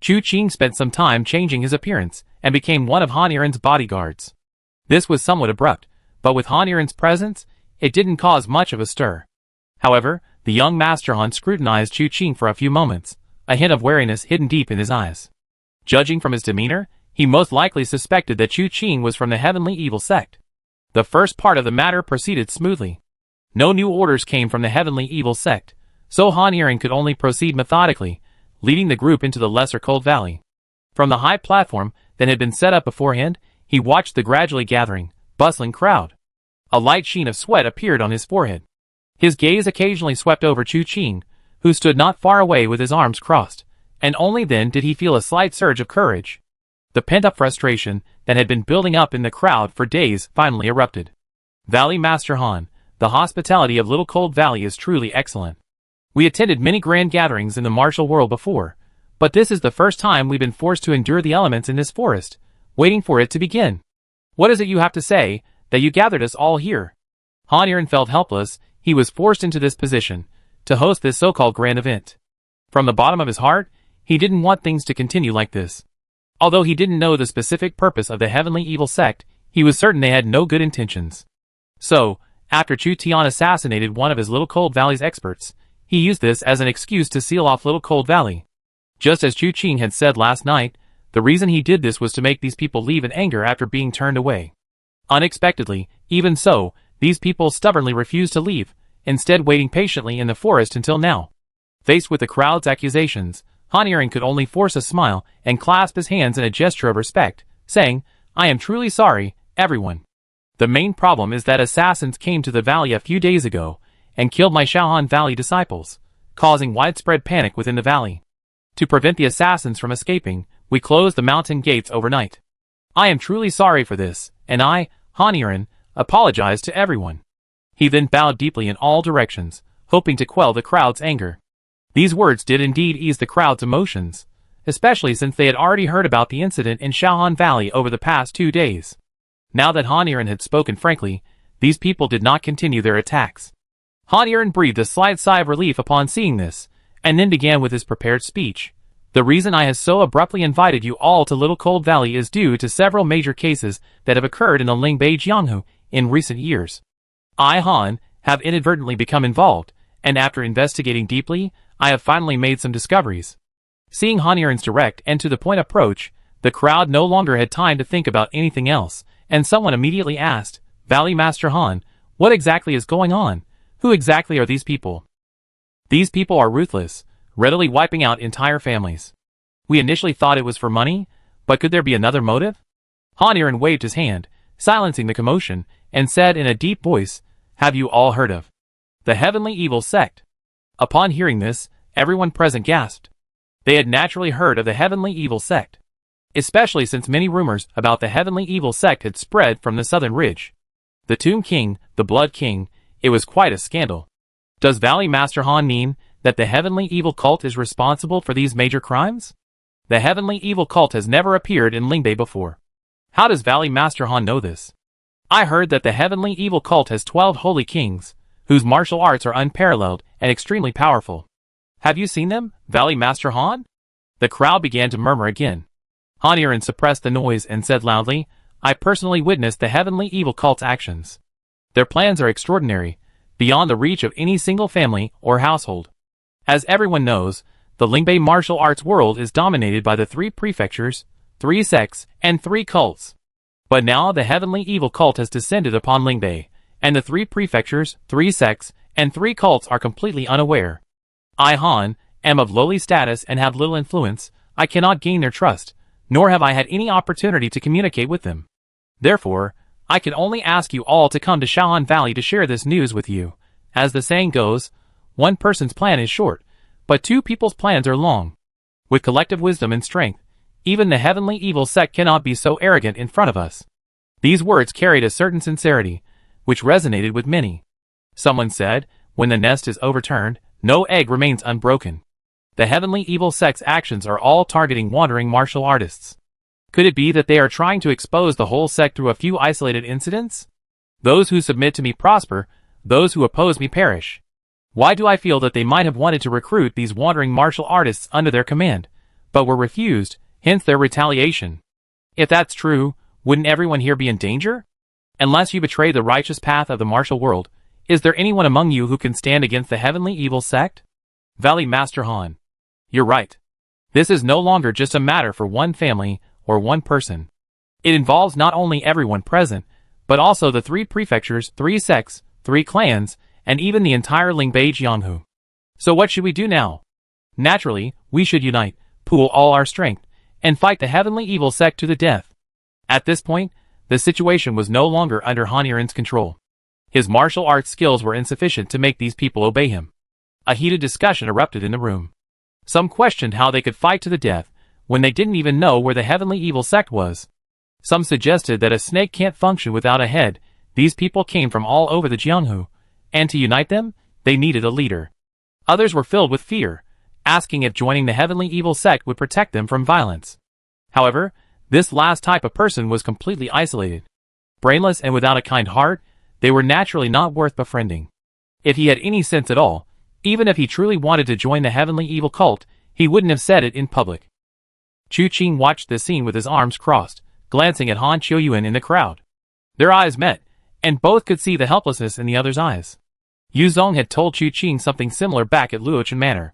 Chu Qing spent some time changing his appearance, and became one of Han Yiren's bodyguards. This was somewhat abrupt, but with Han Yiren's presence, it didn't cause much of a stir. However, the young Master Han scrutinized Chu Qing for a few moments, a hint of wariness hidden deep in his eyes. Judging from his demeanor, he most likely suspected that Chu Qing was from the Heavenly Evil Sect. The first part of the matter proceeded smoothly. No new orders came from the Heavenly Evil Sect, so Han Yiren could only proceed methodically, leading the group into the lesser Cold Valley. From the high platform that had been set up beforehand, he watched the gradually gathering, bustling crowd. A light sheen of sweat appeared on his forehead. His gaze occasionally swept over Chu Qing, who stood not far away with his arms crossed, and only then did he feel a slight surge of courage. The pent-up frustration that had been building up in the crowd for days finally erupted. Valley Master Han, the hospitality of Little Cold Valley is truly excellent. We attended many grand gatherings in the martial world before, but this is the first time we've been forced to endure the elements in this forest, waiting for it to begin. What is it you have to say, that you gathered us all here? Han Yiren felt helpless. He was forced into this position, to host this so-called grand event. From the bottom of his heart, he didn't want things to continue like this. Although he didn't know the specific purpose of the Heavenly Evil Sect, he was certain they had no good intentions. So, after Chu Tian assassinated one of his Little Cold Valley's experts, he used this as an excuse to seal off Little Cold Valley. Just as Chu Qing had said last night, the reason he did this was to make these people leave in anger after being turned away. Unexpectedly, even so, these people stubbornly refused to leave, instead waiting patiently in the forest until now. Faced with the crowd's accusations, Han Yiren could only force a smile and clasp his hands in a gesture of respect, saying, "I am truly sorry, everyone. The main problem is that assassins came to the valley a few days ago and killed my Shaohan Valley disciples, causing widespread panic within the valley. To prevent the assassins from escaping, we closed the mountain gates overnight. I am truly sorry for this, and I, Han Yiren, apologize to everyone." He then bowed deeply in all directions, hoping to quell the crowd's anger. These words did indeed ease the crowd's emotions, especially since they had already heard about the incident in Shaohan Valley over the past 2 days. Now that Han Yiren had spoken frankly, these people did not continue their attacks. Han Yiren breathed a slight sigh of relief upon seeing this, and then began with his prepared speech. "The reason I have so abruptly invited you all to Little Cold Valley is due to several major cases that have occurred in the Lingbei Jianghu in recent years. I, Han, have inadvertently become involved, and after investigating deeply, I have finally made some discoveries." Seeing Han Yiren's direct and to-the-point approach, the crowd no longer had time to think about anything else, and someone immediately asked, "Valley Master Han, what exactly is going on? Who exactly are these people?" "These people are ruthless, readily wiping out entire families. We initially thought it was for money, but could there be another motive?" Han Yiren waved his hand, silencing the commotion, and said in a deep voice, "Have you all heard of the Heavenly Evil Sect?" Upon hearing this, everyone present gasped. They had naturally heard of the Heavenly Evil Sect, especially since many rumors about the Heavenly Evil Sect had spread from the southern ridge. The Tomb King, the Blood King, it was quite a scandal. Does Valley Master Han mean that the Heavenly Evil Cult is responsible for these major crimes? The Heavenly Evil Cult has never appeared in Lingbei before. How does Valley Master Han know this? I heard that the Heavenly Evil Cult has 12 holy kings, whose martial arts are unparalleled and extremely powerful. Have you seen them, Valley Master Han? The crowd began to murmur again. Han Yiren suppressed the noise and said loudly, "I personally witnessed the Heavenly Evil Cult's actions. Their plans are extraordinary, beyond the reach of any single family or household. As everyone knows, the Lingbei martial arts world is dominated by the 3 prefectures, 3 sects, and 3 cults. But now the Heavenly Evil Cult has descended upon Lingbei, and the 3 prefectures, 3 sects, and 3 cults are completely unaware. I, Han, am of lowly status and have little influence. I cannot gain their trust, nor have I had any opportunity to communicate with them. Therefore, I can only ask you all to come to Shaohan Valley to share this news with you. As the saying goes, one person's plan is short, but 2 people's plans are long. With collective wisdom and strength, even the Heavenly Evil Sect cannot be so arrogant in front of us." These words carried a certain sincerity, which resonated with many. Someone said, "When the nest is overturned, no egg remains unbroken." The Heavenly Evil Sect's actions are all targeting wandering martial artists. Could it be that they are trying to expose the whole sect through a few isolated incidents? Those who submit to me prosper, those who oppose me perish. Why do I feel that they might have wanted to recruit these wandering martial artists under their command, but were refused, hence their retaliation? If that's true, wouldn't everyone here be in danger? Unless you betray the righteous path of the martial world, Is there anyone among you who can stand against the heavenly evil sect? Valley Master Han. You're right. This is no longer just a matter for one family or one person. It involves not only everyone present, but also the 3 prefectures, 3 sects, 3 clans, and even the entire Lingbei Jianghu. So what should we do now? Naturally, we should unite, pool all our strength, and fight the heavenly evil sect to the death. At this point, the situation was no longer under Han Yiren's control. His martial arts skills were insufficient to make these people obey him. A heated discussion erupted in the room. Some questioned how they could fight to the death when they didn't even know where the heavenly evil sect was. Some suggested that a snake can't function without a head. These people came from all over the Jianghu, and to unite them, they needed a leader. Others were filled with fear, asking if joining the heavenly evil sect would protect them from violence. However, this last type of person was completely isolated. Brainless and without a kind heart, they were naturally not worth befriending. If he had any sense at all, even if he truly wanted to join the heavenly evil cult, he wouldn't have said it in public. Chu Qing watched this scene with his arms crossed, glancing at Han Qiuyuan in the crowd. Their eyes met, and both could see the helplessness in the other's eyes. Yu Zong had told Chu Qing something similar back at Luochen Manor.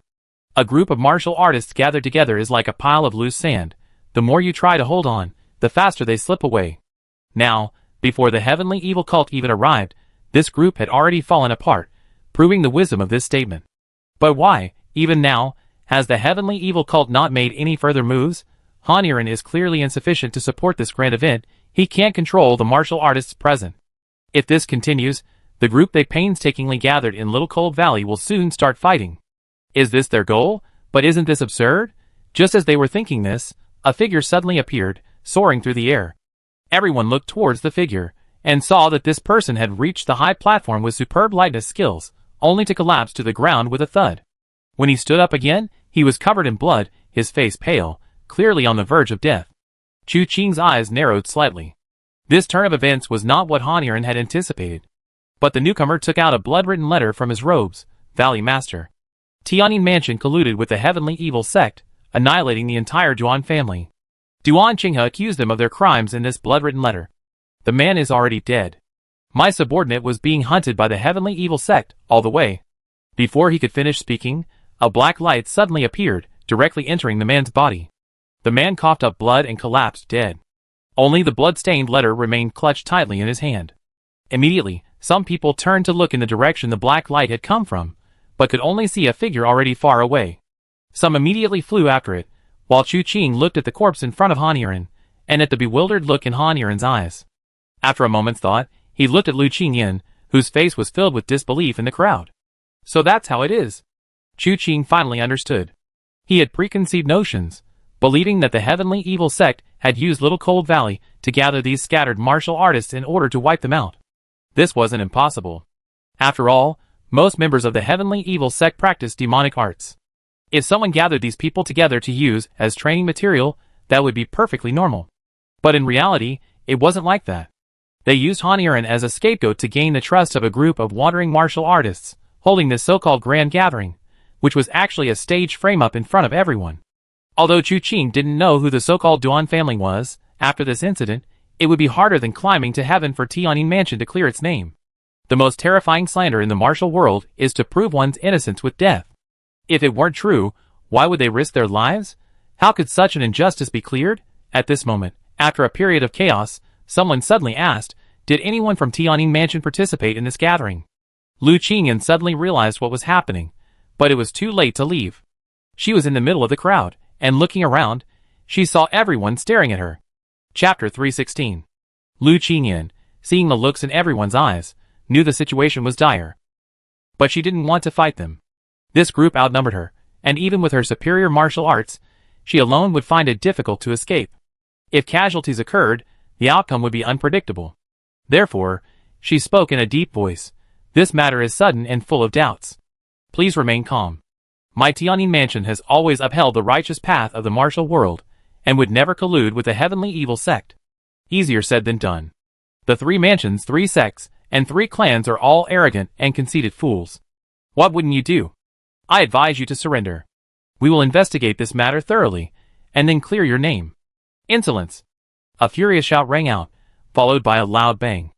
A group of martial artists gathered together is like a pile of loose sand. The more you try to hold on, the faster they slip away. Now, before the heavenly evil cult even arrived, this group had already fallen apart, proving the wisdom of this statement. But why, even now, has the heavenly evil cult not made any further moves? Han Yiren is clearly insufficient to support this grand event. He can't control the martial artists present. If this continues, the group they painstakingly gathered in Little Cold Valley will soon start fighting. Is this their goal? But isn't this absurd? Just as they were thinking this, a figure suddenly appeared, soaring through the air. Everyone looked towards the figure, and saw that this person had reached the high platform with superb lightness skills, only to collapse to the ground with a thud. When he stood up again, he was covered in blood, his face pale, clearly on the verge of death. Chu Qing's eyes narrowed slightly. This turn of events was not what Han Yiren had anticipated. But the newcomer took out a blood-written letter from his robes. Valley Master. Tianyin Mansion colluded with the heavenly evil sect, annihilating the entire Duan family. Duan Qinghe accused them of their crimes in this blood-written letter. The man is already dead. My subordinate was being hunted by the heavenly evil sect all the way. Before he could finish speaking, a black light suddenly appeared, directly entering the man's body. The man coughed up blood and collapsed dead. Only the blood-stained letter remained clutched tightly in his hand. Immediately, some people turned to look in the direction the black light had come from, but could only see a figure already far away. Some immediately flew after it, while Chu Qing looked at the corpse in front of Han Yiren, and at the bewildered look in Han Yiren's eyes. After a moment's thought, he looked at Lu Qingyan, whose face was filled with disbelief in the crowd. So that's how it is. Chu Qing finally understood. He had preconceived notions, believing that the heavenly evil sect had used Little Cold Valley to gather these scattered martial artists in order to wipe them out. This wasn't impossible. After all, most members of the heavenly evil sect practice demonic arts. If someone gathered these people together to use as training material, that would be perfectly normal. But in reality, it wasn't like that. They used Han Yiren as a scapegoat to gain the trust of a group of wandering martial artists, holding this so-called grand gathering, which was actually a stage frame-up in front of everyone. Although Chu Qing didn't know who the so-called Duan family was, after this incident, it would be harder than climbing to heaven for Tianyin Mansion to clear its name. The most terrifying slander in the martial world is to prove one's innocence with death. If it weren't true, why would they risk their lives? How could such an injustice be cleared? At this moment, after a period of chaos, someone suddenly asked, did anyone from Tianyin Mansion participate in this gathering? Lu Qingyan suddenly realized what was happening, but it was too late to leave. She was in the middle of the crowd, and looking around, she saw everyone staring at her. Chapter 316. Lu Qingyan, seeing the looks in everyone's eyes, knew the situation was dire. But she didn't want to fight them. This group outnumbered her, and even with her superior martial arts, she alone would find it difficult to escape. If casualties occurred, the outcome would be unpredictable. Therefore, she spoke in a deep voice. This matter is sudden and full of doubts. Please remain calm. My Tianyin Mansion has always upheld the righteous path of the martial world, and would never collude with the heavenly evil sect. Easier said than done. The 3 mansions, 3 sects, and 3 clans are all arrogant and conceited fools. What wouldn't you do? I advise you to surrender. We will investigate this matter thoroughly, and then clear your name. Insolence! A furious shout rang out, followed by a loud bang.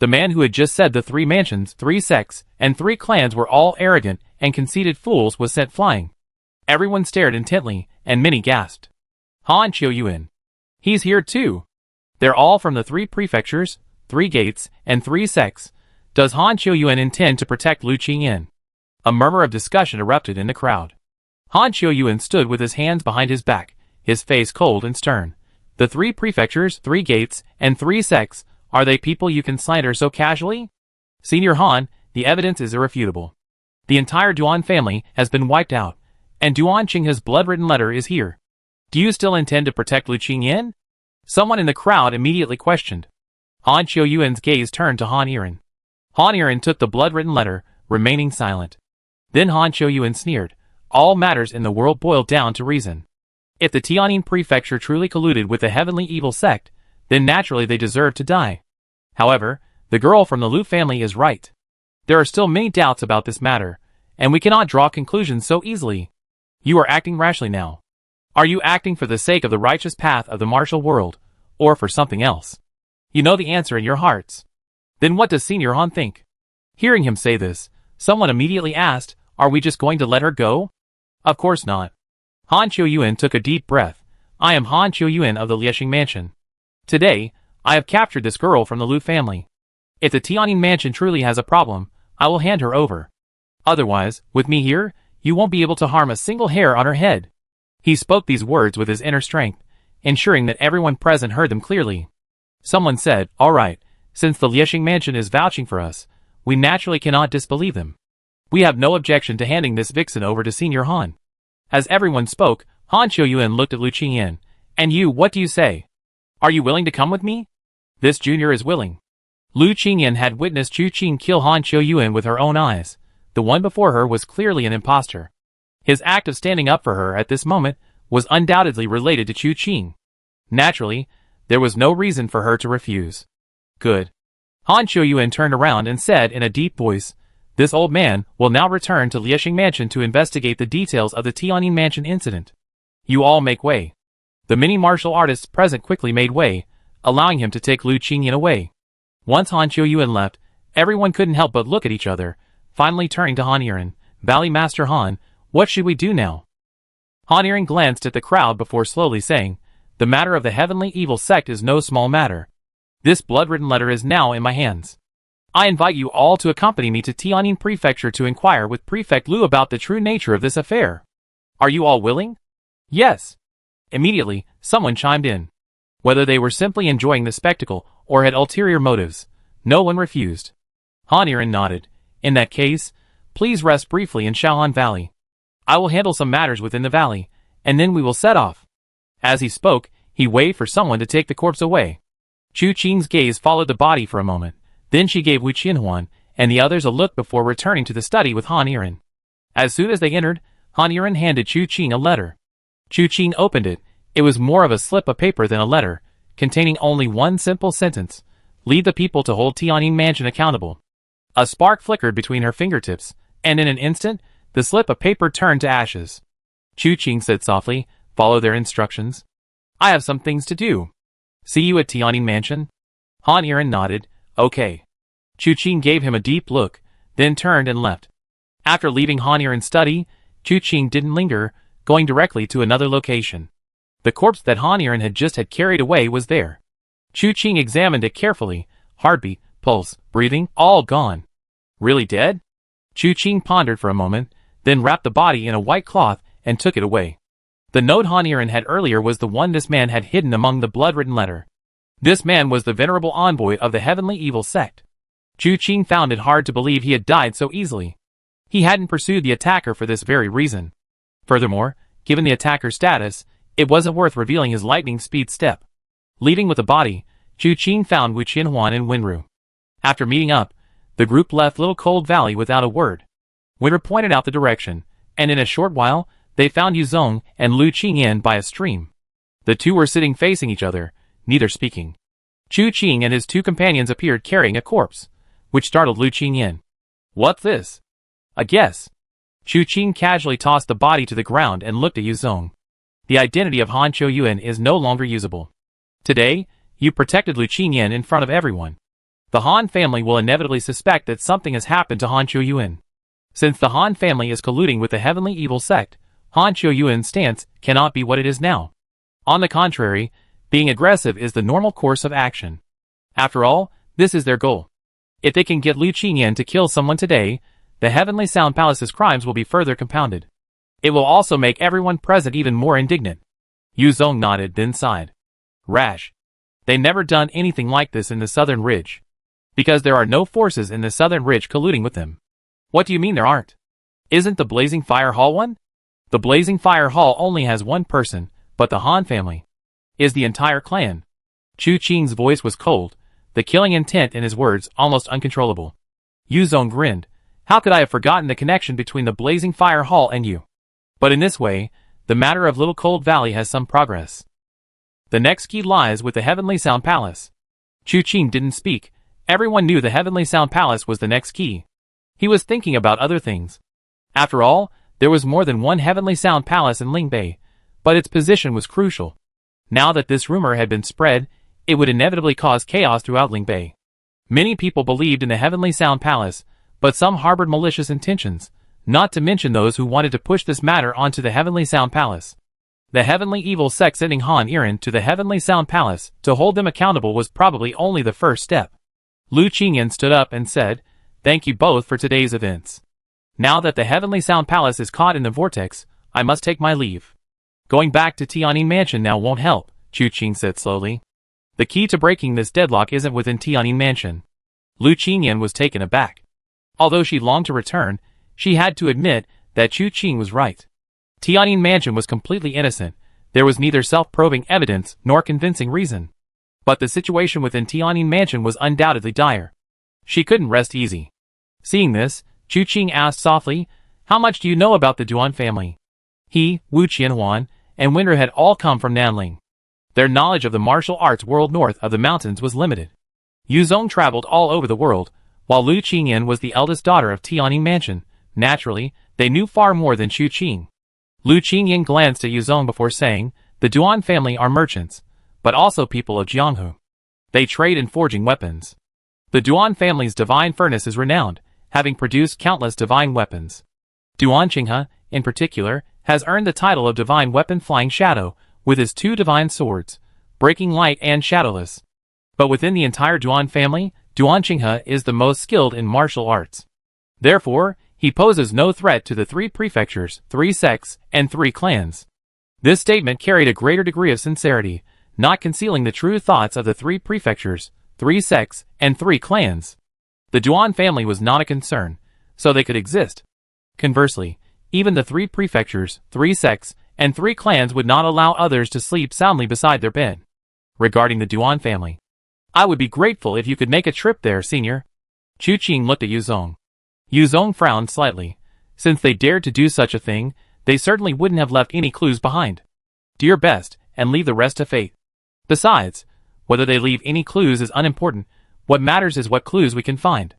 The man who had just said the 3 mansions, 3 sects, and 3 clans were all arrogant and conceited fools was sent flying. Everyone stared intently, and many gasped. Han Qiuyuan. He's here too. They're all from the 3 prefectures, 3 gates, and 3 sects. Does Han Qiuyuan intend to protect Lu Qingyan? A murmur of discussion erupted in the crowd. Han Qiuyuan stood with his hands behind his back, his face cold and stern. The 3 prefectures, 3 gates, and 3 sects, are they people you can slander so casually? Senior Han, the evidence is irrefutable. The entire Duan family has been wiped out, and Duan Qinghe's blood-written letter is here. Do you still intend to protect Lu Qingyan? Someone in the crowd immediately questioned. Han Qiuyuan's gaze turned to Han Yiren. Han Yiren took the blood-written letter, remaining silent. Then Han Qiuyuan sneered. All matters in the world boiled down to reason. If the Tianjin prefecture truly colluded with the heavenly evil sect, then naturally they deserve to die. However, the girl from the Lu family is right. There are still many doubts about this matter, and we cannot draw conclusions so easily. You are acting rashly now. Are you acting for the sake of the righteous path of the martial world, or for something else? You know the answer in your hearts. Then what does Senior Han think? Hearing him say this, someone immediately asked, are we just going to let her go? Of course not. Han Qiuyuan took a deep breath. I am Han Qiuyuan of the Liexing Mansion. Today, I have captured this girl from the Lu family. If the Tianjin Mansion truly has a problem, I will hand her over. Otherwise, with me here, you won't be able to harm a single hair on her head. He spoke these words with his inner strength, ensuring that everyone present heard them clearly. Someone said, all right, since the Liexing Mansion is vouching for us, we naturally cannot disbelieve them. We have no objection to handing this vixen over to Senior Han. As everyone spoke, Han Qiuyuan looked at Lu Qingyan. And you, what do you say? Are you willing to come with me? This junior is willing. Lu Qingyan had witnessed Chu Qing kill Han Qiuyuan with her own eyes. The one before her was clearly an impostor. His act of standing up for her at this moment was undoubtedly related to Chu Qing. Naturally, there was no reason for her to refuse. Good. Han Qiuyuan turned around and said in a deep voice, this old man will now return to Liexing Mansion to investigate the details of the Tianjin Mansion incident. You all make way. The many martial artists present quickly made way, allowing him to take Lu Qingyan away. Once Han Qiuyuan left, everyone couldn't help but look at each other, finally turning to Han Yiren. Valley Master Han, what should we do now? Han Yiren glanced at the crowd before slowly saying, the matter of the heavenly evil sect is no small matter. This blood-written letter is now in my hands. I invite you all to accompany me to Tianjin Prefecture to inquire with Prefect Lu about the true nature of this affair. Are you all willing? Yes. Immediately, someone chimed in. Whether they were simply enjoying the spectacle or had ulterior motives, no one refused. Han Yiren nodded. In that case, please rest briefly in Shaohan Valley. I will handle some matters within the valley, and then we will set off. As he spoke, he waved for someone to take the corpse away. Chu Qing's gaze followed the body for a moment. Then she gave Wu Qianhuan and the others a look before returning to the study with Han Yiren. As soon as they entered, Han Yiren handed Chu Qing a letter. Chu Qing opened it. It was more of a slip of paper than a letter, containing only one simple sentence. Lead the people to hold Tianjin Mansion accountable. A spark flickered between her fingertips, and in an instant, the slip of paper turned to ashes. Chu Qing said softly, follow their instructions. I have some things to do. See you at Tianjin Mansion? Han Yiren nodded. Okay. Chu Qing gave him a deep look, then turned and left. After leaving Han Yiren's study, Chu Qing didn't linger, going directly to another location. The corpse that Han Yiren had carried away was there. Chu Qing examined it carefully, heartbeat, pulse, breathing, all gone. Really dead? Chu Qing pondered for a moment, then wrapped the body in a white cloth and took it away. The note Han Yiren had earlier was the one this man had hidden among the blood-written letter. This man was the venerable envoy of the heavenly evil sect. Chu Qing found it hard to believe he had died so easily. He hadn't pursued the attacker for this very reason. Furthermore, given the attacker's status, it wasn't worth revealing his lightning speed step. Leading with the body, Chu Qing found Wu Qianhuan and Wenru. After meeting up, the group left Little Cold Valley without a word. Wenru pointed out the direction, and in a short while, they found Yuzong and Lu Qingyan by a stream. The two were sitting facing each other, neither speaking. Chu Qing and his 2 companions appeared carrying a corpse, which startled Lu Qingyan. What's this? A guess. Chu Qing casually tossed the body to the ground and looked at Yuzong. The identity of Han Qiuyuan is no longer usable. Today, you protected Lu Qingyan in front of everyone. The Han family will inevitably suspect that something has happened to Han Qiuyuan. Since the Han family is colluding with the heavenly evil sect, Han Qiuyuan's stance cannot be what it is now. On the contrary, being aggressive is the normal course of action. After all, this is their goal. If they can get Lu Qingyan to kill someone today, the Heavenly Sound Palace's crimes will be further compounded. It will also make everyone present even more indignant. Yu Zong nodded, then sighed. Rash. They never done anything like this in the Southern Ridge. Because there are no forces in the Southern Ridge colluding with them. What do you mean there aren't? Isn't the Blazing Fire Hall one? The Blazing Fire Hall only has one person, but the Han family is the entire clan. Chu Qing's voice was cold, the killing intent in his words almost uncontrollable. Yu Zong grinned. How could I have forgotten the connection between the Blazing Fire Hall and you? But in this way, the matter of Little Cold Valley has some progress. The next key lies with the Heavenly Sound Palace. Chu Qing didn't speak. Everyone knew the Heavenly Sound Palace was the next key. He was thinking about other things. After all, there was more than one Heavenly Sound Palace in Lingbei, but its position was crucial. Now that this rumor had been spread, it would inevitably cause chaos throughout Lingbei. Many people believed in the Heavenly Sound Palace, but some harbored malicious intentions, not to mention those who wanted to push this matter onto the Heavenly Sound Palace. The Heavenly Evil sect sending Han Iran to the Heavenly Sound Palace to hold them accountable was probably only the first step. Lu Qingyan stood up and said, "Thank you both for today's events. Now that the Heavenly Sound Palace is caught in the vortex, I must take my leave. Going back to Tianyin Mansion now won't help," Chu Qing said slowly. "The key to breaking this deadlock isn't within Tianyin Mansion." Lu Qingyan was taken aback. Although she longed to return, she had to admit that Chu Qing was right. Tianyin Mansion was completely innocent. There was neither self-probing evidence nor convincing reason. But the situation within Tianyin Mansion was undoubtedly dire. She couldn't rest easy. Seeing this, Chu Qing asked softly, "How much do you know about the Duan family?" He, Wu Qianhuan, and Winter had all come from Nanling. Their knowledge of the martial arts world north of the mountains was limited. Yu Zong traveled all over the world, while Lu Qingyan was the eldest daughter of Tianyin Mansion. Naturally, they knew far more than Chu Qing. Lu Qingyan glanced at Yu Zong before saying, "The Duan family are merchants, but also people of Jianghu. They trade in forging weapons. The Duan family's divine furnace is renowned, having produced countless divine weapons. Duan Qinghe, in particular, has earned the title of divine weapon Flying Shadow, with his 2 divine swords, Breaking Light and Shadowless. But within the entire Duan family, Duan Qinghe is the most skilled in martial arts. Therefore, he poses no threat to the 3 prefectures, 3 sects, and 3 clans." This statement carried a greater degree of sincerity, not concealing the true thoughts of the 3 prefectures, 3 sects, and 3 clans. The Duan family was not a concern, so they could exist. Conversely, even the 3 prefectures, 3 sects, and 3 clans would not allow others to sleep soundly beside their bed. Regarding the Duan family, "I would be grateful if you could make a trip there, senior." Chu Qing looked at Yu Zong. Yu Zong frowned slightly. Since they dared to do such a thing, they certainly wouldn't have left any clues behind. "Do your best, and leave the rest to fate. Besides, whether they leave any clues is unimportant. What matters is what clues we can find."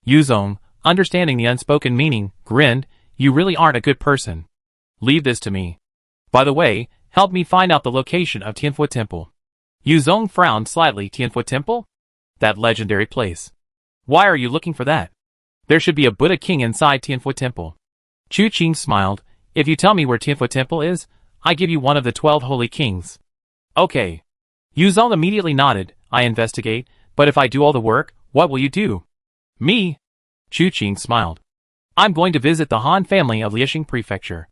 Yu Zong, understanding the unspoken meaning, grinned. "You really aren't a good person. Leave this to me. By the way, help me find out the location of Tianfu Temple." Yu Zong frowned slightly. "Tianfu Temple? That legendary place. Why are you looking for that? There should be a Buddha king inside Tianfu Temple." Chu Qing smiled. "If you tell me where Tianfu Temple is, I give you one of the 12 holy kings." "Okay." Yu Zong immediately nodded. "I investigate, but if I do all the work, what will you do?" "Me?" Chu Qing smiled. "I'm going to visit the Han family of Liexing Prefecture."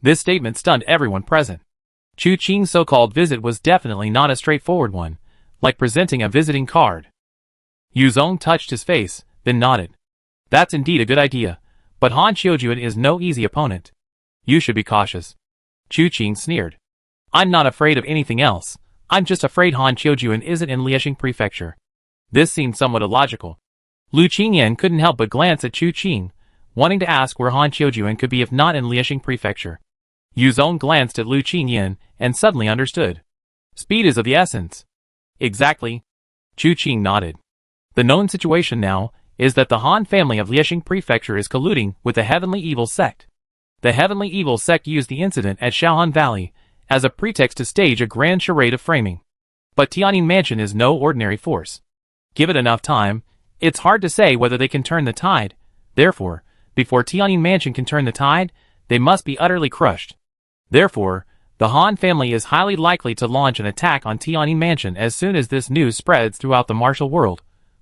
This statement stunned everyone present. Chu Qing's so-called visit was definitely not a straightforward one, like presenting a visiting card. Yu Zong touched his face, then nodded. "That's indeed a good idea, but Han Qiujuan is no easy opponent. You should be cautious." Chu Qing sneered. "I'm not afraid of anything else. I'm just afraid Han Qiujuan isn't in Liexing Prefecture." This seemed somewhat illogical. Lu Qingyan couldn't help but glance at Chu Qing, wanting to ask where Han Qiujuan could be if not in Liexing Prefecture. Yu Zong glanced at Lu Qingyan and suddenly understood. "Speed is of the essence." "Exactly." Chu Qing nodded. "The known situation now is that the Han family of Liexing Prefecture is colluding with the Heavenly Evil sect. The Heavenly Evil sect used the incident at Shaohan Valley as a pretext to stage a grand charade of framing. But Tianyin Mansion is no ordinary force. Give it enough time, It's hard to say whether they can turn the tide. Therefore, before Tianyin Mansion can turn the tide, they must be utterly crushed. Therefore, the Han family is highly likely to launch an attack on Tianyin Mansion as soon as this news spreads throughout the martial world,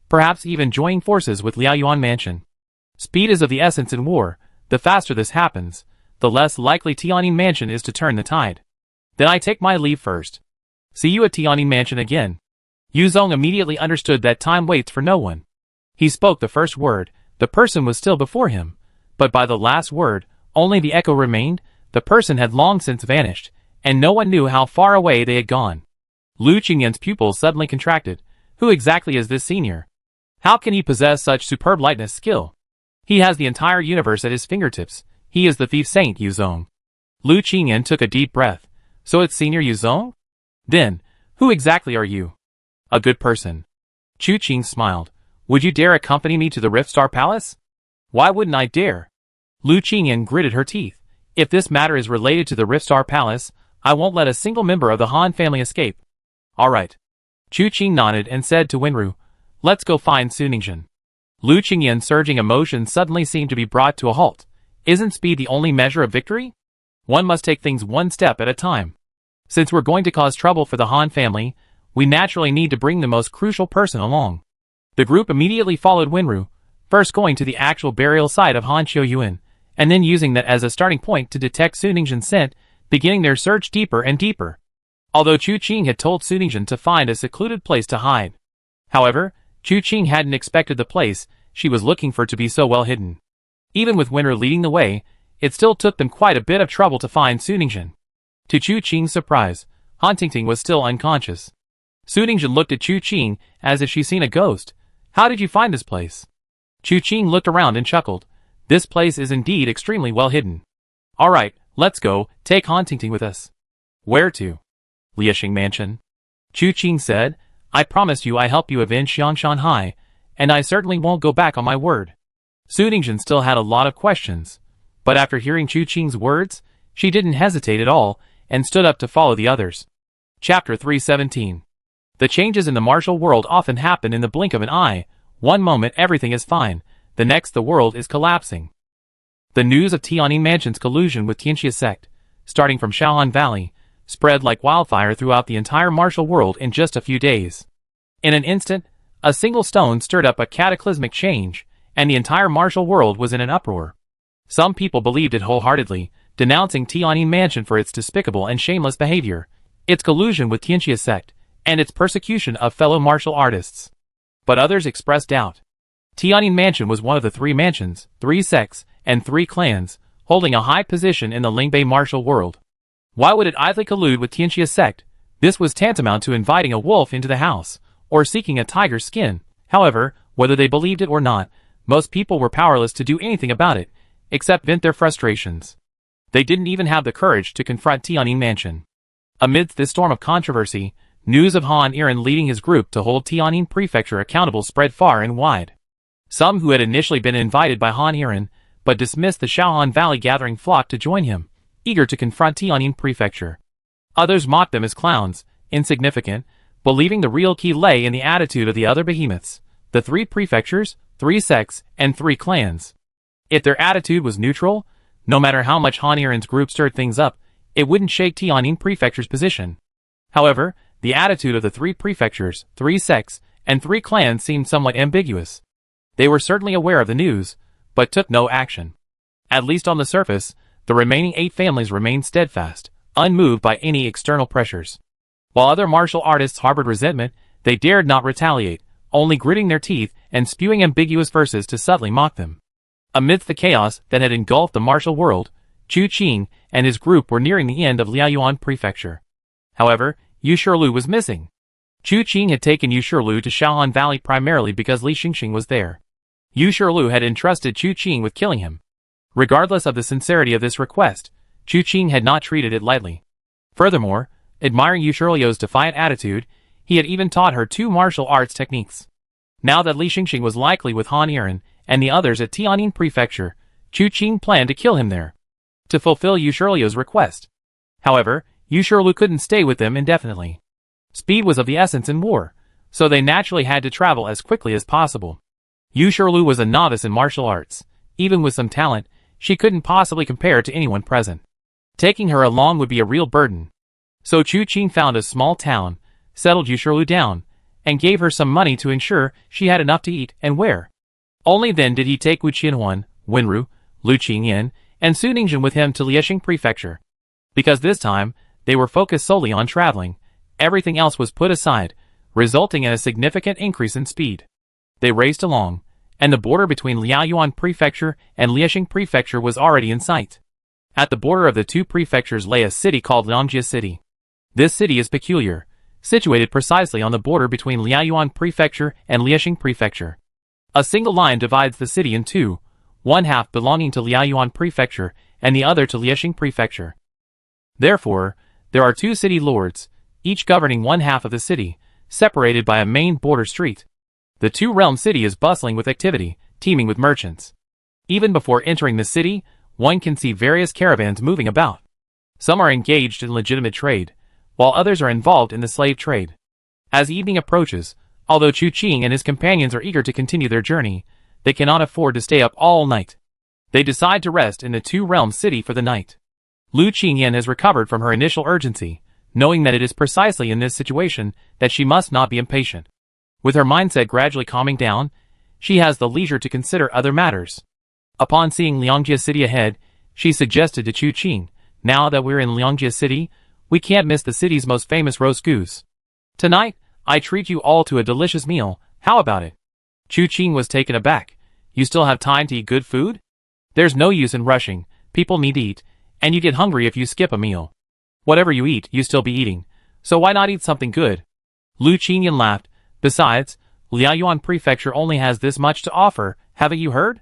perhaps even joining forces with Liaoyuan Mansion. Speed is of the essence in war. The faster this happens, the less likely Tianyin Mansion is to turn the tide. Then I take my leave first. See you at Tianyin Mansion again. Yu Zong immediately understood that time waits for no one. He spoke the first word, the person was still before him, but by the last word, only the echo remained. The person had long since vanished, and no one knew how far away they had gone. Lu Qingyan's pupils suddenly contracted. Who exactly is this senior? How can he possess such superb lightness skill? He has the entire universe at his fingertips. He is the thief saint Yu Zong. Lu Qingyan took a deep breath. So it's Senior Yu Zong? Then, who exactly are you? A good person. Chu Qing smiled. Would you dare accompany me to the Rift Star Palace? Why wouldn't I dare? Lu Qingyan gritted her teeth. If this matter is related to the Rift Star Palace, I won't let a single member of the Han family escape. All right. Chu Qing nodded and said to Wenru, let's go find Suningshan. Lu Qingyan's surging emotions suddenly seemed to be brought to a halt. Isn't speed the only measure of victory? One must take things one step at a time. Since we're going to cause trouble for the Han family, we naturally need to bring the most crucial person along. The group immediately followed Wenru, first going to the actual burial site of Han Qiuyuan, and then using that as a starting point to detect Suningshan's scent, beginning their search deeper and deeper. Although Chu Qing had told Suningshan to find a secluded place to hide. However, Chu Qing hadn't expected the place she was looking for to be so well hidden. Even with Wenru leading the way, it still took them quite a bit of trouble to find Suningshan. To Chu Qing's surprise, Han Tingting was still unconscious. Suningshan looked at Chu Qing as if she'd seen a ghost. How did you find this place? Chu Qing looked around and chuckled. This place is indeed extremely well hidden. Alright, let's go, take Han Tingting with us. Where to? Liaoxing Mansion. Chu Qing said, I promise you I help you avenge Xiangshan Hai, and I certainly won't go back on my word. Suningshan still had a lot of questions, but after hearing Chu Qing's words, she didn't hesitate at all, and stood up to follow the others. Chapter 317. The changes in the martial world often happen in the blink of an eye. One moment everything is fine, the next the world is collapsing. The news of Tianyin Mansion's collusion with Tianxia sect, starting from Shaohan Valley, spread like wildfire throughout the entire martial world in just a few days. In an instant, a single stone stirred up a cataclysmic change, and the entire martial world was in an uproar. Some people believed it wholeheartedly, denouncing Tianyin Mansion for its despicable and shameless behavior, its collusion with Tianxia sect, and its persecution of fellow martial artists. But others expressed doubt. Tianyin Mansion was one of the 3 mansions, 3 sects, and 3 clans, holding a high position in the Lingbei martial world. Why would it idly collude with Tianxia sect? This was tantamount to inviting a wolf into the house, or seeking a tiger's skin. However, whether they believed it or not, most people were powerless to do anything about it, except vent their frustrations. They didn't even have the courage to confront Tianyin Mansion. Amidst this storm of controversy, news of Han Iran leading his group to hold Tianyin Prefecture accountable spread far and wide. Some who had initially been invited by Han Iran, but dismissed the Shaohan Valley gathering flocked to join him, eager to confront Tianyin Prefecture. Others mocked them as clowns, insignificant, believing the real key lay in the attitude of the other behemoths, the 3 prefectures, 3 sects, and 3 clans. If their attitude was neutral, no matter how much Han Iran's group stirred things up, it wouldn't shake Tianyin Prefecture's position. However, the attitude of the 3 prefectures, 3 sects, and 3 clans seemed somewhat ambiguous. They were certainly aware of the news, but took no action. At least on the surface, the remaining 8 families remained steadfast, unmoved by any external pressures. While other martial artists harbored resentment, they dared not retaliate, only gritting their teeth and spewing ambiguous verses to subtly mock them. Amidst the chaos that had engulfed the martial world, Chu Qing and his group were nearing the end of Liaoyuan Prefecture. However, Yu Shirlu was missing. Chu Qing had taken Yu Shirlu to Shaohan Valley primarily because Li Xingxing was there. Yu Shirlu had entrusted Chu Qing with killing him. Regardless of the sincerity of this request, Chu Qing had not treated it lightly. Furthermore, admiring Yu Shirlu's defiant attitude, he had even taught her 2 martial arts techniques. Now that Li Xingxing was likely with Han Iran and the others at Tianyin Prefecture, Chu Qing planned to kill him there, to fulfill Yu Shirlu's request. However, Yu Shirlu couldn't stay with them indefinitely. Speed was of the essence in war, so they naturally had to travel as quickly as possible. Yu Shirlu was a novice in martial arts. Even with some talent, she couldn't possibly compare to anyone present. Taking her along would be a real burden. So Chu Qing found a small town, settled Yu Shirlu down, and gave her some money to ensure she had enough to eat and wear. Only then did he take Wu Qianhuan, Wenru, Lu Qingyan, and Su Ningzhen with him to Liexing Prefecture. Because this time, they were focused solely on traveling, everything else was put aside, resulting in a significant increase in speed. They raced along, and the border between Liaoyuan Prefecture and Liexing Prefecture was already in sight. At the border of the two prefectures lay a city called Liangjie City. This city is peculiar, situated precisely on the border between Liaoyuan Prefecture and Liexing Prefecture. A single line divides the city in two, one half belonging to Liaoyuan Prefecture and the other to Liexing Prefecture. Therefore, there are two city lords, each governing one half of the city, separated by a main border street. The two-realm city is bustling with activity, teeming with merchants. Even before entering the city, one can see various caravans moving about. Some are engaged in legitimate trade, while others are involved in the slave trade. As evening approaches, although Chu Qing and his companions are eager to continue their journey, they cannot afford to stay up all night. They decide to rest in the two-realm city for the night. Lu Qingyan has recovered from her initial urgency, knowing that it is precisely in this situation that she must not be impatient. With her mindset gradually calming down, she has the leisure to consider other matters. Upon seeing Liangjie City ahead, she suggested to Chu Qing, "Now that we're in Liangjie City, we can't miss the city's most famous roast goose. Tonight, I treat you all to a delicious meal, how about it?" Chu Qing was taken aback. "You still have time to eat good food? There's no use in rushing, people need to eat, and you get hungry if you skip a meal. Whatever you eat, you still be eating, so why not eat something good?" Lu Qingyan laughed. "Besides, Liaoyuan Prefecture only has this much to offer, haven't you heard?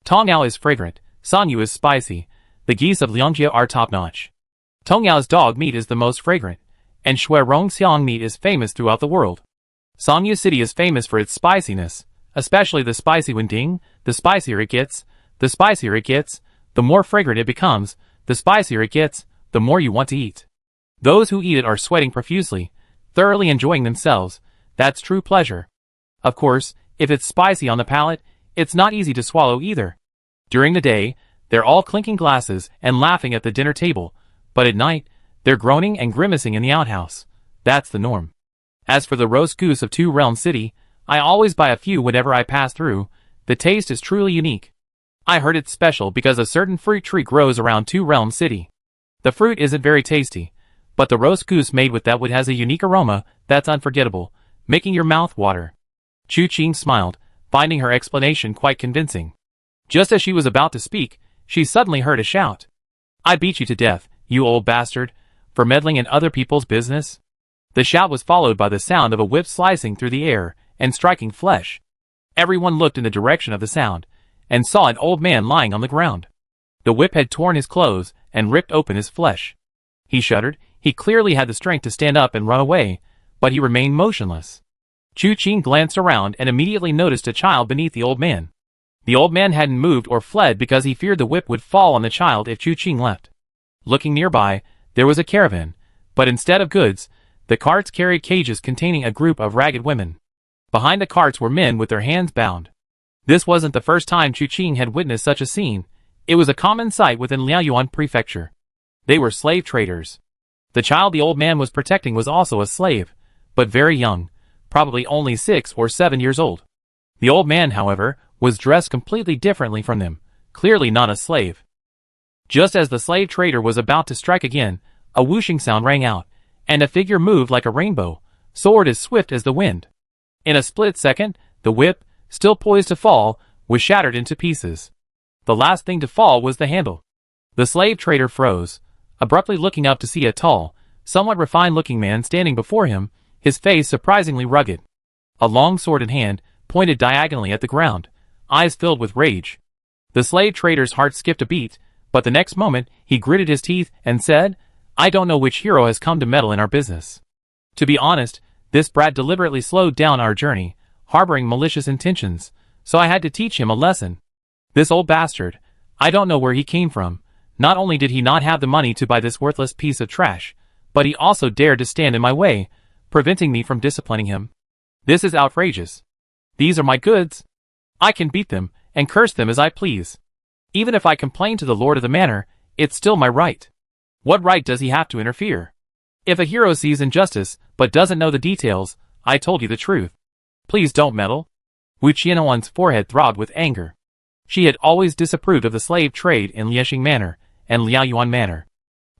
Tongyao is fragrant, Sanyu is spicy, the geese of Liangjie are top-notch. Tongyao's dog meat is the most fragrant, and Shui Rongxiang meat is famous throughout the world. Sanyu City is famous for its spiciness, especially the spicy Wending. The spicier it gets, the more fragrant it becomes, the spicier it gets, the more you want to eat. Those who eat it are sweating profusely, thoroughly enjoying themselves. That's true pleasure. Of course, if it's spicy on the palate, it's not easy to swallow either. During the day, they're all clinking glasses and laughing at the dinner table, but at night, they're groaning and grimacing in the outhouse. That's the norm. As for the roast goose of Two Realm City, I always buy a few whenever I pass through. The taste is truly unique. I heard it's special because a certain fruit tree grows around Two Realm City. The fruit isn't very tasty, but the roast goose made with that wood has a unique aroma that's unforgettable, making your mouth water." Chu Qing smiled, finding her explanation quite convincing. Just as she was about to speak, she suddenly heard a shout. "I beat you to death, you old bastard, for meddling in other people's business." The shout was followed by the sound of a whip slicing through the air and striking flesh. Everyone looked in the direction of the sound, and saw an old man lying on the ground. The whip had torn his clothes and ripped open his flesh. He shuddered. He clearly had the strength to stand up and run away, but he remained motionless. Chu Qing glanced around and immediately noticed a child beneath the old man. The old man hadn't moved or fled because he feared the whip would fall on the child if Chu Qing left. Looking nearby, there was a caravan, but instead of goods, the carts carried cages containing a group of ragged women. Behind the carts were men with their hands bound. This wasn't the first time Chu Qing had witnessed such a scene. It was a common sight within Liaoyuan Prefecture. They were slave traders. The child the old man was protecting was also a slave, but very young, probably only 6 or 7 years old. The old man, however, was dressed completely differently from them, clearly not a slave. Just as the slave trader was about to strike again, a whooshing sound rang out, and a figure moved like a rainbow, soared as swift as the wind. In a split second, the whip, still poised to fall, was shattered into pieces. The last thing to fall was the handle. The slave trader froze, abruptly looking up to see a tall, somewhat refined-looking man standing before him, his face surprisingly rugged. A long sword in hand, pointed diagonally at the ground, eyes filled with rage. The slave trader's heart skipped a beat, but the next moment, he gritted his teeth and said, "I don't know which hero has come to meddle in our business. To be honest, this brat deliberately slowed down our journey, harboring malicious intentions, so I had to teach him a lesson. This old bastard, I don't know where he came from. Not only did he not have the money to buy this worthless piece of trash, but he also dared to stand in my way, preventing me from disciplining him. This is outrageous. These are my goods. I can beat them and curse them as I please. Even if I complain to the lord of the manor, it's still my right. What right does he have to interfere? If a hero sees injustice but doesn't know the details, I told you the truth. Please don't meddle. Wu Qianhuan's forehead throbbed with anger. She had always disapproved of the slave trade in Liexing Manor and Liaoyuan Manor.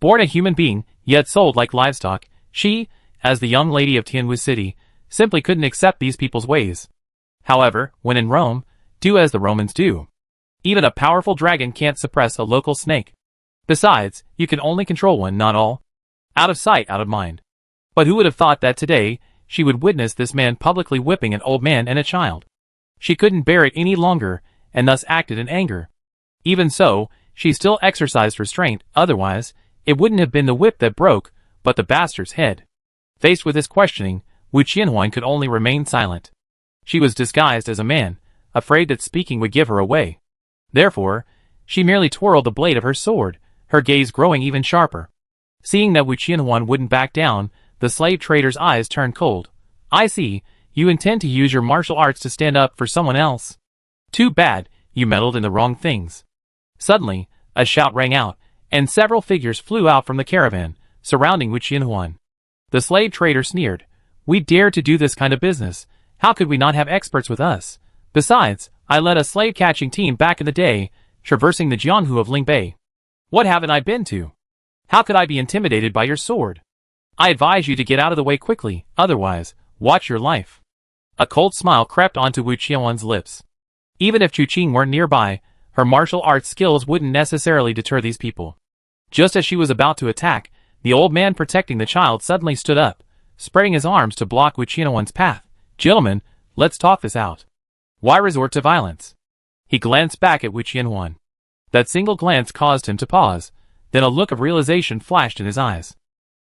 Born a human being, yet sold like livestock, she, as the young lady of Tianwu City, simply couldn't accept these people's ways. However, when in Rome, do as the Romans do. Even a powerful dragon can't suppress a local snake. Besides, you can only control one, not all. Out of sight, out of mind. But who would have thought that today, she would witness this man publicly whipping an old man and a child? She couldn't bear it any longer, and thus acted in anger. Even so, she still exercised restraint, otherwise, it wouldn't have been the whip that broke, but the bastard's head. Faced with this questioning, Wu Qianhuan could only remain silent. She was disguised as a man, afraid that speaking would give her away. Therefore, she merely twirled the blade of her sword, her gaze growing even sharper. Seeing that Wu Qianhuan wouldn't back down, the slave trader's eyes turned cold. I see, you intend to use your martial arts to stand up for someone else. Too bad, you meddled in the wrong things. Suddenly, a shout rang out, and several figures flew out from the caravan, surrounding Wu Qianhuan. The slave trader sneered. We dare to do this kind of business. How could we not have experts with us? Besides, I led a slave-catching team back in the day, traversing the Jianghu of Lingbei. What haven't I been to? How could I be intimidated by your sword? I advise you to get out of the way quickly, otherwise, watch your life. A cold smile crept onto Wu Qianhuan's lips. Even if Chu Qing weren't nearby, her martial arts skills wouldn't necessarily deter these people. Just as she was about to attack, the old man protecting the child suddenly stood up, spreading his arms to block Wu Qianhuan's path. Gentlemen, let's talk this out. Why resort to violence? He glanced back at Wu Qianhuan. That single glance caused him to pause, then a look of realization flashed in his eyes.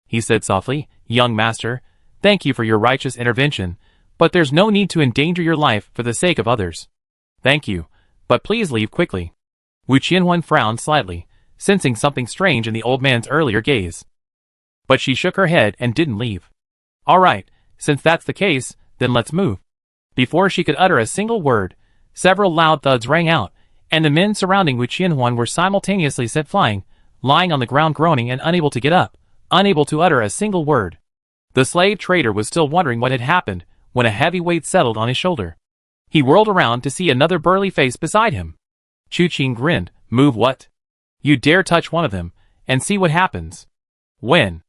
He said softly, Young master, thank you for your righteous intervention, but there's no need to endanger your life for the sake of others. Thank you, but please leave quickly. Wu Qianhuan frowned slightly, sensing something strange in the old man's earlier gaze. But she shook her head and didn't leave. All right, since that's the case, then let's move. Before she could utter a single word, several loud thuds rang out, and the men surrounding Wu Qianhuan were simultaneously sent flying, lying on the ground groaning and unable to get up, unable to utter a single word. The slave trader was still wondering what had happened when a heavy weight settled on his shoulder. He whirled around to see another burly face beside him. Chu Qing grinned. Move what? You dare touch one of them, and see what happens. When?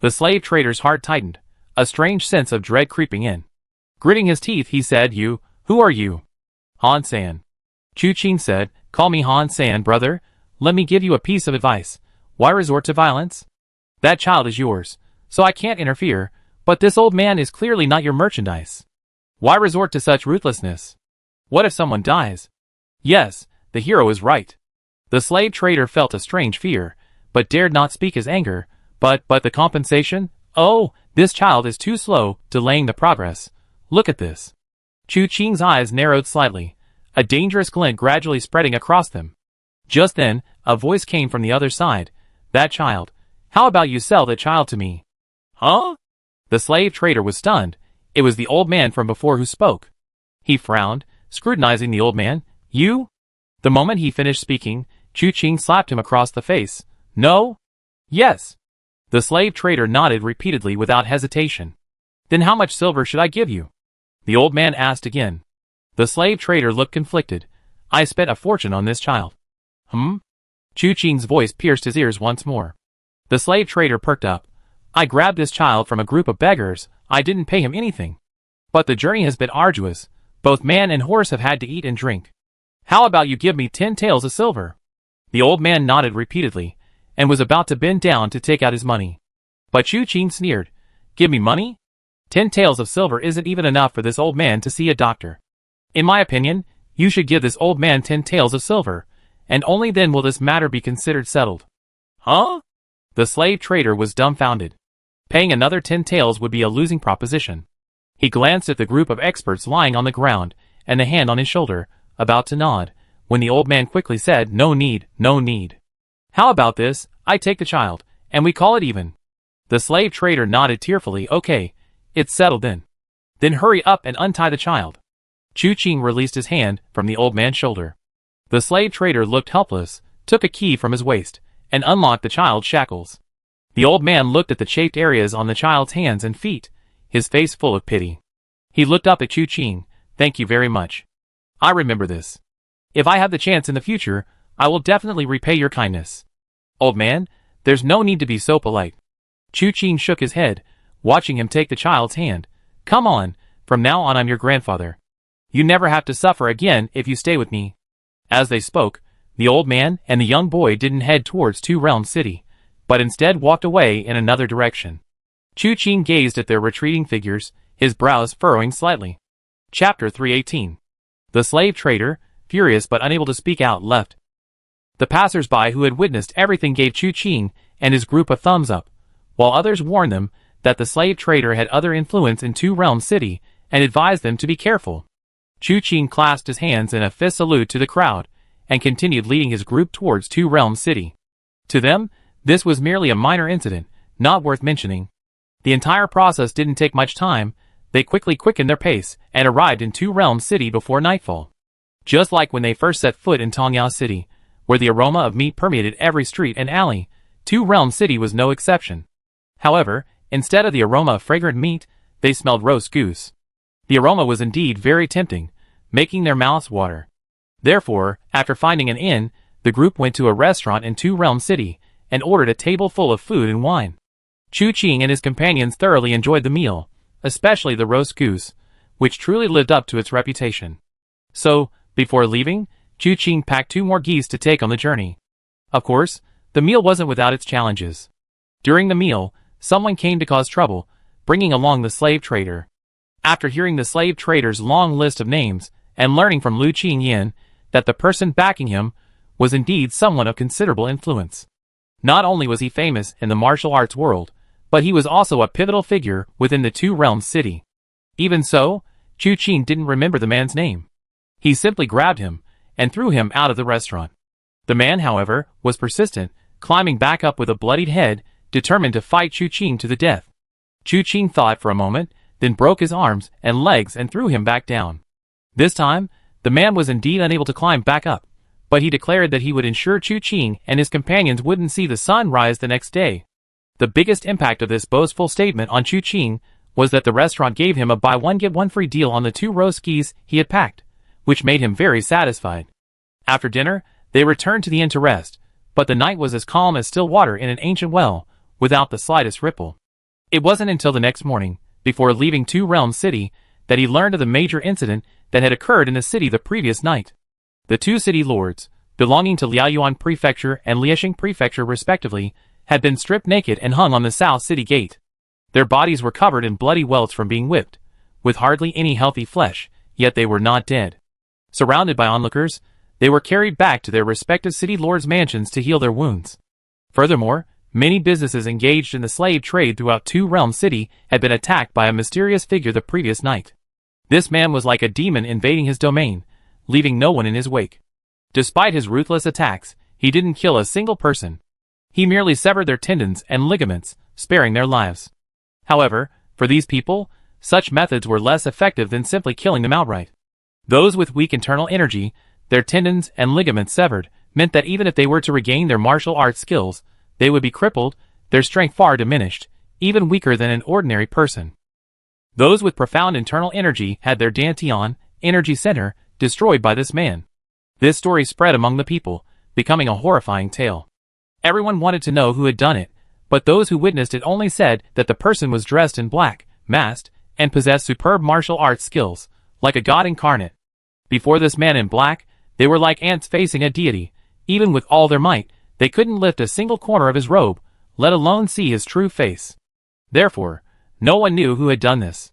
The slave trader's heart tightened, a strange sense of dread creeping in. Gritting his teeth, he said, who are you? Han San. Chu Qing said, call me Han San, brother. Let me give you a piece of advice. Why resort to violence? That child is yours, so I can't interfere, but this old man is clearly not your merchandise. Why resort to such ruthlessness? What if someone dies? Yes, the hero is right. The slave trader felt a strange fear, but dared not speak his anger. But the compensation? Oh, this child is too slow, delaying the progress. Look at this. Chu Qing's eyes narrowed slightly, a dangerous glint gradually spreading across them. Just then, a voice came from the other side. That child. How about you sell that child to me? Huh? The slave trader was stunned. It was the old man from before who spoke. He frowned, scrutinizing the old man. You? The moment he finished speaking, Chu Qing slapped him across the face. No? Yes. The slave trader nodded repeatedly without hesitation. Then how much silver should I give you? The old man asked again. The slave trader looked conflicted. I spent a fortune on this child. Chu Qing's voice pierced his ears once more. The slave trader perked up. I grabbed this child from a group of beggars. I didn't pay him anything. But the journey has been arduous. Both man and horse have had to eat and drink. How about you give me 10 taels of silver? The old man nodded repeatedly, and was about to bend down to take out his money. But Chu Qing sneered. Give me money? 10 taels of silver isn't even enough for this old man to see a doctor. In my opinion, you should give this old man 10 taels of silver, and only then will this matter be considered settled. Huh? The slave trader was dumbfounded. Paying another 10 taels would be a losing proposition. He glanced at the group of experts lying on the ground, and the hand on his shoulder, about to nod, when the old man quickly said, No need, no need. How about this? I take the child, and we call it even. The slave trader nodded tearfully. Okay, it's settled then. Then hurry up and untie the child. Chu Qing released his hand from the old man's shoulder. The slave trader looked helpless, took a key from his waist, and unlocked the child's shackles. The old man looked at the chafed areas on the child's hands and feet, his face full of pity. He looked up at Chu Qing. Thank you very much. I remember this. If I have the chance in the future, I will definitely repay your kindness. Old man, there's no need to be so polite. Chu Qing shook his head, watching him take the child's hand. Come on, from now on I'm your grandfather. You never have to suffer again if you stay with me. As they spoke, the old man and the young boy didn't head towards Two Realms City, but instead walked away in another direction. Chu Qing gazed at their retreating figures, his brows furrowing slightly. Chapter 318. The slave trader, furious but unable to speak out, left. The passers-by who had witnessed everything gave Chu Qing and his group a thumbs up, while others warned them that the slave trader had other influence in Two Realms City and advised them to be careful. Chu Qing clasped his hands in a fist salute to the crowd and continued leading his group towards Two Realms City. To them, this was merely a minor incident, not worth mentioning. The entire process didn't take much time. They quickly quickened their pace and arrived in Two Realms City before nightfall. Just like when they first set foot in Tongyao City, where the aroma of meat permeated every street and alley, Two Realms City was no exception. However, instead of the aroma of fragrant meat, they smelled roast goose. The aroma was indeed very tempting, making their mouths water. Therefore, after finding an inn, the group went to a restaurant in Two Realms City and ordered a table full of food and wine. Chu Qing and his companions thoroughly enjoyed the meal, especially the roast goose, which truly lived up to its reputation. So, before leaving, Chu Qing packed 2 more geese to take on the journey. Of course, the meal wasn't without its challenges. During the meal, someone came to cause trouble, bringing along the slave trader. After hearing the slave trader's long list of names, and learning from Lu Qingyan that the person backing him was indeed someone of considerable influence. Not only was he famous in the martial arts world, but he was also a pivotal figure within the Two Realms City. Even so, Chu Qing didn't remember the man's name. He simply grabbed him and threw him out of the restaurant. The man, however, was persistent, climbing back up with a bloodied head, determined to fight Chu Qing to the death. Chu Qing thought for a moment, then broke his arms and legs and threw him back down. This time, the man was indeed unable to climb back up, but he declared that he would ensure Chu Qing and his companions wouldn't see the sun rise the next day. The biggest impact of this boastful statement on Chu Qing was that the restaurant gave him a buy one get one free deal on the 2 roast geese he had packed, which made him very satisfied. After dinner, they returned to the inn to rest, but the night was as calm as still water in an ancient well, without the slightest ripple. It wasn't until the next morning, before leaving Two Realms City, that he learned of the major incident that had occurred in the city the previous night. The 2 city lords, belonging to Liaoyuan Prefecture and Liexing Prefecture respectively, had been stripped naked and hung on the South City Gate. Their bodies were covered in bloody welts from being whipped, with hardly any healthy flesh, yet they were not dead. Surrounded by onlookers, they were carried back to their respective city lords' mansions to heal their wounds. Furthermore, many businesses engaged in the slave trade throughout Two Realms City had been attacked by a mysterious figure the previous night. This man was like a demon invading his domain, leaving no one in his wake. Despite his ruthless attacks, he didn't kill a single person. He merely severed their tendons and ligaments, sparing their lives. However, for these people, such methods were less effective than simply killing them outright. Those with weak internal energy, their tendons and ligaments severed, meant that even if they were to regain their martial arts skills, they would be crippled, their strength far diminished, even weaker than an ordinary person. Those with profound internal energy had their Dantian, energy center, destroyed by this man. This story spread among the people, becoming a horrifying tale. Everyone wanted to know who had done it, but those who witnessed it only said that the person was dressed in black, masked, and possessed superb martial arts skills, like a god incarnate. Before this man in black, they were like ants facing a deity. Even with all their might, they couldn't lift a single corner of his robe, let alone see his true face. Therefore, no one knew who had done this.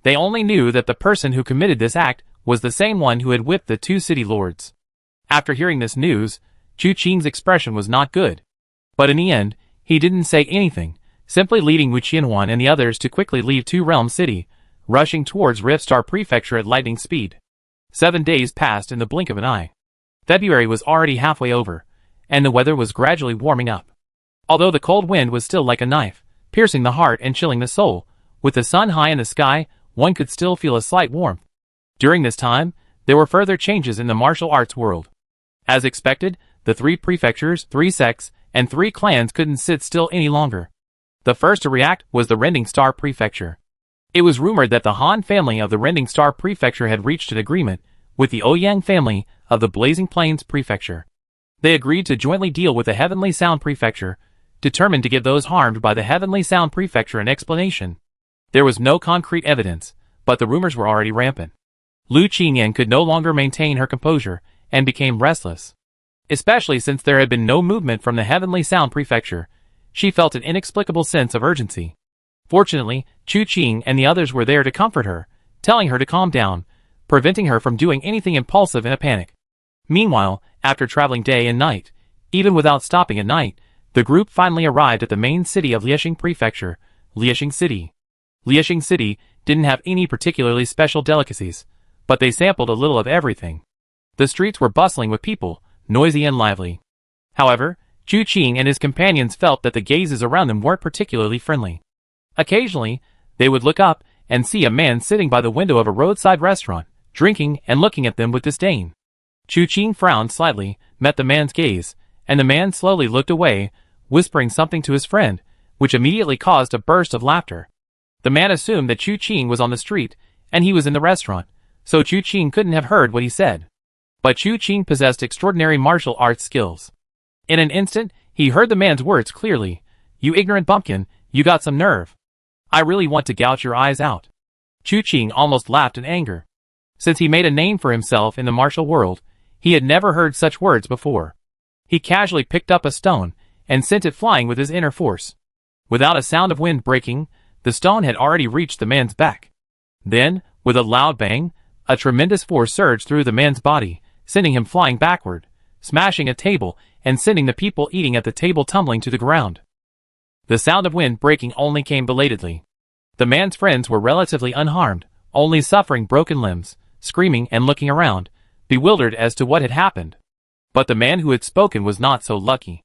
They only knew that the person who committed this act was the same one who had whipped the 2 city lords. After hearing this news, Chu Qing's expression was not good. But in the end, he didn't say anything, simply leading Wu Qianhuan and the others to quickly leave Two Realms City, rushing towards Rift Star Prefecture at lightning speed. 7 days passed in the blink of an eye. February was already halfway over, and the weather was gradually warming up. Although the cold wind was still like a knife, piercing the heart and chilling the soul, with the sun high in the sky, one could still feel a slight warmth. During this time, there were further changes in the martial arts world. As expected, the 3 prefectures, 3 sects, and 3 clans couldn't sit still any longer. The first to react was the Rending Star Prefecture. It was rumored that the Han family of the Rending Star Prefecture had reached an agreement with the Ouyang family of the Blazing Plains Prefecture. They agreed to jointly deal with the Heavenly Sound Prefecture, determined to give those harmed by the Heavenly Sound Prefecture an explanation. There was no concrete evidence, but the rumors were already rampant. Lu Qingyan could no longer maintain her composure and became restless. Especially since there had been no movement from the Heavenly Sound Prefecture, she felt an inexplicable sense of urgency. Fortunately, Chu Qing and the others were there to comfort her, telling her to calm down, preventing her from doing anything impulsive in a panic. Meanwhile, after traveling day and night, even without stopping at night, the group finally arrived at the main city of Liexing Prefecture, Liexing City. Liexing City didn't have any particularly special delicacies, but they sampled a little of everything. The streets were bustling with people, noisy and lively. However, Chu Qing and his companions felt that the gazes around them weren't particularly friendly. Occasionally, they would look up and see a man sitting by the window of a roadside restaurant, drinking and looking at them with disdain. Chu Qing frowned slightly, met the man's gaze, and the man slowly looked away, whispering something to his friend, which immediately caused a burst of laughter. The man assumed that Chu Qing was on the street, and he was in the restaurant, so Chu Qing couldn't have heard what he said. But Chu Qing possessed extraordinary martial arts skills. In an instant, he heard the man's words clearly. "You ignorant bumpkin, you got some nerve. I really want to gouge your eyes out." Chu Qing almost laughed in anger. Since he made a name for himself in the martial world, he had never heard such words before. He casually picked up a stone and sent it flying with his inner force. Without a sound of wind breaking, the stone had already reached the man's back. Then, with a loud bang, a tremendous force surged through the man's body, sending him flying backward, smashing a table, and sending the people eating at the table tumbling to the ground. The sound of wind breaking only came belatedly. The man's friends were relatively unharmed, only suffering broken limbs, screaming and looking around, bewildered as to what had happened. But the man who had spoken was not so lucky.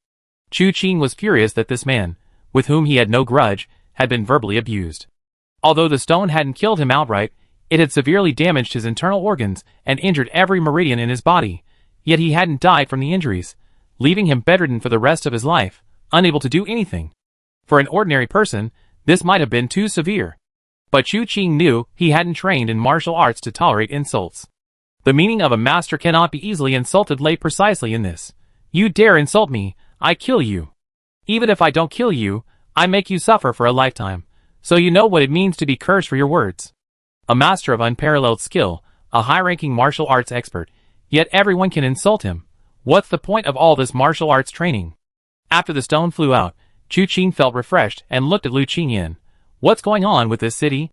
Chu Qing was furious that this man, with whom he had no grudge, had been verbally abused. Although the stone hadn't killed him outright, it had severely damaged his internal organs and injured every meridian in his body, yet he hadn't died from the injuries, leaving him bedridden for the rest of his life, unable to do anything. For an ordinary person, this might have been too severe. But Chu Qing knew he hadn't trained in martial arts to tolerate insults. The meaning of a master cannot be easily insulted lay precisely in this. "You dare insult me, I kill you. Even if I don't kill you, I make you suffer for a lifetime, so you know what it means to be cursed for your words." A master of unparalleled skill, a high-ranking martial arts expert, yet everyone can insult him. What's the point of all this martial arts training? After the stone flew out, Chu Qing felt refreshed and looked at Lu Qingyan. "What's going on with this city?"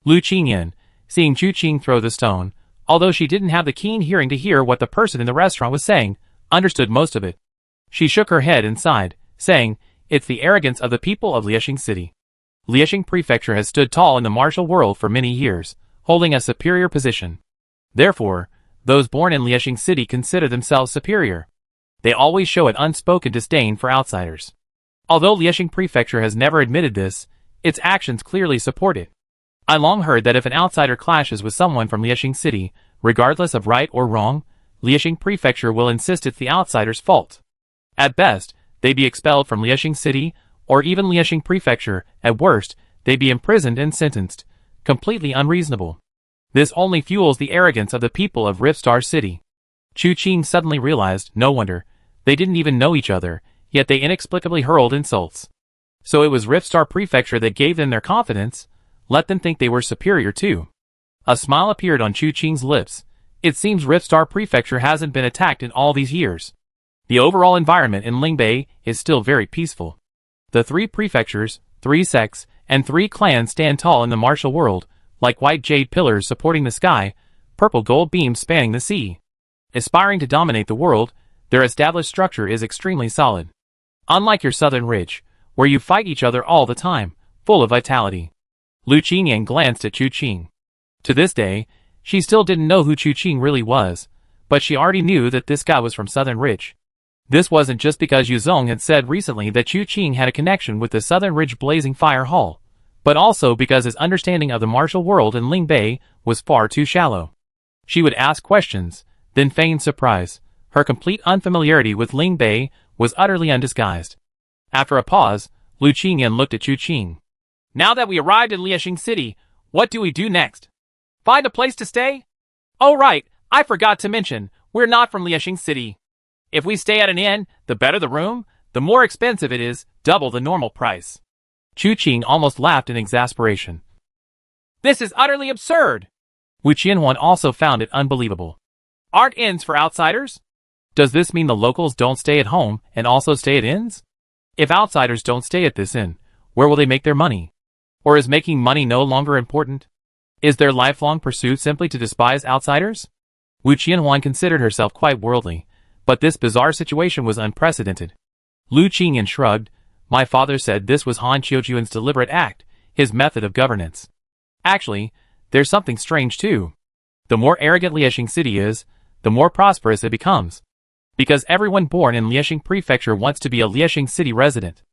Lu Qingyan, seeing Chu Qing throw the stone, although she didn't have the keen hearing to hear what the person in the restaurant was saying, understood most of it. She shook her head and sighed, saying, "It's the arrogance of the people of Liexing City." Liexing Prefecture has stood tall in the martial world for many years, holding a superior position. Therefore, those born in Liexing City consider themselves superior. They always show an unspoken disdain for outsiders. Although Liexing Prefecture has never admitted this, its actions clearly support it. I long heard that if an outsider clashes with someone from Liexing City, regardless of right or wrong, Liexing Prefecture will insist it's the outsider's fault. At best, they be expelled from Liexing City, or even Liexing Prefecture. At worst, they be imprisoned and sentenced. Completely unreasonable. This only fuels the arrogance of the people of Riftstar City. Chu Qing suddenly realized, no wonder, they didn't even know each other, yet they inexplicably hurled insults. So it was Riftstar Prefecture that gave them their confidence, let them think they were superior too. A smile appeared on Chu Qing's lips. It seems Riftstar Prefecture hasn't been attacked in all these years. The overall environment in Lingbei is still very peaceful. The 3 prefectures, 3 sects, and 3 clans stand tall in the martial world, like white jade pillars supporting the sky, purple gold beams spanning the sea. Aspiring to dominate the world, their established structure is extremely solid. Unlike your southern ridge, where you fight each other all the time, full of vitality. Lu Qingyan glanced at Chu Qing. To this day, she still didn't know who Chu Qing really was, but she already knew that this guy was from Southern Ridge. This wasn't just because Yu Zong had said recently that Chu Qing had a connection with the Southern Ridge Blazing Fire Hall, but also because his understanding of the martial world in Lingbei was far too shallow. She would ask questions, then feign surprise. Her complete unfamiliarity with Ling Bei was utterly undisguised. After a pause, Lu Qingyan looked at Chu Qing. Now that we arrived in Liexing City, what do we do next? Find a place to stay? Oh right, I forgot to mention, we're not from Liexing City. If we stay at an inn, the better the room, the more expensive it is, double the normal price. Chu Qing almost laughed in exasperation. This is utterly absurd! Wu Qianhuan also found it unbelievable. Aren't inns for outsiders? Does this mean the locals don't stay at home and also stay at inns? If outsiders don't stay at this inn, where will they make their money? Or is making money no longer important? Is their lifelong pursuit simply to despise outsiders? Wu Qianhuan considered herself quite worldly, but this bizarre situation was unprecedented. Lu Qingyan shrugged. My father said this was Han Qiujuan's deliberate act, his method of governance. Actually, there's something strange too. The more arrogant Liexing City is, the more prosperous it becomes. Because everyone born in Liexing Prefecture wants to be a Liexing City resident.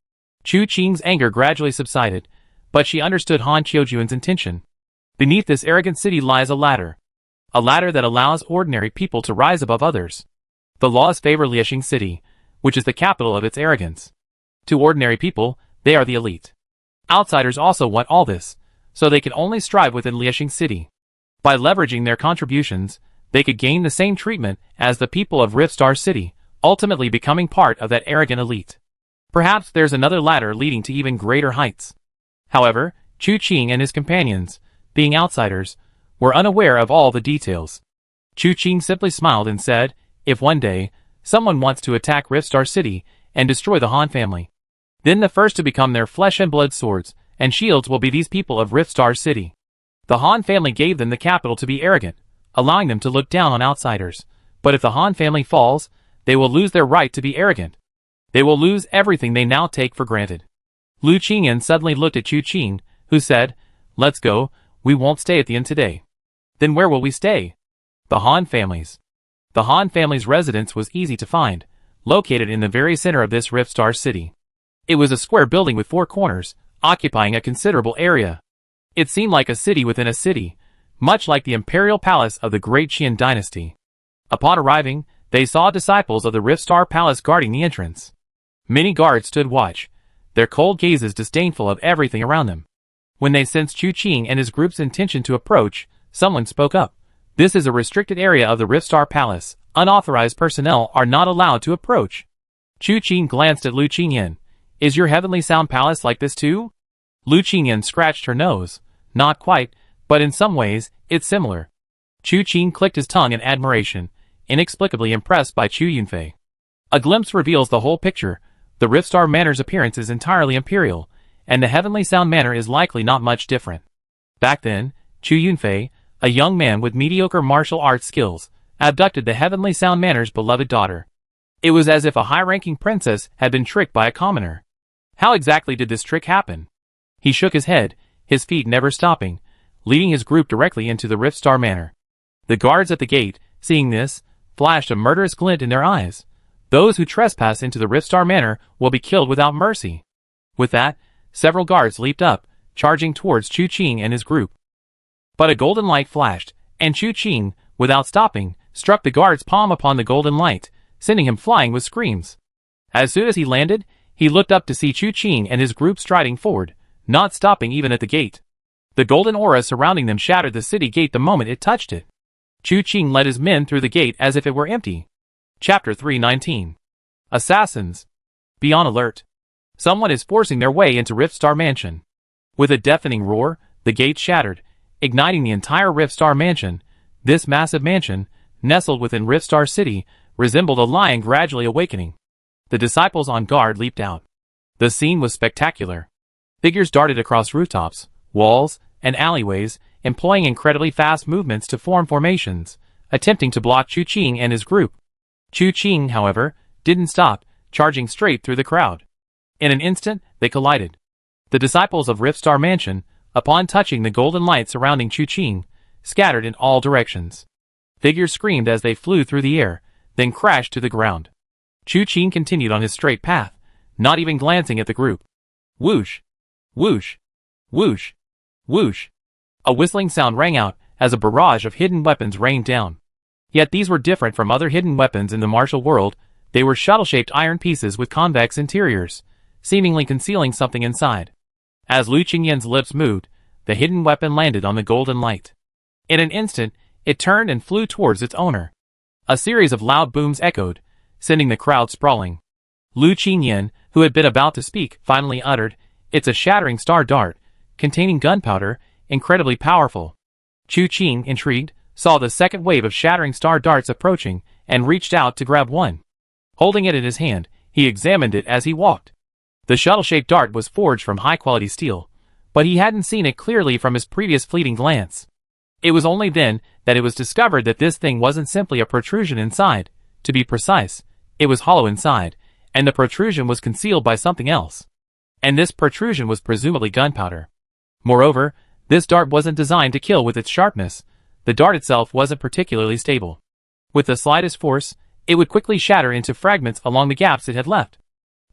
Chu Qing's anger gradually subsided, but she understood Han Qiujuan's intention. Beneath this arrogant city lies a ladder. A ladder that allows ordinary people to rise above others. The laws favor Liexing City, which is the capital of its arrogance. To ordinary people, they are the elite. Outsiders also want all this, so they can only strive within Liexing City. By leveraging their contributions, they could gain the same treatment as the people of Rift Star City, ultimately becoming part of that arrogant elite. Perhaps there's another ladder leading to even greater heights. However, Chu Qing and his companions, being outsiders, were unaware of all the details. Chu Qing simply smiled and said, if one day, someone wants to attack Rift Star City and destroy the Han family, then the first to become their flesh and blood swords and shields will be these people of Rift Star City. The Han family gave them the capital to be arrogant, allowing them to look down on outsiders. But if the Han family falls, they will lose their right to be arrogant. They will lose everything they now take for granted. Lu Qingyan suddenly looked at Chu Qing, who said, let's go, we won't stay at the inn today. Then where will we stay? The Han family's. The Han family's residence was easy to find, located in the very center of this Rift Star City. It was a square building with 4 corners, occupying a considerable area. It seemed like a city within a city, much like the imperial palace of the Great Qian dynasty. Upon arriving, they saw disciples of the Rift Star Palace guarding the entrance. Many guards stood watch, their cold gazes disdainful of everything around them. When they sensed Chu Qing and his group's intention to approach, someone spoke up. This is a restricted area of the Rift Star Palace. Unauthorized personnel are not allowed to approach. Chu Qing glanced at Lu Qingyan. Is your heavenly sound palace like this too? Lu Qingyan scratched her nose. Not quite, but in some ways, it's similar. Chu Qing clicked his tongue in admiration, inexplicably impressed by Chu Yunfei. A glimpse reveals the whole picture. The Rift Star Manor's appearance is entirely imperial, and the Heavenly Sound Manor is likely not much different. Back then, Chu Yunfei, a young man with mediocre martial arts skills, abducted the Heavenly Sound Manor's beloved daughter. It was as if a high-ranking princess had been tricked by a commoner. How exactly did this trick happen? He shook his head, his feet never stopping, leading his group directly into the Rift Star Manor. The guards at the gate, seeing this, flashed a murderous glint in their eyes. Those who trespass into the Rift Star Manor will be killed without mercy. With that, several guards leaped up, charging towards Chu Qing and his group. But a golden light flashed, and Chu Qing, without stopping, struck the guard's palm upon the golden light, sending him flying with screams. As soon as he landed, he looked up to see Chu Qing and his group striding forward, not stopping even at the gate. The golden aura surrounding them shattered the city gate the moment it touched it. Chu Qing led his men through the gate as if it were empty. Chapter 319. Assassins. Be on alert. Someone is forcing their way into Rift Star Mansion. With a deafening roar, the gate shattered, igniting the entire Rift Star Mansion. This massive mansion, nestled within Rift Star City, resembled a lion gradually awakening. The disciples on guard leaped out. The scene was spectacular. Figures darted across rooftops, walls, and alleyways, employing incredibly fast movements to form formations, attempting to block Chu Qing and his group. Chu Qing, however, didn't stop, charging straight through the crowd. In an instant, they collided. The disciples of Rift Star Mansion, upon touching the golden light surrounding Chu Qing, scattered in all directions. Figures screamed as they flew through the air, then crashed to the ground. Chu Qing continued on his straight path, not even glancing at the group. Whoosh! Whoosh! Whoosh! Whoosh! A whistling sound rang out as a barrage of hidden weapons rained down. Yet these were different from other hidden weapons in the martial world. They were shuttle-shaped iron pieces with convex interiors, seemingly concealing something inside. As Lu Qingyan's lips moved, the hidden weapon landed on the golden light. In an instant, it turned and flew towards its owner. A series of loud booms echoed, sending the crowd sprawling. Lu Qingyan, who had been about to speak, finally uttered, "It's a shattering star dart, containing gunpowder, incredibly powerful." Chu Qing, intrigued, saw the second wave of shattering star darts approaching and reached out to grab one. Holding it in his hand, he examined it as he walked. The shuttle-shaped dart was forged from high-quality steel, but he hadn't seen it clearly from his previous fleeting glance. It was only then that it was discovered that this thing wasn't simply a protrusion inside. To be precise, it was hollow inside, and the protrusion was concealed by something else. And this protrusion was presumably gunpowder. Moreover, this dart wasn't designed to kill with its sharpness. The dart itself wasn't particularly stable. With the slightest force, it would quickly shatter into fragments along the gaps it had left.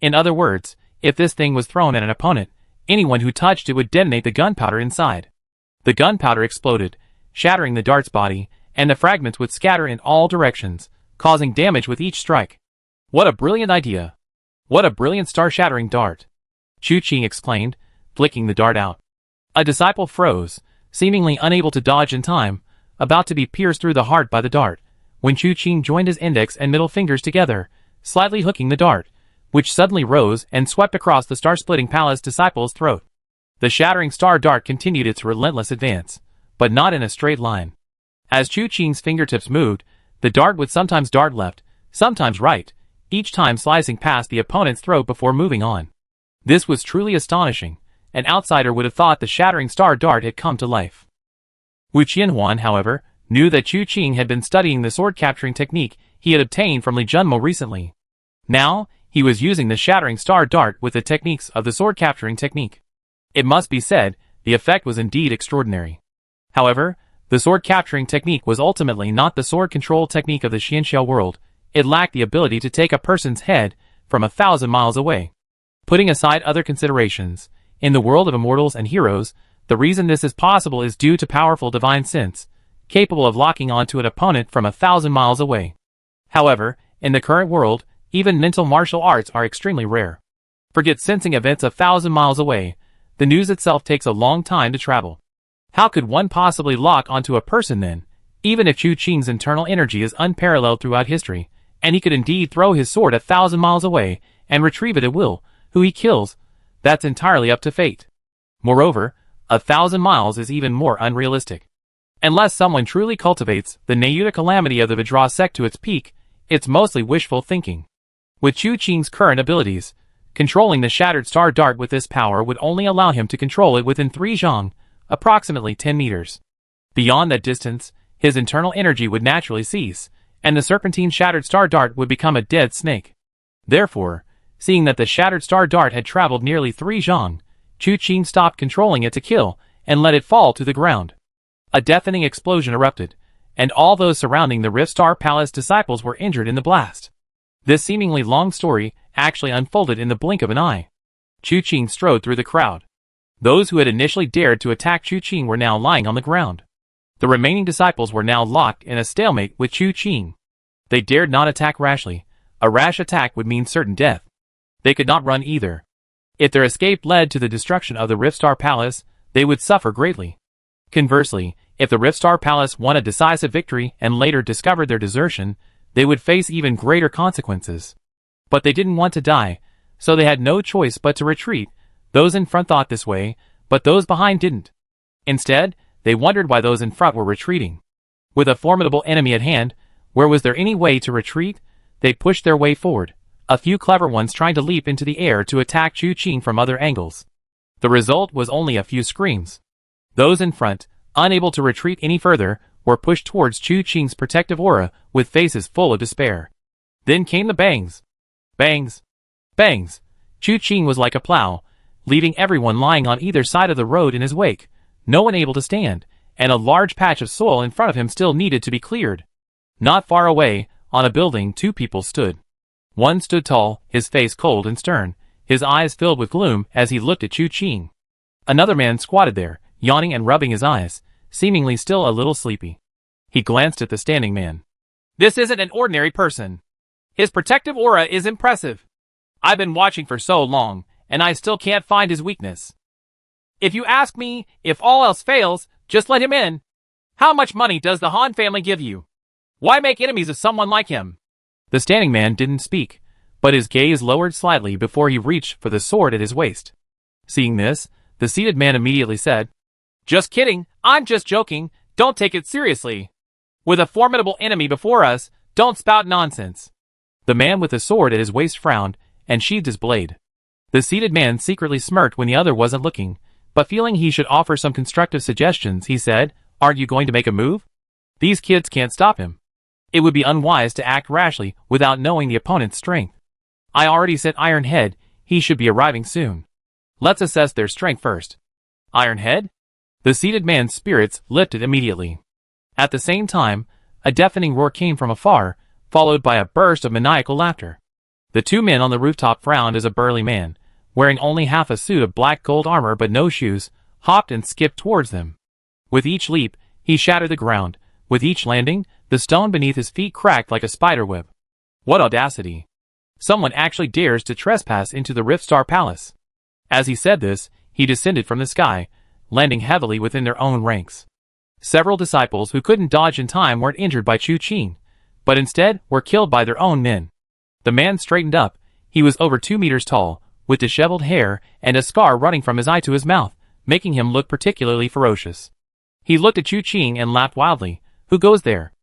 In other words, if this thing was thrown at an opponent, anyone who touched it would detonate the gunpowder inside. The gunpowder exploded, shattering the dart's body, and the fragments would scatter in all directions, causing damage with each strike. What a brilliant idea! What a brilliant star-shattering dart! Chu Qing exclaimed, flicking the dart out. A disciple froze, seemingly unable to dodge in time, about to be pierced through the heart by the dart, when Chu Qing joined his index and middle fingers together, slightly hooking the dart, which suddenly rose and swept across the star-splitting palace disciple's throat. The shattering star dart continued its relentless advance, but not in a straight line. As Chu Qing's fingertips moved, the dart would sometimes dart left, sometimes right, each time slicing past the opponent's throat before moving on. This was truly astonishing. An outsider would have thought the shattering star dart had come to life. Wu Qianhuan, however, knew that Chu Qing had been studying the sword-capturing technique he had obtained from Li Junmo recently. Now, he was using the shattering star dart with the techniques of the sword-capturing technique. It must be said, the effect was indeed extraordinary. However, the sword-capturing technique was ultimately not the sword control technique of the Xianxiao world. It lacked the ability to take a person's head from 1,000 miles away. Putting aside other considerations, in the world of immortals and heroes, the reason this is possible is due to powerful divine sense, capable of locking onto an opponent from 1,000 miles away. However, in the current world, even mental martial arts are extremely rare. Forget sensing events 1,000 miles away, the news itself takes a long time to travel. How could one possibly lock onto a person then, even if Chu Qing's internal energy is unparalleled throughout history, and he could indeed throw his sword 1,000 miles away and retrieve it at will? Who he kills, that's entirely up to fate. Moreover, 1,000 miles is even more unrealistic. Unless someone truly cultivates the Nayuta calamity of the Vajra sect to its peak, it's mostly wishful thinking. With Chu Qing's current abilities, controlling the shattered star dart with this power would only allow him to control it within 3 zhang, approximately 10 meters. Beyond that distance, his internal energy would naturally cease, and the serpentine shattered star dart would become a dead snake. Therefore, seeing that the shattered star dart had traveled nearly 3 zhang, Chu Qing stopped controlling it to kill, and let it fall to the ground. A deafening explosion erupted, and all those surrounding the Rift Star Palace disciples were injured in the blast. This seemingly long story actually unfolded in the blink of an eye. Chu Qing strode through the crowd. Those who had initially dared to attack Chu Qing were now lying on the ground. The remaining disciples were now locked in a stalemate with Chu Qing. They dared not attack rashly. A rash attack would mean certain death. They could not run either. If their escape led to the destruction of the Rift Star Palace, they would suffer greatly. Conversely, if the Rift Star Palace won a decisive victory and later discovered their desertion, they would face even greater consequences. But they didn't want to die, so they had no choice but to retreat. Those in front thought this way, but those behind didn't. Instead, they wondered why those in front were retreating. With a formidable enemy at hand, where was there any way to retreat? They pushed their way forward, a few clever ones trying to leap into the air to attack Chu Qing from other angles. The result was only a few screams. Those in front, unable to retreat any further, were pushed towards Chu Qing's protective aura with faces full of despair. Then came the bangs. Bangs. Bangs. Chu Qing was like a plow, leaving everyone lying on either side of the road in his wake, no one able to stand, and a large patch of soil in front of him still needed to be cleared. Not far away, on a building, 2 people stood. One stood tall, his face cold and stern, his eyes filled with gloom as he looked at Chu Qing. Another man squatted there, yawning and rubbing his eyes, seemingly still a little sleepy. He glanced at the standing man. This isn't an ordinary person. His protective aura is impressive. I've been watching for so long, and I still can't find his weakness. If you ask me, if all else fails, just let him in. How much money does the Han family give you? Why make enemies of someone like him? The standing man didn't speak, but his gaze lowered slightly before he reached for the sword at his waist. Seeing this, the seated man immediately said, Just kidding, I'm just joking, don't take it seriously. With a formidable enemy before us, don't spout nonsense. The man with the sword at his waist frowned and sheathed his blade. The seated man secretly smirked when the other wasn't looking, but feeling he should offer some constructive suggestions, he said, Aren't you going to make a move? These kids can't stop him. It would be unwise to act rashly without knowing the opponent's strength. I already sent Ironhead, he should be arriving soon. Let's assess their strength first. Ironhead? The seated man's spirits lifted immediately. At the same time, a deafening roar came from afar, followed by a burst of maniacal laughter. The two men on the rooftop frowned as a burly man, wearing only half a suit of black gold armor but no shoes, hopped and skipped towards them. With each leap, he shattered the ground. With each landing, the stone beneath his feet cracked like a spiderweb. What audacity! Someone actually dares to trespass into the Rift Star Palace. As he said this, he descended from the sky, landing heavily within their own ranks. Several disciples who couldn't dodge in time weren't injured by Chu Qing, but instead were killed by their own men. The man straightened up. He was over 2 meters tall, with disheveled hair and a scar running from his eye to his mouth, making him look particularly ferocious. He looked at Chu Qing and laughed wildly. Who goes there?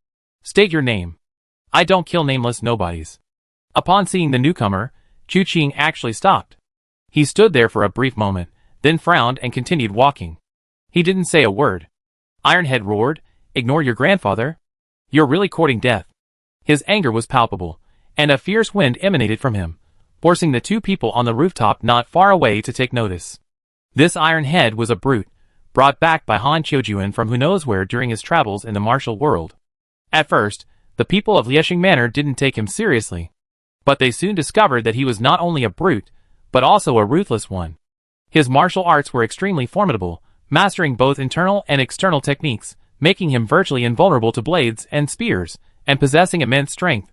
State your name. I don't kill nameless nobodies. Upon seeing the newcomer, Chu Qing actually stopped. He stood there for a brief moment, then frowned and continued walking. He didn't say a word. Ironhead roared, Ignore your grandfather? You're really courting death. His anger was palpable, and a fierce wind emanated from him, forcing the two people on the rooftop not far away to take notice. This Ironhead was a brute, brought back by Han Qiujuan from who knows where during his travels in the martial world. At first, the people of Liesheng Manor didn't take him seriously, but they soon discovered that he was not only a brute, but also a ruthless one. His martial arts were extremely formidable, mastering both internal and external techniques, making him virtually invulnerable to blades and spears, and possessing immense strength.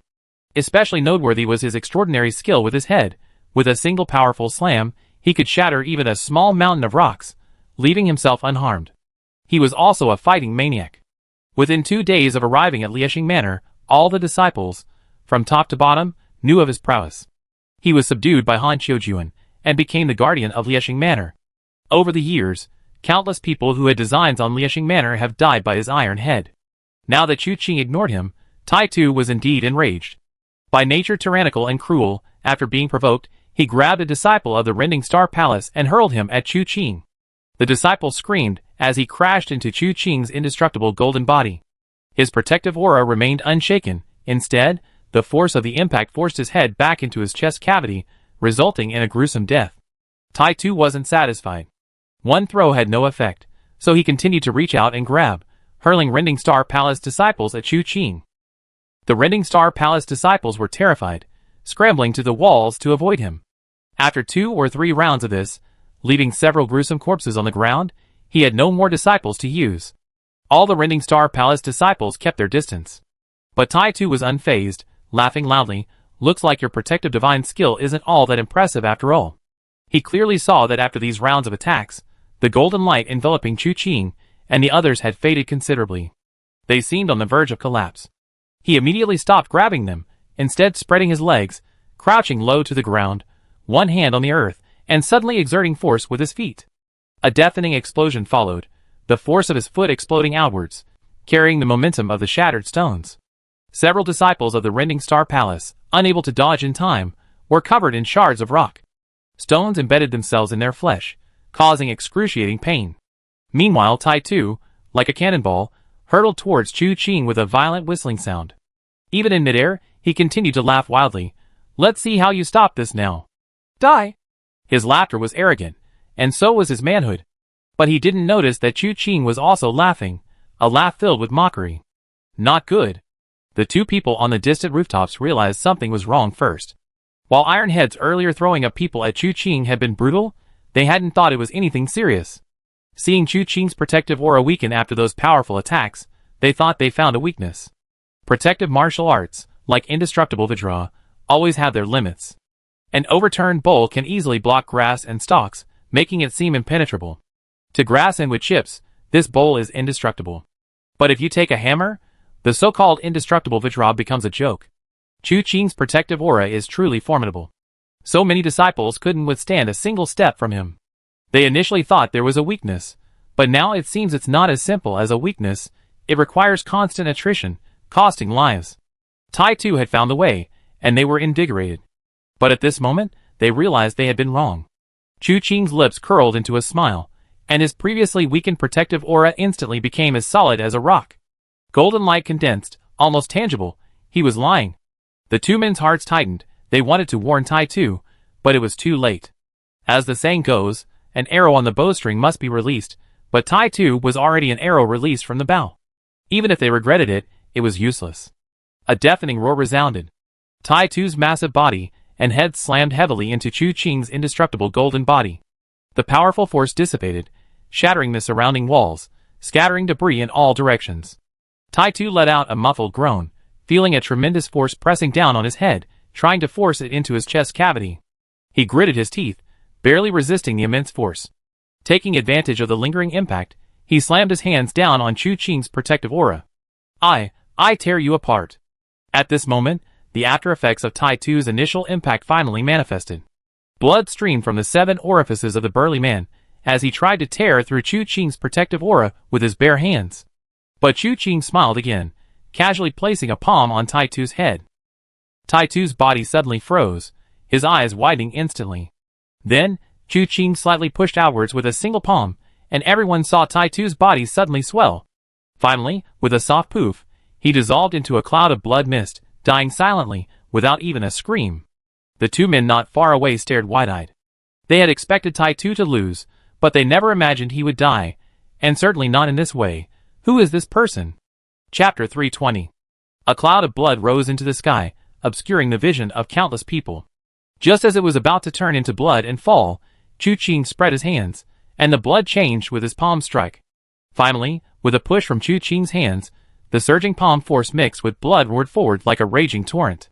Especially noteworthy was his extraordinary skill with his head. With a single powerful slam, he could shatter even a small mountain of rocks, leaving himself unharmed. He was also a fighting maniac. Within 2 days of arriving at Liesheng Manor, all the disciples, from top to bottom, knew of his prowess. He was subdued by Han Qiujuan, and became the guardian of Liesheng Manor. Over the years, countless people who had designs on Liesheng Manor have died by his iron head. Now that Chu Qing ignored him, Tai Tu was indeed enraged. By nature tyrannical and cruel, after being provoked, he grabbed a disciple of the Rending Star Palace and hurled him at Chu Qing. The disciple screamed as he crashed into Chu Qing's indestructible golden body. His protective aura remained unshaken. Instead, the force of the impact forced his head back into his chest cavity, resulting in a gruesome death. Tai Tu wasn't satisfied. One throw had no effect, so he continued to reach out and grab, hurling Rending Star Palace disciples at Chu Qing. The Rending Star Palace disciples were terrified, scrambling to the walls to avoid him. After 2 or 3 rounds of this, leaving several gruesome corpses on the ground, he had no more disciples to use. All the Rending Star Palace disciples kept their distance. But Tai Tu was unfazed, laughing loudly. Looks like your protective divine skill isn't all that impressive after all. He clearly saw that after these rounds of attacks, the golden light enveloping Chu Qing and the others had faded considerably. They seemed on the verge of collapse. He immediately stopped grabbing them, instead spreading his legs, crouching low to the ground, one hand on the earth, and suddenly exerting force with his feet. A deafening explosion followed, the force of his foot exploding outwards, carrying the momentum of the shattered stones. Several disciples of the Rending Star Palace, unable to dodge in time, were covered in shards of rock. Stones embedded themselves in their flesh, causing excruciating pain. Meanwhile, Tai Tu, like a cannonball, hurtled towards Chu Qing with a violent whistling sound. Even in midair, he continued to laugh wildly. Let's see how you stop this now. Die! His laughter was arrogant, and so was his manhood. But he didn't notice that Chu Qing was also laughing, a laugh filled with mockery. Not good. The two people on the distant rooftops realized something was wrong first. While Ironhead's earlier throwing of people at Chu Qing had been brutal, they hadn't thought it was anything serious. Seeing Chu Qing's protective aura weaken after those powerful attacks, they thought they found a weakness. Protective martial arts, like indestructible Vajra, always have their limits. An overturned bowl can easily block grass and stalks, making it seem impenetrable. To grass and with chips, this bowl is indestructible. But if you take a hammer, the so-called indestructible Vajra becomes a joke. Chu Qing's protective aura is truly formidable. So many disciples couldn't withstand a single step from him. They initially thought there was a weakness, but now it seems it's not as simple as a weakness. It requires constant attrition, costing lives. Tai Tu had found the way, and they were invigorated. But at this moment, they realized they had been wrong. Chu Qing's lips curled into a smile, and his previously weakened protective aura instantly became as solid as a rock. Golden light condensed, almost tangible. He was lying. The two men's hearts tightened. They wanted to warn Tai Tu, but it was too late. As the saying goes, an arrow on the bowstring must be released, but Tai Tu was already an arrow released from the bow. Even if they regretted it, it was useless. A deafening roar resounded. Tai Tu's massive body and head slammed heavily into Chu Qing's indestructible golden body. The powerful force dissipated, shattering the surrounding walls, scattering debris in all directions. Tai Tu let out a muffled groan, feeling a tremendous force pressing down on his head, trying to force it into his chest cavity. He gritted his teeth, barely resisting the immense force. Taking advantage of the lingering impact, he slammed his hands down on Chu Qing's protective aura. I tear you apart. At this moment, the after effects of Tai Tu's initial impact finally manifested. Blood streamed from the 7 orifices of the burly man, as he tried to tear through Chu Qing's protective aura with his bare hands. But Chu Qing smiled again, casually placing a palm on Tai Tu's head. Tai Tu's body suddenly froze, his eyes widening instantly. Then, Chu Qing slightly pushed outwards with a single palm, and everyone saw Tai Tu's body suddenly swell. Finally, with a soft poof, he dissolved into a cloud of blood mist, dying silently, without even a scream. The two men not far away stared wide-eyed. They had expected Tai Tu to lose, but they never imagined he would die, and certainly not in this way. Who is this person? Chapter 320. A cloud of blood rose into the sky, obscuring the vision of countless people. Just as it was about to turn into blood and fall, Chu Qing spread his hands, and the blood changed with his palm strike. Finally, with a push from Chu Qing's hands, the surging palm force mixed with blood roared forward like a raging torrent.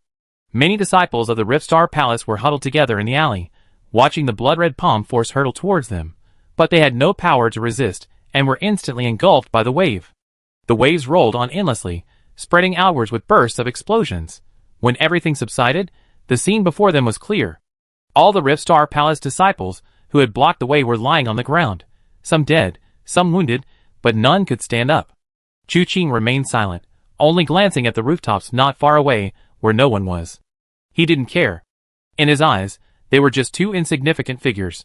Many disciples of the Rift Star Palace were huddled together in the alley, watching the blood-red palm force hurtle towards them, but they had no power to resist and were instantly engulfed by the wave. The waves rolled on endlessly, spreading outwards with bursts of explosions. When everything subsided, the scene before them was clear. All the Rift Star Palace disciples who had blocked the way were lying on the ground, some dead, some wounded, but none could stand up. Chu Qing remained silent, only glancing at the rooftops not far away where no one was. He didn't care. In his eyes, they were just two insignificant figures.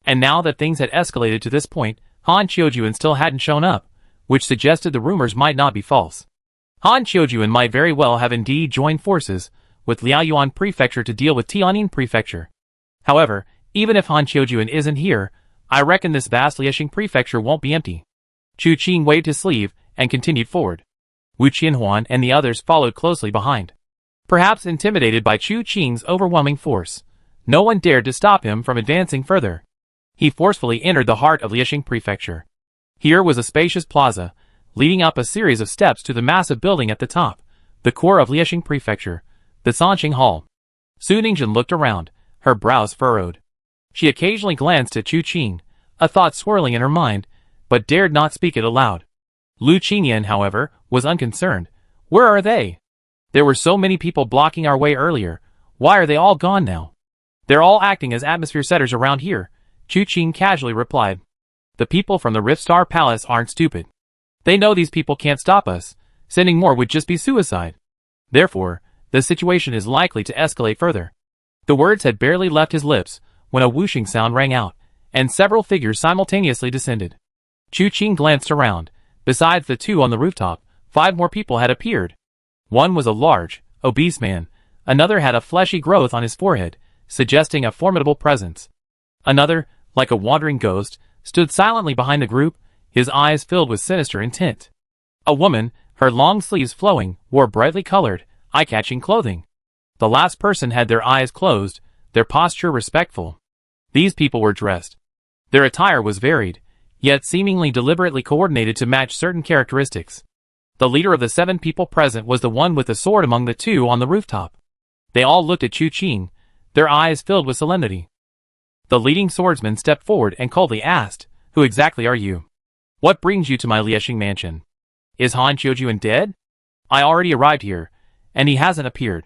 And now that things had escalated to this point, Han Qiujuan still hadn't shown up, which suggested the rumors might not be false. Han Qiujuan might very well have indeed joined forces with Liaoyuan Prefecture to deal with Tianjin Prefecture. However, even if Han Qiujuan isn't here, I reckon this vast Liaoxing Prefecture won't be empty. Chu Qing waved his sleeve and continued forward. Wu Qianhuan and the others followed closely behind. Perhaps intimidated by Chu Qing's overwhelming force, no one dared to stop him from advancing further. He forcefully entered the heart of Liaoxing Prefecture. Here was a spacious plaza, leading up a series of steps to the massive building at the top, the core of Liaoxing Prefecture, the Sanqing Hall. Su Ningjun looked around, her brows furrowed. She occasionally glanced at Chu Qing, a thought swirling in her mind, but dared not speak it aloud. Lu Qingyan, however, was unconcerned. Where are they? There were so many people blocking our way earlier. Why are they all gone now? They're all acting as atmosphere setters around here, Chu Qing casually replied. The people from the Rift Star Palace aren't stupid. They know these people can't stop us. Sending more would just be suicide. Therefore, the situation is likely to escalate further. The words had barely left his lips when a whooshing sound rang out, and several figures simultaneously descended. Chu Qing glanced around. Besides the two on the rooftop, 5 more people had appeared. One was a large, obese man. Another had a fleshy growth on his forehead, suggesting a formidable presence. Another, like a wandering ghost, stood silently behind the group, his eyes filled with sinister intent. A woman, her long sleeves flowing, wore brightly colored, eye-catching clothing. The last person had their eyes closed, their posture respectful. These people were dressed. Their attire was varied. yet seemingly deliberately coordinated to match certain characteristics. The leader of the 7 people present was the one with the sword among the 2 on the rooftop. They all looked at Chu Qing, their eyes filled with solemnity. The leading swordsman stepped forward and coldly asked, "Who exactly are you? What brings you to my Liexing mansion? Is Han Qiujuan dead? I already arrived here, and he hasn't appeared.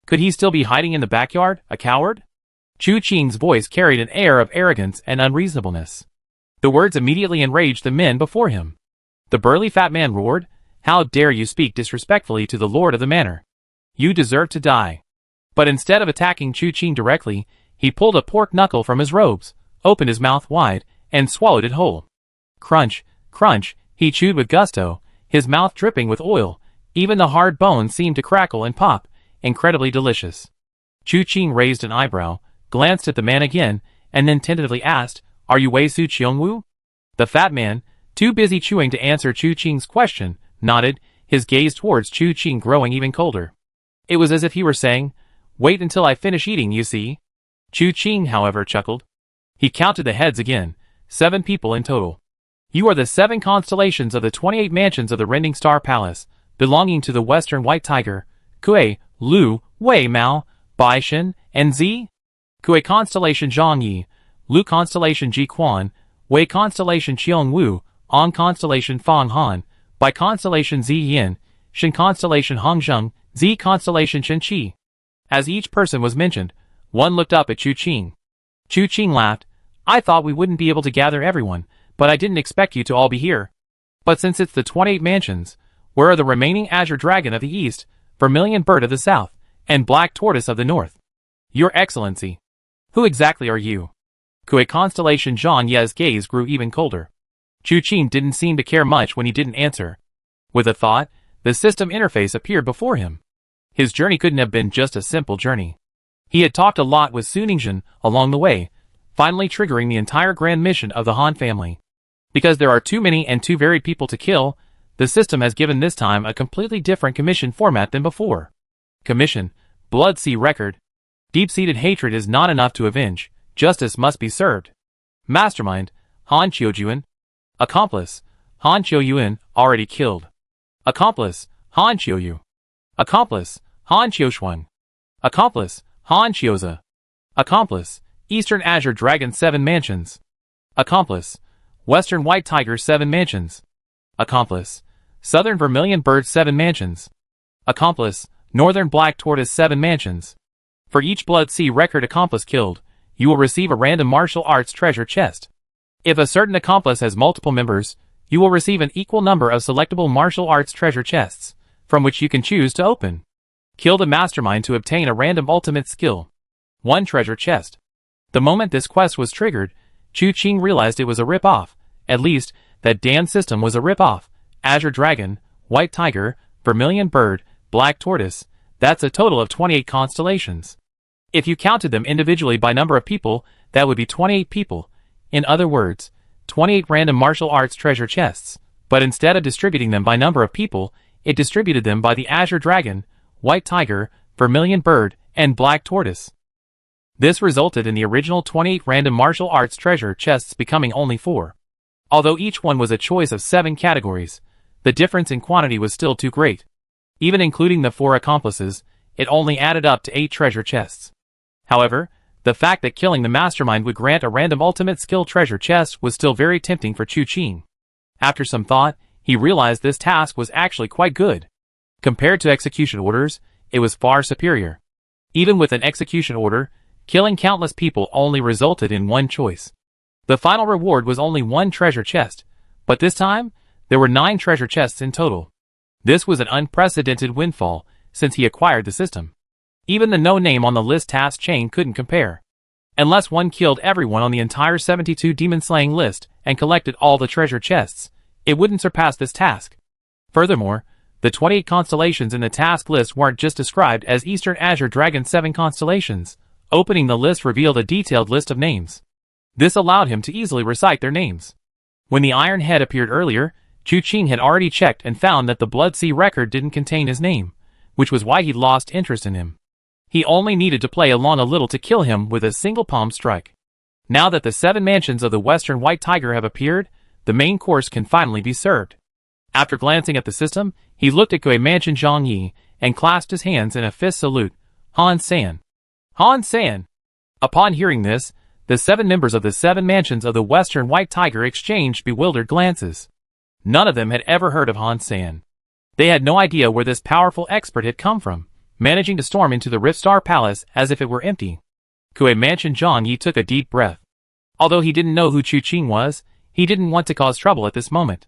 Could he still be hiding in the backyard, a coward?" Chu Qing's voice carried an air of arrogance and unreasonableness. The words immediately enraged the men before him. The burly fat man roared, "How dare you speak disrespectfully to the lord of the manor? You deserve to die." But instead of attacking Chu Qing directly, he pulled a pork knuckle from his robes, opened his mouth wide, and swallowed it whole. Crunch, crunch, he chewed with gusto, his mouth dripping with oil. Even the hard bones seemed to crackle and pop, incredibly delicious. Chu Qing raised an eyebrow, glanced at the man again, and then tentatively asked, "Are you Wei Su Qiongwu?" The fat man, too busy chewing to answer Chu Qing's question, nodded, his gaze towards Chu Qing growing even colder. It was as if he were saying, "Wait until I finish eating, you see." Chu Qing, however, chuckled. He counted the heads again, 7 people in total. "You are the 7 constellations of the 28 mansions of the Rending Star Palace, belonging to the Western White Tiger, Kuei, Lu, Wei Mao, Bai Shen, and Zi? Kuei constellation Zhang Yi, Lu constellation Ji Quan, Wei constellation Qiong Wu, On constellation Fang Han, Bai constellation Zi Yin, Shen constellation Hong Zheng, Zi constellation Shen Qi." As each person was mentioned, one looked up at Chu Qing. Chu Qing laughed, "I thought we wouldn't be able to gather everyone, but I didn't expect you to all be here. But since it's the 28 mansions, where are the remaining Azure Dragon of the East, Vermilion Bird of the South, and Black Tortoise of the North? Your Excellency, who exactly are you?" Kuei constellation Zhang Ye's gaze grew even colder. Chu Qing didn't seem to care much when he didn't answer. With a thought, the system interface appeared before him. His journey couldn't have been just a simple journey. He had talked a lot with Su Ningzhen along the way, finally triggering the entire grand mission of the Han family. Because there are too many and too varied people to kill, the system has given this time a completely different commission format than before. Commission, Blood Sea Record. Deep-seated hatred is not enough to avenge, justice must be served. Mastermind, Han Qiujuan. Accomplice, Han Qiujuan, already killed. Accomplice, Han Qiuyu. Accomplice, Han Qiushuan. Accomplice, Han Qiuze. Accomplice, Eastern Azure Dragon 7 Mansions. Accomplice, Western White Tiger 7 Mansions. Accomplice, Southern Vermilion Bird 7 Mansions. Accomplice, Northern Black Tortoise 7 Mansions. For each Blood Sea Record accomplice killed, you will receive a random martial arts treasure chest. If a certain accomplice has multiple members, you will receive an equal number of selectable martial arts treasure chests, from which you can choose to open. Kill the mastermind to obtain a random ultimate skill. 1 treasure chest. The moment this quest was triggered, Chu Qing realized it was a rip-off, at least, that Dan's system was a rip-off. Azure Dragon, White Tiger, Vermilion Bird, Black Tortoise, that's a total of 28 constellations. If you counted them individually by number of people, that would be 28 people. In other words, 28 random martial arts treasure chests, but instead of distributing them by number of people, it distributed them by the Azure Dragon, White Tiger, Vermilion Bird, and Black Tortoise. This resulted in the original 28 random martial arts treasure chests becoming only 4. Although each one was a choice of 7 categories, the difference in quantity was still too great. Even including the 4 accomplices, it only added up to 8 treasure chests. However, the fact that killing the mastermind would grant a random ultimate skill treasure chest was still very tempting for Chu Qing. After some thought, he realized this task was actually quite good. Compared to execution orders, it was far superior. Even with an execution order, killing countless people only resulted in 1 choice. The final reward was only 1 treasure chest, but this time, there were 9 treasure chests in total. This was an unprecedented windfall, since he acquired the system. Even the no name on the list task chain couldn't compare. Unless one killed everyone on the entire 72 demon-slaying list and collected all the treasure chests, it wouldn't surpass this task. Furthermore, the 28 constellations in the task list weren't just described as Eastern Azure Dragon 7 constellations. Opening the list revealed a detailed list of names. This allowed him to easily recite their names. When the Iron Head appeared earlier, Chu Qing had already checked and found that the Blood Sea record didn't contain his name, which was why he'd lost interest in him. He only needed to play along a little to kill him with a single palm strike. Now that the 7 mansions of the Western White Tiger have appeared, the main course can finally be served. After glancing at the system, he looked at Kui Mansion Zhang Yi and clasped his hands in a fist salute. Han San. Han San. Upon hearing this, the 7 members of the 7 mansions of the Western White Tiger exchanged bewildered glances. None of them had ever heard of Han San. They had no idea where this powerful expert had come from, managing to storm into the Rift Star Palace as if it were empty. Kui Mansion Zhang Yi took a deep breath. Although he didn't know who Chu Qing was, he didn't want to cause trouble at this moment.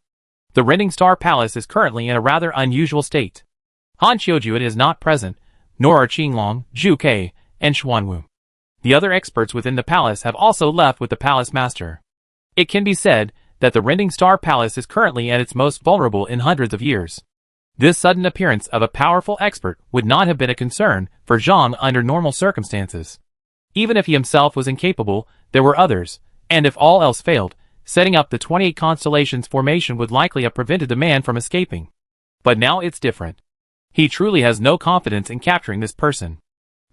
The Rending Star Palace is currently in a rather unusual state. Han Qiujuan is not present, nor are Qinglong, Zhu Ke, and Xuanwu. The other experts within the palace have also left with the palace master. It can be said that the Rending Star Palace is currently at its most vulnerable in hundreds of years. This sudden appearance of a powerful expert would not have been a concern for Zhang under normal circumstances. Even if he himself was incapable, there were others, and if all else failed, setting up the 28 constellations formation would likely have prevented the man from escaping. But now it's different. He truly has no confidence in capturing this person.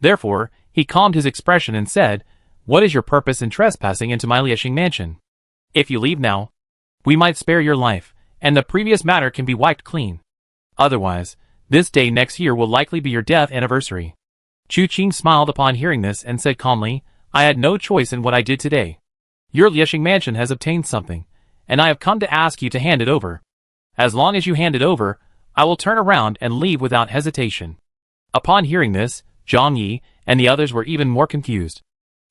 Therefore, he calmed his expression and said, "What is your purpose in trespassing into my Liexing mansion? If you leave now, we might spare your life, and the previous matter can be wiped clean. Otherwise, this day next year will likely be your death anniversary." Chu Qing smiled upon hearing this and said calmly, "I had no choice in what I did today. Your Liexing mansion has obtained something, and I have come to ask you to hand it over. As long as you hand it over, I will turn around and leave without hesitation." Upon hearing this, Zhang Yi and the others were even more confused.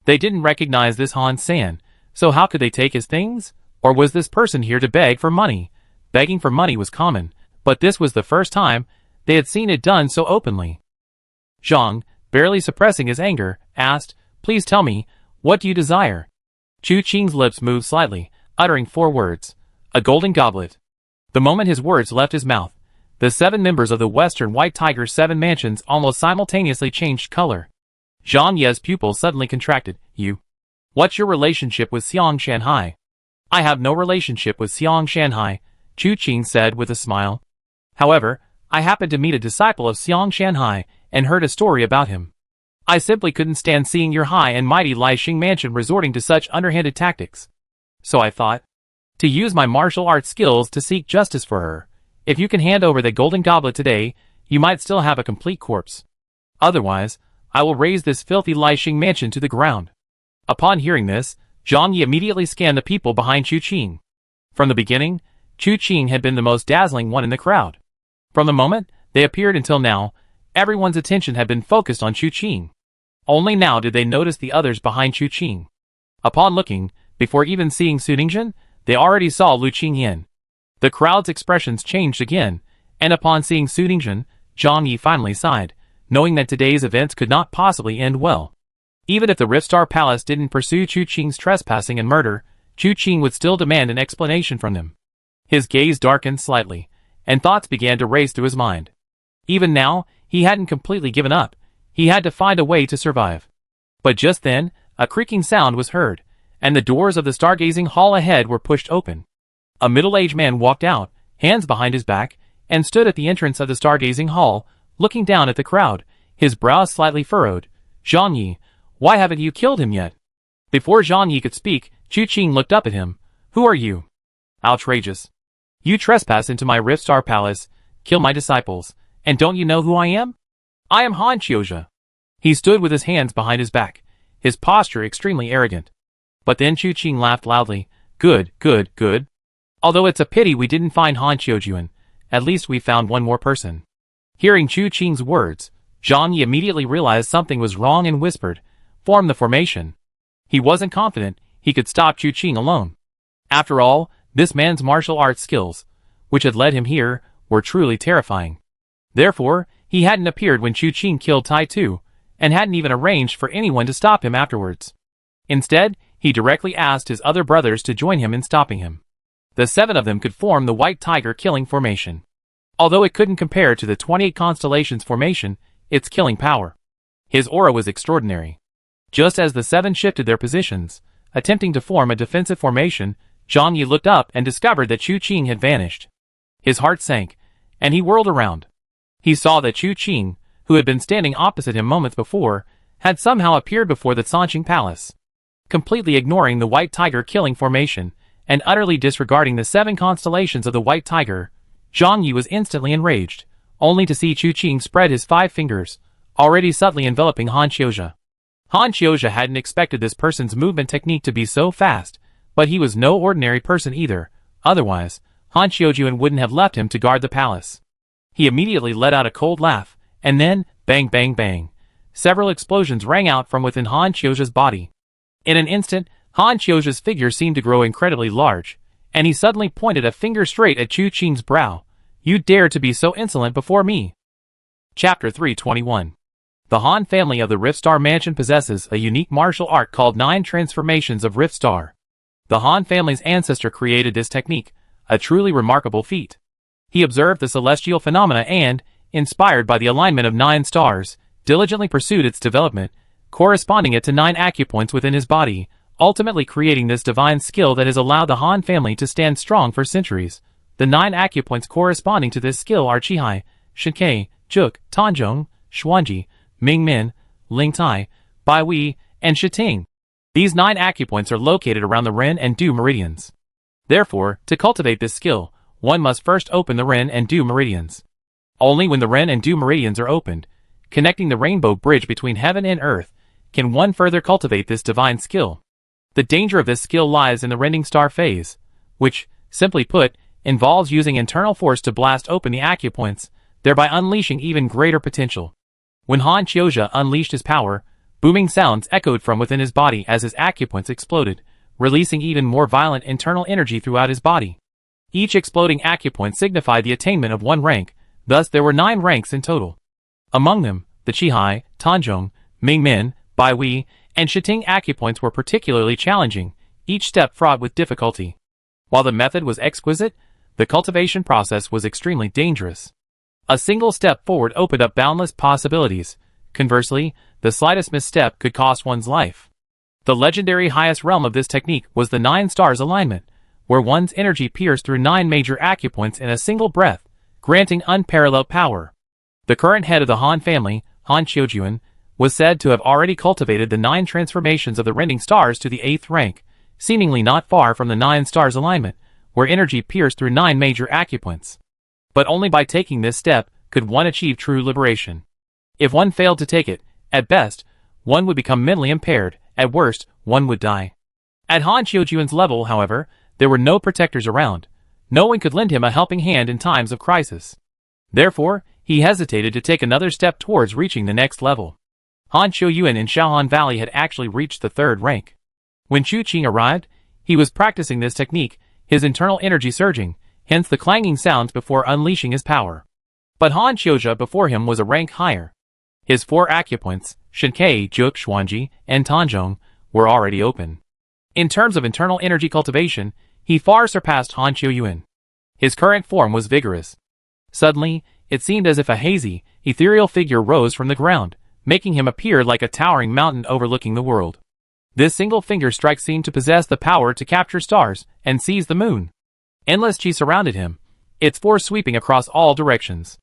They didn't recognize this Han San, so how could they take his things? Or was this person here to beg for money? Begging for money was common, but this was the first time they had seen it done so openly. Zhang, barely suppressing his anger, asked, "Please tell me, what do you desire?" Chu Qing's lips moved slightly, uttering 4 words. "A golden goblet." The moment his words left his mouth, the 7 members of the Western White Tiger's 7 mansions almost simultaneously changed color. Zhang Ye's pupil suddenly contracted. "You? What's your relationship with Xiang Shanhai?" "I have no relationship with Xiang Shanhai," Chu Qing said with a smile. "However, I happened to meet a disciple of Xiang Shanhai and heard a story about him. I simply couldn't stand seeing your high and mighty Liexing mansion resorting to such underhanded tactics. So I thought to use my martial arts skills to seek justice for her. If you can hand over the golden goblet today, you might still have a complete corpse. Otherwise, I will raise this filthy Liexing mansion to the ground." Upon hearing this, Zhang Yi immediately scanned the people behind Chu Qing. From the beginning, Chu Qing had been the most dazzling one in the crowd. From the moment they appeared until now, everyone's attention had been focused on Chu Qing. Only now did they notice the others behind Chu Qing. Upon looking, before even seeing Su Ningzhen, they already saw Lu Qingyan. The crowd's expressions changed again, and upon seeing Su Ningzhen, Zhang Yi finally sighed, knowing that today's events could not possibly end well. Even if the Rift Star Palace didn't pursue Chu Qing's trespassing and murder, Chu Qing would still demand an explanation from them. His gaze darkened slightly, and thoughts began to race through his mind. Even now, he hadn't completely given up. He had to find a way to survive. But just then, a creaking sound was heard, and the doors of the stargazing hall ahead were pushed open. A middle-aged man walked out, hands behind his back, and stood at the entrance of the stargazing hall, looking down at the crowd, his brows slightly furrowed. "Zhang Yi, why haven't you killed him yet?" Before Zhang Yi could speak, Chu Qing looked up at him. "Who are you?" "Outrageous. You trespass into my Rift Star Palace, kill my disciples, and don't you know who I am? I am Han Qiujuan." He stood with his hands behind his back, his posture extremely arrogant. But then Chu Qing laughed loudly. "Good, good, good. Although it's a pity we didn't find Han Qiujuan, at least we found one more person." Hearing Chu Qing's words, Zhang Yi immediately realized something was wrong and whispered, "Form the formation." He wasn't confident he could stop Chu Qing alone. After all, this man's martial arts skills, which had led him here, were truly terrifying. Therefore, he hadn't appeared when Chu Qing killed Tai Tu, and hadn't even arranged for anyone to stop him afterwards. Instead, he directly asked his other brothers to join him in stopping him. The 7 of them could form the White Tiger killing formation. Although it couldn't compare to the 28 constellations formation, its killing power. His aura was extraordinary. Just as the 7 shifted their positions, attempting to form a defensive formation, Zhang Yi looked up and discovered that Chu Qing had vanished. His heart sank, and he whirled around. He saw that Chu Qing, who had been standing opposite him moments before, had somehow appeared before the Sanqing Palace. Completely ignoring the White Tiger killing formation, and utterly disregarding the 7 constellations of the White Tiger, Zhang Yi was instantly enraged, only to see Chu Qing spread his 5 fingers, already subtly enveloping Han Qiuzhe. Han Qiuzhe hadn't expected this person's movement technique to be so fast, but he was no ordinary person either, otherwise, Han Qiuzhe wouldn't have left him to guard the palace. He immediately let out a cold laugh, and then, bang bang bang, several explosions rang out from within Han Qiuzhe's body. In an instant, Han Qiuzhe's figure seemed to grow incredibly large, and he suddenly pointed a finger straight at Chu Qing's brow. "You dare to be so insolent before me." Chapter 321. The Han family of the Riftstar Mansion possesses a unique martial art called 9 Transformations of Riftstar. The Han family's ancestor created this technique, a truly remarkable feat. He observed the celestial phenomena and, inspired by the alignment of 9 stars, diligently pursued its development, corresponding it to 9 acupoints within his body, ultimately creating this divine skill that has allowed the Han family to stand strong for centuries. The 9 acupoints corresponding to this skill are Qihai, Shinkei, Juk, Tanzhong, Xuanji, Mingmin, Lingtai, Baihui, and Shiting. These 9 acupoints are located around the Ren and Du meridians. Therefore, to cultivate this skill, one must first open the Ren and Du meridians. Only when the Ren and Du meridians are opened, connecting the rainbow bridge between heaven and earth, can one further cultivate this divine skill. The danger of this skill lies in the rending star phase, which, simply put, involves using internal force to blast open the acupoints, thereby unleashing even greater potential. When Han Qiuzhe unleashed his power, booming sounds echoed from within his body as his acupoints exploded, releasing even more violent internal energy throughout his body. Each exploding acupoint signified the attainment of 1 rank, thus there were 9 ranks in total. Among them, the Qihai, Tanzhong, Mingmin, Baihui, and Shiting acupoints were particularly challenging, each step fraught with difficulty. While the method was exquisite, the cultivation process was extremely dangerous. A single step forward opened up boundless possibilities. Conversely, the slightest misstep could cost one's life. The legendary highest realm of this technique was the 9 stars alignment, where one's energy pierced through 9 major acupoints in a single breath, granting unparalleled power. The current head of the Han family, Han Qiuzhe, was said to have already cultivated the 9 transformations of the rending stars to the 8th rank, seemingly not far from the 9 stars alignment, where energy pierced through 9 major acupoints. But only by taking this step could one achieve true liberation. If one failed to take it, at best, one would become mentally impaired, at worst, one would die. At Han Qiuzhe's level, however, there were no protectors around. No one could lend him a helping hand in times of crisis. Therefore, he hesitated to take another step towards reaching the next level. Han Qiuzhe in Shaohan Valley had actually reached the 3rd rank. When Chu Qing arrived, he was practicing this technique, his internal energy surging, hence the clanging sounds before unleashing his power. But Han Qiuzhe before him was a rank higher. His 4 acupoints, Shinkei, Juk, Xuanji, and Tanzhong, were already open. In terms of internal energy cultivation, he far surpassed Han Qiuzhe. His current form was vigorous. Suddenly, it seemed as if a hazy, ethereal figure rose from the ground, making him appear like a towering mountain overlooking the world. This single finger strike seemed to possess the power to capture stars and seize the moon. Endless chi surrounded him, its force sweeping across all directions.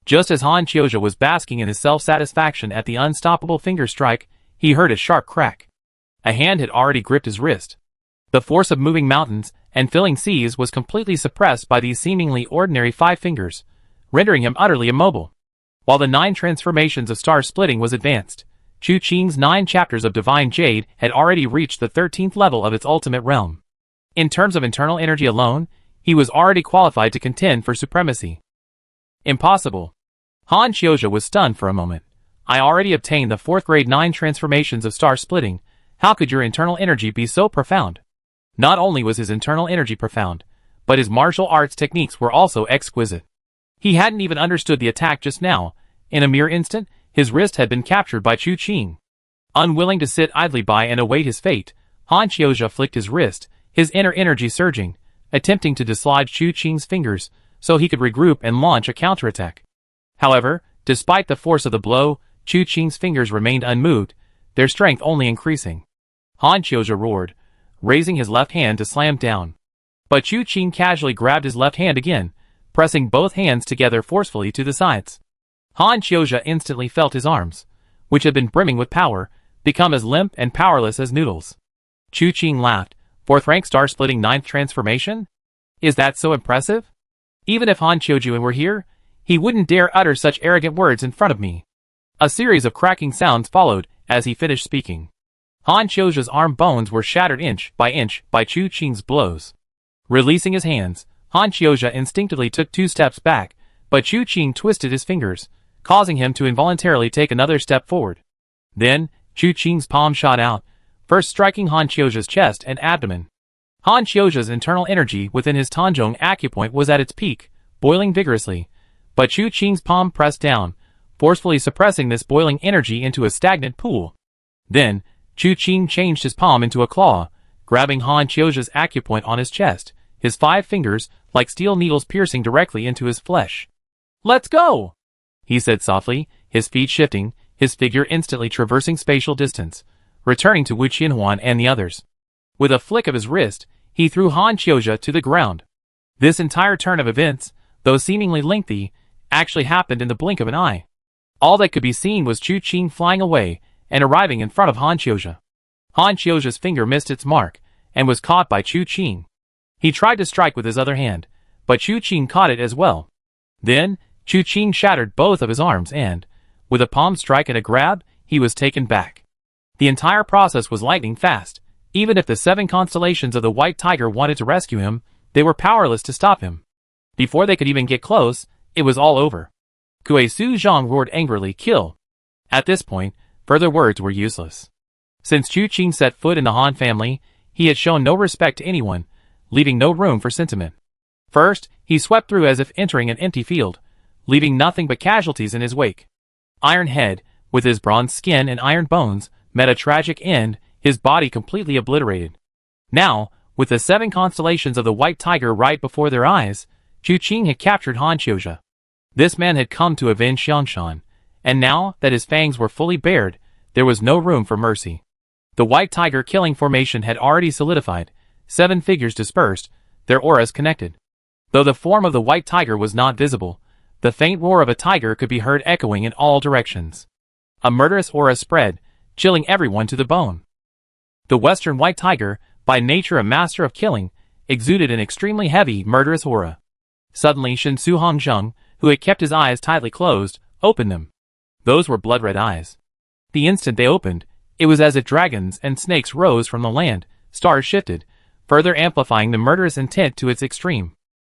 Just as Han Qiuzhe was basking in his self-satisfaction at the unstoppable finger strike, he heard a sharp crack. A hand had already gripped his wrist. The force of moving mountains and filling seas was completely suppressed by these seemingly ordinary 5 fingers, rendering him utterly immobile. While the 9 transformations of star splitting was advanced, Chu Qing's 9 chapters of Divine Jade had already reached the 13th level of its ultimate realm. In terms of internal energy alone, he was already qualified to contend for supremacy. Impossible. Han Qiuzhe was stunned for a moment. I already obtained the 4th grade 9 transformations of star splitting. How could your internal energy be so profound? Not only was his internal energy profound, but his martial arts techniques were also exquisite. He hadn't even understood the attack just now. In a mere instant, his wrist had been captured by Chu Qing. Unwilling to sit idly by and await his fate, Han Qiuzhe flicked his wrist, his inner energy surging, attempting to dislodge Chu Qing's fingers so he could regroup and launch a counterattack. However, despite the force of the blow, Chu Qing's fingers remained unmoved, their strength only increasing. Han Qiuzhe roared, raising his left hand to slam down. But Chu Qing casually grabbed his left hand again, pressing both hands together forcefully to the sides. Han Qiuzhe instantly felt his arms, which had been brimming with power, become as limp and powerless as noodles. Chu Qing laughed, 4th rank star-splitting 9th transformation? Is that so impressive? Even if Han Qiujuan were here, he wouldn't dare utter such arrogant words in front of me. A series of cracking sounds followed as he finished speaking. Han Qiujuan's arm bones were shattered inch by Chu Qing's blows. Releasing his hands, Han Qiujuan instinctively took 2 steps back, but Chu Qing twisted his fingers, causing him to involuntarily take another step forward. Then, Chu Qing's palm shot out, first striking Han Qiujuan's chest and abdomen. Han Qiujuan's internal energy within his Tanzhong acupoint was at its peak, boiling vigorously, but Chu Qing's palm pressed down, forcefully suppressing this boiling energy into a stagnant pool. Then, Chu Qing changed his palm into a claw, grabbing Han Qiujuan's acupoint on his chest, his 5 fingers like steel needles piercing directly into his flesh. "Let's go!" he said softly, his feet shifting, his figure instantly traversing spatial distance, returning to Wu Qianhuan and the others. With a flick of his wrist, he threw Han Qiujuan to the ground. This entire turn of events, though seemingly lengthy, actually happened in the blink of an eye. All that could be seen was Chu Qing flying away and arriving in front of Han Qiujuan. Han Qiujuan's finger missed its mark and was caught by Chu Qing. He tried to strike with his other hand, but Chu Qing caught it as well. Then, Chu Qing shattered both of his arms and, with a palm strike and a grab, he was taken back. The entire process was lightning fast. Even if the 7 constellations of the White Tiger wanted to rescue him, they were powerless to stop him. Before they could even get close, it was all over. Kue Su Zhang roared angrily, "Kill!" At this point, further words were useless. Since Chu Qing set foot in the Han family, he had shown no respect to anyone, leaving no room for sentiment. First, he swept through as if entering an empty field, leaving nothing but casualties in his wake. Iron Head, with his bronze skin and iron bones, met a tragic end, his body completely obliterated. Now, with the 7 constellations of the White Tiger right before their eyes, Chu Qing had captured Han Qiujuan. This man had come to avenge Xiangshan, and now that his fangs were fully bared, there was no room for mercy. The White Tiger killing formation had already solidified, 7 figures dispersed, their auras connected. Though the form of the White Tiger was not visible, the faint roar of a tiger could be heard echoing in all directions. A murderous aura spread, chilling everyone to the bone. The Western White Tiger, by nature a master of killing, exuded an extremely heavy, murderous aura. Suddenly Shinsu Hongzheng, who had kept his eyes tightly closed, opened them. Those were blood-red eyes. The instant they opened, it was as if dragons and snakes rose from the land, stars shifted, further amplifying the murderous intent to its extreme.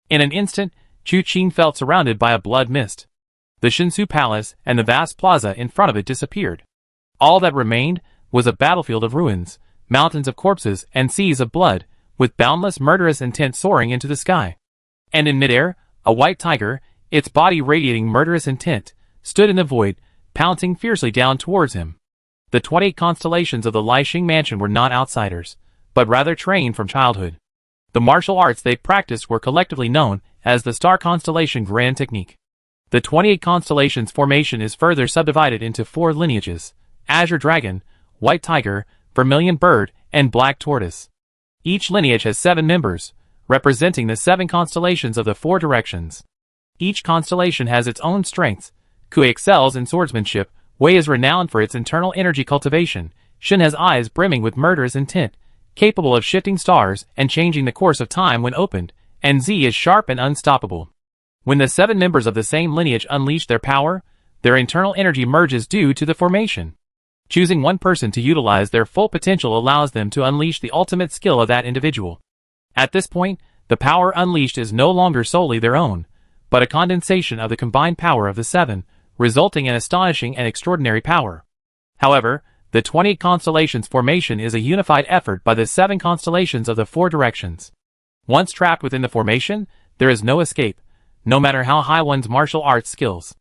In an instant, Chu Qing felt surrounded by a blood mist. The Shinsu Palace and the vast plaza in front of it disappeared. All that remained was a battlefield of ruins, mountains of corpses and seas of blood, with boundless murderous intent soaring into the sky. And in midair, a white tiger, its body radiating murderous intent, stood in the void, pouncing fiercely down towards him. The 28 constellations of the Lixing mansion were not outsiders, but rather trained from childhood. The martial arts they practiced were collectively known as the Star Constellation Grand Technique. The 28 constellations formation is further subdivided into 4 lineages: Azure Dragon, White Tiger, Vermilion Bird, and Black Tortoise. Each lineage has 7 members, representing the 7 constellations of the 4 directions. Each constellation has its own strengths. Kui excels in swordsmanship, Wei is renowned for its internal energy cultivation, Shin has eyes brimming with murderous intent, capable of shifting stars and changing the course of time when opened, and Z is sharp and unstoppable. When the 7 members of the same lineage unleash their power, their internal energy merges due to the formation. Choosing one person to utilize their full potential allows them to unleash the ultimate skill of that individual. At this point, the power unleashed is no longer solely their own, but a condensation of the combined power of the 7, resulting in astonishing and extraordinary power. However, the 28 constellations formation is a unified effort by the 7 constellations of the 4 directions. Once trapped within the formation, there is no escape, no matter how high one's martial arts skills.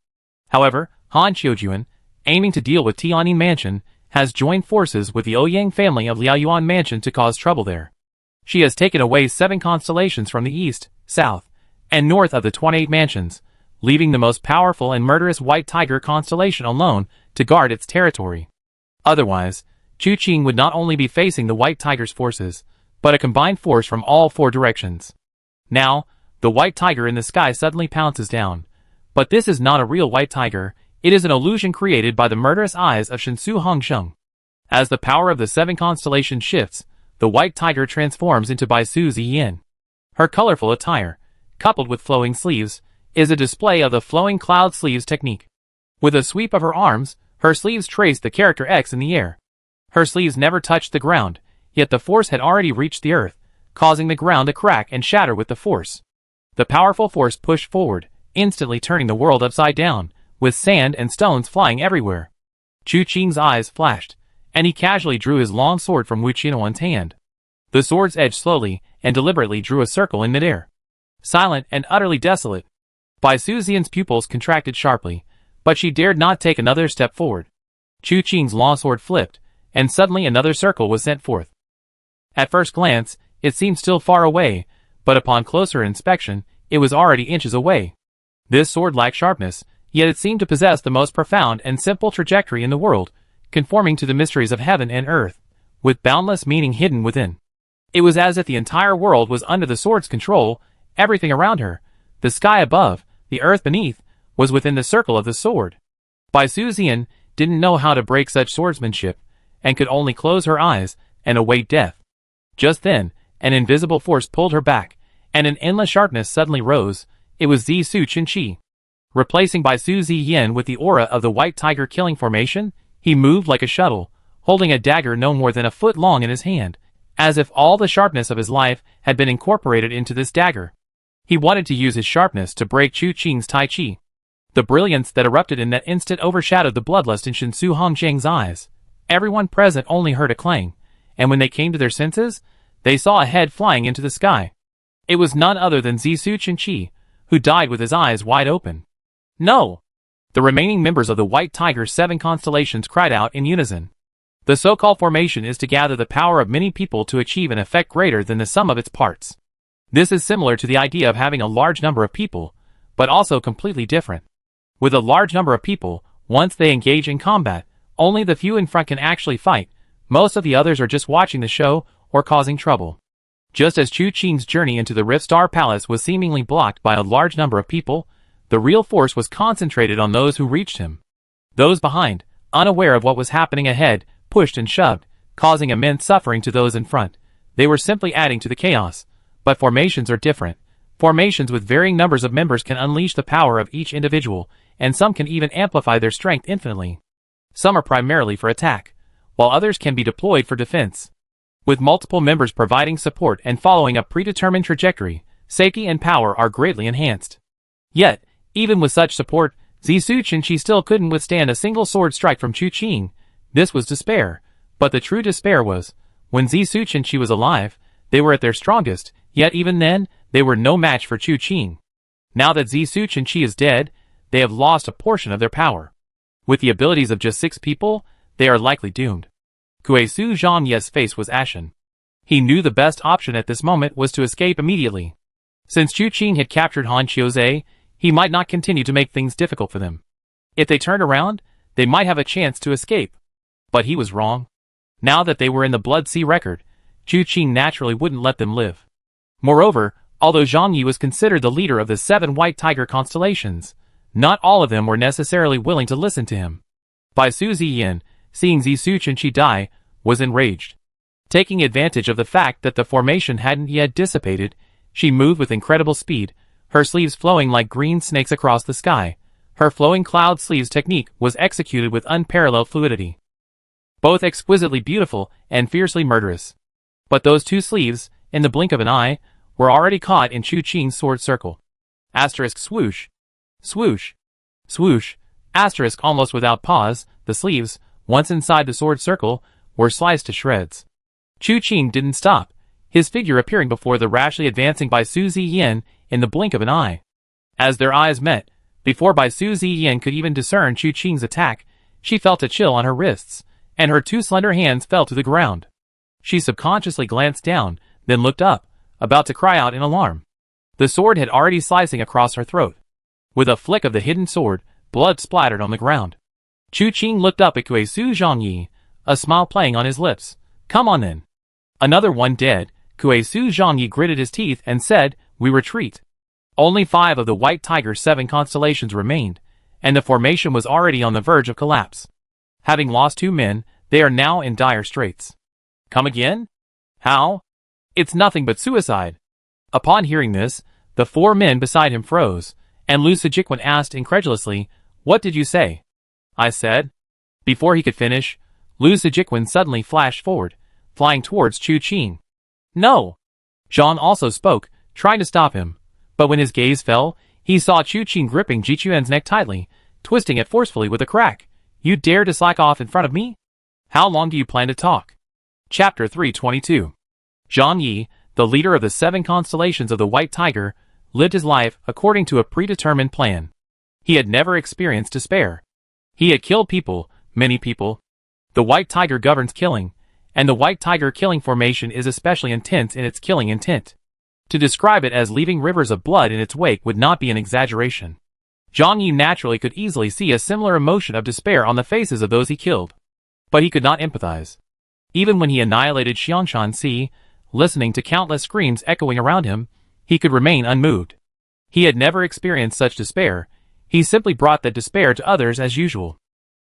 However, Han Qiujuan, aiming to deal with Tianyin Mansion, has joined forces with the Ouyang family of Liaoyuan Mansion to cause trouble there. She has taken away 7 constellations from the east, south, and north of the 28 mansions, leaving the most powerful and murderous White Tiger constellation alone to guard its territory. Otherwise, Chu Qing would not only be facing the White Tiger's forces, but a combined force from all 4 directions. Now, the White Tiger in the sky suddenly pounces down. But this is not a real White Tiger, it is an illusion created by the murderous eyes of Shinsu Hongzheng. As the power of the 7 constellations shifts, the white tiger transforms into Bai Su Ziyin. Her colorful attire, coupled with flowing sleeves, is a display of the flowing cloud sleeves technique. With a sweep of her arms, her sleeves traced the character X in the air. Her sleeves never touched the ground, yet the force had already reached the earth, causing the ground to crack and shatter with the force. The powerful force pushed forward, instantly turning the world upside down, with sand and stones flying everywhere. Chu Qing's eyes flashed, and he casually drew his long sword from Wu Qianhuan's hand. The sword's edge slowly and deliberately drew a circle in midair. Silent and utterly desolate, Bai Su Ziyin's pupils contracted sharply, but she dared not take another step forward. Chu Qing's long sword flipped, and suddenly another circle was sent forth. At first glance, it seemed still far away, but upon closer inspection, it was already inches away. This sword lacked sharpness, yet it seemed to possess the most profound and simple trajectory in the world, conforming to the mysteries of heaven and earth, with boundless meaning hidden within. It was as if the entire world was under the sword's control. Everything around her, the sky above, the earth beneath, was within the circle of the sword. Bai Su Ziyin didn't know how to break such swordsmanship, and could only close her eyes and await death. Just then, an invisible force pulled her back, and an endless sharpness suddenly rose. It was Zi Su Qinqi. Replacing Bai Su Ziyin with the aura of the white tiger killing formation, he moved like a shuttle, holding a dagger no more than a foot long in his hand, as if all the sharpness of his life had been incorporated into this dagger. He wanted to use his sharpness to break Chu Qing's Tai Chi. The brilliance that erupted in that instant overshadowed the bloodlust in Shinsu Hongjiang's eyes. Everyone present only heard a clang, and when they came to their senses, they saw a head flying into the sky. It was none other than Zi Su Qinqi, who died with his eyes wide open. No! The remaining members of the White Tiger's 7 constellations cried out in unison. The so-called formation is to gather the power of many people to achieve an effect greater than the sum of its parts. This is similar to the idea of having a large number of people, but also completely different. With a large number of people, once they engage in combat, only the few in front can actually fight. Most of the others are just watching the show or causing trouble. Just as Chu Qing's journey into the Rift Star Palace was seemingly blocked by a large number of people, the real force was concentrated on those who reached him. Those behind, unaware of what was happening ahead, pushed and shoved, causing immense suffering to those in front. They were simply adding to the chaos. But formations are different. Formations with varying numbers of members can unleash the power of each individual, and some can even amplify their strength infinitely. Some are primarily for attack, while others can be deployed for defense. With multiple members providing support and following a predetermined trajectory, safety and power are greatly enhanced. Yet, even with such support, Zi Su Qinqi still couldn't withstand a single sword strike from Chu Qing. This was despair, but the true despair was, when Zi Su Qinqi was alive, they were at their strongest, yet even then, they were no match for Chu Qing. Now that Zi Su Qinqi is dead, they have lost a portion of their power. With the abilities of just 6 people, they are likely doomed. Kuei-Su Zhangye's face was ashen. He knew the best option at this moment was to escape immediately. Since Chu Qing had captured Han Qiuzhe, he might not continue to make things difficult for them. If they turned around, they might have a chance to escape. But he was wrong. Now that they were in the Blood Sea record, Chu Qing naturally wouldn't let them live. Moreover, although Zhang Yi was considered the leader of the 7 White Tiger constellations, not all of them were necessarily willing to listen to him. Bai Su Ziyin, seeing Zi Su Qinqi die, was enraged. Taking advantage of the fact that the formation hadn't yet dissipated, she moved with incredible speed, her sleeves flowing like green snakes across the sky. Her flowing cloud sleeves technique was executed with unparalleled fluidity. Both exquisitely beautiful and fiercely murderous. But those 2 sleeves, in the blink of an eye, were already caught in Chu Qing's sword circle. Asterisk swoosh. Swoosh. Swoosh. Asterisk almost without pause, the sleeves, once inside the sword circle, were sliced to shreds. Chu Qing didn't stop, his figure appearing before the rashly advancing Bai Su Ziyin in the blink of an eye. As their eyes met, before Bai Su Ziyin could even discern Chu Qing's attack, she felt a chill on her wrists, and her 2 slender hands fell to the ground. She subconsciously glanced down, then looked up, about to cry out in alarm. The sword had already slicing across her throat. With a flick of the hidden sword, blood splattered on the ground. Chu Qing looked up at Kuei-Su Zhangyi, a smile playing on his lips. Come on then. Another one dead, Kuei-Su Zhangyi gritted his teeth and said, we retreat. Only 5 of the White Tiger's 7 constellations remained, and the formation was already on the verge of collapse. Having lost 2 men, they are now in dire straits. Come again? How? It's nothing but suicide. Upon hearing this, the four men beside him froze, and Lu Sujiquan asked incredulously, "What did you say?" I said. Before he could finish, Lu Sujiquan suddenly flashed forward, flying towards Chu Qing. No! Zhang also spoke, trying to stop him, but when his gaze fell, he saw Chu Qing gripping Ji Chuan's neck tightly, twisting it forcefully with a crack. You dare to slack off in front of me? How long do you plan to talk? Chapter 322. Zhang Yi, the leader of the 7 constellations of the White Tiger, lived his life according to a predetermined plan. He had never experienced despair. He had killed people, many people. The White Tiger governs killing, and the White Tiger killing formation is especially intense in its killing intent. To describe it as leaving rivers of blood in its wake would not be an exaggeration. Zhang Yi naturally could easily see a similar emotion of despair on the faces of those he killed. But he could not empathize. Even when he annihilated Xiangshan Si, listening to countless screams echoing around him, he could remain unmoved. He had never experienced such despair. He simply brought that despair to others as usual.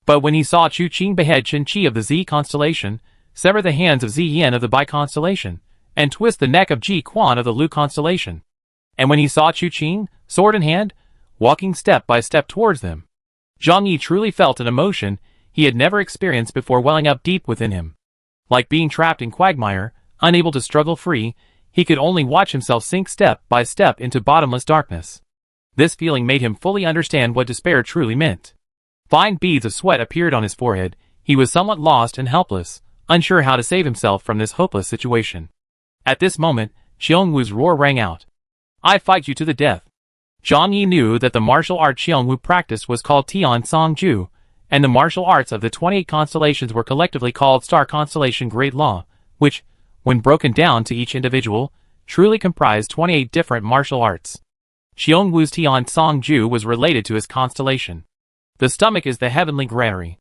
But when he saw Chu Qing behead Chen Qi of the Z constellation, sever the hands of Zi Yan of the Bai constellation, and twist the neck of Ji Quan of the Lu constellation, and when he saw Chu Qing, sword in hand, walking step by step towards them, Zhang Yi truly felt an emotion he had never experienced before welling up deep within him. Like being trapped in quagmire, unable to struggle free, he could only watch himself sink step by step into bottomless darkness. This feeling made him fully understand what despair truly meant. Fine beads of sweat appeared on his forehead. He was somewhat lost and helpless, unsure how to save himself from this hopeless situation. At this moment, Xiongwu's roar rang out. I fight you to the death. Zhang Yi knew that the martial art Xiongwu practiced was called Tian Song Ju, and the martial arts of the 28 constellations were collectively called Star Constellation Great Law, which, when broken down to each individual, truly comprised 28 different martial arts. Xiongwu's Tian Song Ju was related to his constellation. The stomach is the heavenly granary.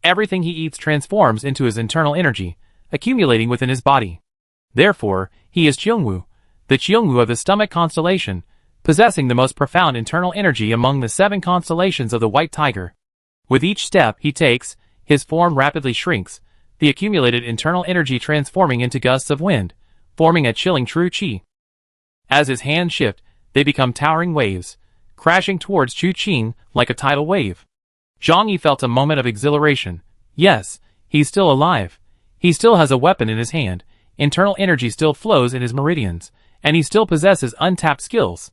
Everything he eats transforms into his internal energy, accumulating within his body. Therefore, he is Qiongwu, the Qiongwu of the stomach constellation, possessing the most profound internal energy among the 7 constellations of the White Tiger. With each step he takes, his form rapidly shrinks, the accumulated internal energy transforming into gusts of wind, forming a chilling true qi. As his hands shift, they become towering waves, crashing towards Chu Qing like a tidal wave. Zhang Yi felt a moment of exhilaration. Yes, he's still alive. He still has a weapon in his hand, internal energy still flows in his meridians, and he still possesses untapped skills.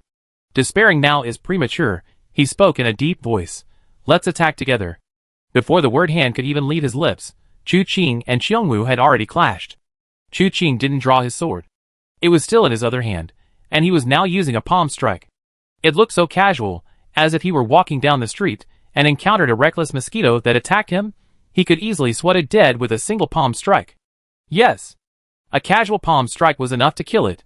Despairing now is premature, he spoke in a deep voice. Let's attack together. Before the word hand could even leave his lips, Chu Qing and Qiongwu had already clashed. Chu Qing didn't draw his sword. It was still in his other hand, and he was now using a palm strike. It looked so casual, as if he were walking down the street and encountered a reckless mosquito that attacked him. He could easily sweat it dead with a single palm strike. Yes, a casual palm strike was enough to kill it.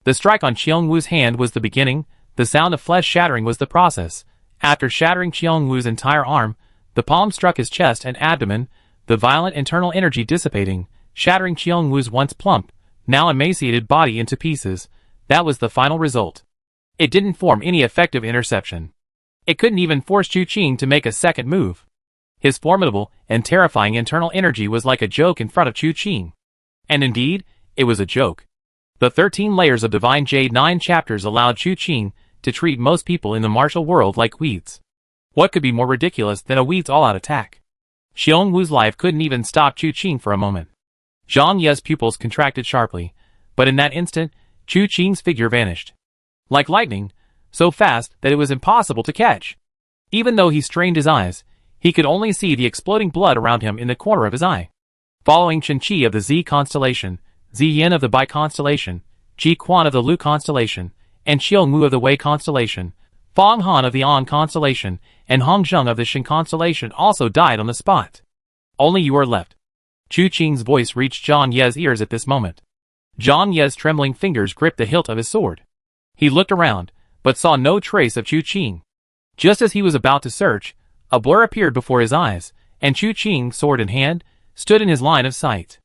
The strike on Qiongwu's hand was the beginning, the sound of flesh shattering was the process. After shattering Qiongwu's entire arm, the palm struck his chest and abdomen, the violent internal energy dissipating, shattering Qiongwu's once plump, now emaciated body into pieces. That was the final result. It didn't form any effective interception. It couldn't even force Chu Qing to make a second move. His formidable and terrifying internal energy was like a joke in front of Chu Qing. And indeed, it was a joke. The 13 layers of Divine Jade 9 chapters allowed Chu Qing to treat most people in the martial world like weeds. What could be more ridiculous than a weed's all-out attack? Xiongwu's life couldn't even stop Chu Qing for a moment. Zhang Ye's pupils contracted sharply, but in that instant, Chu Qing's figure vanished. Like lightning, so fast that it was impossible to catch. Even though he strained his eyes, he could only see the exploding blood around him in the corner of his eye. Following Chen Qi of the Z constellation, Zi Yin of the Bai constellation, Ji Quan of the Lu constellation, and Xiongwu of the Wei constellation, Fang Han of the An constellation, and Hong Zheng of the Shin constellation also died on the spot. Only you are left. Chu Qing's voice reached Zhang Ye's ears at this moment. Zhang Ye's trembling fingers gripped the hilt of his sword. He looked around, but saw no trace of Chu Qing. Just as he was about to search, a blur appeared before his eyes, and Chu Qing, sword in hand, stood in his line of sight.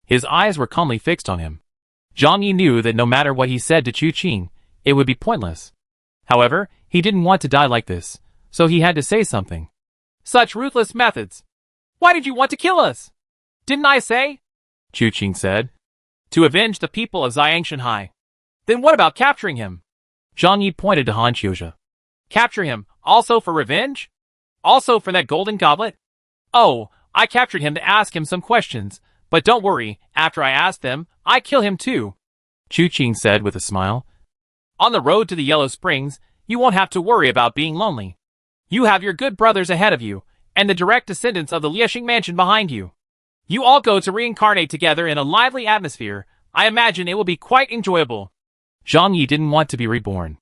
His eyes were calmly fixed on him. Zhang Yi knew that no matter what he said to Chu Qing, it would be pointless. However, he didn't want to die like this, so he had to say something. Such ruthless methods! Why did you want to kill us? Didn't I say? Chu Qing said. To avenge the people of Xiangshanhai. Then what about capturing him? Zhang Yi pointed to Han Qiuzhe. Capture him, also for revenge? Also for that golden goblet? Oh, I captured him to ask him some questions, but don't worry, after I ask them, I kill him too. Chu Qing said with a smile. On the road to the Yellow Springs, you won't have to worry about being lonely. You have your good brothers ahead of you, and the direct descendants of the Liexing mansion behind you. You all go to reincarnate together in a lively atmosphere. I imagine it will be quite enjoyable. Zhang Yi didn't want to be reborn.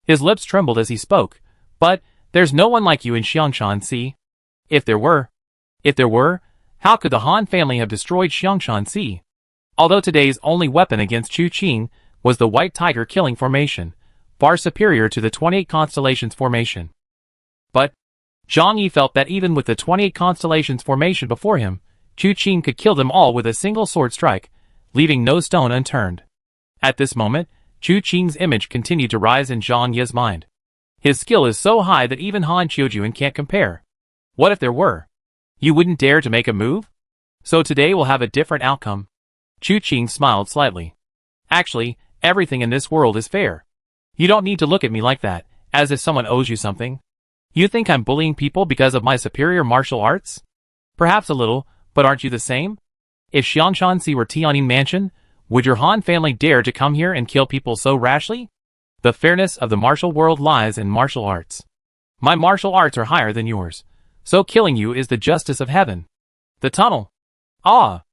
His lips trembled as he spoke, but there's no one like you in Xiangshanxi. If there were, how could the Han family have destroyed Xiangshanxi? Although today's only weapon against Chu Qing was the White Tiger killing formation, far superior to the 28 constellations formation. But Zhang Yi felt that even with the 28 constellations formation before him, Chu Qing could kill them all with a single sword strike, leaving no stone unturned. At this moment, Chu Qing's image continued to rise in Zhang Yi's mind. His skill is so high that even Han Qiuzhe can't compare. What if there were? You wouldn't dare to make a move? So today we'll have a different outcome. Chu Qing smiled slightly. Actually, everything in this world is fair. You don't need to look at me like that, as if someone owes you something. You think I'm bullying people because of my superior martial arts? Perhaps a little, but aren't you the same? If Xiangshanxi were Tianyin Mansion, would your Han family dare to come here and kill people so rashly? The fairness of the martial world lies in martial arts. My martial arts are higher than yours, so killing you is the justice of heaven. The tunnel. Ah!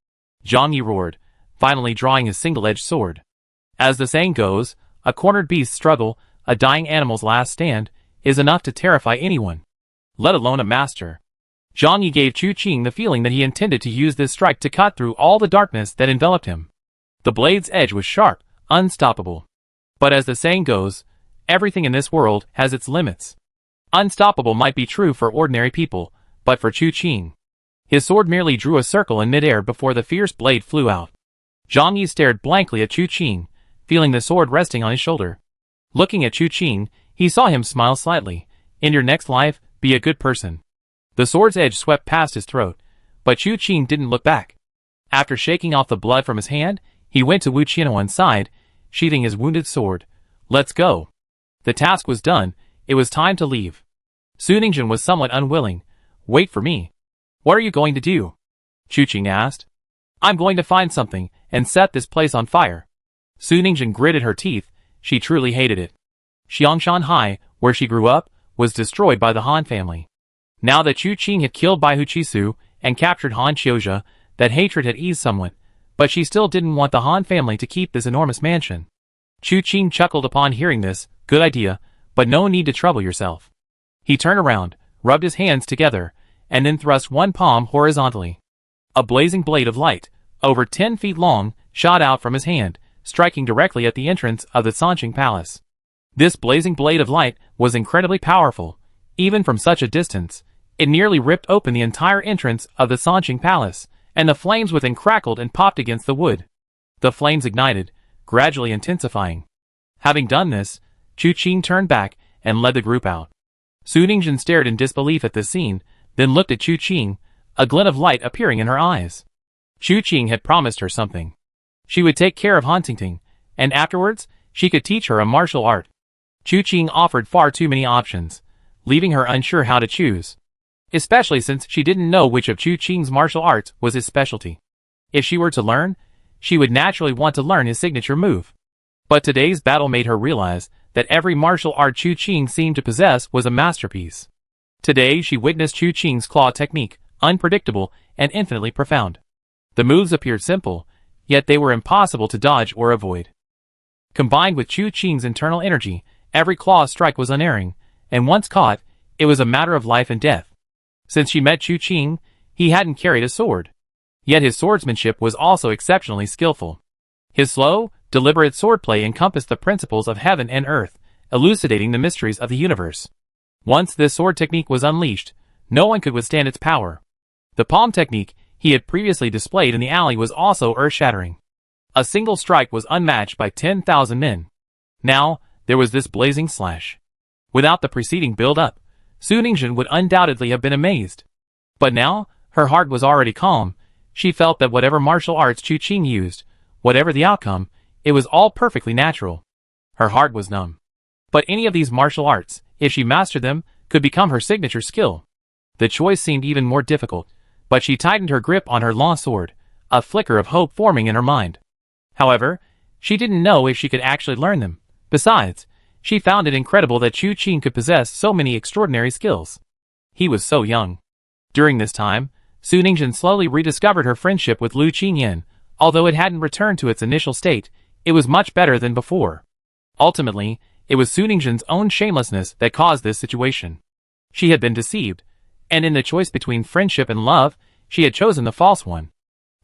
Zhang Yi roared, finally drawing his single-edged sword. As the saying goes, a cornered beast's struggle, a dying animal's last stand, is enough to terrify anyone, let alone a master. Zhang Yi gave Chu Qing the feeling that he intended to use this strike to cut through all the darkness that enveloped him. The blade's edge was sharp, unstoppable. But as the saying goes, everything in this world has its limits. Unstoppable might be true for ordinary people, but for Chu Qing, his sword merely drew a circle in midair before the fierce blade flew out. Zhang Yi stared blankly at Chu Qing, feeling the sword resting on his shoulder. Looking at Chu Qing, he saw him smile slightly. In your next life, be a good person. The sword's edge swept past his throat, but Chu Qing didn't look back. After shaking off the blood from his hand, he went to Wu Qianhuan's side, sheathing his wounded sword. Let's go. The task was done, it was time to leave. Su Ningzhen was somewhat unwilling. Wait for me. What are you going to do? Chu Qing asked. I'm going to find something, and set this place on fire. Su Ningzhen gritted her teeth, she truly hated it. Xiangshanhai, where she grew up, was destroyed by the Han family. Now that Chu Qing had killed Bai Huqisu and captured Han Qiuzhe, that hatred had eased somewhat, but she still didn't want the Han family to keep this enormous mansion. Chu Qing chuckled upon hearing this, good idea, but no need to trouble yourself. He turned around, rubbed his hands together, and then thrust one palm horizontally. A blazing blade of light, over 10 feet long, shot out from his hand, striking directly at the entrance of the Sanqing Palace. This blazing blade of light was incredibly powerful. Even from such a distance, it nearly ripped open the entire entrance of the Sanqing Palace, and the flames within crackled and popped against the wood. The flames ignited, gradually intensifying. Having done this, Chu Qing turned back and led the group out. Su Ningzhen stared in disbelief at this scene, then looked at Chu Qing, a glint of light appearing in her eyes. Chu Qing had promised her something. She would take care of Huntington, and afterwards, she could teach her a martial art. Chu Qing offered far too many options, leaving her unsure how to choose. Especially since she didn't know which of Chu Qing's martial arts was his specialty. If she were to learn, she would naturally want to learn his signature move. But today's battle made her realize that every martial art Chu Qing seemed to possess was a masterpiece. Today she witnessed Chu Qing's claw technique, unpredictable and infinitely profound. The moves appeared simple, yet they were impossible to dodge or avoid. Combined with Chu Qing's internal energy, every claw strike was unerring, and once caught, it was a matter of life and death. Since she met Chu Qing, he hadn't carried a sword. Yet his swordsmanship was also exceptionally skillful. His slow, deliberate swordplay encompassed the principles of heaven and earth, elucidating the mysteries of the universe. Once this sword technique was unleashed, no one could withstand its power. The palm technique he had previously displayed in the alley was also earth-shattering. A single strike was unmatched by 10,000 men. Now, there was this blazing slash. Without the preceding build-up, Su Ningzhen would undoubtedly have been amazed. But now, her heart was already calm. She felt that whatever martial arts Chu Qing used, Whatever the outcome, it was all perfectly natural. Her heart was numb. But any of these martial arts, if she mastered them, could become her signature skill. The choice seemed even more difficult, but she tightened her grip on her long sword, a flicker of hope forming in her mind. However, she didn't know if she could actually learn them. Besides, she found it incredible that Chu Qing could possess so many extraordinary skills. He was so young. During this time, Su Ningxian slowly rediscovered her friendship with Lu Qingyan. Although it hadn't returned to its initial state, it was much better than before. Ultimately, it was Su Ningxian's own shamelessness that caused this situation. She had been deceived, and in the choice between friendship and love, she had chosen the false one.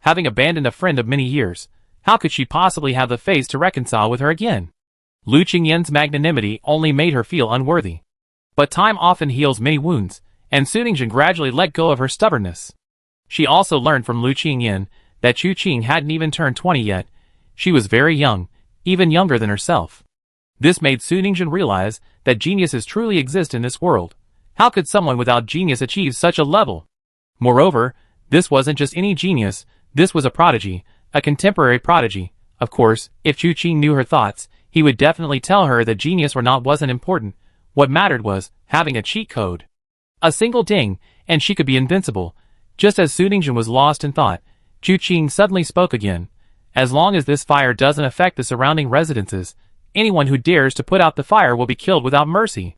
Having abandoned a friend of many years, how could she possibly have the face to reconcile with her again? Lu Qingyan's magnanimity only made her feel unworthy. But time often heals many wounds, and Su Ningxian gradually let go of her stubbornness. She also learned from Lu Qingyan that Chu Qing hadn't even turned 20 yet. She was very young, even younger than herself. This made Su Ningxian realize that geniuses truly exist in this world. How could someone without genius achieve such a level? Moreover, this wasn't just any genius, this was a prodigy, a contemporary prodigy. Of course, if Chu Qing knew her thoughts, he would definitely tell her that genius or not wasn't important. What mattered was having a cheat code. A single ding, and she could be invincible. Just as Su Ningxian was lost in thought, Chu Qing suddenly spoke again. As long as this fire doesn't affect the surrounding residences, anyone who dares to put out the fire will be killed without mercy.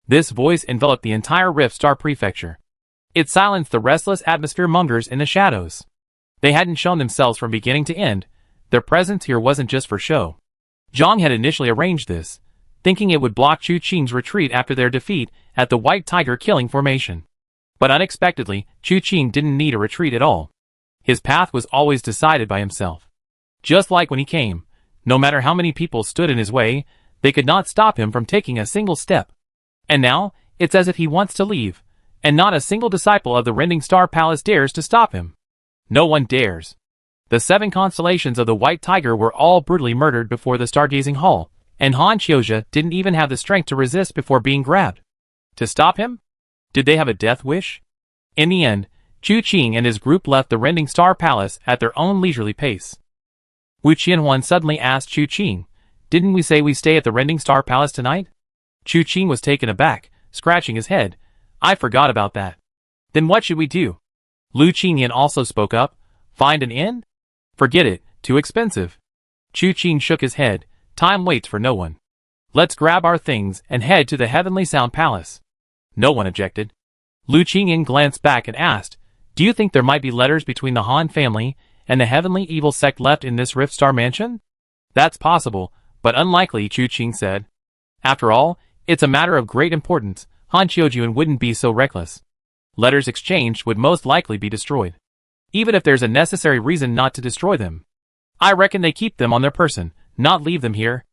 This voice enveloped the entire Rift Star Prefecture. It silenced the restless atmosphere mongers in the shadows. They hadn't shown themselves from beginning to end. Their presence here wasn't just for show. Zhang had initially arranged this, thinking it would block Chu Qing's retreat after their defeat at the White Tiger killing formation. But unexpectedly, Chu Qing didn't need a retreat at all. His path was always decided by himself. Just like when he came, no matter how many people stood in his way, they could not stop him from taking a single step. And now, it's as if he wants to leave, and not a single disciple of the Rending Star Palace dares to stop him. No one dares. The 7 constellations of the White Tiger were all brutally murdered before the Stargazing Hall, and Han Qiuzhe didn't even have the strength to resist before being grabbed. To stop him? Did they have a death wish? In the end, Chu Qing and his group left the Rending Star Palace at their own leisurely pace. Wu Qianhuan suddenly asked Chu Qing, "Didn't we say we stay at the Rending Star Palace tonight?" Chu Qing was taken aback, scratching his head. "I forgot about that." "Then what should we do?" Lu Qingyan also spoke up. "Find an inn?" "Forget it, too expensive." Chu Qing shook his head. "Time waits for no one. Let's grab our things and head to the Heavenly Sound Palace." No one objected. Lu Qingyan glanced back and asked, "Do you think there might be letters between the Han family and the Heavenly Evil sect left in this Rift Star Mansion?" "That's possible, but unlikely," Chu Qing said. "After all, it's a matter of great importance. Han Qiuzhe wouldn't be so reckless. Letters exchanged would most likely be destroyed. Even if there's a necessary reason not to destroy them. I reckon they keep them on their person, not leave them here.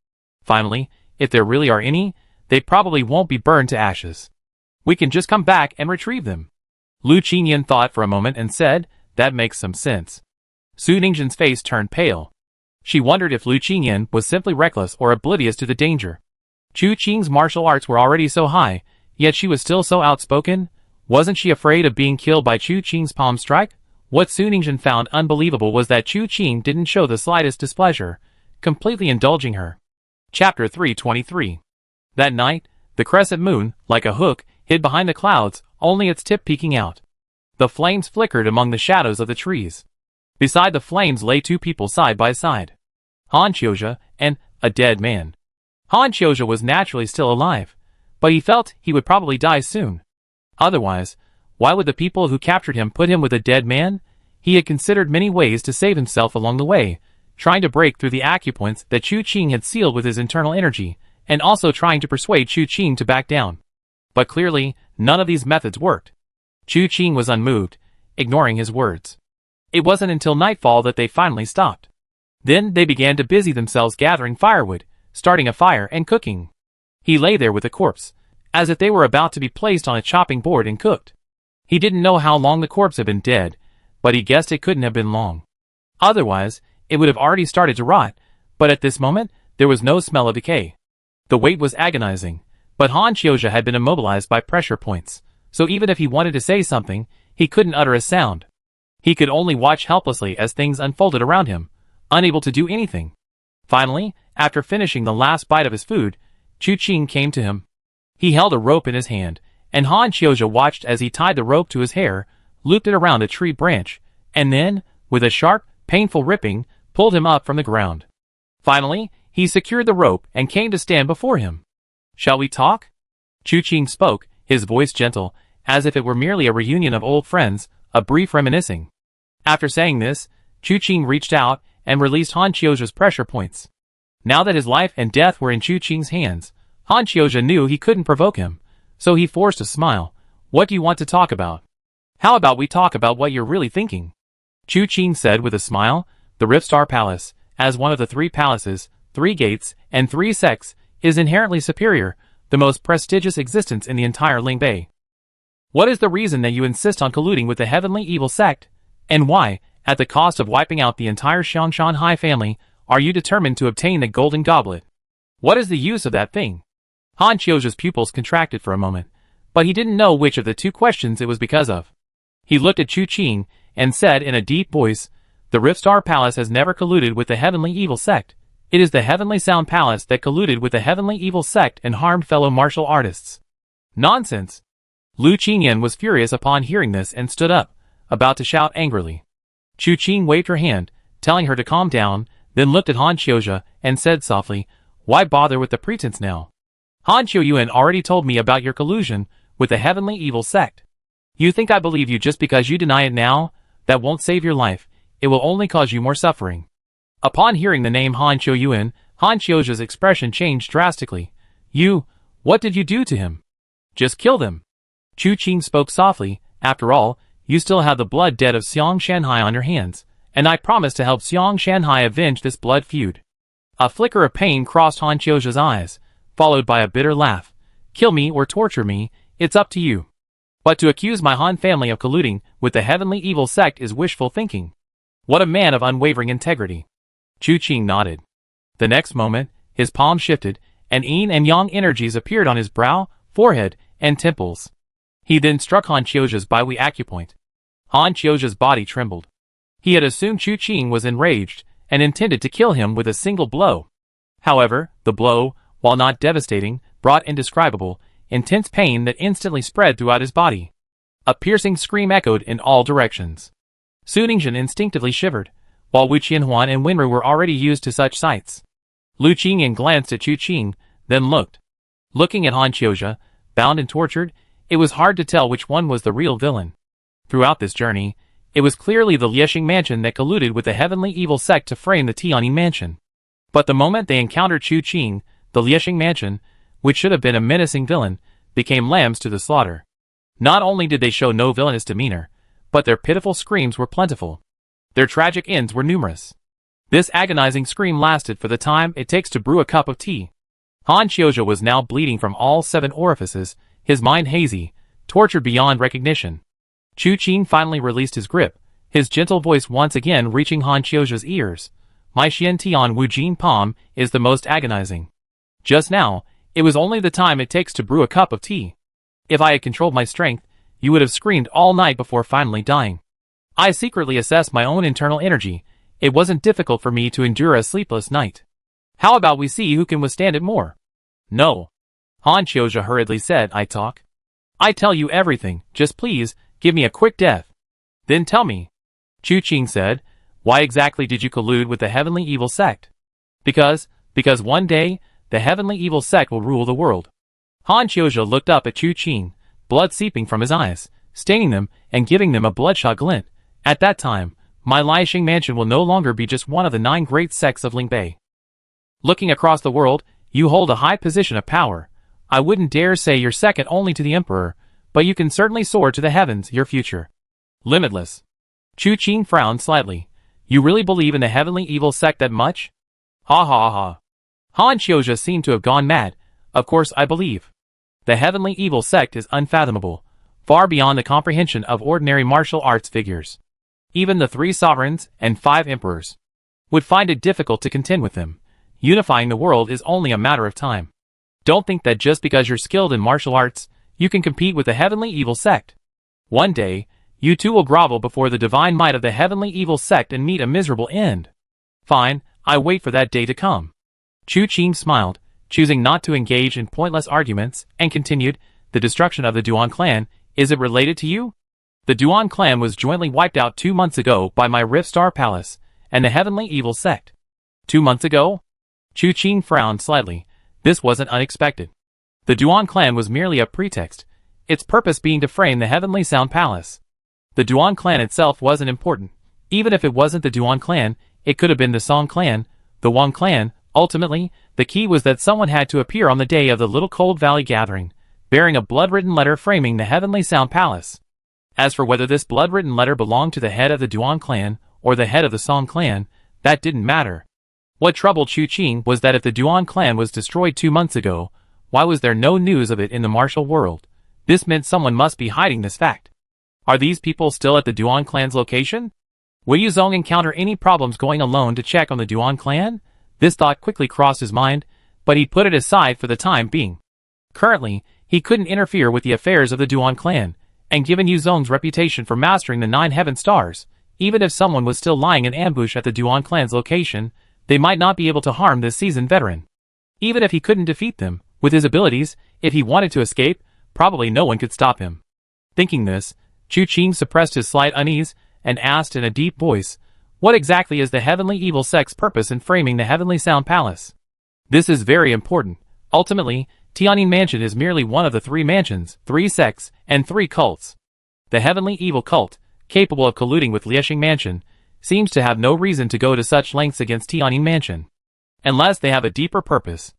Finally, if there really are any, they probably won't be burned to ashes. We can just come back and retrieve them." Lu Qingyan thought for a moment and said, "That makes some sense." Su Ningxian's face turned pale. She wondered if Lu Qingyan was simply reckless or oblivious to the danger. Chu Qing's martial arts were already so high, yet she was still so outspoken. Wasn't she afraid of being killed by Chu Qing's palm strike? What Su Ningxian found unbelievable was that Chu Qing didn't show the slightest displeasure, completely indulging her. Chapter 323. That night, the crescent moon, like a hook, hid behind the clouds, only its tip peeking out. The flames flickered among the shadows of the trees. Beside the flames lay 2 people side by side. Han Qiuzhe and a dead man. Han Qiuzhe was naturally still alive, but he felt he would probably die soon. Otherwise, why would the people who captured him put him with a dead man? He had considered many ways to save himself along the way, trying to break through the acupoints that Chu Qing had sealed with his internal energy, and also trying to persuade Chu Qing to back down. But clearly, none of these methods worked. Chu Qing was unmoved, ignoring his words. It wasn't until nightfall that they finally stopped. Then they began to busy themselves gathering firewood, starting a fire and cooking. He lay there with the corpse, as if they were about to be placed on a chopping board and cooked. He didn't know how long the corpse had been dead, but he guessed it couldn't have been long. Otherwise, it would have already started to rot, but at this moment, there was no smell of decay. The weight was agonizing, but Han Qiuzhe had been immobilized by pressure points, so even if he wanted to say something, he couldn't utter a sound. He could only watch helplessly as things unfolded around him. unable to do anything. Finally, after finishing the last bite of his food, Chu Qing came to him. He held a rope in his hand, and Han Qiuzhe watched as he tied the rope to his hair, looped it around a tree branch, and then, with a sharp, painful ripping, pulled him up from the ground. Finally, he secured the rope and came to stand before him. "Shall we talk?" Chu Qing spoke, his voice gentle, as if it were merely a reunion of old friends, a brief reminiscing. After saying this, Chu Qing reached out and released Han Qiuzhe's pressure points. Now that his life and death were in Chu Qing's hands, Han Qiuzhe knew he couldn't provoke him, so he forced a smile. "What do you want to talk about?" "How about we talk about what you're really thinking?" Chu Qing said with a smile. "The Riftstar Palace, as one of the 3 palaces, 3 gates, and 3 sects, is inherently superior, the most prestigious existence in the entire Lingbei. What is the reason that you insist on colluding with the Heavenly Evil Sect? And why, at the cost of wiping out the entire Xiangshan Hai family, are you determined to obtain the Golden Goblet? What is the use of that thing?" Han Qiuzhe's pupils contracted for a moment, but he didn't know which of the 2 questions it was because of. He looked at Chu Qing and said in a deep voice, "The Riftstar Palace has never colluded with the Heavenly Evil Sect. It is the Heavenly Sound Palace that colluded with the Heavenly Evil Sect and harmed fellow martial artists." "Nonsense!" Lu Qingyan was furious upon hearing this and stood up, about to shout angrily. Chu Qing waved her hand, telling her to calm down, then looked at Han Qiuzhe and said softly, "Why bother with the pretense now? Han Qiuyuan already told me about your collusion with the Heavenly Evil Sect. You think I believe you just because you deny it now? That won't save your life, it will only cause you more suffering." Upon hearing the name Han Qiuyuan, Han Qiuzhe's expression changed drastically. What did you do to him?" "Just kill them." Chu Qing spoke softly. "After all, you still have the blood debt of Xiang Shanhai on your hands, and I promise to help Xiang Shanhai avenge this blood feud." A flicker of pain crossed Han Qiuzhe's eyes, followed by a bitter laugh. "Kill me or torture me, it's up to you. But to accuse my Han family of colluding with the Heavenly Evil Sect is wishful thinking. What a man of unwavering integrity." Chu Qing nodded. The next moment, his palm shifted, and yin and yang energies appeared on his brow, forehead, and temples. He then struck Han Qiuzhe's biwi acupoint. Han Qiuzhe's body trembled. He had assumed Chu Qing was enraged and intended to kill him with a single blow. However, the blow, while not devastating, brought indescribable, intense pain that instantly spread throughout his body. A piercing scream echoed in all directions. Su Ningxuan instinctively shivered, while Wu Qianhuan and Wenru were already used to such sights. Lu Qingyan glanced at Chu Qing, then looked. Looking at Han Qiuzhe, bound and tortured, it was hard to tell which one was the real villain. Throughout this journey, it was clearly the Liexing Mansion that colluded with the Heavenly Evil Sect to frame the Tianyi Mansion. But the moment they encountered Chu Qing, the Liexing Mansion, which should have been a menacing villain, became lambs to the slaughter. Not only did they show no villainous demeanor, but their pitiful screams were plentiful. Their tragic ends were numerous. This agonizing scream lasted for the time it takes to brew a cup of tea. Han Qiuzhe was now bleeding from all 7 orifices, his mind hazy, tortured beyond recognition. Chu Qing finally released his grip, his gentle voice once again reaching Han Qiuzhe's ears. "My Xian Tian Wu Jin Palm is the most agonizing. Just now, it was only the time it takes to brew a cup of tea. If I had controlled my strength, you would have screamed all night before finally dying. I secretly assessed my own internal energy. It wasn't difficult for me to endure a sleepless night. How about we see who can withstand it more?" "No." Han Qiuzhe hurriedly said, "I talk. I tell you everything, just please, give me a quick death." "Then tell me." Chu Qing said, "Why exactly did you collude with the Heavenly Evil Sect?" Because one day, the Heavenly Evil Sect will rule the world." Han Qiuzhe looked up at Chu Qing, blood seeping from his eyes, staining them and giving them a bloodshot glint. "At that time, my Liexing Mansion will no longer be just one of the 9 great sects of Lingbei. Looking across the world, you hold a high position of power. I wouldn't dare say you're second only to the Emperor, but you can certainly soar to the heavens, your future. Limitless." Chu Qing frowned slightly. "You really believe in the Heavenly Evil Sect that much?" "Ha ha ha." Han Qiuzhe seemed to have gone mad. "Of course I believe. The Heavenly Evil Sect is unfathomable, far beyond the comprehension of ordinary martial arts figures. Even the 3 sovereigns and 5 emperors would find it difficult to contend with them. Unifying the world is only a matter of time. Don't think that just because you're skilled in martial arts, you can compete with the Heavenly Evil Sect. One day, you too will grovel before the divine might of the Heavenly Evil Sect and meet a miserable end." Fine, I wait for that day to come. Chu Qing smiled, choosing not to engage in pointless arguments, and continued, the destruction of the Duan clan, is it related to you? The Duan clan was jointly wiped out 2 months ago by my Rift Star Palace, and the Heavenly Evil Sect. 2 months ago? Chu Qing frowned slightly. This wasn't unexpected. The Duan clan was merely a pretext, its purpose being to frame the Heavenly Sound Palace. The Duan clan itself wasn't important. Even if it wasn't the Duan clan, it could have been the Song clan, the Wang clan. Ultimately, the key was that someone had to appear on the day of the Little Cold Valley gathering, bearing a blood-written letter framing the Heavenly Sound Palace. As for whether this blood-written letter belonged to the head of the Duan clan, or the head of the Song clan, that didn't matter. What troubled Chu Qing was that if the Duan clan was destroyed 2 months ago, why was there no news of it in the martial world? This meant someone must be hiding this fact. Are these people still at the Duan clan's location? Will Yuzong encounter any problems going alone to check on the Duan clan? This thought quickly crossed his mind, but he put it aside for the time being. Currently, he couldn't interfere with the affairs of the Duan clan, and given Yuzong's reputation for mastering the 9 heaven stars, even if someone was still lying in ambush at the Duan clan's location, they might not be able to harm this seasoned veteran. Even if he couldn't defeat them, with his abilities, if he wanted to escape, probably no one could stop him. Thinking this, Chu Qing suppressed his slight unease, and asked in a deep voice, what exactly is the Heavenly Evil Sect's purpose in framing the Heavenly Sound Palace? This is very important. Ultimately, Tianyin Mansion is merely one of the 3 mansions, 3 sects, and 3 cults. The Heavenly Evil Cult, capable of colluding with Liexing Mansion, seems to have no reason to go to such lengths against Tianyin Mansion. Unless they have a deeper purpose.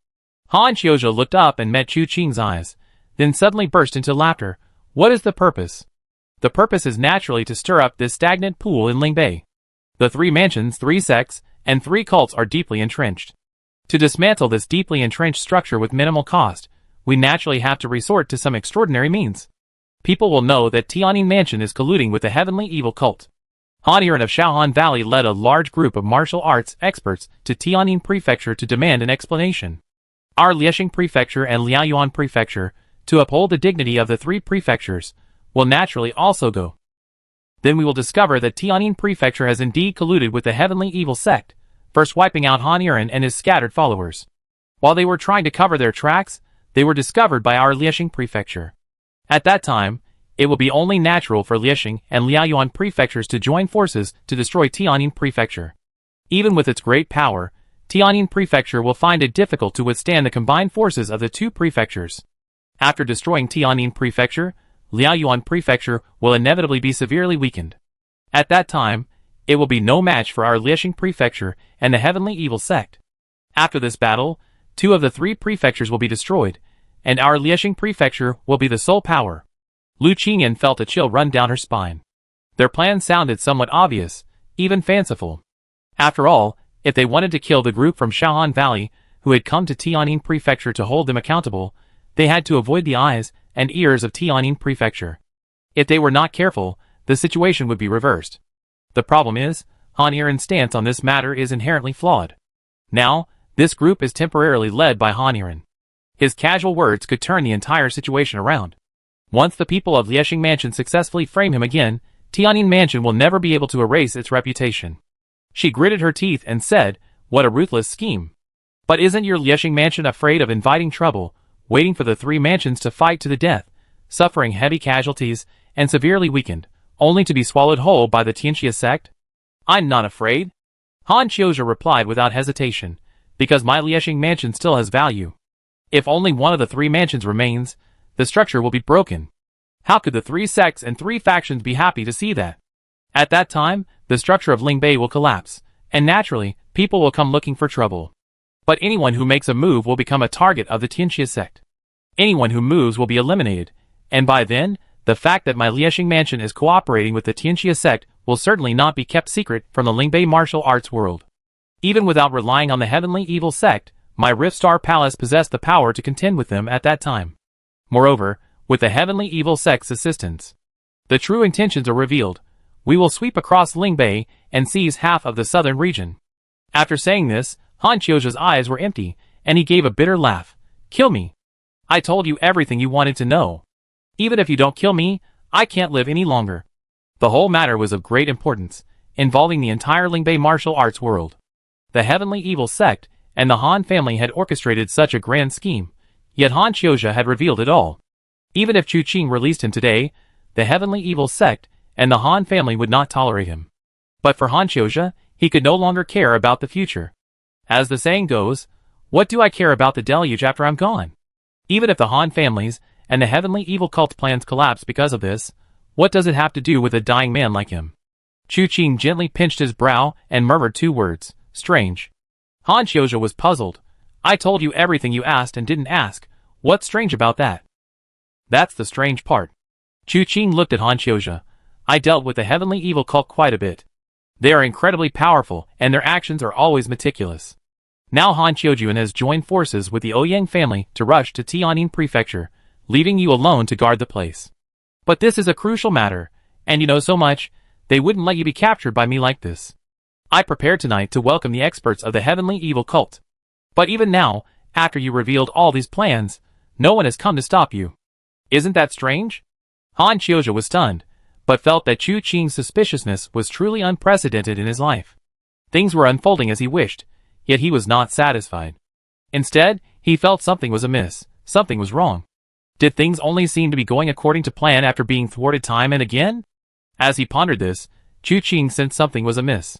Han Qiuzhou looked up and met Chu Qing's eyes, then suddenly burst into laughter. What is the purpose? The purpose is naturally to stir up this stagnant pool in Lingbei. The 3 mansions, 3 sects, and 3 cults are deeply entrenched. To dismantle this deeply entrenched structure with minimal cost, we naturally have to resort to some extraordinary means. People will know that Tianyin Mansion is colluding with the Heavenly Evil Cult. Han Yiren of Shaohan Valley led a large group of martial arts experts to Tianyin Prefecture to demand an explanation. Our Liexing Prefecture and Liaoyuan Prefecture, to uphold the dignity of the 3 prefectures, will naturally also go. Then we will discover that Tianyin Prefecture has indeed colluded with the Heavenly Evil Sect, first wiping out Han Yiren and his scattered followers. While they were trying to cover their tracks, they were discovered by our Liexing Prefecture. At that time, it will be only natural for Liexing and Liaoyuan Prefectures to join forces to destroy Tianyin Prefecture. Even with its great power, Tianyin Prefecture will find it difficult to withstand the combined forces of the 2 prefectures. After destroying Tianyin Prefecture, Liaoyuan Prefecture will inevitably be severely weakened. At that time, it will be no match for our Liexing Prefecture and the Heavenly Evil Sect. After this battle, 2 of the 3 prefectures will be destroyed, and our Liexing Prefecture will be the sole power. Lu Qingyan felt a chill run down her spine. Their plan sounded somewhat obvious, even fanciful. After all, if they wanted to kill the group from Shaohan Valley, who had come to Tianyin Prefecture to hold them accountable, they had to avoid the eyes and ears of Tianyin Prefecture. If they were not careful, the situation would be reversed. The problem is, Han Yiren's stance on this matter is inherently flawed. Now, this group is temporarily led by Han Yiren. His casual words could turn the entire situation around. Once the people of Liexing Mansion successfully frame him again, Tianyin Mansion will never be able to erase its reputation. She gritted her teeth and said, what a ruthless scheme. But isn't your Liexing Mansion afraid of inviting trouble, waiting for the 3 mansions to fight to the death, suffering heavy casualties, and severely weakened, only to be swallowed whole by the Tianxia sect? I'm not afraid. Han Qiuzhou replied without hesitation, because my Liexing Mansion still has value. If only one of the 3 mansions remains, the structure will be broken. How could the 3 sects and 3 factions be happy to see that? At that time, the structure of Lingbei will collapse, and naturally, people will come looking for trouble. But anyone who makes a move will become a target of the Tianxia sect. Anyone who moves will be eliminated, and by then, the fact that my Liexing Mansion is cooperating with the Tianxia sect will certainly not be kept secret from the Lingbei martial arts world. Even without relying on the Heavenly Evil Sect, my Rift Star Palace possessed the power to contend with them at that time. Moreover, with the Heavenly Evil Sect's assistance, the true intentions are revealed. We will sweep across Lingbei and seize half of the southern region. After saying this, Han Qiuzhou's eyes were empty, and he gave a bitter laugh. Kill me. I told you everything you wanted to know. Even if you don't kill me, I can't live any longer. The whole matter was of great importance, involving the entire Lingbei martial arts world. The heavenly evil sect and the Han family had orchestrated such a grand scheme, yet Han Qiuzhe had revealed it all. Even if Chu Qing released him today, the heavenly evil sect and the Han family would not tolerate him. But for Han Qiuzhe, he could no longer care about the future. As the saying goes, what do I care about the deluge after I'm gone? Even if the Han families and the heavenly evil cult plans collapse because of this, what does it have to do with a dying man like him? Chu Qing gently pinched his brow and murmured two words, strange. Han Qiuzhe was puzzled. I told you everything you asked and didn't ask. What's strange about that? That's the strange part. Chu Qing looked at Han Qiuzhe. I dealt with the heavenly evil cult quite a bit. They are incredibly powerful, and their actions are always meticulous. Now Han Qiuzhe has joined forces with the Ouyang family to rush to Tianjin Prefecture, leaving you alone to guard the place. But this is a crucial matter, and you know so much, they wouldn't let you be captured by me like this. I prepared tonight to welcome the experts of the heavenly evil cult. But even now, after you revealed all these plans, no one has come to stop you. Isn't that strange? Han Qiuzhe was stunned, but felt that Chu Qing's suspiciousness was truly unprecedented in his life. Things were unfolding as he wished, yet he was not satisfied. Instead, he felt something was amiss, something was wrong. Did things only seem to be going according to plan after being thwarted time and again? As he pondered this, Chu Qing sensed something was amiss.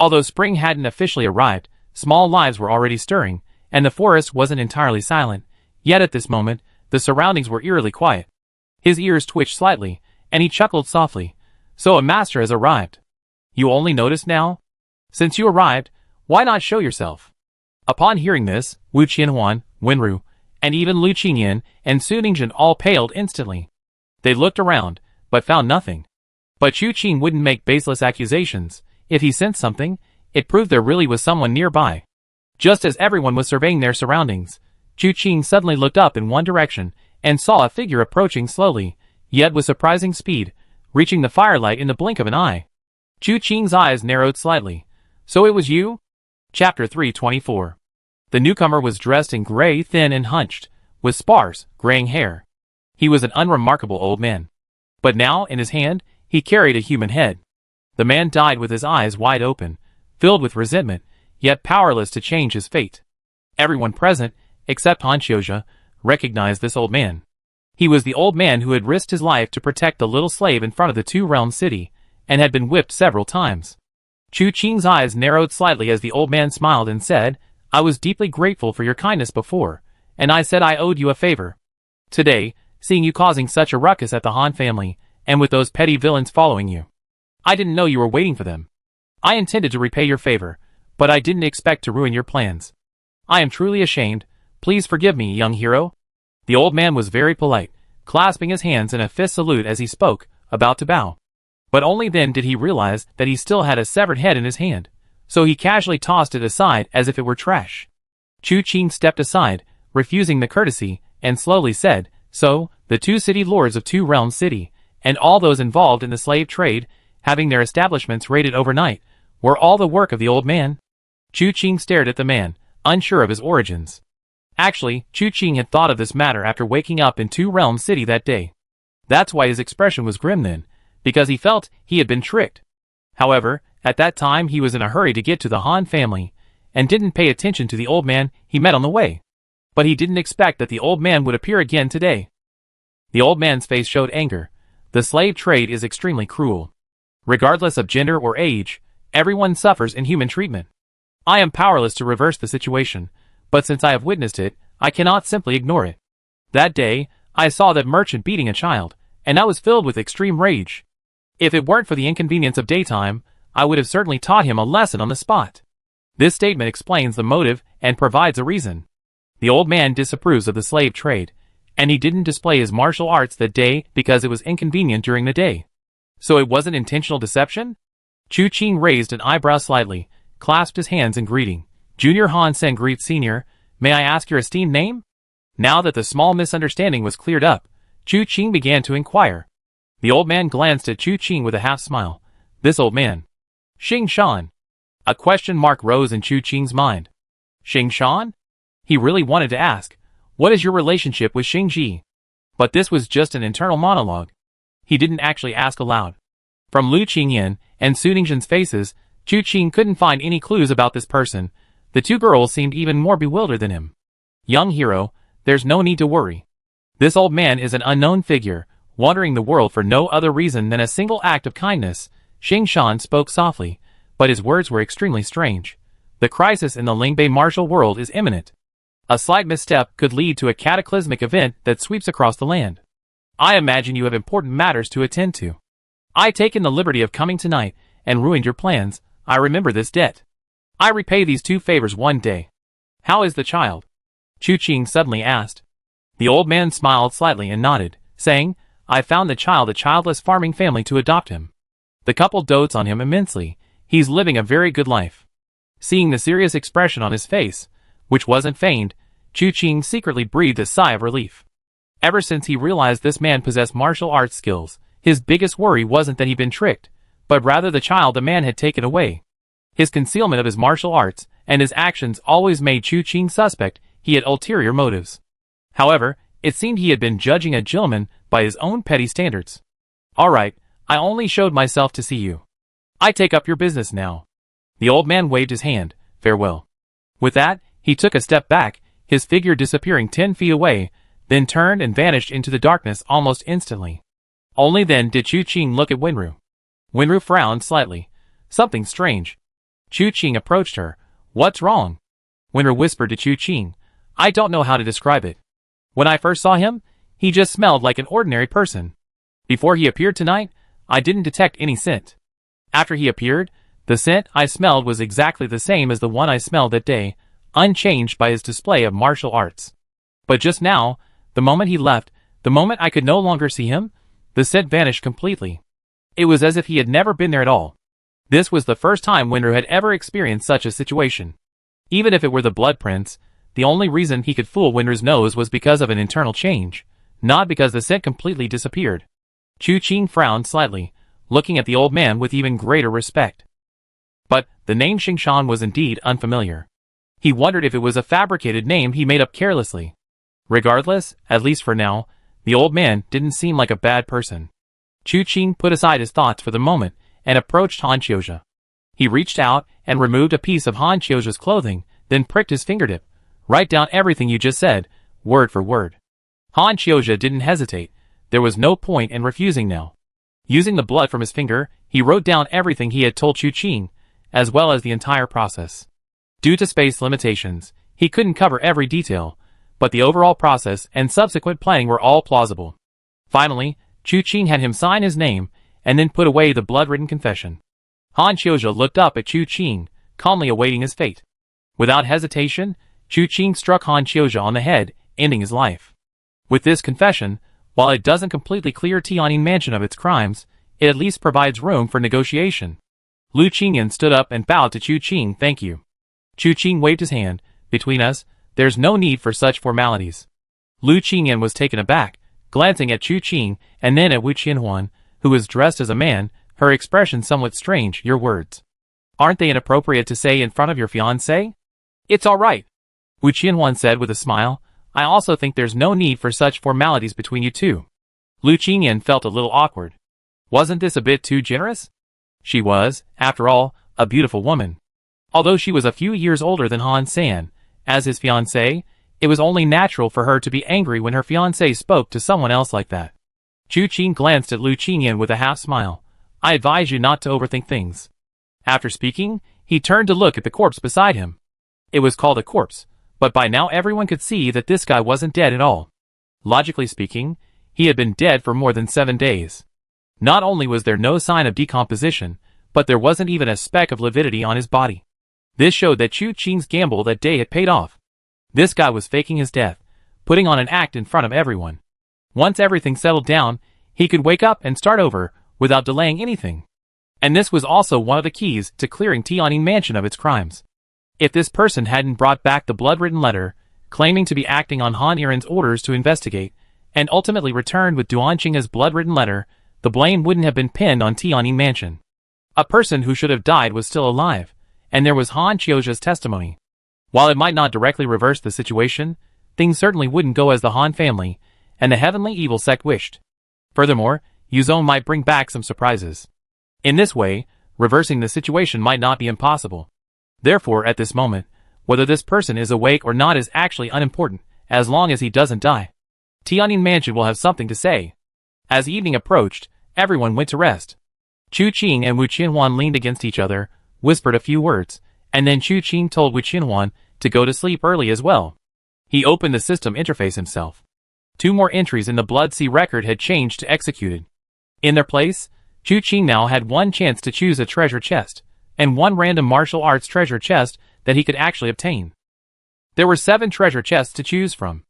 Although spring hadn't officially arrived, small lives were already stirring, and the forest wasn't entirely silent, yet at this moment, the surroundings were eerily quiet. His ears twitched slightly, and he chuckled softly. So a master has arrived. You only noticed now? Since you arrived, why not show yourself? Upon hearing this, Wu Qianhuan, Wenru, and even Lu Qingyan and Su Ningzhen all paled instantly. They looked around, but found nothing. But Chu Qing wouldn't make baseless accusations. If he sensed something, it proved there really was someone nearby. Just as everyone was surveying their surroundings, Chu Qing suddenly looked up in one direction and saw a figure approaching slowly, yet with surprising speed, reaching the firelight in the blink of an eye. Chu Qing's eyes narrowed slightly. So it was you? Chapter 324. The newcomer was dressed in gray, thin and hunched, with sparse, graying hair. He was an unremarkable old man. But now, in his hand, he carried a human head. The man died with his eyes wide open, filled with resentment, yet powerless to change his fate. Everyone present, except Han Qiuzhe, recognized this old man. He was the old man who had risked his life to protect the little slave in front of the Two-Realm City, and had been whipped several times. Chu Qing's eyes narrowed slightly as the old man smiled and said, I was deeply grateful for your kindness before, and I said I owed you a favor. Today, seeing you causing such a ruckus at the Han family, and with those petty villains following you, I didn't know you were waiting for them. I intended to repay your favor, but I didn't expect to ruin your plans. I am truly ashamed. Please forgive me, young hero. The old man was very polite, clasping his hands in a fist salute as he spoke, about to bow. But only then did he realize that he still had a severed head in his hand, so he casually tossed it aside as if it were trash. Chu Qing stepped aside, refusing the courtesy, and slowly said, So, the two city lords of Two-Realm City, and all those involved in the slave trade, having their establishments raided overnight, were all the work of the old man? Chu Qing stared at the man, unsure of his origins. Actually, Chu Qing had thought of this matter after waking up in Two-Realm City that day. That's why his expression was grim then, because he felt he had been tricked. However, at that time he was in a hurry to get to the Han family, and didn't pay attention to the old man he met on the way. But he didn't expect that the old man would appear again today. The old man's face showed anger. The slave trade is extremely cruel. Regardless of gender or age, everyone suffers inhuman treatment. I am powerless to reverse the situation, but since I have witnessed it, I cannot simply ignore it. That day, I saw that merchant beating a child, and I was filled with extreme rage. If it weren't for the inconvenience of daytime, I would have certainly taught him a lesson on the spot. This statement explains the motive and provides a reason. The old man disapproves of the slave trade, and he didn't display his martial arts that day because it was inconvenient during the day. So it wasn't intentional deception? Chu Qing raised an eyebrow slightly, clasped his hands in greeting. Junior Han Sen greets Senior, may I ask your esteemed name? Now that the small misunderstanding was cleared up, Chu Qing began to inquire. The old man glanced at Chu Qing with a half smile. This old man. Xing Shan. A question mark rose in Chu Qing's mind. Xing Shan? He really wanted to ask, what is your relationship with Xing Ji? But this was just an internal monologue. He didn't actually ask aloud. From Lu Qingyan and Su Ningzhen's faces, Chu Qing couldn't find any clues about this person. The two girls seemed even more bewildered than him. Young hero, there's no need to worry. This old man is an unknown figure, wandering the world for no other reason than a single act of kindness. Xing Shan spoke softly, but his words were extremely strange. The crisis in the Lingbei martial world is imminent. A slight misstep could lead to a cataclysmic event that sweeps across the land. I imagine you have important matters to attend to. I taken the liberty of coming tonight and ruined your plans. I remember this debt. I repay these two favors one day. How is the child? Chu Qing suddenly asked. The old man smiled slightly and nodded, saying, I found the child a childless farming family to adopt him. The couple dotes on him immensely. He's living a very good life. Seeing the serious expression on his face, which wasn't feigned, Chu Qing secretly breathed a sigh of relief. Ever since he realized this man possessed martial arts skills, his biggest worry wasn't that he'd been tricked, but rather the child the man had taken away. His concealment of his martial arts and his actions always made Chu Qing suspect he had ulterior motives. However, it seemed he had been judging a gentleman by his own petty standards. All right, I only showed myself to see you. I take up your business now. The old man waved his hand, farewell. With that, he took a step back, his figure disappearing 10 feet away, then turned and vanished into the darkness almost instantly. Only then did Chu Qing look at Wenru. Wenru frowned slightly. Something strange. Chu Qing approached her. What's wrong? Wenru whispered to Chu Qing. I don't know how to describe it. When I first saw him, he just smelled like an ordinary person. Before he appeared tonight, I didn't detect any scent. After he appeared, the scent I smelled was exactly the same as the one I smelled that day, unchanged by his display of martial arts. But just now, the moment he left, the moment I could no longer see him, the scent vanished completely. It was as if he had never been there at all. This was the first time Wenru had ever experienced such a situation. Even if it were the blood prince, the only reason he could fool Wenru's nose was because of an internal change, not because the scent completely disappeared. Chu Qing frowned slightly, looking at the old man with even greater respect. But the name Xing Shan was indeed unfamiliar. He wondered if it was a fabricated name he made up carelessly. Regardless, at least for now, the old man didn't seem like a bad person. Chu Qing put aside his thoughts for the moment and approached Han Qiuzhe. He reached out and removed a piece of Han Qiuzhe's clothing, then pricked his fingertip. Write down everything you just said, word for word. Han Qiuzhe didn't hesitate. There was no point in refusing now. Using the blood from his finger, he wrote down everything he had told Chu Qing, as well as the entire process. Due to space limitations, he couldn't cover every detail, but the overall process and subsequent planning were all plausible. Finally, Chu Qing had him sign his name, and then put away the blood-written confession. Han Qiuzhe looked up at Chu Qing, calmly awaiting his fate. Without hesitation, Chu Qing struck Han Qiuzhe on the head, ending his life. With this confession, while it doesn't completely clear Tianyin Mansion of its crimes, it at least provides room for negotiation. Lu Qingyan stood up and bowed to Chu Qing. Thank you. Chu Qing waved his hand. Between us, there's no need for such formalities. Lu Qingyan was taken aback, glancing at Chu Qing and then at Wu Qianhuan, who was dressed as a man, her expression somewhat strange. Your words. Aren't they inappropriate to say in front of your fiancé? It's all right, Wu Qianhuan said with a smile. I also think there's no need for such formalities between you two. Lu Qingyan felt a little awkward. Wasn't this a bit too generous? She was, after all, a beautiful woman. Although she was a few years older than Han San, as his fiancé, it was only natural for her to be angry when her fiancé spoke to someone else like that. Chu Qing glanced at Lu Qingyan with a half-smile. I advise you not to overthink things. After speaking, he turned to look at the corpse beside him. It was called a corpse, but by now everyone could see that this guy wasn't dead at all. Logically speaking, he had been dead for more than 7 days. Not only was there no sign of decomposition, but there wasn't even a speck of lividity on his body. This showed that Chu Qing's gamble that day had paid off. This guy was faking his death, putting on an act in front of everyone. Once everything settled down, he could wake up and start over, without delaying anything. And this was also one of the keys to clearing Tianyin Mansion of its crimes. If this person hadn't brought back the blood-written letter, claiming to be acting on Han Iren's orders to investigate, and ultimately returned with Duan Qing's blood-written letter, the blame wouldn't have been pinned on Tianyin Mansion. A person who should have died was still alive, and there was Han Qiuzhe's testimony. While it might not directly reverse the situation, things certainly wouldn't go as the Han family and the heavenly evil sect wished. Furthermore, Yuzong might bring back some surprises. In this way, reversing the situation might not be impossible. Therefore, at this moment, whether this person is awake or not is actually unimportant, as long as he doesn't die. Tianyin Mansion will have something to say. As evening approached, everyone went to rest. Chu Qing and Wu Qianhuan leaned against each other, whispered a few words, and then Chu Qing told Wu Qianhuan to go to sleep early as well. He opened the system interface himself. 2 more entries in the Blood Sea record had changed to executed. In their place, Chu Qing now had 1 chance to choose a treasure chest, and 1 random martial arts treasure chest that he could actually obtain. There were 7 treasure chests to choose from.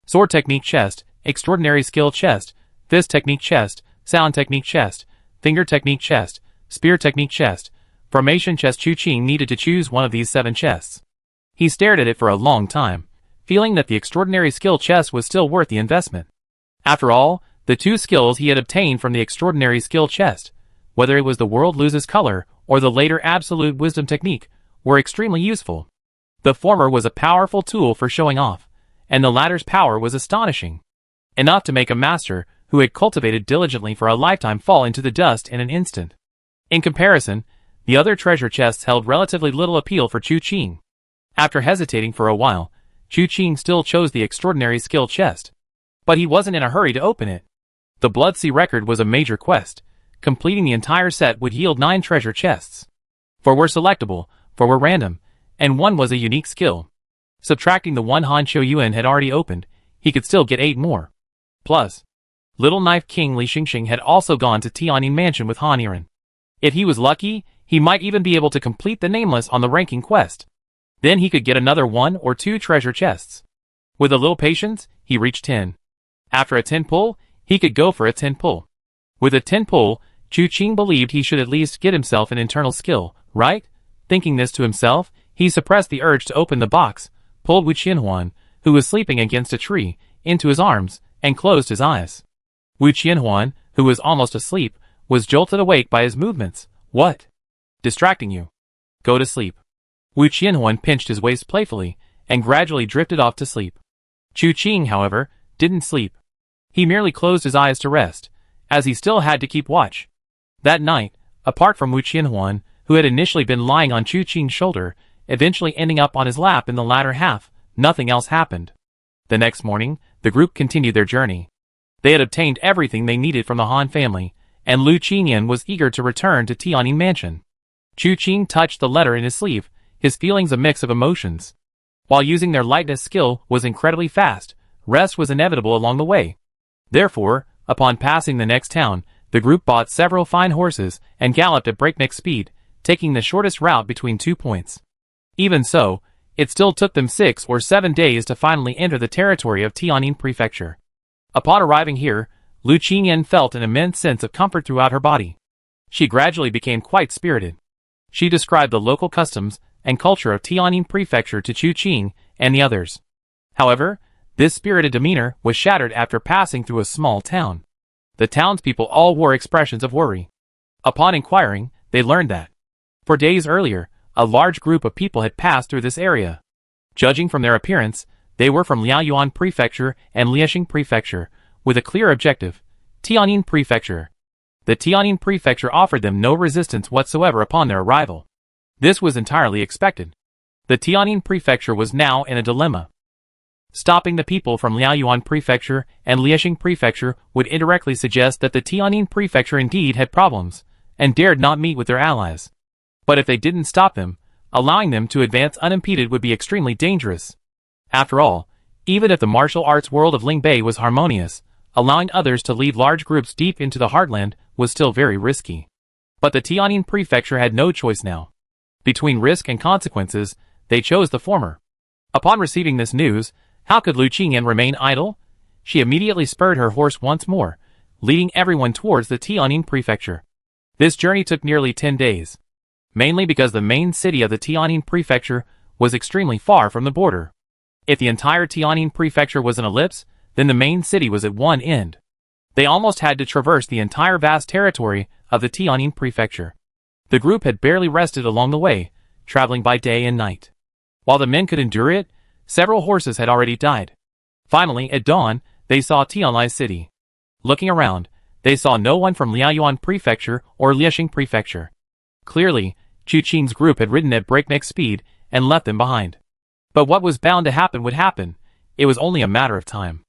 Sword Technique Chest, Extraordinary Skill Chest, Fist Technique Chest, Sound Technique Chest, Finger Technique Chest, Spear Technique Chest, Formation Chest. Chu Qing needed to choose one of these 7 chests. He stared at it for a long time, feeling that the Extraordinary Skill Chest was still worth the investment. After all, the 2 skills he had obtained from the Extraordinary Skill Chest, whether it was the World Loses Color or the later Absolute Wisdom Technique, were extremely useful. The former was a powerful tool for showing off, and the latter's power was astonishing. Enough to make a master who had cultivated diligently for a lifetime fall into the dust in an instant. In comparison, the other treasure chests held relatively little appeal for Chu Qing. After hesitating for a while, Chu Qing still chose the Extraordinary Skill Chest. But he wasn't in a hurry to open it. The Blood Sea record was a major quest. Completing the entire set would yield 9 treasure chests. 4 were selectable, 4 were random, and 1 was a unique skill. Subtracting the 1 Han Qiu Yuan had already opened, he could still get 8 more. Plus, Little Knife King Li Xingxing had also gone to Tianyin Mansion with Han Yiren. If he was lucky, he might even be able to complete the Nameless on the ranking quest. Then he could get another 1 or 2 treasure chests. With a little patience, he reached 10. After a 10 pull, he could go for a 10 pull. With a 10 pull, Chu Qing believed he should at least get himself an internal skill, right? Thinking this to himself, he suppressed the urge to open the box, pulled Wu Qianhuan, who was sleeping against a tree, into his arms, and closed his eyes. Wu Qianhuan, who was almost asleep, was jolted awake by his movements. What? Distracting you. Go to sleep. Wu Qianhuan pinched his waist playfully, and gradually drifted off to sleep. Chu Qing, however, didn't sleep. He merely closed his eyes to rest, as he still had to keep watch. That night, apart from Wu Qianhuan, who had initially been lying on Chu Qing's shoulder, eventually ending up on his lap in the latter half, nothing else happened. The next morning, the group continued their journey. They had obtained everything they needed from the Han family, and Lu Qingyan was eager to return to Tianyin Mansion. Chu Qing touched the letter in his sleeve, his feelings a mix of emotions. While using their lightness skill was incredibly fast, rest was inevitable along the way. Therefore, upon passing the next town, the group bought several fine horses and galloped at breakneck speed, taking the shortest route between 2 points. Even so, it still took them 6 or 7 days to finally enter the territory of Tianyin Prefecture. Upon arriving here, Lu Qingyan felt an immense sense of comfort throughout her body. She gradually became quite spirited. She described the local customs and culture of Tianyin Prefecture to Chu Qing and the others. However, this spirited demeanor was shattered after passing through a small town. The townspeople all wore expressions of worry. Upon inquiring, they learned that, for days earlier, a large group of people had passed through this area. Judging from their appearance, they were from Liaoyuan Prefecture and Liexing Prefecture, with a clear objective, Tianyin Prefecture. The Tianyin Prefecture offered them no resistance whatsoever upon their arrival. This was entirely expected. The Tianyin Prefecture was now in a dilemma. Stopping the people from Liaoyuan Prefecture and Liexing Prefecture would indirectly suggest that the Tianyin Prefecture indeed had problems, and dared not meet with their allies. But if they didn't stop them, allowing them to advance unimpeded would be extremely dangerous. After all, even if the martial arts world of Lingbei was harmonious, allowing others to lead large groups deep into the heartland was still very risky. But the Tianyin Prefecture had no choice now. Between risk and consequences, they chose the former. Upon receiving this news, how could Lu Qingyan remain idle? She immediately spurred her horse once more, leading everyone towards the Tianyin Prefecture. This journey took nearly 10 days. Mainly because the main city of the Tianyin Prefecture was extremely far from the border. If the entire Tianyin Prefecture was an ellipse, then the main city was at one end. They almost had to traverse the entire vast territory of the Tianyin Prefecture. The group had barely rested along the way, traveling by day and night. While the men could endure it, several horses had already died. Finally, at dawn, they saw Tianlai City. Looking around, they saw no one from Liaoyuan Prefecture or Liexing Prefecture. Clearly, Chu Qing's group had ridden at breakneck speed and left them behind. But what was bound to happen would happen. It was only a matter of time.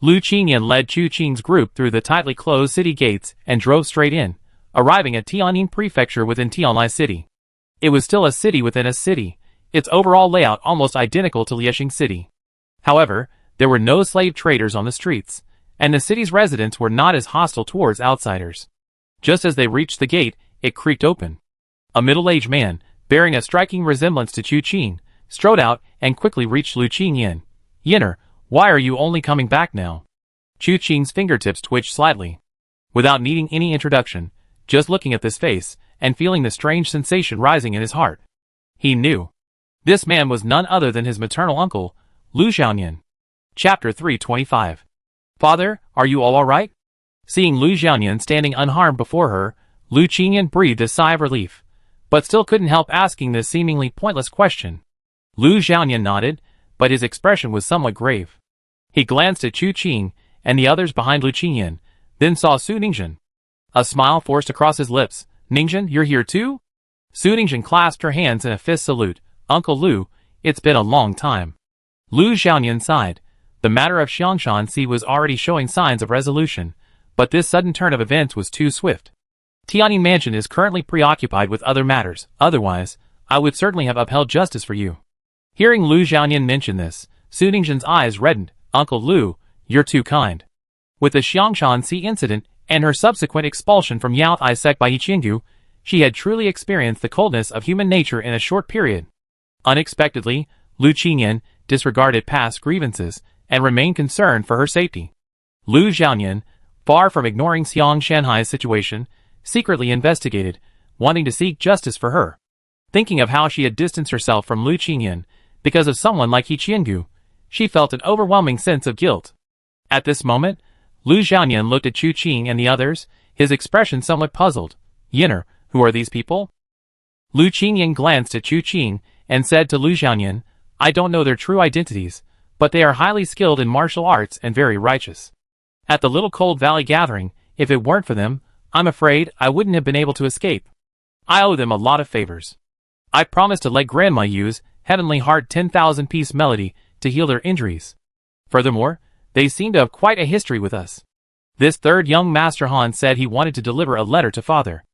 Lu Qingyan led Chu Qing's group through the tightly closed city gates and drove straight in, arriving at Tianjin Prefecture within Tianlai City. It was still a city within a city, its overall layout almost identical to Liexing City. However, there were no slave traders on the streets, and the city's residents were not as hostile towards outsiders. Just as they reached the gate, it creaked open. A middle-aged man, bearing a striking resemblance to Chu Qing, strode out and quickly reached Lu Qingyan. "Yinner, why are you only coming back now?" Chu Qing's fingertips twitched slightly. Without needing any introduction, just looking at this face and feeling the strange sensation rising in his heart, he knew. This man was none other than his maternal uncle, Lu Xiaoyan. Chapter 325. "Father, are you all right?" Seeing Lu Xiaoyan standing unharmed before her, Lu Qingyan breathed a sigh of relief, but still couldn't help asking this seemingly pointless question. Lu Xiaoyan nodded, but his expression was somewhat grave. He glanced at Chu Qing and the others behind Lu Qingyan, then saw Su Ningzhen. A smile forced across his lips. "Ningzhen, you're here too?" Su Ningzhen clasped her hands in a fist salute. "Uncle Lu, it's been a long time." Lu Xiaoyan sighed. The matter of Xiangshan was already showing signs of resolution, but this sudden turn of events was too swift. "Tianjin Mansion is currently preoccupied with other matters, otherwise, I would certainly have upheld justice for you." Hearing Lu Xiaoyan mention this, Su Ningzhen's eyes reddened. "Uncle Lu, you're too kind." With the Xiangshan incident and her subsequent expulsion from Yao Thai sect by Yiqinggu, she had truly experienced the coldness of human nature in a short period. Unexpectedly, Lu Qingyan disregarded past grievances and remained concerned for her safety. Lu Xiaoyan, far from ignoring Xiang Shanhai's situation, secretly investigated, wanting to seek justice for her. Thinking of how she had distanced herself from Lu Qingyan because of someone like Yiqinggu, she felt an overwhelming sense of guilt. At this moment, Lu Xiaoyan looked at Chu Qing and the others, his expression somewhat puzzled. "Yinner, who are these people?" Lu Qingyan glanced at Chu Qing and said to Lu Xiaoyan, "I don't know their true identities, but they are highly skilled in martial arts and very righteous. At the Little Cold Valley gathering, if it weren't for them, I'm afraid I wouldn't have been able to escape. I owe them a lot of favors. I promised to let Grandma use Heavenly Heart 10,000-piece melody to heal their injuries. Furthermore, they seem to have quite a history with us." This third young Master Han said he wanted to deliver a letter to Father.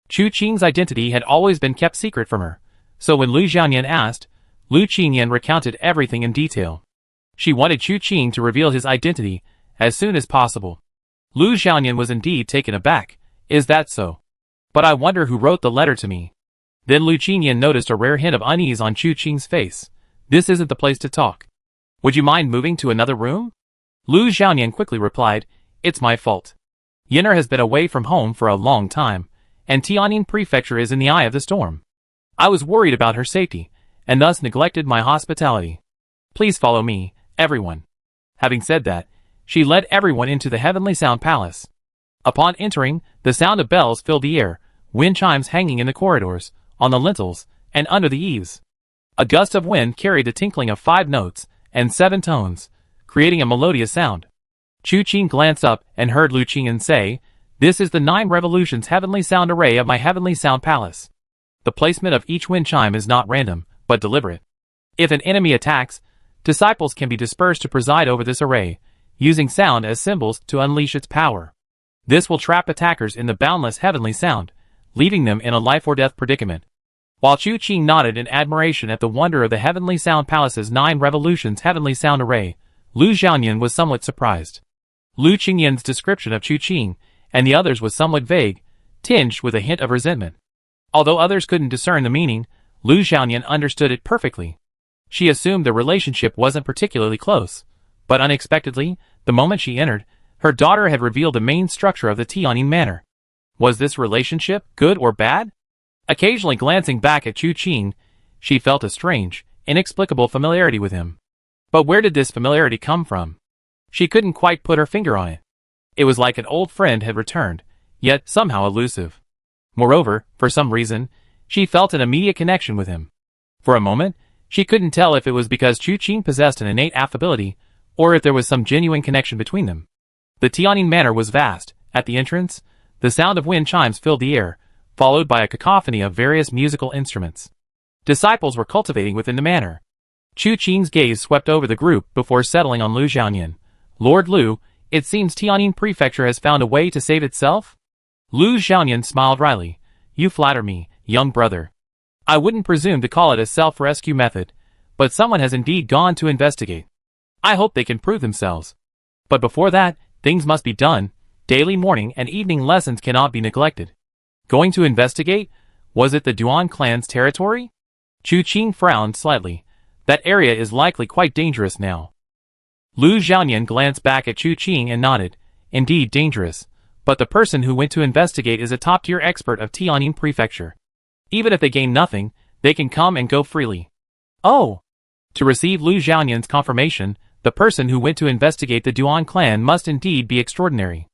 Chu Qing's identity had always been kept secret from her, so when Lu Xiaoyan asked, Lu Qingyan recounted everything in detail. She wanted Chu Qing to reveal his identity as soon as possible. Lu Xiaoyan was indeed taken aback. "Is that so? But I wonder who wrote the letter to me." Then Lu Qingyan noticed a rare hint of unease on Chu Qing's face. "This isn't the place to talk. Would you mind moving to another room?" Lu Xiaoyan quickly replied, "It's my fault. Yinner has been away from home for a long time, and Tianjin Prefecture is in the eye of the storm. I was worried about her safety, and thus neglected my hospitality. Please follow me, everyone." Having said that, she led everyone into the Heavenly Sound Palace. Upon entering, the sound of bells filled the air, wind chimes hanging in the corridors, on the lintels, and under the eaves. A gust of wind carried the tinkling of 5 notes and 7 tones, creating a melodious sound. Chu Qing glanced up and heard Lu Qingyan say, "This is the 9 revolutions Heavenly Sound array of my Heavenly Sound Palace. The placement of each wind chime is not random, but deliberate. If an enemy attacks, disciples can be dispersed to preside over this array, using sound as symbols to unleash its power. This will trap attackers in the boundless Heavenly Sound, leaving them in a life-or-death predicament." While Chu Qing nodded in admiration at the wonder of the Heavenly Sound Palace's 9 revolutions Heavenly Sound array, Lu Xiaoyan was somewhat surprised. Lu Qingyan's description of Chu Qing and the others was somewhat vague, tinged with a hint of resentment. Although others couldn't discern the meaning, Lu Xiaoyan understood it perfectly. She assumed the relationship wasn't particularly close, but unexpectedly, the moment she entered, her daughter had revealed the main structure of the Tianjin Manor. Was this relationship good or bad? Occasionally glancing back at Chu Qing, she felt a strange, inexplicable familiarity with him. But where did this familiarity come from? She couldn't quite put her finger on it. It was like an old friend had returned, yet somehow elusive. Moreover, for some reason, she felt an immediate connection with him. For a moment, she couldn't tell if it was because Chu Qing possessed an innate affability, or if there was some genuine connection between them. The Tianjin Manor was vast. At the entrance, the sound of wind chimes filled the air, followed by a cacophony of various musical instruments. Disciples were cultivating within the manor. Chu Qing's gaze swept over the group before settling on Lu Xiaoyan. Lord Lu, it seems Tianjin Prefecture has found a way to save itself? Lu Xiaoyan smiled wryly. You flatter me, young brother. I wouldn't presume to call it a self-rescue method, but someone has indeed gone to investigate. I hope they can prove themselves. But before that, things must be done. Daily morning and evening lessons cannot be neglected. Going to investigate? Was it the Duan clan's territory? Chu Qing frowned slightly. That area is likely quite dangerous now. Lu Xiaoyan glanced back at Chu Qing and nodded. Indeed dangerous, but the person who went to investigate is a top-tier expert of Tianjin Prefecture. Even if they gain nothing, they can come and go freely. Oh! To receive Lu Xiaoyan's confirmation, the person who went to investigate the Duan clan must indeed be extraordinary.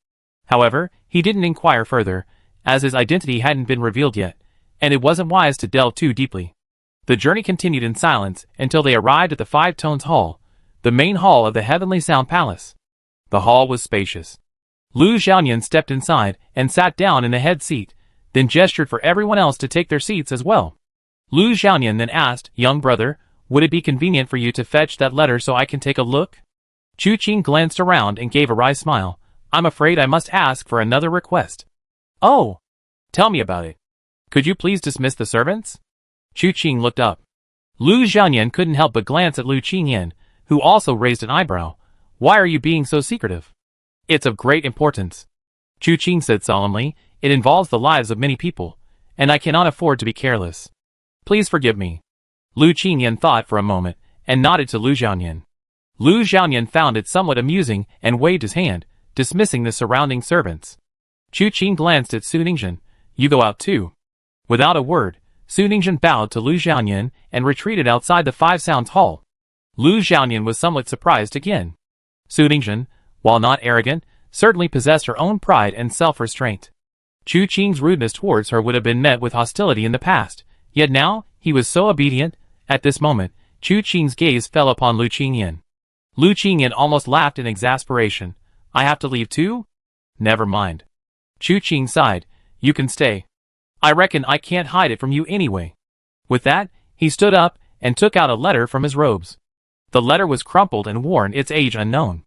However, he didn't inquire further, as his identity hadn't been revealed yet, and it wasn't wise to delve too deeply. The journey continued in silence until they arrived at the Five Tones Hall, the main hall of the Heavenly Sound Palace. The hall was spacious. Lu Xiaoyan stepped inside and sat down in the head seat, then gestured for everyone else to take their seats as well. Lu Xiaoyan then asked, Young brother, would it be convenient for you to fetch that letter so I can take a look? Chu Qing glanced around and gave a wry smile. I'm afraid I must ask for another request. Oh! Tell me about it. Could you please dismiss the servants? Chu Qing looked up. Lu Xiaoyan couldn't help but glance at Lu Qingyan, who also raised an eyebrow. Why are you being so secretive? It's of great importance. Chu Qing said solemnly. It involves the lives of many people, and I cannot afford to be careless. Please forgive me. Lu Qingyan thought for a moment, and nodded to Lu Xiaoyan. Lu Xiaoyan found it somewhat amusing and waved his hand, dismissing the surrounding servants. Chu Qing glanced at Su Ningzhen. You go out too. Without a word, Su Ningzhen bowed to Lu Xiaoyan and retreated outside the Five Sounds Hall. Lu Xiaoyan was somewhat surprised again. Su Ningzhen, while not arrogant, certainly possessed her own pride and self-restraint. Chu Qing's rudeness towards her would have been met with hostility in the past, yet now, he was so obedient. At this moment, Chu Qing's gaze fell upon Lu Qingyan. Lu Qingyan almost laughed in exasperation. I have to leave too? Never mind. Chu Qing sighed. You can stay. I reckon I can't hide it from you anyway. With that, he stood up and took out a letter from his robes. The letter was crumpled and worn, its age unknown.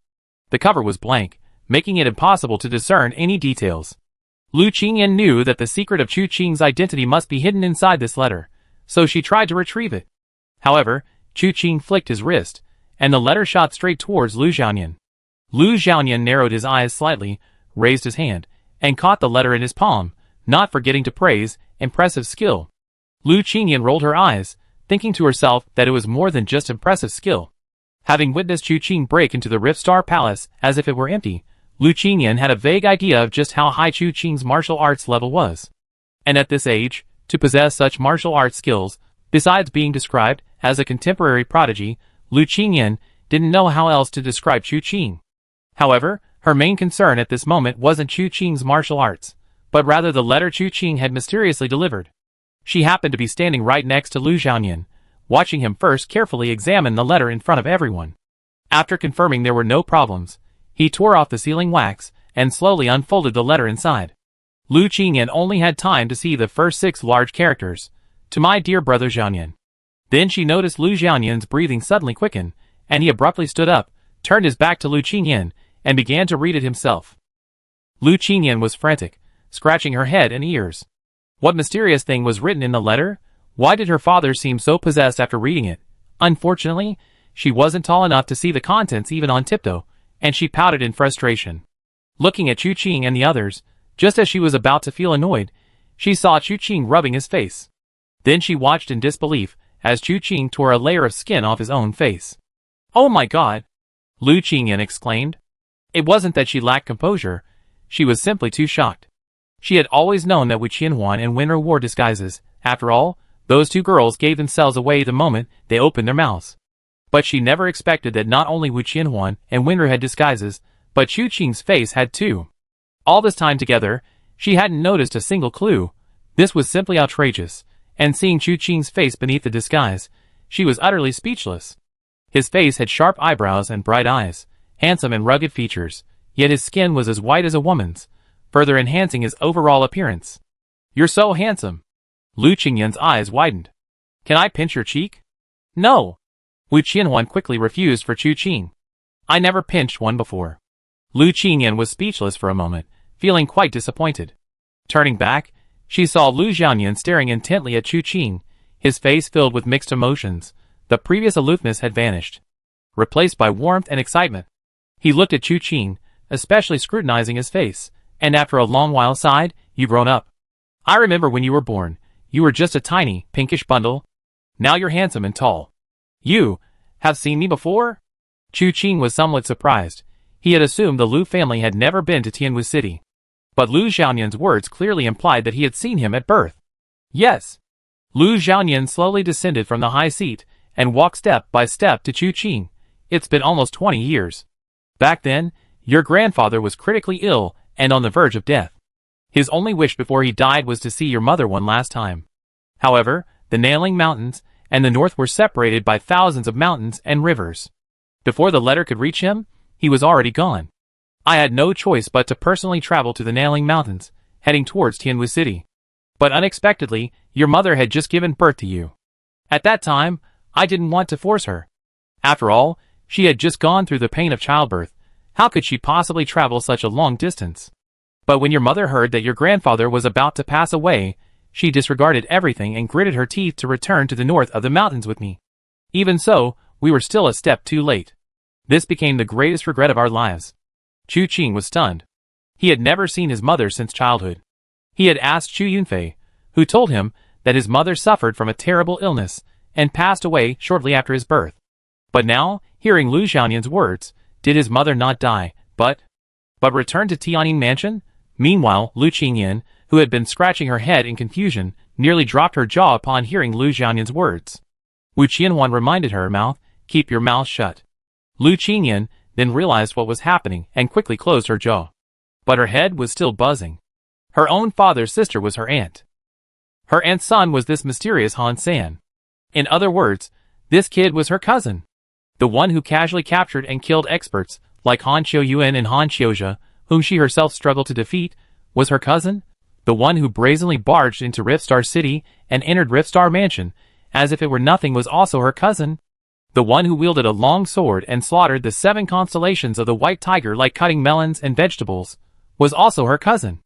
The cover was blank, making it impossible to discern any details. Lu Qingyan knew that the secret of Chu Qing's identity must be hidden inside this letter, so she tried to retrieve it. However, Chu Qing flicked his wrist, and the letter shot straight towards Lu Xiaoyan. Lu Xiaoyan narrowed his eyes slightly, raised his hand, and caught the letter in his palm, not forgetting to praise impressive skill. Lu Qingyan rolled her eyes, thinking to herself that it was more than just impressive skill. Having witnessed Chu Qing break into the Rift Star Palace as if it were empty, Lu Qingyan had a vague idea of just how high Chu Qing's martial arts level was. And at this age, to possess such martial arts skills, besides being described as a contemporary prodigy, Lu Qingyan didn't know how else to describe Chu Qing. However, her main concern at this moment wasn't Chu Qing's martial arts, but rather the letter Chu Qing had mysteriously delivered. She happened to be standing right next to Lu Xiaoyan, watching him first carefully examine the letter in front of everyone. After confirming there were no problems, he tore off the sealing wax and slowly unfolded the letter inside. Lu Qingyan only had time to see the first 6 large characters. To my dear brother Xiaoyan. Then she noticed Lu Xiaoyan's breathing suddenly quicken, and he abruptly stood up, turned his back to Lu Qingyan, and began to read it himself. Lu Qingyan was frantic, scratching her head and ears. What mysterious thing was written in the letter? Why did her father seem so possessed after reading it? Unfortunately, she wasn't tall enough to see the contents even on tiptoe, and she pouted in frustration. Looking at Chu Qing and the others, just as she was about to feel annoyed, she saw Chu Qing rubbing his face. Then she watched in disbelief as Chu Qing tore a layer of skin off his own face. Oh my god! Lu Qingyan exclaimed. It wasn't that she lacked composure, she was simply too shocked. She had always known that Wu Qianhuan and Wenru wore disguises. After all, those 2 girls gave themselves away the moment they opened their mouths. But she never expected that not only Wu Qianhuan and Wenru had disguises, but Chu Qing's face had too. All this time together, she hadn't noticed a single clue. This was simply outrageous, and seeing Chu Qing's face beneath the disguise, she was utterly speechless. His face had sharp eyebrows and bright eyes, handsome and rugged features, yet his skin was as white as a woman's, further enhancing his overall appearance. You're so handsome. Lu Qingyan's eyes widened. Can I pinch your cheek? No. Wu Qianhuan quickly refused for Chu Qing. I never pinched one before. Lu Qingyan was speechless for a moment, feeling quite disappointed. Turning back, she saw Lu Xiaoyan staring intently at Chu Qing, his face filled with mixed emotions. The previous aloofness had vanished, replaced by warmth and excitement. He looked at Chu Qing, especially scrutinizing his face, and after a long while sighed, "You've grown up. I remember when you were born, you were just a tiny, pinkish bundle. Now you're handsome and tall. You have seen me before?" Chu Qing was somewhat surprised. He had assumed the Lu family had never been to Tianwu City. But Lu Xiaoyan's words clearly implied that he had seen him at birth. Yes. Lu Xiaoyan slowly descended from the high seat and walked step by step to Chu Qing. It's been almost 20 years. Back then, your grandfather was critically ill and on the verge of death. His only wish before he died was to see your mother one last time. However, the Nailing Mountains and the north were separated by thousands of mountains and rivers. Before the letter could reach him, he was already gone. I had no choice but to personally travel to the Nailing Mountains, heading towards Tianwu City. But unexpectedly, your mother had just given birth to you. At that time, I didn't want to force her. After all, she had just gone through the pain of childbirth. How could she possibly travel such a long distance? But when your mother heard that your grandfather was about to pass away, she disregarded everything and gritted her teeth to return to the north of the mountains with me. Even so, we were still a step too late. This became the greatest regret of our lives. Chu Qing was stunned. He had never seen his mother since childhood. He had asked Chu Yunfei, who told him that his mother suffered from a terrible illness and passed away shortly after his birth. But now, hearing Lu Xiaoyan's words, did his mother not die, but return to Tianyin Mansion? Meanwhile, Lu Qingyan, who had been scratching her head in confusion, nearly dropped her jaw upon hearing Lu Xiaoyan's words. Wu Qianhuan reminded her, "Keep your mouth shut." Lu Qingyan then realized what was happening and quickly closed her jaw. But her head was still buzzing. Her own father's sister was her aunt. Her aunt's son was this mysterious Han San. In other words, this kid was her cousin. The one who casually captured and killed experts like Han Qiuyuan and Han Qiuzhe, whom she herself struggled to defeat, was her cousin. The one who brazenly barged into Riftstar City and entered Riftstar Mansion as if it were nothing was also her cousin. The one who wielded a long sword and slaughtered the 7 constellations of the White Tiger like cutting melons and vegetables was also her cousin.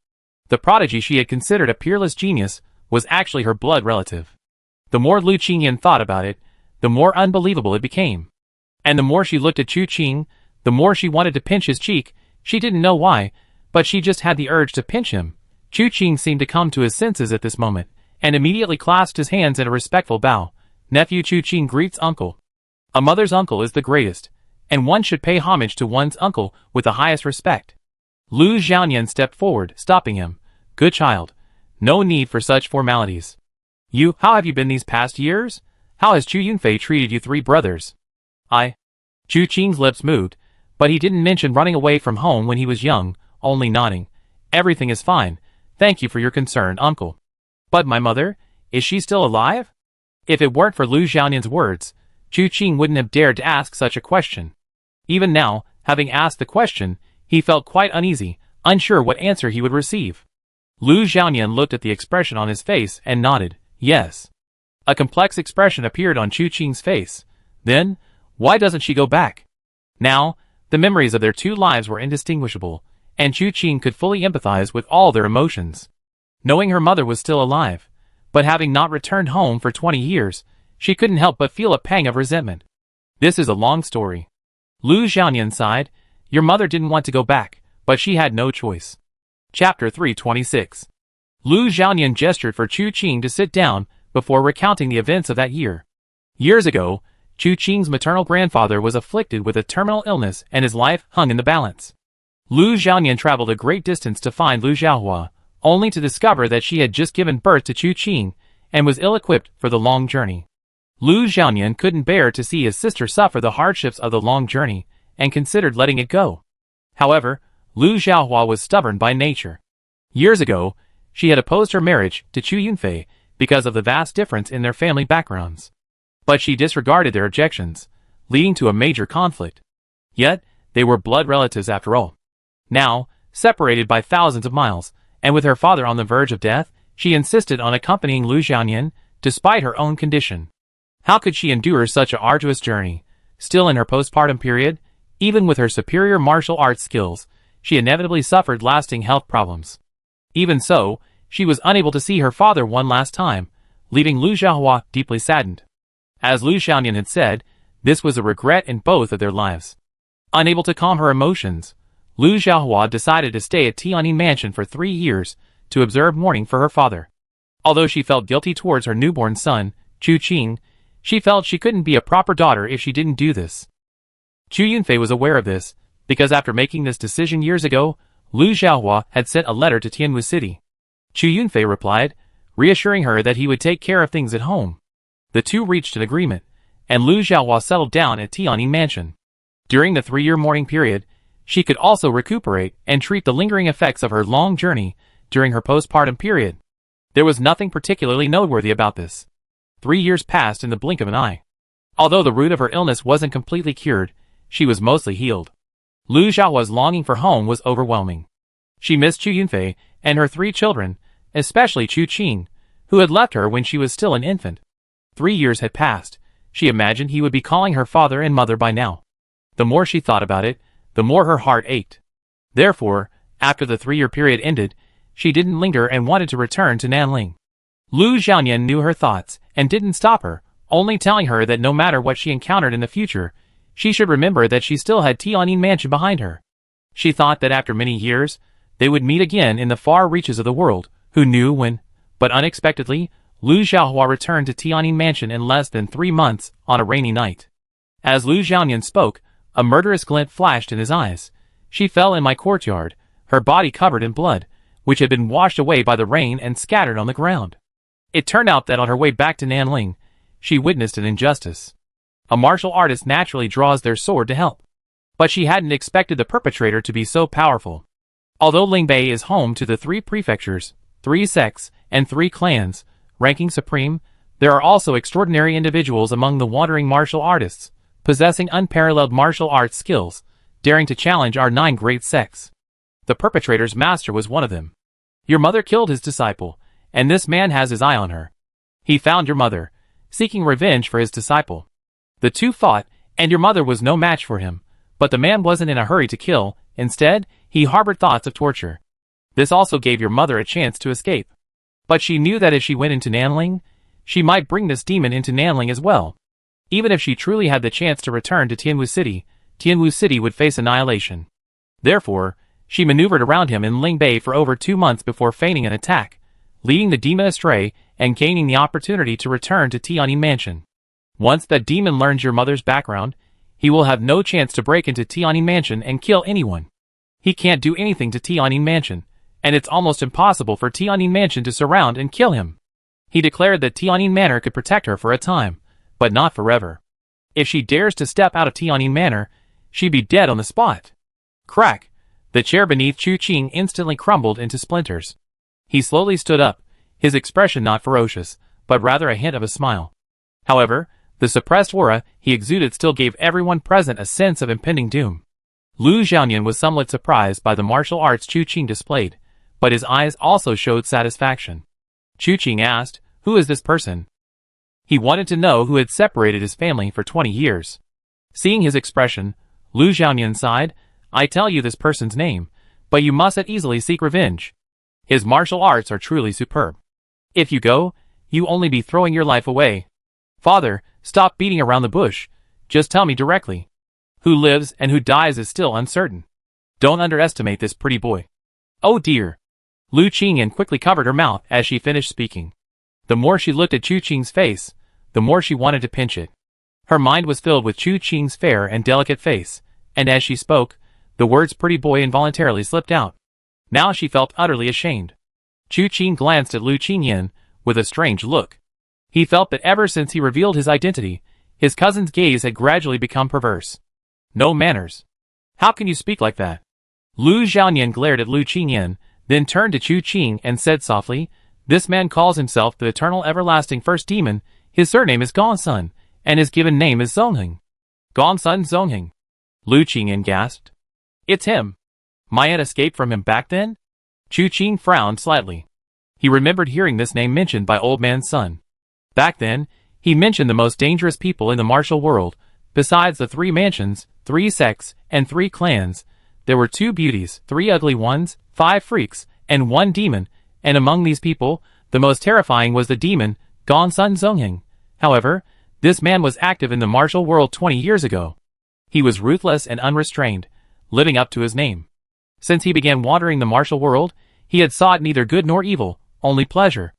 The prodigy she had considered a peerless genius was actually her blood relative. The more Lu Qingyan thought about it, the more unbelievable it became. And the more she looked at Chu Qing, the more she wanted to pinch his cheek. She didn't know why, but she just had the urge to pinch him. Chu Qing seemed to come to his senses at this moment, and immediately clasped his hands in a respectful bow. "Nephew Chu Qing greets uncle." A mother's uncle is the greatest, and one should pay homage to one's uncle with the highest respect. Lu Xiaoyan stepped forward, stopping him. "Good child. No need for such formalities. How have you been these past years? How has Chu Yunfei treated you 3 brothers? Chu Qing's lips moved, but he didn't mention running away from home when he was young, only nodding. "Everything is fine. Thank you for your concern, uncle." "But my mother, is she still alive?" If it weren't for Lu Xiaoyan's words, Chu Qing wouldn't have dared to ask such a question. Even now, having asked the question, he felt quite uneasy, unsure what answer he would receive. Lu Xiaoyan looked at the expression on his face and nodded, "Yes." A complex expression appeared on Chu Qing's face. Then, why doesn't she go back? Now, the memories of their 2 lives were indistinguishable, and Chu Qing could fully empathize with all their emotions. Knowing her mother was still alive, but having not returned home for 20 years, she couldn't help but feel a pang of resentment. This is a long story. Lu Xiaoyan sighed. Your mother didn't want to go back, but she had no choice. Chapter 326. Lu Xiaoyan gestured for Chu Qing to sit down before recounting the events of that year. Years ago, Chu Qing's maternal grandfather was afflicted with a terminal illness and his life hung in the balance. Lu Xiaoyan traveled a great distance to find Lu Xiaohua, only to discover that she had just given birth to Chu Qing and was ill-equipped for the long journey. Lu Xiaoyan couldn't bear to see his sister suffer the hardships of the long journey and considered letting it go. However, Lu Xiaohua was stubborn by nature. Years ago, she had opposed her marriage to Chu Yunfei because of the vast difference in their family backgrounds. But she disregarded their objections, leading to a major conflict. Yet, they were blood relatives after all. Now, separated by thousands of miles, and with her father on the verge of death, She insisted on accompanying Lu Xiaoyan, despite her own condition. How could she endure such an arduous journey? Still in her postpartum period, even with her superior martial arts skills, she inevitably suffered lasting health problems. Even so, she was unable to see her father one last time, leaving Lu Xiaohua deeply saddened. As Lu Xiaoyan had said, this was a regret in both of their lives. Unable to calm her emotions, Lu Xiaohua decided to stay at Tianyin Mansion for 3 years to observe mourning for her father. Although she felt guilty towards her newborn son, Chu Qing, she felt she couldn't be a proper daughter if she didn't do this. Chu Yunfei was aware of this, because after making this decision years ago, Lu Xiaohua had sent a letter to Tianwu City. Chu Yunfei replied, reassuring her that he would take care of things at home. The two reached an agreement, and Lu Xiaohua settled down at Tianyin Mansion. During the 3-year mourning period, she could also recuperate and treat the lingering effects of her long journey during her postpartum period. There was nothing particularly noteworthy about this. 3 years passed in the blink of an eye. Although the root of her illness wasn't completely cured, she was mostly healed. Lu Xiaohua's longing for home was overwhelming. She missed Chu Yunfei and her 3 children, especially Chu Qing, who had left her when she was still an infant. 3 years had passed. She imagined he would be calling her father and mother by now. The more she thought about it, the more her heart ached. Therefore, after the 3-year period ended, she didn't linger and wanted to return to Nanling. Lu Xiaoyan knew her thoughts and didn't stop her, only telling her that no matter what she encountered in the future, she should remember that she still had Tianyin Mansion behind her. She thought that after many years, they would meet again in the far reaches of the world, who knew when, but unexpectedly, Lu Xiaohua returned to Tianyin Mansion in less than 3 months on a rainy night. As Lu Xiaoyan spoke, a murderous glint flashed in his eyes. She fell in my courtyard, her body covered in blood, which had been washed away by the rain and scattered on the ground. It turned out that on her way back to Nanling, she witnessed an injustice. A martial artist naturally draws their sword to help. But she hadn't expected the perpetrator to be so powerful. Although Lingbei is home to the 3 prefectures, 3 sects, and 3 clans, ranking supreme, there are also extraordinary individuals among the wandering martial artists, possessing unparalleled martial arts skills, daring to challenge our 9 great sects. The perpetrator's master was one of them. Your mother killed his disciple, and this man has his eye on her. He found your mother, seeking revenge for his disciple. The two fought, and your mother was no match for him, but the man wasn't in a hurry to kill. Instead, he harbored thoughts of torture. This also gave your mother a chance to escape. But she knew that if she went into Nanling, she might bring this demon into Nanling as well. Even if she truly had the chance to return to Tianwu City would face annihilation. Therefore, she maneuvered around him in Lingbei for over 2 months before feigning an attack, leading the demon astray and gaining the opportunity to return to Tianyin Mansion. Once that demon learns your mother's background, he will have no chance to break into Tianyin Mansion and kill anyone. He can't do anything to Tianyin Mansion, and it's almost impossible for Tianyin Mansion to surround and kill him. He declared that Tianyin Manor could protect her for a time, but not forever. If she dares to step out of Tianyin Manor, she'd be dead on the spot. Crack! The chair beneath Chu Qing instantly crumbled into splinters. He slowly stood up, his expression not ferocious, but rather a hint of a smile. However, the suppressed aura he exuded still gave everyone present a sense of impending doom. Lu Xiaoyan was somewhat surprised by the martial arts Chu Qing displayed, but his eyes also showed satisfaction. Chu Qing asked, "Who is this person?" He wanted to know who had separated his family for 20 years. Seeing his expression, Lu Xiaoyan sighed, "I tell you this person's name, but you mustn't easily seek revenge. His martial arts are truly superb. If you go, you only be throwing your life away. Father, stop beating around the bush, just tell me directly. Who lives and who dies is still uncertain. Don't underestimate this pretty boy." "Oh dear." Lu Qingyan quickly covered her mouth as she finished speaking. The more she looked at Chu Qing's face, the more she wanted to pinch it. Her mind was filled with Chu Qing's fair and delicate face, and as she spoke, the words pretty boy involuntarily slipped out. Now she felt utterly ashamed. Chu Qing glanced at Lu Qingyan with a strange look. He felt that ever since he revealed his identity, his cousin's gaze had gradually become perverse. "No manners. How can you speak like that?" Lu Xiaoyan glared at Lu Qingyan, then turned to Chu Qing and said softly, "This man calls himself the eternal everlasting first demon. His surname is Gongsun, and his given name is Zongheng." "Gongsun Zongheng?" Lu Qingyan gasped. "It's him. My aunt escaped from him back then?" Chu Qing frowned slightly. He remembered hearing this name mentioned by Old Man's son. Back then, he mentioned the most dangerous people in the martial world. Besides the 3 mansions, 3 sects, and 3 clans, there were 2 beauties, 3 ugly ones, 5 freaks, and 1 demon, and among these people, the most terrifying was the demon, Gongsun Zongheng. However, this man was active in the martial world 20 years ago. He was ruthless and unrestrained, living up to his name. Since he began wandering the martial world, he had sought neither good nor evil, only pleasure.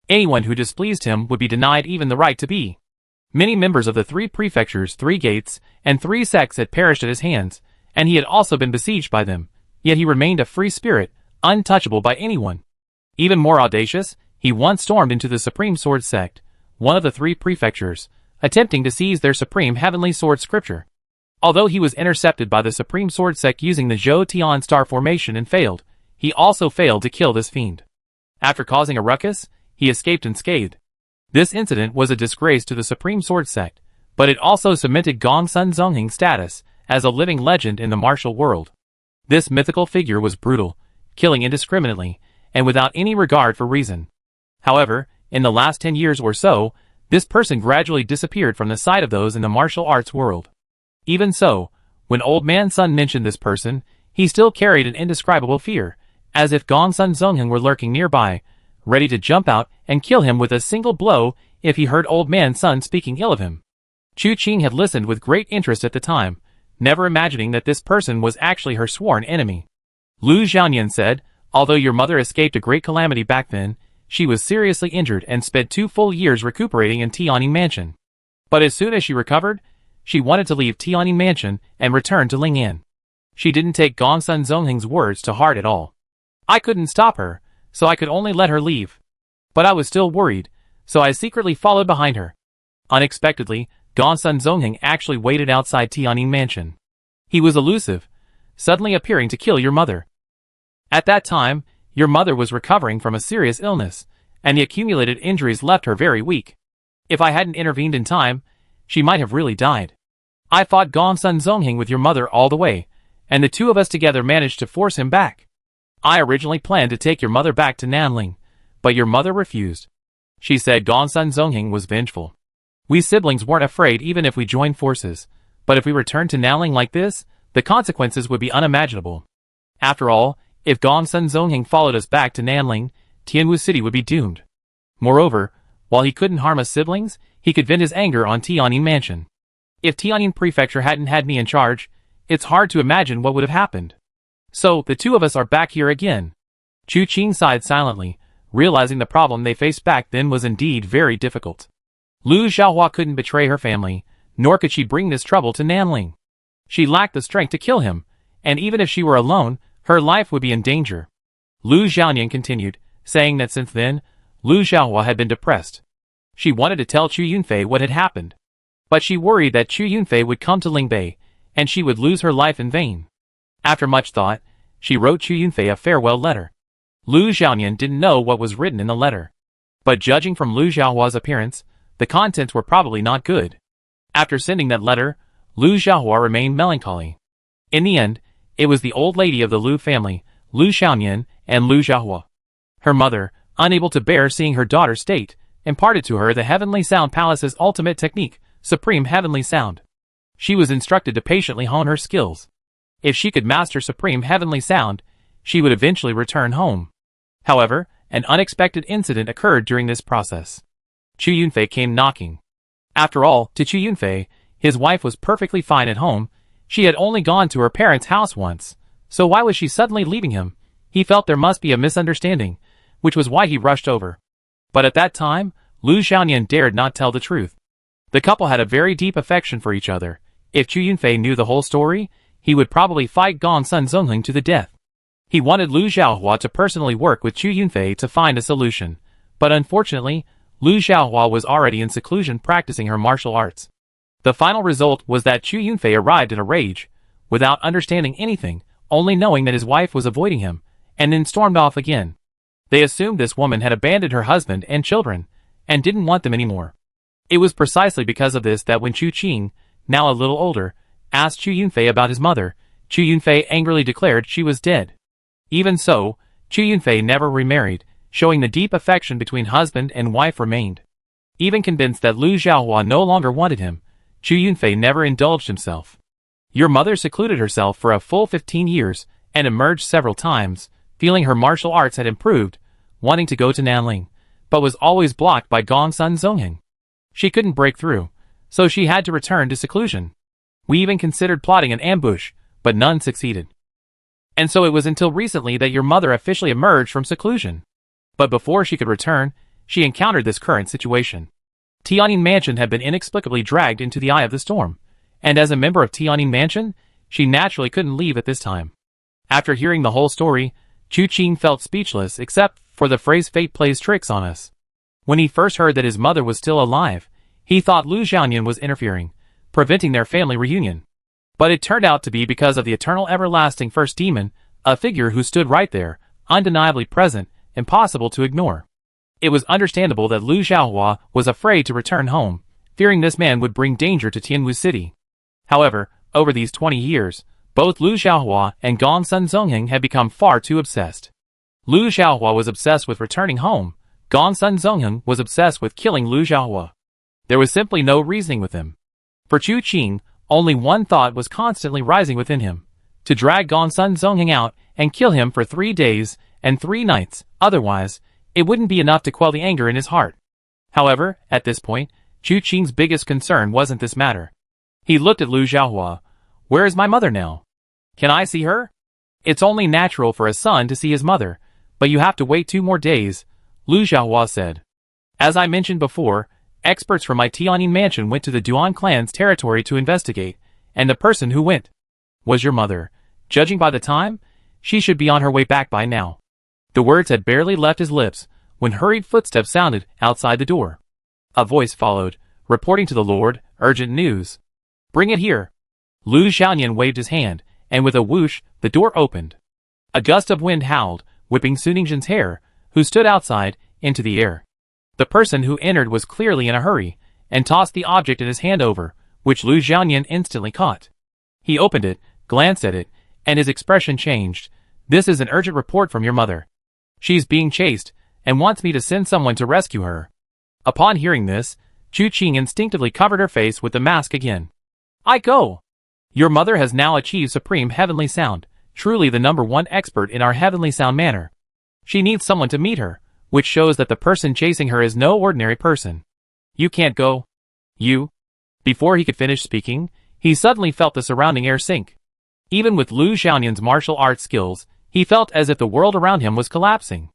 Anyone who displeased him would be denied even the right to be. Many members of the 3 prefectures, 3 gates, and 3 sects had perished at his hands, and he had also been besieged by them, yet he remained a free spirit, untouchable by anyone. Even more audacious, he once stormed into the Supreme Sword sect, one of the 3 prefectures, attempting to seize their supreme heavenly sword scripture. Although he was intercepted by the Supreme Sword sect using the Zhou Tian star formation and failed, he also failed to kill this fiend. After causing a ruckus, he escaped unscathed. This incident was a disgrace to the Supreme Sword sect, but it also cemented Gongsun Zongheng's status as a living legend in the martial world. This mythical figure was brutal, killing indiscriminately, and without any regard for reason. However, in the last 10 years or so, this person gradually disappeared from the sight of those in the martial arts world. Even so, when Old Man's son mentioned this person, he still carried an indescribable fear, as if Gongsun Zongheng were lurking nearby, ready to jump out and kill him with a single blow if he heard Old Man's son speaking ill of him. Chu Qing had listened with great interest at the time, never imagining that this person was actually her sworn enemy. Lu Xiaoyan said, although your mother escaped a great calamity back then, she was seriously injured and spent 2 full years recuperating in Tianning Mansion. But as soon as she recovered, she wanted to leave Tianning Mansion and return to Ling'an. She didn't take Gongsun Zongheng's words to heart at all. I couldn't stop her, so I could only let her leave. But I was still worried, so I secretly followed behind her. Unexpectedly, Gongsun Zongheng actually waited outside Tianning Mansion. He was elusive, suddenly appearing to kill your mother. At that time, your mother was recovering from a serious illness, and the accumulated injuries left her very weak. If I hadn't intervened in time, she might have really died. I fought Gongsun Zongheng with your mother all the way, and the 2 of us together managed to force him back. I originally planned to take your mother back to Nanling, but your mother refused. She said Gongsun Zongheng was vengeful. We siblings weren't afraid even if we joined forces, but if we returned to Nanling like this, the consequences would be unimaginable. After all, if Gongsun Zongheng followed us back to Nanling, Tianwu City would be doomed. Moreover, while he couldn't harm us siblings, he could vent his anger on Tianning Mansion. If Tianning Prefecture hadn't had me in charge, it's hard to imagine what would have happened. So, the 2 of us are back here again. Chu Qing sighed silently, realizing the problem they faced back then was indeed very difficult. Lu Xiaohua couldn't betray her family, nor could she bring this trouble to Nanling. She lacked the strength to kill him, and even if she were alone, her life would be in danger. Lu Xiaoyan continued, saying that since then, Lu Xiaohua had been depressed. She wanted to tell Chu Yunfei what had happened, but she worried that Chu Yunfei would come to Lingbei, and she would lose her life in vain. After much thought, she wrote Chu Yunfei a farewell letter. Lu Xiaoyan didn't know what was written in the letter, but judging from Lu Xiaohua's appearance, the contents were probably not good. After sending that letter, Lu Xiaohua remained melancholy. In the end, it was the old lady of the Lu family, Lu Xiaoyan, and Lu Xiaohua. Her mother, unable to bear seeing her daughter's state, imparted to her the Heavenly Sound Palace's ultimate technique, Supreme Heavenly Sound. She was instructed to patiently hone her skills. If she could master Supreme Heavenly Sound, she would eventually return home. However, an unexpected incident occurred during this process. Chu Yunfei came knocking. After all, to Chu Yunfei, his wife was perfectly fine at home. She had only gone to her parents' house once, so why was she suddenly leaving him? He felt there must be a misunderstanding, which was why he rushed over. But at that time, Lu Xiaoyan dared not tell the truth. The couple had a very deep affection for each other. If Chu Yunfei knew the whole story, he would probably fight Gongsun Zongheng to the death. He wanted Lu Xiaohua to personally work with Chu Yunfei to find a solution, but unfortunately, Lu Xiaohua was already in seclusion practicing her martial arts. The final result was that Chu Yunfei arrived in a rage, without understanding anything, only knowing that his wife was avoiding him, and then stormed off again. They assumed this woman had abandoned her husband and children, and didn't want them anymore. It was precisely because of this that when Chu Qing, now a little older, asked Chu Yunfei about his mother, Chu Yunfei angrily declared she was dead. Even so, Chu Yunfei never remarried, showing the deep affection between husband and wife remained. Even convinced that Lu Xiaohua no longer wanted him, Chu Yunfei never indulged himself. Your mother secluded herself for a full 15 years and emerged several times, feeling her martial arts had improved, wanting to go to Nanling, but was always blocked by Gongsun Zongheng. She couldn't break through, so she had to return to seclusion. We even considered plotting an ambush, but none succeeded. And so it was until recently that your mother officially emerged from seclusion. But before she could return, she encountered this current situation. Tianyin Mansion had been inexplicably dragged into the eye of the storm, and as a member of Tianyin Mansion, she naturally couldn't leave at this time. After hearing the whole story, Chu Qing felt speechless except for the phrase "fate plays tricks on us." When he first heard that his mother was still alive, he thought Lu Xiaoyan was interfering, preventing their family reunion. But it turned out to be because of the eternal everlasting first demon, a figure who stood right there, undeniably present, impossible to ignore. It was understandable that Lu Xiaohua was afraid to return home, fearing this man would bring danger to Tianwu City. However, over these 20 years, both Lu Xiaohua and Gongsun Zongheng had become far too obsessed. Lu Xiaohua was obsessed with returning home, Gongsun Zongheng was obsessed with killing Lu Xiaohua. There was simply no reasoning with him. For Chu Qing, only one thought was constantly rising within him: to drag Gongsun Zongheng out and kill him for 3 days and 3 nights, otherwise, it wouldn't be enough to quell the anger in his heart. However, at this point, Chu Qing's biggest concern wasn't this matter. He looked at Lu Xiaohua. "Where is my mother now? Can I see her?" "It's only natural for a son to see his mother, but you have to wait 2 more days, Lu Xiaohua said. "As I mentioned before, experts from my Tianyin Mansion went to the Duan clan's territory to investigate, and the person who went was your mother. Judging by the time, she should be on her way back by now." The words had barely left his lips when hurried footsteps sounded outside the door. A voice followed, reporting to the Lord, "Urgent news. Bring it here." Lu Xiaoyan waved his hand, and with a whoosh, the door opened. A gust of wind howled, whipping Su Ningzhen's hair, who stood outside, into the air. The person who entered was clearly in a hurry, and tossed the object in his hand over, which Lu Xiaoyan instantly caught. He opened it, glanced at it, and his expression changed. "This is an urgent report from your mother. She's being chased, and wants me to send someone to rescue her." Upon hearing this, Chu Qing instinctively covered her face with the mask again. "I go! Your mother has now achieved supreme heavenly sound, truly the #1 expert in our heavenly sound manner. She needs someone to meet her, which shows that the person chasing her is no ordinary person. You can't go. You..." Before he could finish speaking, he suddenly felt the surrounding air sink. Even with Lu Xiaoyan's martial arts skills, he felt as if the world around him was collapsing.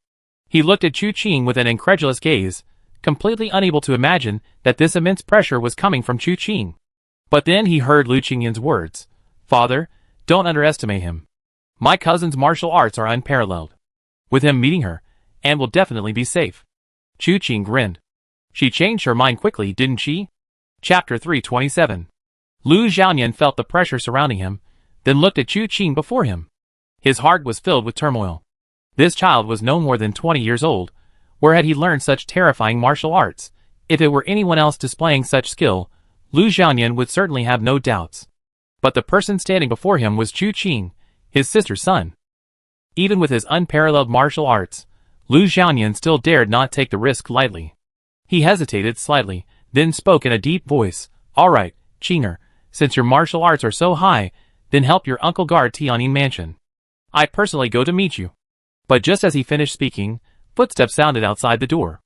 He looked at Chu Qing with an incredulous gaze, completely unable to imagine that this immense pressure was coming from Chu Qing. But then he heard Lu Qingyan's words. "Father, don't underestimate him. My cousin's martial arts are unparalleled. With him meeting her, Anne will definitely be safe." Chu Qing grinned. "She changed her mind quickly, didn't she?" Chapter 327. Lu Xiaoyan felt the pressure surrounding him, then looked at Chu Qing before him. His heart was filled with turmoil. This child was no more than 20 years old. Where had he learned such terrifying martial arts? If it were anyone else displaying such skill, Lu Xiaoyan would certainly have no doubts. But the person standing before him was Chu Qing, his sister's son. Even with his unparalleled martial arts, Lu Xiaoyan still dared not take the risk lightly. He hesitated slightly, then spoke in a deep voice. "All right, Qinger, since your martial arts are so high, then help your uncle guard Tianyin Mansion. I personally go to meet you." But just as he finished speaking, footsteps sounded outside the door.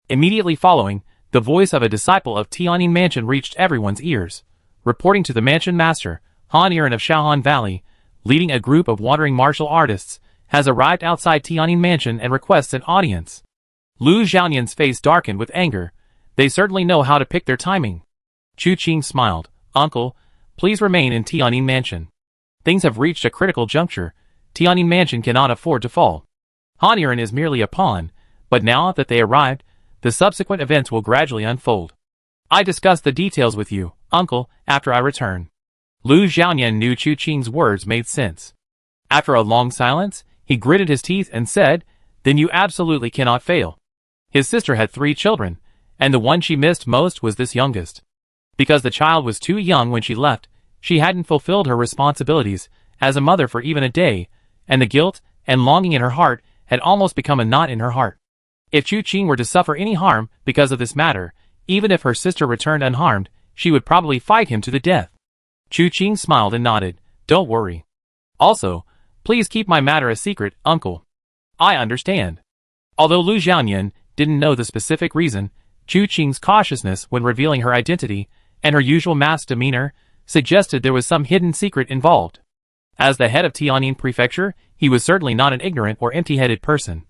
Immediately following, the voice of a disciple of Tianyin Mansion reached everyone's ears, reporting to the mansion master, Han Iran of Shaohan Valley, leading a group of wandering martial artists, has arrived outside Tianyin Mansion and requests an audience. Lu Xiaoyan's face darkened with anger. They certainly know how to pick their timing. Chu Qing smiled. "Uncle, please remain in Tianyin Mansion. Things have reached a critical juncture. Tianyin Mansion cannot afford to fall. Han Iran is merely a pawn, but now that they arrived, the subsequent events will gradually unfold. I discuss the details with you, uncle, after I return." Lu Xiaoyan knew Chu Qing's words made sense. After a long silence, he gritted his teeth and said, "Then you absolutely cannot fail." His sister had 3 children, and the one she missed most was this youngest. Because the child was too young when she left, she hadn't fulfilled her responsibilities as a mother for even a day, and the guilt and longing in her heart had almost become a knot in her heart. If Chu Qing were to suffer any harm because of this matter, even if her sister returned unharmed, she would probably fight him to the death. Chu Qing smiled and nodded. Don't worry. Also, please keep my matter a secret, uncle. I understand. Although Lu Xiaoyan didn't know the specific reason, Chu Qing's cautiousness when revealing her identity and her usual masked demeanor suggested there was some hidden secret involved. As the head of Tianjin Prefecture, he was certainly not an ignorant or empty-headed person.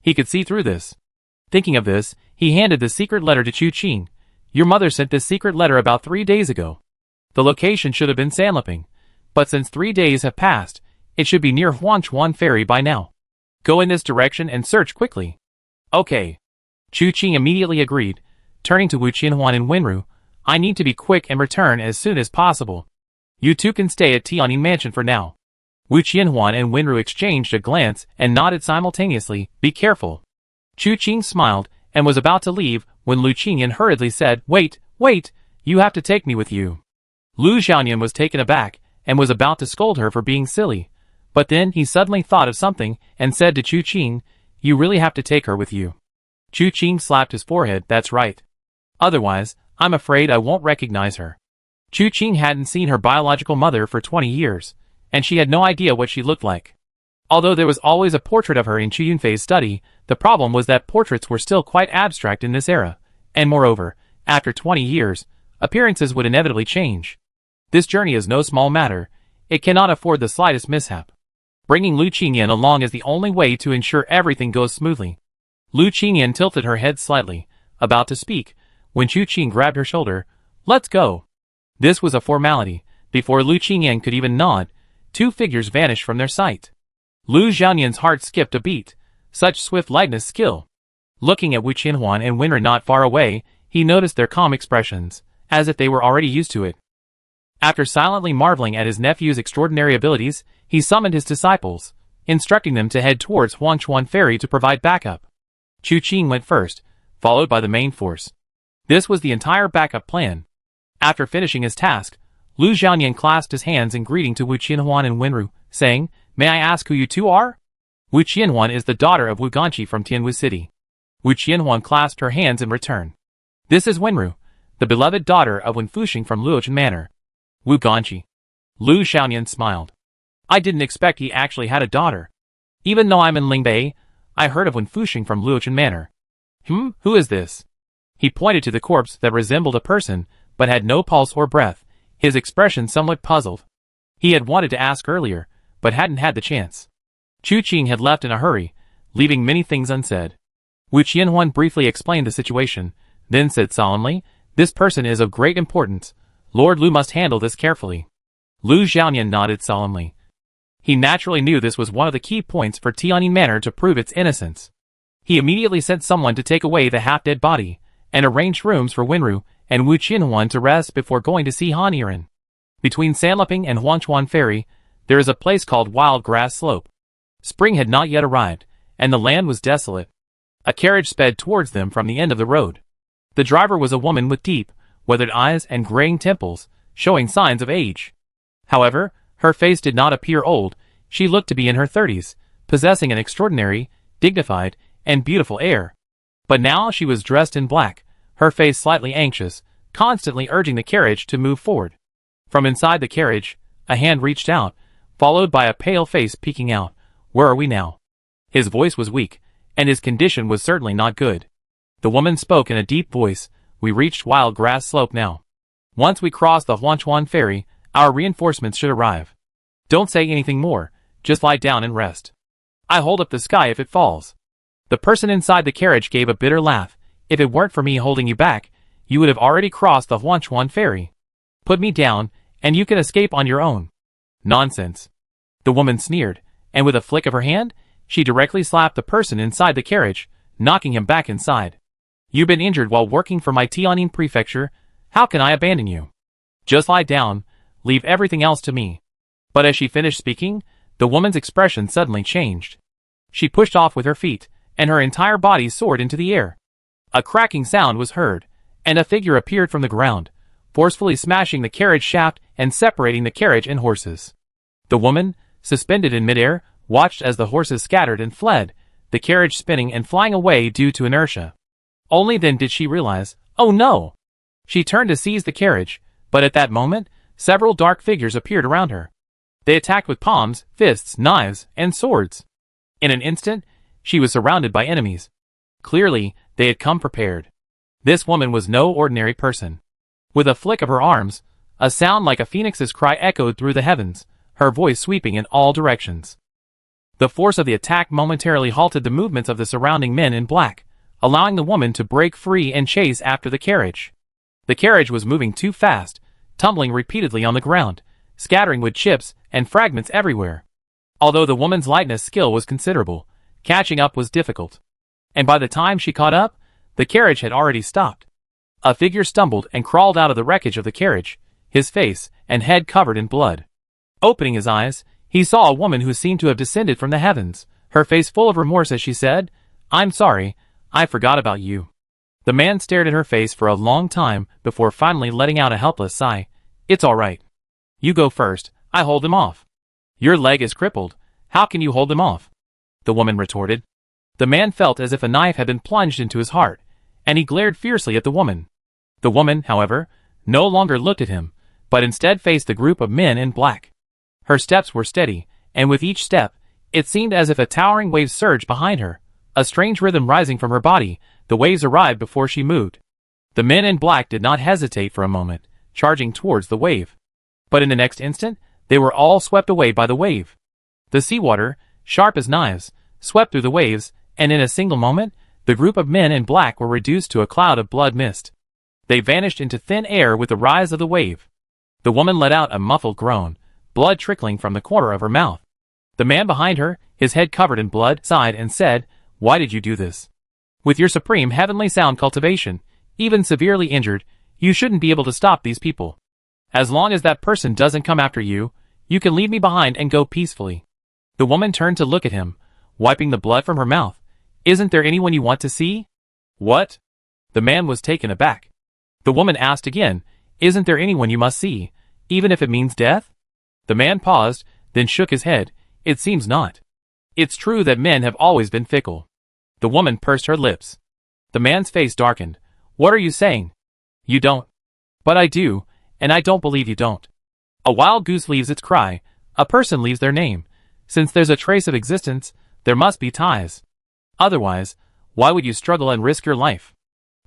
He could see through this. Thinking of this, he handed the secret letter to Chu Qing. Your mother sent this secret letter about 3 days ago. The location should have been Sanliping, but since 3 days have passed, it should be near Huangchuan Ferry by now. Go in this direction and search quickly. Okay. Chu Qing immediately agreed, turning to Wu Qianhuan and Wenru. I need to be quick and return as soon as possible. You two can stay at Tianjin Mansion for now. Wu Qianhuan and Wenru exchanged a glance and nodded simultaneously. Be careful. Chu Qing smiled and was about to leave when Lu Qingyan hurriedly said, Wait, you have to take me with you. Lu Xiaoyan was taken aback and was about to scold her for being silly, but then he suddenly thought of something and said to Chu Qing, You really have to take her with you. Chu Qing slapped his forehead. That's right. Otherwise, I'm afraid I won't recognize her. Chu Qing hadn't seen her biological mother for 20 years, and she had no idea what she looked like. Although there was always a portrait of her in Chu Yunfei's study, the problem was that portraits were still quite abstract in this era, and moreover, after 20 years, appearances would inevitably change. This journey is no small matter. It cannot afford the slightest mishap. Bringing Lu Qingyan along is the only way to ensure everything goes smoothly. Lu Qingyan tilted her head slightly, about to speak, when Chu Qing grabbed her shoulder. Let's go. This was a formality. Before Lu Qingyan could even nod, 2 figures vanished from their sight. Lu Xiaoyan's heart skipped a beat. Such swift lightness skill. Looking at Wu Qianhuan and Wenru not far away, he noticed their calm expressions, as if they were already used to it. After silently marveling at his nephew's extraordinary abilities, he summoned his disciples, instructing them to head towards Huangchuan Ferry to provide backup. Chu Qing went first, followed by the main force. This was the entire backup plan. After finishing his task, Lu Xiaoyan clasped his hands in greeting to Wu Qianhuan and Wenru, saying, May I ask who you two are? Wu Qianhuan is the daughter of Wu Ganqi from Tianwu City. Wu Qianhuan clasped her hands in return. This is Wenru, the beloved daughter of Wen Fuxing from Luochen Manor. Wu Ganqi. Lu Xiaoyan smiled. I didn't expect he actually had a daughter. Even though I'm in Lingbei, I heard of Wen Fuxing from Luochen Manor. Who is this? He pointed to the corpse that resembled a person, but had no pulse or breath, his expression somewhat puzzled. He had wanted to ask earlier, but hadn't had the chance. Chu Qing had left in a hurry, leaving many things unsaid. Wu Qianhuan briefly explained the situation, then said solemnly, This person is of great importance. Lord Lu must handle this carefully. Lu Xiaoyan nodded solemnly. He naturally knew this was one of the key points for Tianjin Manor to prove its innocence. He immediately sent someone to take away the half-dead body, and arranged rooms for Wenru and Wu Qianhuan to rest before going to see Han Yiren. Between Sanliping and Huangchuan Ferry, there is a place called Wild Grass Slope. Spring had not yet arrived, and the land was desolate. A carriage sped towards them from the end of the road. The driver was a woman with deep, weathered eyes and graying temples, showing signs of age. However, her face did not appear old. She looked to be in her 30s, possessing an extraordinary, dignified, and beautiful air. But now she was dressed in black, her face slightly anxious, constantly urging the carriage to move forward. From inside the carriage, a hand reached out, followed by a pale face peeking out. Where are we now? His voice was weak, and his condition was certainly not good. The woman spoke in a deep voice. We reached Wild Grass Slope now. Once we cross the Huangchuan Ferry, our reinforcements should arrive. Don't say anything more, just lie down and rest. I hold up the sky if it falls. The person inside the carriage gave a bitter laugh. If it weren't for me holding you back, you would have already crossed the Huangchuan Ferry. Put me down, and you can escape on your own. Nonsense. The woman sneered, and with a flick of her hand, she directly slapped the person inside the carriage, knocking him back inside. You've been injured while working for my Tianjin Prefecture. How can I abandon you? Just lie down, leave everything else to me. But as she finished speaking, the woman's expression suddenly changed. She pushed off with her feet, and her entire body soared into the air. A cracking sound was heard, and a figure appeared from the ground, forcefully smashing the carriage shaft and separating the carriage and horses. The woman, suspended in midair, watched as the horses scattered and fled, the carriage spinning and flying away due to inertia. Only then did she realize, oh no! She turned to seize the carriage, but at that moment, several dark figures appeared around her. They attacked with palms, fists, knives, and swords. In an instant, she was surrounded by enemies. Clearly, they had come prepared. This woman was no ordinary person. With a flick of her arms, a sound like a phoenix's cry echoed through the heavens, her voice sweeping in all directions. The force of the attack momentarily halted the movements of the surrounding men in black, allowing the woman to break free and chase after the carriage. The carriage was moving too fast, tumbling repeatedly on the ground, scattering wood chips and fragments everywhere. Although the woman's lightness skill was considerable, catching up was difficult. And by the time she caught up, the carriage had already stopped. A figure stumbled and crawled out of the wreckage of the carriage, his face and head covered in blood. Opening his eyes, he saw a woman who seemed to have descended from the heavens, her face full of remorse as she said, "I'm sorry, I forgot about you." The man stared at her face for a long time before finally letting out a helpless sigh. "It's all right. You go first, I hold them off." "Your leg is crippled. How can you hold them off?" the woman retorted. The man felt as if a knife had been plunged into his heart, and he glared fiercely at the woman. The woman, however, no longer looked at him, but instead faced the group of men in black. Her steps were steady, and with each step, it seemed as if a towering wave surged behind her, a strange rhythm rising from her body. The waves arrived before she moved. The men in black did not hesitate for a moment, charging towards the wave. But in the next instant, they were all swept away by the wave. The seawater, sharp as knives, swept through the waves, and in a single moment, the group of men in black were reduced to a cloud of blood mist. They vanished into thin air with the rise of the wave. The woman let out a muffled groan, blood trickling from the corner of her mouth. The man behind her, his head covered in blood, sighed and said, "Why did you do this? With your supreme heavenly sound cultivation, even severely injured, you shouldn't be able to stop these people. As long as that person doesn't come after you, you can leave me behind and go peacefully." The woman turned to look at him, wiping the blood from her mouth. "Isn't there anyone you want to see?" "What?" The man was taken aback. The woman asked again, "Isn't there anyone you must see, even if it means death?" The man paused, then shook his head. "It seems not. It's true that men have always been fickle." The woman pursed her lips. The man's face darkened. "What are you saying?" "You don't." "But I do, and I don't believe you don't. A wild goose leaves its cry, a person leaves their name. Since there's a trace of existence, there must be ties. Otherwise, why would you struggle and risk your life?"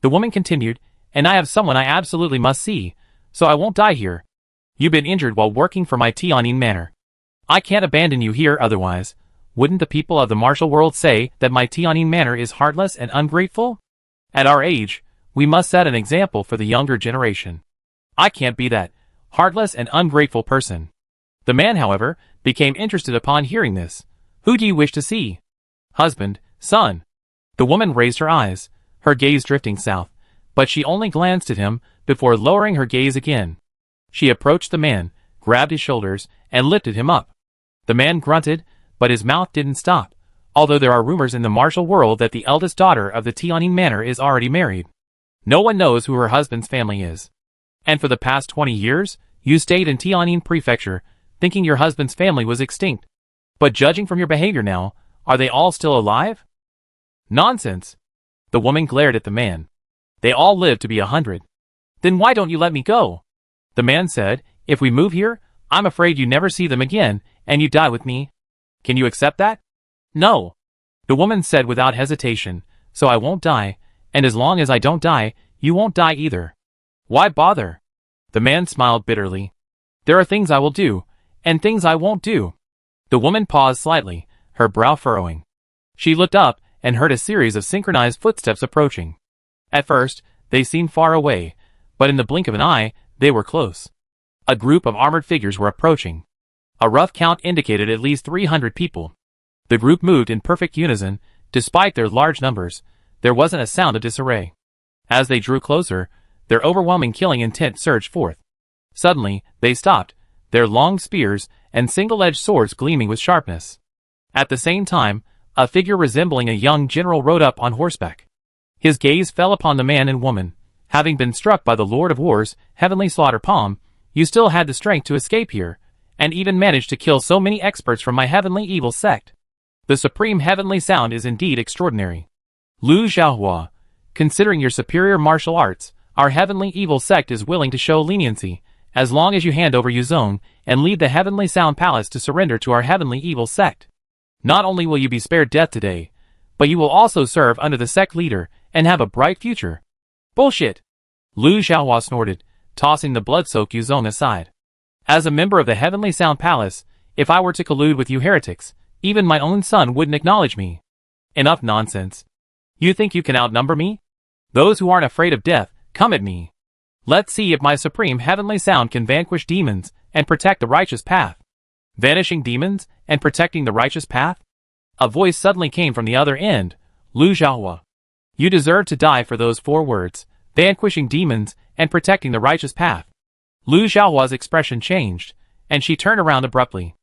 The woman continued, "And I have someone I absolutely must see, so I won't die here. You've been injured while working for my Tianyin manor. I can't abandon you here otherwise. Wouldn't the people of the martial world say that my Tianyin manor is heartless and ungrateful? At our age, we must set an example for the younger generation. I can't be that heartless and ungrateful person." The man, however, became interested upon hearing this. "Who do you wish to see? Husband, son?" The woman raised her eyes, her gaze drifting south, but she only glanced at him before lowering her gaze again. She approached the man, grabbed his shoulders, and lifted him up. The man grunted, but his mouth didn't stop, although there are rumors in the martial world that the eldest daughter of the Tianyin manor is already married. No one knows who her husband's family is. And for the past 20 years, you stayed in Tianyin Prefecture, thinking your husband's family was extinct. But judging from your behavior now, are they all still alive?" "Nonsense." The woman glared at the man. "They all live to be 100. "Then why don't you let me go?" The man said, "If we move here, I'm afraid you never see them again, and you die with me. Can you accept that?" "No." The woman said without hesitation, "So I won't die, and as long as I don't die, you won't die either. Why bother?" The man smiled bitterly. "There are things I will do, and things I won't do." The woman paused slightly, her brow furrowing. She looked up and heard a series of synchronized footsteps approaching. At first, they seemed far away, but in the blink of an eye, they were close. A group of armored figures were approaching. A rough count indicated at least 300 people. The group moved in perfect unison. Despite their large numbers, there wasn't a sound of disarray. As they drew closer, their overwhelming killing intent surged forth. Suddenly, they stopped, their long spears and single-edged swords gleaming with sharpness. At the same time, a figure resembling a young general rode up on horseback. His gaze fell upon the man and woman. "Having been struck by the Lord of War's heavenly slaughter palm, you still had the strength to escape here, and even managed to kill so many experts from my heavenly evil sect. The supreme heavenly sound is indeed extraordinary. Lu Xiaohua, considering your superior martial arts, our heavenly evil sect is willing to show leniency, as long as you hand over Yuzong and leave the heavenly sound palace to surrender to our heavenly evil sect. Not only will you be spared death today, but you will also serve under the sect leader and have a bright future. Bullshit! Lu Xiaohua snorted, tossing the blood-soaked Yuzong aside. As a member of the heavenly sound palace, if I were to collude with you heretics, even my own son wouldn't acknowledge me. Enough nonsense. You think you can outnumber me? Those who aren't afraid of death, come at me. Let's see if my supreme heavenly sound can vanquish demons and protect the righteous path. Vanishing demons and protecting the righteous path? A voice suddenly came from the other end. Lu Xiaohua. You deserve to die for those 4 words, vanquishing demons and protecting the righteous path. Lu Xiaohua's expression changed, and she turned around abruptly.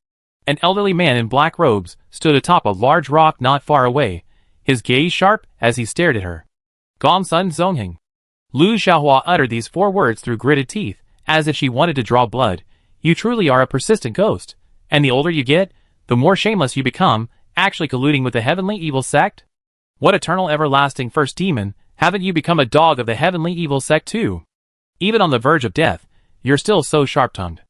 An elderly man in black robes stood atop a large rock not far away, his gaze sharp as he stared at her. Gongsun Zongheng. Lu Xiaohua uttered these 4 words through gritted teeth, as if she wanted to draw blood. You truly are a persistent ghost, and the older you get, the more shameless you become, actually colluding with the heavenly evil sect? What eternal everlasting first demon, haven't you become a dog of the heavenly evil sect too? Even on the verge of death, you're still so sharp-tongued.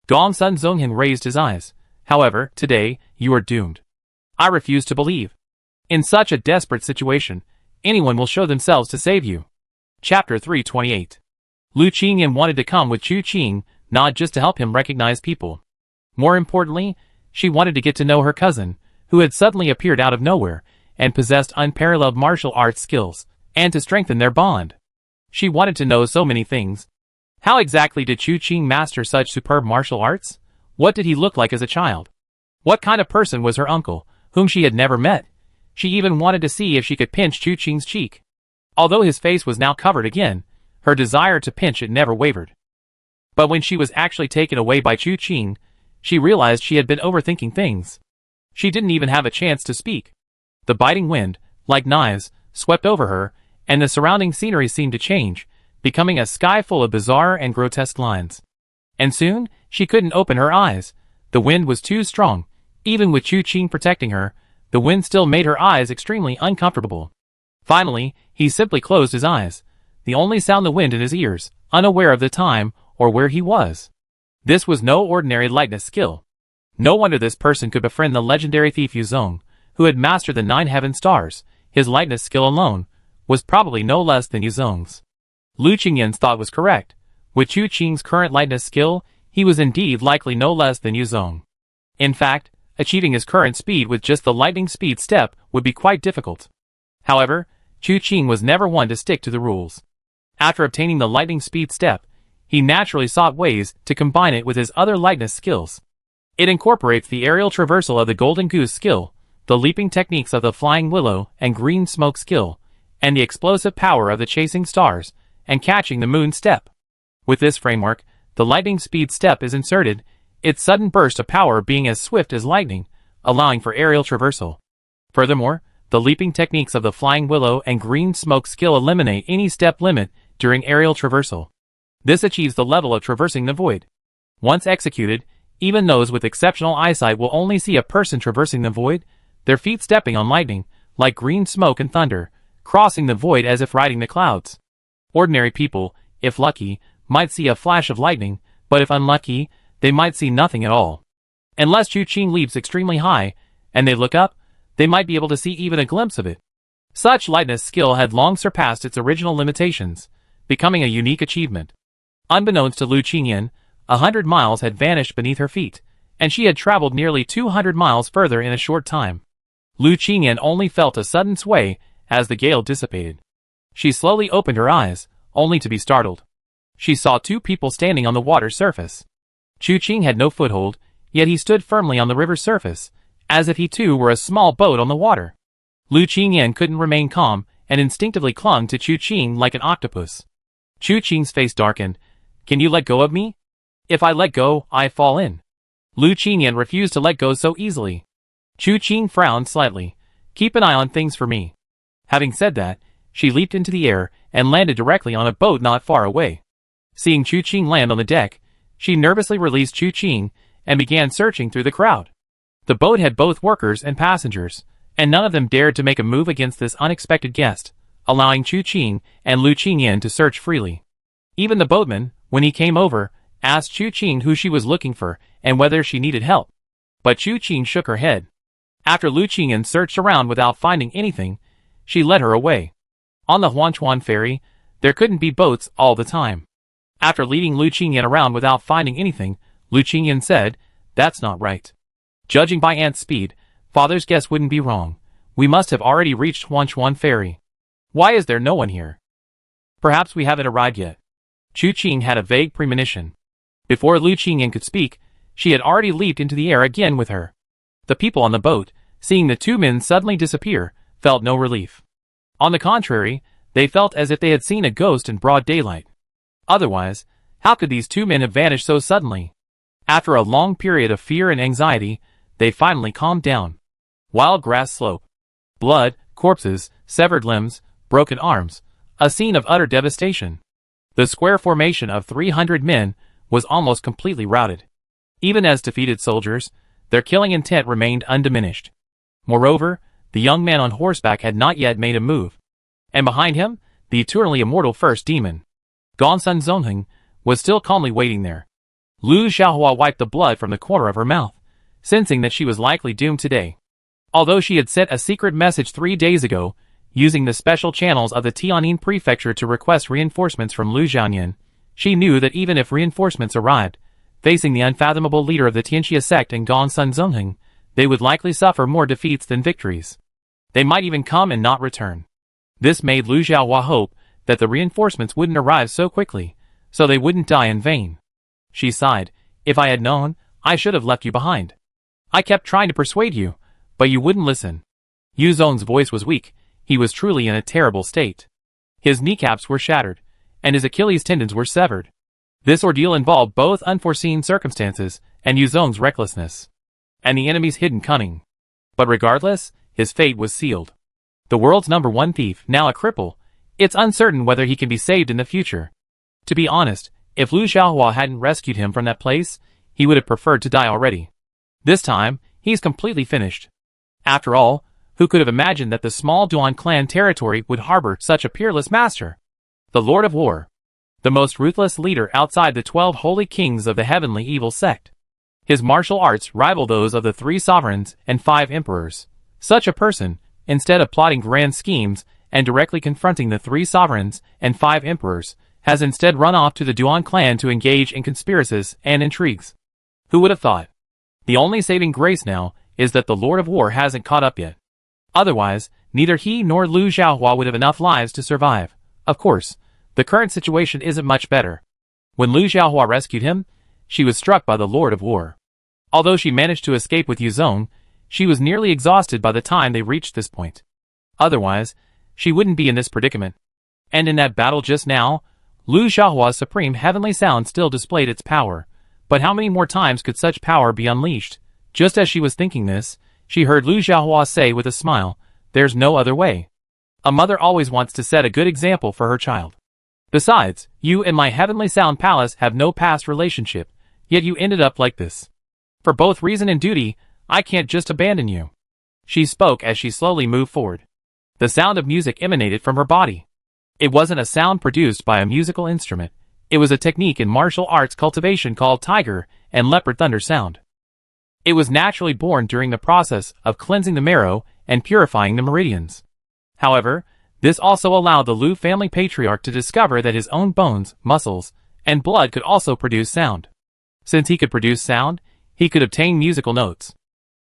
Gongsun Zongheng raised his eyes. However, today, you are doomed. I refuse to believe. In such a desperate situation, anyone will show themselves to save you. Chapter 328. Lu Qingyan wanted to come with Chu Qing, not just to help him recognize people. More importantly, she wanted to get to know her cousin, who had suddenly appeared out of nowhere, and possessed unparalleled martial arts skills, and to strengthen their bond. She wanted to know so many things. How exactly did Chu Qing master such superb martial arts? What did he look like as a child? What kind of person was her uncle, whom she had never met? She even wanted to see if she could pinch Chu Qing's cheek. Although his face was now covered again, her desire to pinch it never wavered. But when she was actually taken away by Chu Qing, she realized she had been overthinking things. She didn't even have a chance to speak. The biting wind, like knives, swept over her, and the surrounding scenery seemed to change, becoming a sky full of bizarre and grotesque lines. And soon, she couldn't open her eyes. The wind was too strong. Even with Chu Qing protecting her, the wind still made her eyes extremely uncomfortable. Finally, he simply closed his eyes, the only sound the wind in his ears, unaware of the time or where he was. This was no ordinary lightness skill. No wonder this person could befriend the legendary thief Yuzong, who had mastered the 9 heaven stars. His lightness skill alone was probably no less than Yuzong's. Lu Qingyan's thought was correct. With Chu Qing's current lightness skill, he was indeed likely no less than Yuzong. In fact, achieving his current speed with just the lightning speed step would be quite difficult. However, Chu Qing was never one to stick to the rules. After obtaining the lightning speed step, he naturally sought ways to combine it with his other lightness skills. It incorporates the aerial traversal of the Golden Goose skill, the leaping techniques of the Flying Willow and Green Smoke skill, and the explosive power of the Chasing Stars and Catching the Moon step. With this framework, the lightning speed step is inserted, its sudden burst of power being as swift as lightning, allowing for aerial traversal. Furthermore, the leaping techniques of the Flying Willow and Green Smoke skill eliminate any step limit during aerial traversal. This achieves the level of traversing the void. Once executed, even those with exceptional eyesight will only see a person traversing the void, their feet stepping on lightning, like green smoke and thunder, crossing the void as if riding the clouds. Ordinary people, if lucky, might see a flash of lightning, but if unlucky, they might see nothing at all. Unless Chu Qing leaps extremely high, and they look up, they might be able to see even a glimpse of it. Such lightness skill had long surpassed its original limitations, becoming a unique achievement. Unbeknownst to Lu Qingyan, 100 miles had vanished beneath her feet, and she had traveled nearly 200 miles further in a short time. Lu Qingyan only felt a sudden sway as the gale dissipated. She slowly opened her eyes, only to be startled. She saw 2 people standing on the water's surface. Chu Qing had no foothold, yet he stood firmly on the river's surface, as if he too were a small boat on the water. Lu Qingyan couldn't remain calm and instinctively clung to Chu Qing like an octopus. Chu Qing's face darkened. Can you let go of me? If I let go, I fall in. Lu Qingyan refused to let go so easily. Chu Qing frowned slightly. Keep an eye on things for me. Having said that, she leaped into the air and landed directly on a boat not far away. Seeing Chu Qing land on the deck, she nervously released Chu Qing and began searching through the crowd. The boat had both workers and passengers, and none of them dared to make a move against this unexpected guest, allowing Chu Qing and Lu Qingyan to search freely. Even the boatman, when he came over, asked Chu Qing who she was looking for and whether she needed help. But Chu Qing shook her head. After Lu Qingyan searched around without finding anything, she led her away. On the Huanchuan ferry, there couldn't be boats all the time. After leading Lu Qingyan around without finding anything, Lu Qingyan said, "That's not right. Judging by Ant's speed, Father's guess wouldn't be wrong. We must have already reached Huanchuan ferry. Why is there no one here? Perhaps we haven't arrived yet." Chu Qing had a vague premonition. Before Lu Qingyan could speak, she had already leaped into the air again with her. The people on the boat, seeing the two men suddenly disappear, felt no relief. On the contrary, they felt as if they had seen a ghost in broad daylight. Otherwise, how could these two men have vanished so suddenly? After a long period of fear and anxiety, they finally calmed down. Wild grass slope. Blood, corpses, severed limbs, broken arms. A scene of utter devastation. The square formation of 300 men was almost completely routed. Even as defeated soldiers, their killing intent remained undiminished. Moreover, the young man on horseback had not yet made a move. And behind him, the eternally immortal first demon, Gongsun Zongheng, was still calmly waiting there. Lu Xiaohua wiped the blood from the corner of her mouth, sensing that she was likely doomed today. Although she had sent a secret message 3 days ago, using the special channels of the Tianjin prefecture to request reinforcements from Lu Zhanyan, she knew that even if reinforcements arrived, facing the unfathomable leader of the Tianxia sect and Gongsun Zongheng, they would likely suffer more defeats than victories. They might even come and not return. This made Lu Xiaohua hope that the reinforcements wouldn't arrive so quickly, so they wouldn't die in vain. She sighed, "If I had known, I should have left you behind. I kept trying to persuade you, but you wouldn't listen." Yu Zong's voice was weak. He was truly in a terrible state. His kneecaps were shattered, and his Achilles tendons were severed. This ordeal involved both unforeseen circumstances and Yu Zong's recklessness, and the enemy's hidden cunning. But regardless, his fate was sealed. The world's #1 thief, now a cripple, it's uncertain whether he can be saved in the future. To be honest, if Lu Xiaohua hadn't rescued him from that place, he would have preferred to die already. This time, he's completely finished. After all, who could have imagined that the small Duan clan territory would harbor such a peerless master? The Lord of War. The most ruthless leader outside the 12 holy kings of the heavenly evil sect. His martial arts rival those of the 3 sovereigns and 5 emperors. Such a person, instead of plotting grand schemes and directly confronting the 3 sovereigns and 5 emperors, has instead run off to the Duan clan to engage in conspiracies and intrigues. Who would have thought? The only saving grace now is that the Lord of War hasn't caught up yet. Otherwise, neither he nor Lu Xiaohua would have enough lives to survive. Of course, the current situation isn't much better. When Lu Xiaohua rescued him, she was struck by the Lord of War. Although she managed to escape with Yu Zong, she was nearly exhausted by the time they reached this point. Otherwise, she wouldn't be in this predicament. And in that battle just now, Lu Xiaohua's supreme heavenly sound still displayed its power. But how many more times could such power be unleashed? Just as she was thinking this, she heard Lu Xiaohua say with a smile, "There's no other way." A mother always wants to set a good example for her child. Besides, you and my heavenly sound palace have no past relationship, yet you ended up like this. For both reason and duty, I can't just abandon you. She spoke as she slowly moved forward. The sound of music emanated from her body. It wasn't a sound produced by a musical instrument. It was a technique in martial arts cultivation called tiger and leopard thunder sound. It was naturally born during the process of cleansing the marrow and purifying the meridians. However, this also allowed the Lu family patriarch to discover that his own bones, muscles, and blood could also produce sound. Since he could produce sound, he could obtain musical notes.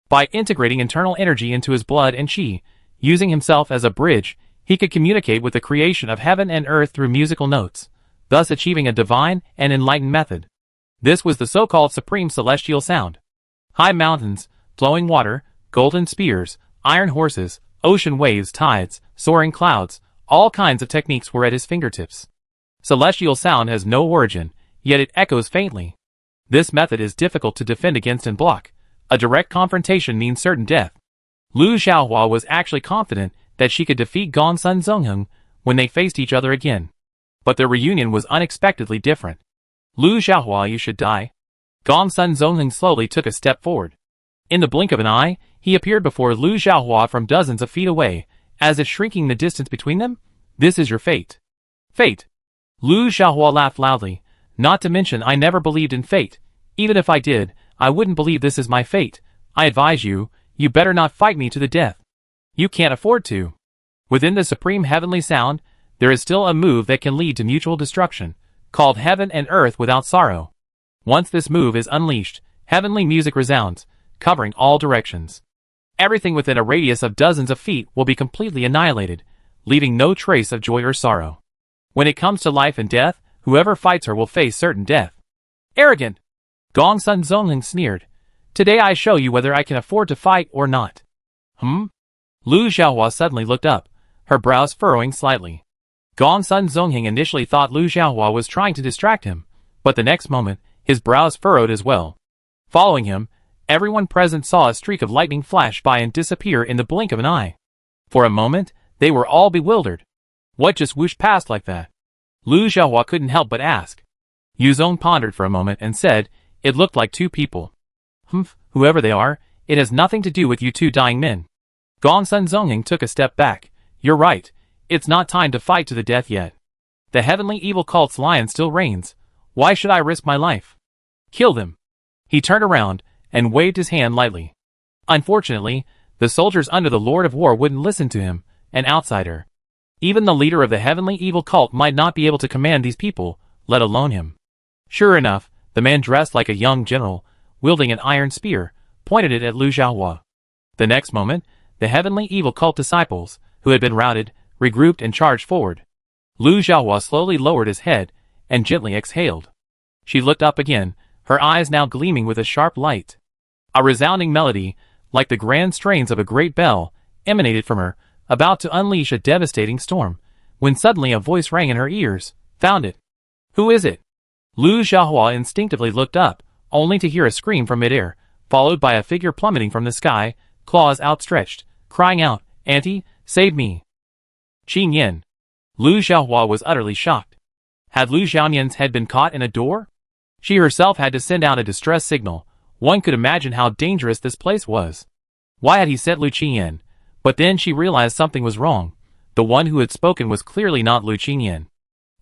By integrating internal energy into his blood and qi, using himself as a bridge, he could communicate with the creation of heaven and earth through musical notes, thus achieving a divine and enlightened method. This was the so-called supreme celestial sound. High mountains, flowing water, golden spears, iron horses, ocean waves, tides, soaring clouds, all kinds of techniques were at his fingertips. Celestial sound has no origin, yet it echoes faintly. This method is difficult to defend against and block. A direct confrontation means certain death. Lu Xiaohua was actually confident that she could defeat Gongsun Zongheng when they faced each other again. But their reunion was unexpectedly different. Lu Xiaohua, you should die. Gongsun Zongheng slowly took a step forward. In the blink of an eye, he appeared before Lu Xiaohua from dozens of feet away, as if shrinking the distance between them. This is your fate. Fate. Lu Xiaohua laughed loudly. Not to mention I never believed in fate. Even if I did, I wouldn't believe this is my fate. I advise you, you better not fight me to the death. You can't afford to. Within the supreme heavenly sound, there is still a move that can lead to mutual destruction, called Heaven and Earth Without Sorrow. Once this move is unleashed, heavenly music resounds, covering all directions. Everything within a radius of dozens of feet will be completely annihilated, leaving no trace of joy or sorrow. When it comes to life and death, whoever fights her will face certain death. Arrogant! Gong Sun Zongheng sneered. Today I show you whether I can afford to fight or not. Lu Xiaohua suddenly looked up, her brows furrowing slightly. Gong Sun Zongheng initially thought Lu Xiaohua was trying to distract him, but the next moment, his brows furrowed as well. Following him, everyone present saw a streak of lightning flash by and disappear in the blink of an eye. For a moment, they were all bewildered. What just whooshed past like that? Lu Xiaohua couldn't help but ask. Yuzong pondered for a moment and said, it looked like two people. Whoever they are, it has nothing to do with you two dying men. Gong Sun Zongheng took a step back. You're right. It's not time to fight to the death yet. The heavenly evil cult's lion still reigns. Why should I risk my life? Kill them. He turned around and waved his hand lightly. Unfortunately, the soldiers under the Lord of War wouldn't listen to him, an outsider. Even the leader of the heavenly evil cult might not be able to command these people, let alone him. Sure enough, the man dressed like a young general, wielding an iron spear, pointed it at Lu Xiaohua. The next moment, the heavenly evil cult disciples, who had been routed, regrouped and charged forward. Lu Xiaohua slowly lowered his head and gently exhaled. She looked up again, her eyes now gleaming with a sharp light. A resounding melody, like the grand strains of a great bell, emanated from her, about to unleash a devastating storm, when suddenly a voice rang in her ears. Found it. Who is it? Lu Xiaohua instinctively looked up, only to hear a scream from midair, followed by a figure plummeting from the sky, claws outstretched, crying out, Auntie, save me. Qing Yin. Lu Xiaohua was utterly shocked. Had Lu Xiaoyan's head been caught in a door? She herself had to send out a distress signal. One could imagine how dangerous this place was. Why had he sent Lu Qingyan? But then she realized something was wrong. The one who had spoken was clearly not Lu Qingyan.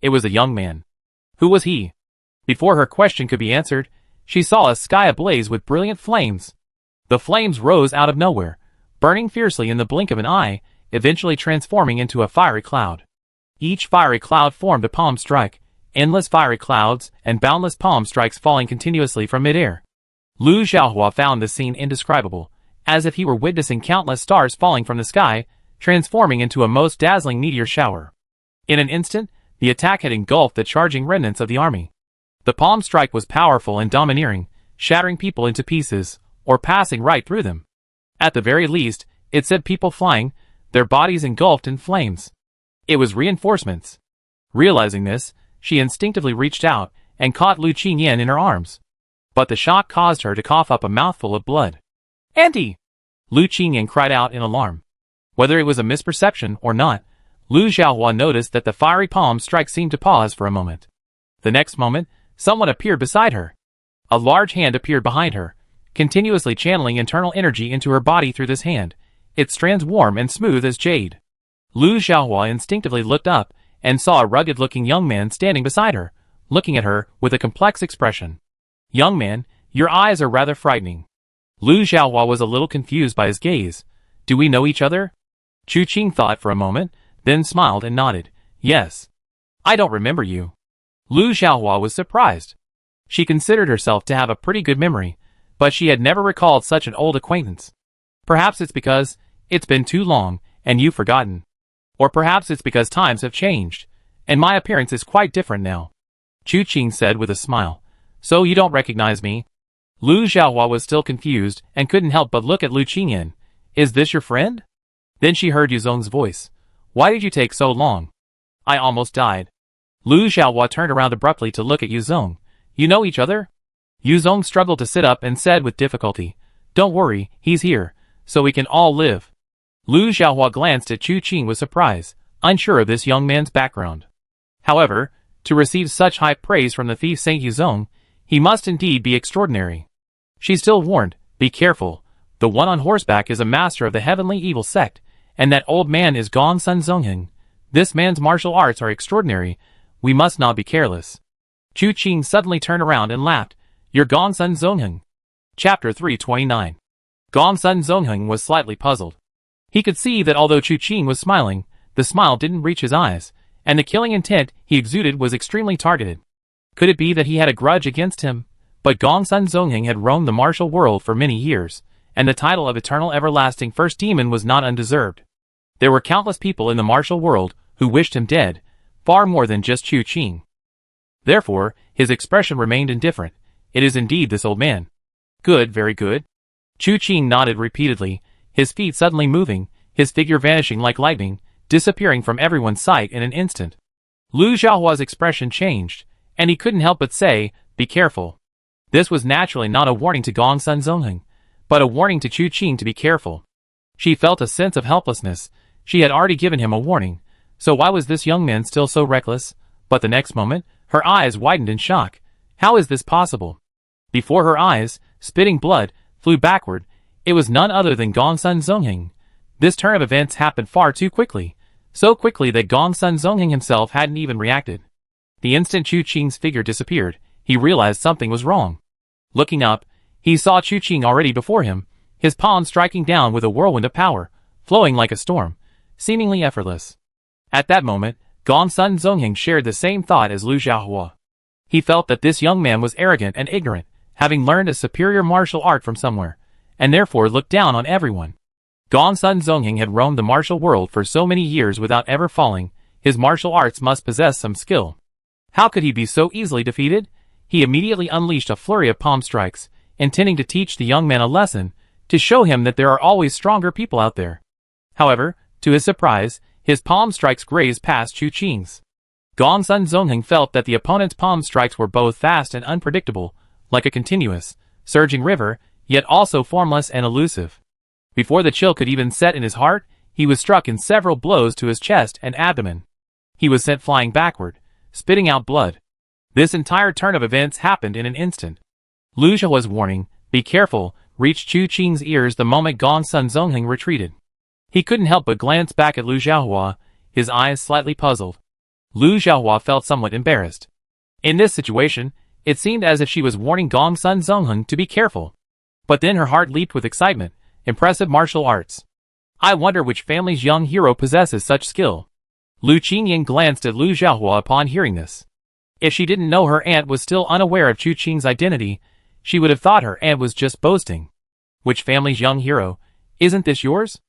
It was a young man. Who was he? Before her question could be answered, she saw a sky ablaze with brilliant flames. The flames rose out of nowhere, burning fiercely in the blink of an eye, eventually transforming into a fiery cloud. Each fiery cloud formed a palm strike, endless fiery clouds and boundless palm strikes falling continuously from midair. Lu Xiaohua found the scene indescribable, as if he were witnessing countless stars falling from the sky, transforming into a most dazzling meteor shower. In an instant, the attack had engulfed the charging remnants of the army. The palm strike was powerful and domineering, shattering people into pieces, or passing right through them. At the very least, it sent people flying, their bodies engulfed in flames. It was reinforcements. Realizing this, she instinctively reached out and caught Lu Qingyan in her arms. But the shock caused her to cough up a mouthful of blood. Auntie! Lu Qingyan cried out in alarm. Whether it was a misperception or not, Lu Xiaohua noticed that the fiery palm strike seemed to pause for a moment. The next moment, someone appeared beside her. A large hand appeared behind her, continuously channeling internal energy into her body through this hand, its strands warm and smooth as jade. Lu Xiaohua instinctively looked up and saw a rugged-looking young man standing beside her, looking at her with a complex expression. Young man, your eyes are rather frightening. Lu Xiaohua was a little confused by his gaze. Do we know each other? Chu Qing thought for a moment, then smiled and nodded. Yes. I don't remember you. Lu Xiaohua was surprised. She considered herself to have a pretty good memory, but she had never recalled such an old acquaintance. Perhaps it's because it's been too long and you've forgotten. Or perhaps it's because times have changed, and my appearance is quite different now. Chu Qing said with a smile. So you don't recognize me? Lu Xiaohua was still confused and couldn't help but look at Lu Qingyan. Is this your friend? Then she heard Yuzong's voice. Why did you take so long? I almost died. Lu Xiaohua turned around abruptly to look at Yuzong. You know each other? Yuzong struggled to sit up and said with difficulty. Don't worry, he's here, so we can all live. Lu Xiaohua glanced at Chu Qing with surprise, unsure of this young man's background. However, to receive such high praise from the thief Saint Yuzong, he must indeed be extraordinary. She still warned, be careful, The one on horseback is a master of the heavenly evil sect, and that old man is Gong Sun Zongheng. This man's martial arts are extraordinary. We must not be careless. Chu Qing suddenly turned around and laughed. You're Gong Sun Zongheng. Chapter 329. Gong Sun Zongheng was slightly puzzled. He could see that although Chu Qing was smiling, the smile didn't reach his eyes, and the killing intent he exuded was extremely targeted. Could it be that he had a grudge against him? But Gong Sun Zongheng had roamed the martial world for many years, and the title of Eternal Everlasting First Demon was not undeserved. There were countless people in the martial world who wished him dead, far more than just Chu Qing. Therefore, his expression remained indifferent. It is indeed this old man. Good, very good. Chu Qing nodded repeatedly, his feet suddenly moving, his figure vanishing like lightning, disappearing from everyone's sight in an instant. Lu Xiaohua's expression changed, and he couldn't help but say, be careful. This was naturally not a warning to Gong Sun Zongheng, but a warning to Chu Qing to be careful. She felt a sense of helplessness. She had already given him a warning, so why was this young man still so reckless? But the next moment, her eyes widened in shock. How is this possible? Before her eyes, spitting blood, flew backward. It was none other than Gong Sun Zongheng. This turn of events happened far too quickly, so quickly that Gong Sun Zongheng himself hadn't even reacted. The instant Chu Qing's figure disappeared, he realized something was wrong. Looking up, he saw Chu Qing already before him, his palm striking down with a whirlwind of power, flowing like a storm, seemingly effortless. At that moment, Gong Sun Zongheng shared the same thought as Lu Xiaohua. He felt that this young man was arrogant and ignorant, having learned a superior martial art from somewhere, and therefore looked down on everyone. Gong Sun Zongheng had roamed the martial world for so many years without ever falling. His martial arts must possess some skill. How could he be so easily defeated? He immediately unleashed a flurry of palm strikes, intending to teach the young man a lesson, to show him that there are always stronger people out there. However, to his surprise, his palm strikes grazed past Chu Qing's. Gong Sun Zongheng felt that the opponent's palm strikes were both fast and unpredictable, like a continuous, surging river, yet also formless and elusive. Before the chill could even set in his heart, he was struck in several blows to his chest and abdomen. He was sent flying backward, spitting out blood. This entire turn of events happened in an instant. Lu Xiaohua's warning, be careful, reached Chu Qing's ears the moment Gong Sun Zongheng retreated. He couldn't help but glance back at Lu Xiaohua, his eyes slightly puzzled. Lu Xiaohua felt somewhat embarrassed. In this situation, it seemed as if she was warning Gong Sun Zongheng to be careful. But then her heart leaped with excitement. Impressive martial arts. I wonder which family's young hero possesses such skill. Lu Qingying glanced at Lu Xiaohua upon hearing this. If she didn't know her aunt was still unaware of Chu Qing's identity, she would have thought her aunt was just boasting. Which family's young hero? Isn't this yours?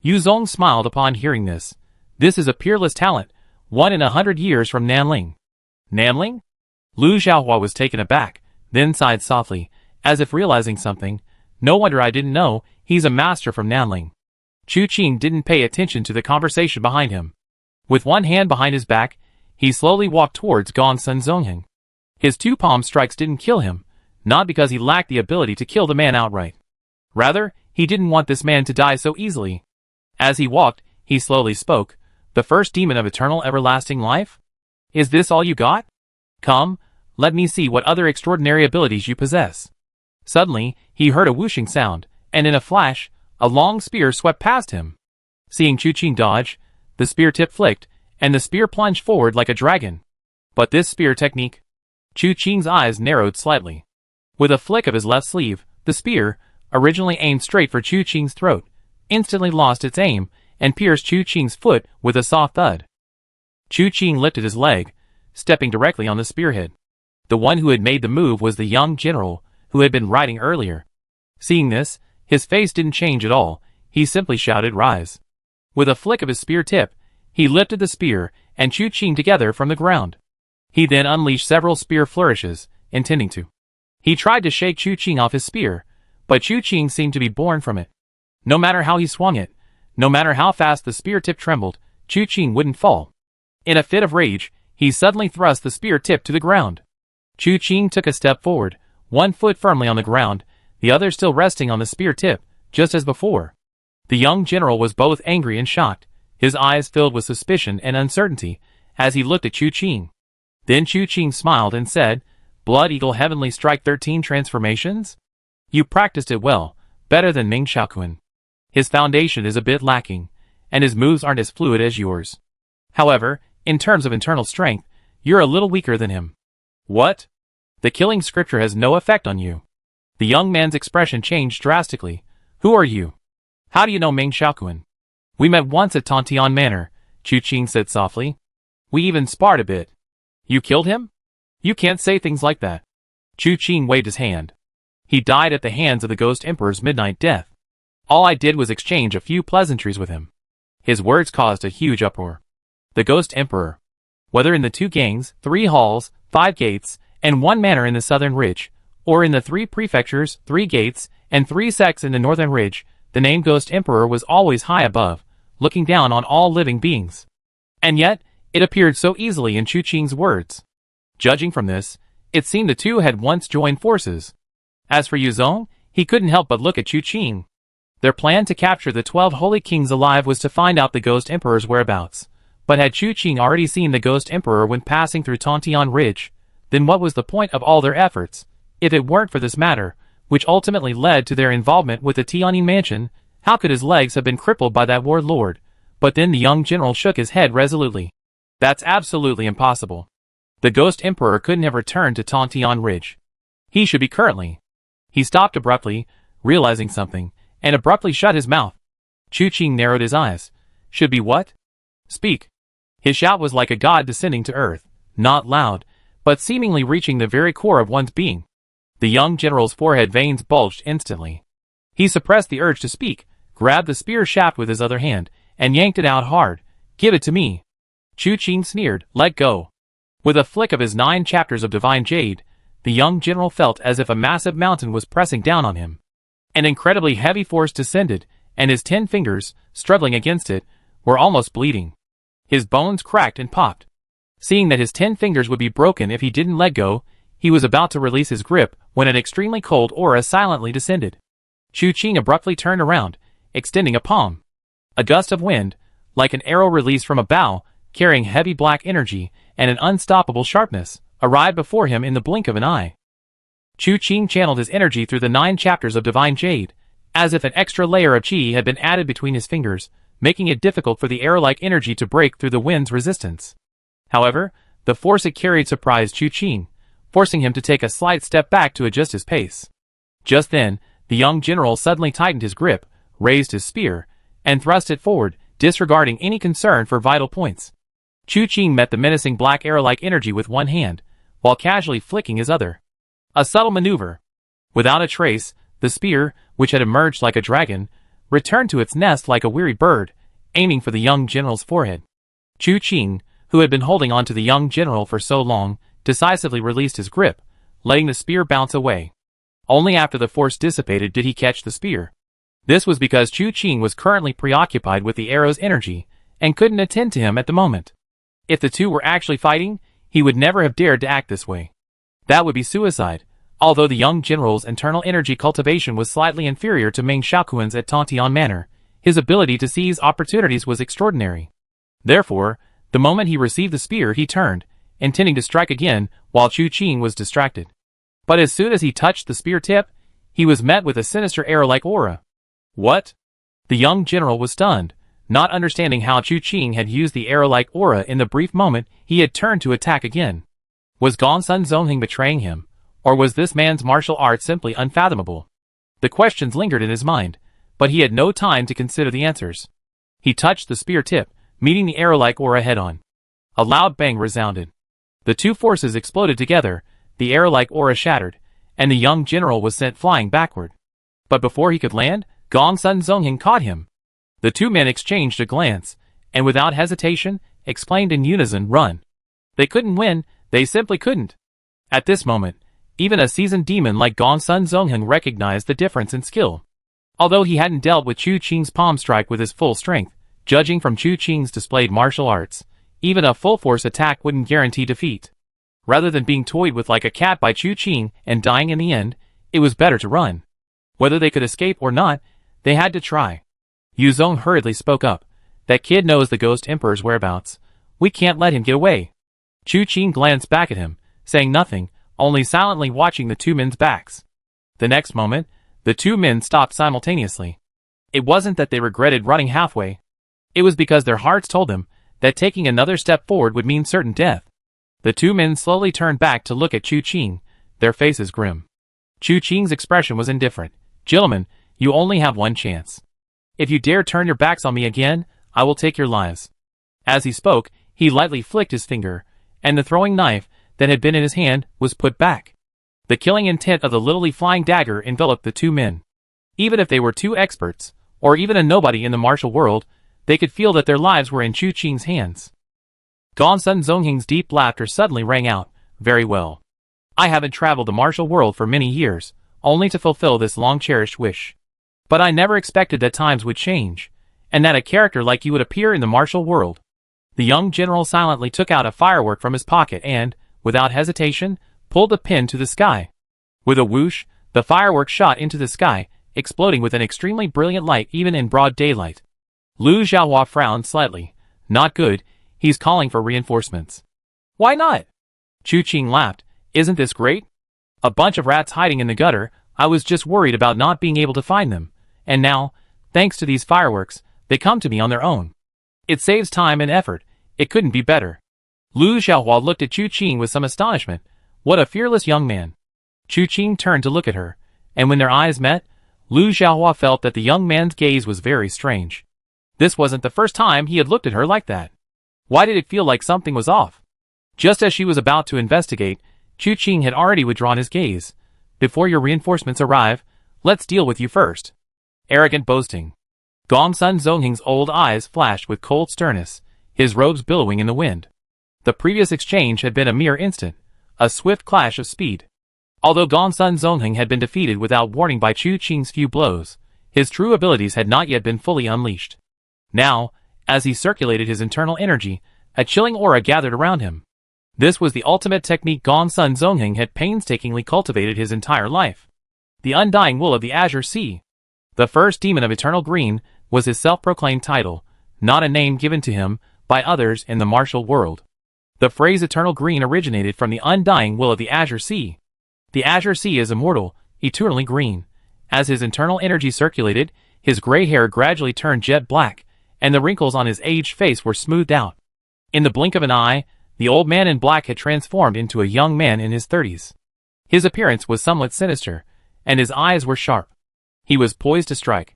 Yu Zong smiled upon hearing this. This is a peerless talent, 1 in 100 years from Nanling. Nanling? Lu Xiaohua was taken aback, then sighed softly, as if realizing something. No wonder I didn't know, he's a master from Nanling. Chu Qing didn't pay attention to the conversation behind him. With one hand behind his back, he slowly walked towards Gong Sun Zongheng. His 2 palm strikes didn't kill him, not because he lacked the ability to kill the man outright. Rather, he didn't want this man to die so easily. As he walked, he slowly spoke, the first demon of eternal everlasting life? Is this all you got? Come, let me see what other extraordinary abilities you possess. Suddenly, he heard a whooshing sound, and in a flash, a long spear swept past him. Seeing Chu Qing dodge, the spear tip flicked, and the spear plunged forward like a dragon. But this spear technique? Chu Qing's eyes narrowed slightly. With a flick of his left sleeve, the spear, originally aimed straight for Chu Qing's throat, instantly lost its aim, and pierced Chu Qing's foot with a soft thud. Chu Qing lifted his leg, stepping directly on the spearhead. The one who had made the move was the young general, who had been riding earlier. Seeing this, his face didn't change at all, he simply shouted, rise. With a flick of his spear tip, he lifted the spear and Chu Qing together from the ground. He then unleashed several spear flourishes, intending to. He tried to shake Chu Qing off his spear, but Chu Qing seemed to be born from it. No matter how he swung it, no matter how fast the spear tip trembled, Chu Qing wouldn't fall. In a fit of rage, he suddenly thrust the spear tip to the ground. Chu Qing took a step forward, one foot firmly on the ground, the other still resting on the spear tip, just as before. The young general was both angry and shocked, his eyes filled with suspicion and uncertainty, as he looked at Chu Qing. Then Chu Qing smiled and said, Blood Eagle Heavenly Strike 13 transformations? You practiced it well, better than Ming Xiaoquan. His foundation is a bit lacking, and his moves aren't as fluid as yours. However, in terms of internal strength, you're a little weaker than him. What? The killing scripture has no effect on you. The young man's expression changed drastically. Who are you? How do you know Ming Xiaoquan? We met once at Tontian Manor, Chu Qing said softly. We even sparred a bit. You killed him? You can't say things like that. Chu Qing waved his hand. He died at the hands of the Ghost Emperor's midnight death. All I did was exchange a few pleasantries with him. His words caused a huge uproar. The Ghost Emperor. Whether in the 2 gangs, 3 halls, 5 gates, and 1 manor in the southern ridge, or in the 3 prefectures, 3 gates, and 3 sects in the northern ridge, the name Ghost Emperor was always high above, looking down on all living beings. And yet, it appeared so easily in Chu Qing's words. Judging from this, it seemed the two had once joined forces. As for Yu Zong, he couldn't help but look at Chu Qing. Their plan to capture the 12 holy kings alive was to find out the Ghost Emperor's whereabouts. But had Chu Qing already seen the Ghost Emperor when passing through Tontian Ridge, then what was the point of all their efforts? If it weren't for this matter, which ultimately led to their involvement with the Tianyin mansion, how could his legs have been crippled by that warlord? But then the young general shook his head resolutely. That's absolutely impossible. The Ghost Emperor couldn't have returned to Tontian Ridge. He should be currently. He stopped abruptly, realizing something, and abruptly shut his mouth. Chu Qing narrowed his eyes. Should be what? Speak. His shout was like a god descending to earth, not loud, but seemingly reaching the very core of one's being. The young general's forehead veins bulged instantly. He suppressed the urge to speak, grabbed the spear shaft with his other hand, and yanked it out hard. Give it to me. Chu Qing sneered, let go. With a flick of his 9 chapters of divine jade, the young general felt as if a massive mountain was pressing down on him. An incredibly heavy force descended, and his 10 fingers, struggling against it, were almost bleeding. His bones cracked and popped. Seeing that his 10 fingers would be broken if he didn't let go, he was about to release his grip when an extremely cold aura silently descended. Chu Qing abruptly turned around, extending a palm. A gust of wind, like an arrow released from a bow, carrying heavy black energy and an unstoppable sharpness, arrived before him in the blink of an eye. Chu Qing channeled his energy through the 9 chapters of divine jade, as if an extra layer of qi had been added between his fingers, making it difficult for the arrow-like energy to break through the wind's resistance. However, the force it carried surprised Chu Qing, forcing him to take a slight step back to adjust his pace. Just then, the young general suddenly tightened his grip, raised his spear, and thrust it forward, disregarding any concern for vital points. Chu Qing met the menacing black arrow-like energy with one hand, while casually flicking his other. A subtle maneuver. Without a trace, the spear, which had emerged like a dragon, returned to its nest like a wearied bird, aiming for the young general's forehead. Chu Qing, who had been holding on to the young general for so long, decisively released his grip, letting the spear bounce away. Only after the force dissipated did he catch the spear. This was because Chu Qing was currently preoccupied with the arrow's energy, and couldn't attend to him at the moment. If the two were actually fighting, he would never have dared to act this way. That would be suicide. Although the young general's internal energy cultivation was slightly inferior to Ming Xiaoquan's at Tontian Manor, his ability to seize opportunities was extraordinary. Therefore, the moment he received the spear he turned, intending to strike again while Chu Qing was distracted. But as soon as he touched the spear tip, he was met with a sinister arrow-like aura. What? The young general was stunned, not understanding how Chu Qing had used the arrow-like aura in the brief moment he had turned to attack again. Was Gongsun Zongheng betraying him, or was this man's martial art simply unfathomable? The questions lingered in his mind, but he had no time to consider the answers. He touched the spear tip, meeting the arrow-like aura head-on. A loud bang resounded. The two forces exploded together, the arrow-like aura shattered, and the young general was sent flying backward. But before he could land, Gongsun Zongheng caught him. The two men exchanged a glance, and without hesitation, exclaimed in unison, "Run!" They couldn't win, they simply couldn't. At this moment, even a seasoned demon like Gongsun Zongheng recognized the difference in skill. Although he hadn't dealt with Chu Qing's palm strike with his full strength, judging from Chu Qing's displayed martial arts, even a full-force attack wouldn't guarantee defeat. Rather than being toyed with like a cat by Chu Qing and dying in the end, it was better to run. Whether they could escape or not, they had to try. Yu Zong hurriedly spoke up. That kid knows the Ghost Emperor's whereabouts. We can't let him get away. Chu Qing glanced back at him, saying nothing, only silently watching the two men's backs. The next moment, The two men stopped simultaneously. It wasn't that they regretted running halfway. It was because their hearts told them that taking another step forward would mean certain death. The two men slowly turned back to look at Chu Qing, their faces grim. Chu Qing's expression was indifferent. Gentlemen, you only have one chance. If you dare turn your backs on me again, I will take your lives. As he spoke, he lightly flicked his finger, and the throwing knife that had been in his hand was put back. The killing intent of the literally flying dagger enveloped the two men. Even if they were two experts, or even a nobody in the martial world, they could feel that their lives were in Chu Qing's hands. Gongsun Zongheng's deep laughter suddenly rang out. Very well. I haven't traveled the martial world for many years, only to fulfill this long-cherished wish. But I never expected that times would change, and that a character like you would appear in the martial world. The young general silently took out a firework from his pocket and, without hesitation, pulled the pin to the sky. With a whoosh, the firework shot into the sky, exploding with an extremely brilliant light even in broad daylight. Lu Xiaohua frowned slightly. Not good, he's calling for reinforcements. Why not? Chu Qing laughed. Isn't this great? A bunch of rats hiding in the gutter, I was just worried about not being able to find them. And now, thanks to these fireworks, they come to me on their own. It saves time and effort, it couldn't be better. Lu Xiaohua looked at Chu Qing with some astonishment. What a fearless young man. Chu Qing turned to look at her, and when their eyes met, Lu Xiaohua felt that the young man's gaze was very strange. This wasn't the first time he had looked at her like that. Why did it feel like something was off? Just as she was about to investigate, Chu Qing had already withdrawn his gaze. Before your reinforcements arrive, let's deal with you first. Arrogant boasting. Gongsun Zongheng's old eyes flashed with cold sternness, his robes billowing in the wind. The previous exchange had been a mere instant, a swift clash of speed. Although Gongsun Zongheng had been defeated without warning by Chu Qing's few blows, his true abilities had not yet been fully unleashed. Now, as he circulated his internal energy, a chilling aura gathered around him. This was the ultimate technique Gongsun Zongheng had painstakingly cultivated his entire life. The undying will of the Azure Sea. The first demon of eternal green was his self-proclaimed title, not a name given to him by others in the martial world. The phrase eternal green originated from the undying will of the Azure Sea. The Azure Sea is immortal, eternally green. As his internal energy circulated, his gray hair gradually turned jet black, and the wrinkles on his aged face were smoothed out. In the blink of an eye, the old man in black had transformed into a young man in his 30s. His appearance was somewhat sinister, and his eyes were sharp. He was poised to strike.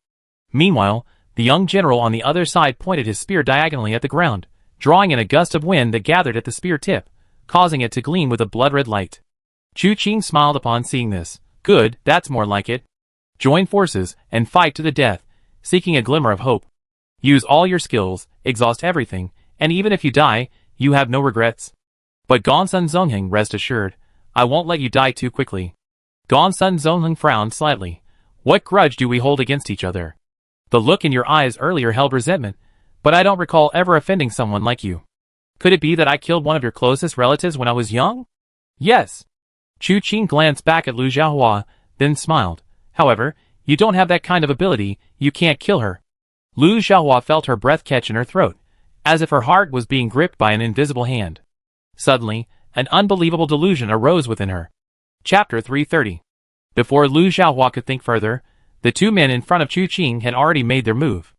Meanwhile, the young general on the other side pointed his spear diagonally at the ground, drawing in a gust of wind that gathered at the spear tip, causing it to gleam with a blood-red light. Chu Qing smiled upon seeing this. Good, that's more like it. Join forces and fight to the death, seeking a glimmer of hope. Use all your skills, exhaust everything, and even if you die, you have no regrets. But Gongsun Zongheng, rest assured, I won't let you die too quickly. Gongsun Zongheng frowned slightly. What grudge do we hold against each other? The look in your eyes earlier held resentment, but I don't recall ever offending someone like you. Could it be that I killed one of your closest relatives when I was young? Yes. Chu Qing glanced back at Lu Xiaohua, then smiled. However, you don't have that kind of ability, you can't kill her. Lu Xiaohua felt her breath catch in her throat, as if her heart was being gripped by an invisible hand. Suddenly, an unbelievable delusion arose within her. Chapter 330. Before Lu Xiaohua could think further, the two men in front of Chu Qing had already made their move.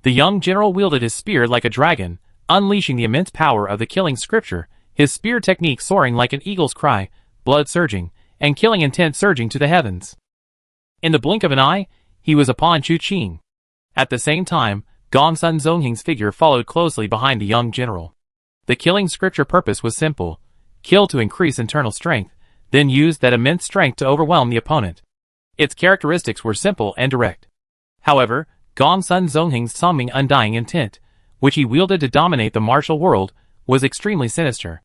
The young general wielded his spear like a dragon, unleashing the immense power of the killing scripture, his spear technique soaring like an eagle's cry, blood surging, and killing intent surging to the heavens. In the blink of an eye, he was upon Chu Qing. At the same time, Gongsun Zongheng's figure followed closely behind the young general. The killing scripture purpose was simple: kill to increase internal strength, then use that immense strength to overwhelm the opponent. Its characteristics were simple and direct. However, Gongsun Zongheng's summoning undying intent, which he wielded to dominate the martial world, was extremely sinister.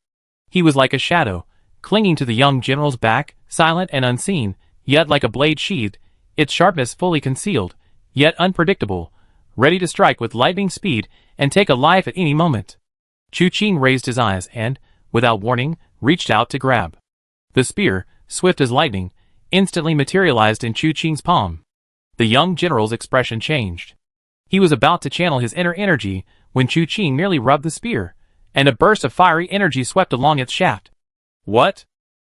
He was like a shadow, clinging to the young general's back, silent and unseen, yet like a blade sheathed, its sharpness fully concealed, yet unpredictable, ready to strike with lightning speed and take a life at any moment. Chu Qing raised his eyes and, without warning, reached out to grab. The spear, swift as lightning, instantly materialized in Chu Qing's palm. The young general's expression changed. He was about to channel his inner energy when Chu Qing merely rubbed the spear, and a burst of fiery energy swept along its shaft. What?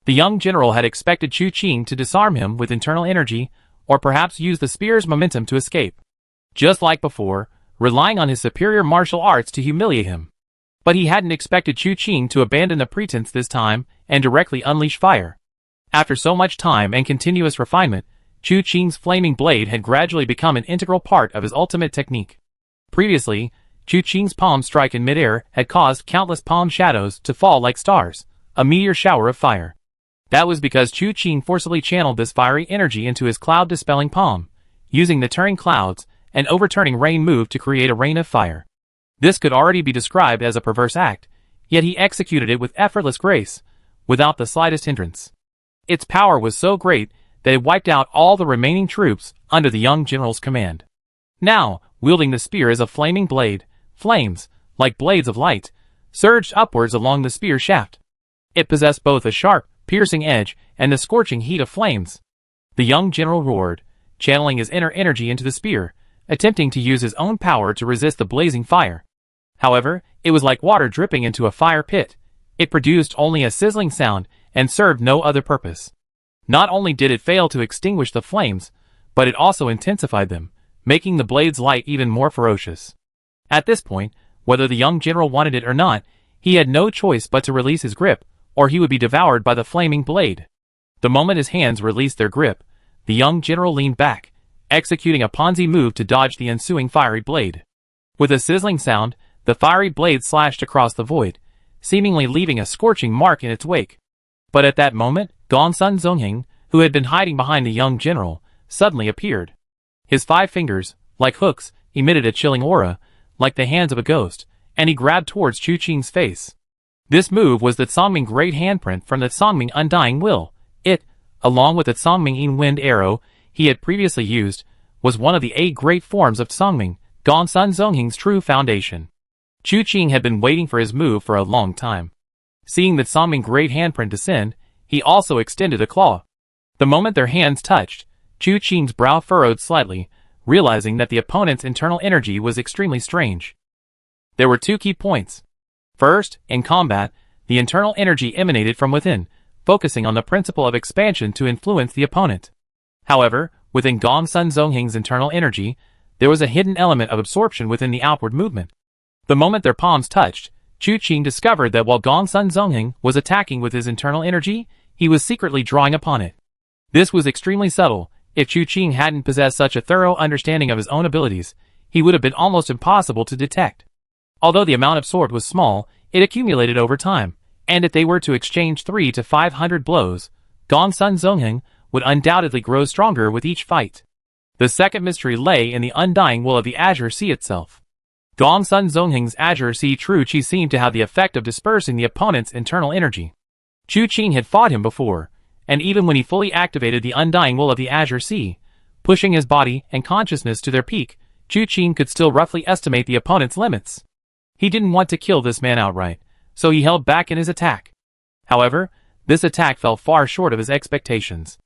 The young general had expected Chu Qing to disarm him with internal energy, or perhaps use the spear's momentum to escape. Just like before, relying on his superior martial arts to humiliate him. But he hadn't expected Chu Qing to abandon the pretense this time and directly unleash fire. After so much time and continuous refinement, Chu Qing's flaming blade had gradually become an integral part of his ultimate technique. Previously, Chu Qing's palm strike in midair had caused countless palm shadows to fall like stars, a meteor shower of fire. That was because Chu Qing forcibly channeled this fiery energy into his cloud-dispelling palm, using the turning clouds and overturning rain move to create a rain of fire. This could already be described as a perverse act, yet he executed it with effortless grace, without the slightest hindrance. Its power was so great that it wiped out all the remaining troops under the young general's command. Now, wielding the spear as a flaming blade, flames, like blades of light, surged upwards along the spear shaft. It possessed both a sharp, piercing edge and the scorching heat of flames. The young general roared, channeling his inner energy into the spear, attempting to use his own power to resist the blazing fire. However, it was like water dripping into a fire pit. It produced only a sizzling sound and served no other purpose. Not only did it fail to extinguish the flames, but it also intensified them, making the blade's light even more ferocious. At this point, whether the young general wanted it or not, he had no choice but to release his grip, or he would be devoured by the flaming blade. The moment his hands released their grip, the young general leaned back, executing a Ponzi move to dodge the ensuing fiery blade. With a sizzling sound, the fiery blade slashed across the void, seemingly leaving a scorching mark in its wake. But at that moment, Gongsun Zongheng, who had been hiding behind the young general, suddenly appeared. His 5 fingers, like hooks, emitted a chilling aura, like the hands of a ghost, and he grabbed towards Chu Qing's face. This move was the Songming Great Handprint from the Songming Undying Will. It, along with the Songming Yin Wind Arrow he had previously used, was one of the 8 great forms of Songming, Gongsun Zongheng's true foundation. Chu Qing had been waiting for his move for a long time. Seeing the Songming Great Handprint descend, he also extended a claw. The moment their hands touched, Chu Qing's brow furrowed slightly, realizing that the opponent's internal energy was extremely strange. There were 2 key points. First, in combat, the internal energy emanated from within, focusing on the principle of expansion to influence the opponent. However, within Gongsun Zongheng's internal energy, there was a hidden element of absorption within the outward movement. The moment their palms touched, Chu Qing discovered that while Gongsun Zongheng was attacking with his internal energy, he was secretly drawing upon it. This was extremely subtle. If Chu Qing hadn't possessed such a thorough understanding of his own abilities, he would have been almost impossible to detect. Although the amount absorbed was small, it accumulated over time, and if they were to exchange 300 to 500 blows, Gongsun Zongheng would undoubtedly grow stronger with each fight. The second mystery lay in the undying will of the Azure Sea itself. Gongsun Zongheng's Azure Sea True Qi seemed to have the effect of dispersing the opponent's internal energy. Chu Qing had fought him before, and even when he fully activated the undying will of the Azure Sea, pushing his body and consciousness to their peak, Chu Qing could still roughly estimate the opponent's limits. He didn't want to kill this man outright, so he held back in his attack. However, this attack fell far short of his expectations.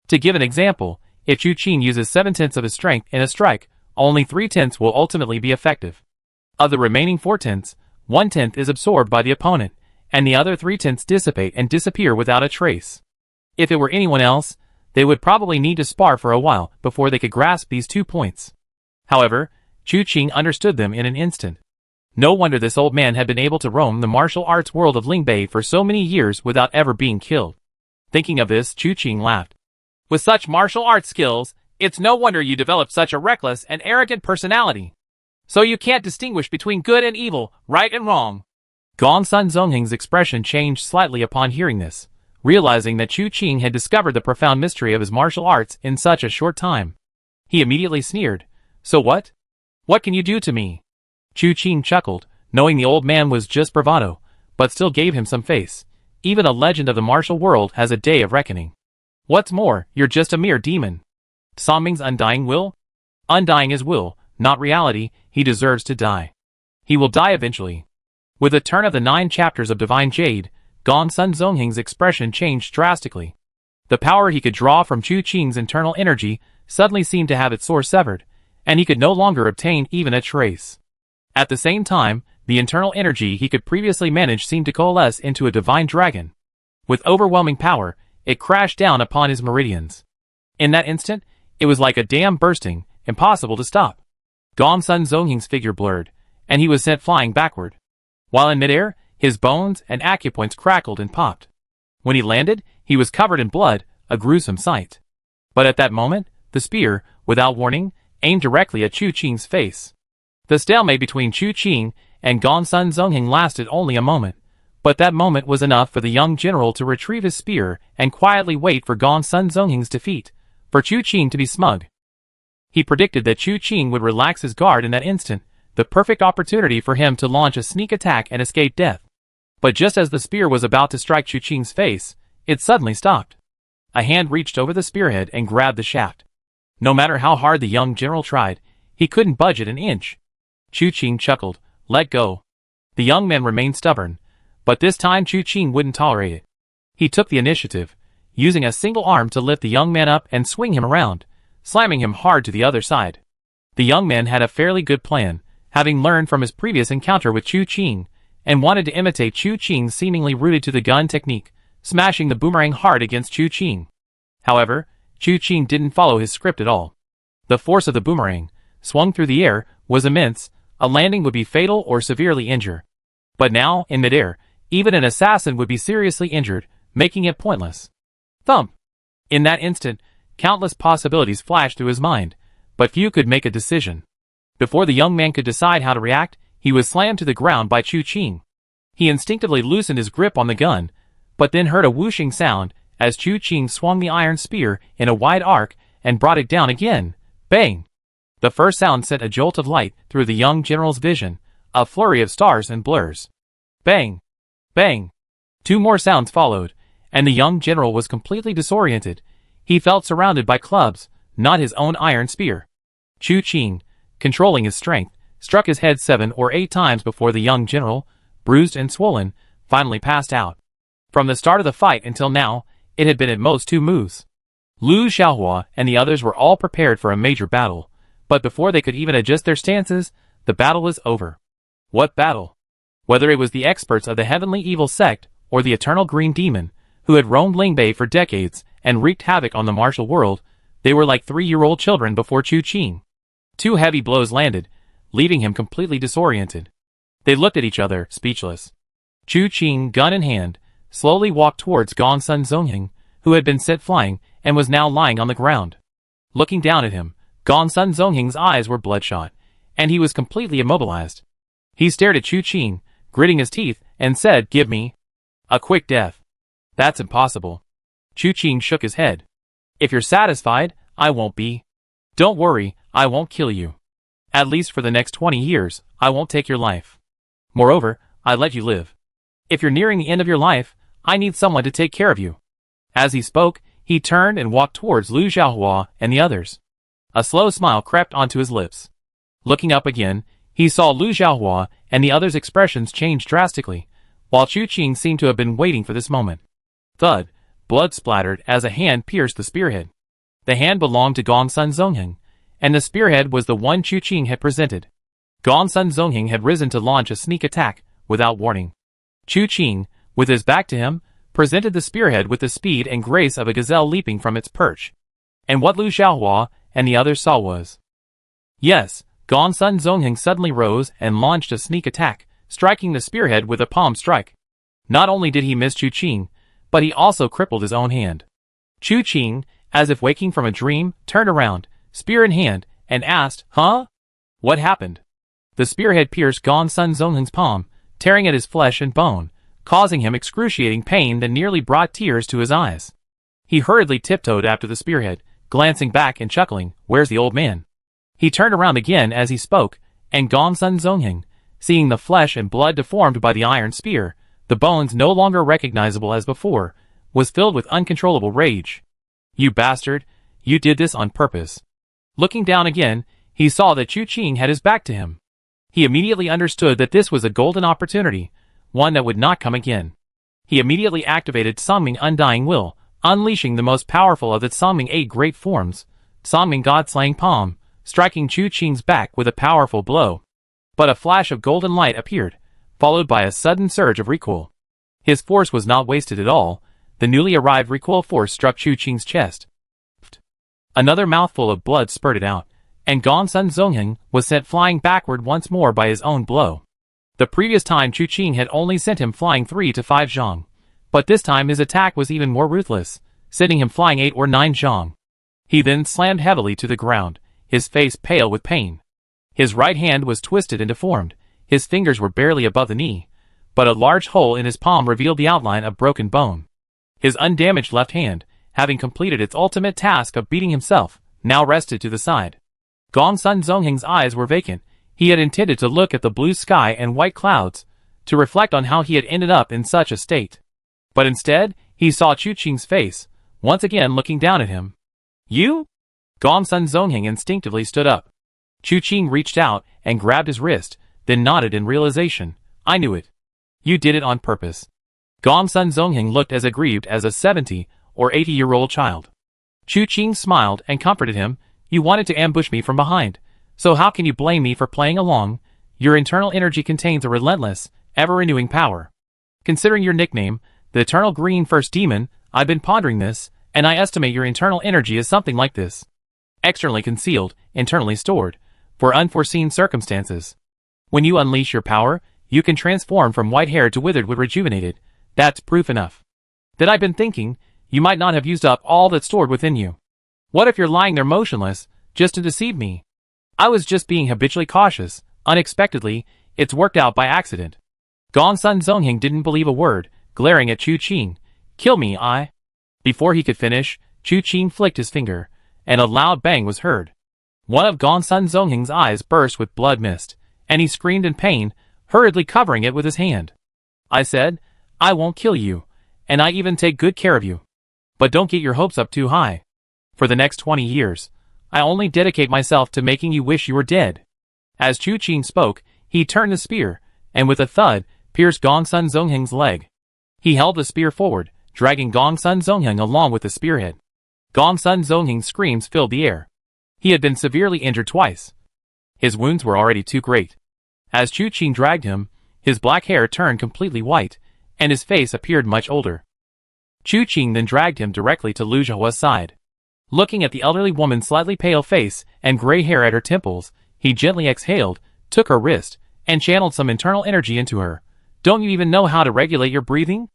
To give an example, if Chu Qing uses 7/10 of his strength in a strike, only 3/10 will ultimately be effective. Of the remaining 4/10, 1/10 is absorbed by the opponent, and the other 3/10 dissipate and disappear without a trace. If it were anyone else, they would probably need to spar for a while before they could grasp these 2 points. However, Chu Qing understood them in an instant. No wonder this old man had been able to roam the martial arts world of Lingbei for so many years without ever being killed. Thinking of this, Chu Qing laughed. With such martial arts skills, it's no wonder you developed such a reckless and arrogant personality. So you can't distinguish between good and evil, right and wrong. Gongsun Zongheng's expression changed slightly upon hearing this, realizing that Chu Qing had discovered the profound mystery of his martial arts in such a short time. He immediately sneered. So what? What can you do to me? Chu Qing chuckled, knowing the old man was just bravado, but still gave him some face. Even a legend of the martial world has a day of reckoning. What's more, you're just a mere demon. Songming's undying will? Undying is will, not reality. He deserves to die. He will die eventually. With a turn of the 9 chapters of Divine Jade, Gongsun Zongheng's expression changed drastically. The power he could draw from Chu Qing's internal energy suddenly seemed to have its source severed, and he could no longer obtain even a trace. At the same time, the internal energy he could previously manage seemed to coalesce into a divine dragon. With overwhelming power, it crashed down upon his meridians. In that instant, It was like a dam bursting, impossible to stop. Gongsun Zongheng's figure blurred, and he was sent flying backward. While in midair, his bones and acupoints crackled and popped. When he landed, he was covered in blood, a gruesome sight. But at that moment, the spear, without warning, aimed directly at Chu Qing's face. The stalemate between Chu Qing and Gongsun Zongheng lasted only a moment, but that moment was enough for the young general to retrieve his spear and quietly wait for Gongsun Zongheng's defeat, for Chu Qing to be smug. He predicted that Chu Qing would relax his guard in that instant, the perfect opportunity for him to launch a sneak attack and escape death. But just as the spear was about to strike Chu Qing's face, it suddenly stopped. A hand reached over the spearhead and grabbed the shaft. No matter how hard the young general tried, he couldn't budge it an inch. Chu Qing chuckled, "Let go." The young man remained stubborn, but this time Chu Qing wouldn't tolerate it. He took the initiative, using a single arm to lift the young man up and swing him around, slamming him hard to the other side. The young man had a fairly good plan, having learned from his previous encounter with Chu Qing, and wanted to imitate Chu Qing's seemingly rooted to the gun technique, smashing the boomerang hard against Chu Qing. However, Chu Qing didn't follow his script at all. The force of the boomerang, swung through the air, was immense. A landing would be fatal or severely injure. But now, in midair, even an assassin would be seriously injured, making it pointless. Thump! In that instant, countless possibilities flashed through his mind, but few could make a decision. Before the young man could decide how to react, he was slammed to the ground by Chu Qing. He instinctively loosened his grip on the gun, but then heard a whooshing sound as Chu Qing swung the iron spear in a wide arc and brought it down again. Bang! The first sound sent a jolt of light through the young general's vision, a flurry of stars and blurs. Bang! Bang! Two more sounds followed, and the young general was completely disoriented. He felt surrounded by clubs, not his own iron spear. Chu Qing, controlling his strength, struck his head 7 or 8 times before the young general, bruised and swollen, finally passed out. From the start of the fight until now, it had been at most 2 moves. Lu Xiaohua and the others were all prepared for a major battle, but before they could even adjust their stances, the battle was over. What battle? Whether it was the experts of the Heavenly Evil Sect or the Eternal Green Demon, who had roamed Lingbei for decades and wreaked havoc on the martial world, they were like 3-year-old children before Chu Qing. 2 heavy blows landed, leaving him completely disoriented. They looked at each other, speechless. Chu Qing, gun in hand, slowly walked towards Gongsun Zongheng, who had been sent flying and was now lying on the ground. Looking down at him, Gongsun Zongheng's eyes were bloodshot, and he was completely immobilized. He stared at Chu Qing, gritting his teeth, and said, "Give me a quick death." "That's impossible." Chu Qing shook his head. "If you're satisfied, I won't be. Don't worry, I won't kill you. At least for the next 20 years, I won't take your life. Moreover, I let you live. If you're nearing the end of your life, I need someone to take care of you." As he spoke, he turned and walked towards Lu Xiaohua and the others. A slow smile crept onto his lips. Looking up again, he saw Lu Xiaohua and the others' expressions change drastically, while Chu Qing seemed to have been waiting for this moment. Thud, blood splattered as a hand pierced the spearhead. The hand belonged to Gongsun Zongheng, and the spearhead was the one Chu Qing had presented. Gongsun Zongheng had risen to launch a sneak attack, without warning. Chu Qing, with his back to him, presented the spearhead with the speed and grace of a gazelle leaping from its perch. And what Lu Xiaohua and the others saw was... Yes, Gongsun Zongheng suddenly rose and launched a sneak attack, striking the spearhead with a palm strike. Not only did he miss Chu Qing, but he also crippled his own hand. Chu Qing, as if waking from a dream, turned around, spear in hand, and asked, "Huh? What happened?" The spearhead pierced Gongsun Zongheng's palm, tearing at his flesh and bone, causing him excruciating pain that nearly brought tears to his eyes. He hurriedly tiptoed after the spearhead, glancing back and chuckling, "Where's the old man?" He turned around again as he spoke, and Gongsun Zongheng, seeing the flesh and blood deformed by the iron spear, the bones no longer recognizable as before, was filled with uncontrollable rage. "You bastard, you did this on purpose." Looking down again, he saw that Chu Qing had his back to him. He immediately understood that this was a golden opportunity, one that would not come again. He immediately activated Songming Undying Will, unleashing the most powerful of the Songming 8 great forms, Songming God-slaying Palm, striking Chu Qing's back with a powerful blow. But a flash of golden light appeared, followed by a sudden surge of recoil. His force was not wasted at all. The newly arrived recoil force struck Chu Qing's chest. Another mouthful of blood spurted out, and Gongsun Zongheng was sent flying backward once more by his own blow. The previous time Chu Qing had only sent him flying 3 to 5 zhang, but this time his attack was even more ruthless, sending him flying 8 or 9 zhang. He then slammed heavily to the ground, his face pale with pain. His right hand was twisted and deformed, his fingers were barely above the knee, but a large hole in his palm revealed the outline of broken bone. His undamaged left hand, having completed its ultimate task of beating himself, now rested to the side. Gongsun Zongheng's eyes were vacant. He had intended to look at the blue sky and white clouds, to reflect on how he had ended up in such a state. But instead, he saw Chu Qing's face, once again looking down at him. You? Gongsun Zongheng instinctively stood up. Chu Qing reached out and grabbed his wrist, then nodded in realization. I knew it. You did it on purpose. Gongsun Zongheng looked as aggrieved as a 70 or 80-year-old child. Chu Qing smiled and comforted him. You wanted to ambush me from behind, so how can you blame me for playing along? Your internal energy contains a relentless, ever-renewing power. Considering your nickname, the Eternal Green First Demon, I've been pondering this, and I estimate your internal energy is something like this. Externally concealed, internally stored, for unforeseen circumstances. When you unleash your power, you can transform from white-haired to withered with rejuvenated. That's proof enough. That I've been thinking, you might not have used up all that's stored within you. What if you're lying there motionless, just to deceive me? I was just being habitually cautious. Unexpectedly, it's worked out by accident. Gongsun Zongheng didn't believe a word, glaring at Chu Qing. Kill me, I. Before he could finish, Chu Qing flicked his finger, and a loud bang was heard. One of Gongsun Zongheng's eyes burst with blood mist, and he screamed in pain, hurriedly covering it with his hand. I said, I won't kill you, and I even take good care of you. But don't get your hopes up too high. For the next 20 years, I only dedicate myself to making you wish you were dead. As Chu Qing spoke, he turned the spear, and with a thud, pierced Gongsun Zongheng's leg. He held the spear forward, dragging Gongsun Zongheng along with the spearhead. Gongsun Zongheng's screams filled the air. He had been severely injured twice. His wounds were already too great. As Chu Qing dragged him, his black hair turned completely white, and his face appeared much older. Chu Qing then dragged him directly to Lu Zhihua's side. Looking at the elderly woman's slightly pale face and gray hair at her temples, he gently exhaled, took her wrist, and channeled some internal energy into her. Don't you even know how to regulate your breathing?